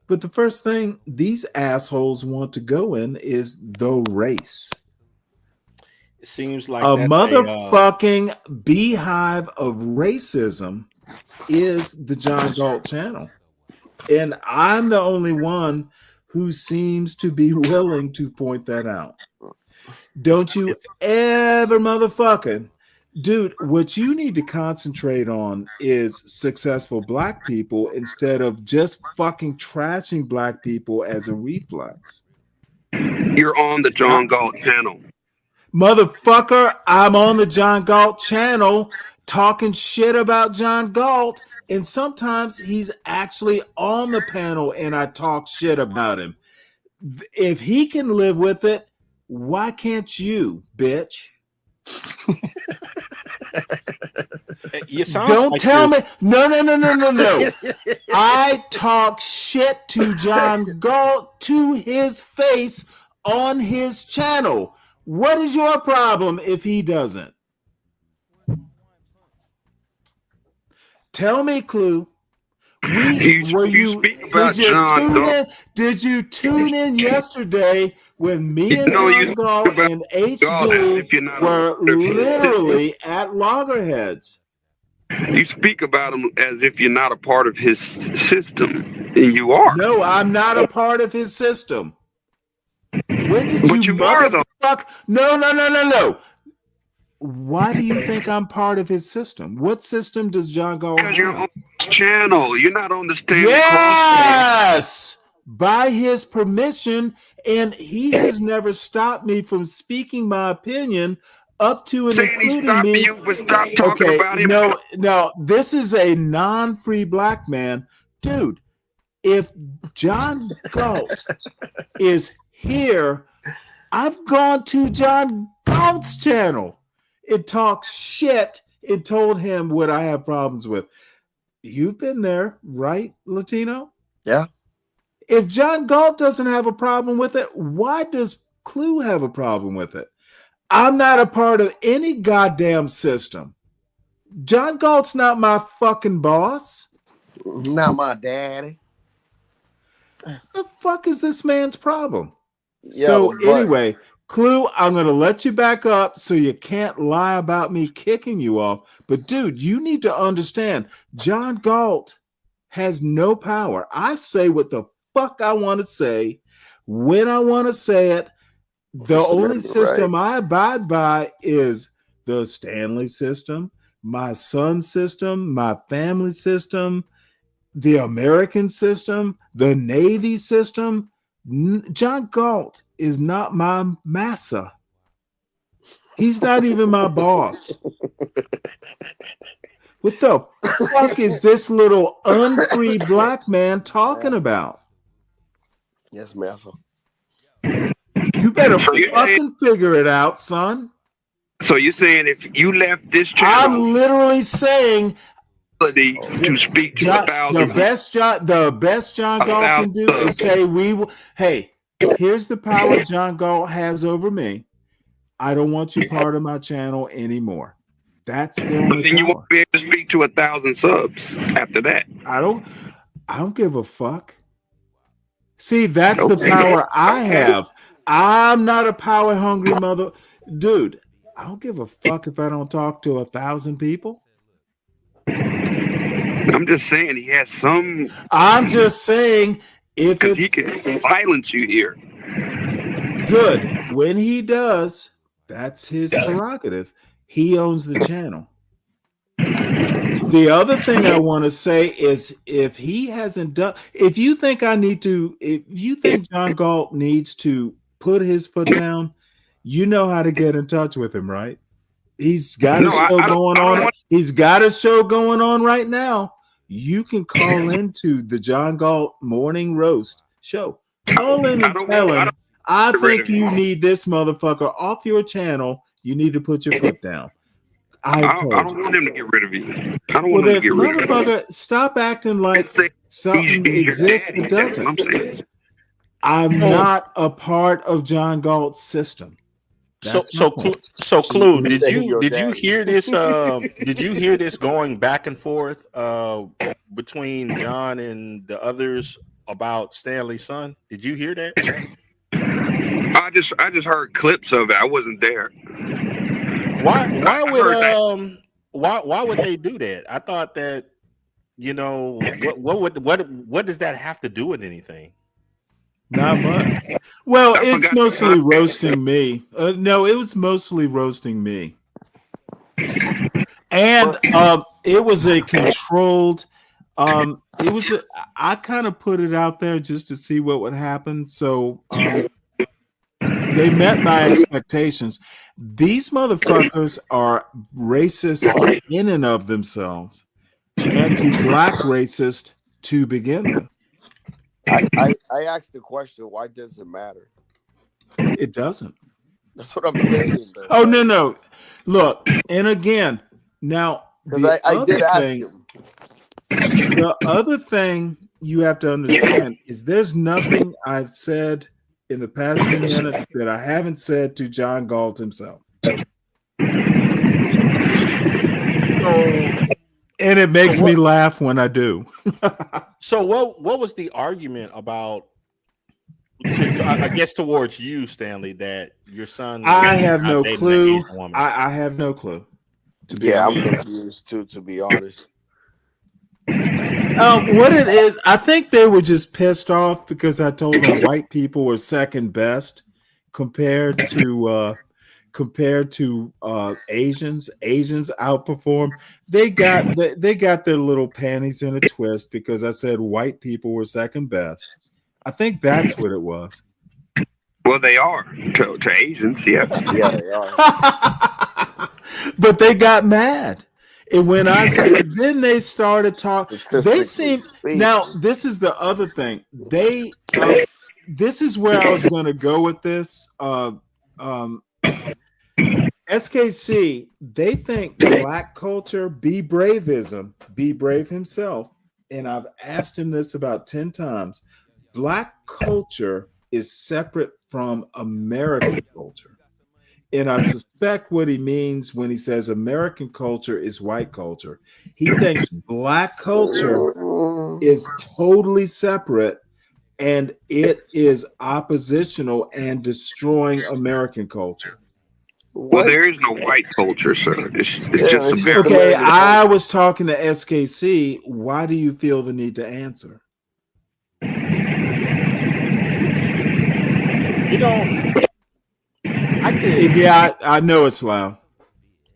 But the first thing these assholes want to go in is the race. It seems like a motherfucking beehive of racism is the John Galt channel. And I'm the only one who seems to be willing to point that out. Don't you ever motherfucking, dude, what you need to concentrate on is successful black people instead of just fucking trashing black people as a reflex. You're on the John Galt channel. Motherfucker, I'm on the John Galt channel talking shit about John Galt, and sometimes he's actually on the panel and I talk shit about him. If he can live with it, why can't you, bitch? Don't tell me. No. I talk shit to John Galt to his face on his channel. What is your problem if he doesn't? Tell me, Clue. Did you tune in yesterday when me and John Galt and HB were literally at loggerheads? You speak about him as if you're not a part of his system, and you are. No, I'm not a part of his system. When did you are, though. Fuck? No. Why do you think I'm part of his system? What system does John Galt have? Because you're on his channel. You're not on the Stanley. Yes! By his permission, and he has never stopped me from speaking my opinion up to and Saying he including stopped me. you, but stop talking Okay, about him. no, this is a non-free black man. Dude, if John Galt is here, I've gone to John Galt's channel. It talks shit. It told him what I have problems with. You've been there, right, Latino? Yeah. If John Galt doesn't have a problem with it, why does Clue have a problem with it? I'm not a part of any goddamn system. John Galt's not my fucking boss. Not my daddy. The fuck is this man's problem? Yeah, So but anyway, Clue, I'm going to let you back up so you can't lie about me kicking you off. But dude, you need to understand, John Galt has no power. I say what the fuck I want to say when I want to say it. The only system I abide by is the Stanley system, my son's system, my family system, the American system, the Navy system. John Galt is not my massa. He's not even my boss. What the fuck is this little unfree black man talking about? Yes, massa. You better fucking figure it out, son. So you're saying if you left this channel, I'm literally saying to speak to 1,000 the best John Galt can do is say hey, here's the power John Galt has over me. I don't want you part of my channel anymore. That's the only But then you won't be able to speak to 1,000 subs after that. I don't give a fuck. See, that's the power I have. I'm not a power hungry mother. Dude, I don't give a fuck if I don't talk to 1,000 people. I'm just saying he has some. I'm just saying if he can silence you here. Good. When he does, that's his prerogative. He owns the channel. The other thing I want to say is if he hasn't done, if you think John Galt needs to put his foot down, you know how to get in touch with him, right? He's got a show going on. He's got a show going on right now. You can call into the John Galt Morning Roast show. Call in and tell him, I think you need this motherfucker off your channel. You need to put your foot down. I don't want him to get rid of you. I don't want him to get rid of you. Motherfucker, stop acting like something exists that doesn't. I'm not a part of John Galt's system. So Clue, did you hear this? Did you hear this going back and forth between John and the others about Stanley's son? Did you hear that? I just heard clips of it. I wasn't there. Why would they do that? I thought that, what does that have to do with anything? Not much. Well, it's mostly roasting me. No, it was mostly roasting me. And it was a controlled I kind of put it out there just to see what would happen. So they met my expectations. These motherfuckers are racist in and of themselves, anti-black racist to begin with. I asked the question, why does it matter? It doesn't. That's what I'm saying. Though. Oh, no. Look, and again, now, because I did ask him. The other thing you have to understand is there's nothing I've said in the past few minutes that I haven't said to John Galt himself. And it makes me laugh when I do. So what was the argument about, I guess, towards you, Stanley, that your son... I have no clue. I have no clue. I'm confused too, to be honest. What it is, I think they were just pissed off because I told them white people were second best compared to Asians. Asians outperform. They got their little panties in a twist because I said white people were second best. I think that's what it was. Well, they are to Asians, yeah. Yeah, they are. But they got mad. And when I said, then they started talking. They seem now. This is the other thing. This is where I was going to go with this. SKC. They think black culture, be braveism, be brave himself. And I've asked him this about 10 times. Black culture is separate from American culture. And I suspect what he means when he says American culture is white culture. He thinks black culture is totally separate and it is oppositional and destroying American culture. Well, there is no white culture, sir. It's just American. Okay, I was talking to SKC. Why do you feel the need to answer? You know, I know it's loud.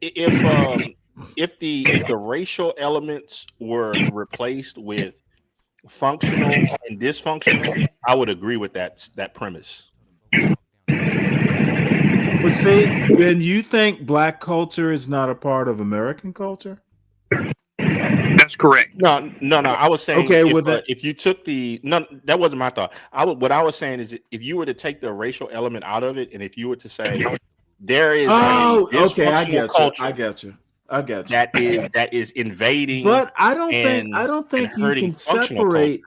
If the racial elements were replaced with functional and dysfunctional, I would agree with that premise. But see, then you think black culture is not a part of American culture? That's correct. No. I was saying, okay, if you took that wasn't my thought. What I was saying is, if you were to take the racial element out of it, and if you were to say there is okay, I get you. That is invading. But I don't think you can separate.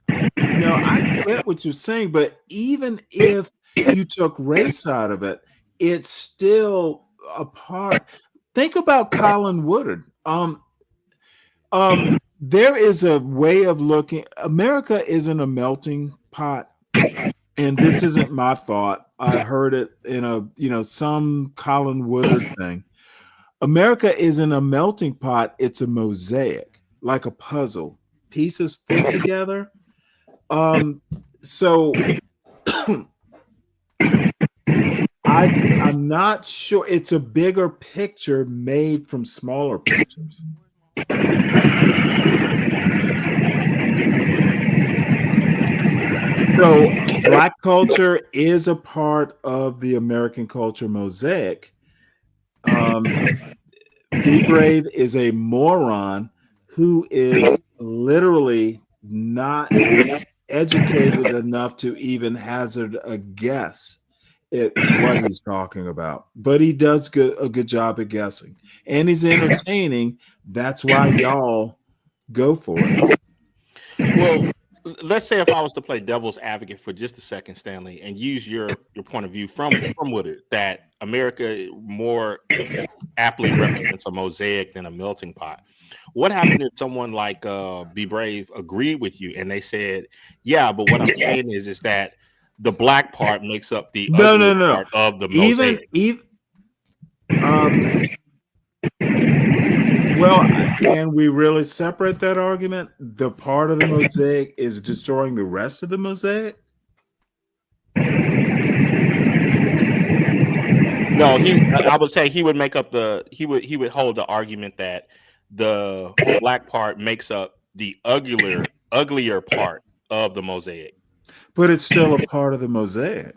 No, I get what you're saying, but even if you took race out of it, it's still a part. Think about Colin Woodard. There is a way of looking. America isn't a melting pot, and this isn't my thought. I heard it in some Colin Woodard thing. America isn't a melting pot; it's a mosaic, like a puzzle. Pieces fit together. So I'm not sure. It's a bigger picture made from smaller pictures. So black culture is a part of the American culture mosaic. Be Brave is a moron who is literally not educated enough to even hazard a guess at what he's talking about. But he does a good job at guessing. And he's entertaining. That's why y'all go for it. Well, let's say if I was to play devil's advocate for just a second, Stanley, and use your point of view from Woodard, that America more aptly represents a mosaic than a melting pot. What happened if someone like Be Brave agreed with you and they said, yeah, but what I'm saying is that the black part makes up the part of the mosaic. Well, can we really separate that argument? The part of the mosaic is destroying the rest of the mosaic? No, I would say he would make up he would hold the argument that the black part makes up the uglier part of the mosaic. But it's still a part of the mosaic.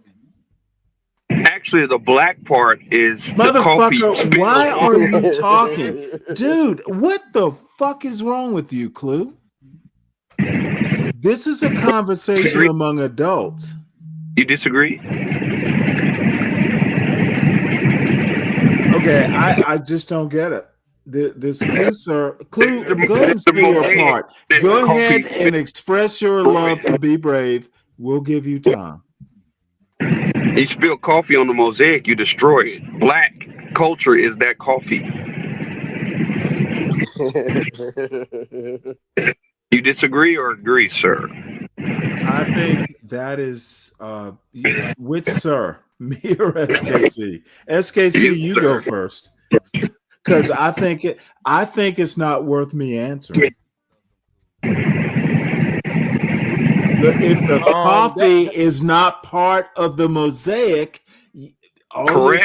Actually, the black part is motherfucker. Why are you talking, dude? What the fuck is wrong with you, Clue? This is a conversation among adults. You disagree? Okay, I just don't get it. This Clue, sir. Clue, go ahead and say your part. Go ahead and express your love to Be Brave. We'll give you time. You spill coffee on the mosaic, you destroy it. Black culture is that coffee. You disagree or agree, sir? I think that is which sir, me or SKC? SKC, you go first, because I think it's not worth me answering. If the coffee is not part of the mosaic, all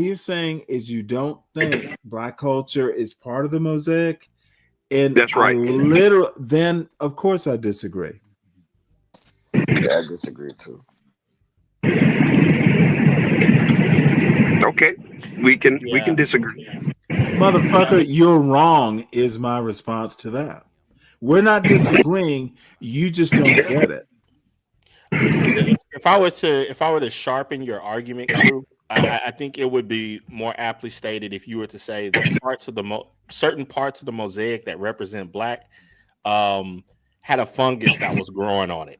you're saying is you don't think black culture is part of the mosaic, and that's right. Then of course I disagree. Yeah, I disagree too. Okay, we can disagree. Motherfucker, you're wrong is my response to that. We're not disagreeing. You just don't get it. If I were to sharpen your argument, Clue, I think it would be more aptly stated if you were to say the parts of the certain parts of the mosaic that represent black had a fungus that was growing on it.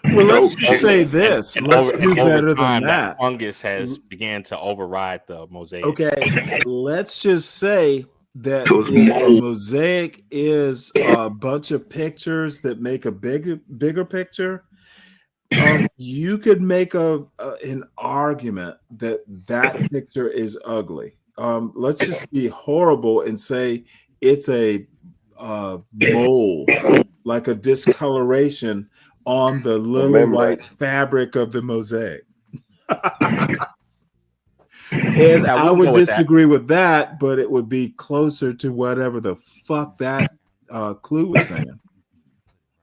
Well, let's just say this. Let's do better than time, that. Fungus has began to override the mosaic. Okay, let's just say that if a mosaic is a bunch of pictures that make a bigger picture, you could make an argument that picture is ugly. Let's just be horrible and say it's a mole, like a discoloration on the lily white fabric of the mosaic. And Yeah, I would disagree with that, but it would be closer to whatever the fuck that Clue was saying.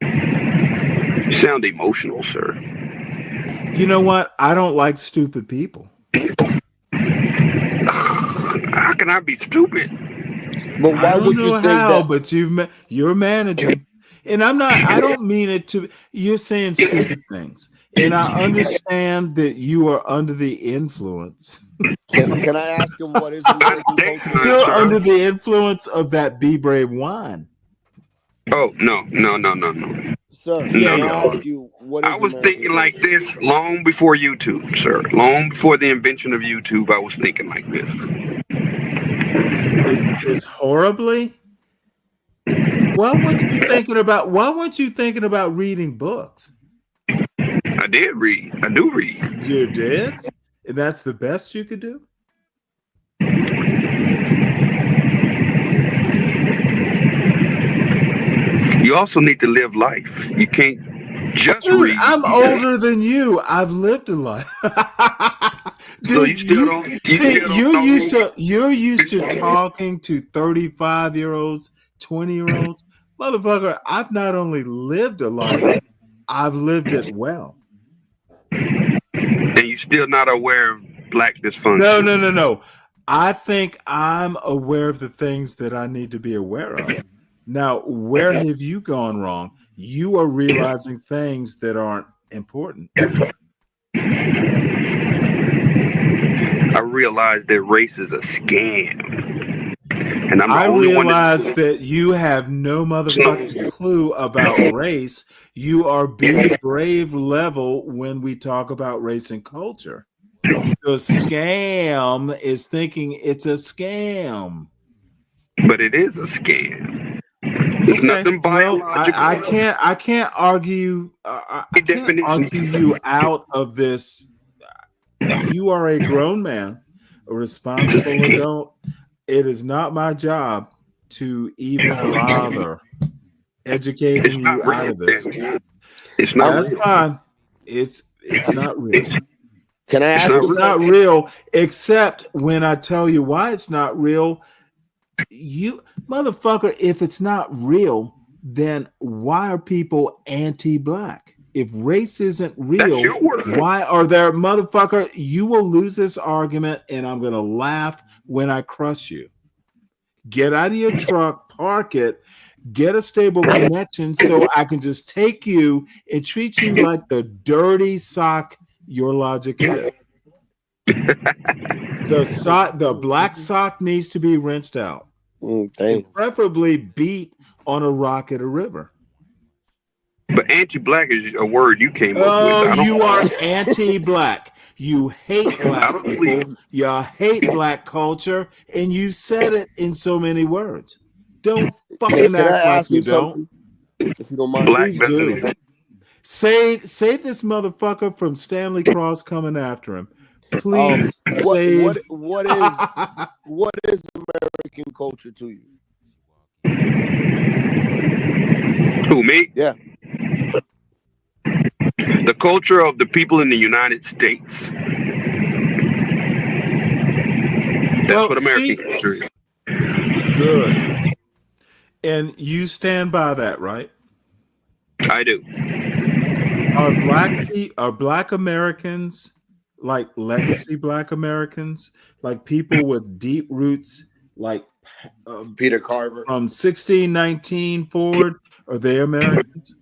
You sound emotional, sir. You know what? I don't like stupid people. How can I be stupid? But why would you think that? But you're managing, and I'm not. I don't mean it to. You're saying stupid things, and I understand that you are under the influence. Can I ask him what is American culture? You're under the influence of that Be Brave wine. Oh no. Sir, No. can I ask you what is I was American thinking like this long before YouTube, sir. Long before the invention of YouTube, I was thinking like this. Is horribly? Why weren't you thinking about reading books? I did read. I do read. You did? And that's the best you could do? You also need to live life. You can't just Dude, read. I'm older than you. I've lived a life. Dude, So you still don't. You're used to talking to 35-year-olds, 20-year-olds. Motherfucker, I've not only lived a life, I've lived it well. And you're still not aware of black dysfunction. No. I think I'm aware of the things that I need to be aware of. Now, where have you gone wrong? You are realizing things that aren't important. I realized that race is a scam. And I realize that you have no motherfucking clue about race. You are Be Brave level when we talk about race and culture. The scam is thinking it's a scam. But it is a scam. It's nothing biological. I can't argue. I can't argue you out of this. You are a grown man, a responsible adult. It is not my job to even bother educating you out of this. It's not. That's fine. It's not real. Can I ask? It's not real, except when I tell you why it's not real. You motherfucker, if it's not real, then why are people anti-black? If race isn't real, why are there motherfucker? You will lose this argument, and I'm gonna laugh when I crush you. Get out of your truck, park it, get a stable connection so I can just take you and treat you like the dirty sock your logic is. The black sock needs to be rinsed out. And preferably beat on a rock at a river. But anti-black is a word you came up with. Oh, you are anti-black. You hate black people. You hate black culture, and you said it in so many words. Don't fucking act like you don't. If you don't mind, please do. Save this motherfucker from Stanley Cross coming after him. Please save. What is American culture to you? Who, me? Yeah. The culture of the people in the United States. That's what American culture is. Good. And you stand by that, right? I do. Are black Americans like legacy Black Americans, like people with deep roots, like Peter Carver from 1619 forward? Are they Americans?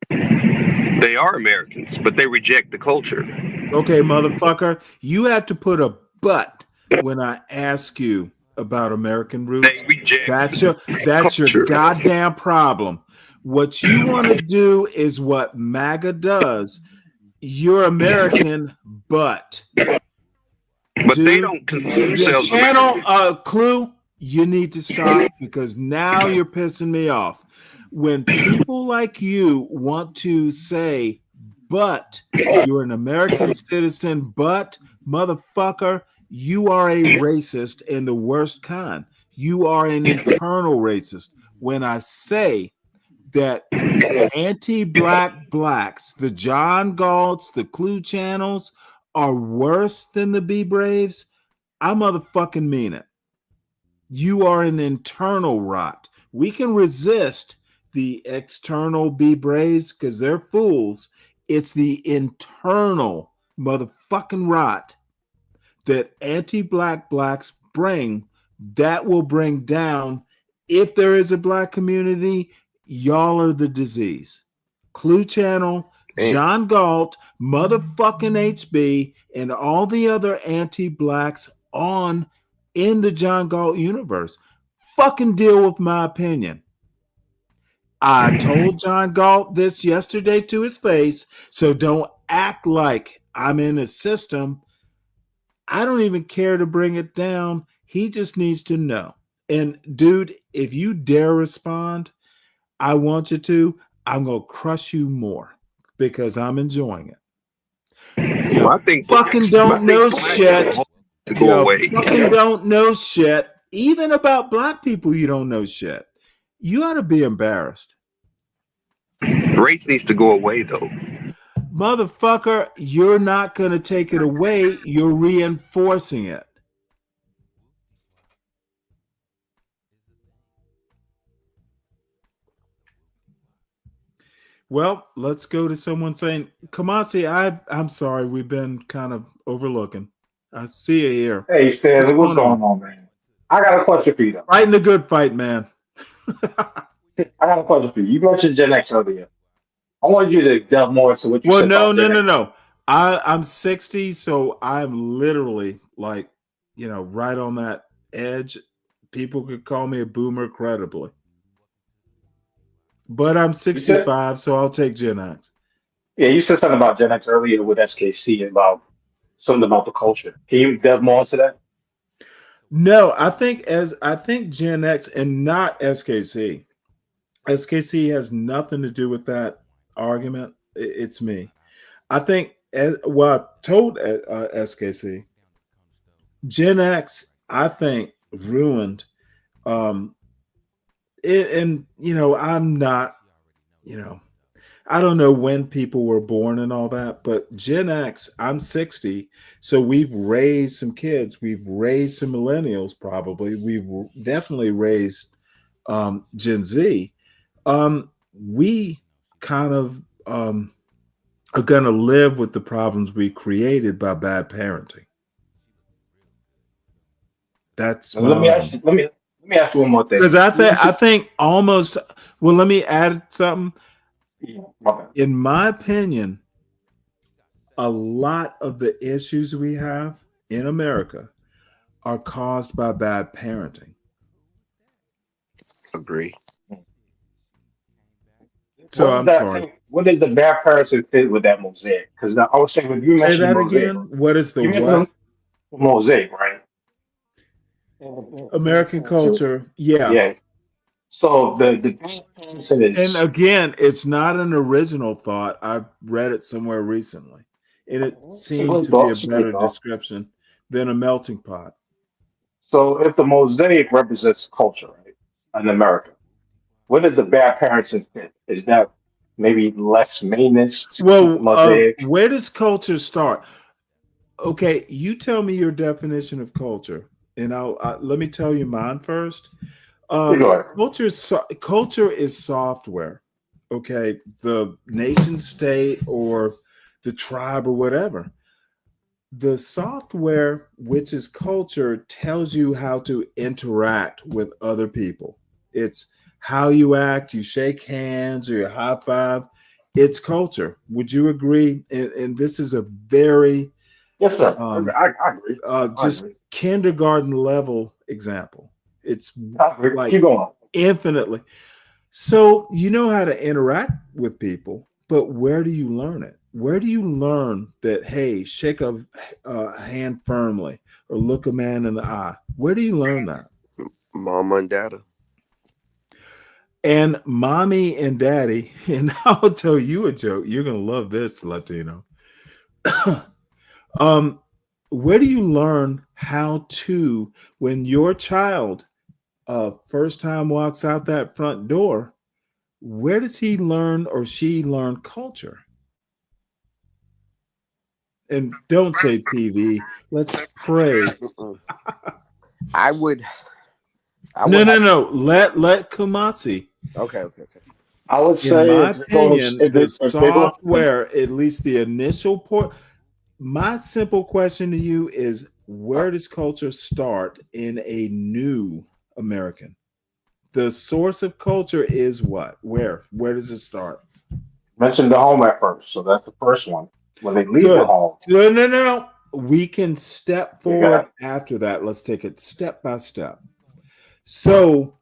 They are Americans, but they reject the culture. Okay, motherfucker, you have to put a but when I ask you about American roots. That's your goddamn problem. What you want to do is what MAGA does. You're American, but they don't consider themselves channel Clue, you need to stop because now you're pissing me off. When people like you want to say, but you're an American citizen, but motherfucker, you are a racist in the worst kind. You are an internal racist. When I say that anti-black blacks, the John Galts, the Clue channels are worse than the Be Braves, I motherfucking mean it. You are an internal rot. We can resist the external Be Braves because they're fools. It's the internal motherfucking rot that anti-black blacks bring that will bring down, if there is a black community, y'all are the disease. Clue Channel, John Galt, motherfucking HB, and all the other anti-blacks on in the John Galt universe. Fucking deal with my opinion. I told John Galt this yesterday to his face, so don't act like I'm in his system. I don't even care to bring it down. He just needs to know. And dude, if you dare respond, I want you to, I'm going to crush you more because I'm enjoying it. You I think fucking don't know shit. To go away. Fucking don't know shit. Even about black people, you don't know shit. You ought to be embarrassed. Race needs to go away, though. Motherfucker, you're not going to take it away. You're reinforcing it. Well, let's go to someone saying, Kamasi, I'm sorry, we've been kind of overlooking. I see you here. Hey, Stanley, what's going on, man? I got a question for you, though. Fighting the good fight, man. I got a question for you. You mentioned Gen X earlier. I wanted you to delve more into what you said about Gen X. No. I'm 60, so I'm literally like, right on that edge. People could call me a boomer credibly. But I'm 65, so I'll take Gen X. Yeah, you said something about Gen X earlier with SKC about something about the culture. Can you delve more into that? No, I think Gen X and not SKC. SKC has nothing to do with that argument. It's me. I think, I told SKC, Gen X, I think, ruined and I'm not, I don't know when people were born and all that, but Gen X, I'm 60, so we've raised some kids, we've raised some millennials, probably, we've definitely raised Gen Z. We kind of are going to live with the problems we created by bad parenting. That's let me ask you one more thing. Because I think almost. Well, let me add something. In my opinion, a lot of the issues we have in America are caused by bad parenting. Agree. So I'm sorry. What does the bad parenting fit with that mosaic? Because I was saying when you mentioned that mosaic, again. What is the what? Mosaic, right? American culture, yeah. So the and again, it's not an original thought. I read it somewhere recently, and it seemed to be a better description than a melting pot. So if the mosaic represents culture, right, in America, what does the bad parenting fit? Is that maybe less maintenance? Well, where does culture start? Okay, you tell me your definition of culture. And let me tell you mine first. Culture is software. Okay, the nation state or the tribe or whatever. The software, which is culture, tells you how to interact with other people. It's how you act, you shake hands or you high five. It's culture. Would you agree? And this is a very Yes, sir. I agree. I just agree. kindergarten level example. It's I agree. like Keep going. infinitely. So you know how to interact with people, but where do you learn it? Where do you learn that, hey, shake a hand firmly or look a man in the eye? Where do you learn that? Mama and Dada. And mommy and daddy, and I'll tell you a joke. You're going to love this, Latino. Where do you learn how to, when your child first time walks out that front door, where does he learn or she learn culture? And don't say TV. Let's pray. I would No. have to, Let Kumasi. okay. I would In say my it goes opinion, the if they go. software, at least the initial port. My simple question to you is: where does culture start in a new American? The source of culture is what? Where? Where does it start? Mention the home at first, so that's the first one. When they leave the Good. home, No. We can step you got forward after that. Let's take it step by step. So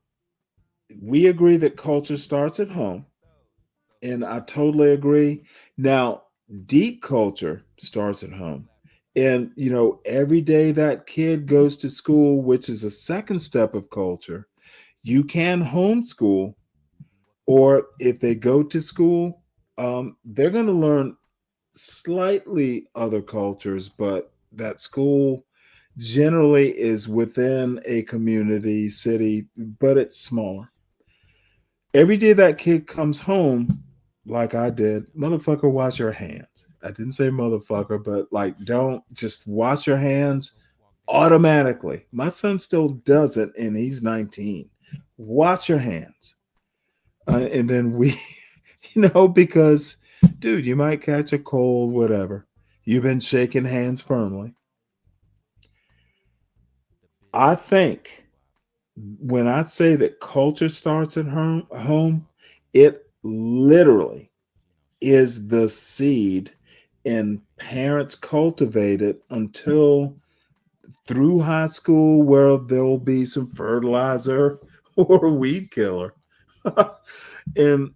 we agree that culture starts at home, and I totally agree. Now, deep culture starts at home. And, every day that kid goes to school, which is a second step of culture, you can homeschool, or if they go to school, they're going to learn slightly other cultures, but that school generally is within a community, city, but it's smaller. Every day that kid comes home, like I did, motherfucker, wash your hands. I didn't say motherfucker, but like, don't just wash your hands automatically. My son still does it, and he's 19. Wash your hands. And then we, because, dude, you might catch a cold, whatever. You've been shaking hands firmly. I think when I say that culture starts at home, it literally is the seed, and parents cultivate it until through high school, where there'll be some fertilizer or weed killer. And,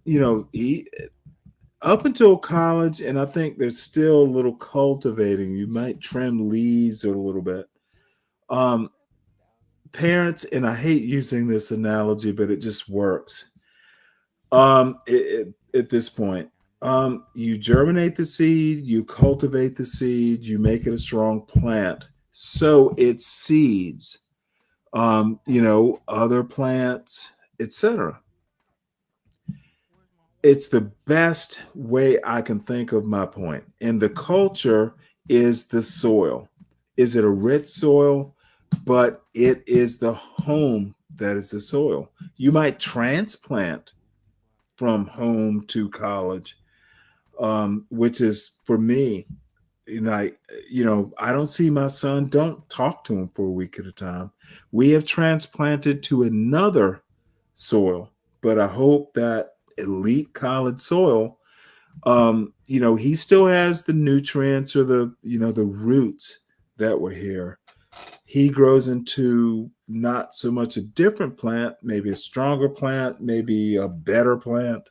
up until college, and I think there's still a little cultivating. You might trim leaves a little bit. Parents, and I hate using this analogy, but it just works. At this point, you germinate the seed, you cultivate the seed, you make it a strong plant, so it seeds. Other plants, etc. It's the best way I can think of my point. And the culture is the soil. Is it a rich soil? But it is the home that is the soil. You might transplant from home to college, which is for me. I don't see my son. Don't talk to him for a week at a time. We have transplanted to another soil, but I hope that elite college soil, he still has the nutrients or the roots that were here. He grows into not so much a different plant, maybe a stronger plant, maybe a better plant.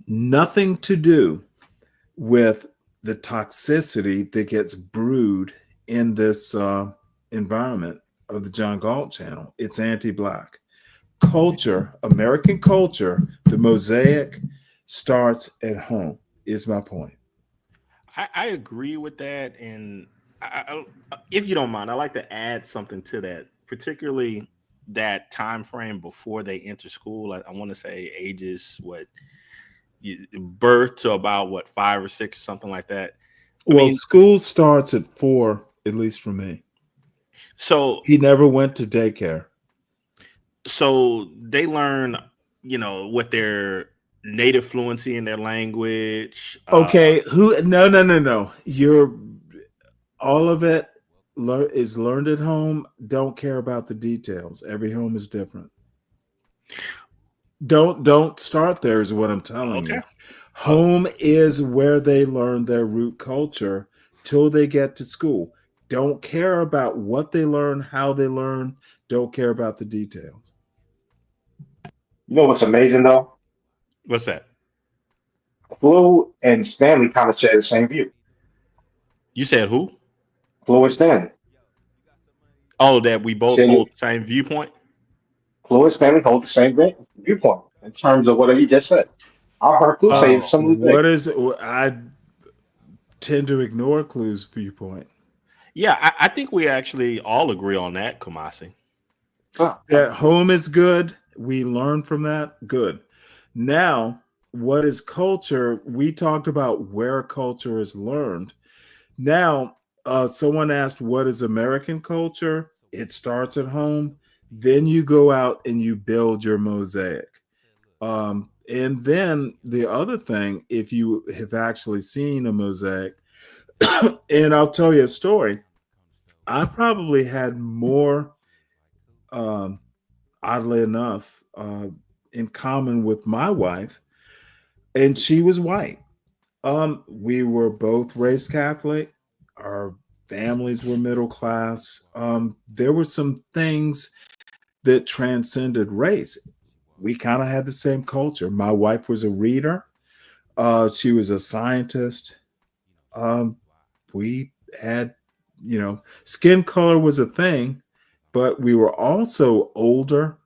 Nothing to do with the toxicity that gets brewed in this environment of the John Galt channel. It's anti-Black. Culture, American culture, the mosaic starts at home, is my point. I agree with that. And if you don't mind, I'd like to add something to that, particularly that time frame before they enter school. I want to say ages, birth to about 5 or 6 or something like that. School starts at 4, at least for me. So he never went to daycare. So they learn, what their native fluency in their language. Okay, who? No. You're all of it is learned at home. Don't care about the details. Every home is different. Don't start there is what I'm telling you. Home is where they learn their root culture till they get to school. Don't care about what they learn, how they learn. Don't care about the details. You know what's amazing though? What's that? Flu and Stanley kind of share the same view. You said who? Flu and Stanley. Oh, that we both hold the same viewpoint? Flu and Stanley hold the same viewpoint in terms of what he just said. I heard Flu say a similar thing. I tend to ignore Clue's viewpoint. Yeah, I think we actually all agree on that, Kamasi. That home is good. We learn from that. Good. Now, what is culture? We talked about where culture is learned. Now, someone asked, what is American culture? It starts at home. Then you go out and you build your mosaic. And then the other thing, if you have actually seen a mosaic, and I'll tell you a story, I probably had more, oddly enough, in common with my wife, and she was white. We were both raised Catholic. Our families were middle class. There were some things that transcended race. We kind of had the same culture. My wife was a reader. She was a scientist. We had, skin color was a thing, but we were also older.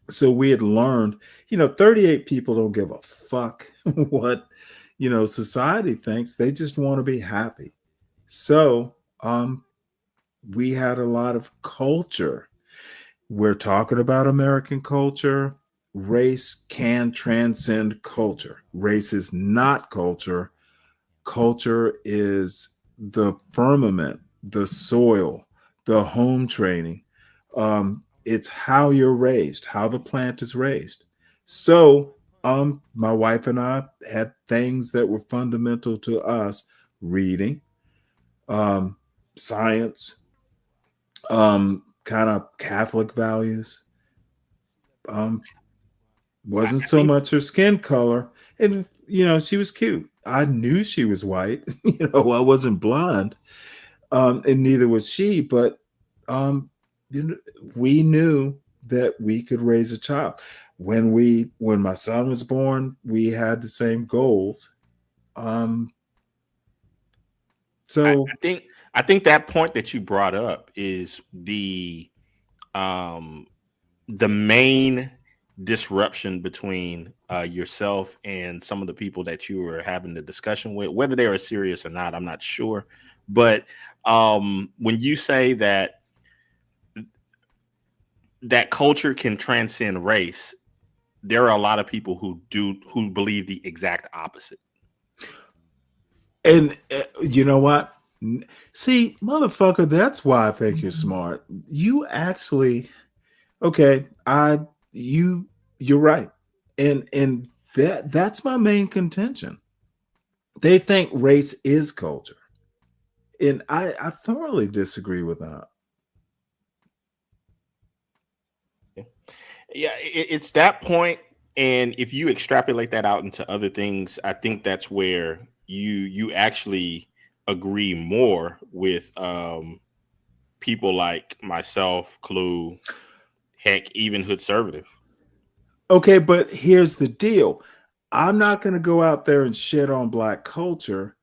So we had learned, 38 people don't give a fuck what, society thinks. They just want to be happy. So we had a lot of culture. We're talking about American culture. Race can transcend culture. Race is not culture. Culture is the firmament, the soil, the home training. It's how you're raised, how the plant is raised. So my wife and I had things that were fundamental to us: reading, science, kind of Catholic values. Wasn't so much her skin color. And, she was cute. I knew she was white. I wasn't blonde. And neither was she. But we knew that we could raise a child. When my son was born, we had the same goals. So I think that point that you brought up is the main disruption between yourself and some of the people that you were having the discussion with. Whether they were serious or not, I'm not sure. But when you say that culture can transcend race, there are a lot of people who believe the exact opposite. And you know what? See, motherfucker, that's why I think you're smart. You actually, okay, you're right. And that's my main contention. They think race is culture. And I thoroughly disagree with that. Yeah, it's that point. And if you extrapolate that out into other things, I think that's where you actually agree more with people like myself, Clue, heck, even Hoodservative. Okay, but here's the deal. I'm not going to go out there and shit on Black culture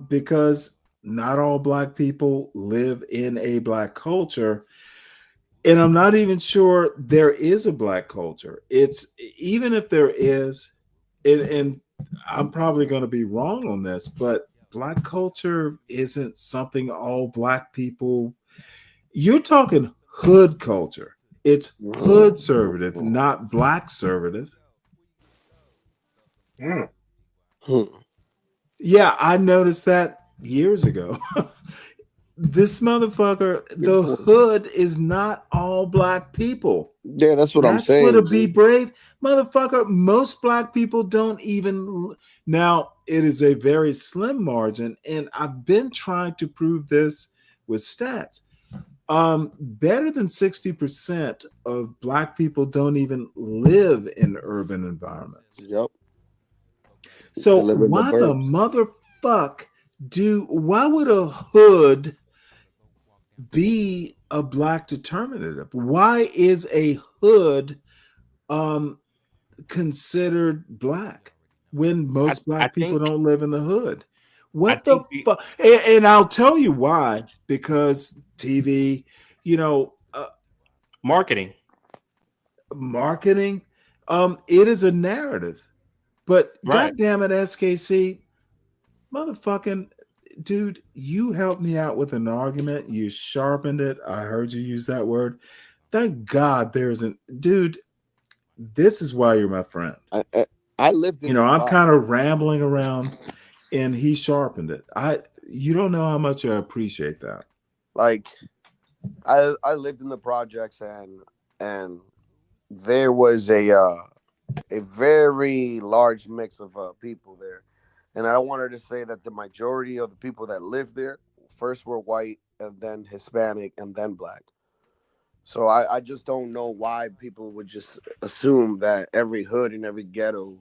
because not all Black people live in a Black culture. And I'm not even sure there is a Black culture. It's even if there is, and I'm probably going to be wrong on this, but Black culture isn't something all Black people. You're talking hood culture. It's hood-servative, not Black-servative. Yeah, I noticed that years ago. this motherfucker, the hood is not all black people. Yeah, that's what I'm That's saying. what a be G. brave motherfucker. Most black people don't even. Now, it is a very slim margin, and I've been trying to prove this with stats. Better than 60% of black people don't even live in urban environments. Yep. So They live in the why the burbs. motherfuck why would a hood be a black determinative? Why is a hood considered black when most black people don't live in the hood? What the fuck? And I'll tell you why. Because TV, marketing. It is a narrative. But Right. goddamn it, SKC, motherfucking dude, you helped me out with an argument. You sharpened it. I heard you use that word. Thank God there's an dude. This is why you're my friend. I lived in I'm kind of rambling around, and he sharpened it. You don't know how much I appreciate that. Like, I lived in the projects, and there was a very large mix of people there. And I wanted to say that the majority of the people that lived there first were white, and then Hispanic, and then black. So I just don't know why people would just assume that every hood and every ghetto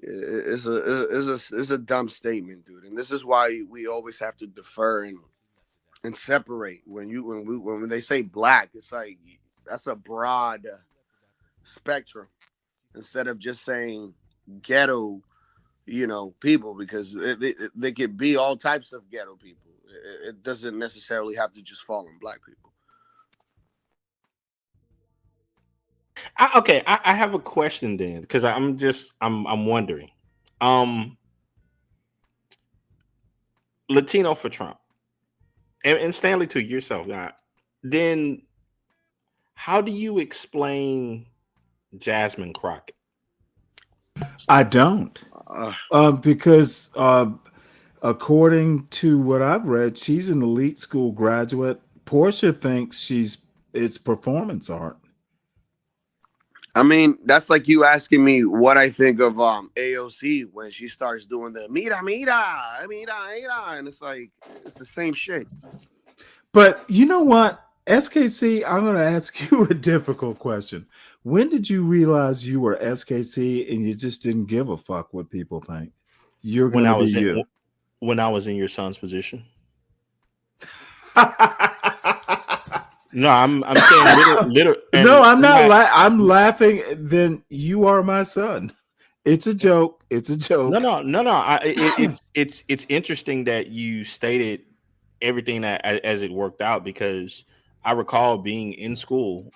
is a dumb statement, dude. And this is why we always have to defer and separate. When they say black, it's like that's a broad spectrum instead of just saying ghetto, people, because they could be all types of ghetto people. It doesn't necessarily have to just fall on black people. I have a question then, because I'm wondering. Latino for Trump, and Stanley to yourself. Then how do you explain Jasmine Crockett? I don't, because according to what I've read, she's an elite school graduate. Portia thinks it's performance art. I mean, that's like you asking me what I think of AOC when she starts doing the mira, and it's like it's the same shit. But you know what, SKC, I'm going to ask you a difficult question. When did you realize you were SKC and you just didn't give a fuck what people think? You're going to be you. When I was in your son's position. No, I'm saying little. No, I'm not. I'm laughing. Then you are my son. It's a joke. It's a joke. No. It's interesting that you stated everything that as it worked out, because I recall being in school,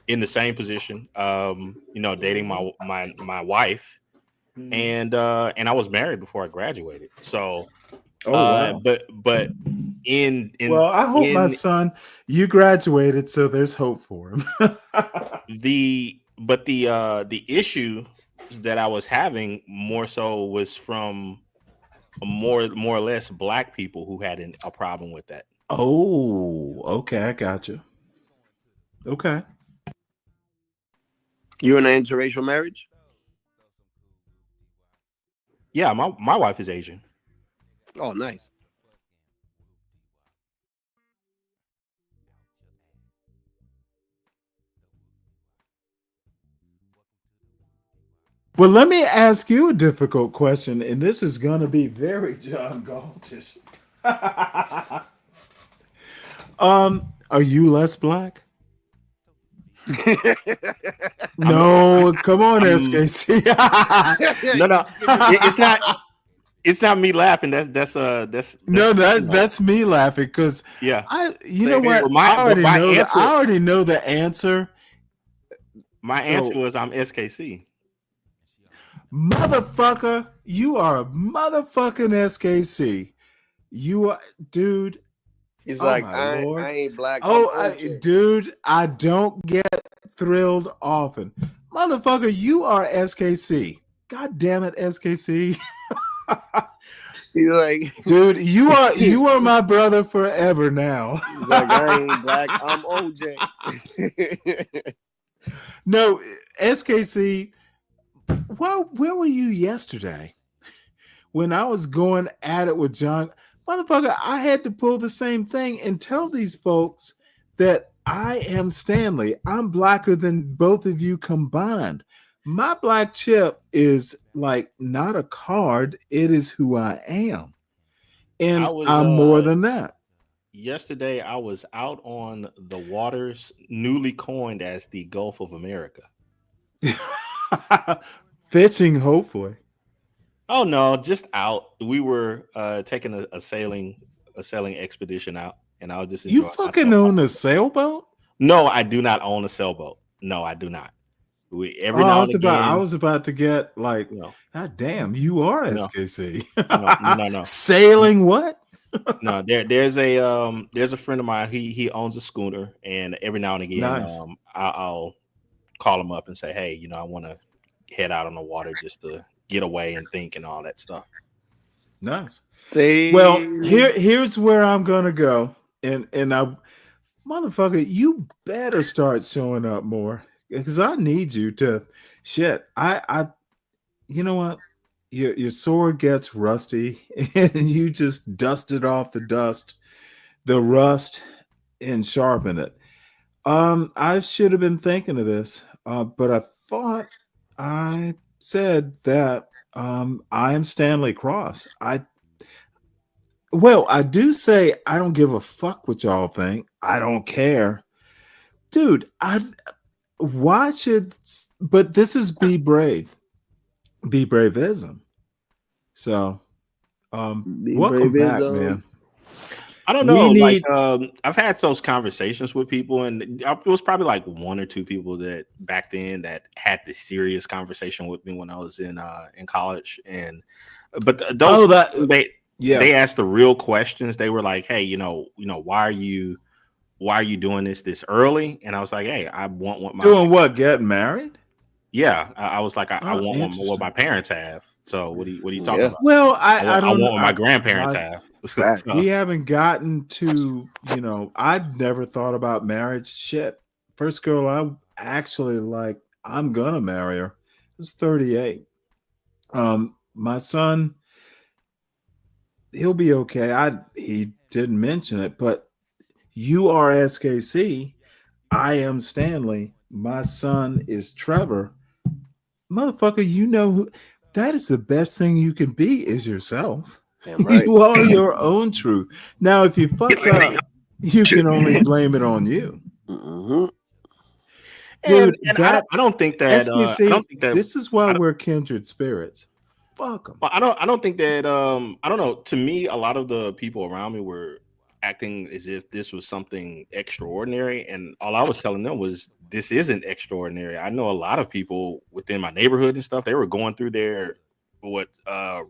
in the same position, dating my wife, and I was married before I graduated. So, wow. but well, I hope my son, you graduated, so there's hope for him. the issue that I was having more so was from more or less black people who had a problem with that. Oh, okay, I got you. Okay. You in an interracial marriage? Yeah, my wife is Asian. Oh, nice. Well, let me ask you a difficult question, and this is going to be very John Galtish. Are you less black? No, come on, SKC. No, it's not. It's not me laughing. That's me laughing because yeah. I already know the answer. My answer was I'm SKC. Motherfucker, you are a motherfucking SKC. You are, dude. He's like, I ain't black. Dude, I don't get thrilled often. Motherfucker, you are SKC. God damn it, SKC. He's like, dude, you are my brother forever now. He's like, I ain't black, I'm OJ. No, SKC, where were you yesterday when I was going at it with John? Motherfucker, I had to pull the same thing and tell these folks that I am Stanley. I'm blacker than both of you combined. My black chip is like not a card, it is who I am. And I'm more than that. Yesterday, I was out on the waters newly coined as the Gulf of America. Fishing, hopefully. Oh no, just out. We were taking a sailing expedition out, and I was just enjoying. You fucking own a sailboat? No, I do not own a sailboat. No, I do not. I was about to get like, God damn, you are SKC. No. Sailing what? No, there's a friend of mine. He owns a schooner, and every now and again, Nice. I'll call him up and say, hey, I want to head out on the water just to get away and think and all that stuff. Nice. Well, here's where I'm gonna go, and I, motherfucker, you better start showing up more because I need you to. Shit, I, you know what? Your sword gets rusty, and you just dust it off the rust, and sharpen it. I should have been thinking of this, but I thought I said that I am Stanley Cross. I do say I don't give a fuck what y'all think. I don't care, dude. But this is be braveism. So, welcome back, man. I don't know. I've had those conversations with people, and it was probably like one or two people that back then that had this serious conversation with me when I was in college. But they asked the real questions. They were like, "Hey, why are you doing this early?" And I was like, "Hey, I want what my getting married." Yeah, I was like, I want what my parents have. So what are you talking about? Well, I want what my grandparents have. So. We haven't gotten to, I'd never thought about marriage. Shit. First girl I actually like, I'm gonna marry her. It's 38. My son, he'll be okay. He didn't mention it, but you are SKC. I am Stanley. My son is Trevor. Motherfucker, who that is the best thing you can be is yourself. Right. You are your own truth. Now, if you fuck up, you can only blame it on you. Mm-hmm. Dude, and I don't think that. SBC, I don't think that this is why we're kindred spirits. Fuck them. Well, I don't think that. I don't know. To me, a lot of the people around me were acting as if this was something extraordinary, and all I was telling them was this isn't extraordinary. I know a lot of people within my neighborhood and stuff. They were going through their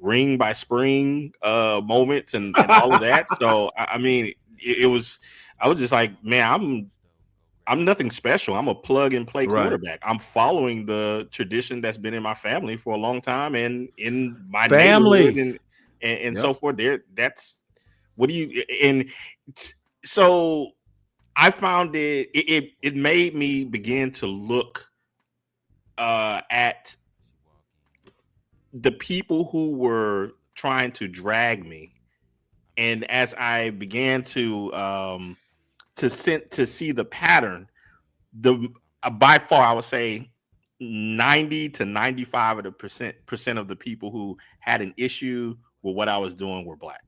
ring by spring moments and all of that. So I mean, it was. I was just like, man, I'm nothing special. I'm a plug and play quarterback. I'm following the tradition that's been in my family for a long time and in my neighborhood and so forth. That's what do you and so I found it made me begin to look at the people who were trying to drag me, and as I began to see the pattern, by far I would say 90 to 95 of the percent of the people who had an issue with what I was doing were black.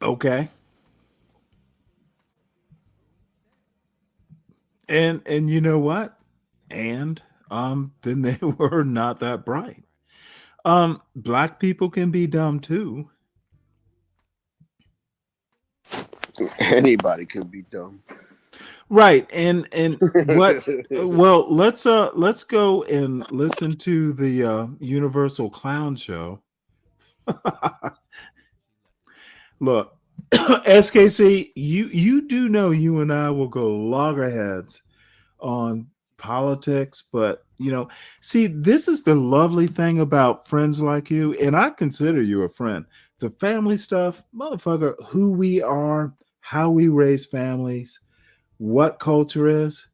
Okay. And you know what? And then they were not that bright. Black people can be dumb too. Anybody can be dumb. Right. And what well, let's go and listen to the Universal Clown Show. Look, SKC, you do know you and I will go loggerheads on politics, but see, this is the lovely thing about friends like you, and I consider you a friend. The family stuff, motherfucker, who we are, how we raise families, what culture is.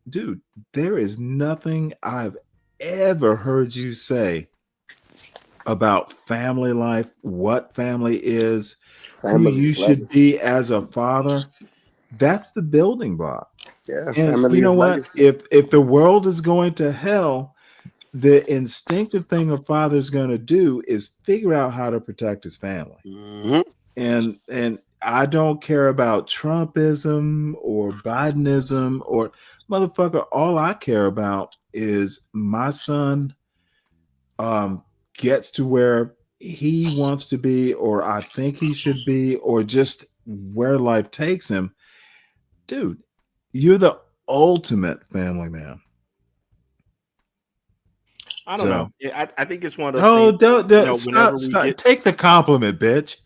Dude, there is nothing I've ever heard you say about family life, what family is, who you Family's should legacy. be as a father. That's the building block. Yeah, And you know family's what? legacy. If the world is going to hell, the instinctive thing a father is going to do is figure out how to protect his family. Mhm. And I don't care about Trumpism or Bidenism or motherfucker. All I care about is my son gets to where he wants to be, or I think he should be, or just where life takes him. Dude, you're the ultimate family man. I don't So, know. I think it's one of those things. don't Whenever we stop. get Take the compliment, bitch.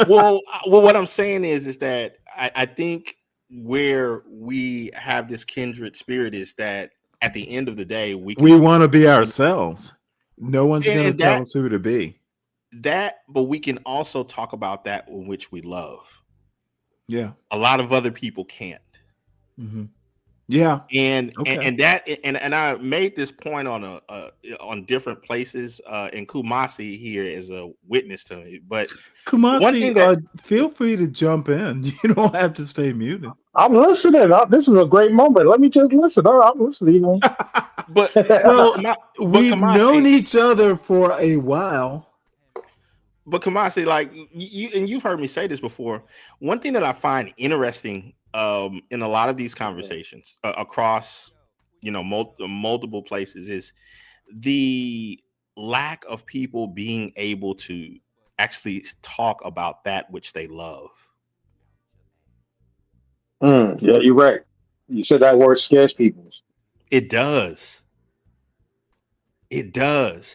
well, what I'm saying is that I think where we have this kindred spirit is that at the end of the day, we We can want to be ourselves. No one's going to and tell us who to be. but we can also talk about that in which we love. Yeah. A lot of other people can't. Mm-hmm. Yeah. And Okay. and I made this point on on different places, and Kumasi here is a witness to it. But one thing that Kumasi, feel free to jump in. You don't have to stay muted. I'm listening. This is a great moment. Let me just listen. I'm listening. but Well, but we've known each other for a while. But Kamasi, like you, and you've heard me say this before. One thing that I find interesting in a lot of these conversations across, multiple places is the lack of people being able to actually talk about that which they love. Yeah, you're right. You said that word scares people. It does. It does.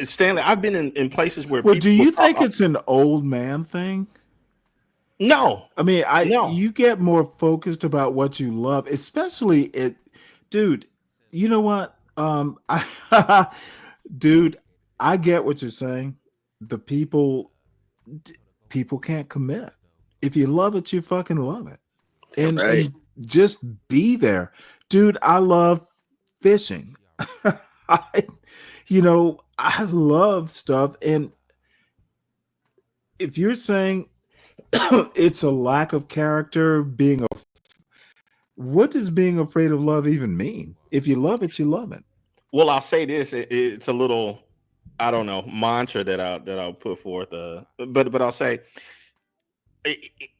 Stanley, I've been in places where Well, do people will you talk. think it's an old man thing? No. I mean, No. you get more focused about what you love, especially dude, you know what? Dude, I get what you're saying. The people can't commit. If you love it, you fucking love it. Right. And just be there. Dude, I love fishing. I I love stuff, and if you're saying it's a lack of character, what does being afraid of love even mean? If you love it, you love it. Well, I'll say this: it's a little, I don't know, mantra that I'll put forth. But I'll say,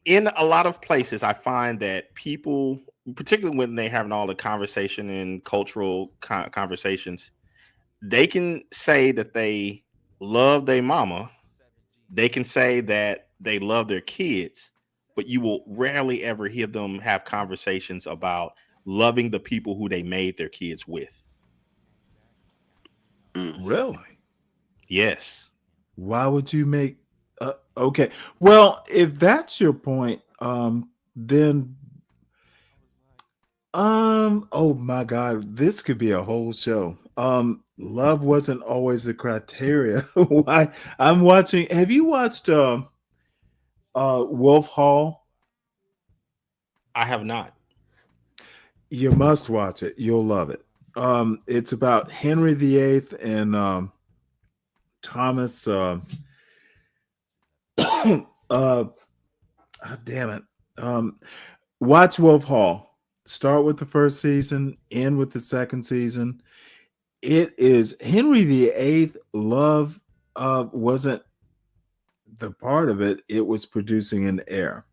in a lot of places, I find that people, particularly when they're having all the conversation and cultural conversations, they can say that they love their mama. They can say that they love their kids, but you will rarely ever hear them have conversations about loving the people who they made their kids with. Really? Yes. Why would you make okay. Well, if that's your point, then oh my god, this could be a whole show. Love wasn't always the criteria. Why I'm watching, have you watched Wolf Hall? I have not. You must watch it. You'll love it. It's about Henry VIII and Thomas damn it. Watch Wolf Hall. Start with the first season, end with the second season. It is Henry VIII. Love wasn't the part of it. It was producing an heir.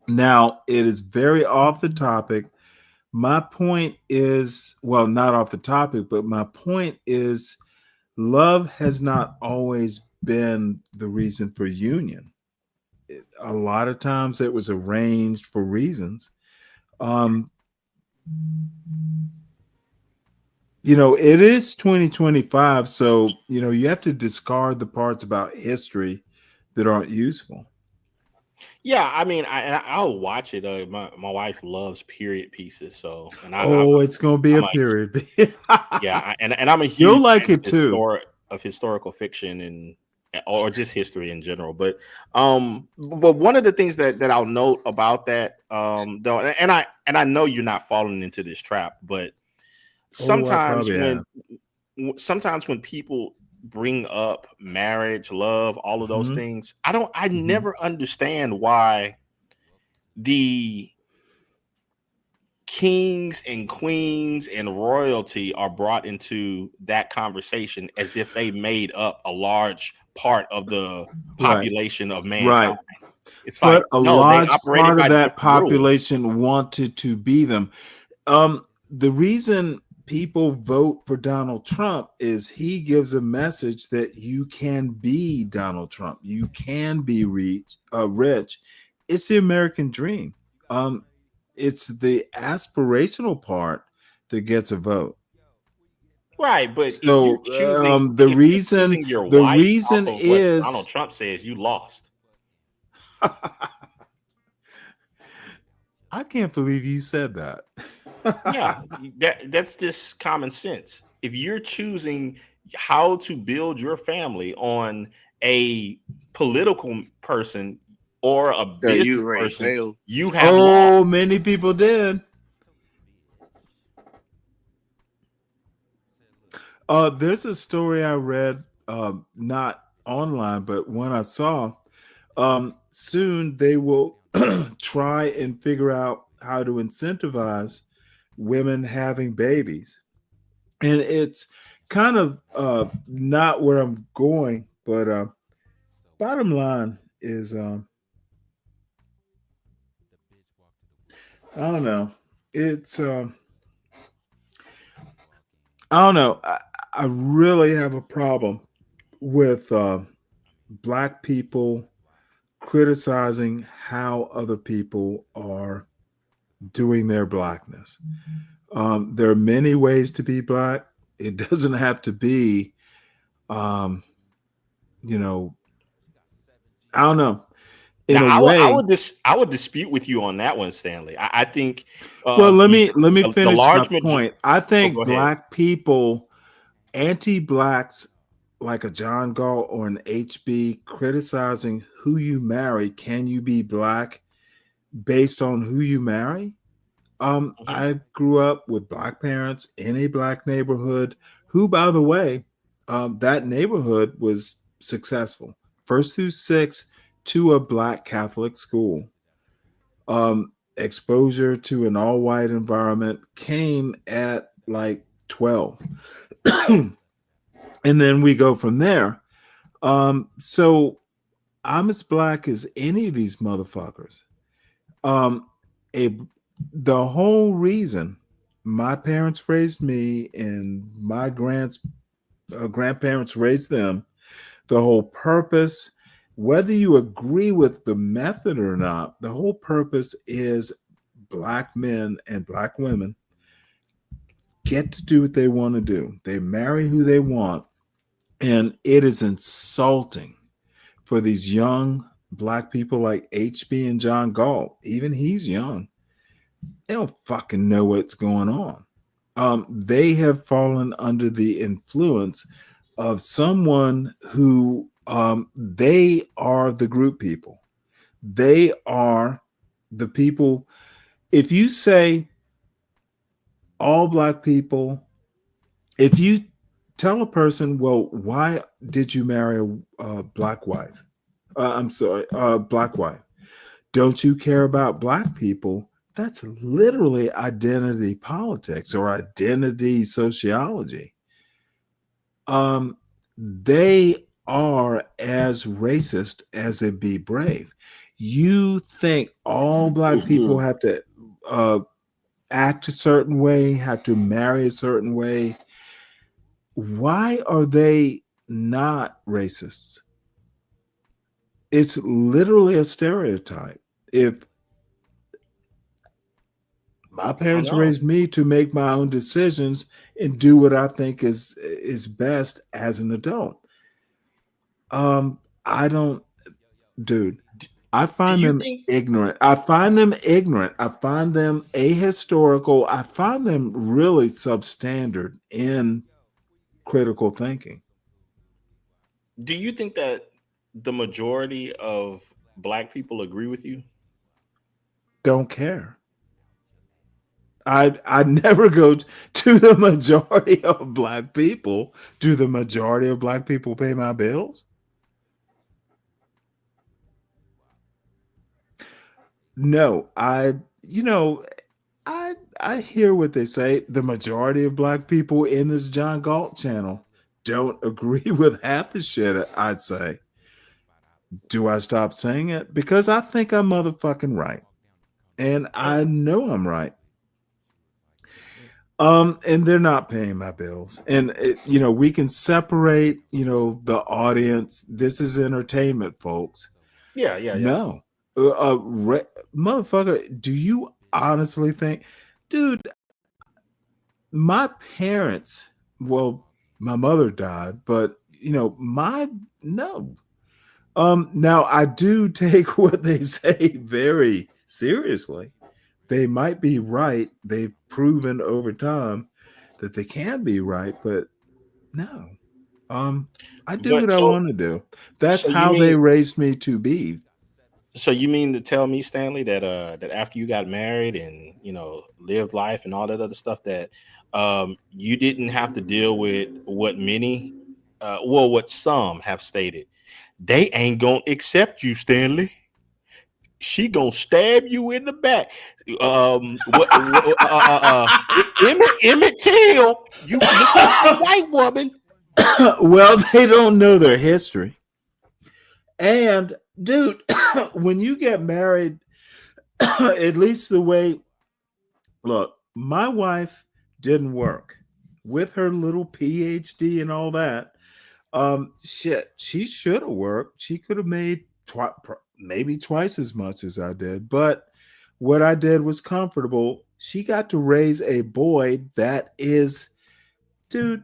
Now, it is very off the topic. My point is, well, not off the topic, but my point is love has not always been the reason for union. A lot of times it was arranged for reasons. It is 2025, so you have to discard the parts about history that aren't useful. Yeah, I mean, I'll watch it. My wife loves period pieces, so Oh, it's gonna be a I'm a period. yeah, and I'm a You'll huge like fan it too. of historical fiction and or just history in general. But one of the things that I'll note about that though, and I know you're not falling into this trap, but Oh, I sometimes probably have. sometimes when people bring up marriage, love, all of those Mhm. things, I Mhm. never understand why the kings and queens and royalty are brought into that conversation as if they made up a large part of the Right. population of Right. mankind. It's But like, a no, they large operated part of by that different rules. population wanted to be them. The reason people vote for Donald Trump is he gives a message that you can be Donald Trump. You can be rich. It's the American dream. Um, it's the aspirational part that gets a vote. Right, but So if you're choosing your the wife off reason of what is Donald Trump says, you lost. I can't believe you said that. Yeah, that's just common sense. If you're choosing how to build your family on a political person or a So business you already person, failed. you have lost. Oh, many people did. There's a story I read, not online, but one I saw. Soon they will try and figure out how to incentivize women having babies. And it's kind of not where I'm going, but bottom line is I don't know. It's I don't know. I really have a problem with black people criticizing how other people are doing their blackness. There are many ways to be black. It doesn't have to be, um, you know, I don't know. In Now, a I way, would dispute with you on that one, Stanley. I think well, let me the finish my large majority. point. I Oh, go think ahead. black people, anti-blacks like a John Gall or an HB criticizing who you marry, can you be black based on who you marry? Mhm. I grew up with black parents in a black neighborhood who, by the way, that neighborhood was successful. First through six to a black Catholic school. Exposure to an all white environment came at like 12. And then we go from there. So I'm as black as any of these motherfuckers. Um, a the whole reason my parents raised me and my grandparents raised them, the whole purpose, whether you agree with the method or not, the whole purpose is black men and black women get to do what they want to do. They marry who they want, and it is insulting for these young black people like HB and John Galt. Even he's young. They don't fucking know what's going on. They have fallen under the influence of someone who they are the group people. They are the people. If you say all black people, if you tell a person, well, why did you marry a black wife? I'm sorry, black wife. Don't you care about black people? That's literally identity politics or identity sociology. They are as racist as they be brave. You think all black people have to act a certain way, have to marry a certain way. Why are they not racists? It's literally a stereotype. If my I don't parents know. raised me to make my own decisions and do what I think is best as an adult. I don't, dude. I find them ignorant. I find them ignorant. I find them ahistorical. I find them really substandard in critical thinking. Do you think that the majority of black people agree with you? Don't care. I never go to the majority of black people. Do the majority of black people pay my bills? No, I hear what they say. The majority of black people in this John Galt channel don't agree with half the shit I'd say. Do I stop saying it? Because I think I'm motherfucking right. And I know I'm right. And they're not paying my bills. And we can separate, the audience. This is entertainment, folks. Yeah. No. Motherfucker, do you honestly think, dude, my parents, well, my mother died, but no. Now I do take what they say very seriously. They might be right. They've proven over time that they can be right, but no. I do what I want to do. That's how they raised me to be. So you mean to tell me, Stanley, that that after you got married and lived life and all that other stuff, that you didn't have to deal with what many, what some have stated, they ain't gonna accept you, Stanley. She gonna stab you in the back. Emmett Till, you a white woman. Well, they don't know their history. And dude, when you get married, at least the way, look, my wife didn't work with her little PhD and all that. Shit, she should have worked. She could have made maybe twice as much as I did. But what I did was comfortable. She got to raise a boy that is, dude,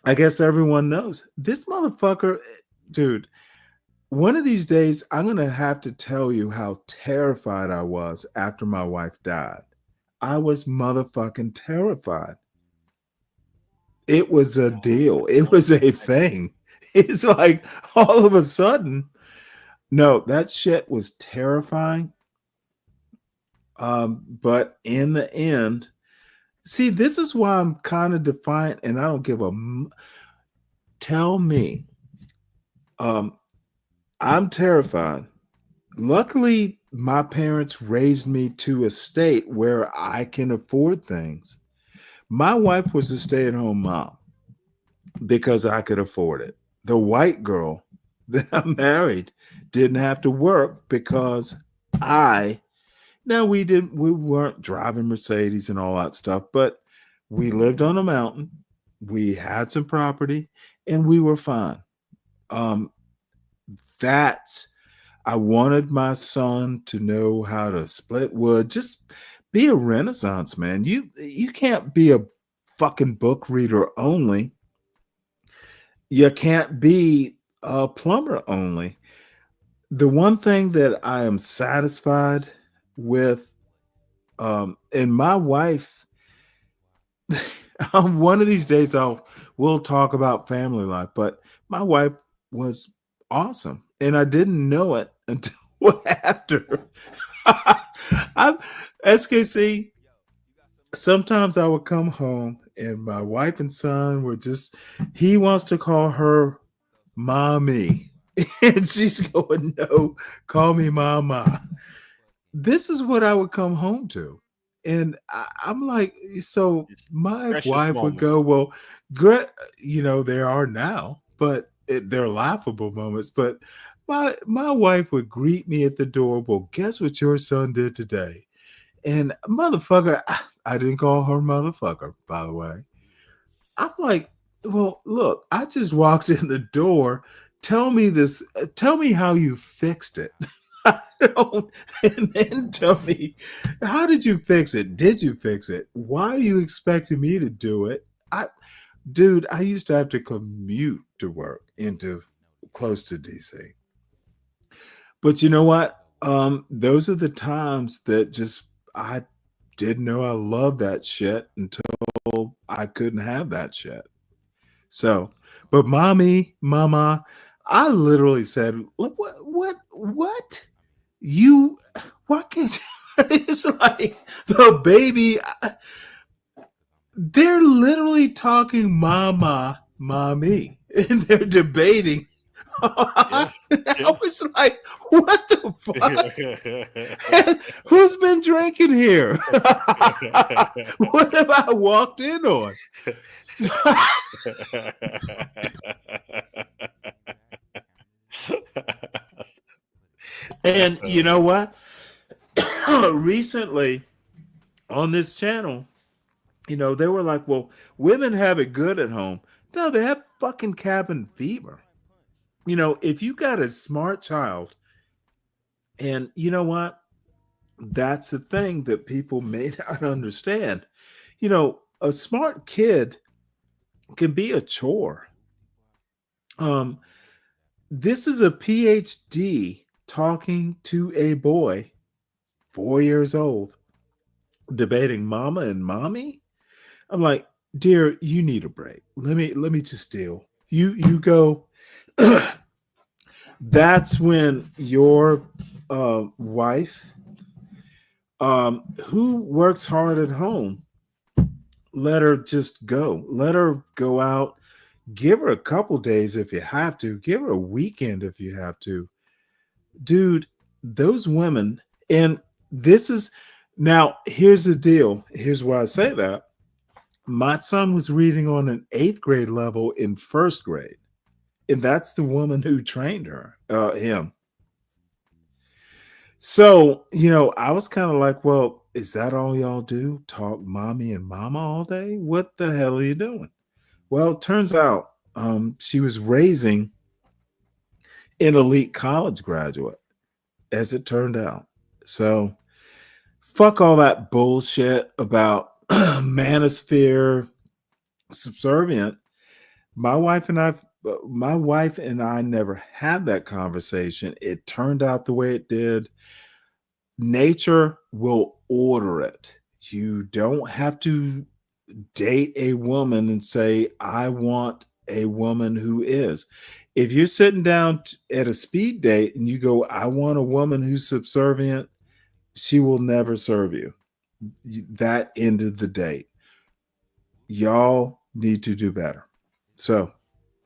I guess everyone knows this motherfucker, dude. One of these days, I'm going to have to tell you how terrified I was after my wife died. I was motherfucking terrified. It was a deal. It was a thing. It's like all of a sudden, no, that shit was terrifying. But in the end, see, this is why I'm kind of defiant and I don't give a tell me. I'm terrified. Luckily, my parents raised me to a state where I can afford things. My wife was a stay-at-home mom because I could afford it. The white girl that I married didn't have to work because we weren't driving Mercedes and all that stuff, but we lived on a mountain. We had some property and we were fine. I wanted my son to know how to split wood, just be a Renaissance man. You can't be a fucking book reader only. You can't be a plumber only. The one thing that I am satisfied with, and my wife, one of these days we'll talk about family life, but my wife was awesome. And I didn't know it until after. SKC, sometimes I would come home and my wife and son were he wants to call her mommy. And she's going, no, call me mama. This is what I would come home to. And I'm like, so my Precious wife would go, well, there are now, but they're laughable moments. But my wife would greet me at the door. Well, guess what your son did today? And motherfucker, I didn't call her motherfucker, by the way. I'm like, well, look, I just walked in the door. Tell me this. Tell me how you fixed it. And then tell me, how did you fix it? Did you fix it? Why are you expecting me to do it? Dude, I used to have to commute to work close to DC. But you know what? Those are the times that just I didn't know I loved that shit until I couldn't have that shit. So, but mama, I literally said, "Look, what? You, what can't you?" It's like the baby. They're literally talking mama, mommy, and they're debating. Yeah, I was like, what the fuck? Who's been drinking here? What have I walked in on? And you know what? Recently on this channel, they were like, well, women have it good at home. No, they have fucking cabin fever. If you got a smart child, and you know what? That's the thing that people may not understand. A smart kid can be a chore. This is a PhD talking to a boy, 4 years old, debating mama and mommy. I'm like, dear, you need a break. Let me just deal. You go. That's when your wife, who works hard at home, let her just go. Let her go out. Give her a couple days if you have to. Give her a weekend if you have to. Dude, those women, and this is now, here's the deal. Here's why I say that. My son was reading on an 8th grade level in 1st grade. And that's the woman who trained him. So, I was kind of like, well, is that all y'all do? Talk mommy and mama all day? What the hell are you doing? Well, it turns out she was raising an elite college graduate, as it turned out. So, fuck all that bullshit about manosphere subservient. My wife and I never had that conversation. It turned out the way it did. Nature will order it. You don't have to date a woman and say, I want a woman who is. If you're sitting down at a speed date and you go, I want a woman who's subservient, she will never serve you. That ended the date. Y'all need to do better. So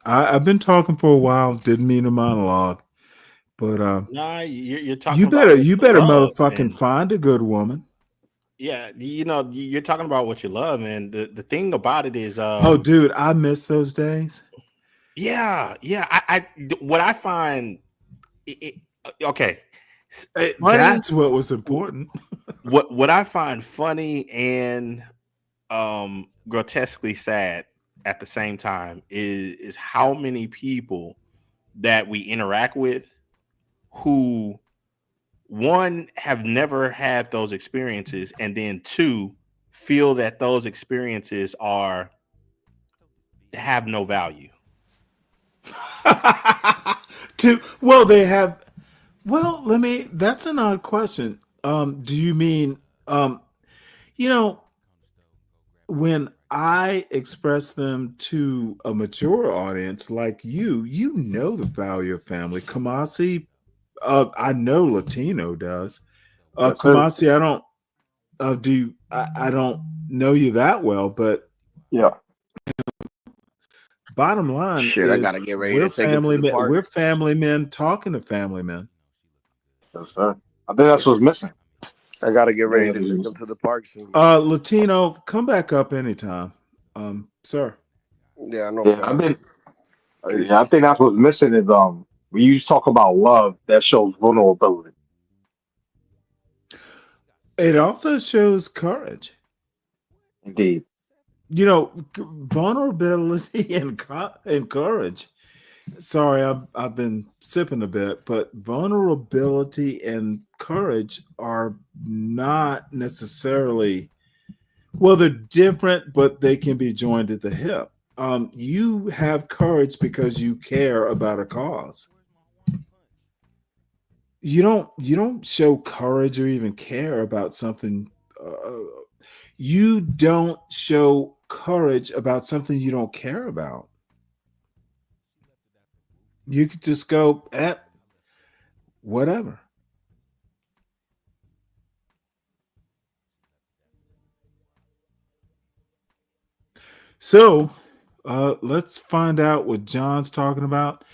I've been talking for a while, didn't mean a monologue, but nah, you're talking. you about better love, motherfucking and find a good woman. yeah, you're talking about what you love, and the thing about it is, Oh, dude, I miss those days. Yeah. What I find, okay, funny, That's what was important. what I find funny and grotesquely sad at the same time is how many people that we interact with who, one, have never had those experiences, and then two, feel that those experiences have no value. They have. Well, that's an odd question. Do you mean, when I express them to a mature audience like you know the value of family. Kamasi, I know Latino does. Yes, sir. Kamasi, I don't I don't know you that well, but Yeah. bottom line Shit, I is gotta get ready to take him to the park. we're family men talking to family men. Yes, sir. I think that's what's missing. I gotta get ready to take him to the park soon. Latino, come back up anytime. Sir. Yeah, no Yeah, problem. I think that's what's missing is when you talk about love, that shows vulnerability. It also shows courage. Indeed. Vulnerability and courage. Sorry, I've been sipping a bit, but vulnerability and courage are not necessarily, well, they're different, but they can be joined at the hip. You have courage because you care about a cause. you don't show courage or even care about something. You don't show courage about something you don't care about. You could just go, whatever. So let's find out what John's talking about.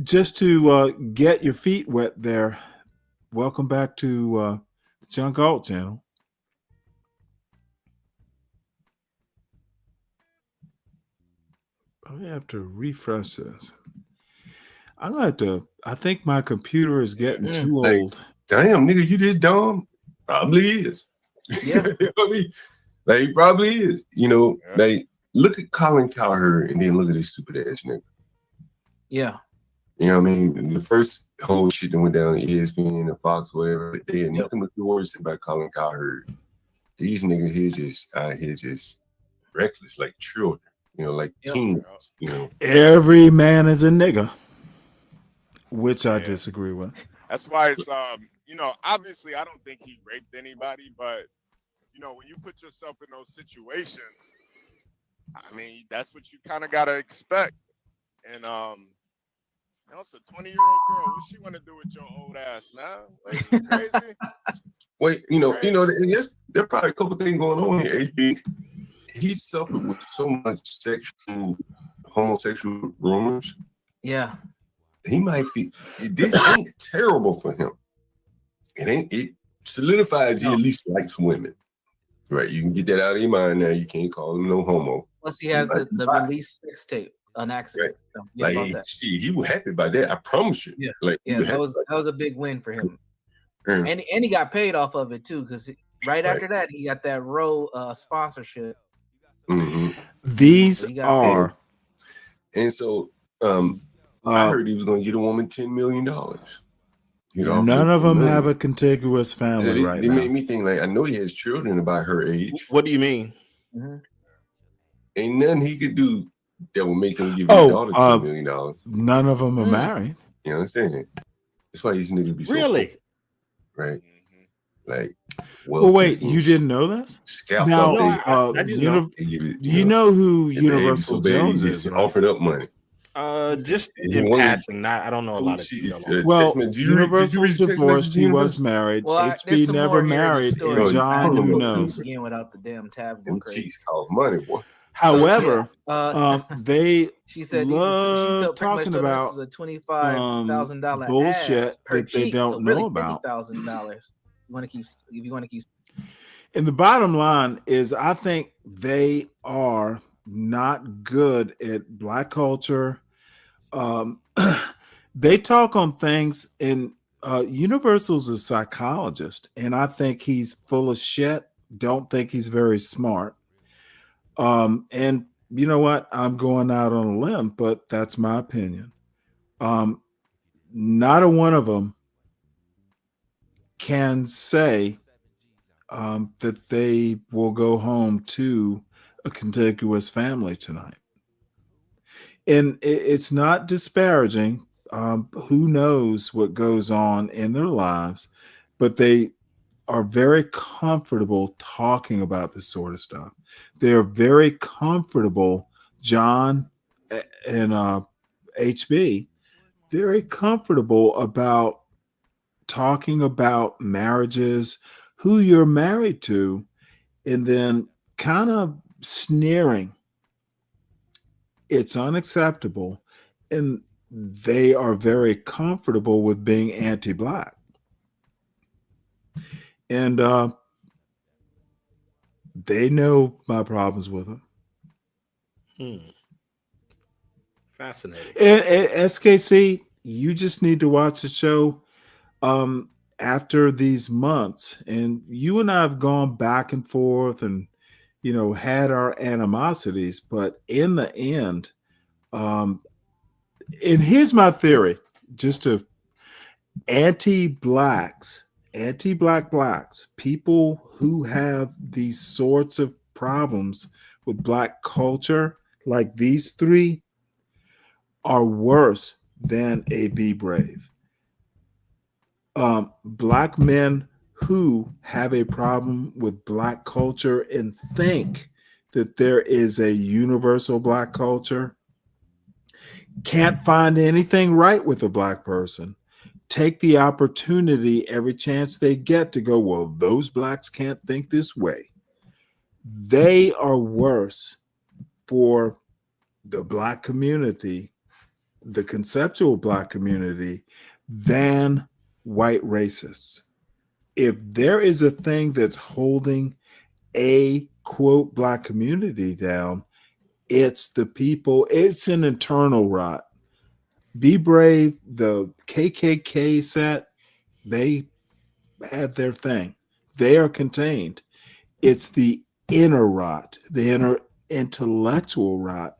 Just to get your feet wet there, welcome back to the John Galt channel. I have to refresh this. I'm gonna have to. I think my computer is getting too Like, old. damn, nigga, you this dumb? Probably is. Yeah. You know what I mean? Like, he probably is. You know, like, look at Colin Cowherd and then look at this stupid ass nigga. Yeah. You know what I mean? The first whole shit that went down on ESPN and Fox, whatever, they had nothing but the words about Colin Cowherd. These niggas here just out here just reckless, like children, you know, like teens, you know. Every man is a nigga, which I disagree with. That's why it's you know, obviously I don't think he raped anybody, but you know, when you put yourself in those situations, I mean, that's what you kind of gotta expect. And you know, it's a 20-year-old girl. What she want to do with your old ass, man? Like, you crazy? Wait, you know, there's probably a couple things going on here. HB, he suffered with so much homosexual rumors. Yeah. He might feel this ain't terrible for him. It solidifies he at least likes women. Right. You can get that out of your mind now. You can't call him no homo. Plus, he has the release sex tape on accident. Right. So, yeah, Like he was happy about that. I promise you. Yeah. Like Yeah, that was a big win for him. And he got paid off of it too, because right after that he got that Roe sponsorship. Mm-hmm. These are and so I heard he was going to get a woman $10 million. You know, none of them have a contiguous family right they now. made me think like I know he has children about her age. What do you mean? Mm-hmm. Ain't nothing he could do that would make him give his daughter $10 million. None of them are married. You know what I'm saying? That's why these niggas be so really right. Like, well, wait, you didn't know this? Now, I just know. You know who Universal Jones is, right? Offered up money. Just in passing. I don't know a lot of detail. Well, Universal's divorced. He was married. Well, HB never married. And John, who knows? Again, without the damn tab going crazy. Cheese called money, boy. However, they she said love talking about a $25,000 bullshit that they don't know about. $50,000. If you want to keep. And the bottom line is, I think they are not good at Black culture. They talk on things, and Universal's a psychologist, and I think he's full of shit. Don't think he's very smart. And you know what? I'm going out on a limb, but that's my opinion. Not a one of them can say that they will go home to a contiguous family tonight. And it's not disparaging. Who knows what goes on in their lives, but they are very comfortable talking about this sort of stuff. They are very comfortable, John and HB, very comfortable about talking about marriages, who you're married to, and then kind of sneering. It's unacceptable. And they are very comfortable with being anti-Black. And they know my problems with them. Fascinating. And SKC, you just need to watch the show after these months. And you and I have gone back and forth and, you know, had our animosities. But in the end, and here's my theory, just to anti-Black blacks, people who have these sorts of problems with Black culture, like these three, are worse than a Be Brave. Black men who have a problem with Black culture and think that there is a universal Black culture can't find anything right with a Black person. Take the opportunity every chance they get to go, well, those Blacks can't think this way. They are worse for the Black community, the conceptual Black community, than white racists. If there is a thing that's holding a quote Black community down, it's the people, it's an internal rot. Be Brave, the KKK set, they had their thing. They are contained. It's the inner rot, the inner intellectual rot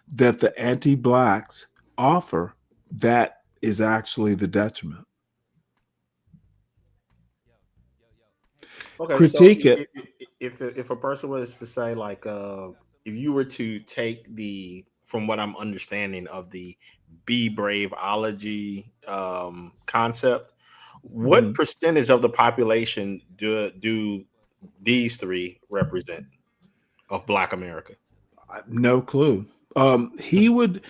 that the anti-Blacks offer that is actually the detriment. Okay, Critique so it. if a person was to say like if you were to take the from what I'm understanding of the be braveology concept, what percentage of the population do these three represent of Black America? No clue. He would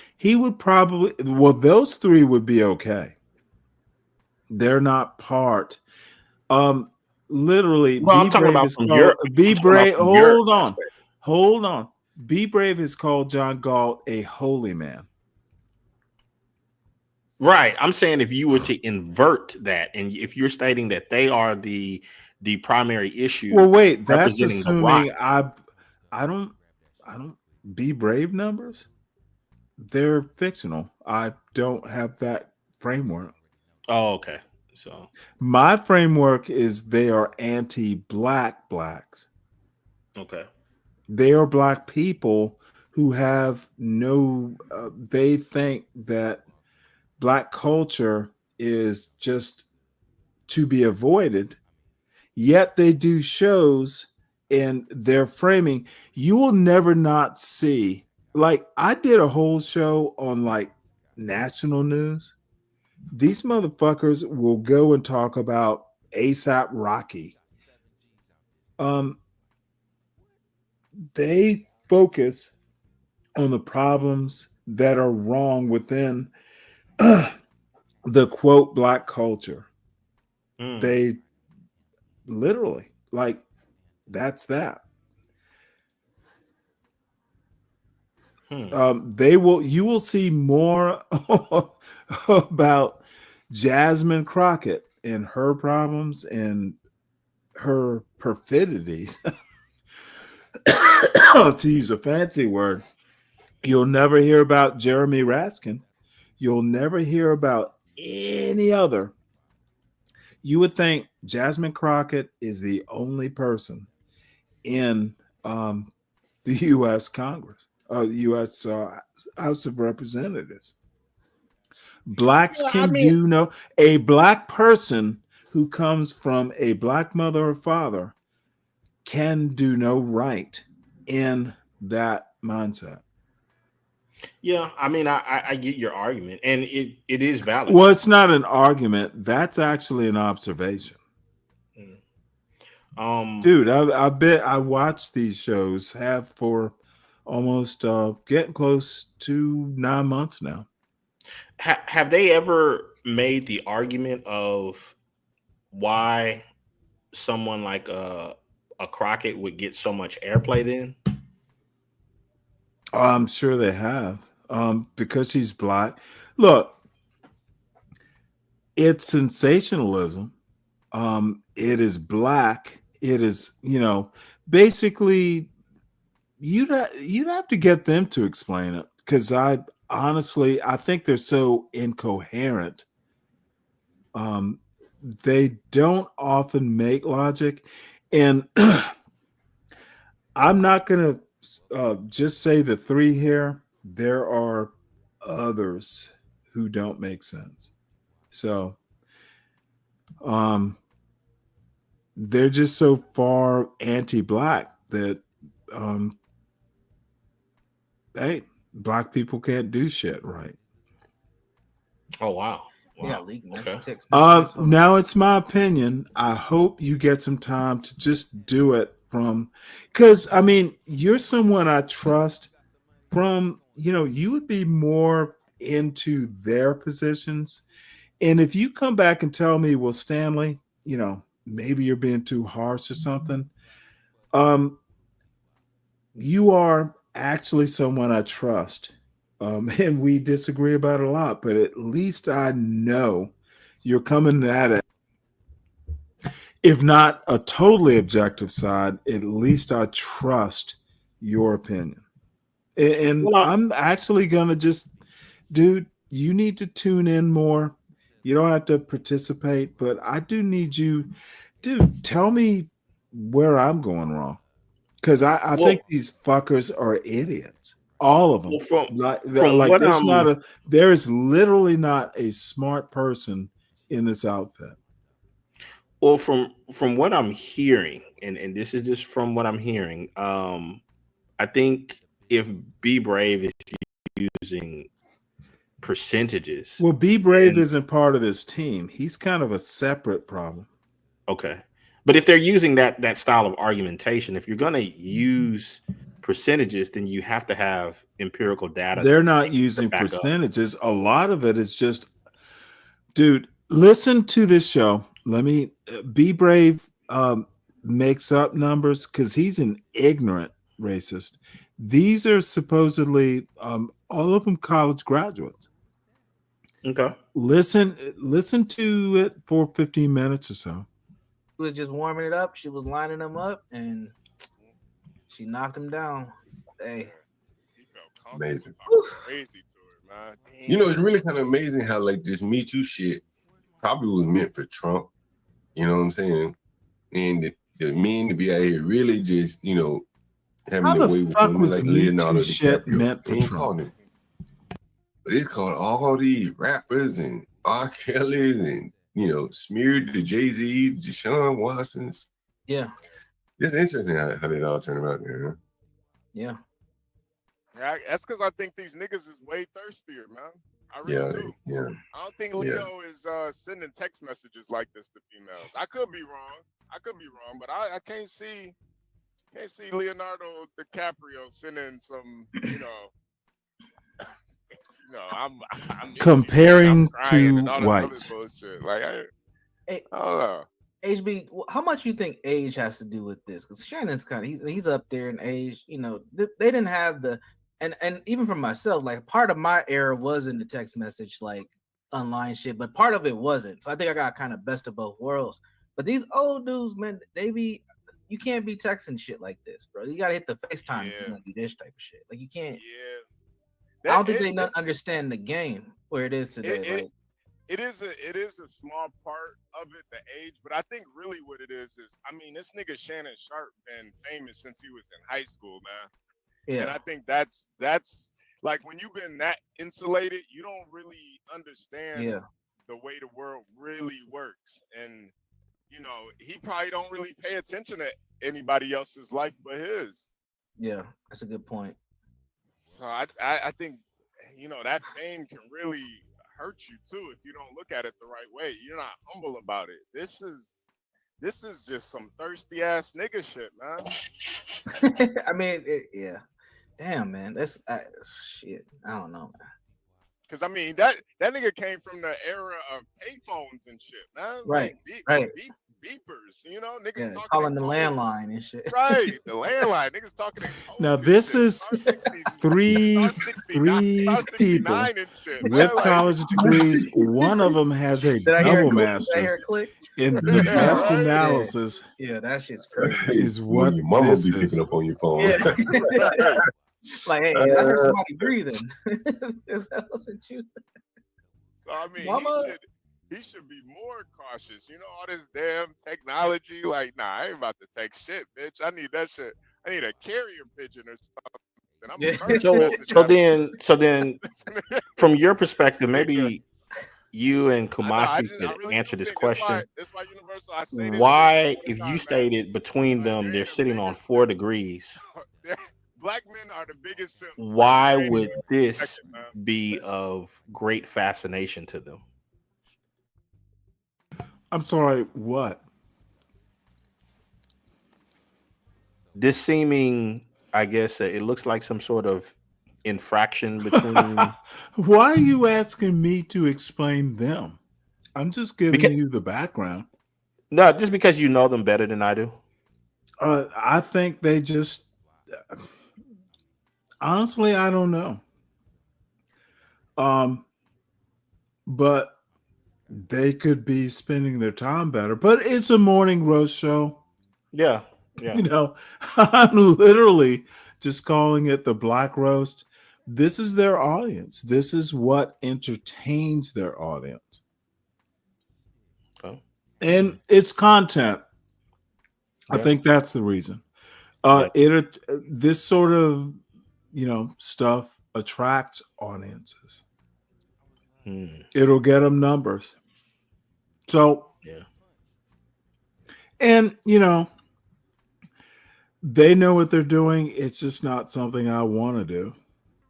probably, well, those three would be okay. They're not part. Literally, Well, I'm Be talking Brave about is from called your Be Brave. Hold on. aspect. Hold on. Be Brave is called John Galt a holy man. Right. I'm saying if you were to invert that, and if you're stating that they are the primary issue, Well, wait, that's representing the rock. assuming I don't Be Brave numbers. They're fictional. I don't have that framework. Oh, okay. So my framework is they are anti-Black Blacks. Okay. They are Black people who have no, they think that Black culture is just to be avoided, yet they do shows and their framing. You will never not see, like, I did a whole show on like national news. These motherfuckers will go and talk about ASAP Rocky. They focus on the problems that are wrong within the quote Black culture. They literally, like, that's that. You will see more about Jasmine Crockett and her problems and her perfidities. To use a fancy word, you'll never hear about Jeremy Raskin. You'll never hear about any other. You would think Jasmine Crockett is the only person in the U.S. Congress, U.S. House of Representatives. Blacks can do no. A Black person who comes from a Black mother or father can do no right in that mindset. Yeah, I mean, I get your argument, and it is valid. Well, it's not an argument. That's actually an observation. Dude, I bet I watched these shows have for almost getting close to 9 months now. Have they ever made the argument of why someone like a Crockett would get so much airplay then? I'm sure they have. Because he's Black. Look, it's sensationalism. It is Black. It is, basically you'd have to get them to explain it, because I think they're so incoherent. They don't often make logic, and I'm not gonna just say the three here. There are others who don't make sense. So they're just so far anti-Black that hey, Black people can't do shit right. Oh wow. Yeah, leak text. Now it's my opinion. I hope you get some time to just do it because I mean, you're someone I trust from, you would be more into their positions. And if you come back and tell me, well, Stanley, maybe you're being too harsh or something, you are actually someone I trust. And we disagree about it a lot, but at least I know you're coming at it. If not a totally objective side, at least I trust your opinion. And I'm actually going to just, dude, you need to tune in more. You don't have to participate, but I do need you, dude, tell me where I'm going wrong. Because I think these fuckers are idiots. All of them. Well, there is literally not a smart person in this outfit. Well, from what I'm hearing, and this is just from what I'm hearing, I think if Be Brave is using percentages. Well, Be Brave isn't part of this team. He's kind of a separate problem. Okay. But if they're using that style of argumentation, if you're going to use percentages, then you have to have empirical data. They're not using percentages. A lot of it is just, dude, listen to this show. Be Brave makes up numbers because he's an ignorant racist. These are supposedly all of them college graduates. Okay. Listen to it for 15 minutes or so. She was just warming it up. She was lining them up, and she knocked him down. Hey, Amazing. Crazy to her, man. Damn. It's really kind of amazing how this Me Too shit probably was meant for Trump. You know what I'm saying? And the men to be out here really just, having their way with women like Leonardo shit DiCaprio. Meant for Trump. But it's called all these rappers and R. Kelly's and smeared to Jay-Z, Deshaun Watson's. Yeah. It's interesting how they all turn out there. Yeah. Yeah, that's because I think these niggas is way thirstier, man. I really do. Yeah. I don't think Leo is sending text messages like this to females. I could be wrong, but I can't see Leonardo DiCaprio sending some, I'm comparing to whites. whites. Like I don't know. HB, how much you think age has to do with this? Because Shannon's kind of he's up there in age. They didn't have the and even for myself, like part of my era was in the text message like online shit, but part of it wasn't. So I think I got kind of best of both worlds. But these old dudes, man, you can't be texting shit like this, bro. You gotta hit the FaceTime if you want to do this type of shit. Like you can't. Yeah. I don't think they understand the game where it is today. It is a small part of it, the age, but I think really what it is this nigga Shannon Sharp been famous since he was in high school, man. Yeah. And I think that's like when you've been that insulated, you don't really understand the way the world really works. And he probably don't really pay attention to anybody else's life but his. Yeah, that's a good point. So I think that fame can really hurt you too if you don't look at it the right way. You're not humble about it. This is just some thirsty ass nigga shit, man. I mean, yeah. Damn, man. That's shit. I don't know, man. Because that nigga came from the era of payphones and shit, man. Right, like, beepers, niggas talking calling the landline and shit. Right, the landline, niggas talking. Now this is three people with college degrees. One of them has a double master's. And the best analysis, that shit's crazy. Is what your mama this be picking up on your phone. Yeah. Like, hey, I heard somebody breathing. That wasn't you. So Mama. he should be more cautious. All this damn technology. Like, nah, I ain't about to take shit, bitch. I need that shit. I need a carrier pigeon or something. So then, from your perspective, maybe you and Kumasi could answer this question. That's why Universal, I say this why, if you stated between them, they're sitting on 4 degrees. Black men are the biggest simps. Why would this be of great fascination to them? I'm sorry, what? This seeming, I guess, it looks like some sort of infraction between. Why are you asking me to explain them? I'm just giving Because, you the background. no, just because you know them better than I do. I think they just, honestly, I don't know. But they could be spending their time better. But it's a morning roast show. Yeah, yeah. You know, I'm literally just calling it the Black Roast. This is their audience. This is what entertains their audience. Oh. And it's content. I Yeah. think that's the reason. Yeah. This sort of, stuff attracts audiences. It'll get them numbers. So, yeah. And, they know what they're doing. It's just not something I want to do.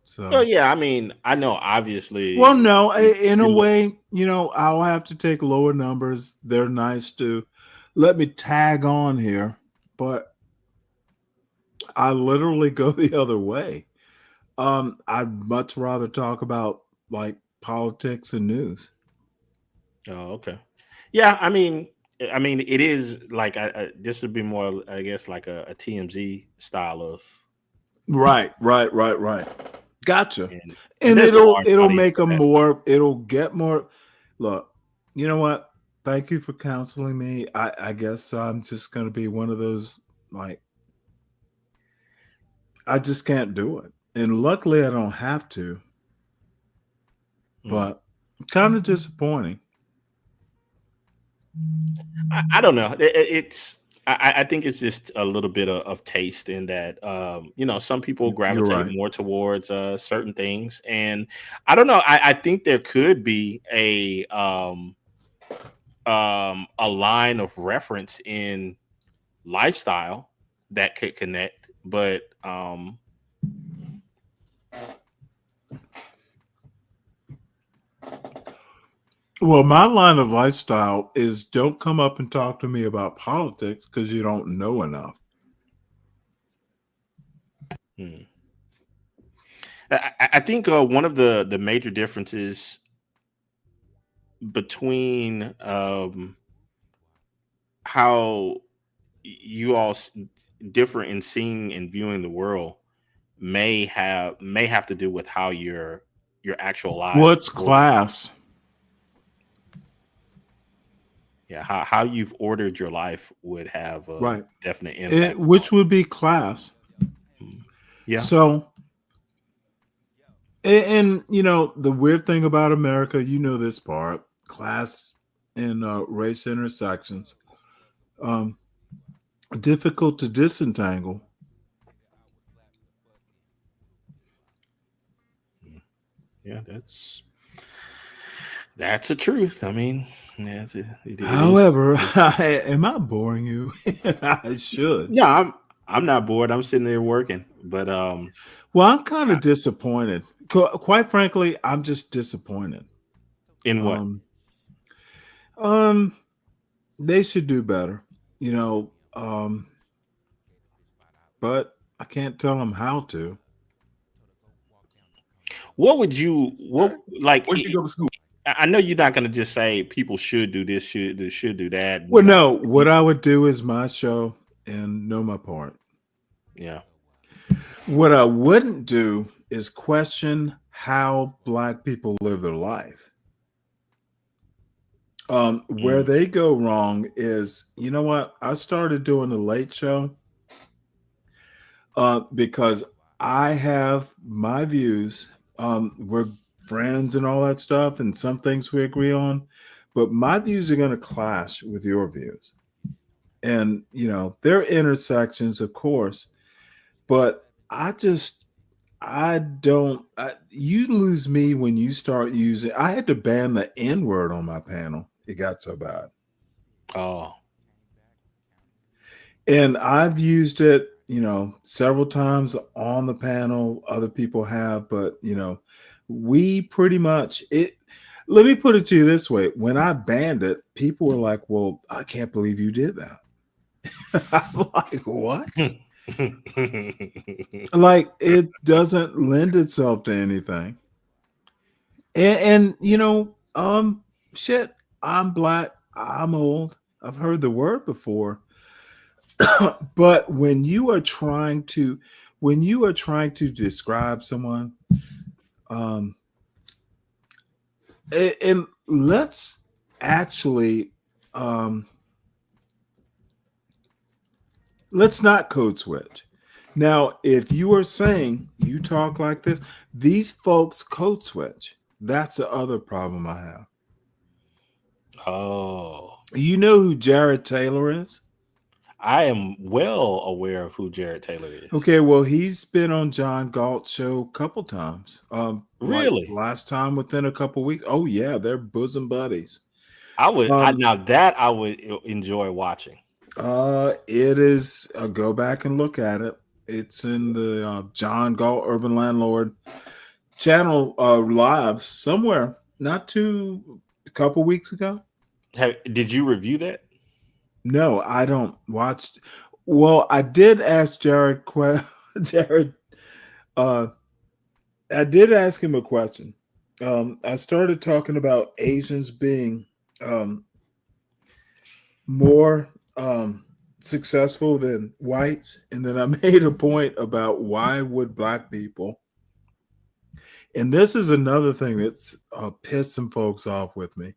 So, Well, yeah, I mean, I know obviously. well, no, in a way, I'll have to take lower numbers. They're nice to let me tag on here, but I literally go the other way. I'd much rather talk about like politics and news. Oh, okay. Yeah, I mean, it is like this would be more, I guess, like a TMZ style of. Right. Gotcha. And there's a large it'll audience make for them that. more. It'll get more. Look, you know what? Thank you for counseling me. I guess I'm just going to be one of those, like, I just can't do it. And luckily I don't have to. But kind of disappointing. I don't know. I think it's just a little bit of taste in that. Some people gravitate right. more towards certain things, and I don't know. I think there could be a line of reference in lifestyle that could connect, but well, my line of lifestyle is don't come up and talk to me about politics because you don't know enough. I think one of the major differences between how you all differ in seeing and viewing the world may have to do with how your actual lives. What's class? Yeah, how you've ordered your life would have a Right. definite impact. Which would be class. Yeah. So, and the weird thing about America, this part, class and race intersections, difficult to disentangle. Yeah, that's the truth. I mean, However, am I boring you? I should. Yeah, I'm not bored. I'm sitting there working, but well, I'm kind of disappointed. Quite frankly, I'm just disappointed. In what? They should do better, but I can't tell them how to. What would you like? Where'd you go to school? I know you're not going to just say people should do this, should do that. Well, no, what I would do is my show and know my part. Yeah. What I wouldn't do is question how Black people live their life. Where they go wrong is, you know what? I started doing the Late Show because I have my views. We're friends and all that stuff, and some things we agree on, but my views are going to clash with your views. And, there are intersections, of course, but you lose me when you start using, I had to ban the N-word on my panel. It got so bad. Oh. And I've used it, several times on the panel. Other people have, but, we pretty much let me put it to you this way. When I banned it, people were like, well, I can't believe you did that. I'm like, what? Like, it doesn't lend itself to anything. And shit, I'm black, I'm old. I've heard the word before. But when you are trying to describe someone, and let's actually let's not code switch. Now, if you are saying you talk like this, these folks code switch. That's the other problem I have. Oh, You know who Jared Taylor is? I am well aware of who Jared Taylor is. Okay, well, he's been on John Galt's show a couple times. Really? Like last time within a couple weeks. Oh yeah, they're bosom buddies. I would I would enjoy watching. It is go back and look at it. It's in the John Galt Urban Landlord channel live somewhere. A couple weeks ago. Did you review that? No, I don't watch. Well, I did ask Jared. Jared, I did ask him a question. I started talking about Asians being more successful than whites, and then I made a point about why would black people. And this is another thing that's pissed some folks off with me.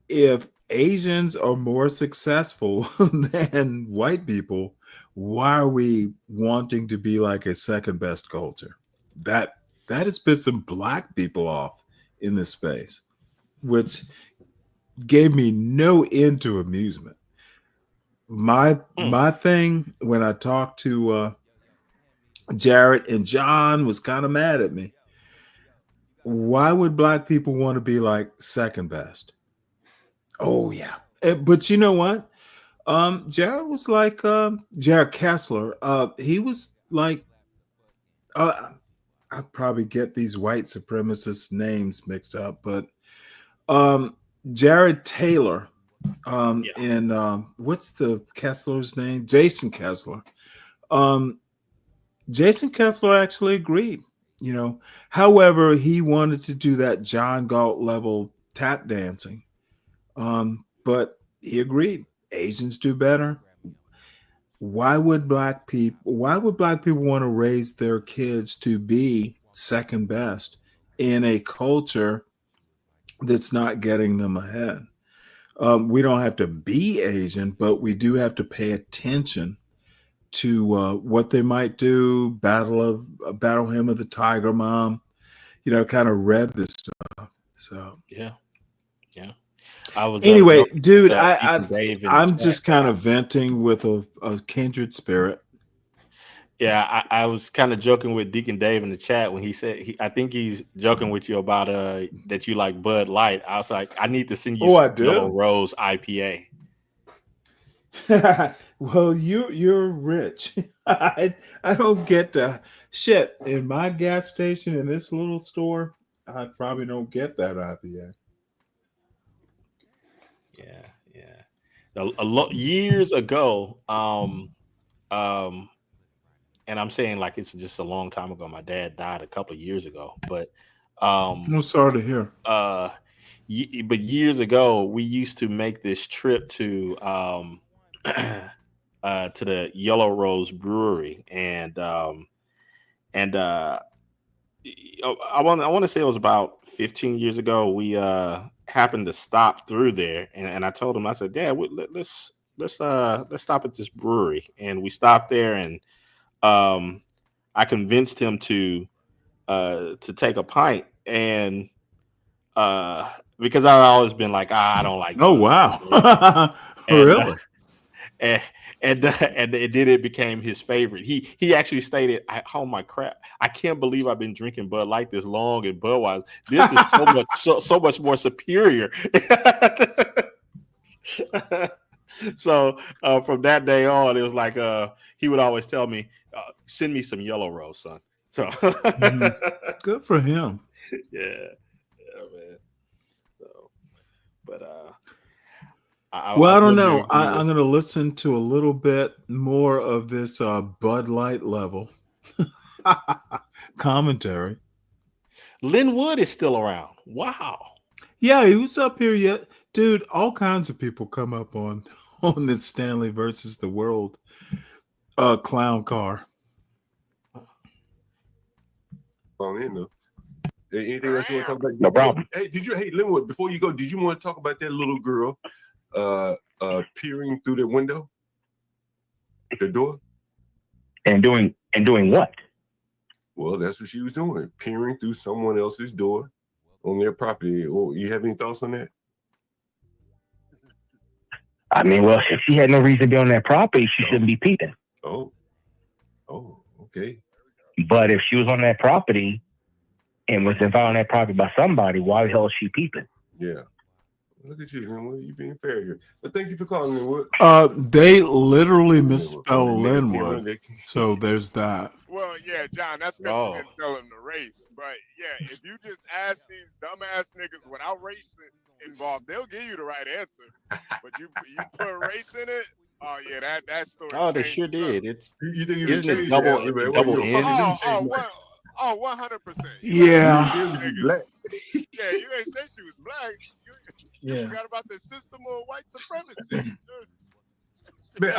If Asians are more successful than white people, why are we wanting to be like a second best culture? That has pissed some black people off in this space, which gave me no end to amusement. My thing when I talked to Jared and John was kind of mad at me. Why would black people want to be like second best? Oh yeah, but you know what? Jared was like Jared Kessler. He was like, I probably get these white supremacist names mixed up, but Jared Taylor, and what's the Kessler's name? Jason Kessler. Jason Kessler actually agreed. However, he wanted to do that John Galt level tap dancing. But he agreed. Asians do better. Why would black people want to raise their kids to be second best in a culture that's not getting them ahead? We don't have to be Asian, but we do have to pay attention to what they might do. Battle Hymn of the Tiger Mom, kind of read this stuff. So yeah. I was anyway, dude. I'm just kind of venting with a kindred spirit. Yeah, I was kind of joking with Deacon Dave in the chat when he said I think he's joking with you about that you like Bud Light. I was like, I need to send you some Yellow Rose IPA. Well, you're rich. I don't get the shit in my gas station in this little store. I probably don't get that IPA. Yeah. Years ago, and I'm saying like it's just a long time ago. My dad died a couple of years ago, but I'm sorry to hear. But years ago, we used to make this trip to the Yellow Rose Brewery, and I want to say it was about 15 years ago. We happened to stop through there, and I told him, I said, Dad, let's stop at this brewery, and we stopped there, and I convinced him to take a pint, and because I've always been like, I don't like. Oh wow, really? And then it became his favorite. He actually stated, "Oh my crap! I can't believe I've been drinking Bud Light this long, and Budweiser. This is so much more superior." So from that day on, it was like he would always tell me, "Send me some Yellow Rose, son." So good for him. Yeah. But Well, I don't love your know. view. I'm going to listen to a little bit more of this Bud Light level commentary. Linwood is still around. Wow. Yeah, he was up here yet. Dude, all kinds of people come up on this Stanley versus the world clown car. On in though. Anything else you want to talk about? No problem. Hey, Linwood, before you go, did you want to talk about that little girl peering through the window? The door? And doing what? Well, that's what she was doing, peering through someone else's door on their property. Well, you have any thoughts on that? I mean, well, if she had no reason to be on that property, she shouldn't be peeping. Oh, okay. But if she was on that property and was invited on that property by somebody, why the hell is she peeping? Yeah. Look at you, Linwood. You being fair here. But thank you for calling, Linwood. They literally misspell Linwood. So there's that. Well, yeah, John, that's because you didn't tell him the race. But yeah, if you just ask these dumbass niggas without race involved, they'll give you the right answer. But you put race in it. Oh yeah, that story. Oh, they sure did. It's you think it isn't it double N? 100%. Yeah. Yeah, you ain't say she was black. You forgot about the system of white supremacy. Man,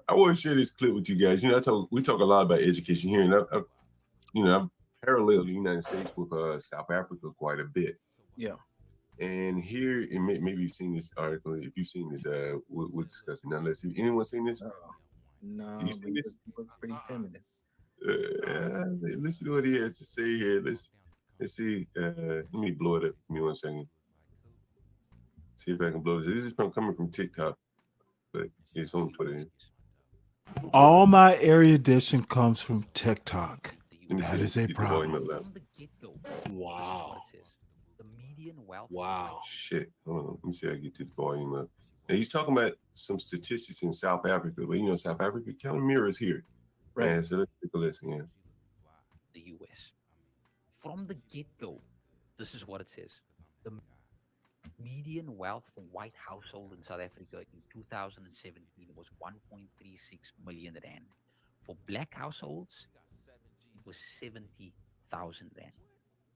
I want to share this clip with you guys. You know, we talk a lot about education here, and I've paralleled the United States with South Africa quite a bit. Yeah. And here, and maybe you've seen this article. If you've seen this, we'll discuss it. Now, let's see. Anyone seen this? No, you seen this? Looks pretty feminine. Listen to what he has to say here. Let's see. Let me blow it up. Give me 1 second. See if I can blow this. This is coming from TikTok, but it's on Twitter. All my erudition comes from TikTok. That is a problem. Wow. Wow. Shit. Hold on. Let me see if I can get this volume up. And he's talking about some statistics in South Africa, but South Africa kind of mirrors here. Right. And so let's take a listen here. The US. From the get-go, this is what it says. The median wealth for white household in South Africa in 2017 was 1.36 million rand. For black households, it was 70,000 rand.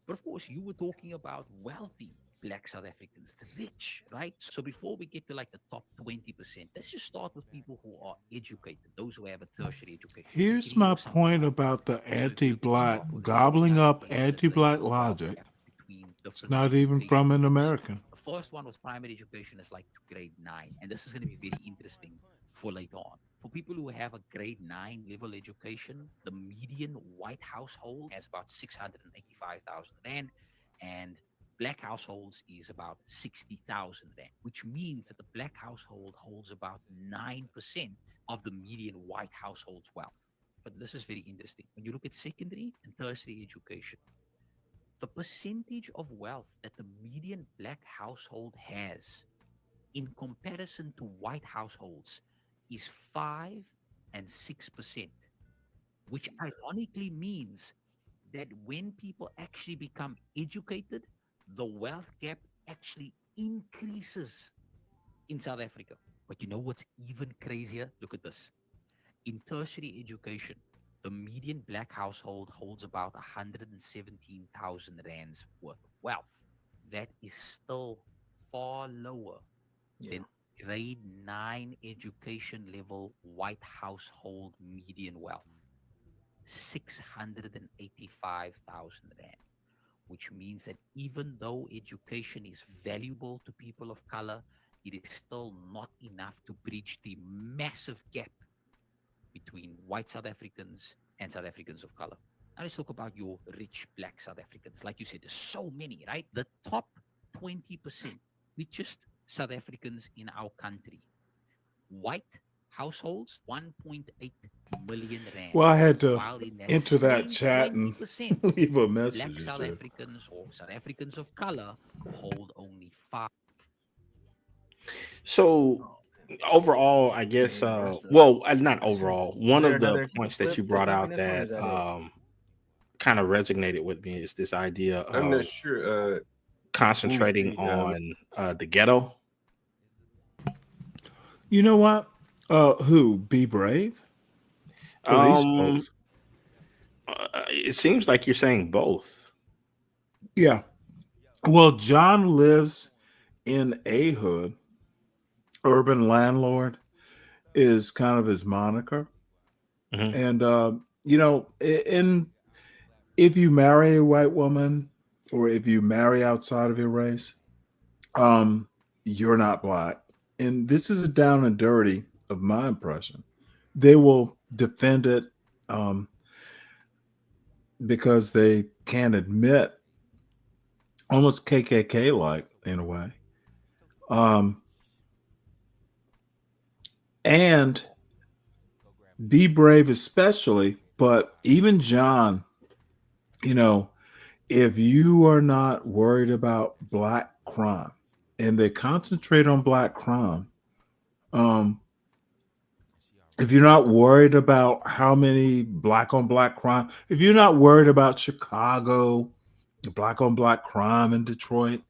But of course, you were talking about wealthy black South Africans, the rich, right? So before we get to like the top 20%, let's just start with people who are educated, those who have a tertiary education. Here's my point about the anti-black, gobbling up anti-black logic. It's not even from an American. The first one with primary education is like to grade 9, and this is going to be very interesting for later on. For people who have a grade 9 level education, the median white household has about 685,000 rand, and black households is about 60,000 rand, which means that the black household holds about 9% of the median white household's wealth. But this is very interesting. When you look at secondary and tertiary education, the percentage of wealth that the median black household has in comparison to white households is 5 and 6%, which ironically means that when people actually become educated, the wealth gap actually increases in South Africa. But you know what's even crazier? Look at this. In tertiary education, the median black household holds about 117,000 rands worth of wealth. That is still far lower than grade 9 education level white household median wealth. 685,000 rand. Which means that even though education is valuable to people of color, it is still not enough to bridge the massive gap between white South Africans and South Africans of color. Now let's talk about your rich black South Africans. Like you said, there's so many, right? The top 20%, richest South Africans in our country. White households, 1.8 million rand. Well, I had to enter that chat and leave a message. Black South Africans or South Africans of color hold only 5. So overall, I guess, not overall. One of the points that you brought out that kind of resonated with me is this idea of... I'm not sure. concentrating on the ghetto. You know what? Who? Be Brave? Police folks. It seems like you're saying both. Yeah. Well, John lives in a hood. Urban landlord is kind of his moniker. And you know, if you marry a white woman or if you marry outside of your race, you're not black. And this is a down and dirty of my impression. They will defend it because they can't admit, almost KKK like in a way. And Be Brave especially, but even John, you know, if you are not worried about black crime, and they concentrate on black crime, if you're not worried about how many black on black crime, if you're not worried about Chicago, the black on black crime in Detroit,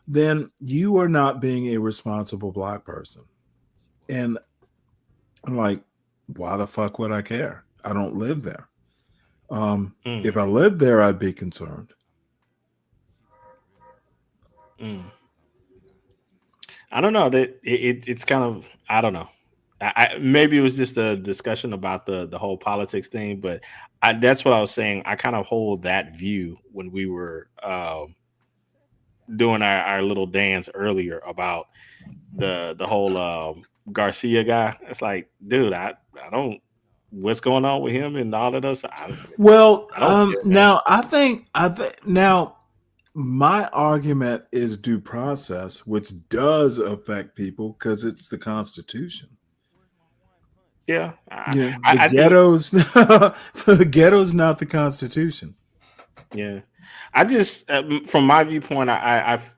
then you are not being a responsible black person. And I'm like, why the fuck would I care? I don't live there. If I lived there, I'd be concerned. I don't know that it's kind of, I don't know. Maybe it was just a discussion about the whole politics thing, but that's what I was saying. I kind of hold that view when we were doing our little dance earlier about the whole Garcia guy. It's like, dude, I don't. What's going on with him and all of those? Well, I don't care, man. now I think now my argument is due process, which does affect people because it's the Constitution. Yeah, the ghettos. The ghetto's not the Constitution. Yeah, I just from my viewpoint, I've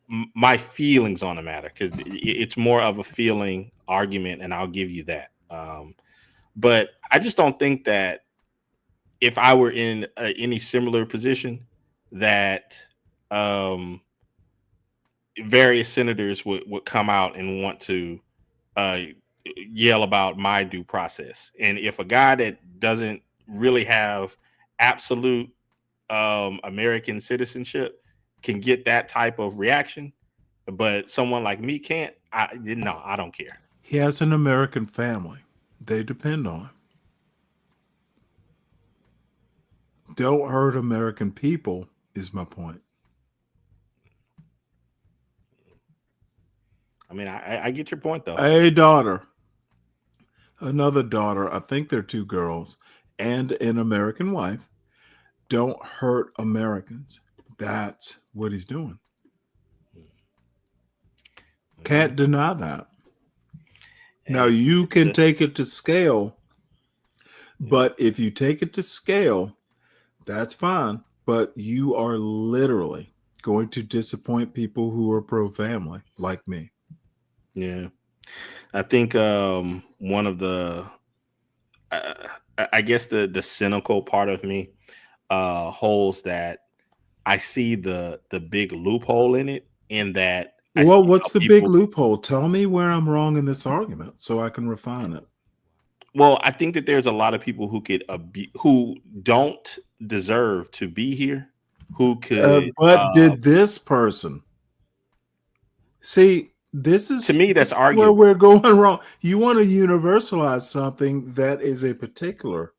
my feelings on the matter because it's more of a feeling argument, and I'll give you that. But I just don't think that if I were in any similar position, that various senators would come out and want to yell about my due process. And if a guy that doesn't really have absolute American citizenship can get that type of reaction, but someone like me can't, I don't care. He has an American family. They depend on him. Don't hurt American people is my point. I mean, I get your point, though. A daughter, another daughter, I think they're two girls, and an American wife. Don't hurt Americans. That's what he's doing. Can't deny that. Now, you can take it to scale, but if you take it to scale, that's fine. But you are literally going to disappoint people who are pro-family like me. Yeah. I think one of the, I guess the cynical part of me holds that I see the big loophole in it, in that. Well, what's the big loophole? Tell me where I'm wrong in this argument so I can refine it. Well, I think that there's a lot of people who could who don't deserve to be here, who could. But did this person see? This is to me. That's where we're going wrong. You want to universalize something that is a particular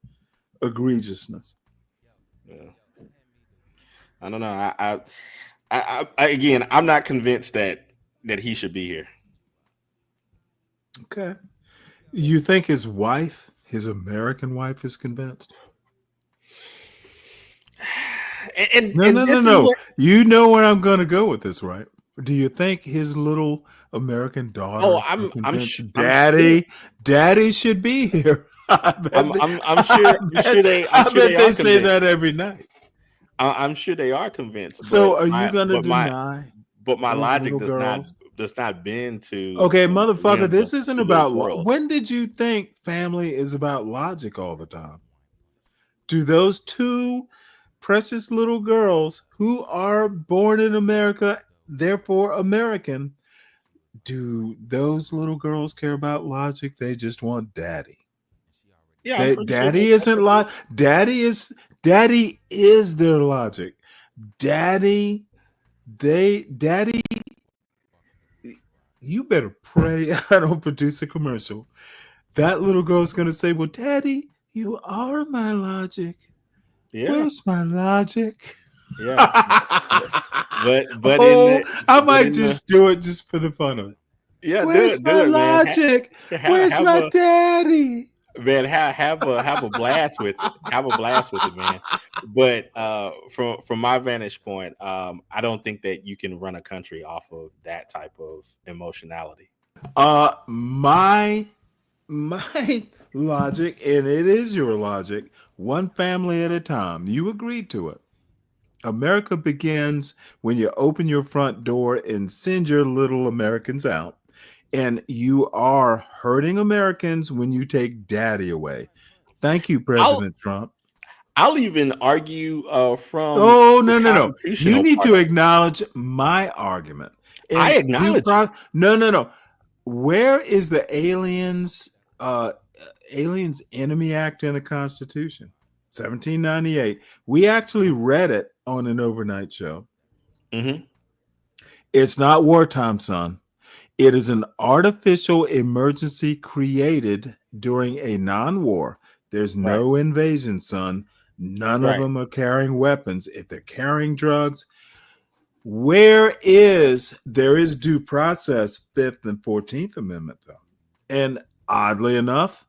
egregiousness. Yeah. I don't know. I again, I'm not convinced that he should be here. Okay. You think his wife, his American wife, is convinced? No. You know where I'm going to go with this, right? Do you think his little American daughter is convinced Daddy should be here? I'm sure they say that every night. I'm sure they are convinced. So are you going to deny? But my logic does not bend to. Okay, motherfucker, this isn't about. When did you think family is about logic all the time? Do those two precious little girls who are born in America, therefore American. Do those little girls care about logic? They just want daddy. Yeah, I'm pretty sure Daddy isn't daddy is their logic. Daddy, daddy, you better pray I don't produce a commercial. That little girl's gonna say, well, daddy, you are my logic. Yeah. Where's my logic? Yeah. but I might just do it just for the fun of it. Yeah, Where's do my it, man. logic? Where's my daddy? Man, have a blast with it. Have a blast with it, man. But from my vantage point, I don't think that you can run a country off of that type of emotionality. My logic, and it is your logic, one family at a time. You agreed to it. America begins when you open your front door and send your little Americans out. And you are hurting Americans when you take daddy away. Thank you, President Trump. I'll even argue from no. You need to acknowledge my argument. And I acknowledge no. Where is the aliens enemy act in the Constitution? 1798. We actually read it on an overnight show. Mm-hmm. It's not wartime, son. It is an artificial emergency created during a non-war. There's no invasion, son. None of them are carrying weapons. If they're carrying drugs, there is due process, 5th and 14th Amendment, though. And oddly enough,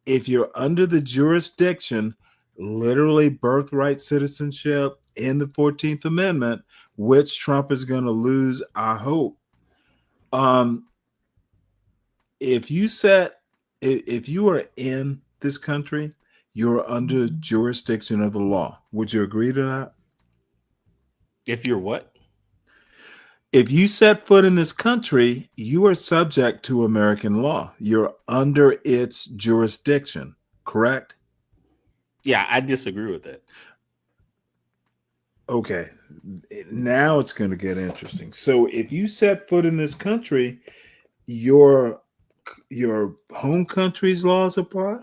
if you're under the jurisdiction, literally birthright citizenship in the 14th Amendment, which Trump is going to lose, I hope. If you are in this country, you're under jurisdiction of the law. Would you agree to that? If you're what? If you set foot in this country, you are subject to American law. You're under its jurisdiction, correct? Yeah, I disagree with that. Okay, now it's going to get interesting. So if you set foot in this country, your home country's laws apply?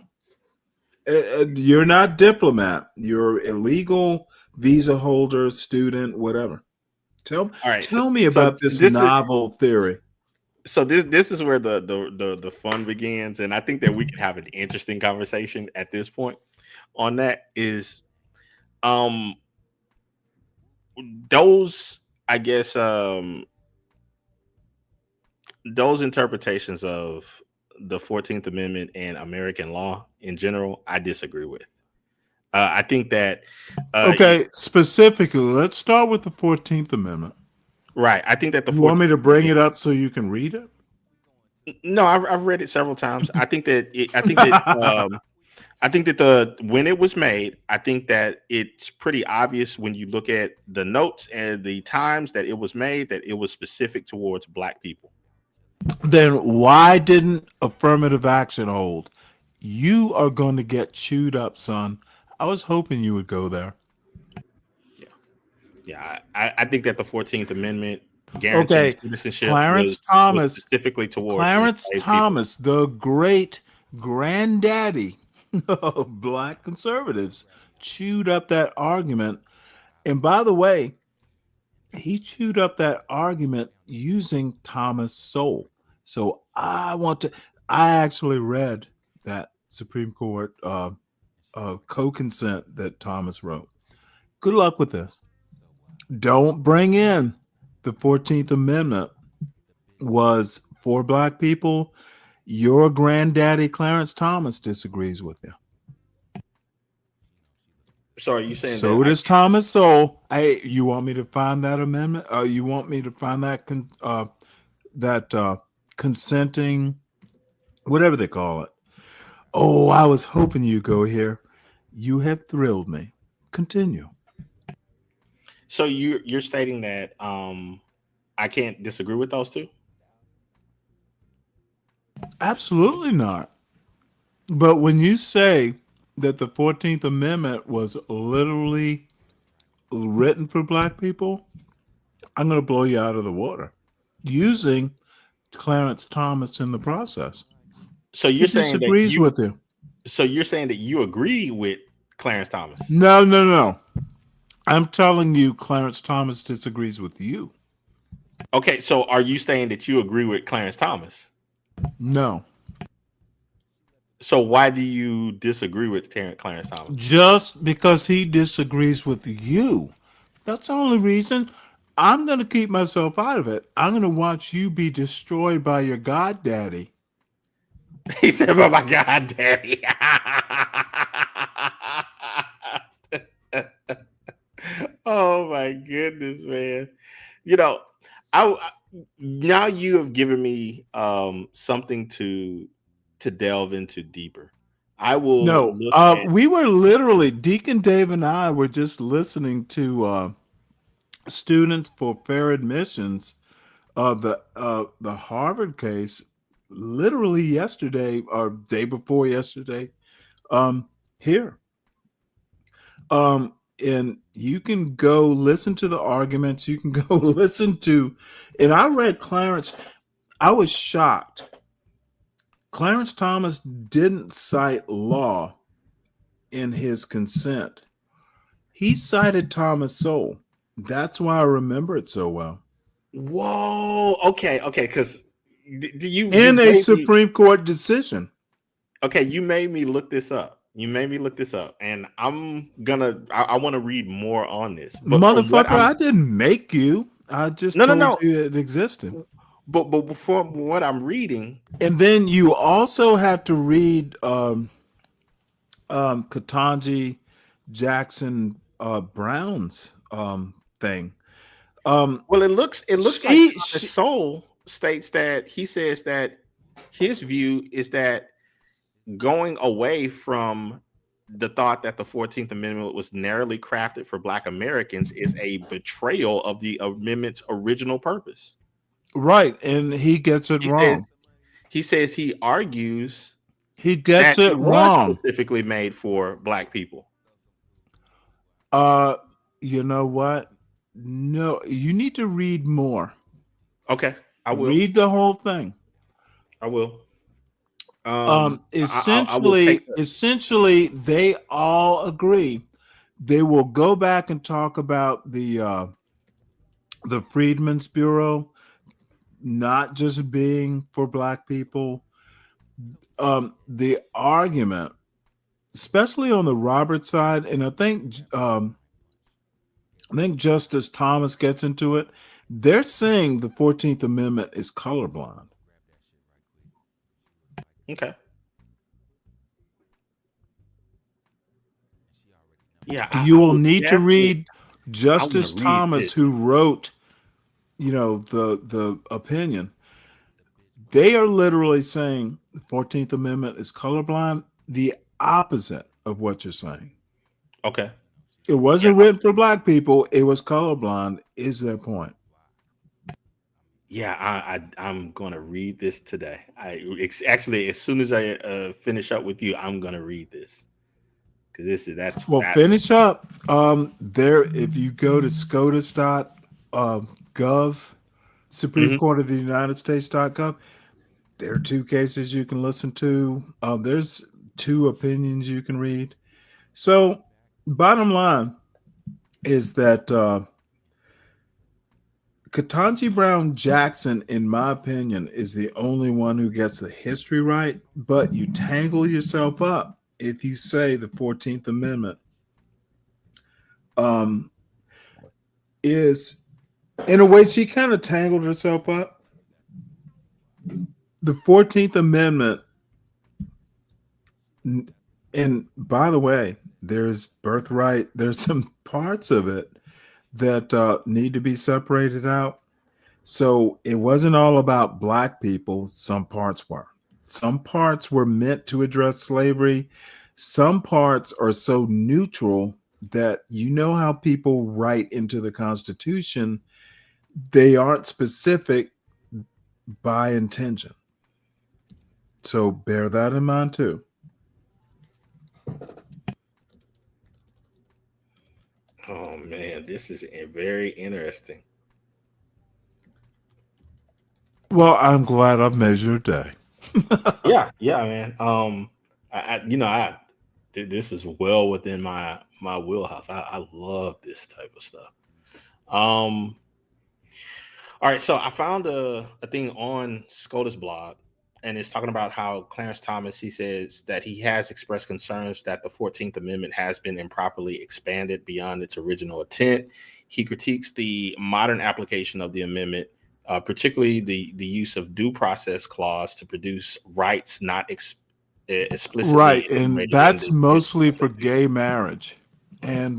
You're not diplomat. You're illegal visa holder, student, whatever. Tell me about this novel theory. So this is where the fun begins, and I think that we can have an interesting conversation at this point on that. Is those, I guess, those interpretations of the 14th Amendment and American law in general, I disagree with. I think that specifically, let's start with the 14th Amendment. Right. I think that you want me to bring it up so you can read it? No, I've read it several times. I think that when it was made, I think that it's pretty obvious when you look at the notes and the times that it was made that it was specific towards Black people. Then why didn't affirmative action hold? You are going to get chewed up, son. I was hoping you would go there. Yeah, I think that the 14th Amendment guarantees citizenship. Clarence Thomas, specifically towards Clarence Thomas, the great granddaddy of Black conservatives, chewed up that argument. And by the way, he chewed up that argument using Thomas Sowell. So I actually read that Supreme Court co-consent that Thomas wrote. Good luck with this. Don't bring in the 14th Amendment was for Black people. Your granddaddy, Clarence Thomas, disagrees with you. So are you saying so does Thomas Sowell? Hey, you want me to find that amendment? You want me to find that consenting, whatever they call it? Oh, I was hoping you go here. You have thrilled me. Continue. So you're stating that I can't disagree with those two? Absolutely not. But when you say that the 14th Amendment was literally written for black people, I'm going to blow you out of the water using Clarence Thomas in the process. So He you're saying that disagrees with you. So you're saying that you agree with Clarence Thomas? No. I'm telling you, Clarence Thomas disagrees with you. Okay, so are you saying that you agree with Clarence Thomas? No. So why do you disagree with Clarence Thomas? Just because he disagrees with you. That's the only reason. I'm going to keep myself out of it. I'm going to watch you be destroyed by your goddaddy. He said, "Oh my God, daddy." Oh my goodness, man. You know, I now you have given me something to delve into deeper. I will No, look at we were literally, Deacon Dave and I were just listening to students for fair admissions of the Harvard case literally yesterday or day before yesterday here. And you can go listen to the arguments. You can go listen to, and I read Clarence. I was shocked. Clarence Thomas didn't cite law in his consent. He cited Thomas Sowell. That's why I remember it so well. Whoa. Okay. Because you In a made me, Supreme Court decision. okay, you made me look this up. And I want to read more on this. But from what Motherfucker, I didn't make you. I just told you it existed. But before what I'm reading, and then you also have to read Ketanji Jackson Brown's thing. Well, it looks like Thomas Sowell states that he says that his view is that going away from the thought that the 14th Amendment was narrowly crafted for Black Americans is a betrayal of the amendment's original purpose. Right, and he gets it wrong. He says he argues he gets that it was wrong. Specifically made for Black people. You know what? No, you need to read more. Okay, I will read the whole thing. I will. Essentially, they all agree. They will go back and talk about the Freedmen's Bureau not just being for Black people. The argument, especially on the Roberts side, and I think Justice Thomas gets into it. They're saying the 14th Amendment is colorblind. Okay. Yeah, you will need to read Justice Thomas, who wrote, the opinion. They are literally saying the 14th Amendment is colorblind, the opposite of what you're saying. Okay. It wasn't written for Black people. It was colorblind, is their point. Yeah, I'm going to read this today. Actually, as soon as I finish up with you, I'm going to read this. Because that's finish up. There, if you go to SCOTUS.gov, Supreme Court of the United States.gov, there are 2 cases you can listen to. There's 2 opinions you can read. So, bottom line is that Ketanji Brown Jackson, in my opinion, is the only one who gets the history right. But you tangle yourself up if you say the 14th Amendment is, in a way, she kind of tangled herself up. The 14th Amendment, and by the way, there's birthright, there's some parts of it that need to be separated out. So it wasn't all about Black people. Some parts were. Some parts were meant to address slavery. Some parts are so neutral that how people write into the Constitution, they aren't specific by intention. So bear that in mind too. Oh man. man, this is very interesting. Well, I'm glad I've made your day. Yeah, man. This is well within my wheelhouse. I love this type of stuff. All right, so I found a thing on SCOTUS blog, and it's talking about how Clarence Thomas, he says that he has expressed concerns that the 14th Amendment has been improperly expanded beyond its original intent. He critiques the modern application of the amendment, particularly the use of due process clause to produce rights not explicitly Right, and enumerated in that's the mostly for gay marriage, and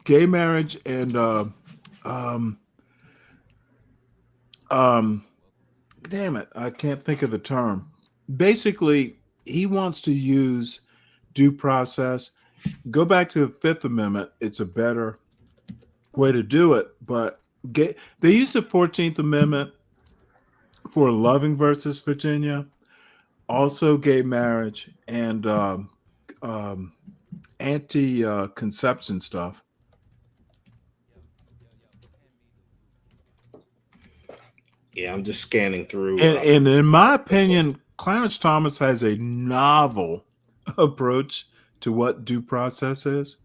gay marriage, and um, damn it, I can't think of the term. Basically, he wants to use due process. Go back to the Fifth Amendment; it's a better way to do it. But they use the 14th Amendment for Loving versus Virginia, also gay marriage, and anti-conception stuff. Yeah, I'm just scanning through. And in my opinion, Clarence Thomas has a novel approach to what due process is.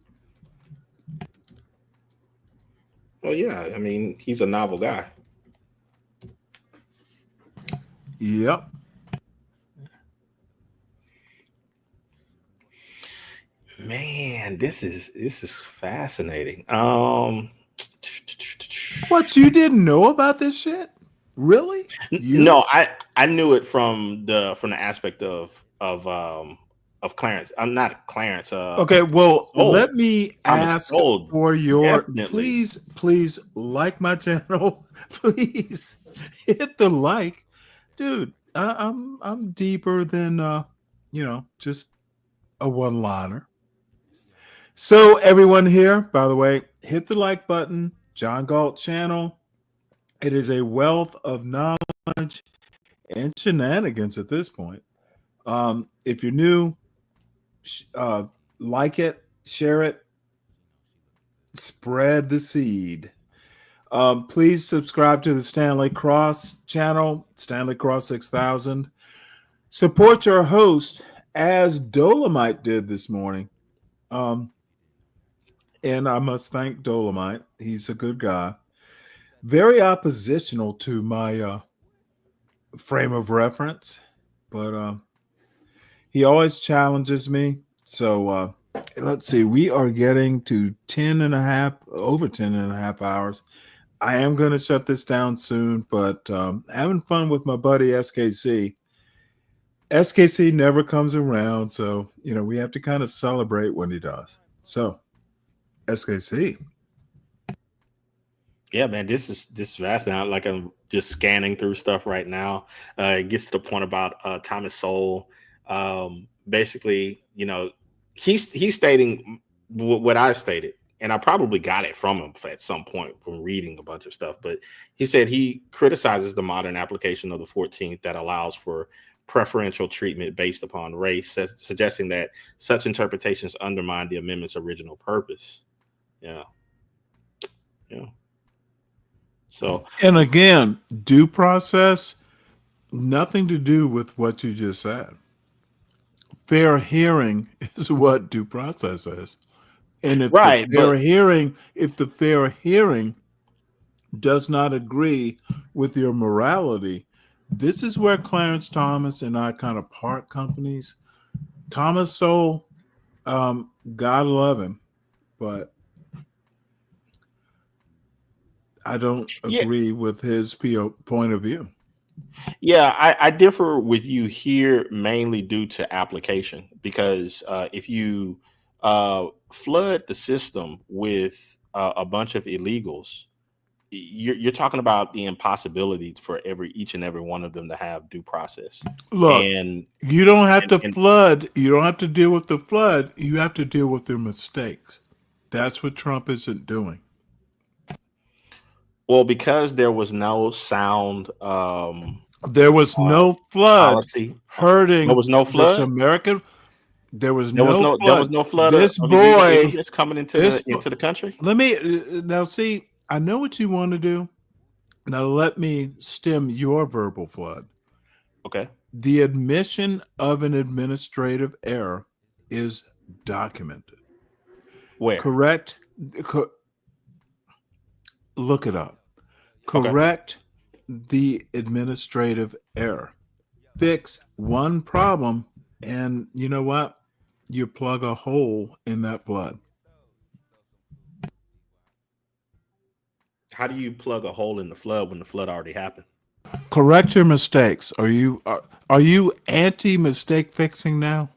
Well, yeah, I mean, he's a novel guy. Yep. Man, this is fascinating. What, you didn't know about this shit? Really? No, I knew it from the aspect of Clarence. I'm not Clarence. Okay, well, let me Thomas ask Sowell, for your definitely. please like my channel. Please hit the like, dude. I'm deeper than just a one-liner. So everyone here, by the way, hit the like button. John Galt channel. It is a wealth of knowledge and shenanigans at this point. If you're new, like it, share it, spread the seed. Please subscribe to the Stanley Cross channel, Stanley Cross 6000. Support your host as Dolomite did this morning. And I must thank Dolomite. He's a good guy. Very oppositional to my frame of reference, but he always challenges me. So let's see. We are getting to over 10 and a half hours. I am going to shut this down soon, but having fun with my buddy SKC. SKC never comes around, so we have to kind of celebrate when he does. So, SKC. Yeah, man, this is fascinating. Like, I'm just scanning through stuff right now. It gets to the point about Thomas Sowell. Basically, he's stating what I stated, and I probably got it from him at some point from reading a bunch of stuff. But he said he criticizes the modern application of the 14th that allows for preferential treatment based upon race, suggesting that such interpretations undermine the amendment's original purpose. Yeah. So, and again, due process, nothing to do with what you just said. Fair hearing is what due process is. And if the fair hearing does not agree with your morality, this is where Clarence Thomas and I kind of part companies. Thomas Sowell, God love him, but I don't agree with his point of view. Yeah, I differ with you here mainly due to application, because if you flood the system with a bunch of illegals, you're talking about the impossibility for each and every one of them to have due process. Look, and you don't have to flood. You don't have to deal with the flood. You have to deal with their mistakes. That's what Trump isn't doing. Well, because there was no sound, there was no flood policy. hurting. There was no flood. American. There was There was no there was flood. no flood This of illegal boy, immigrants coming into this the country. let me now see. I know what you want to do. Now let me stem your verbal flood. Okay. The admission of an administrative error is documented. Where? Correct. Look it up. Correct the administrative error. Fix one problem, and you know what? You plug a hole in that flood. How do you plug a hole in the flood when the flood already happened? Correct your mistakes. Are you anti-mistake fixing now?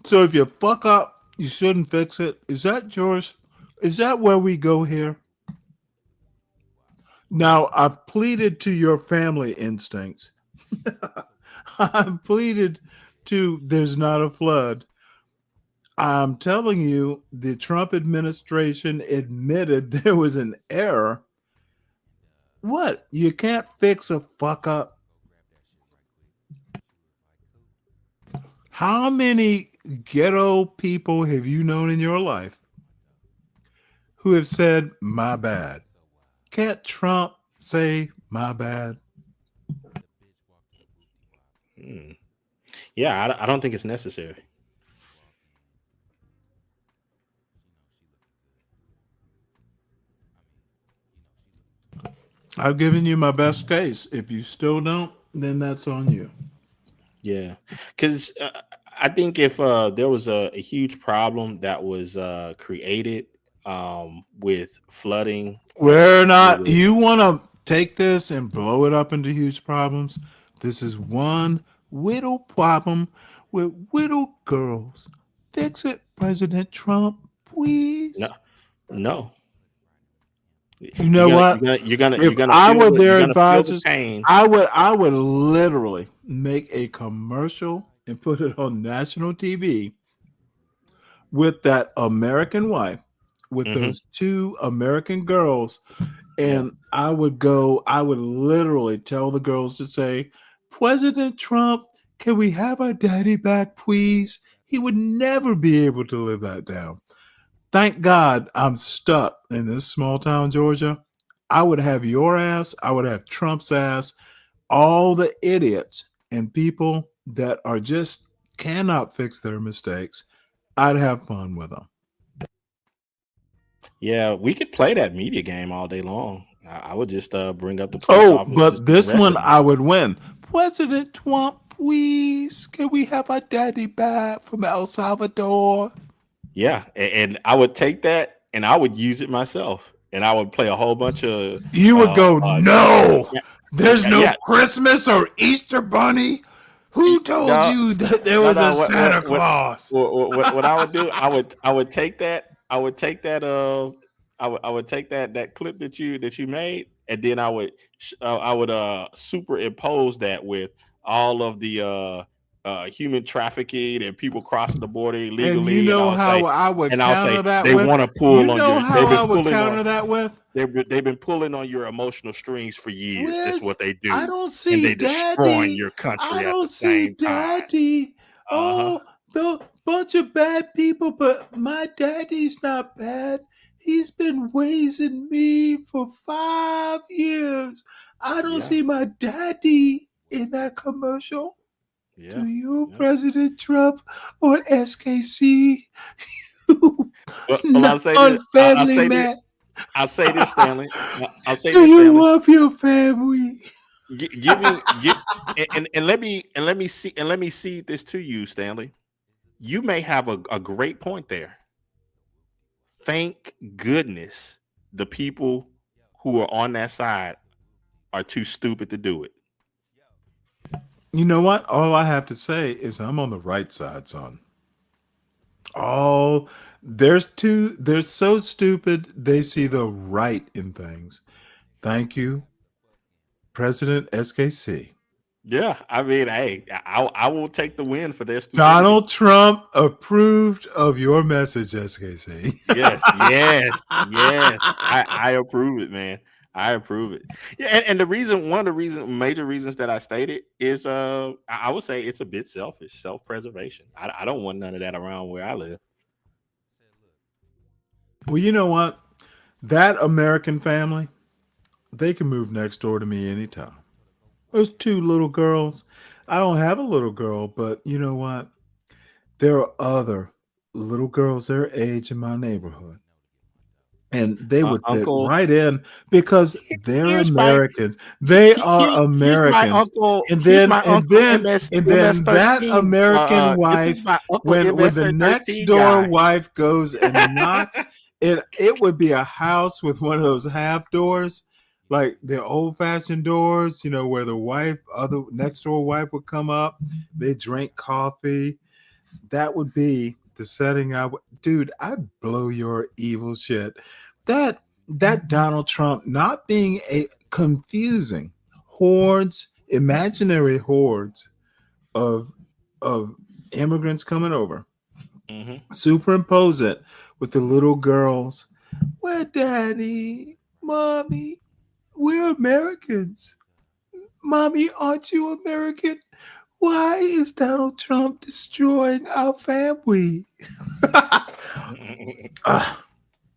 So if you fuck up, you shouldn't fix it. Is that yours? Is that where we go here? Now, I've pleaded to your family instincts. I've pleaded to there's not a flood. I'm telling you, the Trump administration admitted there was an error. What? You can't fix a fuck up? How many ghetto people have you known in your life who have said, my bad? Can't Trump say, my bad? Yeah, I don't think it's necessary. I've given you my best case. If you still don't, then that's on you. Yeah, because I think if there was a huge problem that was created with flooding, We're not, you want to take this and blow it up into huge problems? This is one little problem with little girls. Fix it, President Trump, please. No. You know what? You're gonna if feel I were the, their you're gonna feel the advisors, pain. I would literally make a commercial and put it on national TV with that American wife, with those two American girls, and I would literally tell the girls to say, President Trump, can we have our daddy back, please? He would never be able to live that down. Thank God I'm stuck in this small town, Georgia. I would have your ass, I would have Trump's ass, all the idiots and people that are just cannot fix their mistakes. I'd have fun with them. Yeah, we could play that media game all day long. I would just bring up the police officers. But this arresting one them. I would win. President Trump, please, can we have our daddy back from El Salvador? Yeah, and I would take that and I would use it myself, and I would play a whole bunch of. You would go, no, there's no yeah. Christmas or Easter bunny. Who told you that there was a Santa Claus? What I would do, I would take that. I would take that. I would take that clip that you made, and then I would superimpose that with all of the human trafficking and people crossing the border illegally. And you know how I would counter that they with? want to pull You on know your. how They've been I would pulling counter on, that with? They've been pulling on your emotional strings for years. That's what they do. I don't see and they Daddy. destroying your country I at don't the see same time. Daddy. Oh, the bunch of bad people, but my daddy's not bad. He's been raising me for 5 years. I don't see my daddy in that commercial. Yeah. Do you, President Trump or SKC? Well, I'll say this. I'll say this, Stanley. I'll say Do this, you Stanley. love your family? And let me see this to you, Stanley. You may have a great point there. Thank goodness the people who are on that side are too stupid to do it. You know what? All I have to say is I'm on the right side, son. Oh, they're so stupid they see the right in things. Thank you, President SKC. Yeah, I mean, hey, I will take the win for their stupidity. Donald Trump approved of your message, SKC. Yes. I approve it, man. I approve it. Yeah, and one of the major reasons that I stated is, I would say it's a bit selfish, self-preservation. I don't want none of that around where I live. Well, you know what? That American family, they can move next door to me anytime. Those two little girls. I don't have a little girl, but you know what? There are other little girls their age in my neighborhood. And they would fit Uncle, right in because they're here's my Americans. They are here's my Americans. uncle. And Here's then my and uncle then MS and then that 13. American This is wife, my uncle when MS the next 13 door guy. wife goes and knocks, it would be a house with one of those half doors, like the old fashioned doors, where the other next door wife would come up, they drink coffee. That would be the setting dude, I'd blow your evil shit. That Donald Trump not being a confusing hordes, imaginary hordes of immigrants coming over, superimpose it with the little girls. Where daddy, mommy, we're Americans. Mommy, aren't you American? Why is Donald Trump destroying our family?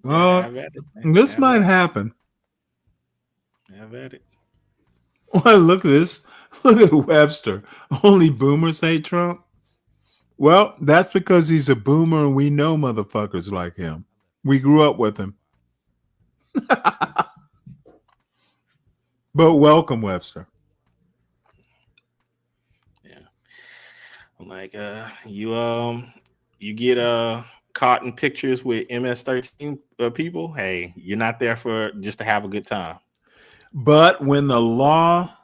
Well, Have at it, man. this Have might at it. happen. Have at it. Well, look at this. Look at Webster. Only boomers hate Trump. Well, that's because he's a boomer and we know motherfuckers like him. We grew up with him. But welcome, Webster. I'm like, you get caught in pictures with MS-13 people. Hey, you're not there for just to have a good time. But when the law,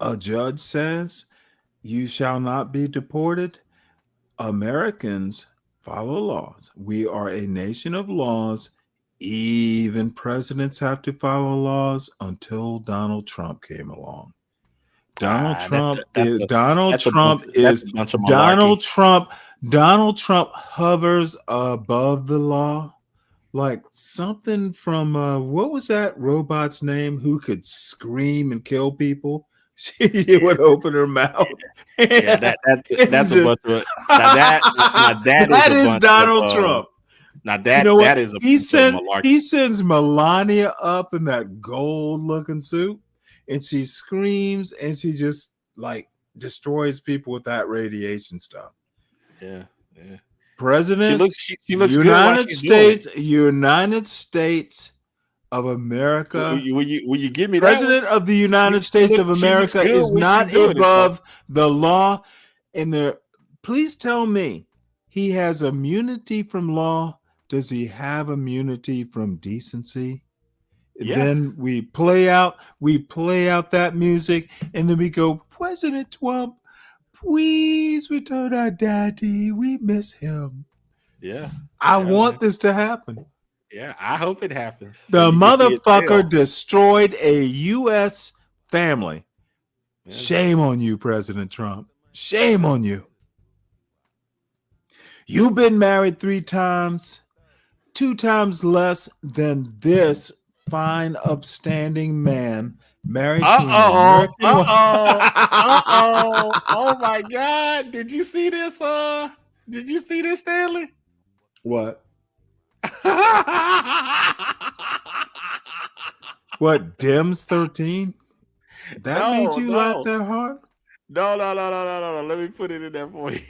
a judge says, you shall not be deported, Americans follow laws. We are a nation of laws. Even presidents have to follow laws until Donald Trump came along. Donald Trump is hovers above the law, like something from what was that robot's name who could scream and kill people? She would open her mouth. Yeah, that's a bunch of that is Donald Trump. Now that is a he bunch of malarkey. He sends Melania up in that gold looking suit, and she screams and she just like destroys people with that radiation stuff. Yeah. President, she looks United good United States of America. Will you give me President of the United States of America is not above the law. And please tell me he has immunity from law. Does he have immunity from decency? Yeah. Then we play out that music, and then we go, President Trump, please return our daddy. We miss him. Yeah. I want this to happen. Yeah, I hope it happens. The motherfucker destroyed a U.S. family. Yeah. Shame on you, President Trump. Shame on you. You've been married 3 times, 2 times less than this fine, upstanding man married to an American woman. Oh my God. Did you see this? Did you see this, Stanley? What? What, Dems 13? That made you laugh that hard? No. Let me put it in there for you.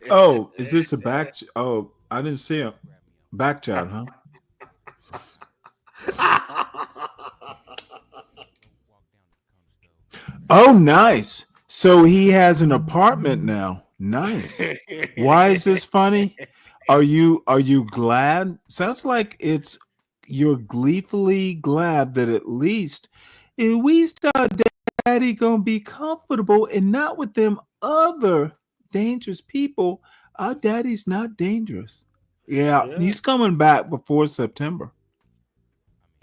Oh, is this a back? Oh, I didn't see him. Back chat, huh? Oh, nice. So he has an apartment now. Nice. Why is this funny? Are you glad? Sounds like you're gleefully glad that at least our daddy gonna be comfortable and not with them other dangerous people. Our daddy's not dangerous. Yeah. He's coming back before September.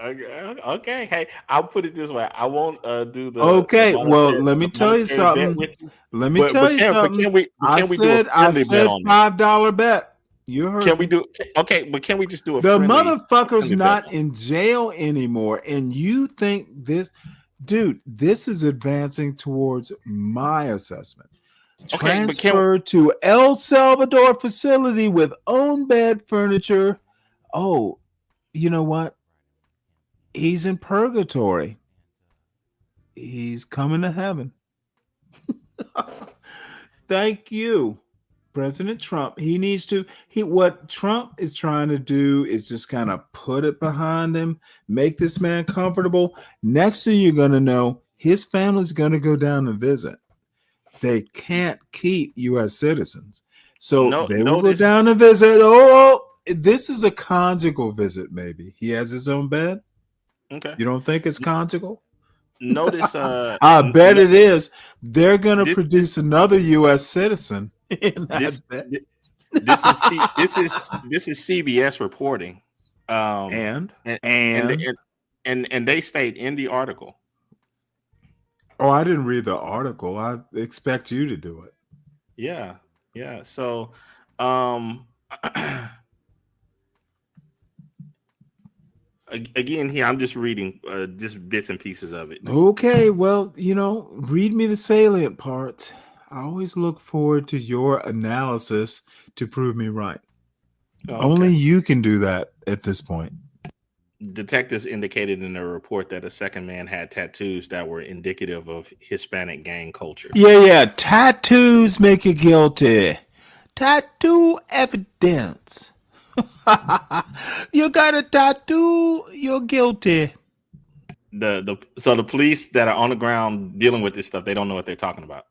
Okay. Hey, I'll put it this way. I won't do the. Okay. Well, let me tell you something. I said $5 bet. You heard Can we me. do okay? But can we just do a The friendly? motherfucker's friendly not bet? in jail anymore, and you think this, dude? This is advancing towards my assessment. Okay, but Transfer to El Salvador facility with own bed furniture. Oh, you know what? He's in purgatory. He's coming to heaven. Thank you, President Trump. He needs to. What Trump is trying to do is just kind of put it behind him, make this man comfortable. Next thing you're gonna know, his family's gonna go down and visit. They can't keep U.S. citizens, so No, they will go notice. down and visit. Oh, this is a conjugal visit. Maybe he has his own bed. Okay. You don't think it's conjugal? Notice. I bet it is. They're gonna This produce another U.S. citizen in that this bed. this is CBS reporting. And and they state in the article. Oh, I didn't read the article. I expect you to do it. Yeah. So, again, here I'm just reading just bits and pieces of it. Okay, well, read me the salient parts. I always look forward to your analysis to prove me right. Oh, Only you can do that at this point. Detectives indicated in their report that a second man had tattoos that were indicative of Hispanic gang culture. Yeah. Tattoos make you guilty. Tattoo evidence. You got a tattoo, you're guilty. So the police that are on the ground dealing with this stuff, they don't know what they're talking about.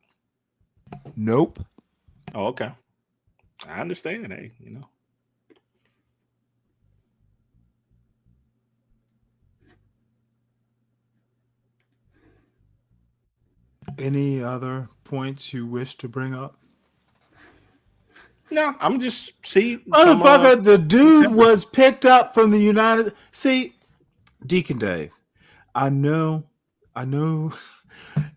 Nope. Oh, okay. I understand. Hey, Any other points you wish to bring up? No, I'm just motherfucker. The dude was picked up from the United. See, Deacon Dave, I know.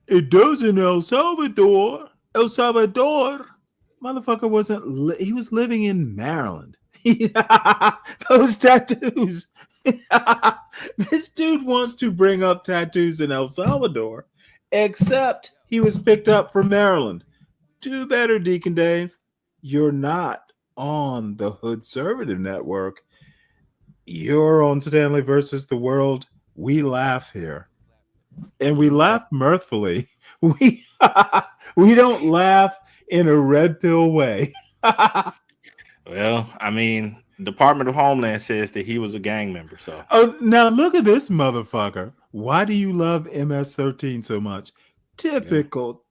It does in El Salvador. Motherfucker wasn't. He was living in Maryland. Those tattoos. This dude wants to bring up tattoos in El Salvador, except he was picked up from Maryland. Do better, Deacon Dave. You're not on the Hoodservative Network. You're on Stanley versus the World. We laugh here. And we laugh mirthfully. We don't laugh in a red pill way. Well, I mean, Department of Homeland says that he was a gang member. So now look at this motherfucker. Why do you love MS-13 so much? Typical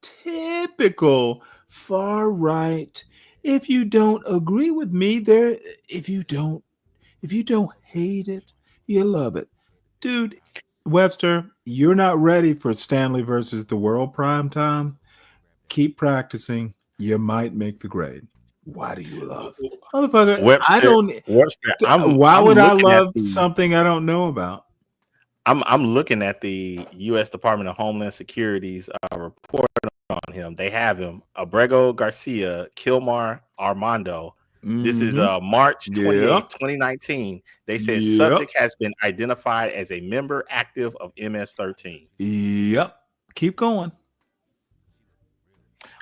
far right. If you don't agree with me, if you don't hate it, you love it. Dude, Webster, you're not ready for Stanley versus the World prime time. Keep practicing. You might make the grade. Why do you love it? Motherfucker, why would I love something I don't know about? I'm looking at the U.S. Department of Homeland Security's report on him. They have him, Abrego Garcia, Kilmar Armando. This is March 28, 2019. They said subject has been identified as a member active of MS-13. Yep. Keep going.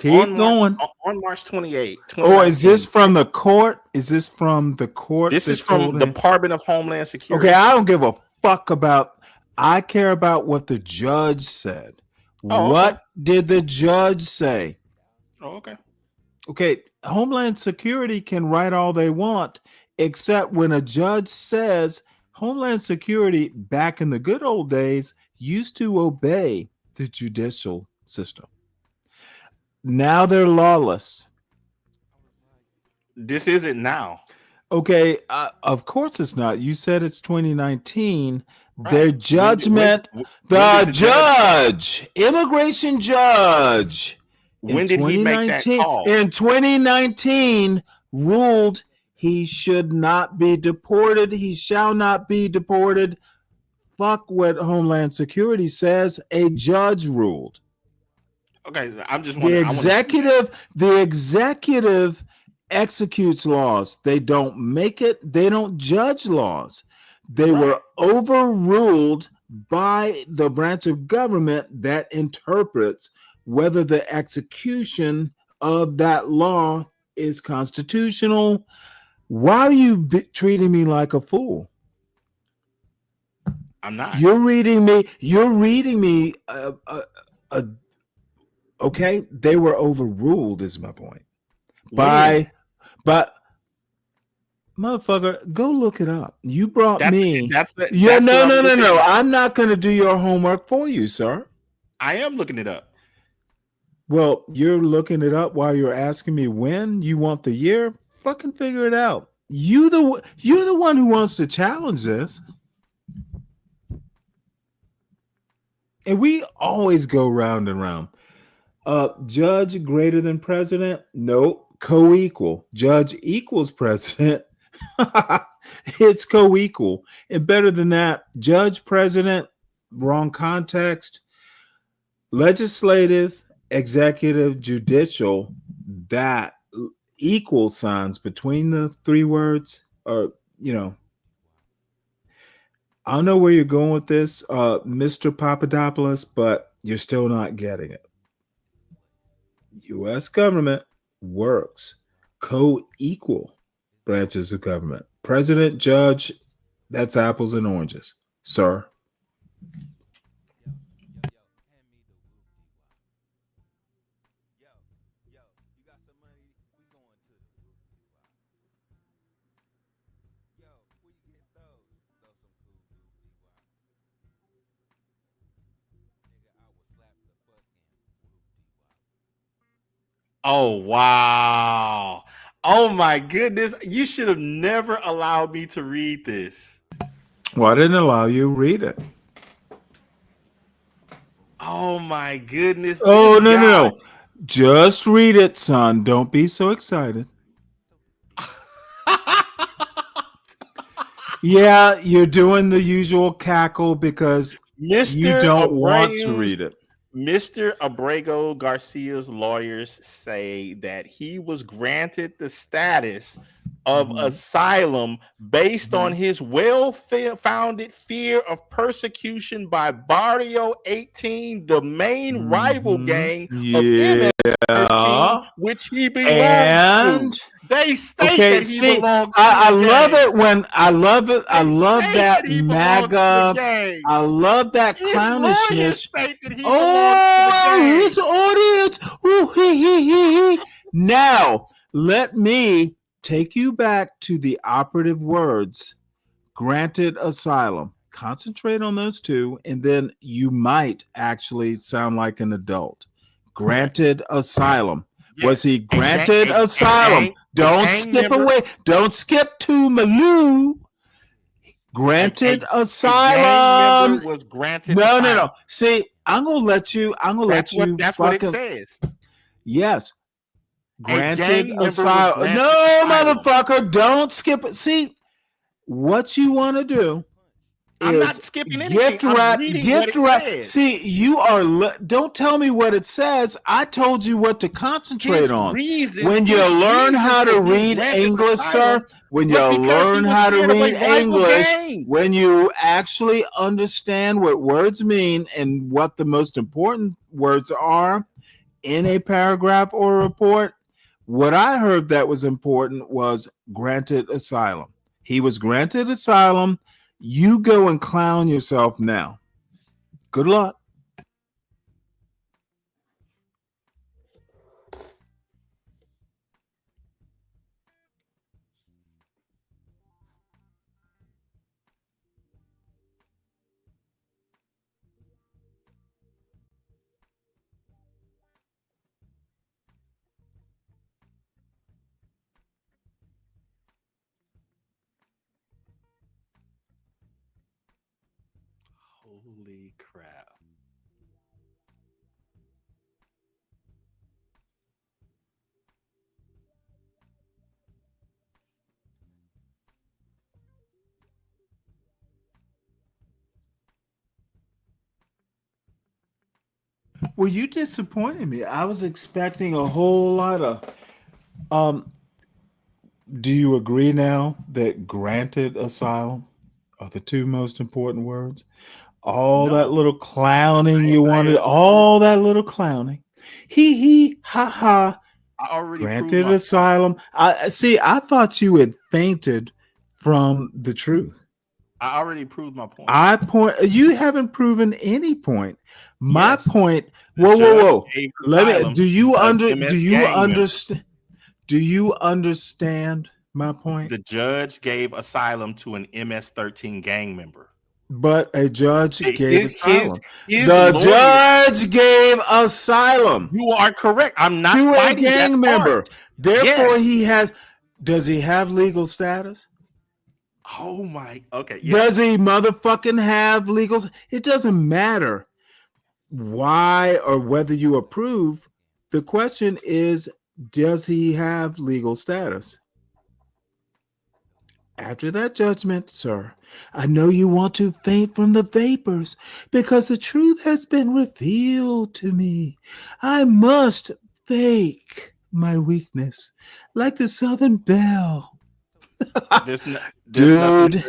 On March 28. Oh, is this from the court? This is from Department of Homeland Security. Okay, I don't give a fuck about. I care about what the judge said. What did the judge say? Oh, okay. Okay, Homeland Security can write all they want, except when a judge says Homeland Security back in the good old days used to obey the judicial system. Now they're lawless. This isn't now. Okay, of course it's not. You said it's 2019. Right. Their judgment, immigration judge, when did he make that call? In 2019, ruled he should not be deported. He shall not be deported. Fuck what Homeland Security says. A judge ruled. Okay, I'm just wondering. The executive executes laws. They don't make it. They don't judge laws. They were overruled by the branch of government that interprets whether the execution of that law is constitutional. Why are you treating me like a fool? I'm not. You're reading me. Okay, they were overruled. Is my point. But motherfucker, go look it up. You brought me. No. I'm not going to do your homework for you, sir. I am looking it up. Well, you're looking it up while you're asking me when you want the year. Fucking figure it out. You're the one who wants to challenge this. And we always go round and round. Judge greater than president? No, co-equal. Judge equals president. It's co-equal. And better than that, judge, president, wrong context. Legislative, executive, judicial, that equal signs between the three words are, I don't know where you're going with this, Mr. Papadopoulos, but you're still not getting it. U.S. government works co-equal branches of government. President, judge, that's apples and oranges, sir. Oh, wow. Oh, my goodness. You should have never allowed me to read this. Well, I didn't allow you to read it. Oh, my goodness. Oh, no. Just read it, son. Don't be so excited. Yeah, you're doing the usual cackle because you don't want to read it. Mr. Abrego Garcia's lawyers say that he was granted the status of asylum based on his well-founded fear of persecution by Barrio 18, the main rival gang of MS-13, which he belongs to. They state that he belongs to I love it when I love that MAGA. I love that clownishness. His audience. Ooh, Now, let me take you back to the operative words. Granted asylum. Concentrate on those two, and then you might actually sound like an adult. Granted asylum. Yes. Was he granted asylum? Don't skip away. Don't skip to Malou. Granted asylum. Was granted no. See, I'm gonna let you. That's what it says. Yes. Granted asylum. No, motherfucker. Don't skip it. See, what you want to do. I'm not skipping anything. I'm reading what it says. See, you are. Don't tell me what it says. I told you what to concentrate on. When you learn how to read English, sir. When you learn how to read English, when you actually understand what words mean and what the most important words are in a paragraph or a report, what I heard that was important was granted asylum. He was granted asylum. You go and clown yourself now. Good luck. Holy crap. Well, you disappointed me. I was expecting a whole lot of do you agree now that granted asylum are the two most important words? All that little clowning you wanted, all that little clowning. He, ha ha. I already Granted asylum. I see. I thought you had fainted from the truth. I already proved my point. You haven't proven any point. My Yes. point. The Whoa. judge gave Let me. asylum Do you to an MS gang member. understand? Do you understand my point? The judge gave asylum to an MS-13 gang member. But a judge gave asylum. His The lawyer- judge gave asylum. You are correct. I'm not to a fighting gang that member. part. Therefore, Yes. Does he have legal status? Oh my. Okay. Does he motherfucking have legal? It doesn't matter why or whether you approve. The question is, does he have legal status? After that judgment, sir, I know you want to faint from the vapors because the truth has been revealed to me. I must fake my weakness like the Southern Belle. Dude,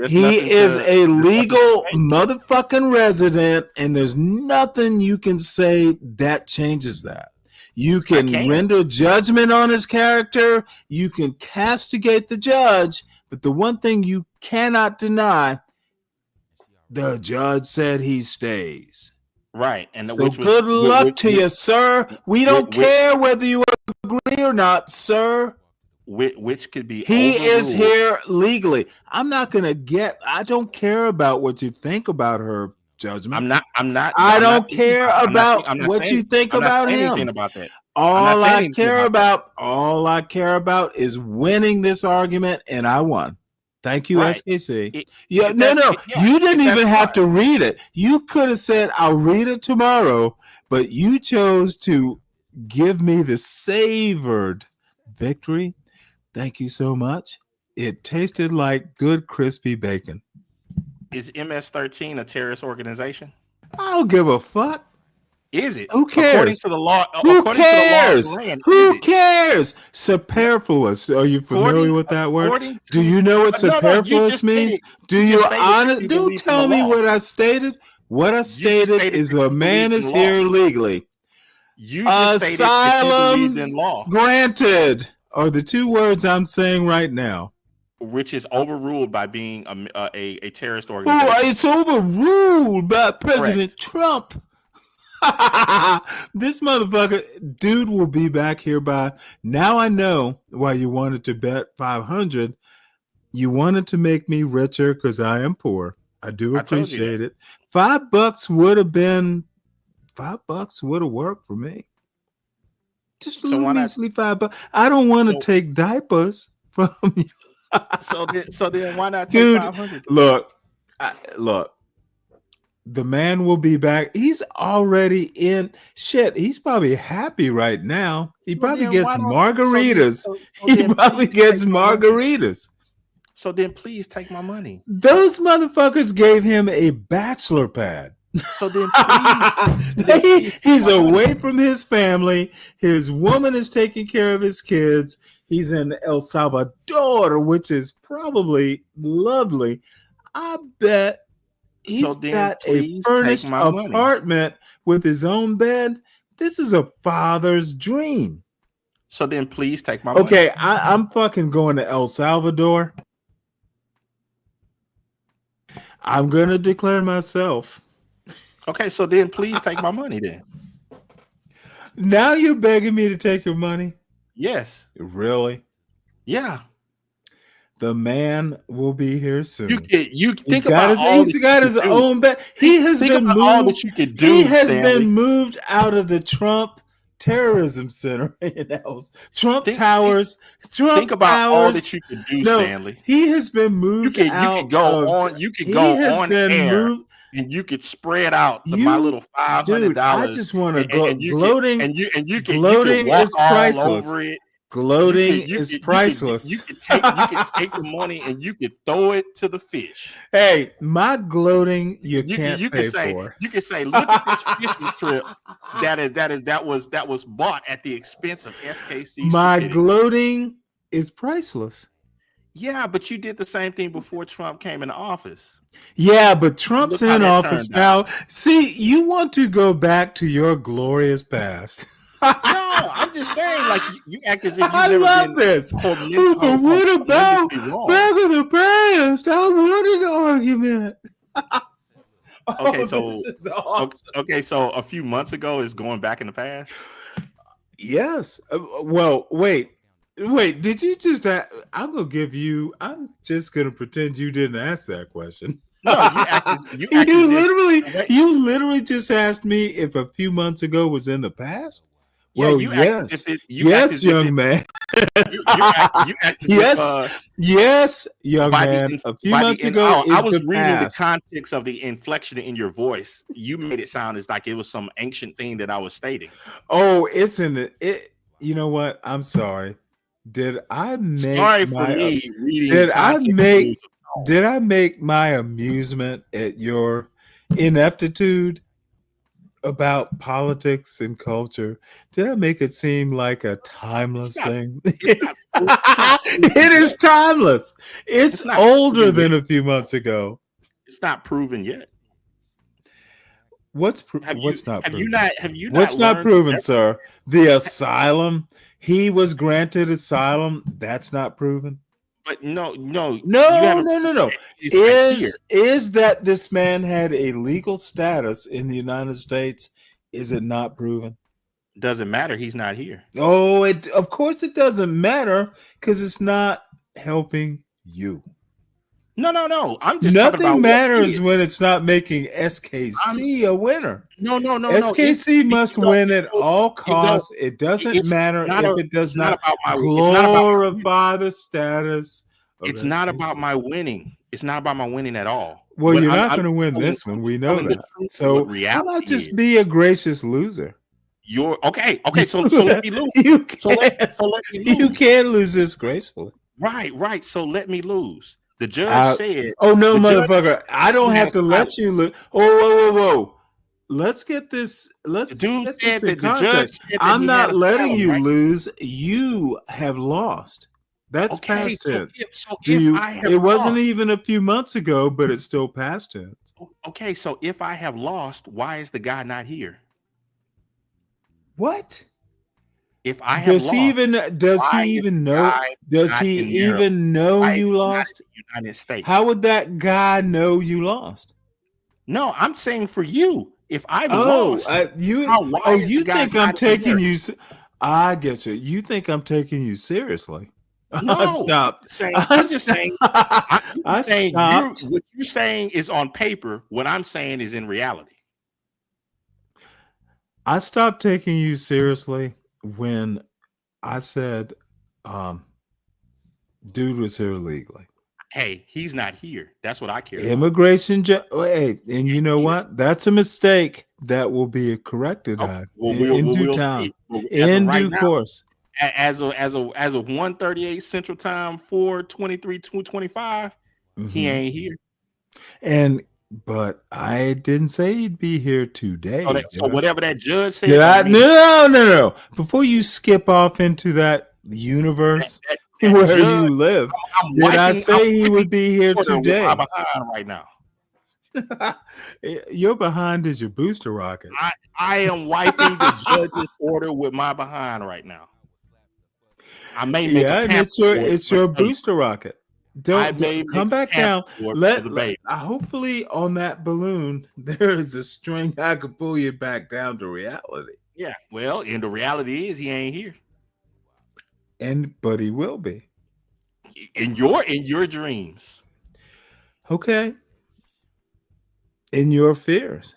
he is a legal motherfucking resident, and there's nothing you can say that changes that. You can render judgment on his character, you can castigate the judge, but the one thing you cannot deny, the judge said he stays. Right. And So good luck to you, sir. We don't care whether you agree or not, sir. Which could be He is overruled. here legally. I don't care about what you think about her judgment. I don't care about what you think about him. About that. All I care about is winning this argument, and I won. Thank you, Right. SKC. You didn't even have to read it. You could have said, I'll read it tomorrow, but you chose to give me the savored victory. Thank you so much. It tasted like good crispy bacon. Is MS-13 a terrorist organization? I don't give a fuck. Is it? Who cares? According to the law. Who according cares? To the law of the land, Who cares? Superfluous. Are you familiar with that word? Do you know what No, you superfluous just means? stated- Do you you just stated honest? you Don't believe in tell the me law. what I stated. What I stated is the man believe is in the law. here legally. You just stated that you believed in law, granted are the two words I'm saying right now. which is overruled by being a terrorist Oh, organization. it's overruled by President Trump. This motherfucker, dude, will be back here by now. I know why you wanted to bet 500. You wanted to make me richer because I am poor. I do I told you appreciate it. $5 would have been $5 would have worked for me. Just a So little why not- measly $5. I don't want to take diapers from you. So then why not take Dude, 500? look. The man will be back. He's already in shit. He's probably happy right now. He probably then gets why don't- margaritas. so He then probably please gets take my money. margaritas. So then please take my money. Those motherfuckers gave him a bachelor pad. So then please He's away from his family. His woman is taking care of his kids. He's in El Salvador, which is probably lovely. I bet he's then got a please take furnished my money. apartment with his own bed. This is a father's dream. So then please take my money. Okay, I'm fucking going to El Salvador. I'm going to declare myself. Okay, so then please take my money then. Now you're begging me to take your money? Yes. Really? Yeah. The man will be here soon. You think he's about all he's that got you his could do. own bed. He has Think been about moved. all that you could do, He has Stanley. been moved out of the Trump Terrorism Center in Trump Towers. Trump Think about Towers. all that you could do, Stanley. He has been moved. You could go on. You could go on air, and you could spread out my little $500. Dude, I just want to go. Gloating, you could gloating walk is all priceless. over it. Gloating is priceless. You could take the money and you could throw it to the fish. Hey, my gloating you can't you pay could say for. you could say, look at this fishing trip that was bought at the expense of SKC. My stupidity. gloating is priceless. Yeah, but you did the same thing before Trump came into office. Yeah, but Trump's Look how in that office turned out. now. See, you want to go back to your glorious past. No, I'm just saying, like you act as if you've I never love been this. Oh, but what about horrendously wrong. back in the past? I won an argument. Okay, Oh, so this is awesome. okay, so a few months ago is going back in the past. Yes. Well, wait. Did you just? I'm gonna give you. I'm just gonna pretend you didn't ask that question. No, you literally just asked me if a few months ago was in the past. Yeah, Well, you yes, act as if yes, young man. You act as yes, young man. A few months ago I is was the reading past. the context of the inflection in your voice. You made it sound as like it was some ancient thing that I was stating. Oh, it's in it. You know what? I'm sorry. Did I make Sorry for my? me reading Did I context make? clues. Did I make my amusement at your ineptitude about politics and culture? Did I make it seem like a timeless thing? It is timeless. It's not older proven than yet. a few months ago. It's not proven yet. What's not Have proven? you not What's not learned proven, that- sir? The asylum. He was granted asylum. That's not proven. But no. No. It's Is that this man had a legal status in the United States? Is it not proven? Doesn't matter. He's not here. Oh, of course it doesn't matter because it's not helping you. No. I'm just talking Nothing about matters when it's not making SKC a winner. No. SKC must win at all costs. It doesn't matter if it does not glorify the status. It's not about my winning. It's not about my winning at all. Well, you're not going to win this one. We know that. So how about just be a gracious loser? You're okay. So let me lose. You can't lose this gracefully. Right. So let me lose. The judge said, "Oh no, motherfucker! I don't have to let you lose." Oh, whoa! Let's get this. Let's get this in context. I'm not letting you lose. You have lost. That's past tense. It wasn't even a few months ago, but it's still past tense. Okay, so if I have lost, why is the guy not here? What? If I have lost, does he even know? Does he even know you lost? United States. How would that guy know you lost? No, I'm saying for you. If I've lost, you think I'm taking you? I get you. You think I'm taking you seriously? No, stop. I'm just saying. Stopped. What you're saying is on paper. What I'm saying is in reality. I stopped taking you seriously when I said, dude was here illegally. Hey, he's not here. That's what I care about. Immigration and you know what? That's a mistake that will be corrected in due time. In due course. As of 1:38 Central Time, 4:23, 2:25, he ain't here. But I didn't say he'd be here today. So whatever that judge said. Did I? No. Before you skip off into that universe where judge, you live, did I say he would be here today? I'm behind right now. Your behind is your booster rocket. I am wiping the judge's order with my behind right now. I may make it's your booster rocket. Don't come back down. Hopefully on that balloon there is a string I could pull you back down to reality. Yeah, well, and the reality is he ain't here. But he will be in your dreams. Okay. In your fears,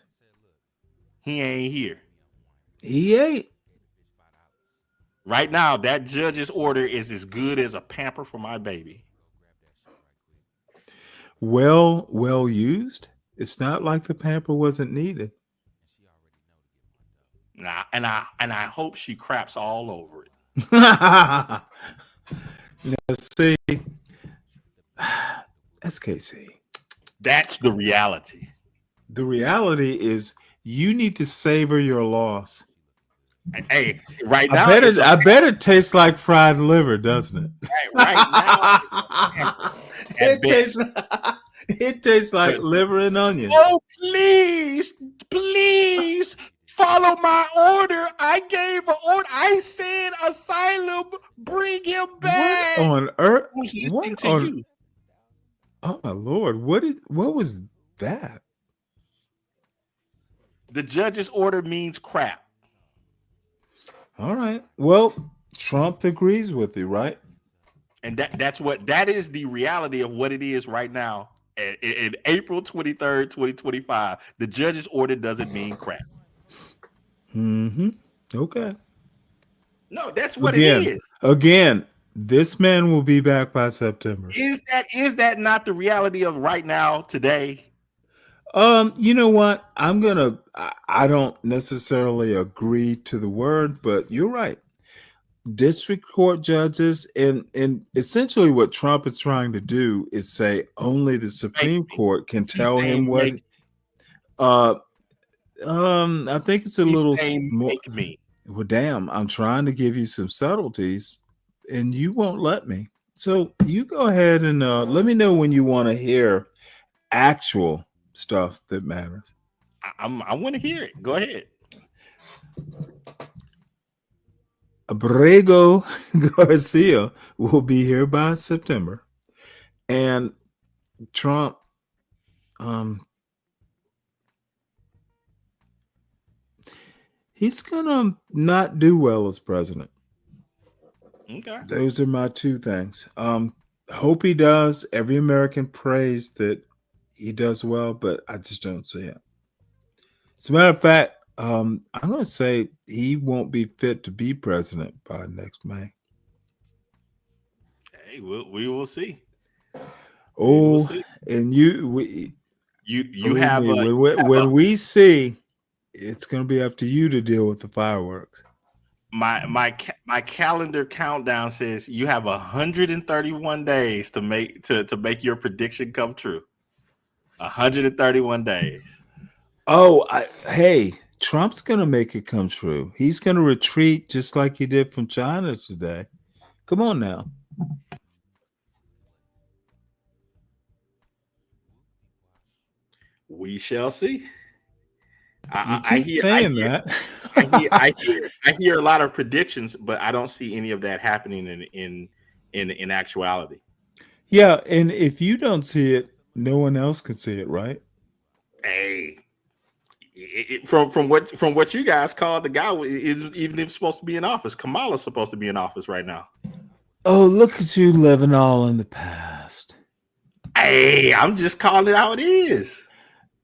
he ain't here. He ain't. Right now, that judge's order is as good as a pamper for my baby. Well used. It's not like the pamper wasn't needed. Nah, and I hope she craps all over it. See, SKC. That's the reality. The reality is you need to savor your loss. Hey, right I now bet it's it. a I bet it tastes like fried liver, doesn't it? right now at It best. tastes. It tastes like But liver and onions. oh, please follow my order. I gave an order. I said asylum, bring him What back. on earth? Who's listening What to on? you? Oh my lord! What was that? The judge's order means crap. All right. Well, Trump agrees with you, right? And that is the reality of what it is right now. In April 23rd, 2025, the judge's order doesn't mean crap. Mm-hmm. Okay. No, that's what it is. Again, this man will be back by September. Is that not the reality of right now, today? You know what? I don't necessarily agree to the word, but you're right. District court judges and essentially what Trump is trying to do is say only the Supreme Court can tell him what I think it's a He's little saying more. make me. Well, damn, I'm trying to give you some subtleties and you won't let me. So you go ahead and let me know when you want to hear actual stuff that matters. I want to hear it. Go ahead. Abrego Garcia will be here by September. And Trump, he's gonna not do well as president. Okay. Those are my two things. Hope he does. Every American prays that he does well, but I just don't see it. As a matter of fact, I'm going to say he won't be fit to be president by next May. Hey, we will see. Oh, and you have when we see, it's going to be up to you to deal with the fireworks. My calendar countdown says you have 131 days to make your prediction come true. 131 days. Oh, hey, Trump's going to make it come true. He's going to retreat just like he did from China today. Come on now. We shall see. I hear a lot of predictions, but I don't see any of that happening in actuality. Yeah, and if you don't see it, no one else can see it, right? Hey, from what you guys called, the guy is even if supposed to be in office. Kamala's supposed to be in office right now. Oh, look at you living all in the past. Hey, I'm just calling it how it is.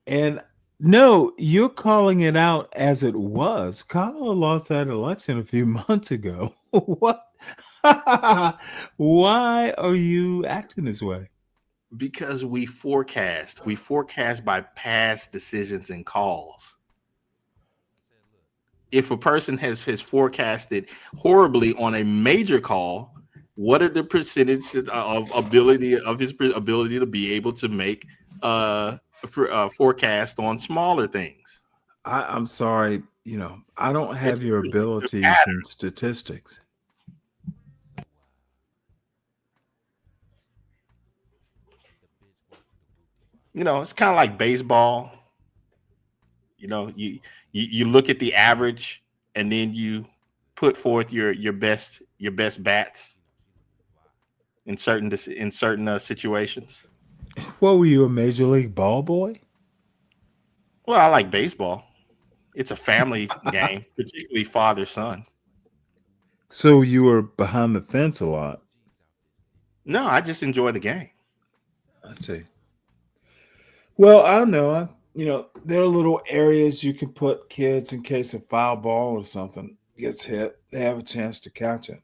And no, you're calling it out as it was. Kamala lost that election a few months ago. What? Why are you acting this way? Because we forecast by past decisions and calls. If a person has forecasted horribly on a major call, what are the percentages of his ability to be able to make forecast on smaller things? I'm sorry, I don't have your abilities and statistics. It's kind of like baseball. You look at the average and then you put forth your best bats in certain situations. What were you, a major league ball boy? Well, I like baseball. It's a family game, particularly father-son. So you were behind the fence a lot. No, I just enjoy the game. I see. Well, I don't know. There are little areas you can put kids in case a foul ball or something gets hit. They have a chance to catch it.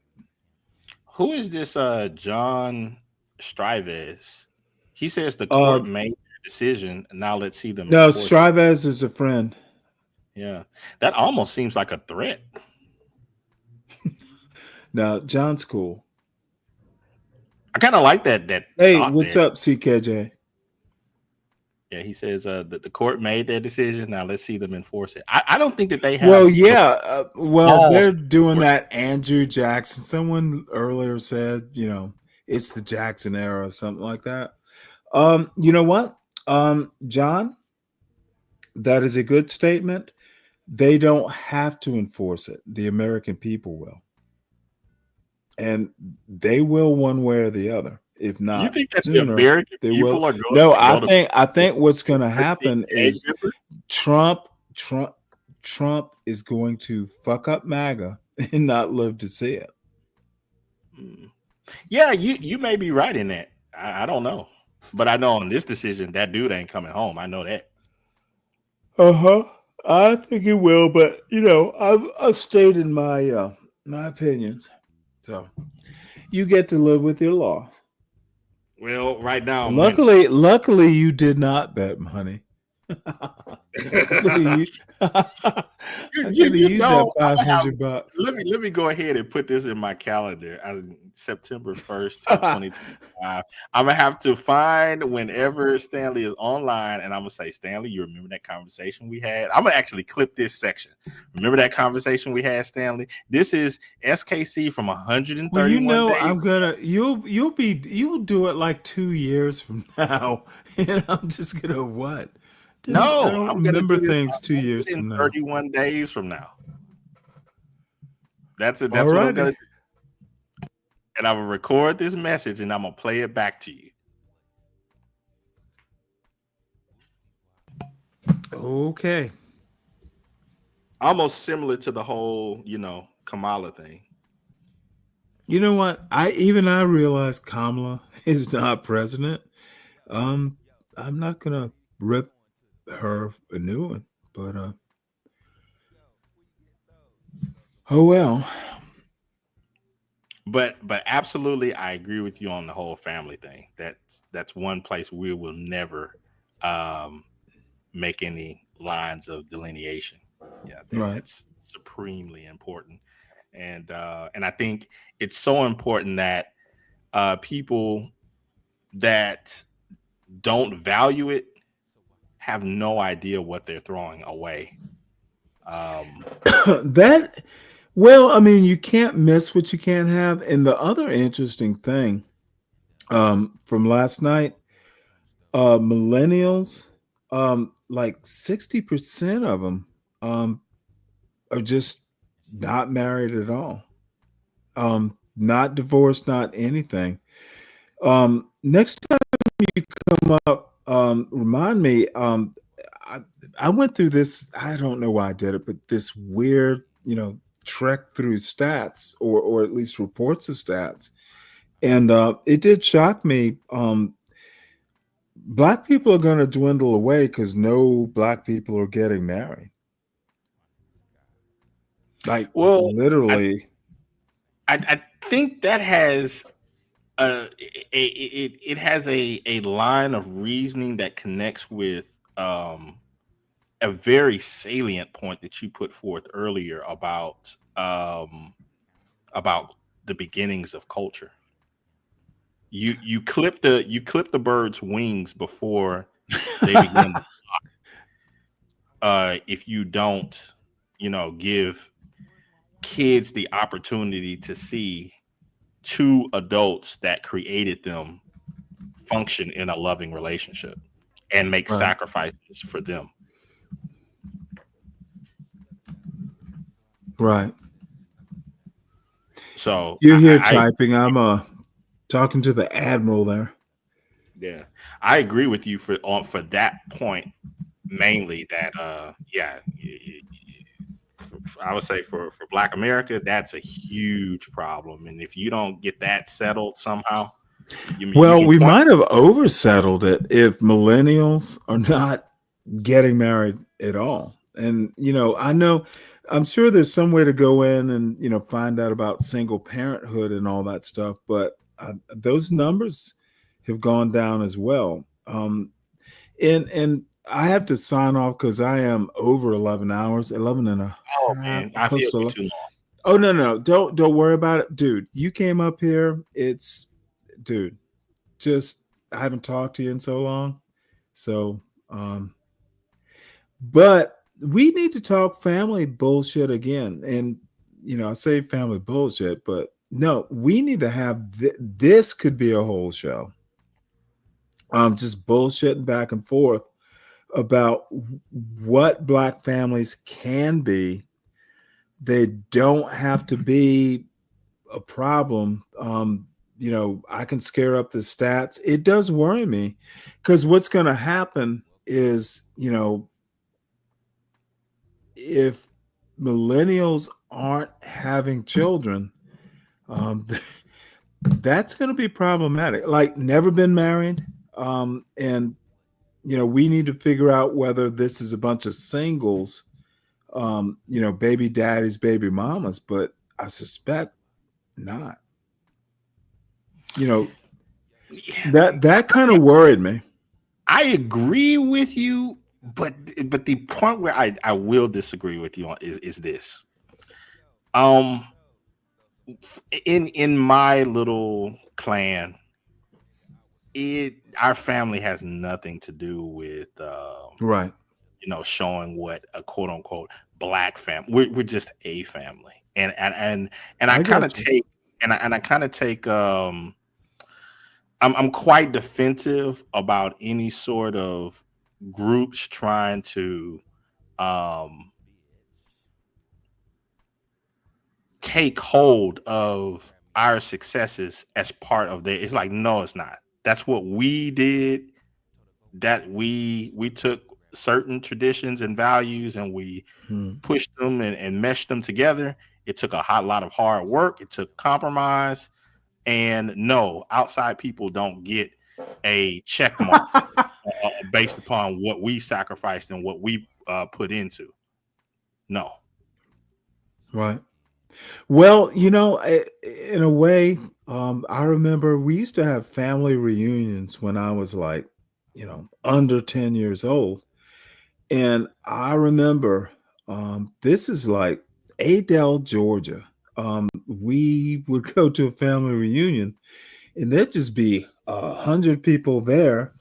Who is this John Strives? He says the court made a decision. Now let's see them. No, Strives is a friend. Yeah. That almost seems like a threat. No, John's cool. I kind of like that. Hey, what's up, CKJ? Yeah, he says that the court made their decision. Now let's see them enforce it. I don't think that they have. Well, yeah. They're balls doing that. Andrew Jackson. Someone earlier said, it's the Jackson era or something like that. You know what, John? That is a good statement. They don't have to enforce it. The American people will. And they will one way or the other. If not You think that the sooner, American they people will. are going No, to go to I think what's going to 13 happen gang is members? Trump is going to fuck up MAGA and not live to see it. Yeah, you may be right in that. I don't know, but I know on this decision that dude ain't coming home. I know that. I think it will, but I've stated my my opinions. So you get to live with your loss. Well, right now I'm Luckily, you did not bet money. winning. I could have used that $500. Let me go ahead and put this in my calendar. September 1st, 2025. I'm gonna have to find whenever Stanley is online, and I'm gonna say, Stanley, you remember that conversation we had? I'm gonna actually clip this section. Remember that conversation we had, Stanley? This is SKC from 131 Well, days. I'm gonna you'll do it like 2 years from now, and I'm just gonna what? No, I don't I'm gonna remember do this things 2 years from now. 31 days from now. That's what I'm gonna do. And I will record this message and I'm gonna play it back to you. Okay. Almost similar to the whole, Kamala thing. You know what? I realize Kamala is not president. I'm not gonna rip her a new one, but oh well. But absolutely, I agree with you on the whole family thing. That's one place we will never make any lines of delineation. Yeah, that's supremely important, and I think it's so important that people that don't value it have no idea what they're throwing away. You can't miss what you can't have. And the other interesting thing from last night, millennials, like 60% of them are just not married at all. Not divorced, not anything. Next time you come up, remind me. I went through this. I don't know why I did it, but this weird, trek through stats or at least reports of stats, and it did shock me. Black people are going to dwindle away because no black people are getting married. Like, literally. I think that has it has a line of reasoning that connects with a very salient point that you put forth earlier about the beginnings of culture. You clip the bird's wings before they begin to fly. If you don't, give kids the opportunity to see two adults that created them function in a loving relationship and make sacrifices for them. Right. So you're here typing. I'm talking to the admiral there. Yeah, I agree with you for that point mainly. That I would say for Black America, that's a huge problem, and if you don't get that settled somehow, we might have oversettled it if millennials are not getting married at all. And I'm sure there's some way to go in and find out about single parenthood and all that stuff, but those numbers have gone down as well. And I have to sign off because I am over 11 hours, 11 and a Oh man, I feel you too long. Oh no, don't worry about it, dude. You came up here. Just I haven't talked to you in so long, so But we need to talk family bullshit again. And, I say family bullshit, but no, we need to have this could be a whole show. Just bullshitting back and forth about what Black families can be. They don't have to be a problem. I can scare up the stats. It does worry me because what's going to happen is, if millennials aren't having children, that's going to be problematic. Like, never been married. And, we need to figure out whether this is a bunch of singles, baby daddies, baby mamas, but I suspect not. That kind of worried me. I agree with you, but the point where I will disagree with you on is this. In my little clan, our family has nothing to do with right. Showing what a quote unquote Black family. We're just a family, and I kind of take I'm quite defensive about any sort of groups trying to take hold of our successes as part of their. It's like, no, it's not. That's what we did. That we took certain traditions and values and we pushed them and meshed them together. It took a lot of hard work. It took compromise. And no, outside people don't get a check mark based upon what we sacrificed and what we put into. No. Right. Well, in a way, I remember we used to have family reunions when I was like, under 10 years old. And I remember this is like Adel, Georgia. We would go to a family reunion and there'd just be 100 people there.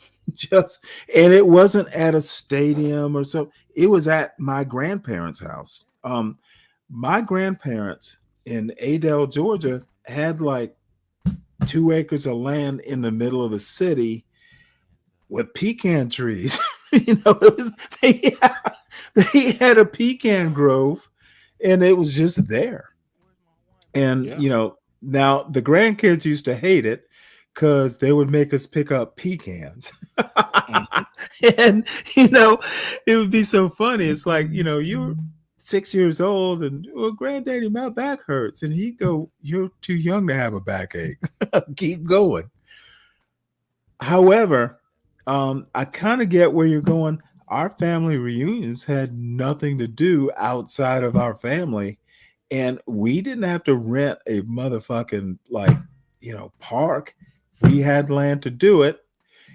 And it wasn't at a stadium or so. It was at my grandparents' house. My grandparents in Adel, Georgia had like 2 acres of land in the middle of the city with pecan trees. They had a pecan grove and it was just there. And, now the grandkids used to hate it because they would make us pick up pecans. And, it would be so funny. It's like, you're 6 years old and, well, granddaddy, my back hurts. And he'd go, you're too young to have a backache. Keep going. However, I kind of get where you're going. Our family reunions had nothing to do outside of our family. And we didn't have to rent a motherfucking park. We had land to do it.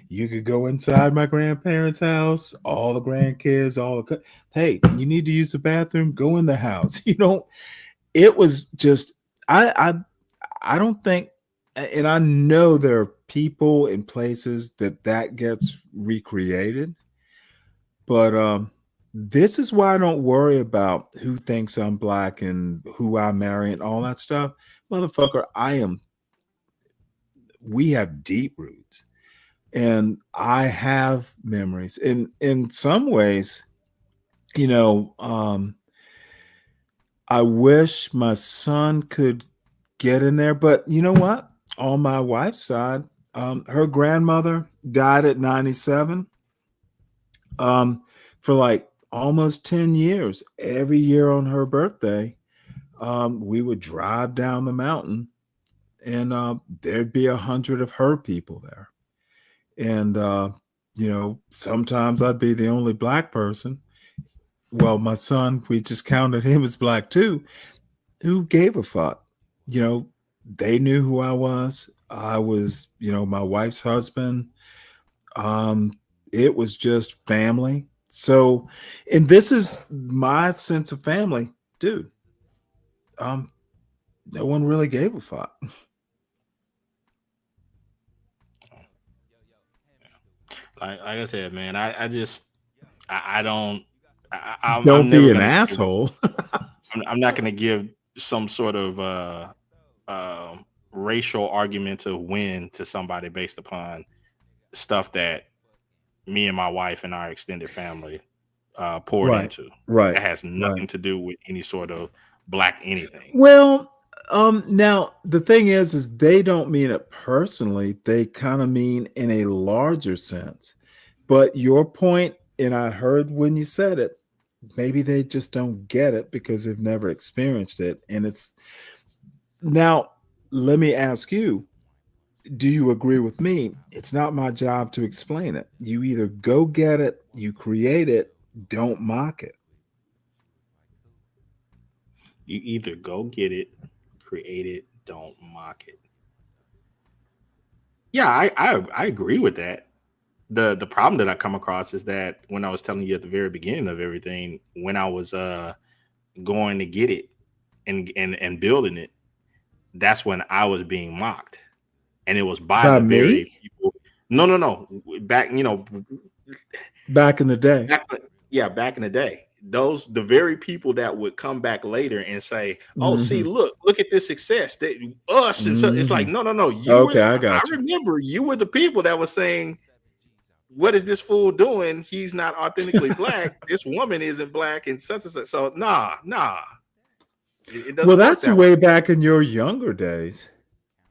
You could go inside my grandparents' house, all the grandkids, hey, you need to use the bathroom, go in the house. It was just, I don't think, and I know there are people in places that gets recreated, but this is why I don't worry about who thinks I'm Black and who I marry and all that stuff. Motherfucker, we have deep roots and I have memories. In some ways, I wish my son could get in there, but you know what? On my wife's side, her grandmother died at 97. For like almost 10 years, every year on her birthday, we would drive down the mountain and there'd be 100 of her people there. And, sometimes I'd be the only Black person. Well, my son, we just counted him as Black too. Who gave a fuck? They knew who I was. I was, my wife's husband. It was just family. So, and this is my sense of family, dude. No one really gave a fuck. Like I said, man, I just I don't I'm Don't be never an gonna asshole. I'm not gonna give some sort of uh racial argument to win to somebody based upon stuff that me and my wife and our extended family poured Right, into. right, That has right. nothing to do with any sort of black anything. Well, now the thing is they don't mean it personally. They kind of mean in a larger sense. But your point, and I heard when you said it, maybe they just don't get it because they've never experienced it. And it's now, let me ask you, do you agree with me? It's not my job to explain it. You either go get it, you create it, don't mock it. You either go get it, create it, don't mock it. Yeah, I agree with that. The problem that I come across is that when I was telling you at the very beginning of everything, when I was going to get it and building it, that's when I was being mocked. And it was by By the very me? people. No. Back, Back in the day. Back in the day. The very people that would come back later and say, "Oh, see, Hmm. look at this success that us," and so it's like, Hmm. no. You were. Okay, I I got you. remember you were the people that was saying, "What is this fool doing? He's not authentically black. This woman isn't black, and such and such." So nah. It Well, doesn't work that's that way. way back in your younger days.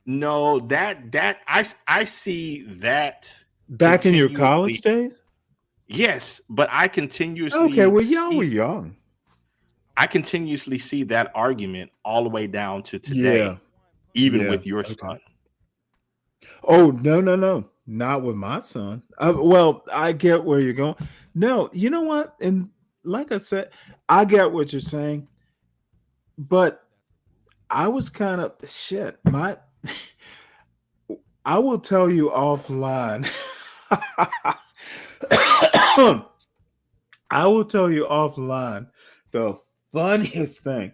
No, that I see that Back in your college continuously. days? Yes, but Okay, well, y'all were young. I continuously see that argument all the way down to Yeah. today, even Yeah. with your Okay. son. Oh, no. Not with my son. Well, I get where you're going. No, you know what? And like I said, I get what you're saying, but I was kind of shit. I will tell you offline. I will tell you offline the funniest thing.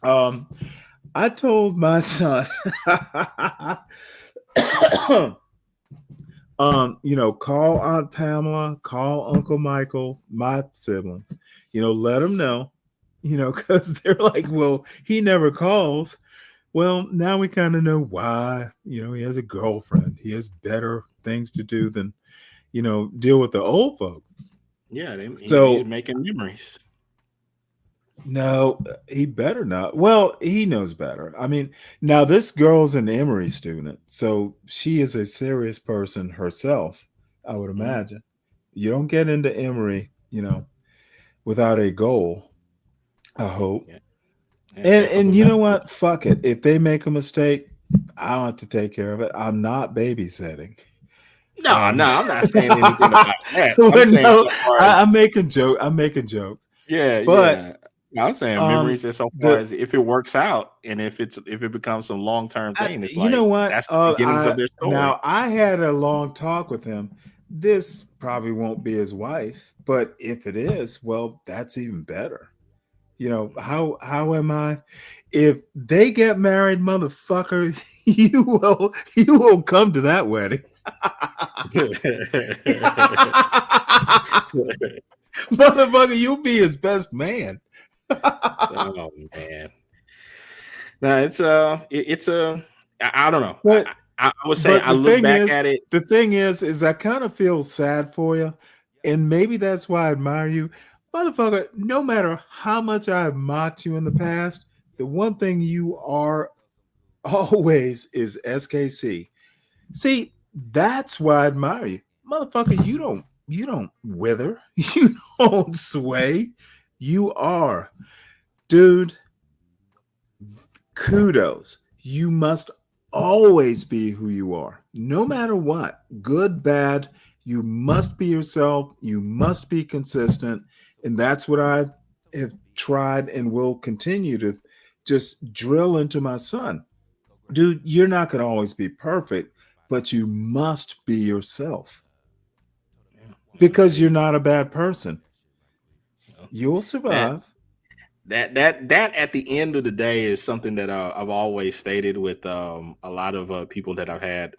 I told my son, call Aunt Pamela, call Uncle Michael, my siblings, let them know, because they're like, well, he never calls. Well, now we kind of know why. He has a girlfriend. He has better things to do than, deal with the old folks. Yeah, he's So making memories. no, he better not. Well, he knows better. I mean, now this girl's an Emory student, so she is a serious person herself, I would imagine. You don't get into Emory, without a goal, I hope. Yeah. And you know what? Fuck it. If they make a mistake, I don't have to take care of it. I'm not babysitting. No, I'm not saying anything about that. I'm Well, saying no, so far as I'm making jokes. yeah. But No, I'm saying memories as so far as if it works out and if it becomes some long-term thing, it's you know like what? that's the beginnings of their story. I had a long talk with him. This probably won't be his wife, but if it is, well, that's even better. How am I? If they get married, motherfucker, you will come to that wedding. Motherfucker, you'll be his best man. Oh man. No, it's I don't know. But I would say I the look thing back is, at it. I kind of feel sad for you, and maybe that's why I admire you, motherfucker. No matter how much I have mocked you in the past, the one thing you are always is SKC. See, that's why I admire you, motherfucker. You don't wither, you don't sway. You are, dude. Kudos. You must always be who you are, no matter what, good, bad. You must be yourself. You must be consistent. And that's what I have tried and will continue to just drill into my son. Dude, you're not going to always be perfect, but you must be yourself because you're not a bad person. You'll survive. That at the end of the day is something that I've always stated with a lot of people that I've had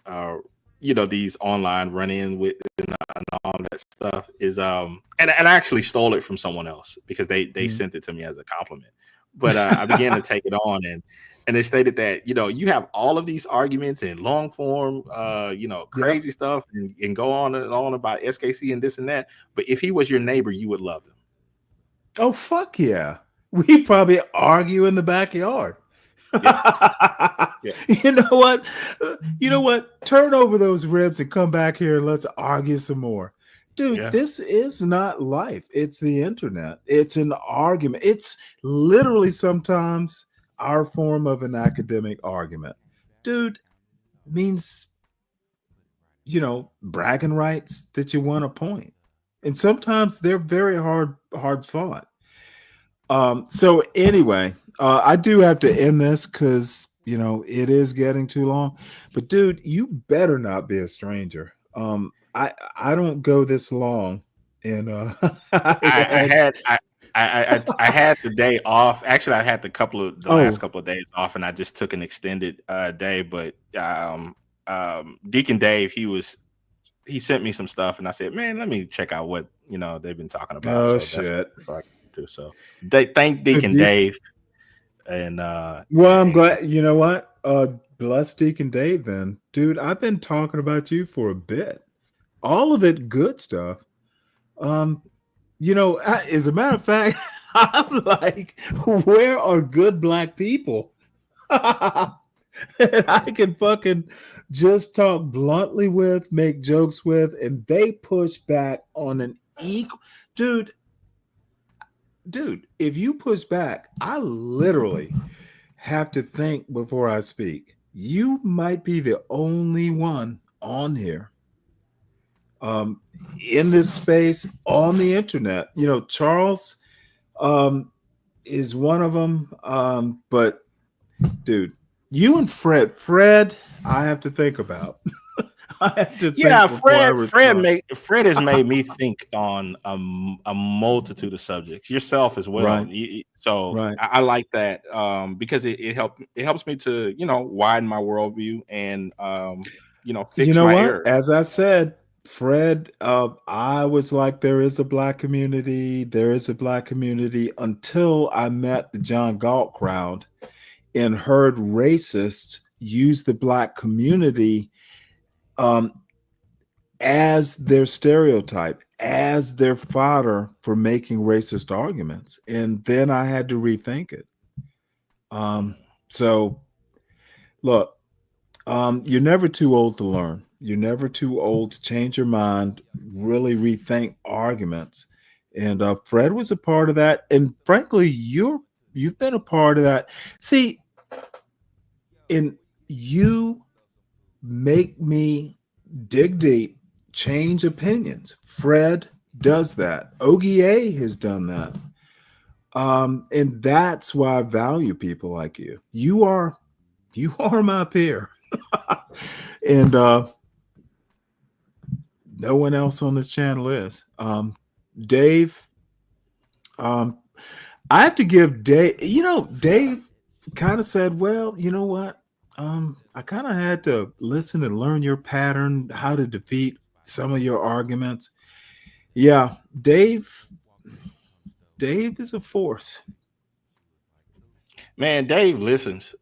these online run-in with and all that stuff is and I actually stole it from someone else because they sent it to me as a compliment. But I began to take it on, and they stated that you have all of these arguments in long form, crazy stuff, and go on and on about SKC and this and that. But if he was your neighbor, you would love him. Oh fuck yeah! We probably argue in the backyard. Yeah. You know what? Turn over those ribs and come back here and let's argue some more. Dude, this is not life. It's the internet. It's an argument. It's literally sometimes our form of an academic argument. Dude, means, bragging rights that you want a point. And sometimes they're very hard fought. So anyway, I do have to end this because it is getting too long. But dude, you better not be a stranger. I don't go this long, and I had the day off. Actually, I had the last couple of days off, and I just took an extended day. But Deacon Dave, he sent me some stuff, and I said, man, let me check out what they've been talking about. Oh, so shit. That's what I do. So thank Deacon Dave. And well, I'm glad. You know what? Bless Deacon Dave then. Dude, I've been talking about you for a bit. All of it good stuff. As a matter of fact, I'm like, where are good black people? And I can fucking just talk bluntly with, make jokes with, and they push back on an equal. Dude, if you push back, I literally have to think before I speak. You might be the only one on here, in this space, on the internet. Charles is one of them. But dude, you and Fred, I have to think about. I have to think Fred has made me think on a multitude of subjects. Yourself as well. Right. I like that because it helps me to widen my worldview and fix my errors. As I said, Fred, I was like, there is a black community. There is a black community until I met the John Galt crowd and heard racists use the black community as their stereotype, as their fodder for making racist arguments. And then I had to rethink it. So look, you're never too old to learn. You're never too old to change your mind, really rethink arguments. And Fred was a part of that. And frankly, you've been a part of that. See, and you make me dig deep, change opinions. Fred does that. Ogie has done that. And that's why I value people like you. You are my peer. And no one else on this channel is. Dave, I have to give Dave, Dave kind of said, well, you know what? I kind of had to listen and learn your pattern, how to defeat some of your arguments. Yeah, Dave is a force. Man, Dave listens.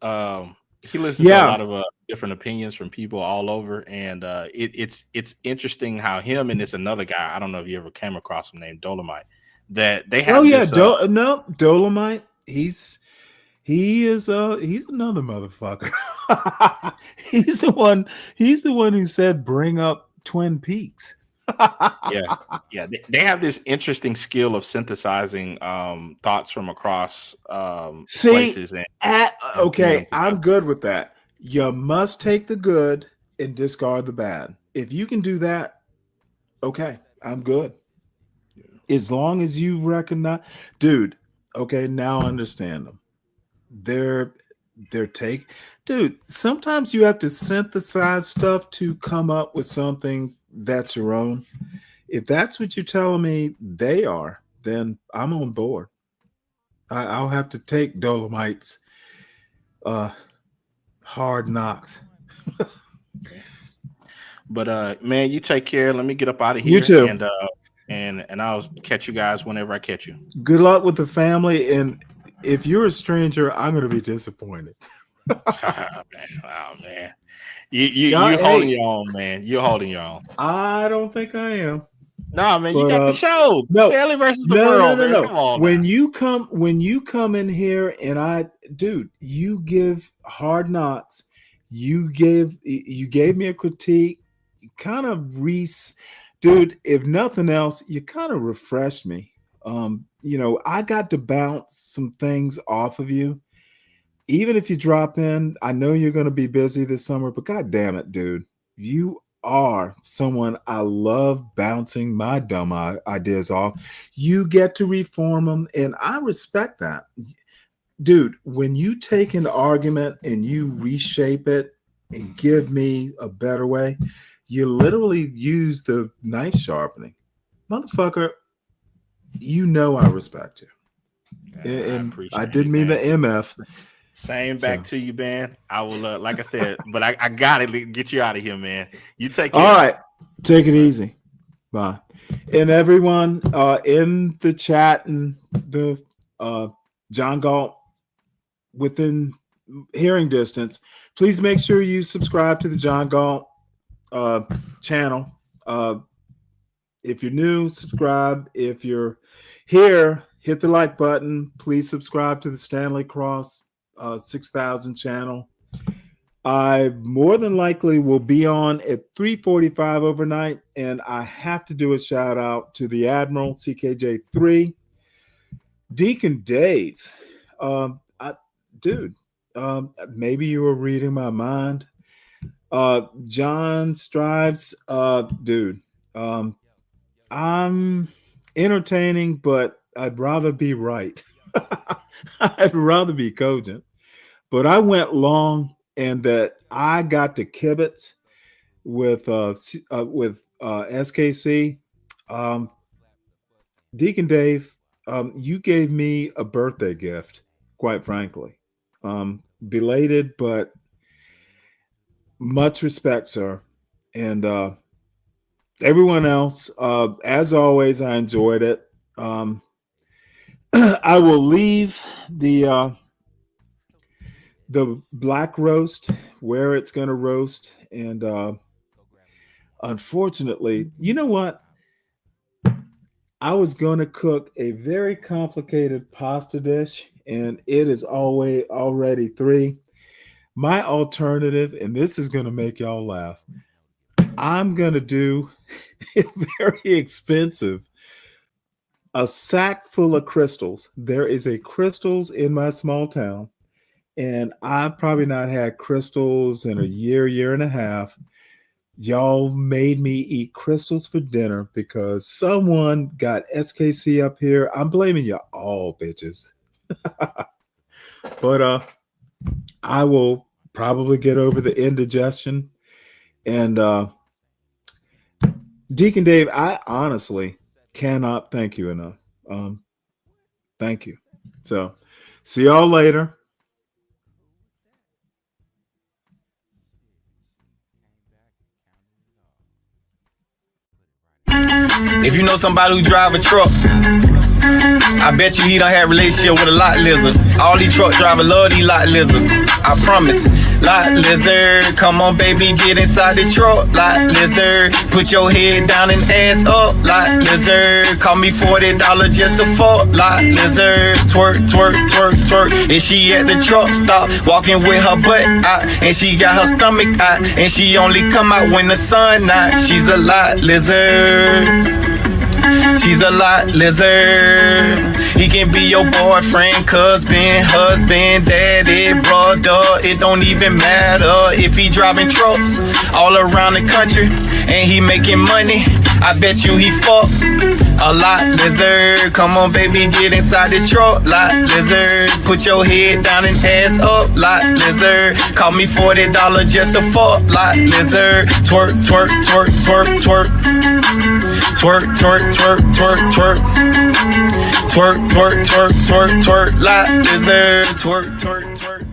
He listens to a lot of different opinions from people all over, and it's interesting how him and it's another guy. I don't know if you ever came across him named Dolomite. That they have. Dolomite. He's another motherfucker. He's the one who said bring up Twin Peaks. Yeah. They have this interesting skill of synthesizing thoughts from across places. I'm good with that. You must take the good and discard the bad. If you can do that, okay, I'm good. As long as you recognize, dude. Okay, now I understand them. Their take, dude. Sometimes you have to synthesize stuff to come up with something that's your own. If that's what you're telling me they are, then I'm on board. I'll have to take Dolomite's hard knocks. But man, you take care. Let me get up out of here. You too. And I'll catch you guys whenever I catch you. Good luck with the family. And if you're a stranger, I'm going to be disappointed. Oh man. You're holding your own, man. You're holding your own. I don't think I am. Nah, man, you got the show. No, Stanley versus the world. No. Come on, when you come in here and you give hard knocks. You gave me a critique. Kind of dude, if nothing else, you kind of refreshed me. I got to bounce some things off of you. Even if you drop in, I know you're going to be busy this summer, but God damn it, dude. You are someone I love bouncing my dumb ideas off. You get to reform them, and I respect that. Dude, when you take an argument and you reshape it and give me a better way, you literally use the knife sharpening. Motherfucker, I respect you. And I didn't mean the MF. Same back to you, man. I will, like I said, but I got to get you out of here, man. You take care. All right. Take it easy. Bye. And everyone in the chat and the John Galt within hearing distance, please make sure you subscribe to the John Galt channel. If you're new, subscribe. If you're here, hit the like button. Please subscribe to the Stanley Cross 6000 channel. I more than likely will be on at 3:45 overnight, and I have to do a shout out to the Admiral CKJ3, Deacon Dave. Maybe you were reading my mind. John Strives, dude. I'm entertaining, but I'd rather be right. I'd rather be cogent. But I went long, and that I got to kibitz with SKC. Deacon Dave, you gave me a birthday gift, quite frankly. Belated, but much respect, sir. And everyone else, as always, I enjoyed it. I will leave the black roast where it's going to roast. And unfortunately, you know what? I was going to cook a very complicated pasta dish, and it is already 3. My alternative, and this is going to make y'all laugh, I'm going to do very expensive, a sack full of crystals. There is a crystals in my small town, and I've probably not had crystals in a year and a half. Y'all made me eat crystals for dinner because someone got SKC up here. I'm blaming you all, bitches. But I will probably get over the indigestion. And Deacon Dave, I honestly cannot thank you enough. Thank you. So see y'all later. If you know somebody who drive a truck, I bet you he done had a relationship with a lot lizard. All these truck drivers love these lot lizards. I promise. Lot lizard, come on baby, get inside the truck. Lot lizard, put your head down and ass up. Lot lizard, call me $40 just to fuck. Lot lizard, twerk, twerk, twerk, twerk. And she at the truck stop, walking with her butt out, and she got her stomach out, and she only come out when the sun out. She's a lot lizard. She's a lot lizard. He can be your boyfriend, cousin, husband, daddy, brother. It don't even matter if he driving trucks all around the country and he making money. I bet you he fuck a lot lizard. Come on, baby, get inside the truck. Lot lizard. Put your head down and ass up. Lot lizard. Call me $40 just to fuck. Lot lizard. Twerk, twerk, twerk, twerk, twerk. Twerk, twerk, twerk, twerk, twerk. Twerk, twerk, twerk, twerk, twerk. Lot lizard. Twerk, twerk, twerk.